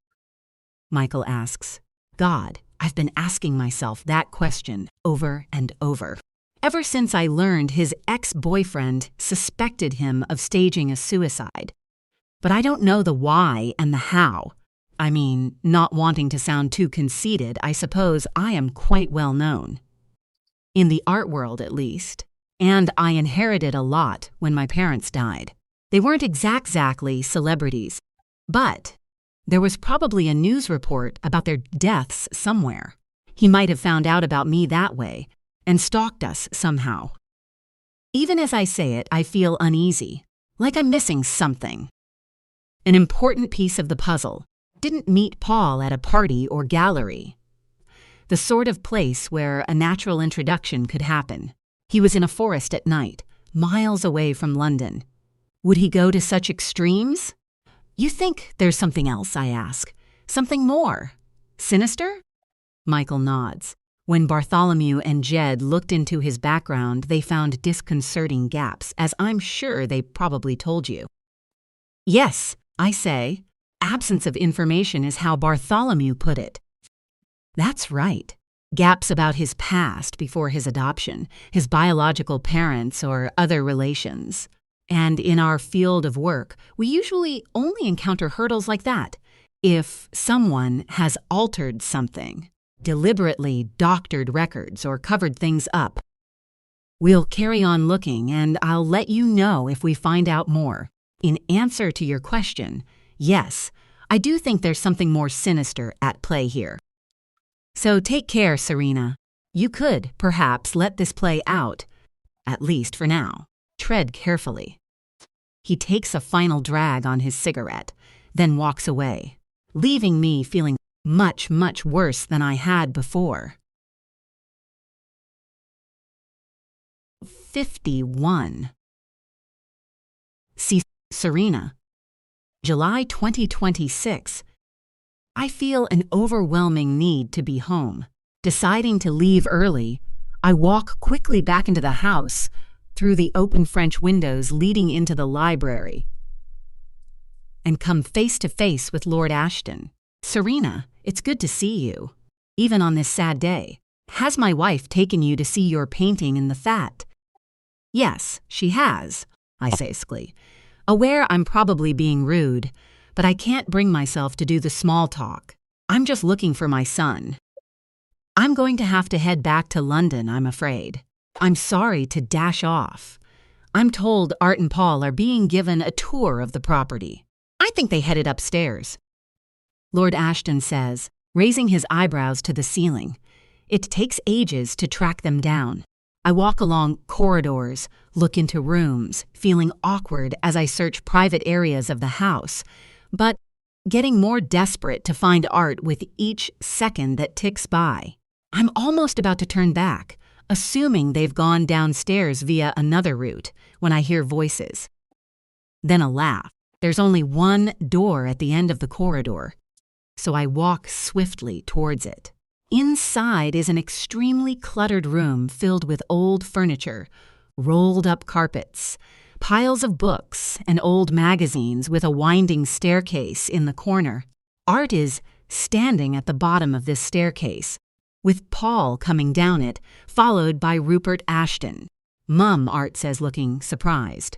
Michael asks. God, I've been asking myself that question over and over. Ever since I learned his ex-boyfriend suspected him of staging a suicide. But I don't know the why and the how. I mean, not wanting to sound too conceited, I suppose I am quite well known. In the art world, at least. And I inherited a lot when my parents died. They weren't exactly celebrities, but there was probably a news report about their deaths somewhere. He might have found out about me that way and stalked us somehow. Even as I say it, I feel uneasy, like I'm missing something. An important piece of the puzzle. Didn't meet Paul at a party or gallery. The sort of place where a natural introduction could happen. He was in a forest at night, miles away from London. Would he go to such extremes? You think there's something else, I ask. Something more? Sinister? Michael nods. When Bartholomew and Jed looked into his background, they found disconcerting gaps, as I'm sure they probably told you. Yes, I say. Absence of information is how Bartholomew put it. That's right. Gaps about his past before his adoption, his biological parents or other relations. And in our field of work, we usually only encounter hurdles like that if someone has altered something, deliberately doctored records or covered things up. We'll carry on looking, and I'll let you know if we find out more. In answer to your question, yes, I do think there's something more sinister at play here. So take care, Serena. You could, perhaps, let this play out, at least for now. Tread carefully. He takes a final drag on his cigarette, then walks away, leaving me feeling much, much worse than I had before. 51. See, Serena. July 2026. I feel an overwhelming need to be home. Deciding to leave early, I walk quickly back into the house, through the open French windows leading into the library, and come face to face with Lord Ashton. Serena, it's good to see you, even on this sad day. Has my wife taken you to see your painting in the Fat? Yes, she has, I say sickly, aware I'm probably being rude, but I can't bring myself to do the small talk. I'm just looking for my son. I'm going to have to head back to London, I'm afraid. I'm sorry to dash off. I'm told Art and Paul are being given a tour of the property. I think they headed upstairs. Lord Ashton says, raising his eyebrows to the ceiling, it takes ages to track them down. I walk along corridors, look into rooms, feeling awkward as I search private areas of the house, but getting more desperate to find Art with each second that ticks by. I'm almost about to turn back, assuming they've gone downstairs via another route, when I hear voices. Then a laugh. There's only one door at the end of the corridor, so I walk swiftly towards it. Inside is an extremely cluttered room filled with old furniture, rolled-up carpets, piles of books and old magazines with a winding staircase in the corner. Art is standing at the bottom of this staircase, with Paul coming down it, followed by Rupert Ashton. Mum, Art says, looking surprised.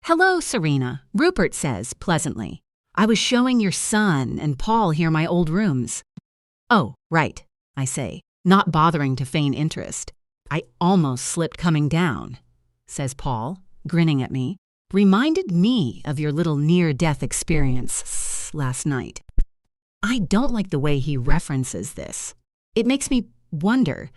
"Hello, Serena," Rupert says pleasantly. "I was showing your son and Paul here my old rooms." "Oh, right," I say, not bothering to feign interest. "I almost slipped coming down," says Paul, grinning at me. "Reminded me of your little near-death experience last night." I don't like the way he references this. It makes me wonder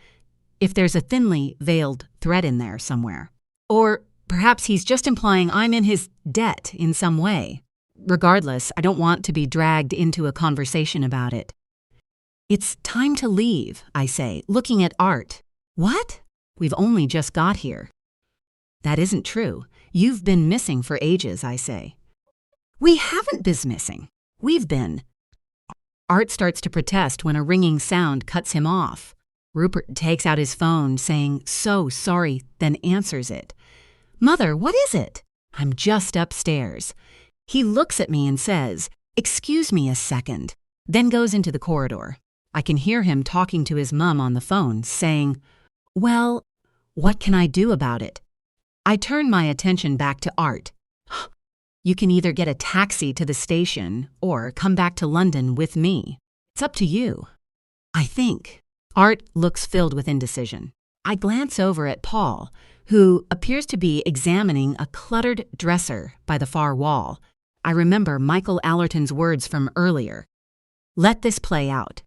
if there's a thinly veiled thread in there somewhere. Or perhaps he's just implying I'm in his debt in some way. Regardless, I don't want to be dragged into a conversation about it. "It's time to leave," I say, looking at Art. "What? We've only just got here." "That isn't true. You've been missing for ages," I say. "We haven't been missing. We've been." Art starts to protest when a ringing sound cuts him off. Rupert takes out his phone, saying, "So sorry," then answers it. "Mother, what is it?" "I'm just upstairs." He looks at me and says, "Excuse me a second," then goes into the corridor. I can hear him talking to his mum on the phone, saying, "Well, what can I do about it?" I turn my attention back to Art. "You can either get a taxi to the station or come back to London with me. It's up to you." I think. Art looks filled with indecision. I glance over at Paul, who appears to be examining a cluttered dresser by the far wall. I remember Michael Allerton's words from earlier. "Let this play out."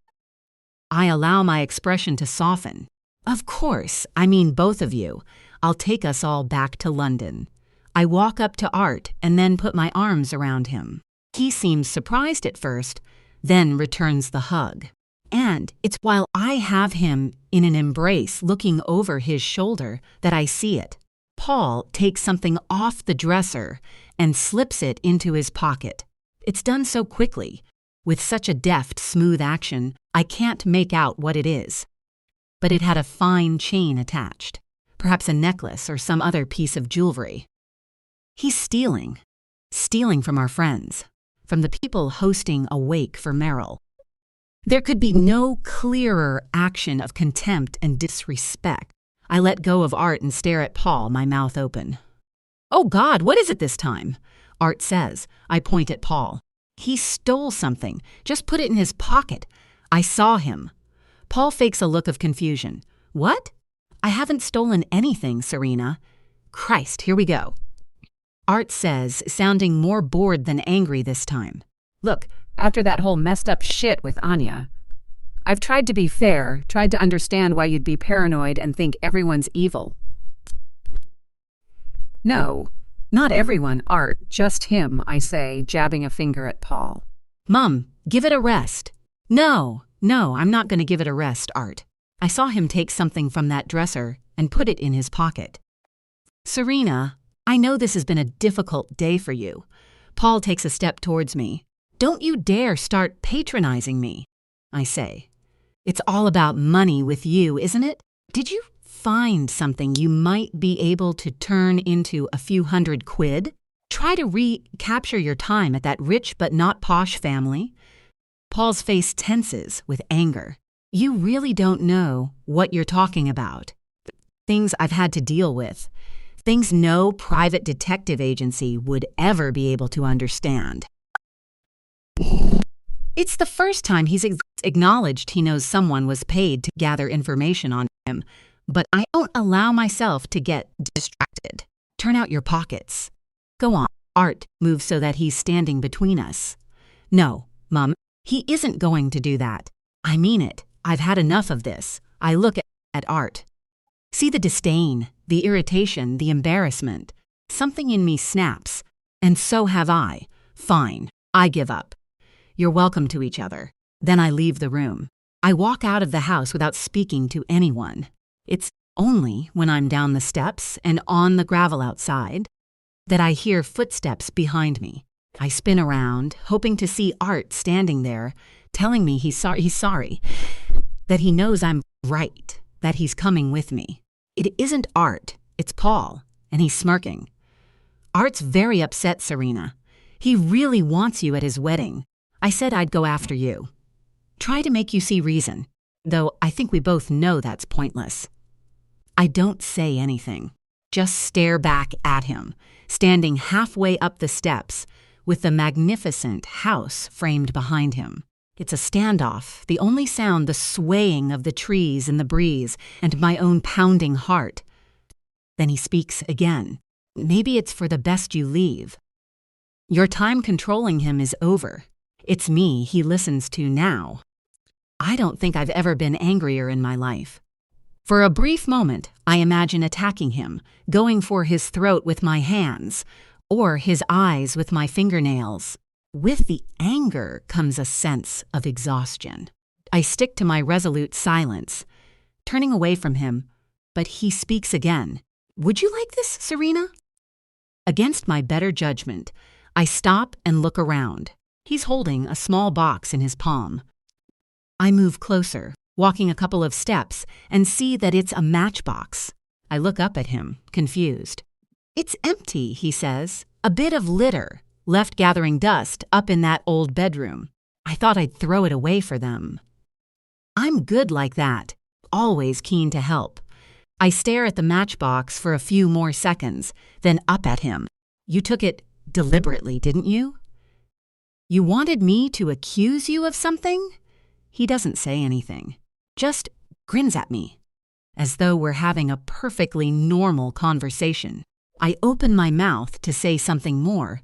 I allow my expression to soften. "Of course, I mean both of you. I'll take us all back to London." I walk up to Art and then put my arms around him. He seems surprised at first, then returns the hug. And it's while I have him in an embrace looking over his shoulder that I see it. Paul takes something off the dresser and slips it into his pocket. It's done so quickly. With such a deft, smooth action, I can't make out what it is. But it had a fine chain attached, perhaps a necklace or some other piece of jewelry. He's stealing from our friends, from the people hosting a wake for Merrill. There could be no clearer action of contempt and disrespect. I let go of Art and stare at Paul, my mouth open. "Oh God, what is it this time?" Art says. I point at Paul. "He stole something. Just put it in his pocket. I saw him." Paul fakes a look of confusion. "What?" "I haven't stolen anything, Serena." Christ, here we go. Art says, sounding more bored than angry this time. "Look, after that whole messed up shit with Anya, I've tried to be fair, tried to understand why you'd be paranoid and think everyone's evil." "No, not everyone, Art, just him," I say, jabbing a finger at Paul. "Mum, give it a rest." No, I'm not going to give it a rest, Art. I saw him take something from that dresser and put it in his pocket. "Serena, I know this has been a difficult day for you." Paul takes a step towards me. "Don't you dare start patronizing me," I say. "It's all about money with you, isn't it? Did you find something you might be able to turn into a few £100? Try to recapture your time at that rich but not posh family?" Paul's face tenses with anger. "You really don't know what you're talking about. Things I've had to deal with. Things no private detective agency would ever be able to understand." It's the first time he's acknowledged he knows someone was paid to gather information on him, but I don't allow myself to get distracted. "Turn out your pockets." "Go on." Art moves so that he's standing between us. "No, Mum, he isn't going to do that. I mean it. I've had enough of this." I look at Art. See the disdain, the irritation, the embarrassment. Something in me snaps. And so have I. Fine, I give up. You're welcome to each other. Then I leave the room. I walk out of the house without speaking to anyone. It's only when I'm down the steps and on the gravel outside that I hear footsteps behind me. I spin around, hoping to see Art standing there, telling me he's sorry, that he knows I'm right, that he's coming with me. It isn't Art, it's Paul, and he's smirking. Art's very upset, Serena. He really wants you at his wedding. I said I'd go after you. Try to make you see reason, though I think we both know that's pointless. I don't say anything, just stare back at him, standing halfway up the steps with the magnificent house framed behind him. It's a standoff, the only sound the swaying of the trees in the breeze and my own pounding heart. Then he speaks again. Maybe it's for the best you leave. Your time controlling him is over. It's me he listens to now. I don't think I've ever been angrier in my life. For a brief moment, I imagine attacking him, going for his throat with my hands, or his eyes with my fingernails. With the anger comes a sense of exhaustion. I stick to my resolute silence, turning away from him, but he speaks again. Would you like this, Serena? Against my better judgment, I stop and look around. He's holding a small box in his palm. I move closer, walking a couple of steps, and see that it's a matchbox. I look up at him, confused. It's empty, he says. A bit of litter, left gathering dust up in that old bedroom. I thought I'd throw it away for them. I'm good like that, always keen to help. I stare at the matchbox for a few more seconds, then up at him. You took it deliberately, didn't you? You wanted me to accuse you of something? He doesn't say anything, just grins at me, as though we're having a perfectly normal conversation. I open my mouth to say something more,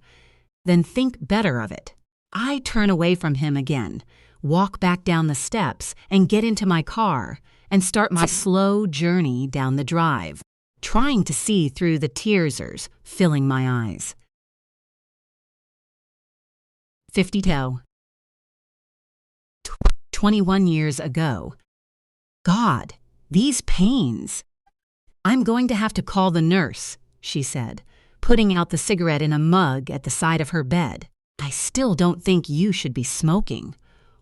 then think better of it. I turn away from him again, walk back down the steps, and get into my car and start my slow journey down the drive, trying to see through the tearsers filling my eyes. 52. 21 years ago. God, these pains. I'm going to have to call the nurse, she said, putting out the cigarette in a mug at the side of her bed. I still don't think you should be smoking.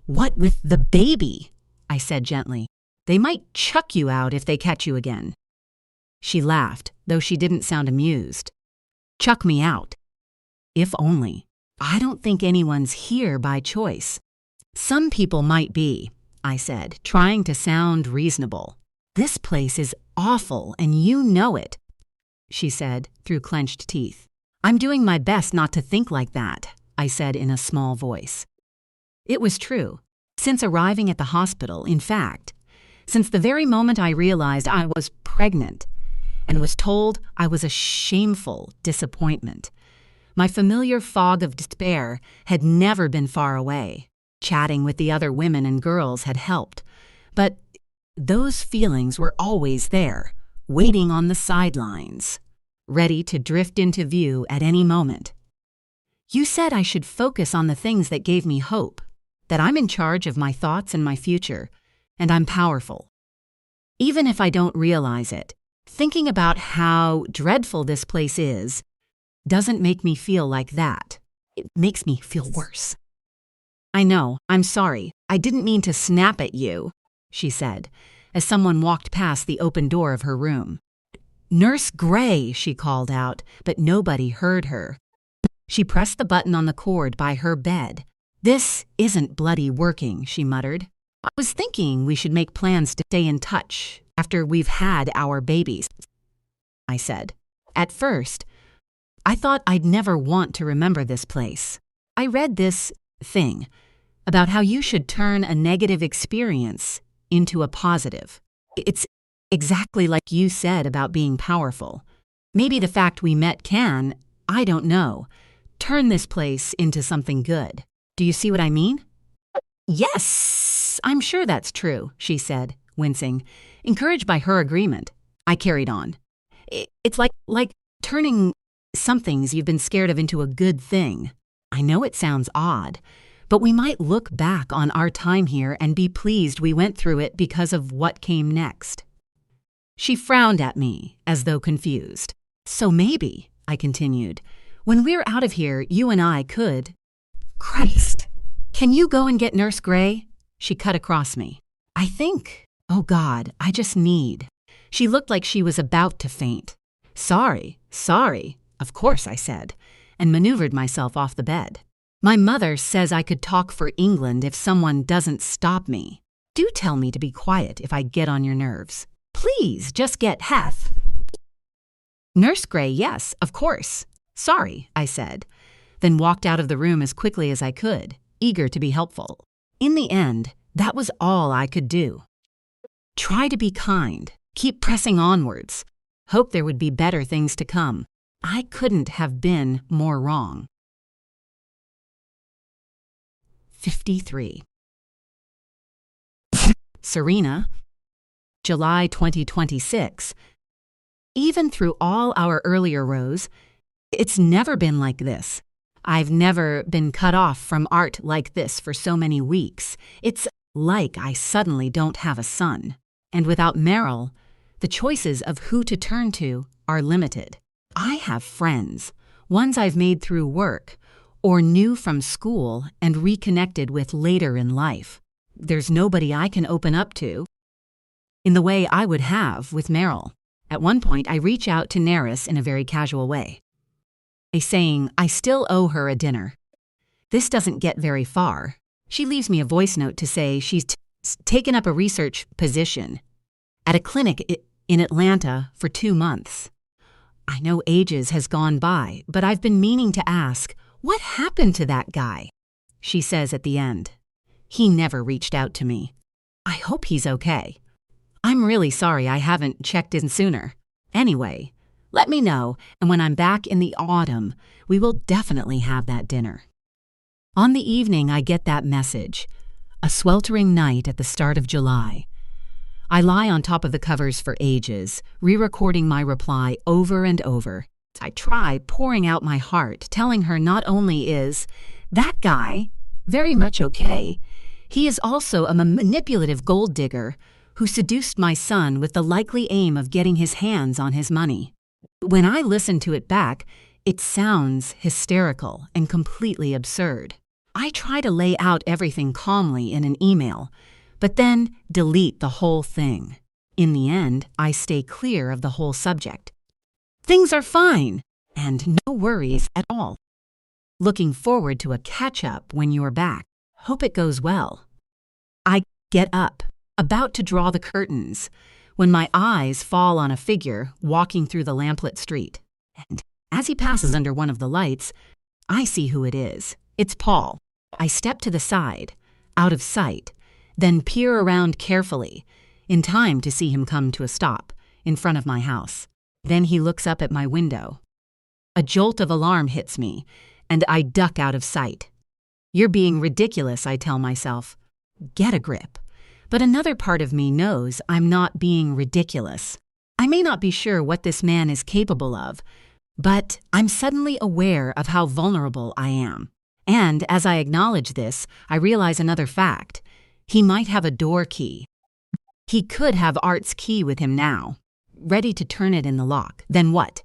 What with the baby? I said gently. They might chuck you out if they catch you again. She laughed, though she didn't sound amused. Chuck me out. If only. I don't think anyone's here by choice. Some people might be, I said, trying to sound reasonable. This place is awful, and you know it, she said through clenched teeth. I'm doing my best not to think like that, I said in a small voice. It was true. Since arriving at the hospital, in fact, since the very moment I realized I was pregnant and was told I was a shameful disappointment, my familiar fog of despair had never been far away. Chatting with the other women and girls had helped, but those feelings were always there, waiting on the sidelines, ready to drift into view at any moment. You said I should focus on the things that gave me hope, that I'm in charge of my thoughts and my future, and I'm powerful. Even if I don't realize it, thinking about how dreadful this place is doesn't make me feel like that. It makes me feel worse. I know, I'm sorry. I didn't mean to snap at you, she said, as someone walked past the open door of her room. Nurse Gray, she called out, but nobody heard her. She pressed the button on the cord by her bed. This isn't bloody working, she muttered. I was thinking we should make plans to stay in touch after we've had our babies, I said. At first, I thought I'd never want to remember this place. I read this thing about how you should turn a negative experience into a positive. It's exactly like you said about being powerful. Maybe the fact we met can, I don't know, turn this place into something good. Do you see what I mean? Yes, I'm sure that's true, she said, wincing, encouraged by her agreement. I carried on. It's like turning somethings you've been scared of into a good thing. I know it sounds odd, but we might look back on our time here and be pleased we went through it because of what came next. She frowned at me, as though confused. So maybe, I continued, when we're out of here, you and I could… Christ! Can you go and get Nurse Gray? She cut across me. I think… Oh God, I just need… She looked like she was about to faint. Sorry. Of course, I said, and maneuvered myself off the bed. My mother says I could talk for England if someone doesn't stop me. Do tell me to be quiet if I get on your nerves. Please, just get Heth. Nurse Gray, yes, of course. Sorry, I said, then walked out of the room as quickly as I could, eager to be helpful. In the end, that was all I could do. Try to be kind, keep pressing onwards, hope there would be better things to come. I couldn't have been more wrong. 53. Serena, July 2026. Even through all our earlier rows, it's never been like this. I've never been cut off from art like this for so many weeks. It's like I suddenly don't have a son. And without Meryl, the choices of who to turn to are limited. I have friends, ones I've made through work, or knew from school and reconnected with later in life. There's nobody I can open up to in the way I would have with Meryl. At one point, I reach out to Neris in a very casual way, saying I still owe her a dinner. This doesn't get very far. She leaves me a voice note to say she's taken up a research position at a clinic in Atlanta for 2 months. I know ages has gone by, but I've been meaning to ask, what happened to that guy? She says at the end, he never reached out to me. I hope he's okay. I'm really sorry I haven't checked in sooner. Anyway, let me know, and when I'm back in the autumn, we will definitely have that dinner. On the evening I get that message, a sweltering night at the start of July. I lie on top of the covers for ages, re-recording my reply over and over. I try pouring out my heart, telling her not only is that guy very much okay, he is also a manipulative gold digger who seduced my son with the likely aim of getting his hands on his money. When I listen to it back, it sounds hysterical and completely absurd. I try to lay out everything calmly in an email, but then delete the whole thing. In the end, I stay clear of the whole subject. Things are fine, and no worries at all. Looking forward to a catch-up when you're back. Hope it goes well. I get up, about to draw the curtains, when my eyes fall on a figure walking through the lamplit street. And as he passes under one of the lights, I see who it is. It's Paul. I step to the side, out of sight, then peer around carefully, in time to see him come to a stop in front of my house. Then he looks up at my window. A jolt of alarm hits me, and I duck out of sight. You're being ridiculous, I tell myself. Get a grip. But another part of me knows I'm not being ridiculous. I may not be sure what this man is capable of, but I'm suddenly aware of how vulnerable I am. And as I acknowledge this, I realize another fact. He might have a door key. He could have Art's key with him now, ready to turn it in the lock. Then what?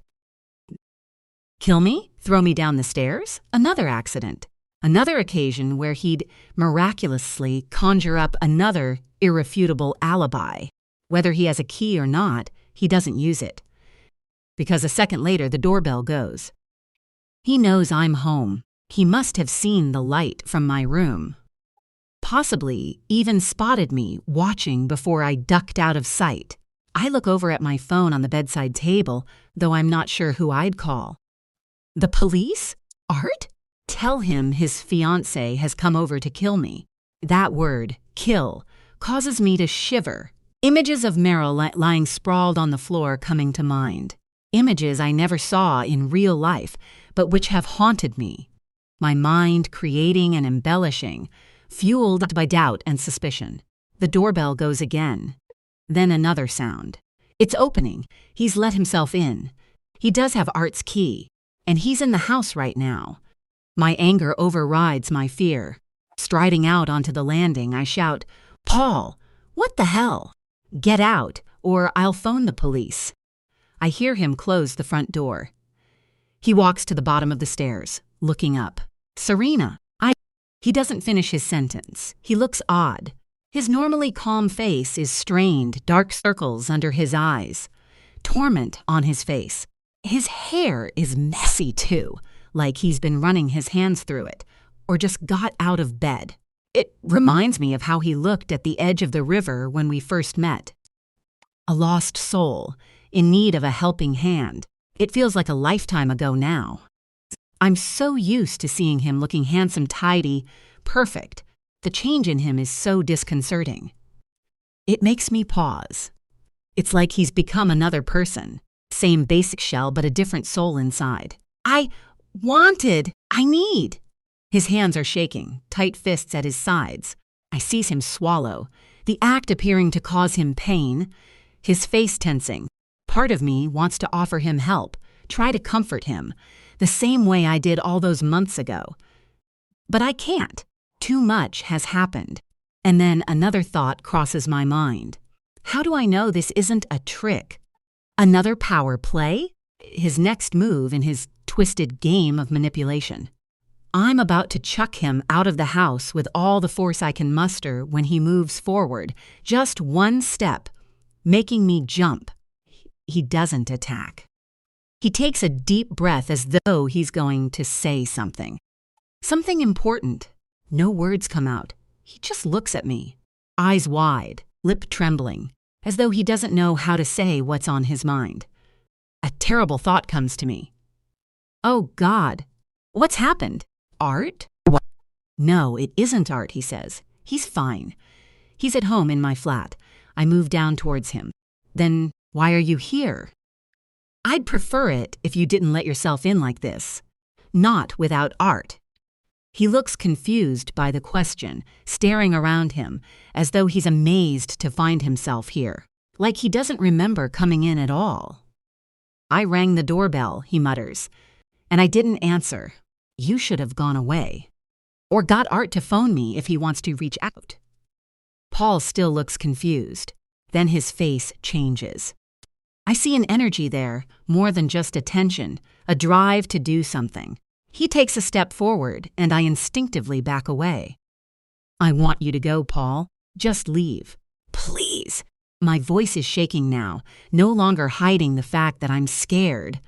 Kill me? Throw me down the stairs? Another accident. Another occasion where he'd miraculously conjure up another irrefutable alibi. Whether he has a key or not, he doesn't use it. Because a second later, the doorbell goes. He knows I'm home. He must have seen the light from my room. Possibly even spotted me watching before I ducked out of sight. I look over at my phone on the bedside table, though I'm not sure who I'd call. The police? Art? Tell him his fiancée has come over to kill me. That word, kill, causes me to shiver. Images of Meryl lying sprawled on the floor coming to mind. Images I never saw in real life, but which have haunted me. My mind creating and embellishing, fueled by doubt and suspicion. The doorbell goes again. Then another sound. It's opening. He's let himself in. He does have Art's key, and he's in the house right now. My anger overrides my fear. Striding out onto the landing, I shout, "Paul, what the hell? Get out, or I'll phone the police." I hear him close the front door. He walks to the bottom of the stairs, looking up. "Serena, He doesn't finish his sentence. He looks odd. His normally calm face is strained, dark circles under his eyes, torment on his face. His hair is messy too, like he's been running his hands through it, or just got out of bed. It reminds me of how he looked at the edge of the river when we first met. A lost soul, in need of a helping hand. It feels like a lifetime ago now. I'm so used to seeing him looking handsome, tidy, perfect. The change in him is so disconcerting. It makes me pause. It's like he's become another person. Same basic shell, but a different soul inside. I need. His hands are shaking, tight fists at his sides. I seize him swallow, the act appearing to cause him pain, his face tensing. Part of me wants to offer him help, try to comfort him, the same way I did all those months ago. But I can't. Too much has happened. And then another thought crosses my mind. How do I know this isn't a trick? Another power play? His next move in his twisted game of manipulation. I'm about to chuck him out of the house with all the force I can muster when he moves forward, just one step, making me jump. He doesn't attack. He takes a deep breath as though he's going to say something. Something important. No words come out. He just looks at me, eyes wide, lip trembling, as though he doesn't know how to say what's on his mind. A terrible thought comes to me. Oh, God. What's happened? Art? No, it isn't Art, he says. He's fine. He's at home in my flat. I move down towards him. Then why are you here? I'd prefer it if you didn't let yourself in like this. Not without Art. He looks confused by the question, staring around him, as though he's amazed to find himself here, like he doesn't remember coming in at all. I rang the doorbell, he mutters, and I didn't answer. You should have gone away. Or got Art to phone me if he wants to reach out. Paul still looks confused. Then his face changes. I see an energy there, more than just a tension, a drive to do something. He takes a step forward, and I instinctively back away. I want you to go, Paul. Just leave. Please. My voice is shaking now, no longer hiding the fact that I'm scared.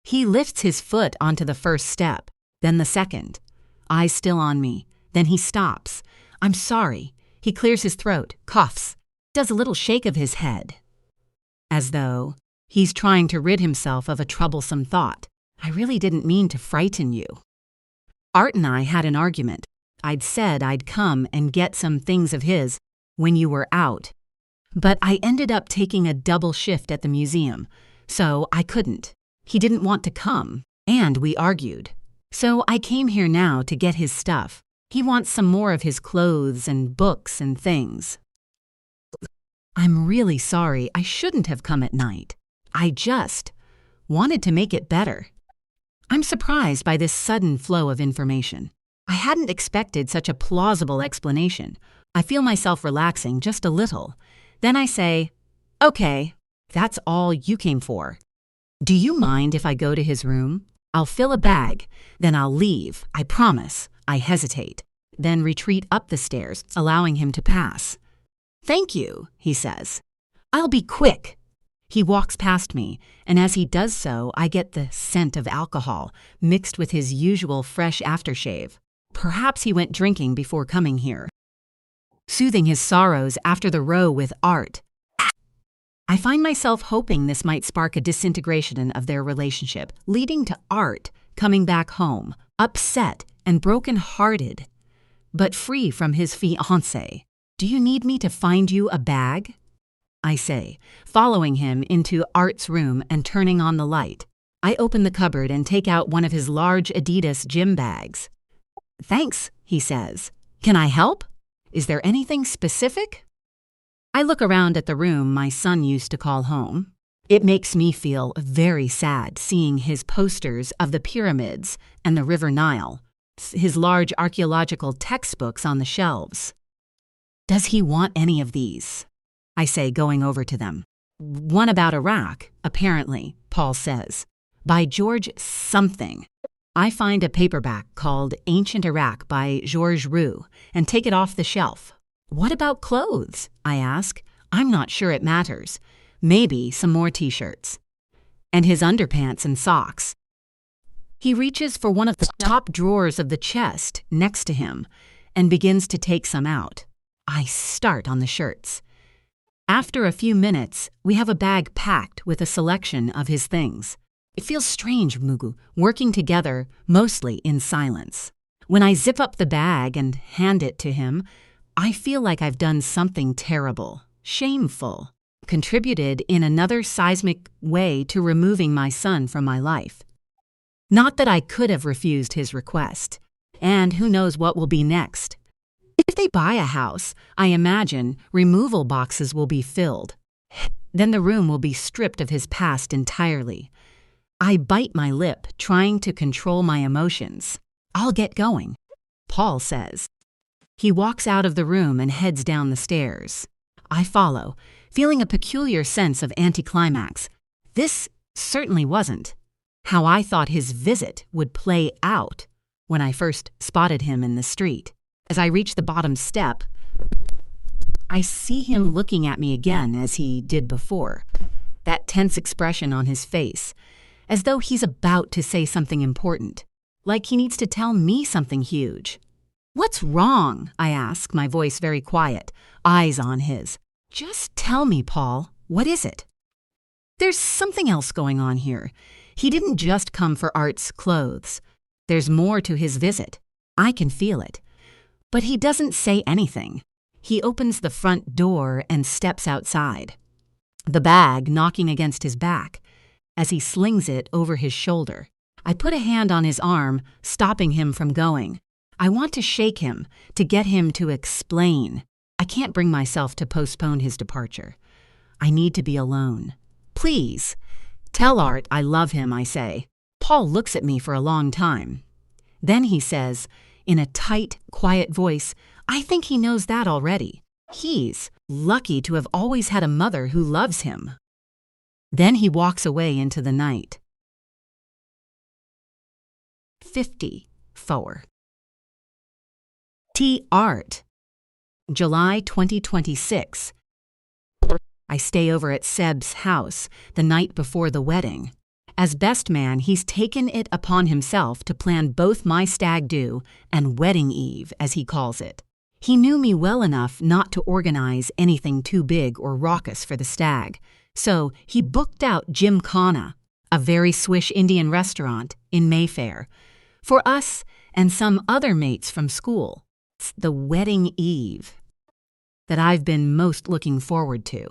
He lifts his foot onto the first step, then the second. Eyes still on me. Then he stops. I'm sorry. He clears his throat, coughs, does a little shake of his head. As though he's trying to rid himself of a troublesome thought. I really didn't mean to frighten you. Art and I had an argument. I'd said I'd come and get some things of his when you were out. But I ended up taking a double shift at the museum, so I couldn't. He didn't want to come, and we argued. So I came here now to get his stuff. He wants some more of his clothes and books and things. I'm really sorry. I shouldn't have come at night. I just wanted to make it better. I'm surprised by this sudden flow of information. I hadn't expected such a plausible explanation. I feel myself relaxing just a little. Then I say, okay, that's all you came for. Do you mind if I go to his room? I'll fill a bag, then I'll leave, I promise. I hesitate, then retreat up the stairs, allowing him to pass. Thank you, he says. I'll be quick. He walks past me, and as he does so, I get the scent of alcohol mixed with his usual fresh aftershave. Perhaps he went drinking before coming here. Soothing his sorrows after the row with Art. I find myself hoping this might spark a disintegration of their relationship, leading to Art coming back home, upset and broken-hearted, but free from his fiancée. Do you need me to find you a bag? I say, following him into Art's room and turning on the light. I open the cupboard and take out one of his large Adidas gym bags. Thanks, he says. Can I help? Is there anything specific? I look around at the room my son used to call home. It makes me feel very sad seeing his posters of the pyramids and the River Nile, his large archaeological textbooks on the shelves. Does he want any of these? I say, going over to them. One about Iraq, apparently, Paul says. By George something. I find a paperback called Ancient Iraq by Georges Roux and take it off the shelf. What about clothes? I ask. I'm not sure it matters. Maybe some more t-shirts. And his underpants and socks. He reaches for one of the top drawers of the chest next to him and begins to take some out. I start on the shirts. After a few minutes, we have a bag packed with a selection of his things. It feels strange, Mugu, working together, mostly in silence. When I zip up the bag and hand it to him, I feel like I've done something terrible, shameful, contributed in another seismic way to removing my son from my life. Not that I could have refused his request, and who knows what will be next. If they buy a house, I imagine removal boxes will be filled. Then the room will be stripped of his past entirely. I bite my lip, trying to control my emotions. I'll get going, Paul says. He walks out of the room and heads down the stairs. I follow, feeling a peculiar sense of anticlimax. This certainly wasn't how I thought his visit would play out when I first spotted him in the street. As I reach the bottom step, I see him looking at me again as he did before, that tense expression on his face, as though he's about to say something important, like he needs to tell me something huge. What's wrong? I ask, my voice very quiet, eyes on his. Just tell me, Paul, what is it? There's something else going on here. He didn't just come for Art's clothes. There's more to his visit. I can feel it. But he doesn't say anything. He opens the front door and steps outside, the bag knocking against his back as he slings it over his shoulder. I put a hand on his arm, stopping him from going. I want to shake him, to get him to explain. I can't bring myself to postpone his departure. I need to be alone. Please, tell Art I love him, I say. Paul looks at me for a long time. Then he says, in a tight, quiet voice, I think he knows that already. He's lucky to have always had a mother who loves him. Then he walks away into the night. 54. T. Art. July 2026. I stay over at Seb's house the night before the wedding. As best man, he's taken it upon himself to plan both my stag do and wedding eve, as he calls it. He knew me well enough not to organize anything too big or raucous for the stag, so he booked out Gymkhana, a very swish Indian restaurant in Mayfair, for us and some other mates from school. It's the wedding eve that I've been most looking forward to.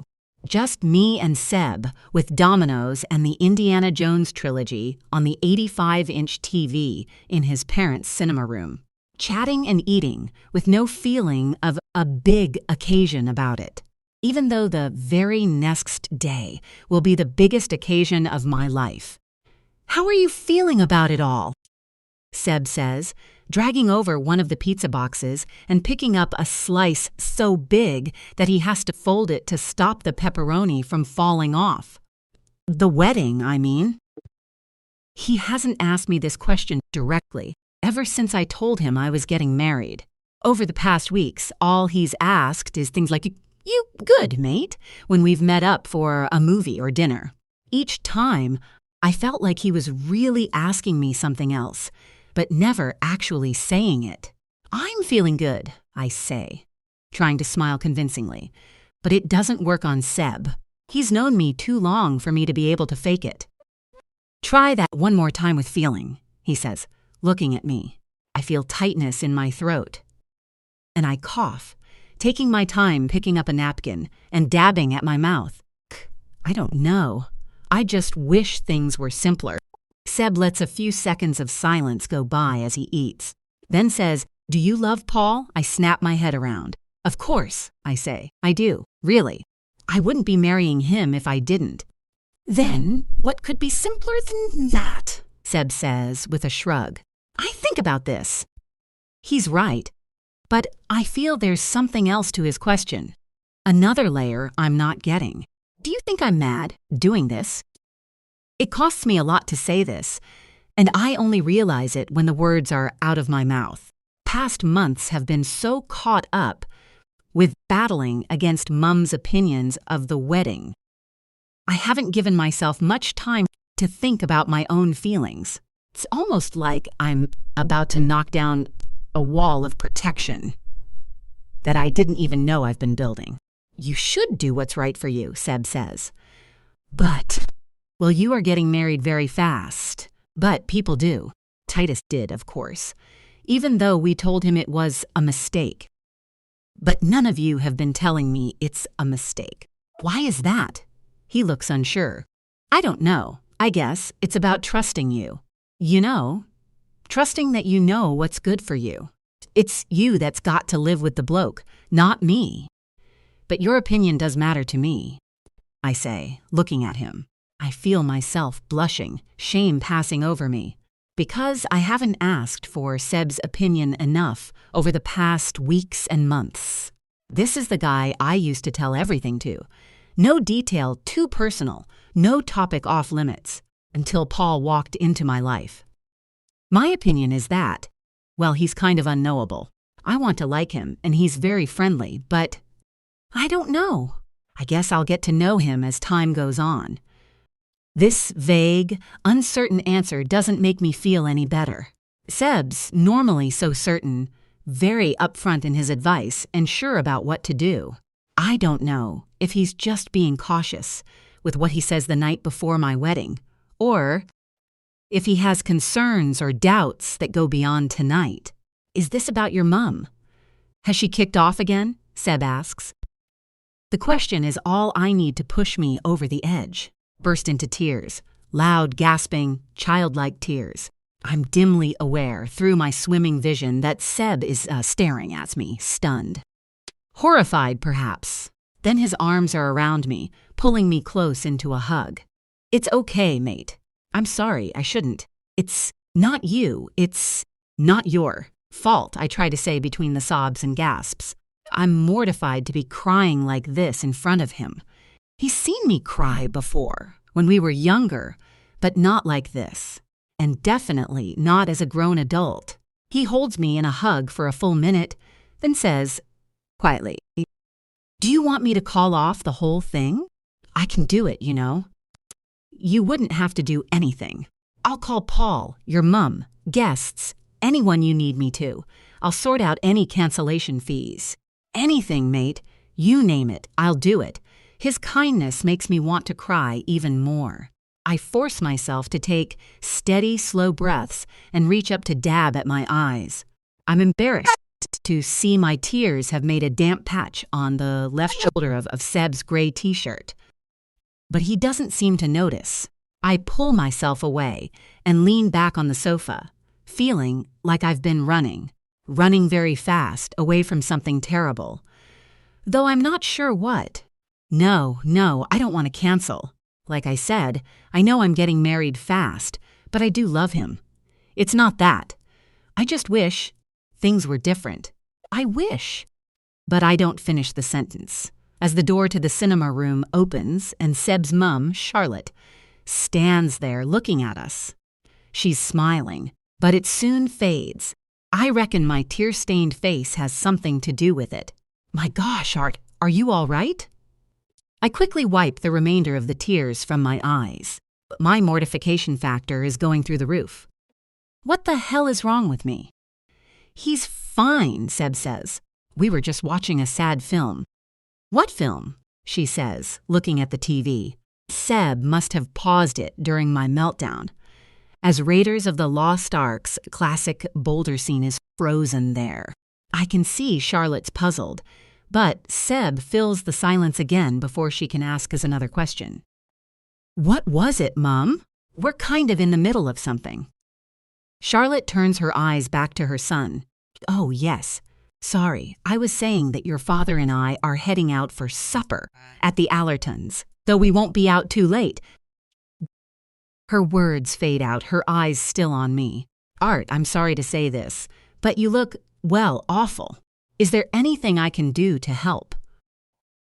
Just me and Seb, with dominoes and the Indiana Jones trilogy on the 85-inch TV in his parents' cinema room. Chatting and eating, with no feeling of a big occasion about it. Even though the very next day will be the biggest occasion of my life. How are you feeling about it all? Seb says, dragging over one of the pizza boxes and picking up a slice so big that he has to fold it to stop the pepperoni from falling off. The wedding, I mean. He hasn't asked me this question directly ever since I told him I was getting married. Over the past weeks, all he's asked is things like, "You good, mate?" when we've met up for a movie or dinner. Each time, I felt like he was really asking me something else, but never actually saying it. I'm feeling good, I say, trying to smile convincingly. But it doesn't work on Seb. He's known me too long for me to be able to fake it. Try that one more time with feeling, he says, looking at me. I feel tightness in my throat. And I cough, taking my time picking up a napkin and dabbing at my mouth. I don't know. I just wish things were simpler. Seb lets a few seconds of silence go by as he eats, then says, "Do you love Paul?" I snap my head around. "Of course," I say. "I do." Really, I wouldn't be marrying him if I didn't. Then, what could be simpler than that? Seb says with a shrug. I think about this. He's right, but I feel there's something else to his question. Another layer I'm not getting. Do you think I'm mad doing this? It costs me a lot to say this, and I only realize it when the words are out of my mouth. Past months have been so caught up with battling against Mum's opinions of the wedding. I haven't given myself much time to think about my own feelings. It's almost like I'm about to knock down a wall of protection that I didn't even know I've been building. You should do what's right for you, Seb says. But, well, you are getting married very fast. But people do. Titus did, of course, even though we told him it was a mistake. But none of you have been telling me it's a mistake. Why is that? He looks unsure. I don't know. I guess it's about trusting you. You know, trusting that you know what's good for you. It's you that's got to live with the bloke, not me. But your opinion does matter to me, I say, looking at him. I feel myself blushing, shame passing over me, because I haven't asked for Seb's opinion enough over the past weeks and months. This is the guy I used to tell everything to. No detail too personal, no topic off limits, until Paul walked into my life. My opinion is that, well, he's kind of unknowable. I want to like him, and he's very friendly, but I don't know. I guess I'll get to know him as time goes on. This vague, uncertain answer doesn't make me feel any better. Seb's normally so certain, very upfront in his advice, and sure about what to do. I don't know if he's just being cautious with what he says the night before my wedding, or if he has concerns or doubts that go beyond tonight. Is this about your mum? Has she kicked off again? Seb asks. The question is all I need to push me over the edge. Burst into tears, loud, gasping, childlike tears. I'm dimly aware through my swimming vision that Seb is staring at me, stunned. Horrified, perhaps. Then his arms are around me, pulling me close into a hug. It's okay, mate. I'm sorry, I shouldn't. It's not you. It's not your fault, I try to say between the sobs and gasps. I'm mortified to be crying like this in front of him. He's seen me cry before, when we were younger, but not like this. And definitely not as a grown adult. He holds me in a hug for a full minute, then says, quietly, "Do you want me to call off the whole thing? I can do it, you know." You wouldn't have to do anything. I'll call Paul, your mum, guests, anyone you need me to. I'll sort out any cancellation fees. Anything, mate. You name it, I'll do it. His kindness makes me want to cry even more. I force myself to take steady, slow breaths and reach up to dab at my eyes. I'm embarrassed to see my tears have made a damp patch on the left shoulder of Seb's gray t-shirt. But he doesn't seem to notice. I pull myself away and lean back on the sofa, feeling like I've been running very fast away from something terrible. Though I'm not sure what. No, I don't want to cancel. Like I said, I know I'm getting married fast, but I do love him. It's not that. I just wish things were different. I wish. But I don't finish the sentence, as the door to the cinema room opens and Seb's mum, Charlotte, stands there looking at us. She's smiling, but it soon fades. I reckon my tear-stained face has something to do with it. My gosh, Art, are you all right? I quickly wipe the remainder of the tears from my eyes. My mortification factor is going through the roof. What the hell is wrong with me? He's fine, Seb says. We were just watching a sad film. What film? She says, looking at the TV. Seb must have paused it during my meltdown, as Raiders of the Lost Ark's classic boulder scene is frozen there. I can see Charlotte's puzzled, but Seb fills the silence again before she can ask us another question. What was it, Mum? We're kind of in the middle of something. Charlotte turns her eyes back to her son. Oh, yes. Sorry, I was saying that your father and I are heading out for supper at the Allertons, though we won't be out too late. Her words fade out, her eyes still on me. Art, I'm sorry to say this, but you look, well, awful. Is there anything I can do to help?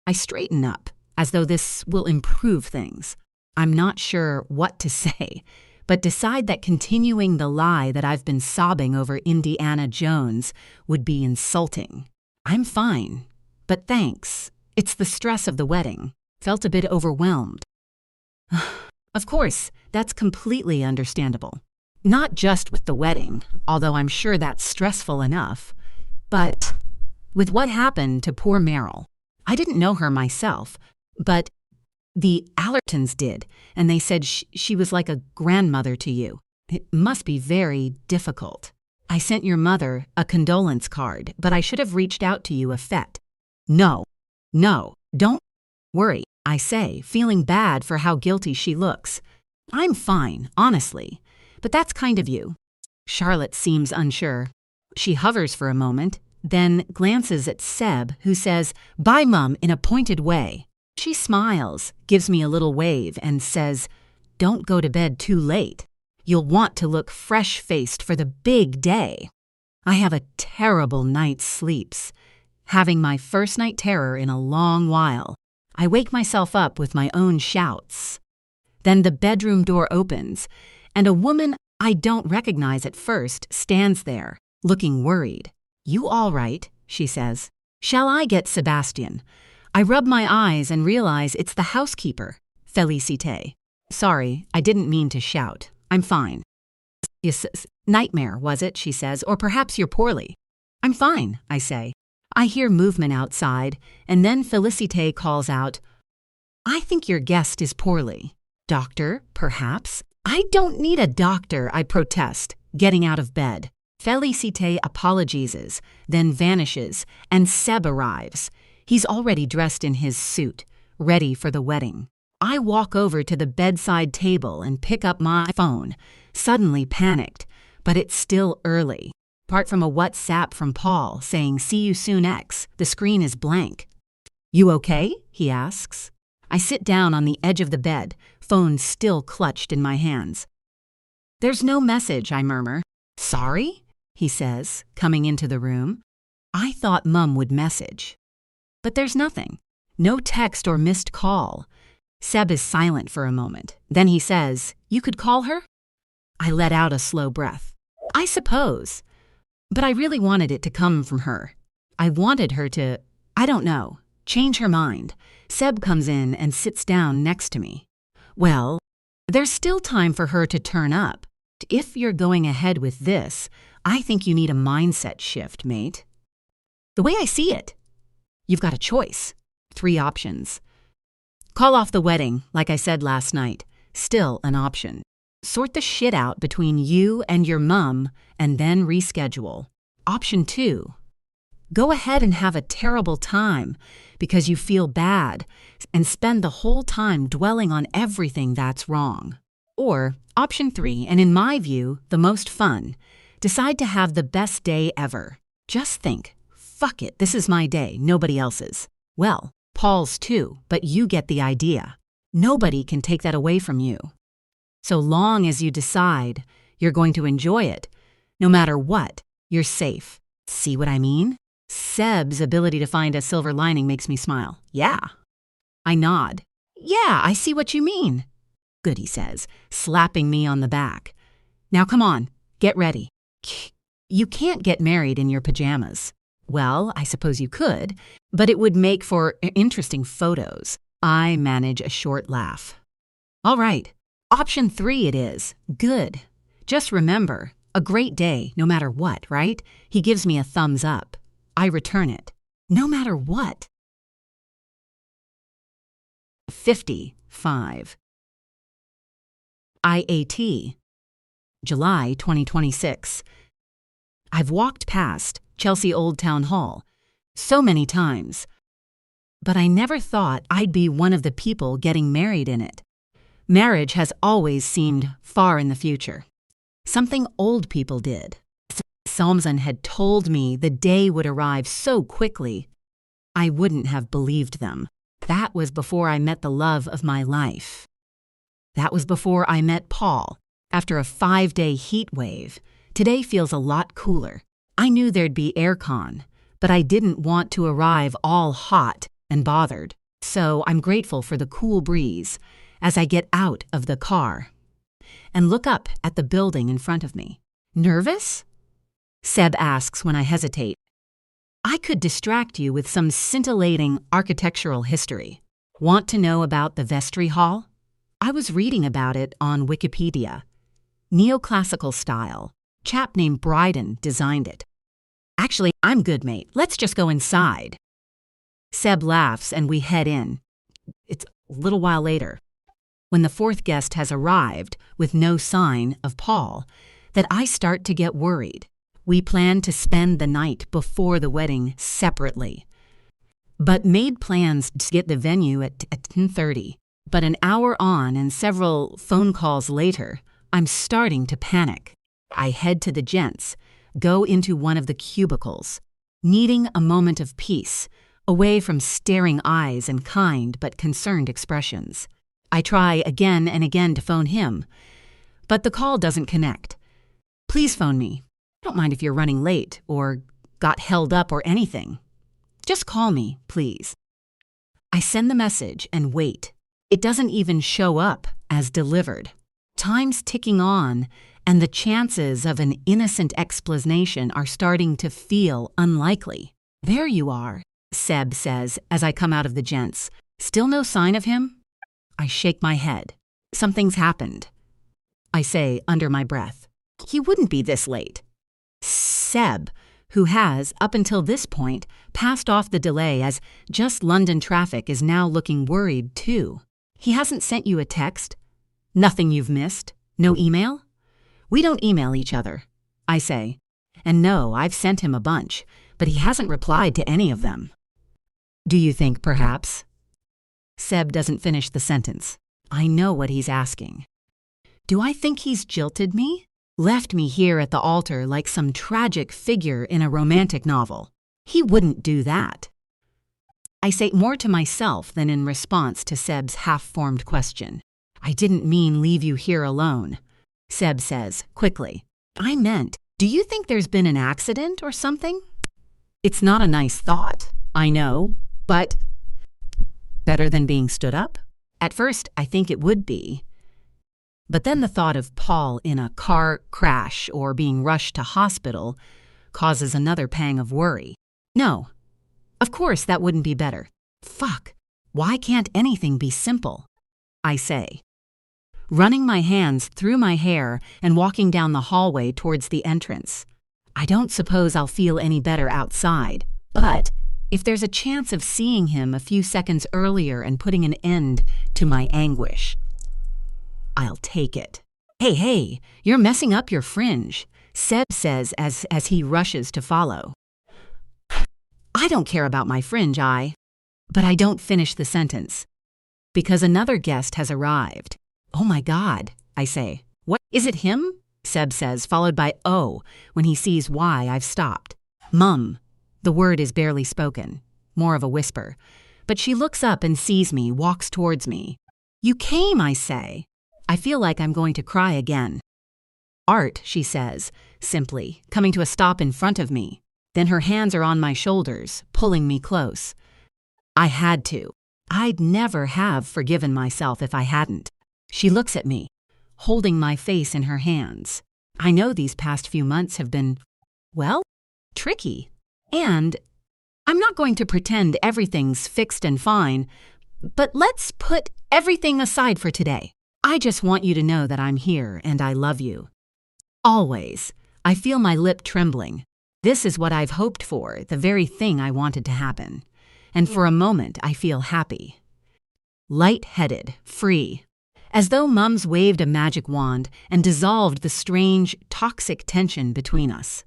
I straighten up, as though this will improve things. I'm not sure what to say, but decide that continuing the lie that I've been sobbing over Indiana Jones would be insulting. I'm fine, but thanks. It's the stress of the wedding. Felt a bit overwhelmed. Of course, that's completely understandable. Not just with the wedding, although I'm sure that's stressful enough, but with what happened to poor Meryl. I didn't know her myself, but the Allertons did, and they said she was like a grandmother to you. It must be very difficult. I sent your mother a condolence card, but I should have reached out to you a fet. No, don't worry, I say, feeling bad for how guilty she looks. I'm fine, honestly, but that's kind of you. Charlotte seems unsure. She hovers for a moment, then glances at Seb, who says, "Bye, Mum," in a pointed way. She smiles, gives me a little wave, and says, "Don't go to bed too late. You'll want to look fresh-faced for the big day." I have a terrible night's sleeps, having my first night terror in a long while. I wake myself up with my own shouts. Then the bedroom door opens, and a woman I don't recognize at first stands there, looking worried. "You all right?" she says. "Shall I get Sebastian?" I rub my eyes and realize it's the housekeeper, Félicité. "Sorry, I didn't mean to shout. I'm fine." "Yes, nightmare, was it?" she says. "Or perhaps you're poorly." "I'm fine," I say. I hear movement outside, and then Félicité calls out, "I think your guest is poorly. Doctor, perhaps?" "I don't need a doctor," I protest, getting out of bed. Félicité apologizes, then vanishes, and Seb arrives. He's already dressed in his suit, ready for the wedding. I walk over to the bedside table and pick up my phone, suddenly panicked, but it's still early. Apart from a WhatsApp from Paul saying, "See you soon, X," the screen is blank. "You okay?" he asks. I sit down on the edge of the bed, phone still clutched in my hands. "There's no message," I murmur. "Sorry?" he says, coming into the room. I thought Mum would message. But there's nothing. No text or missed call. Seb is silent for a moment. Then he says, "You could call her?" I let out a slow breath. "I suppose. But I really wanted it to come from her. I wanted her to, I don't know, change her mind." Seb comes in and sits down next to me. "Well, there's still time for her to turn up. If you're going ahead with this, I think you need a mindset shift, mate. The way I see it, you've got a choice. 3 options. Call off the wedding, like I said last night. Still an option. Sort the shit out between you and your mum and then reschedule. Option 2. Go ahead and have a terrible time because you feel bad and spend the whole time dwelling on everything that's wrong. Or option 3, and in my view, the most fun. Decide to have the best day ever. Just think, fuck it, this is my day, nobody else's. Well, Paul's too, but you get the idea. Nobody can take that away from you. So long as you decide you're going to enjoy it, no matter what, you're safe. See what I mean? Seb's ability to find a silver lining makes me smile. Yeah. I nod. Yeah, I see what you mean. Good, he says, slapping me on the back. Now come on, get ready. You can't get married in your pajamas. Well, I suppose you could, but it would make for interesting photos. I manage a short laugh. All right, option 3 it is. Good. Just remember, a great day, no matter what, right? He gives me a thumbs up. I return it. No matter what. 55. IAT. July 2026. I've walked past Chelsea Old Town Hall so many times, but I never thought I'd be one of the people getting married in it. Marriage has always seemed far in the future. Something old people did. Salmson had told me the day would arrive so quickly, I wouldn't have believed them. That was before I met the love of my life. That was before I met Paul. After a 5-day heat wave, today feels a lot cooler. I knew there'd be aircon, but I didn't want to arrive all hot and bothered. So I'm grateful for the cool breeze as I get out of the car and look up at the building in front of me. Nervous? Seb asks when I hesitate. I could distract you with some scintillating architectural history. Want to know about the vestry hall? I was reading about it on Wikipedia. Neoclassical style. Chap named Bryden designed it. Actually, I'm good, mate. Let's just go inside. Seb laughs and we head in. It's a little while later, when the fourth guest has arrived with no sign of Paul, that I start to get worried. We planned to spend the night before the wedding separately, but made plans to get the venue at 10:30. But an hour on and several phone calls later, I'm starting to panic. I head to the gents, go into one of the cubicles, needing a moment of peace, away from staring eyes and kind but concerned expressions. I try again and again to phone him, but the call doesn't connect. Please phone me. Don't mind if you're running late or got held up or anything. Just call me, please. I send the message and wait. It doesn't even show up as delivered. Time's ticking on, and the chances of an innocent explanation are starting to feel unlikely. There you are, Seb says as I come out of the gents. Still no sign of him? I shake my head. Something's happened, I say under my breath. He wouldn't be this late. Seb, who has, up until this point, passed off the delay as just London traffic, is now looking worried too. He hasn't sent you a text? Nothing you've missed? No email? We don't email each other, I say. And no, I've sent him a bunch, but he hasn't replied to any of them. Do you think, perhaps? Seb doesn't finish the sentence. I know what he's asking. Do I think he's jilted me? Left me here at the altar like some tragic figure in a romantic novel? He wouldn't do that. I say more to myself than in response to Seb's half-formed question. I didn't mean leave you here alone, Seb says quickly. I meant, do you think there's been an accident or something? It's not a nice thought, I know, but better than being stood up? At first, I think it would be. But then the thought of Paul in a car crash or being rushed to hospital causes another pang of worry. No, of course that wouldn't be better. Fuck, why can't anything be simple? I say, running my hands through my hair and walking down the hallway towards the entrance. I don't suppose I'll feel any better outside, but if there's a chance of seeing him a few seconds earlier and putting an end to my anguish, I'll take it. Hey, you're messing up your fringe, Seb says as he rushes to follow. I don't care about my fringe, but I don't finish the sentence, because another guest has arrived. Oh my God, I say. What, is it him? Seb says, followed by oh, when he sees why I've stopped. Mum. The word is barely spoken, more of a whisper, but she looks up and sees me, walks towards me. You came, I say. I feel like I'm going to cry again. Art, she says, simply, coming to a stop in front of me. Then her hands are on my shoulders, pulling me close. I had to. I'd never have forgiven myself if I hadn't. She looks at me, holding my face in her hands. I know these past few months have been, well, tricky. And I'm not going to pretend everything's fixed and fine, but let's put everything aside for today. I just want you to know that I'm here and I love you. Always. I feel my lip trembling. This is what I've hoped for, the very thing I wanted to happen. And for a moment, I feel happy. Light-headed, free. As though Mums waved a magic wand and dissolved the strange, toxic tension between us.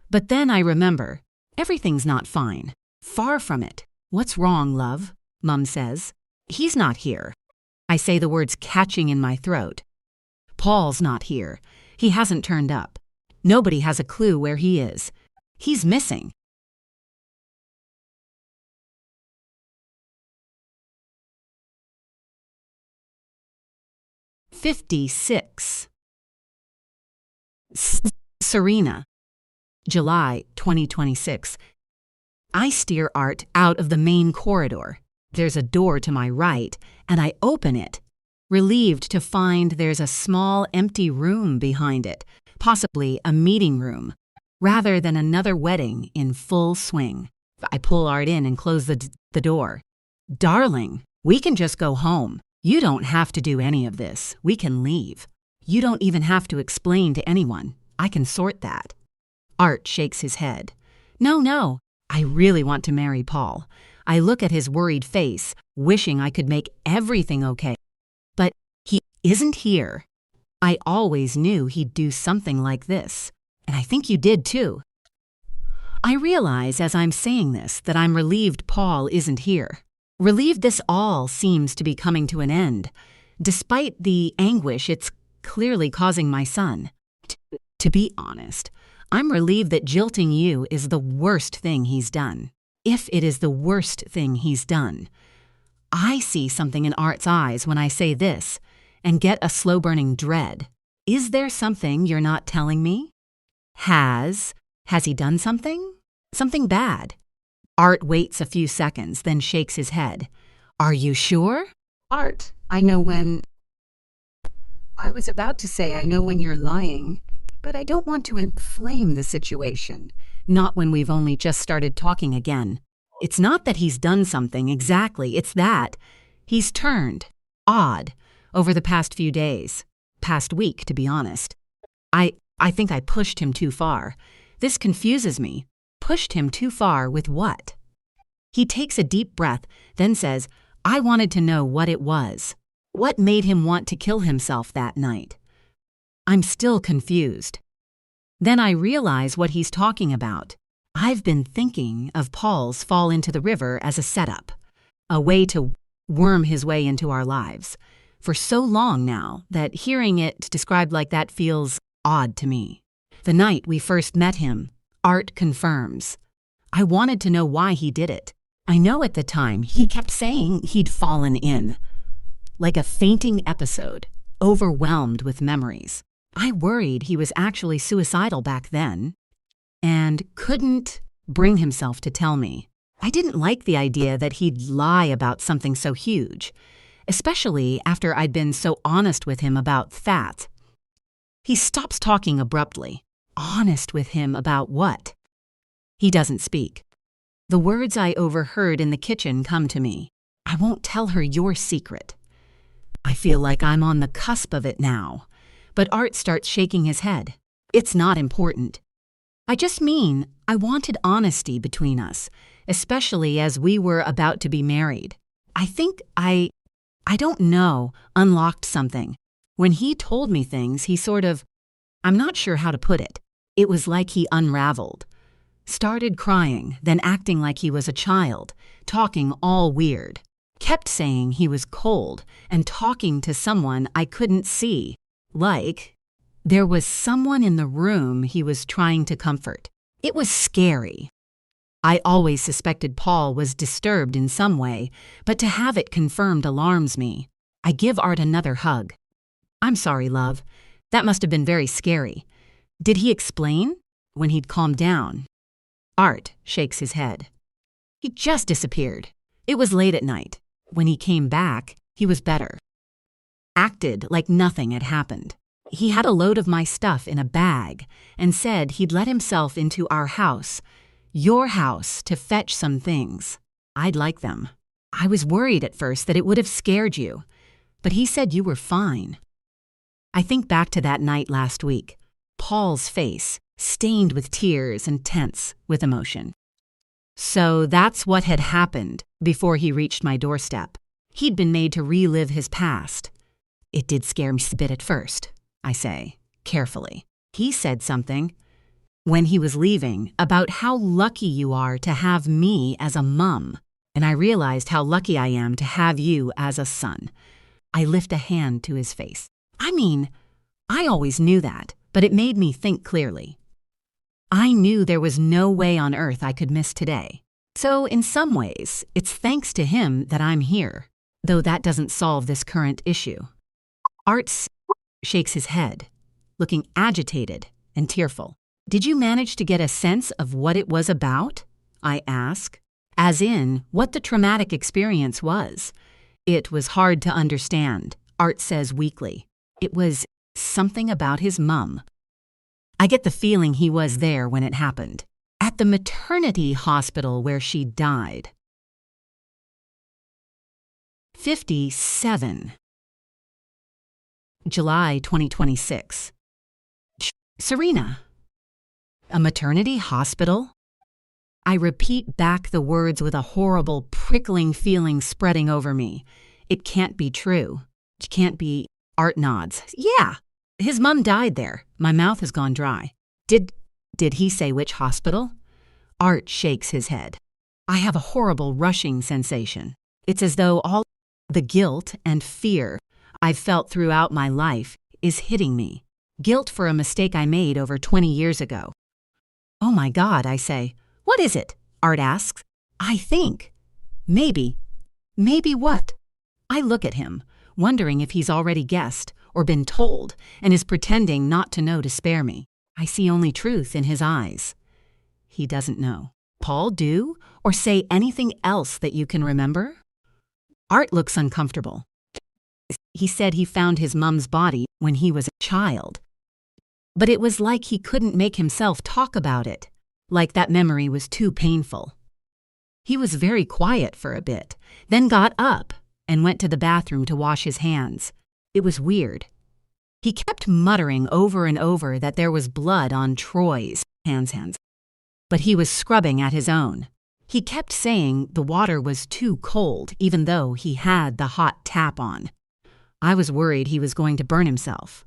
But then I remember, everything's not fine. Far from it. What's wrong, love? Mum says. He's not here. I say the words catching in my throat. Paul's not here. He hasn't turned up. Nobody has a clue where he is. He's missing. "56. Serena, July 2026. I steer Art out of the main corridor. There's a door to my right, and I open it, relieved to find there's a small empty room behind it, possibly a meeting room, rather than another wedding in full swing. I pull Art in and close the door. Darling, we can just go home. You don't have to do any of this. We can leave. You don't even have to explain to anyone. I can sort that." Art shakes his head. No, I really want to marry Paul. I look at his worried face, wishing I could make everything okay. But he isn't here. I always knew he'd do something like this, and I think you did too. I realize as I'm saying this that I'm relieved Paul isn't here. Relieved this all seems to be coming to an end, despite the anguish it's clearly causing my son. To be honest, I'm relieved that jilting you is the worst thing he's done. If it is the worst thing he's done. I see something in Art's eyes when I say this, and get a slow-burning dread. Is there something you're not telling me? Has he done something? Something bad? Art waits a few seconds, then shakes his head. Are you sure? Art, I know when... I was about to say I know when you're lying, but I don't want to inflame the situation. Not when we've only just started talking again. It's not that he's done something exactly, it's that he's turned odd over the past few days. Past week, to be honest. I think I pushed him too far. This confuses me. Pushed him too far with what? He takes a deep breath, then says, I wanted to know what it was. What made him want to kill himself that night? I'm still confused. Then I realize what he's talking about. I've been thinking of Paul's fall into the river as a setup, a way to worm his way into our lives, for so long now that hearing it described like that feels odd to me. The night we first met him, Art confirms. I wanted to know why he did it. I know at the time he kept saying he'd fallen in, like a fainting episode, overwhelmed with memories. I worried he was actually suicidal back then and couldn't bring himself to tell me. I didn't like the idea that he'd lie about something so huge, especially after I'd been so honest with him about that. He stops talking abruptly. Honest with him about what? He doesn't speak. The words I overheard in the kitchen come to me. I won't tell her your secret. I feel like I'm on the cusp of it now. But Art starts shaking his head. It's not important. I just mean I wanted honesty between us, especially as we were about to be married. I think I don't know, unlocked something. When he told me things, he sort of, I'm not sure how to put it. It was like he unraveled. Started crying, then acting like he was a child, talking all weird. Kept saying he was cold and talking to someone I couldn't see. Like there was someone in the room he was trying to comfort. It was scary. I always suspected Paul was disturbed in some way, but to have it confirmed alarms me. I give Art another hug. I'm sorry, love. That must have been very scary. Did he explain? When he'd calmed down. Art shakes his head. He just disappeared. It was late at night. When he came back, he was better. Acted like nothing had happened. He had a load of my stuff in a bag and said he'd let himself into our house, your house, to fetch some things. I'd like them. I was worried at first that it would have scared you, but he said you were fine. I think back to that night last week. Paul's face, stained with tears and tense with emotion. So that's what had happened before he reached my doorstep. He'd been made to relive his past. It did scare me a bit at first, I say, carefully. He said something, when he was leaving, about how lucky you are to have me as a mum, and I realized how lucky I am to have you as a son. I lift a hand to his face. I mean, I always knew that, but it made me think clearly. I knew there was no way on earth I could miss today. So in some ways, it's thanks to him that I'm here, though that doesn't solve this current issue. Art shakes his head, looking agitated and tearful. Did you manage to get a sense of what it was about? I ask, as in what the traumatic experience was. It was hard to understand, Art says weakly. It was something about his mum. I get the feeling he was there when it happened, at the maternity hospital where she died. 57. July 2026. Serena. A maternity hospital? I repeat back the words with a horrible, prickling feeling spreading over me. It can't be true. It can't be. Art nods. Yeah, his mum died there. My mouth has gone dry. Did he say which hospital? Art shakes his head. I have a horrible rushing sensation. It's as though all the guilt and fear I've felt throughout my life is hitting me. Guilt for a mistake I made over 20 years ago. Oh my God, I say. What is it? Art asks. I think. Maybe what? I look at him, wondering if he's already guessed or been told and is pretending not to know to spare me. I see only truth in his eyes. He doesn't know. Paul do or say anything else that you can remember? Art looks uncomfortable. He said he found his mum's body when he was a child. But it was like he couldn't make himself talk about it, like that memory was too painful. He was very quiet for a bit, then got up and went to the bathroom to wash his hands. It was weird. He kept muttering over and over that there was blood on Troy's hands, but he was scrubbing at his own. He kept saying the water was too cold, even though he had the hot tap on. I was worried he was going to burn himself.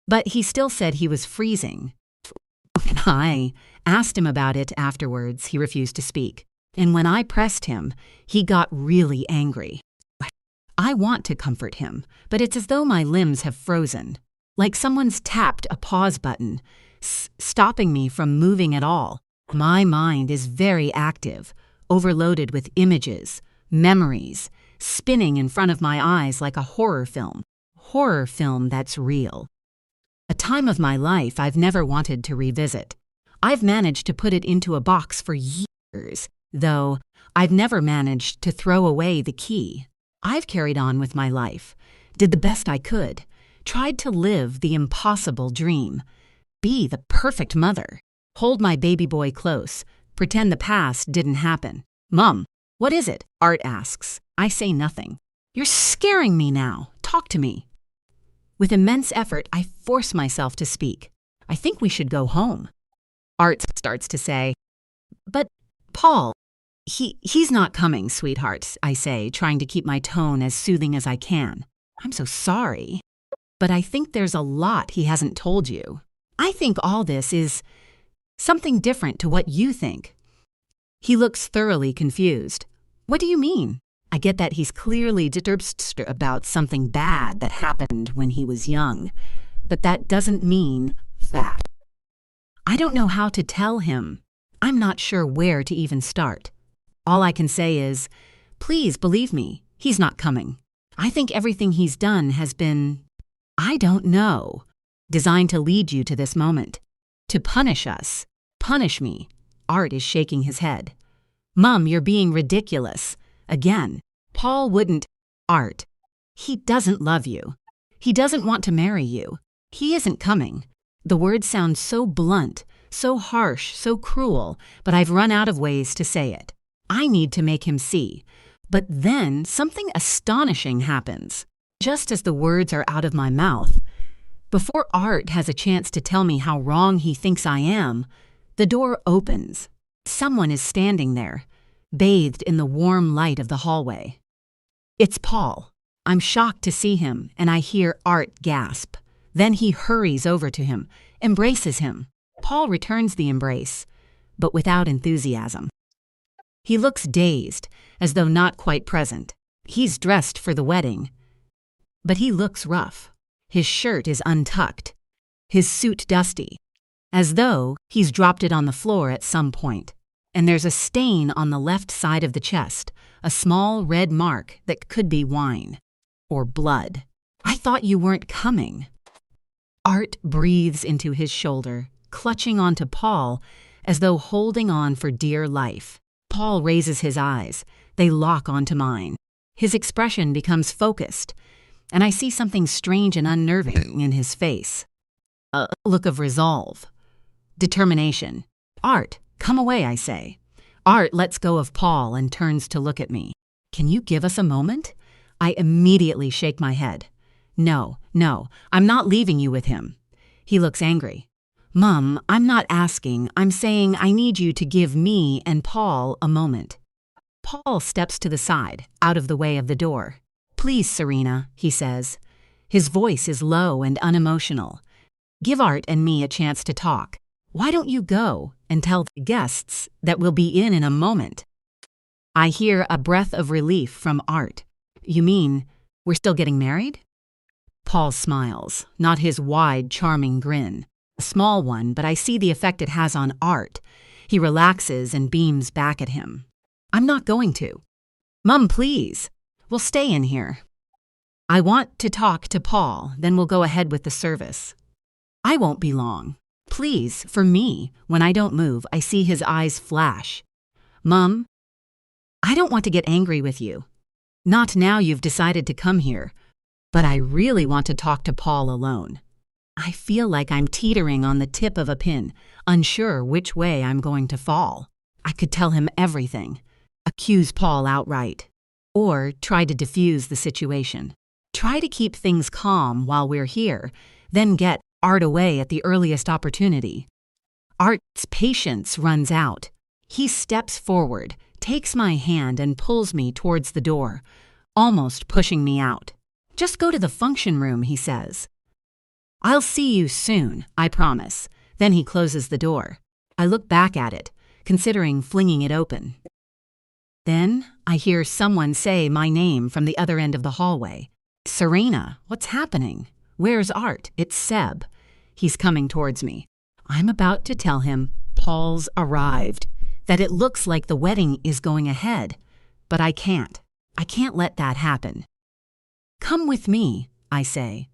But he still said he was freezing. When I asked him about it afterwards, he refused to speak. And when I pressed him, he got really angry. I want to comfort him, but it's as though my limbs have frozen, like someone's tapped a pause button, stopping me from moving at all. My mind is very active, overloaded with images, memories, spinning in front of my eyes like a horror film that's real. A time of my life I've never wanted to revisit. I've managed to put it into a box for years, though I've never managed to throw away the key. I've carried on with my life, did the best I could, tried to live the impossible dream, be the perfect mother, hold my baby boy close, pretend the past didn't happen. Mum, what is it? Art asks. I say nothing. You're scaring me now. Talk to me. With immense effort, I force myself to speak. I think we should go home. Art starts to say, but Paul, he's not coming, sweetheart, I say, trying to keep my tone as soothing as I can. I'm so sorry. But I think there's a lot he hasn't told you. I think all this is something different to what you think. He looks thoroughly confused. What do you mean? I get that he's clearly disturbed about something bad that happened when he was young, but that doesn't mean that. I don't know how to tell him. I'm not sure where to even start. All I can say is, please believe me, he's not coming. I think everything he's done has been, I don't know, designed to lead you to this moment, to punish us, punish me. Art is shaking his head. Mum, you're being ridiculous. Again, Paul wouldn't. Art, he doesn't love you. He doesn't want to marry you. He isn't coming. The words sound so blunt, so harsh, so cruel, but I've run out of ways to say it. I need to make him see. But then something astonishing happens, just as the words are out of my mouth. Before Art has a chance to tell me how wrong he thinks I am, the door opens. Someone is standing there, bathed in the warm light of the hallway. It's Paul. I'm shocked to see him, and I hear Art gasp. Then he hurries over to him, embraces him. Paul returns the embrace, but without enthusiasm. He looks dazed, as though not quite present. He's dressed for the wedding, but he looks rough. His shirt is untucked. his suit dusty, as though he's dropped it on the floor at some point. And there's a stain on the left side of the chest, a small red mark that could be wine or blood. I thought you weren't coming. Art breathes into his shoulder, clutching onto Paul as though holding on for dear life. Paul raises his eyes. They lock onto mine. His expression becomes focused, and I see something strange and unnerving in his face. A look of resolve. Determination. Art, come away, I say. Art lets go of Paul and turns to look at me. Can you give us a moment? I immediately shake my head. No, I'm not leaving you with him. He looks angry. Mum, I'm not asking. I'm saying I need you to give me and Paul a moment. Paul steps to the side, out of the way of the door. Please, Serena, he says. His voice is low and unemotional. Give Art and me a chance to talk. Why don't you go and tell the guests that we'll be in a moment? I hear a breath of relief from Art. You mean we're still getting married? Paul smiles, not his wide, charming grin. A small one, but I see the effect it has on Art. He relaxes and beams back at him. I'm not going to. Mum, please. We'll stay in here. I want to talk to Paul, then we'll go ahead with the service. I won't be long. Please, for me, when I don't move, I see his eyes flash. Mum, I don't want to get angry with you. Not now you've decided to come here, but I really want to talk to Paul alone. I feel like I'm teetering on the tip of a pin, unsure which way I'm going to fall. I could tell him everything, accuse Paul outright, or try to diffuse the situation. Try to keep things calm while we're here, then get Art away at the earliest opportunity. Art's patience runs out. He steps forward, takes my hand and pulls me towards the door, almost pushing me out. Just go to the function room, he says. I'll see you soon, I promise. Then he closes the door. I look back at it, considering flinging it open. Then I hear someone say my name from the other end of the hallway. Serena, what's happening? Where's Art? It's Seb. He's coming towards me. I'm about to tell him Paul's arrived, that it looks like the wedding is going ahead, but I can't. I can't let that happen. Come with me, I say.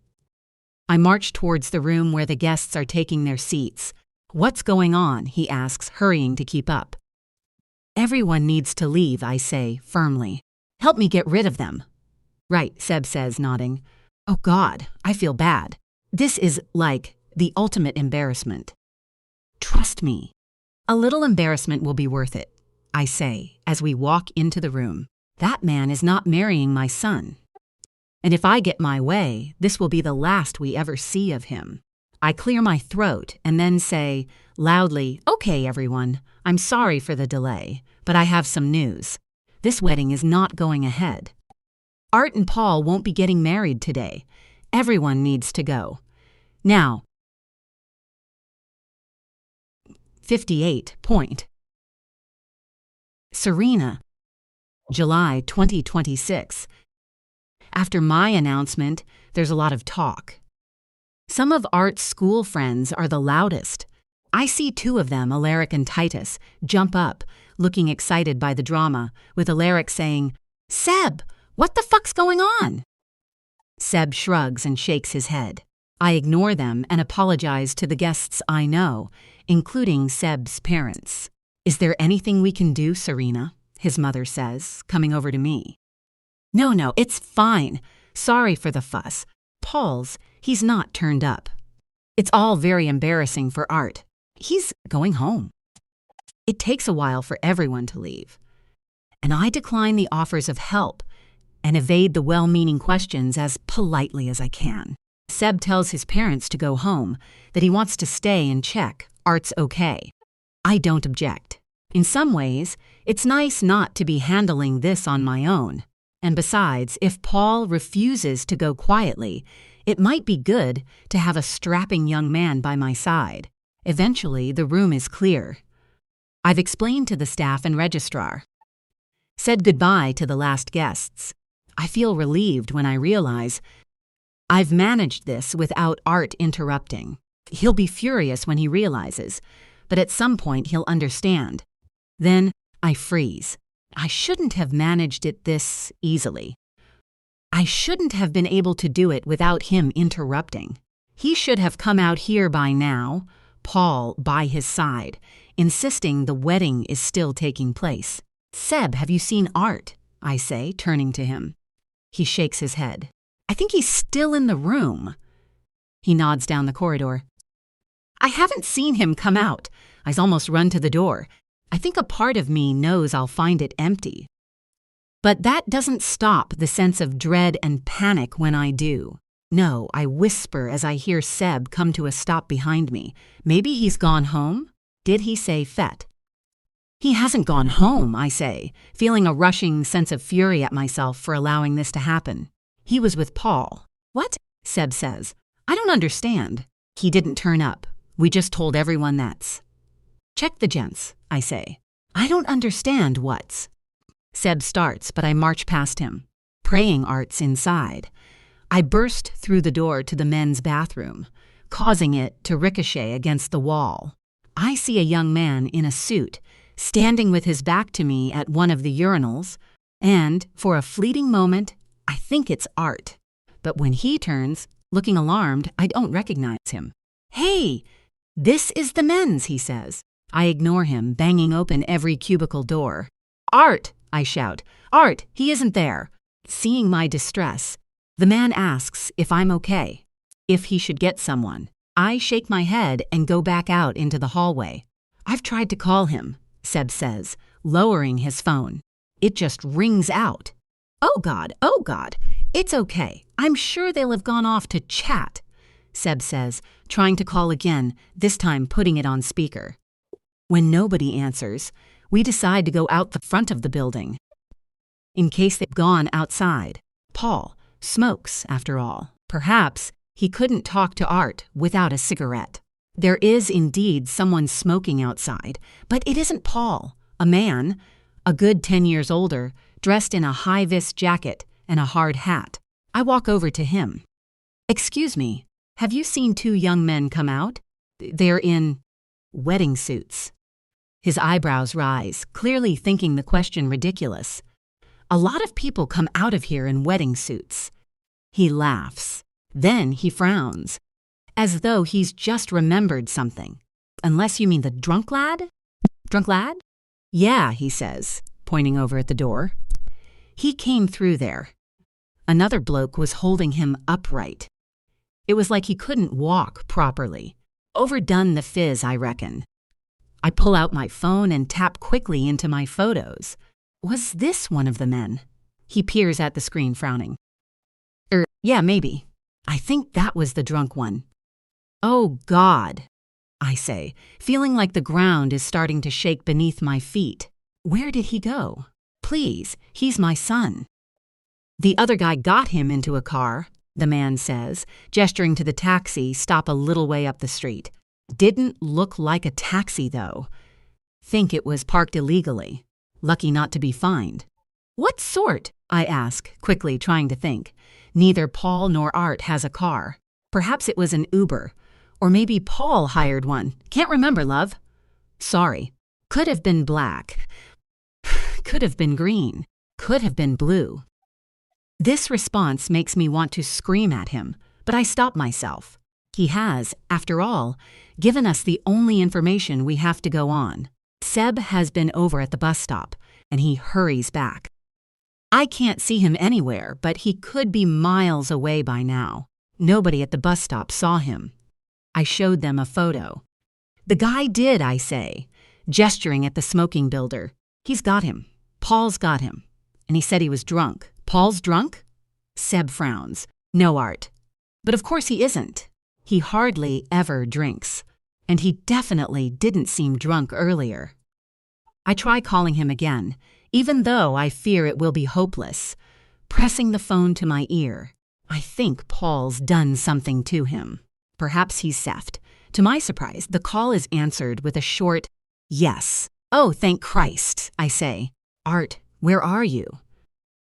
I march towards the room where the guests are taking their seats. What's going on? He asks, hurrying to keep up. Everyone needs to leave, I say firmly. Help me get rid of them. Right, Seb says, nodding. Oh God, I feel bad. This is like the ultimate embarrassment. Trust me. A little embarrassment will be worth it, I say as we walk into the room. That man is not marrying my son. And if I get my way, this will be the last we ever see of him. I clear my throat and then say loudly, okay, everyone, I'm sorry for the delay, but I have some news. This wedding is not going ahead. Art and Paul won't be getting married today. Everyone needs to go. Now, 58 point. Serena, July 2026. After my announcement, there's a lot of talk. Some of Art's school friends are the loudest. I see two of them, Alaric and Titus, jump up, looking excited by the drama, with Alaric saying, Seb, what the fuck's going on? Seb shrugs and shakes his head. I ignore them and apologize to the guests I know, including Seb's parents. Is there anything we can do, Serena? His mother says, coming over to me. No, it's fine. Sorry for the fuss. He's not turned up. It's all very embarrassing for Art. He's going home. It takes a while for everyone to leave. And I decline the offers of help and evade the well-meaning questions as politely as I can. Seb tells his parents to go home, that he wants to stay and check Art's okay. I don't object. In some ways, it's nice not to be handling this on my own. And besides, if Paul refuses to go quietly, it might be good to have a strapping young man by my side. Eventually, the room is clear. I've explained to the staff and registrar. Said goodbye to the last guests. I feel relieved when I realize I've managed this without Art interrupting. He'll be furious when he realizes, but at some point he'll understand. Then I freeze. I shouldn't have managed it this easily. I shouldn't have been able to do it without him interrupting. He should have come out here by now, Paul by his side, insisting the wedding is still taking place. Seb, have you seen Art? I say, turning to him. He shakes his head. I think he's still in the room. He nods down the corridor. I haven't seen him come out. I almost run to the door. I think a part of me knows I'll find it empty. But that doesn't stop the sense of dread and panic when I do. No, I whisper as I hear Seb come to a stop behind me. Maybe he's gone home? Did he say fet? He hasn't gone home, I say, feeling a rushing sense of fury at myself for allowing this to happen. He was with Paul. What? Seb says. I don't understand. He didn't turn up. We just told everyone that's. Check the gents, I say. I don't understand what's. Seb starts, but I march past him. Praying Art's inside. I burst through the door to the men's bathroom, causing it to ricochet against the wall. I see a young man in a suit, standing with his back to me at one of the urinals, and, for a fleeting moment, I think it's Art. But when he turns, looking alarmed, I don't recognize him. Hey, this is the men's, he says. I ignore him, banging open every cubicle door. Art, I shout. Art, he isn't there. Seeing my distress, the man asks if I'm okay, if he should get someone. I shake my head and go back out into the hallway. I've tried to call him, Seb says, lowering his phone. It just rings out. Oh God, it's okay. I'm sure they'll have gone off to chat, Seb says, trying to call again, this time putting it on speaker. When nobody answers, we decide to go out the front of the building. In case they've gone outside. Paul smokes, after all. Perhaps he couldn't talk to Art without a cigarette. There is indeed someone smoking outside, but it isn't Paul, a man, a good 10 years older, dressed in a high-vis jacket and a hard hat. I walk over to him. Excuse me, have you seen two young men come out? They're in wedding suits. His eyebrows rise, clearly thinking the question ridiculous. A lot of people come out of here in wedding suits. He laughs. Then he frowns, as though he's just remembered something. Unless you mean the drunk lad? Drunk lad? Yeah, he says, pointing over at the door. He came through there. Another bloke was holding him upright. It was like he couldn't walk properly. Overdone the fizz, I reckon. I pull out my phone and tap quickly into my photos. Was this one of the men? He peers at the screen, frowning. Yeah, maybe. I think that was the drunk one. Oh, God, I say, feeling like the ground is starting to shake beneath my feet. Where did he go? Please, he's my son. The other guy got him into a car, the man says, gesturing to the taxi stop a little way up the street. Didn't look like a taxi, though. Think it was parked illegally. Lucky not to be fined. What sort? I ask, quickly trying to think. Neither Paul nor Art has a car. Perhaps it was an Uber. Or maybe Paul hired one. Can't remember, love. Sorry. Could have been black. Could have been green. Could have been blue. This response makes me want to scream at him, but I stop myself. He has, after all, given us the only information we have to go on. Seb has been over at the bus stop, and he hurries back. I can't see him anywhere, but he could be miles away by now. Nobody at the bus stop saw him. I showed them a photo. The guy did, I say, gesturing at the smoking builder. He's got him. Paul's got him. And he said he was drunk. Paul's drunk? Seb frowns. No, Art. But of course he isn't. He hardly ever drinks. And he definitely didn't seem drunk earlier. I try calling him again, even though I fear it will be hopeless, pressing the phone to my ear. I think Paul's done something to him. Perhaps he's seffed. To my surprise, the call is answered with a short, yes. Oh, thank Christ, I say. Art, where are you?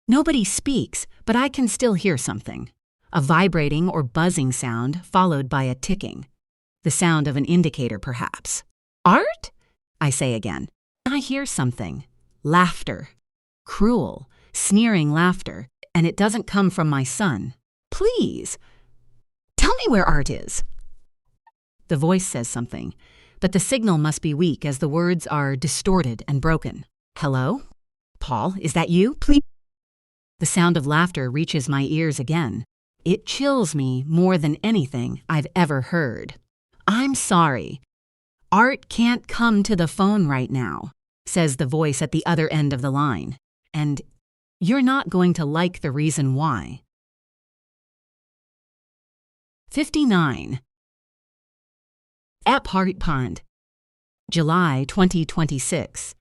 Nobody speaks, but I can still hear something. A vibrating or buzzing sound followed by a ticking. The sound of an indicator, perhaps. Art? I say again. I hear something. Laughter. Cruel, sneering laughter, and it doesn't come from my son. Please, tell me where Art is. The voice says something, but the signal must be weak as the words are distorted and broken. Hello? Paul, is that you? Please. The sound of laughter reaches my ears again. It chills me more than anything I've ever heard. I'm sorry. Art can't come to the phone right now, says the voice at the other end of the line. And you're not going to like the reason why. 59. At Party Pond, July 2026.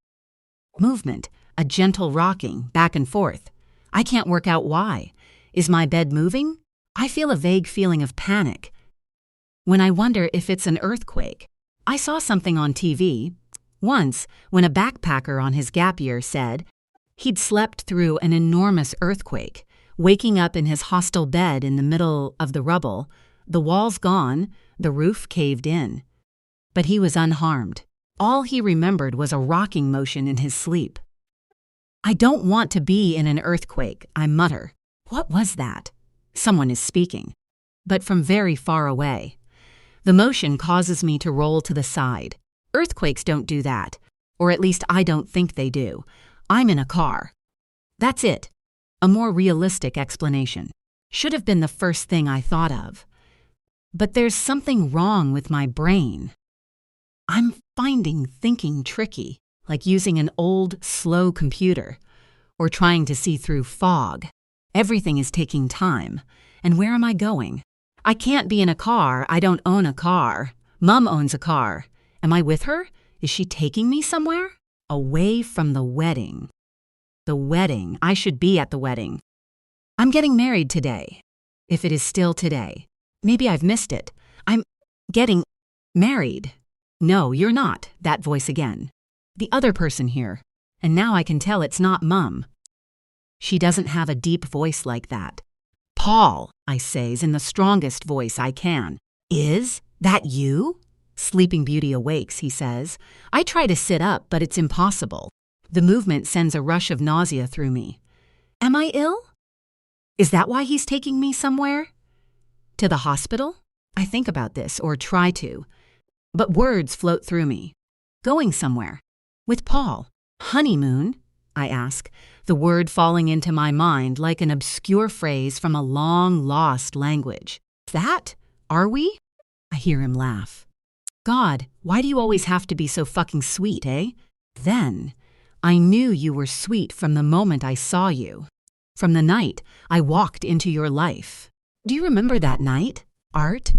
Movement, a gentle rocking back and forth. I can't work out why. Is my bed moving? I feel a vague feeling of panic. When I wonder if it's an earthquake. I saw something on TV once when a backpacker on his gap year said he'd slept through an enormous earthquake, waking up in his hostel bed in the middle of the rubble, the walls gone, the roof caved in. But he was unharmed. All he remembered was a rocking motion in his sleep. I don't want to be in an earthquake, I mutter. What was that? Someone is speaking, but from very far away. The motion causes me to roll to the side. Earthquakes don't do that, or at least I don't think they do. I'm in a car. That's it. A more realistic explanation. Should have been the first thing I thought of. But there's something wrong with my brain. I'm finding thinking tricky, like using an old, slow computer, or trying to see through fog. Everything is taking time. And where am I going? I can't be in a car. I don't own a car. Mom owns a car. Am I with her? Is she taking me somewhere? Away from the wedding. The wedding. I should be at the wedding. I'm getting married today. If it is still today. Maybe I've missed it. I'm getting married. No, you're not. That voice again. The other person here. And now I can tell it's not Mum. She doesn't have a deep voice like that. Paul, I says in the strongest voice I can. Is that you? Sleeping Beauty awakes, he says. I try to sit up, but it's impossible. The movement sends a rush of nausea through me. Am I ill? Is that why he's taking me somewhere? To the hospital? I think about this, or try to. But words float through me. Going somewhere. With Paul. Honeymoon? I ask, the word falling into my mind like an obscure phrase from a long-lost language. That? Are we? I hear him laugh. God, why do you always have to be so fucking sweet, eh? Then, I knew you were sweet from the moment I saw you. From the night I walked into your life. Do you remember that night, Art?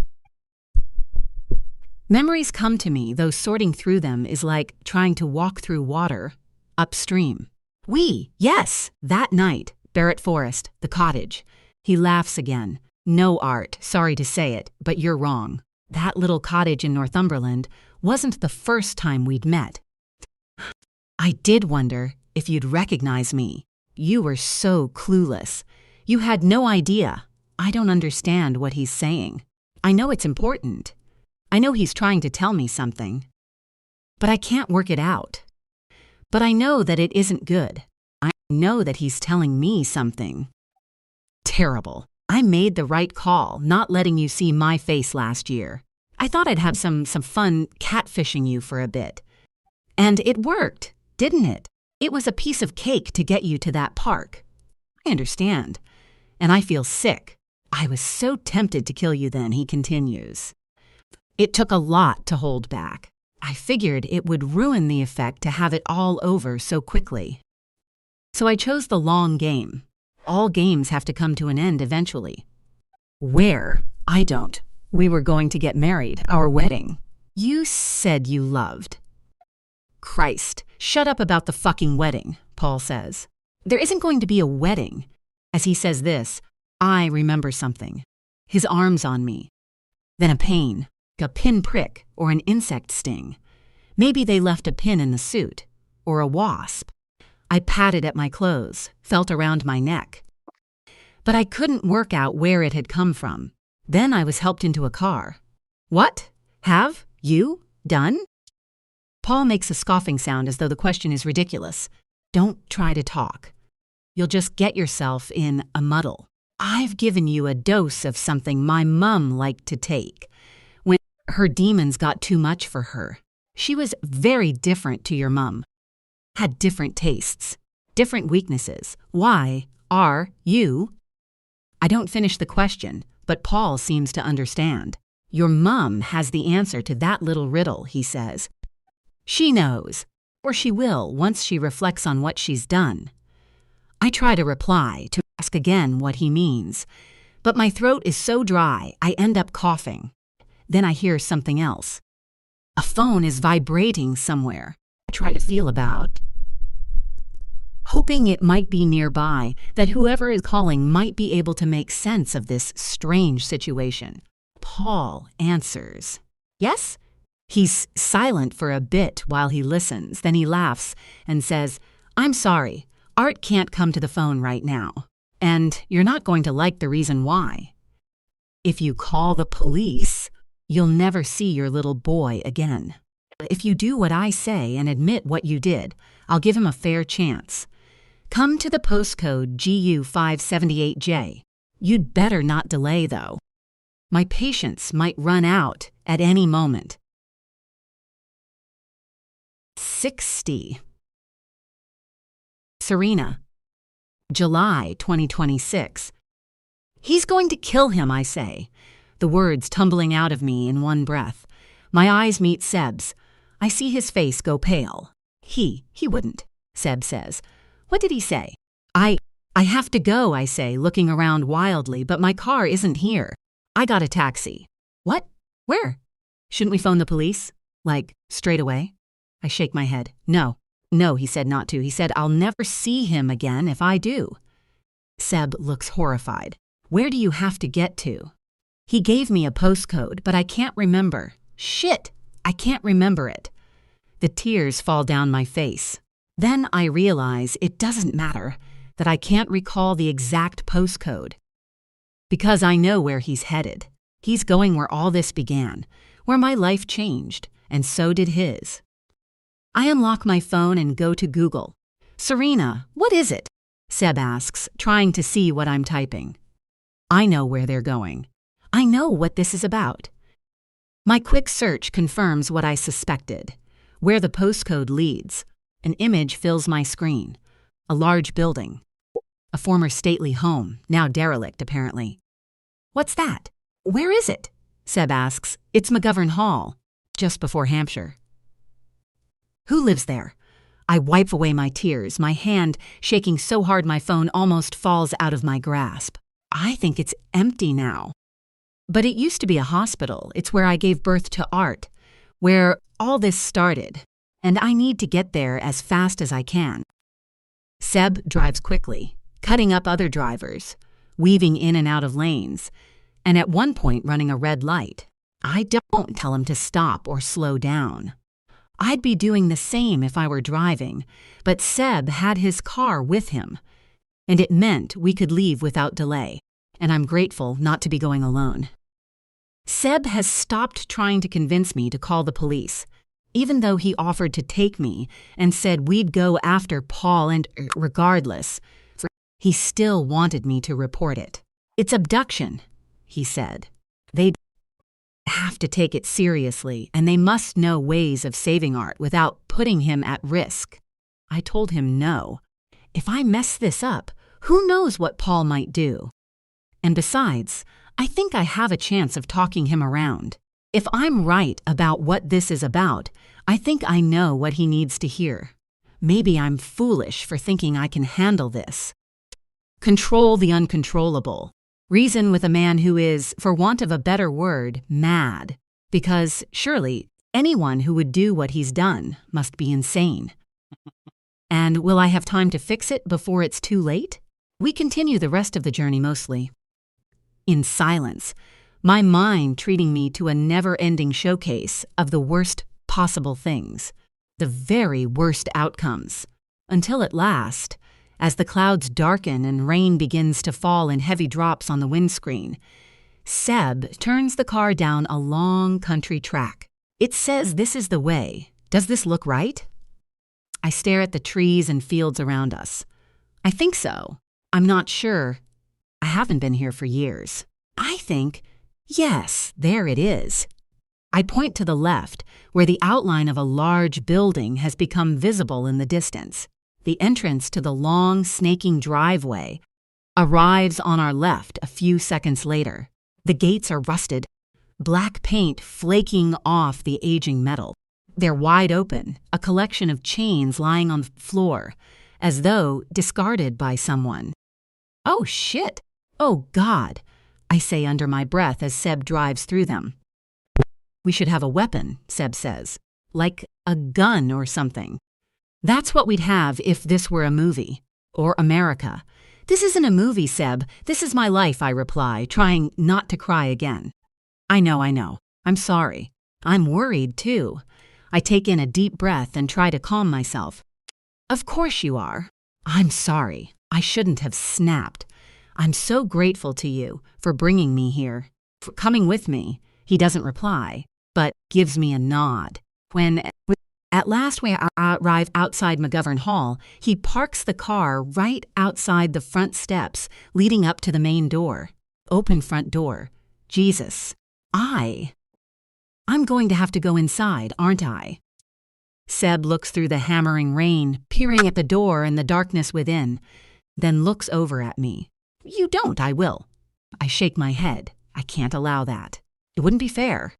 Memories come to me, though sorting through them is like trying to walk through water upstream. Yes, that night, Barrett Forest, the cottage. He laughs again. No, Art, sorry to say it, but you're wrong. That little cottage in Northumberland wasn't the first time we'd met. I did wonder if you'd recognize me. You were so clueless. You had no idea. I don't understand what he's saying. I know it's important. I know he's trying to tell me something. But I can't work it out. But I know that it isn't good. I know that he's telling me something. Terrible. I made the right call, not letting you see my face last year. I thought I'd have some fun catfishing you for a bit. And it worked, didn't it? It was a piece of cake to get you to that park. I understand. And I feel sick. I was so tempted to kill you then, he continues. It took a lot to hold back. I figured it would ruin the effect to have it all over so quickly. So I chose the long game. All games have to come to an end eventually. Where? I don't. We were going to get married, our wedding. You said you loved. Christ, shut up about the fucking wedding, Paul says. There isn't going to be a wedding. As he says this, I remember something. His arms on me. Then a pain. A pinprick or an insect sting. Maybe they left a pin in the suit, or a wasp. I patted at my clothes, felt around my neck. But I couldn't work out where it had come from. Then I was helped into a car. What? Have you done? Paul makes a scoffing sound as though the question is ridiculous. Don't try to talk. You'll just get yourself in a muddle. I've given you a dose of something my mum liked to take when her demons got too much for her. She was very different to your mum. Had different tastes, different weaknesses. Why are you? I don't finish the question, but Paul seems to understand. Your mum has the answer to that little riddle, he says. She knows, or she will once she reflects on what she's done. I try to reply, to ask again what he means, but my throat is so dry I end up coughing. Then I hear something else. A phone is vibrating somewhere. I try to feel about, hoping it might be nearby, that whoever is calling might be able to make sense of this strange situation. Paul answers. Yes? He's silent for a bit while he listens, then he laughs and says, I'm sorry, Art can't come to the phone right now, and you're not going to like the reason why. If you call the police, you'll never see your little boy again. If you do what I say and admit what you did, I'll give him a fair chance. Come to the postcode GU578J. You'd better not delay, though. My patience might run out at any moment. 60. Serena, July 2026. He's going to kill him, I say, the words tumbling out of me in one breath. My eyes meet Seb's. I see his face go pale. He wouldn't, Seb says. What did he say? I have to go, I say, looking around wildly, but my car isn't here. I got a taxi. What? Where? Shouldn't we phone the police? Like, straight away? I shake my head. No, he said not to. He said I'll never see him again if I do. Seb looks horrified. Where do you have to get to? He gave me a postcode, but I can't remember. Shit, I can't remember it. The tears fall down my face. Then I realize it doesn't matter, that I can't recall the exact postcode. Because I know where he's headed. He's going where all this began, where my life changed, and so did his. I unlock my phone and go to Google. Serena, what is it? Seb asks, trying to see what I'm typing. I know where they're going. I know what this is about. My quick search confirms what I suspected. Where the postcode leads, an image fills my screen. A large building. A former stately home, now derelict apparently. What's that? Where is it? Seb asks. It's McGovern Hall, just before Hampshire. Who lives there? I wipe away my tears, my hand shaking so hard my phone almost falls out of my grasp. I think it's empty now. But it used to be a hospital. It's where I gave birth to Art, where all this started, and I need to get there as fast as I can. Seb drives quickly, cutting up other drivers, weaving in and out of lanes, and at one point running a red light. I don't tell him to stop or slow down. I'd be doing the same if I were driving, but Seb had his car with him, and it meant we could leave without delay, and I'm grateful not to be going alone. Seb has stopped trying to convince me to call the police, even though he offered to take me and said we'd go after Paul and regardless, he still wanted me to report it. It's abduction, he said. They'd have to take it seriously, and they must know ways of saving Art without putting him at risk. I told him no. If I mess this up, who knows what Paul might do? And besides, I think I have a chance of talking him around. If I'm right about what this is about, I think I know what he needs to hear. Maybe I'm foolish for thinking I can handle this. Control the uncontrollable. Reason with a man who is, for want of a better word, mad. Because, surely, anyone who would do what he's done must be insane. And will I have time to fix it before it's too late? We continue the rest of the journey mostly in silence, my mind treating me to a never-ending showcase of the worst possible things, the very worst outcomes, until at last, as the clouds darken and rain begins to fall in heavy drops on the windscreen, Seb turns the car down a long country track. It says this is the way. Does this look right? I stare at the trees and fields around us. I think so. I'm not sure. I haven't been here for years. I think, yes, there it is. I point to the left, where the outline of a large building has become visible in the distance. The entrance to the long, snaking driveway arrives on our left a few seconds later. The gates are rusted, black paint flaking off the aging metal. They're wide open, a collection of chains lying on the floor, as though discarded by someone. Oh, shit! Oh, God! I say under my breath as Seb drives through them. We should have a weapon, Seb says. Like a gun or something. That's what we'd have if this were a movie. Or America. This isn't a movie, Seb. This is my life, I reply, trying not to cry again. I know. I'm sorry. I'm worried, too. I take in a deep breath and try to calm myself. Of course you are. I'm sorry. I shouldn't have snapped. I'm so grateful to you for bringing me here, for coming with me. He doesn't reply, but gives me a nod. When at last we arrive outside McGovern Hall, he parks the car right outside the front steps leading up to the main door. Open front door. Jesus. I'm going to have to go inside, aren't I? Seb looks through the hammering rain, peering at the door and the darkness within, then looks over at me. You don't, I will. I shake my head. I can't allow that. It wouldn't be fair.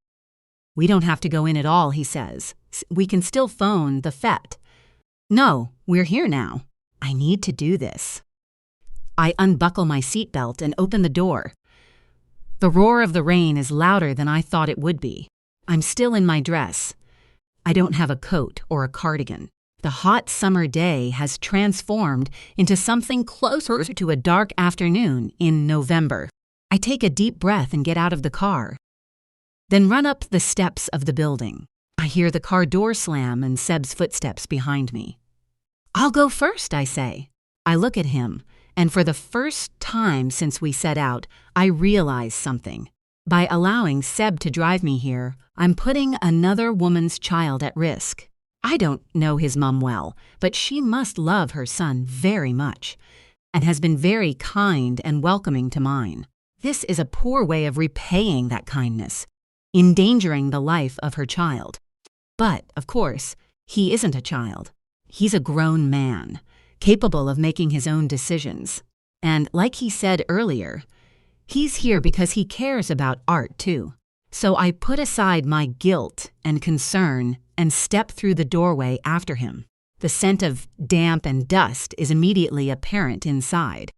We don't have to go in at all, he says. We can still phone the FET. No, we're here now. I need to do this. I unbuckle my seatbelt and open the door. The roar of the rain is louder than I thought it would be. I'm still in my dress. I don't have a coat or a cardigan. The hot summer day has transformed into something closer to a dark afternoon in November. I take a deep breath and get out of the car, then run up the steps of the building. I hear the car door slam and Seb's footsteps behind me. I'll go first, I say. I look at him, and for the first time since we set out, I realize something. By allowing Seb to drive me here, I'm putting another woman's child at risk. I don't know his mom well, but she must love her son very much, and has been very kind and welcoming to mine. This is a poor way of repaying that kindness, endangering the life of her child. But, of course, he isn't a child. He's a grown man, capable of making his own decisions. And like he said earlier, he's here because he cares about art too. So I put aside my guilt and concern and step through the doorway after him. The scent of damp and dust is immediately apparent inside.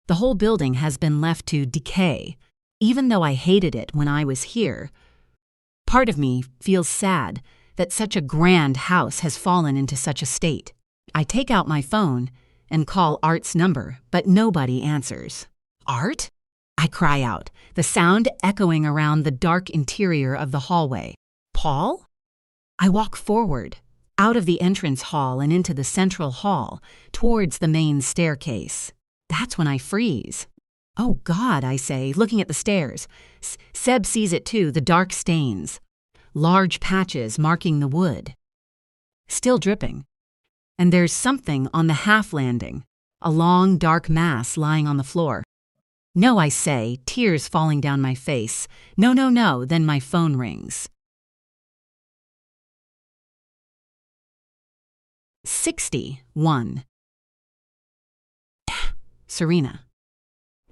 The whole building has been left to decay, even though I hated it when I was here. Part of me feels sad that such a grand house has fallen into such a state. I take out my phone and call Art's number, but nobody answers. Art? I cry out, the sound echoing around the dark interior of the hallway. Paul? I walk forward, out of the entrance hall and into the central hall, towards the main staircase. That's when I freeze. Oh, God, I say, looking at the stairs. Seb sees it too, the dark stains. Large patches marking the wood. Still dripping. And there's something on the half landing, a long, dark mass lying on the floor. No, I say, tears falling down my face. No, then my phone rings. 61. Serena.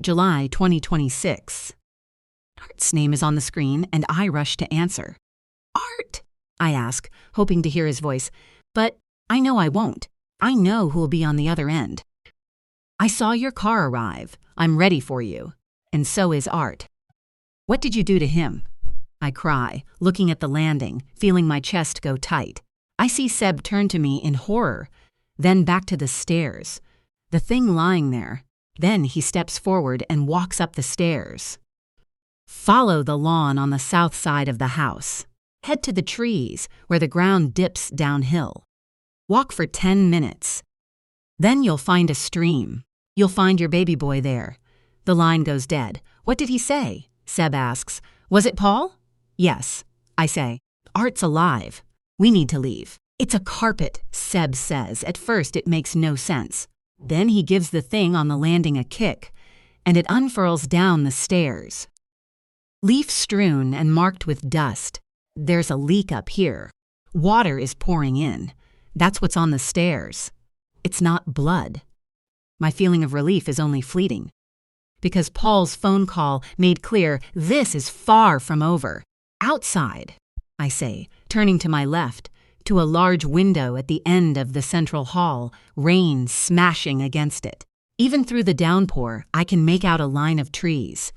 July 2026. Art's name is on the screen, and I rush to answer. Art? I ask, hoping to hear his voice, but I know I won't. I know who'll be on the other end. I saw your car arrive. I'm ready for you. And so is Art. What did you do to him? I cry, looking at the landing, feeling my chest go tight. I see Seb turn to me in horror, then back to the stairs. The thing lying there. Then he steps forward and walks up the stairs. Follow the lawn on the south side of the house. Head to the trees, where the ground dips downhill. Walk for 10 minutes. Then you'll find a stream. You'll find your baby boy there. The line goes dead. What did he say? Seb asks, "Was it Paul?" "Yes," I say. "Art's alive. We need to leave." "It's a carpet," Seb says. At first it makes no sense. Then he gives the thing on the landing a kick, and it unfurls down the stairs. Leaf-strewn and marked with dust. There's a leak up here. Water is pouring in. That's what's on the stairs. It's not blood. My feeling of relief is only fleeting, because Paul's phone call made clear this is far from over. "Outside," I say, turning to my left, to a large window at the end of the central hall, rain smashing against it. Even through the downpour, I can make out a line of trees.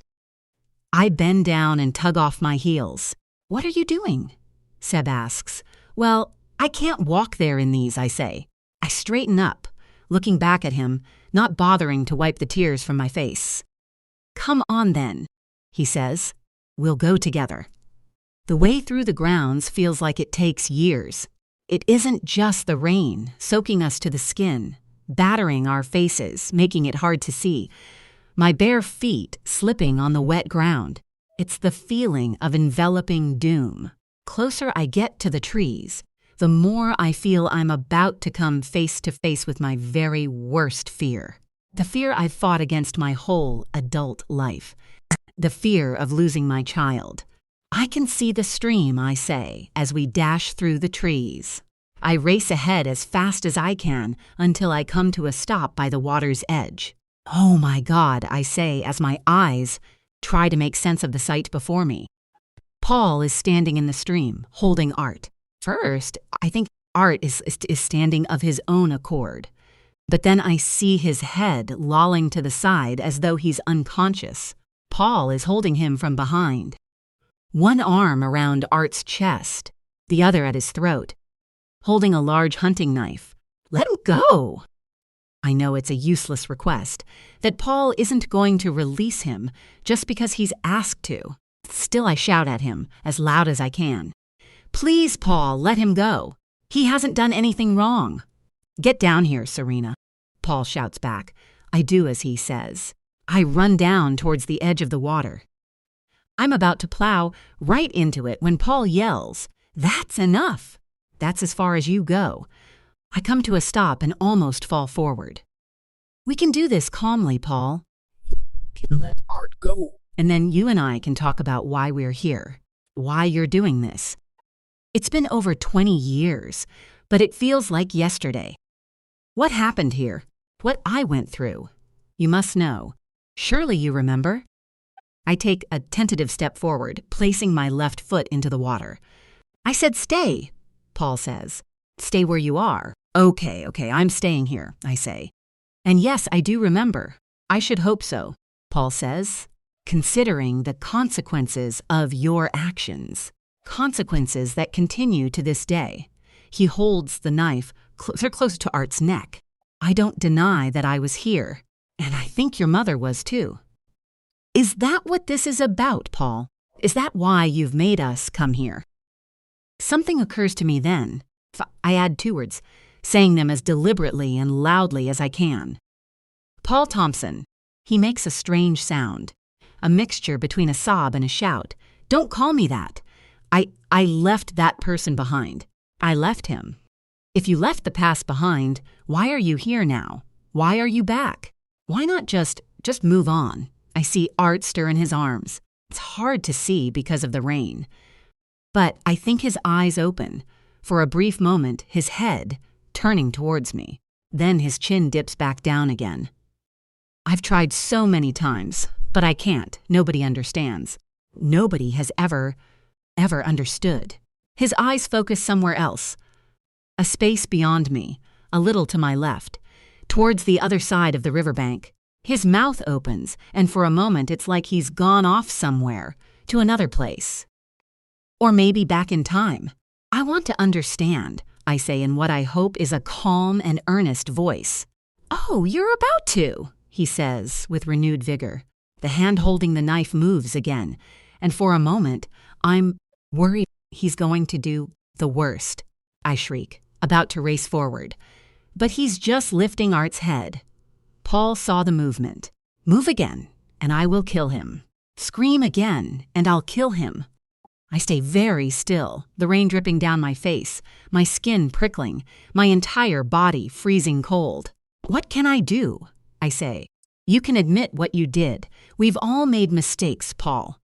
I bend down and tug off my heels. "What are you doing?" Seb asks. "Well, I can't walk there in these," I say. I straighten up, looking back at him, not bothering to wipe the tears from my face. "Come on then," he says. "We'll go together." The way through the grounds feels like it takes years. It isn't just the rain soaking us to the skin, battering our faces, making it hard to see. My bare feet slipping on the wet ground. It's the feeling of enveloping doom. Closer I get to the trees, the more I feel I'm about to come face to face with my very worst fear. The fear I've fought against my whole adult life. The fear of losing my child. I can see the stream, I say, as we dash through the trees. I race ahead as fast as I can until I come to a stop by the water's edge. "Oh my God," I say as my eyes try to make sense of the sight before me. Paul is standing in the stream, holding Art. First, I think Art is standing of his own accord. But then I see his head lolling to the side as though he's unconscious. Paul is holding him from behind. One arm around Art's chest, the other at his throat, holding a large hunting knife. "Let him go!" I know it's a useless request, that Paul isn't going to release him just because he's asked to. Still, I shout at him as loud as I can. "Please, Paul, let him go. He hasn't done anything wrong." "Get down here, Serena," Paul shouts back. I do as he says. I run down towards the edge of the water. I'm about to plow right into it when Paul yells, "That's enough. That's as far as you go." I come to a stop and almost fall forward. "We can do this calmly, Paul. Can let Art go. And then you and I can talk about why we're here, why you're doing this. It's been over 20 years, but it feels like yesterday. What happened here? What I went through? You must know. Surely you remember?" I take a tentative step forward, placing my left foot into the water. "I said stay," Paul says. "Stay where you are." Okay, I'm staying here," I say. "And yes, I do remember. I should hope so," Paul says, "considering the consequences of your actions. Consequences that continue to this day." He holds the knife close to Art's neck. "I don't deny that I was here, and I think your mother was too." "Is that what this is about, Paul? Is that why you've made us come here?" Something occurs to me then. I add 2 words, saying them as deliberately and loudly as I can. "Paul Thompson." He makes a strange sound, a mixture between a sob and a shout. "Don't call me that. I left that person behind. I left him. If you left the past behind, why are you here now? Why are you back? Why not just move on?" I see Art stir in his arms. It's hard to see because of the rain. But I think his eyes open. For a brief moment, his head turning towards me. Then his chin dips back down again. I've tried so many times, but I can't. Nobody understands. Nobody has ever understood. His eyes focus somewhere else. A space beyond me, a little to my left, towards the other side of the riverbank. His mouth opens, and for a moment it's like he's gone off somewhere, to another place. Or maybe back in time. "I want to understand," I say in what I hope is a calm and earnest voice. "Oh, you're about to," he says with renewed vigor. The hand holding the knife moves again, and for a moment, I'm worried he's going to do the worst. I shriek, about to race forward. But he's just lifting Art's head. Paul saw the movement. "Move again, and I will kill him." Scream again, and I'll kill him. I stay very still, the rain dripping down my face, my skin prickling, my entire body freezing cold. What can I do? I say. You can admit what you did. We've all made mistakes, Paul.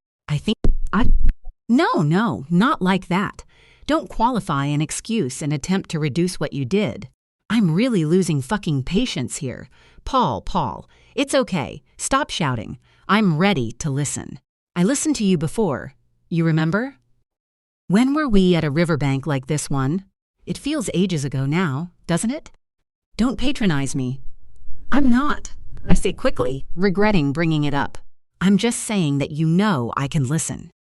No, not like that. Don't qualify an excuse and attempt to reduce what you did. I'm really losing fucking patience here. Paul, it's okay. Stop shouting. I'm ready to listen. I listened to you before. You remember? When were we at a riverbank like this one? It feels ages ago now, doesn't it? Don't patronize me. I'm not, I say quickly, regretting bringing it up. I'm just saying that you know I can listen.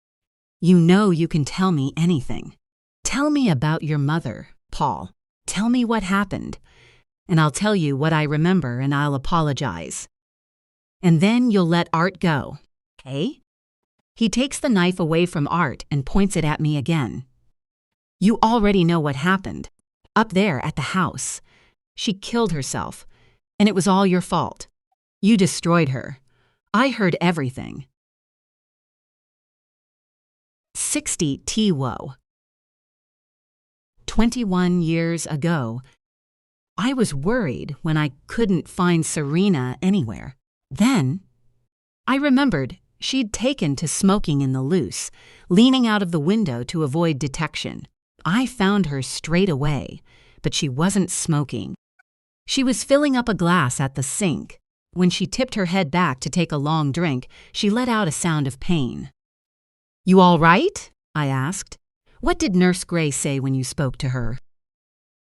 You know you can tell me anything. Tell me about your mother, Paul. Tell me what happened. And I'll tell you what I remember and I'll apologize. And then you'll let Art go, okay? He takes the knife away from Art and points it at me again. You already know what happened. Up there at the house. She killed herself, and it was all your fault. You destroyed her. I heard everything. 60 TWO. 21 years ago, I was worried when I couldn't find Serena anywhere. Then, I remembered she'd taken to smoking in the loose, leaning out of the window to avoid detection. I found her straight away, but she wasn't smoking. She was filling up a glass at the sink. When she tipped her head back to take a long drink, she let out a sound of pain. You all right? I asked. What did Nurse Gray say when you spoke to her?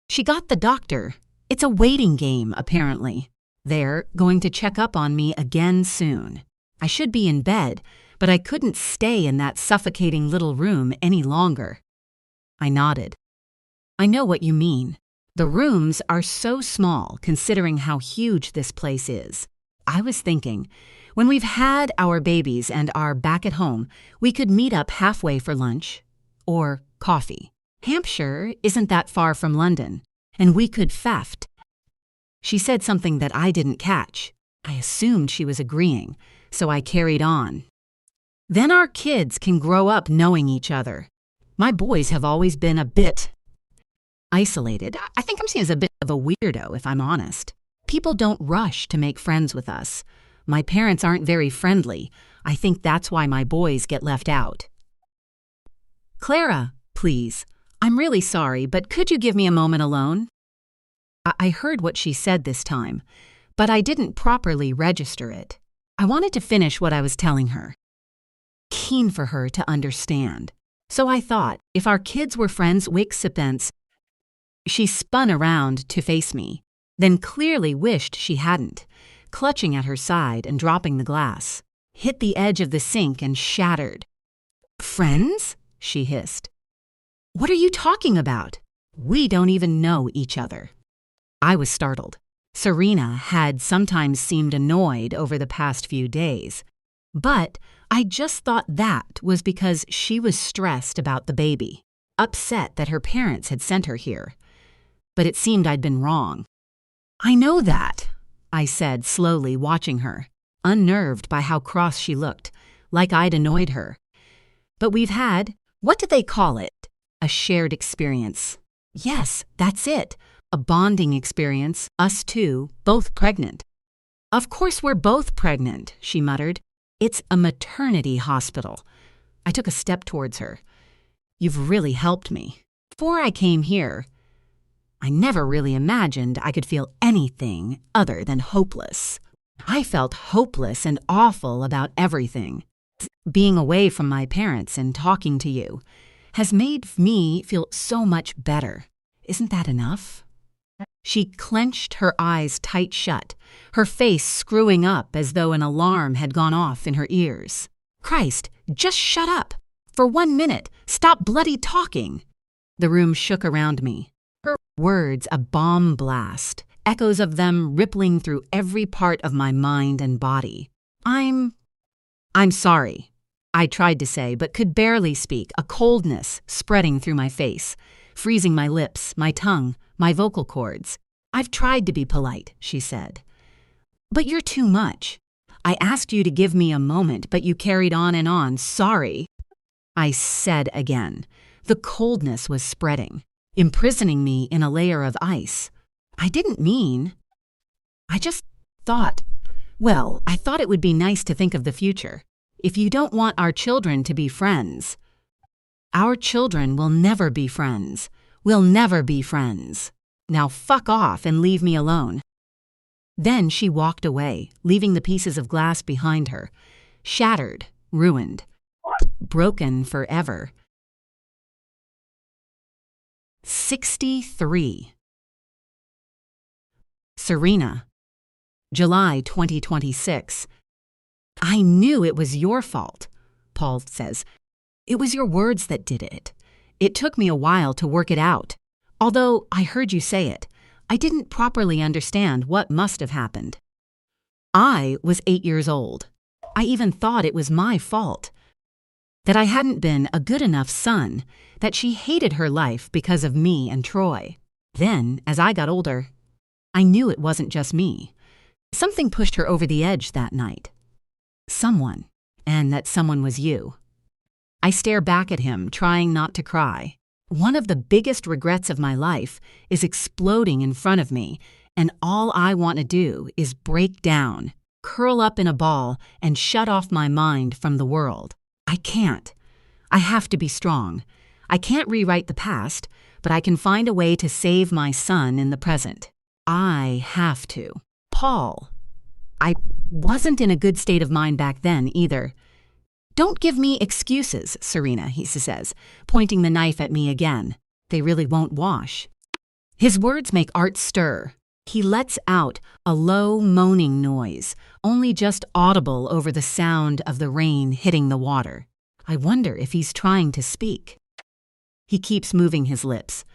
She got the doctor. It's a waiting game, apparently. They're going to check up on me again soon. I should be in bed, but I couldn't stay in that suffocating little room any longer. I nodded. I know what you mean. The rooms are so small considering how huge this place is. I was thinking, when we've had our babies and are back at home, we could meet up halfway for lunch or coffee. Hampshire isn't that far from London, and we could theft. She said something that I didn't catch. I assumed she was agreeing, so I carried on. Then our kids can grow up knowing each other. My boys have always been a bit isolated. I think I'm seen as a bit of a weirdo, if I'm honest. People don't rush to make friends with us. My parents aren't very friendly. I think that's why my boys get left out. Clara, please. I'm really sorry, but could you give me a moment alone? I heard what she said this time, but I didn't properly register it. I wanted to finish what I was telling her. Keen for her to understand. So I thought, if our kids were friends, Wicksipence. She spun around to face me, then clearly wished she hadn't, clutching at her side and dropping the glass. Hit the edge of the sink and shattered. Friends? She hissed. What are you talking about? We don't even know each other. I was startled. Serena had sometimes seemed annoyed over the past few days, but I just thought that was because she was stressed about the baby, upset that her parents had sent her here. But it seemed I'd been wrong. I know that, I said slowly, watching her, unnerved by how cross she looked, like I'd annoyed her. But we've had, what did they call it? A shared experience. Yes, that's it. A bonding experience, us two, both pregnant. Of course we're both pregnant, she muttered. It's a maternity hospital. I took a step towards her. You've really helped me. Before I came here, I never really imagined I could feel anything other than hopeless. I felt hopeless and awful about everything. Being away from my parents and talking to you has made me feel so much better. Isn't that enough? She clenched her eyes tight shut, her face screwing up as though an alarm had gone off in her ears. Christ, just shut up. For 1 minute, stop bloody talking. The room shook around me. Her words a bomb blast, echoes of them rippling through every part of my mind and body. I'm sorry, I tried to say, but could barely speak, a coldness spreading through my face, freezing my lips, my tongue, my vocal cords. I've tried to be polite, she said. But you're too much. I asked you to give me a moment, but you carried on and on. Sorry, I said again. The coldness was spreading, imprisoning me in a layer of ice. I didn't mean. I just thought, well, I thought it would be nice to think of the future. If you don't want our children to be friends, our children will never be friends. We'll never be friends. Now fuck off and leave me alone. Then she walked away, leaving the pieces of glass behind her, shattered, ruined, broken forever. 63. Serena, July 2026. I knew it was your fault, Paul says. It was your words that did it. It took me a while to work it out. Although I heard you say it, I didn't properly understand what must have happened. I was 8 years old. I even thought it was my fault. That I hadn't been a good enough son, that she hated her life because of me and Troy. Then, as I got older, I knew it wasn't just me. Something pushed her over the edge that night. Someone, and that someone was you. I stare back at him, trying not to cry. One of the biggest regrets of my life is exploding in front of me, and all I want to do is break down, curl up in a ball, and shut off my mind from the world. I can't. I have to be strong. I can't rewrite the past, but I can find a way to save my son in the present. I have to. Paul. I wasn't in a good state of mind back then either. Don't give me excuses, Serena, he says, pointing the knife at me again. They really won't wash. His words make Art stir. He lets out a low moaning noise, only just audible over the sound of the rain hitting the water. I wonder if he's trying to speak. He keeps moving his lips.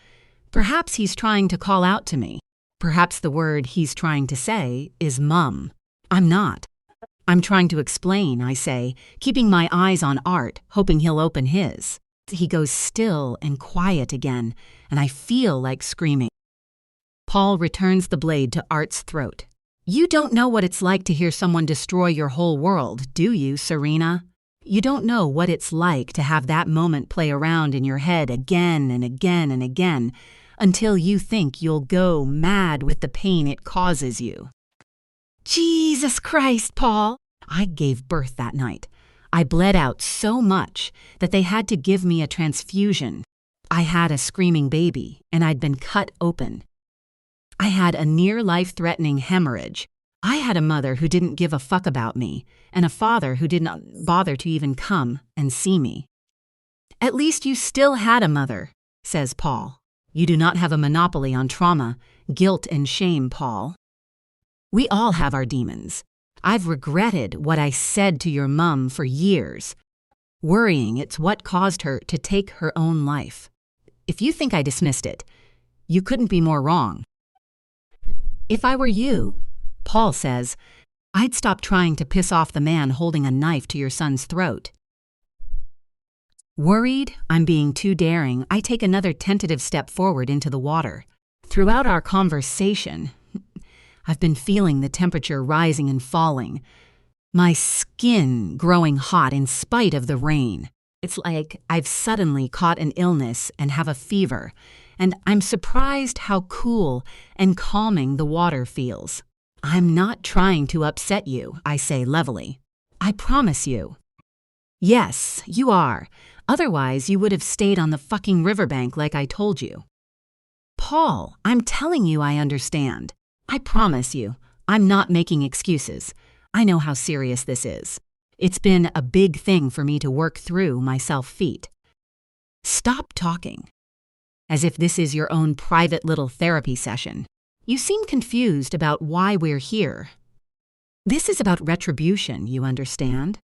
Perhaps he's trying to call out to me. Perhaps the word he's trying to say is Mum. I'm not. I'm trying to explain, I say, keeping my eyes on Art, hoping he'll open his. He goes still and quiet again, and I feel like screaming. Paul returns the blade to Art's throat. You don't know what it's like to hear someone destroy your whole world, do you, Serena? You don't know what it's like to have that moment play around in your head again and again and again, until you think you'll go mad with the pain it causes you. Jesus Christ, Paul! I gave birth that night. I bled out so much that they had to give me a transfusion. I had a screaming baby, and I'd been cut open. I had a near life-threatening hemorrhage. I had a mother who didn't give a fuck about me, and a father who didn't bother to even come and see me. At least you still had a mother, says Paul. You do not have a monopoly on trauma, guilt, and shame, Paul. We all have our demons. I've regretted what I said to your mum for years, worrying it's what caused her to take her own life. If you think I dismissed it, you couldn't be more wrong. If I were you, Paul says, I'd stop trying to piss off the man holding a knife to your son's throat. Worried I'm being too daring, I take another tentative step forward into the water. Throughout our conversation, I've been feeling the temperature rising and falling, my skin growing hot in spite of the rain. It's like I've suddenly caught an illness and have a fever, and I'm surprised how cool and calming the water feels. I'm not trying to upset you, I say levelly. I promise you. Yes, you are. Otherwise, you would have stayed on the fucking riverbank like I told you. Paul, I'm telling you I understand. I promise you, I'm not making excuses. I know how serious this is. It's been a big thing for me to work through my self-feet. Stop talking. As if this is your own private little therapy session. You seem confused about why we're here. This is about retribution, you understand?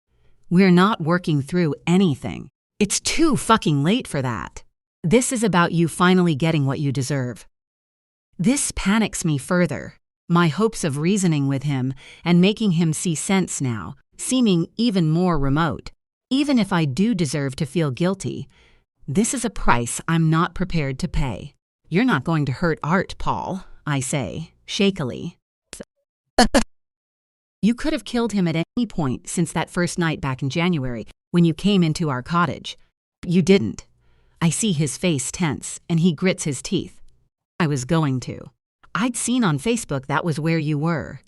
We're not working through anything. It's too fucking late for that. This is about you finally getting what you deserve. This panics me further. My hopes of reasoning with him and making him see sense now, seeming even more remote. Even if I do deserve to feel guilty, this is a price I'm not prepared to pay. You're not going to hurt Art, Paul, I say, shakily. You could have killed him at any point since that first night back in January when you came into our cottage. You didn't. I see his face tense, and he grits his teeth. I was going to. I'd seen on Facebook that was where you were.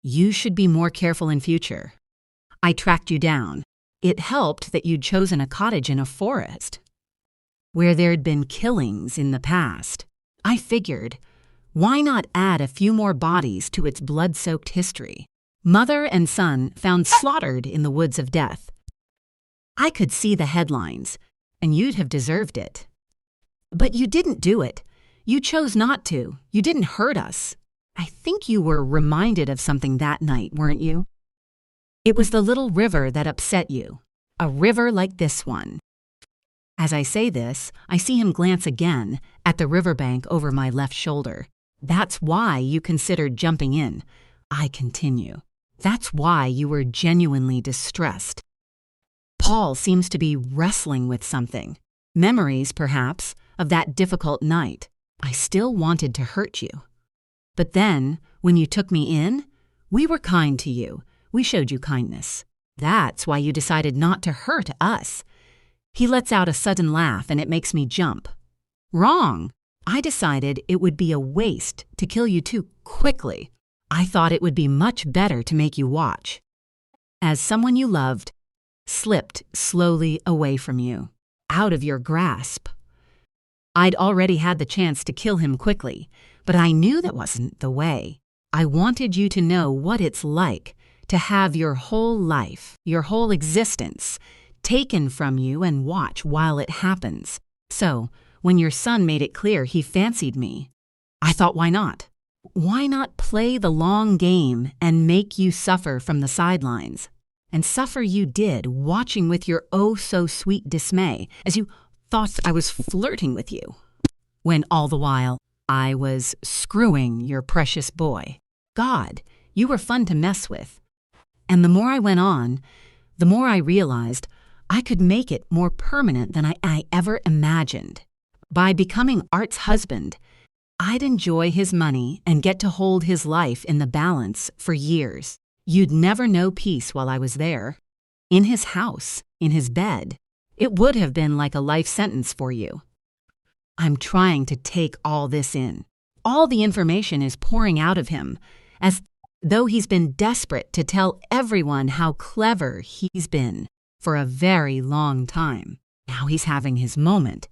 You should be more careful in future. I tracked you down. It helped that you'd chosen a cottage in a forest, where there'd been killings in the past. I figured, why not add a few more bodies to its blood-soaked history? Mother and son found slaughtered in the woods of death. I could see the headlines, and you'd have deserved it. But you didn't do it. You chose not to. You didn't hurt us. I think you were reminded of something that night, weren't you? It was the little river that upset you. A river like this one. As I say this, I see him glance again at the riverbank over my left shoulder. That's why you considered jumping in. I continue. That's why you were genuinely distressed. Paul seems to be wrestling with something. Memories, perhaps, of that difficult night. I still wanted to hurt you. But then, when you took me in, we were kind to you. We showed you kindness. That's why you decided not to hurt us. He lets out a sudden laugh and it makes me jump. Wrong. I decided it would be a waste to kill you too quickly. I thought it would be much better to make you watch. As someone you loved slipped slowly away from you, out of your grasp. I'd already had the chance to kill him quickly, but I knew that wasn't the way. I wanted you to know what it's like to have your whole life, your whole existence, taken from you and watch while it happens. So, when your son made it clear he fancied me, I thought, why not? Why not play the long game and make you suffer from the sidelines? And suffer you did, watching with your oh-so-sweet dismay as you thought I was flirting with you, when all the while I was screwing your precious boy. God, you were fun to mess with. And the more I went on, the more I realized I could make it more permanent than I ever imagined. By becoming Art's husband, I'd enjoy his money and get to hold his life in the balance for years. You'd never know peace while I was there. In his house, in his bed. It would have been like a life sentence for you. I'm trying to take all this in. All the information is pouring out of him, as though he's been desperate to tell everyone how clever he's been for a very long time. Now he's having his moment.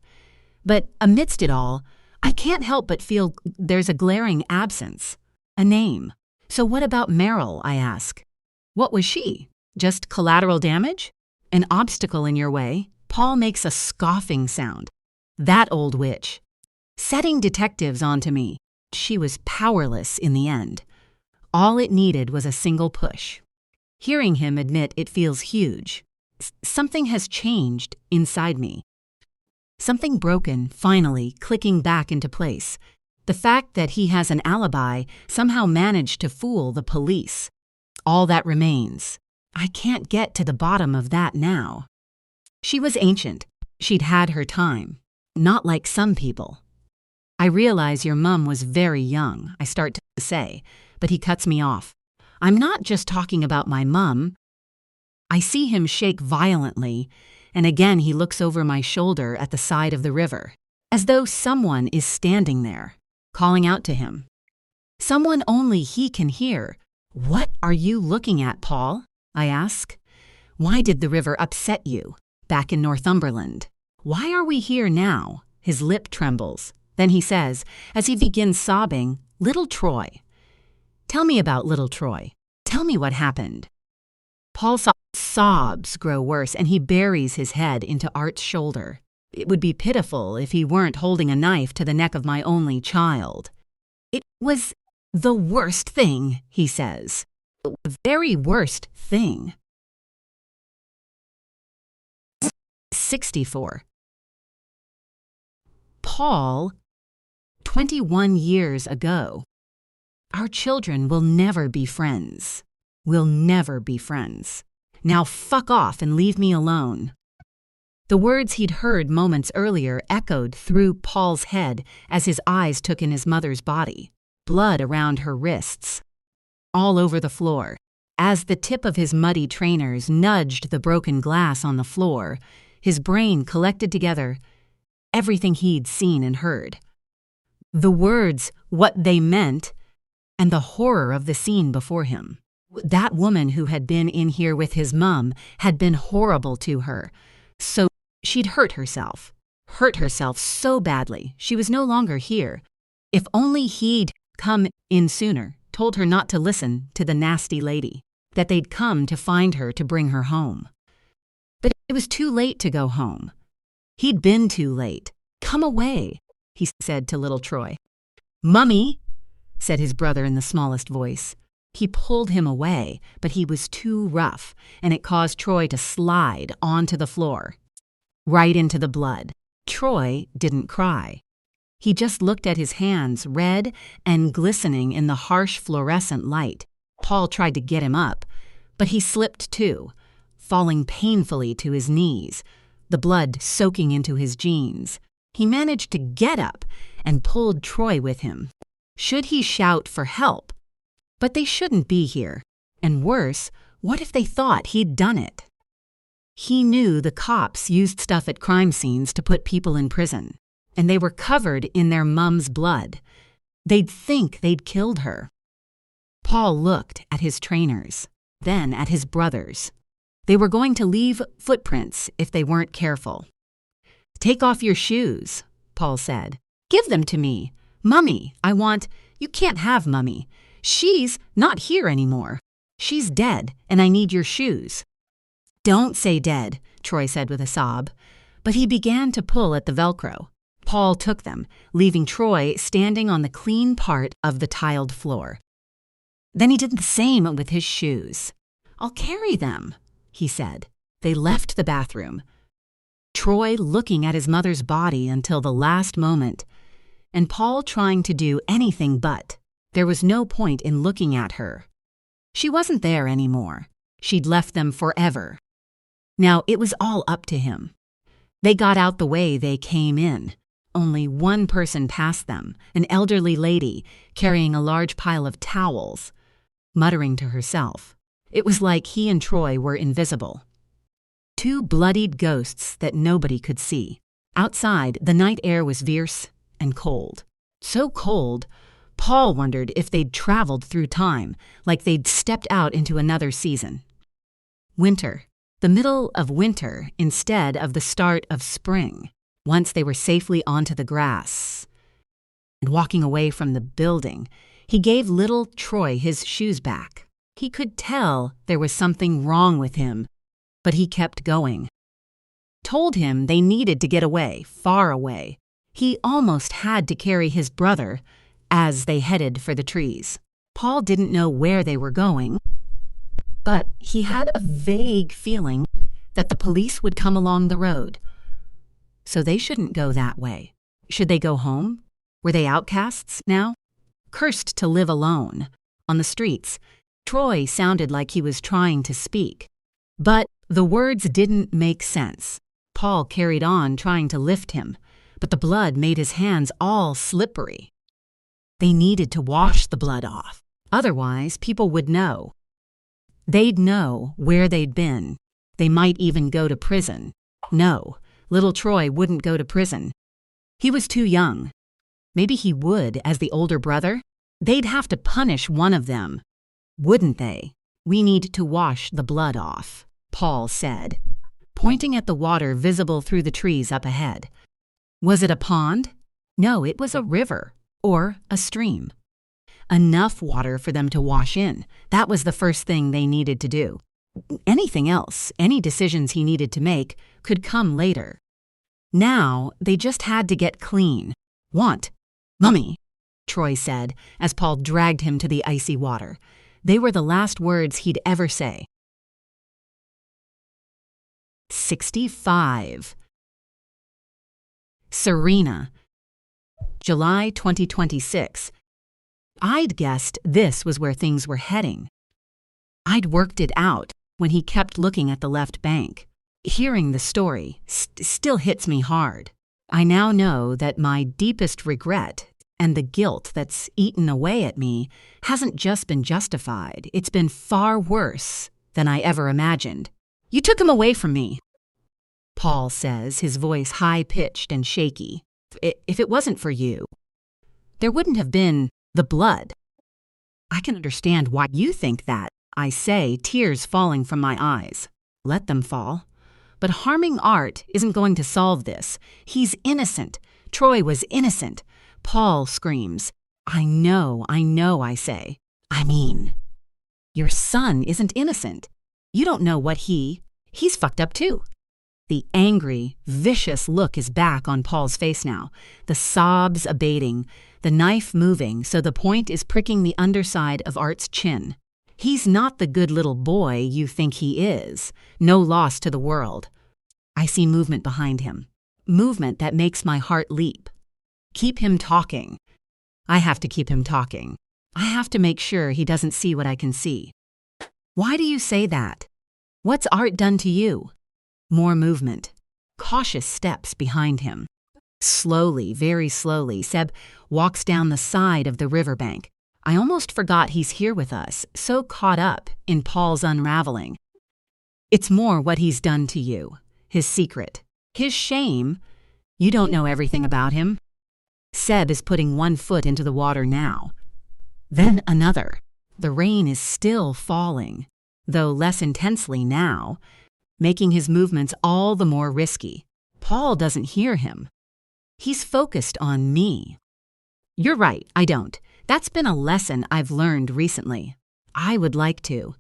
But amidst it all, I can't help but feel there's a glaring absence. A name. So what about Meryl, I ask? What was she? Just collateral damage? An obstacle in your way? Paul makes a scoffing sound. That old witch. Setting detectives onto me. She was powerless in the end. All it needed was a single push. Hearing him admit it feels huge. Something has changed inside me. Something broken, finally clicking back into place. The fact that he has an alibi somehow managed to fool the police. All that remains. I can't get to the bottom of that now. She was ancient. She'd had her time. Not like some people. I realize your mum was very young, I start to say, but he cuts me off. I'm not just talking about my mum. I see him shake violently, and again he looks over my shoulder at the side of the river, as though someone is standing there, calling out to him. Someone only he can hear. What are you looking at, Paul? I ask. Why did the river upset you, back in Northumberland? Why are we here now? His lip trembles. Then he says, as he begins sobbing, Little Troy. Tell me about Little Troy. Tell me what happened. Paul's sobs grow worse, and he buries his head into Art's shoulder. It would be pitiful if he weren't holding a knife to the neck of my only child. It was the worst thing, he says. The very worst thing. 64. Paul, 21 years ago. Our children will never be friends. We'll never be friends. Now fuck off and leave me alone. The words he'd heard moments earlier echoed through Paul's head as his eyes took in his mother's body. Blood around her wrists. All over the floor. As the tip of his muddy trainers nudged the broken glass on the floor, his brain collected together everything he'd seen and heard. The words, what they meant, and the horror of the scene before him. That woman who had been in here with his mum had been horrible to her. So she'd hurt herself so badly. She was no longer here. If only he'd come in sooner, told her not to listen to the nasty lady, that they'd come to find her to bring her home. But it was too late to go home. He'd been too late. Come away, he said to little Troy. Mummy, said his brother in the smallest voice. He pulled him away, but he was too rough, and it caused Troy to slide onto the floor, right into the blood. Troy didn't cry. He just looked at his hands, red and glistening in the harsh fluorescent light. Paul tried to get him up, but he slipped too, falling painfully to his knees, the blood soaking into his jeans. He managed to get up and pulled Troy with him. Should he shout for help? But they shouldn't be here. And worse, what if they thought he'd done it? He knew the cops used stuff at crime scenes to put people in prison, and they were covered in their mum's blood. They'd think they'd killed her. Paul looked at his trainers, then at his brothers. They were going to leave footprints if they weren't careful. Take off your shoes, Paul said. Give them to me. Mummy, you can't have Mummy. She's not here anymore. She's dead, and I need your shoes. Don't say dead, Troy said with a sob. But he began to pull at the Velcro. Paul took them, leaving Troy standing on the clean part of the tiled floor. Then he did the same with his shoes. I'll carry them, he said. They left the bathroom, Troy looking at his mother's body until the last moment, and Paul trying to do anything but. There was no point in looking at her. She wasn't there anymore. She'd left them forever. Now it was all up to him. They got out the way they came in. Only one person passed them, an elderly lady carrying a large pile of towels, muttering to herself. It was like he and Troy were invisible. Two bloodied ghosts that nobody could see. Outside, the night air was fierce and cold. So cold, Paul wondered if they'd traveled through time, like they'd stepped out into another season. Winter. The middle of winter instead of the start of spring. Once they were safely onto the grass and walking away from the building, he gave little Troy his shoes back. He could tell there was something wrong with him, but he kept going. Told him they needed to get away, far away. He almost had to carry his brother as they headed for the trees. Paul didn't know where they were going, but he had a vague feeling that the police would come along the road. So they shouldn't go that way. Should they go home? Were they outcasts now? Cursed to live alone. On the streets, Troy sounded like he was trying to speak. But the words didn't make sense. Paul carried on trying to lift him, but the blood made his hands all slippery. They needed to wash the blood off. Otherwise, people would know. They'd know where they'd been. They might even go to prison. No, little Troy wouldn't go to prison. He was too young. Maybe he would as the older brother. They'd have to punish one of them, wouldn't they? We need to wash the blood off, Paul said, pointing at the water visible through the trees up ahead. Was it a pond? No, it was a river or a stream. Enough water for them to wash in. That was the first thing they needed to do. Anything else, any decisions he needed to make, could come later. Now, they just had to get clean. Mummy, Troy said as Paul dragged him to the icy water. They were the last words he'd ever say. 65. Serena. July 2026. I'd guessed this was where things were heading. I'd worked it out when he kept looking at the left bank. Hearing the story still hits me hard. I now know that my deepest regret And the guilt that's eaten away at me hasn't just been justified, it's been far worse than I ever imagined. You took him away from me, Paul says, his voice high-pitched and shaky. If it wasn't for you, there wouldn't have been the blood. I can understand why you think that, I say, tears falling from my eyes. Let them fall. But harming Art isn't going to solve this. He's innocent. Troy was innocent. Paul screams. I know, I say. I mean, your son isn't innocent. You don't know what he's fucked up too. The angry, vicious look is back on Paul's face now, the sobs abating, the knife moving so the point is pricking the underside of Art's chin. He's not the good little boy you think he is, no loss to the world. I see movement behind him, movement that makes my heart leap. Keep him talking. I have to keep him talking. I have to make sure he doesn't see what I can see. Why do you say that? What's Art done to you? More movement. Cautious steps behind him. Slowly, very slowly, Seb walks down the side of the riverbank. I almost forgot he's here with us, so caught up in Paul's unraveling. It's more what he's done to you, his secret, his shame. You don't know everything about him. Seb is putting one foot into the water now. Then another. The rain is still falling, though less intensely now, making his movements all the more risky. Paul doesn't hear him. He's focused on me. You're right, I don't. That's been a lesson I've learned recently. I would like to.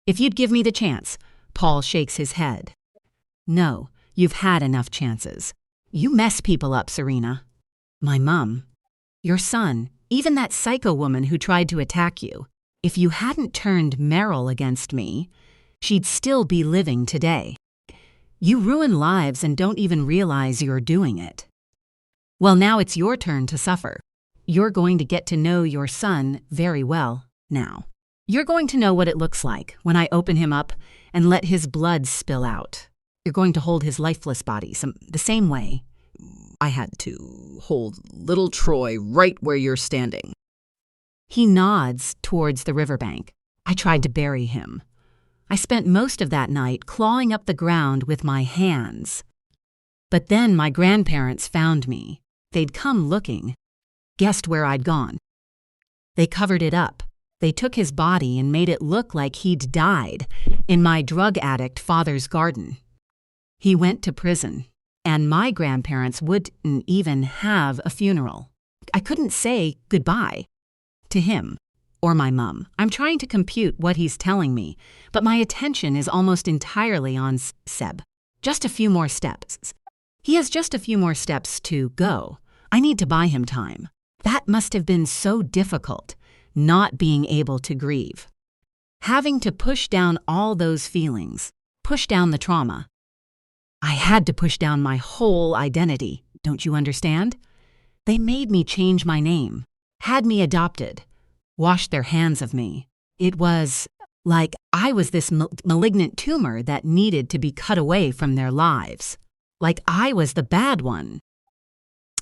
If you'd give me the chance, Paul shakes his head. No, you've had enough chances. You mess people up, Serena. My mom, your son, even that psycho woman who tried to attack you. If you hadn't turned Meryl against me, she'd still be living today. You ruin lives and don't even realize you're doing it. Well, now it's your turn to suffer. You're going to get to know your son very well now. You're going to know what it looks like when I open him up and let his blood spill out. You're going to hold his lifeless body the same way I had to hold little Troy right where you're standing. He nods towards the riverbank. I tried to bury him. I spent most of that night clawing up the ground with my hands. But then my grandparents found me. They'd come looking. Guessed where I'd gone. They covered it up. They took his body and made it look like he'd died in my drug addict father's garden. He went to prison, and my grandparents wouldn't even have a funeral. I couldn't say goodbye to him. Or my mom. I'm trying to compute what he's telling me, but my attention is almost entirely on Seb. Just a few more steps. He has just a few more steps to go. I need to buy him time. That must have been so difficult, not being able to grieve. Having to push down all those feelings, push down the trauma. I had to push down my whole identity, don't you understand? They made me change my name, had me adopted. Washed their hands of me. It was like I was this malignant tumor that needed to be cut away from their lives. Like I was the bad one.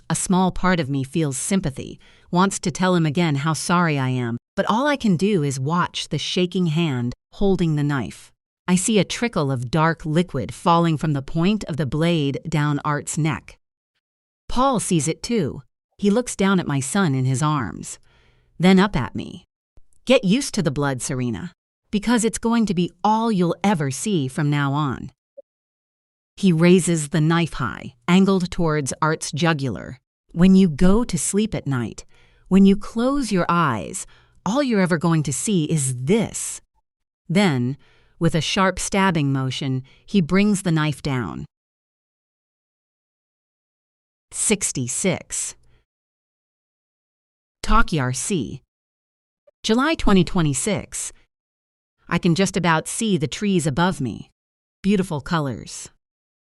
A small part of me feels sympathy, wants to tell him again how sorry I am, but all I can do is watch the shaking hand holding the knife. I see a trickle of dark liquid falling from the point of the blade down Art's neck. Paul sees it too. He looks down at my son in his arms. Then up at me. Get used to the blood, Serena, because it's going to be all you'll ever see from now on. He raises the knife high, angled towards Art's jugular. When you go to sleep at night, when you close your eyes, all you're ever going to see is this. Then, with a sharp stabbing motion, he brings the knife down. 66. Takyar C. July 2026. I can just about see the trees above me. Beautiful colors.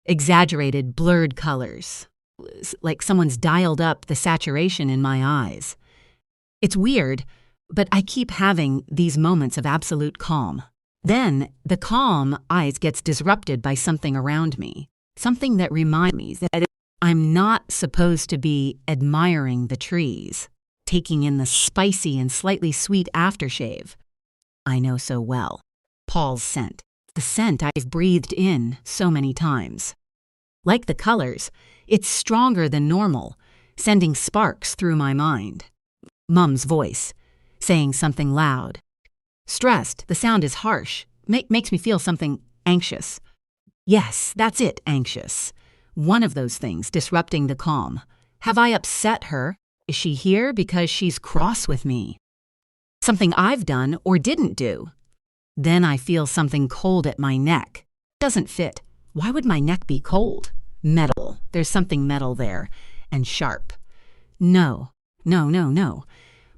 Exaggerated, blurred colors. Like someone's dialed up the saturation in my eyes. It's weird, but I keep having these moments of absolute calm. Then, the calm eyes gets disrupted by something around me. Something that reminds me that I'm not supposed to be admiring the trees. taking in the spicy and slightly sweet aftershave. I know so well. Paul's scent. The scent I've breathed in so many times. Like the colors, it's stronger than normal, sending sparks through my mind. Mum's voice, saying something loud. Stressed, the sound is harsh, makes me feel something anxious. Yes, that's it, anxious. One of those things disrupting the calm. Have I upset her? Is she here because she's cross with me? Something I've done or didn't do. Then I feel something cold at my neck. Doesn't fit. Why would my neck be cold? Metal. There's something metal there. And sharp. No.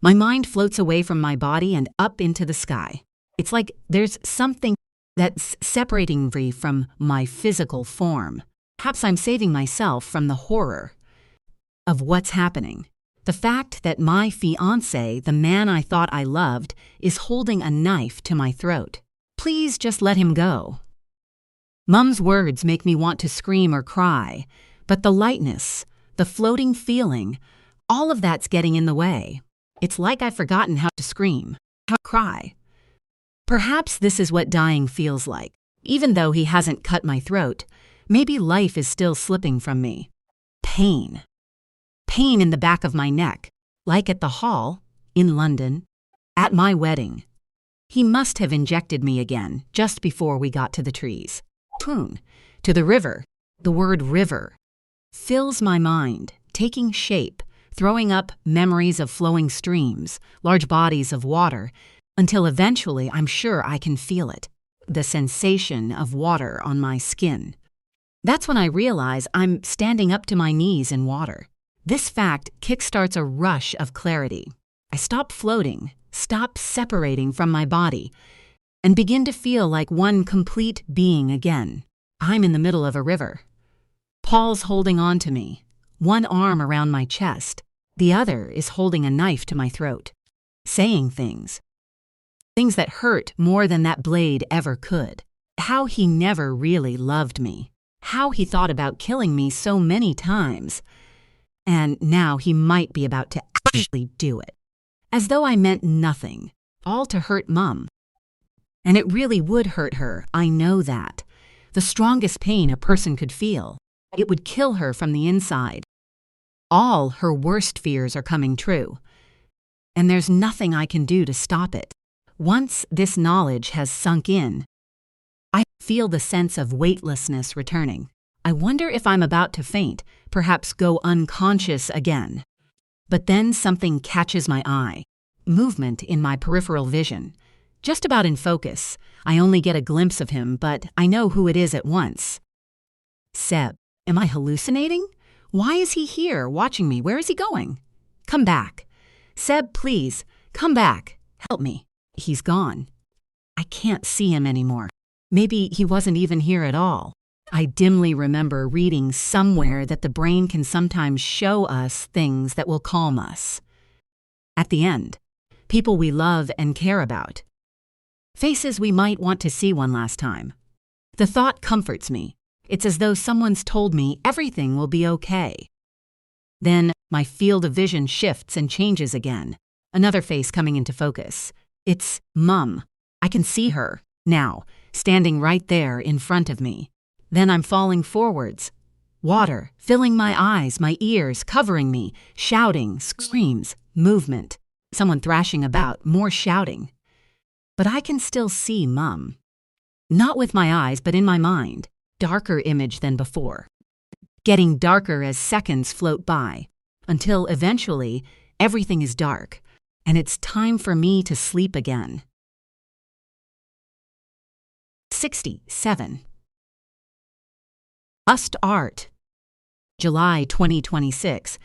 My mind floats away from my body and up into the sky. It's like there's something that's separating me from my physical form. Perhaps I'm saving myself from the horror of what's happening. The fact that my fiancé, the man I thought I loved, is holding a knife to my throat. Please just let him go. Mum's words make me want to scream or cry, but the lightness, the floating feeling, all of that's getting in the way. It's like I've forgotten how to scream, how to cry. Perhaps this is what dying feels like. Even though he hasn't cut my throat, maybe life is still slipping from me. Pain. Pain in the back of my neck, like at the hall, in London, at my wedding. He must have injected me again, just before we got to the trees. To the river. The word river fills my mind, taking shape, throwing up memories of flowing streams, large bodies of water, until eventually I'm sure I can feel it, the sensation of water on my skin. That's when I realize I'm standing up to my knees in water. This fact kickstarts a rush of clarity. I stop floating, stop separating from my body, and begin to feel like one complete being again. I'm in the middle of a river. Paul's holding on to me, one arm around my chest. The other is holding a knife to my throat, saying things that hurt more than that blade ever could. How he never really loved me. How he thought about killing me so many times. And now he might be about to actually do it. As though I meant nothing, all to hurt Mum. And it really would hurt her, I know that. The strongest pain a person could feel. It would kill her from the inside. All her worst fears are coming true. And there's nothing I can do to stop it. Once this knowledge has sunk in, I feel the sense of weightlessness returning. I wonder if I'm about to faint, perhaps go unconscious again. But then something catches my eye. Movement in my peripheral vision. Just about in focus. I only get a glimpse of him, but I know who it is at once. Seb. Am I hallucinating? Why is he here, watching me? Where is he going? Come back. Seb, please, come back. Help me. He's gone. I can't see him anymore. Maybe he wasn't even here at all. I dimly remember reading somewhere that the brain can sometimes show us things that will calm us. At the end, people we love and care about. Faces we might want to see one last time. The thought comforts me. It's as though someone's told me everything will be okay. Then my field of vision shifts and changes again. Another face coming into focus. It's Mum. I can see her, now, standing right there in front of me. Then I'm falling forwards. Water, filling my eyes, my ears, covering me, shouting, screams, movement. Someone thrashing about, more shouting. But I can still see Mum. Not with my eyes, but in my mind. Darker image than before. Getting darker as seconds float by, until eventually everything is dark, and it's time for me to sleep again. 67. Bust Art. July 2026.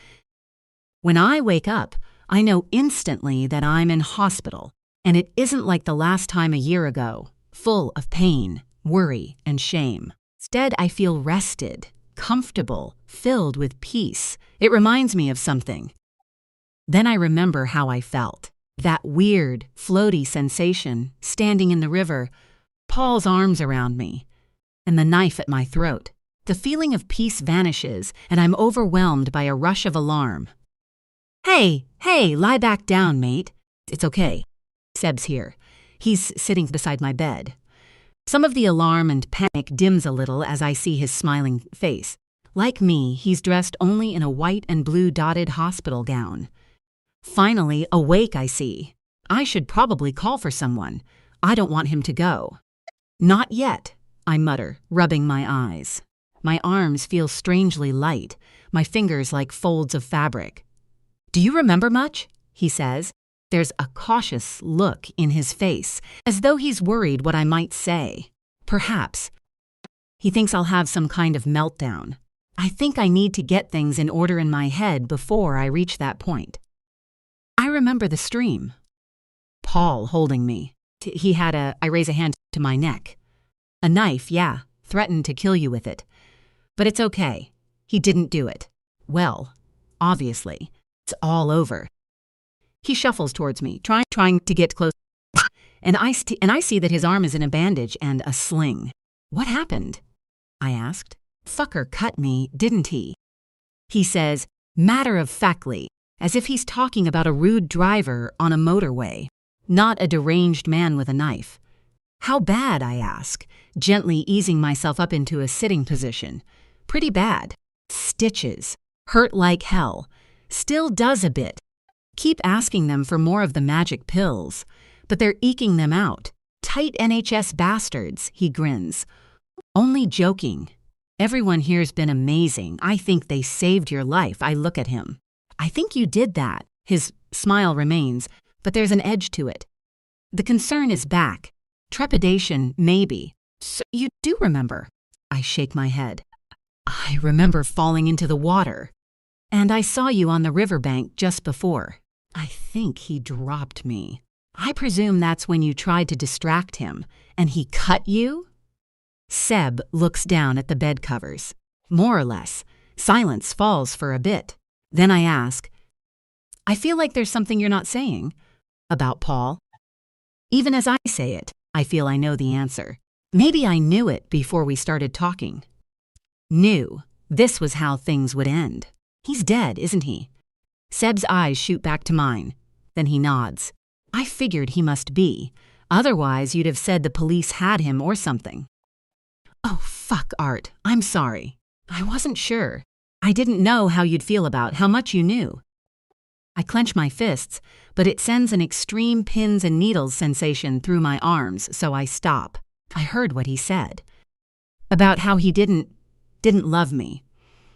When I wake up, I know instantly that I'm in hospital, and it isn't like the last time a year ago, full of pain, worry, and shame. Instead, I feel rested, comfortable, filled with peace. It reminds me of something. Then I remember how I felt. That weird, floaty sensation, standing in the river, Paul's arms around me, and the knife at my throat. The feeling of peace vanishes, and I'm overwhelmed by a rush of alarm. Hey, lie back down, mate. It's okay. Seb's here. He's sitting beside my bed. Some of the alarm and panic dims a little as I see his smiling face. Like me, he's dressed only in a white and blue dotted hospital gown. Finally, awake, I see. I should probably call for someone. I don't want him to go. Not yet, I mutter, rubbing my eyes. My arms feel strangely light, my fingers like folds of fabric. Do you remember much? He says. There's a cautious look in his face, as though he's worried what I might say. Perhaps. He thinks I'll have some kind of meltdown. I think I need to get things in order in my head before I reach that point. I remember the stream. Paul holding me. I raise a hand to my neck. A knife, yeah, threatened to kill you with it. But it's okay. He didn't do it. Well, obviously, it's all over. He shuffles towards me, trying to get close, and I see that his arm is in a bandage and a sling. What happened? I asked. Fucker cut me, didn't he? He says, matter-of-factly, as if he's talking about a rude driver on a motorway, not a deranged man with a knife. How bad, I ask, gently easing myself up into a sitting position. Pretty bad. Stitches. Hurt like hell. Still does a bit. Keep asking them for more of the magic pills, but they're eking them out. Tight NHS bastards, he grins. Only joking. Everyone here's been amazing. I think they saved your life. I look at him. I think you did that. His smile remains, but there's an edge to it. The concern is back. Trepidation, maybe. So you do remember. I shake my head. I remember falling into the water. And I saw you on the riverbank just before. I think he dropped me. I presume that's when you tried to distract him, and he cut you? Seb looks down at the bed covers. More or less. Silence falls for a bit. Then I ask, I feel like there's something you're not saying. About Paul? Even as I say it, I feel I know the answer. Maybe I knew it before we started talking. Knew this was how things would end. He's dead, isn't he? Seb's eyes shoot back to mine. Then he nods. I figured he must be. Otherwise, you'd have said the police had him or something. Oh, fuck, Art. I'm sorry. I wasn't sure. I didn't know how you'd feel about how much you knew. I clench my fists, but it sends an extreme pins and needles sensation through my arms, so I stop. I heard what he said. About how he didn't love me.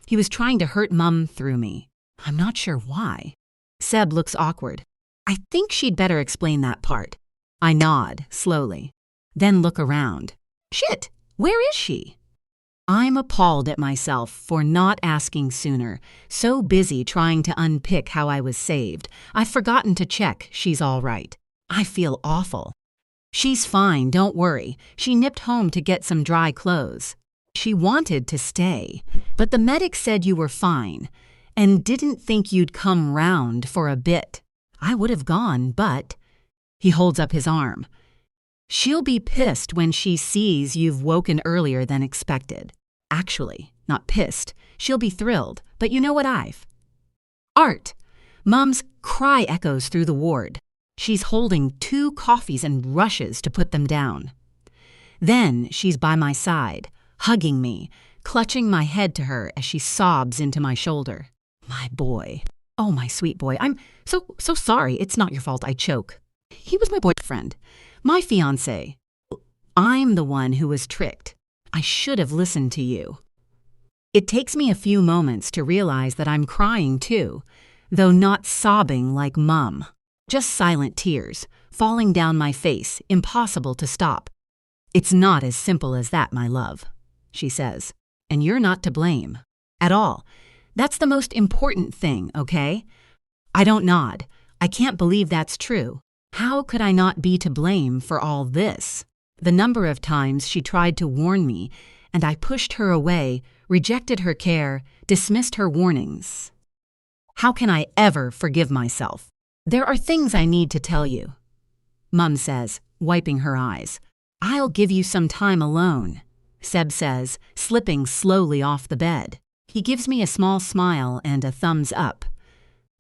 He was trying to hurt Mum through me. I'm not sure why. Seb looks awkward. I think she'd better explain that part. I nod, slowly. Then look around. Shit, where is she? I'm appalled at myself for not asking sooner, so busy trying to unpick how I was saved. I've forgotten to check she's all right. I feel awful. She's fine, don't worry. She nipped home to get some dry clothes. She wanted to stay, but the medic said you were fine and didn't think you'd come round for a bit. I would have gone, but... He holds up his arm. She'll be pissed when she sees you've woken earlier than expected. Actually, not pissed. She'll be thrilled, but you know what Art! Mum's cry echoes through the ward. She's holding 2 coffees and rushes to put them down. Then she's by my side, hugging me, clutching my head to her as she sobs into my shoulder. My boy. Oh, my sweet boy. I'm so sorry. It's not your fault. I choke. He was my boyfriend. My fiancé. I'm the one who was tricked. I should have listened to you. It takes me a few moments to realize that I'm crying too, though not sobbing like Mum. Just silent tears, falling down my face, impossible to stop. It's not as simple as that, my love, she says. And you're not to blame. At all. That's the most important thing, okay? I don't nod. I can't believe that's true. How could I not be to blame for all this? The number of times she tried to warn me, and I pushed her away, rejected her care, dismissed her warnings. How can I ever forgive myself? There are things I need to tell you, Mum says, wiping her eyes. I'll give you some time alone, Seb says, slipping slowly off the bed. He gives me a small smile and a thumbs up.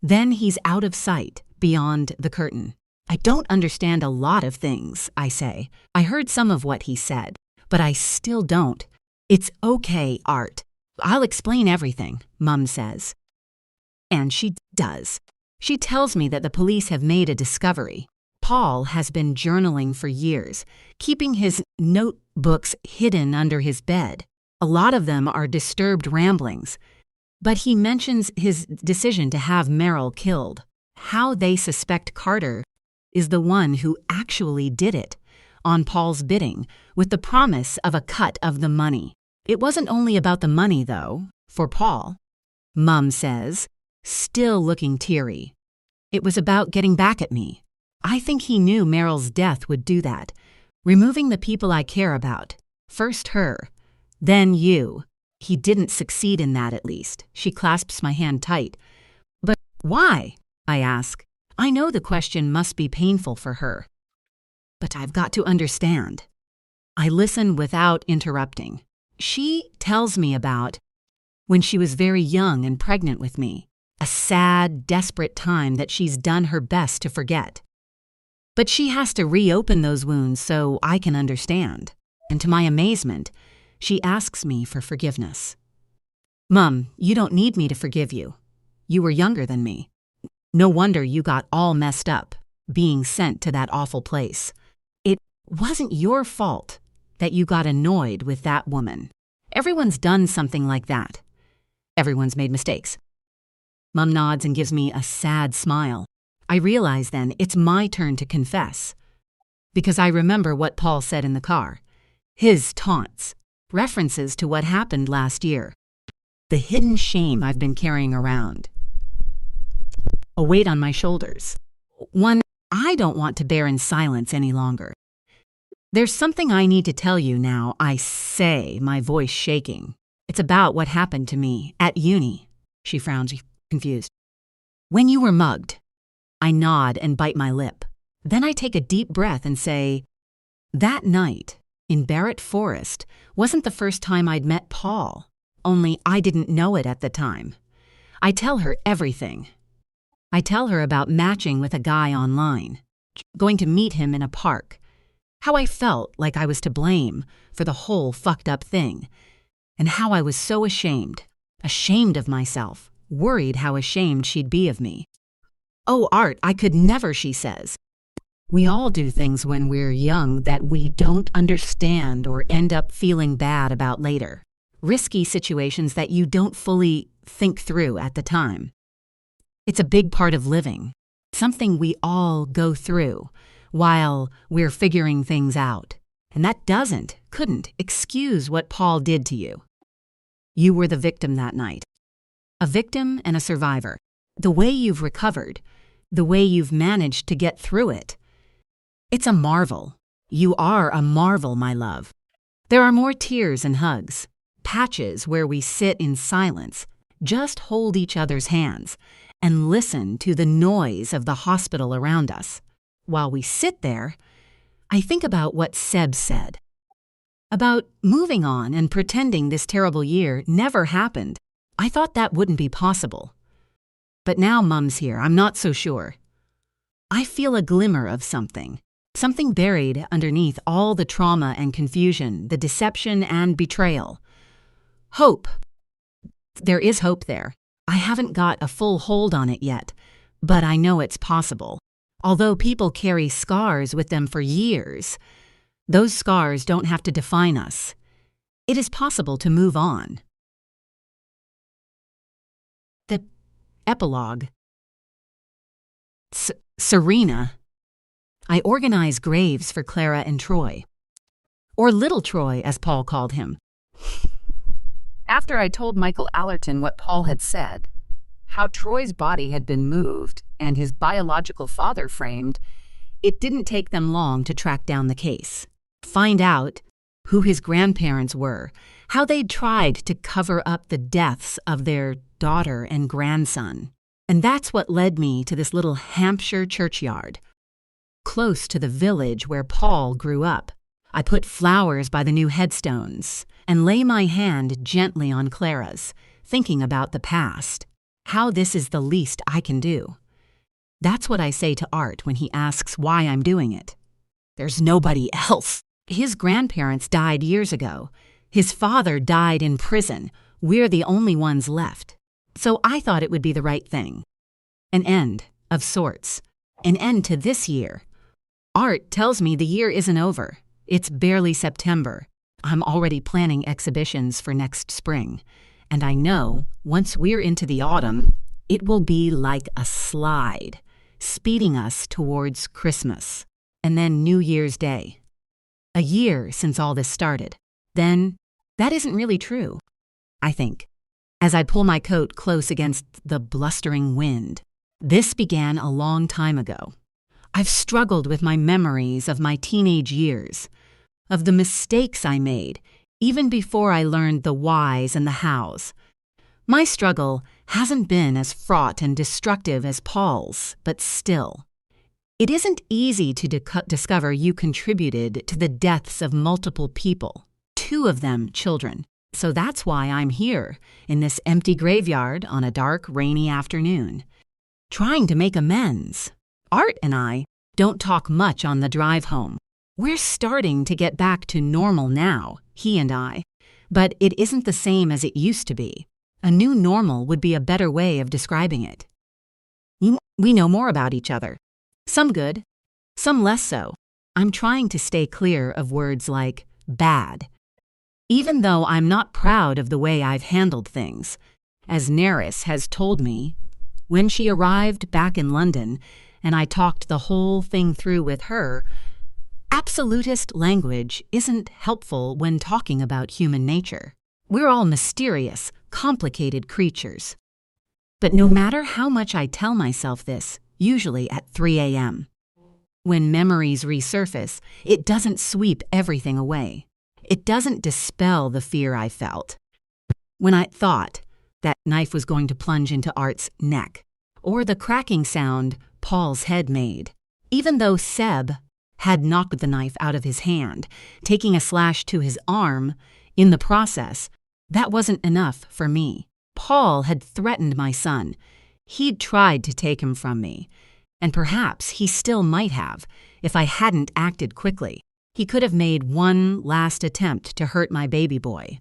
Then he's out of sight, beyond the curtain. I don't understand a lot of things, I say. I heard some of what he said, but I still don't. It's okay, Art. I'll explain everything, Mum says. And she does. She tells me that the police have made a discovery. Paul has been journaling for years, keeping his notebooks hidden under his bed. A lot of them are disturbed ramblings. But he mentions his decision to have Meryl killed. How they suspect Carter is the one who actually did it, on Paul's bidding, with the promise of a cut of the money. It wasn't only about the money, though, for Paul, Mum says, still looking teary. It was about getting back at me. I think he knew Meryl's death would do that, removing the people I care about. First her, then you. He didn't succeed in that, at least. She clasps my hand tight. But why? I ask. I know the question must be painful for her. But I've got to understand. I listen without interrupting. She tells me about when she was very young and pregnant with me, a sad, desperate time that she's done her best to forget. But she has to reopen those wounds so I can understand. And to my amazement, she asks me for forgiveness. Mum, you don't need me to forgive you. You were younger than me. No wonder you got all messed up, being sent to that awful place. It wasn't your fault that you got annoyed with that woman. Everyone's done something like that. Everyone's made mistakes. Mum nods and gives me a sad smile. I realize then it's my turn to confess. Because I remember what Paul said in the car. His taunts, references to what happened last year. The hidden shame I've been carrying around. A weight on my shoulders. One I don't want to bear in silence any longer. There's something I need to tell you now, I say, my voice shaking. It's about what happened to me at uni. She frowns, confused. When you were mugged. I nod and bite my lip. Then I take a deep breath and say, that night in Barrett Forest wasn't the first time I'd met Paul, only I didn't know it at the time. I tell her everything. I tell her about matching with a guy online, going to meet him in a park, how I felt like I was to blame for the whole fucked up thing, and how I was so ashamed of myself, worried how ashamed she'd be of me. Oh, Art, I could never, she says. We all do things when we're young that we don't understand or end up feeling bad about later. Risky situations that you don't fully think through at the time. It's a big part of living, something we all go through while we're figuring things out. And that couldn't excuse what Paul did to you. You were the victim that night. A victim and a survivor. The way you've recovered, the way you've managed to get through it. It's a marvel. You are a marvel, my love. There are more tears and hugs, patches where we sit in silence, just hold each other's hands, and listen to the noise of the hospital around us. While we sit there, I think about what Seb said. About moving on and pretending this terrible year never happened. I thought that wouldn't be possible. But now Mum's here, I'm not so sure. I feel a glimmer of something buried underneath all the trauma and confusion, the deception and betrayal. Hope. There is hope there. I haven't got a full hold on it yet, but I know it's possible. Although people carry scars with them for years, those scars don't have to define us. It is possible to move on. The epilogue. Serena. I organize graves for Clara and Troy. Or Little Troy, as Paul called him. After I told Michael Allerton what Paul had said, how Troy's body had been moved and his biological father framed, it didn't take them long to track down the case, find out who his grandparents were, how they'd tried to cover up the deaths of their daughter and grandson. And that's what led me to this little Hampshire churchyard, close to the village where Paul grew up. I put flowers by the new headstones and lay my hand gently on Clara's, thinking about the past, how this is the least I can do. That's what I say to Art when he asks why I'm doing it. There's nobody else. His grandparents died years ago. His father died in prison. We're the only ones left. So I thought it would be the right thing. An end, of sorts. An end to this year. Art tells me the year isn't over. It's barely September. I'm already planning exhibitions for next spring. And I know, once we're into the autumn, it will be like a slide, speeding us towards Christmas, and then New Year's Day. A year since all this started. Then, that isn't really true, I think, as I pull my coat close against the blustering wind. This began a long time ago. I've struggled with my memories of my teenage years, of the mistakes I made, even before I learned the whys and the hows. My struggle hasn't been as fraught and destructive as Paul's, but still. It isn't easy to discover you contributed to the deaths of multiple people, 2 of them children. So that's why I'm here, in this empty graveyard on a dark, rainy afternoon, trying to make amends. Art and I don't talk much on the drive home. We're starting to get back to normal now, he and I, but it isn't the same as it used to be. A new normal would be a better way of describing it. We know more about each other. Some good, some less so. I'm trying to stay clear of words like bad. Even though I'm not proud of the way I've handled things, as Neris has told me, when she arrived back in London and I talked the whole thing through with her, absolutist language isn't helpful when talking about human nature. We're all mysterious, complicated creatures. But no matter how much I tell myself this, usually at 3 a.m., when memories resurface, it doesn't sweep everything away. It doesn't dispel the fear I felt when I thought that knife was going to plunge into Art's neck, or the cracking sound Paul's head made. Even though Seb had knocked the knife out of his hand, taking a slash to his arm in the process, that wasn't enough for me. Paul had threatened my son. He'd tried to take him from me, and perhaps he still might have if I hadn't acted quickly. He could have made one last attempt to hurt my baby boy.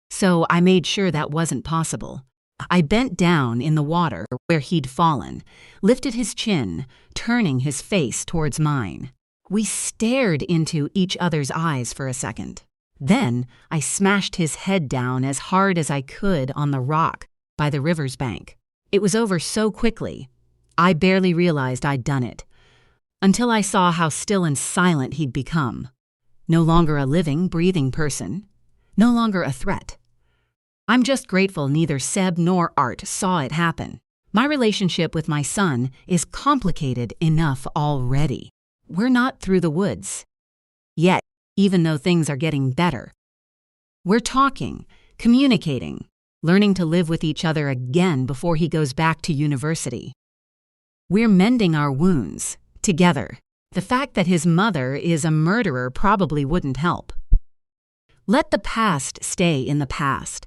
So I made sure that wasn't possible. I bent down in the water where he'd fallen, lifted his chin, turning his face towards mine. We stared into each other's eyes for a second. Then I smashed his head down as hard as I could on the rock by the river's bank. It was over so quickly, I barely realized I'd done it, until I saw how still and silent he'd become. No longer a living, breathing person, no longer a threat. I'm just grateful neither Seb nor Art saw it happen. My relationship with my son is complicated enough already. We're not through the woods yet, even though things are getting better. We're talking, communicating, learning to live with each other again before he goes back to university. We're mending our wounds, together. The fact that his mother is a murderer probably wouldn't help. Let the past stay in the past.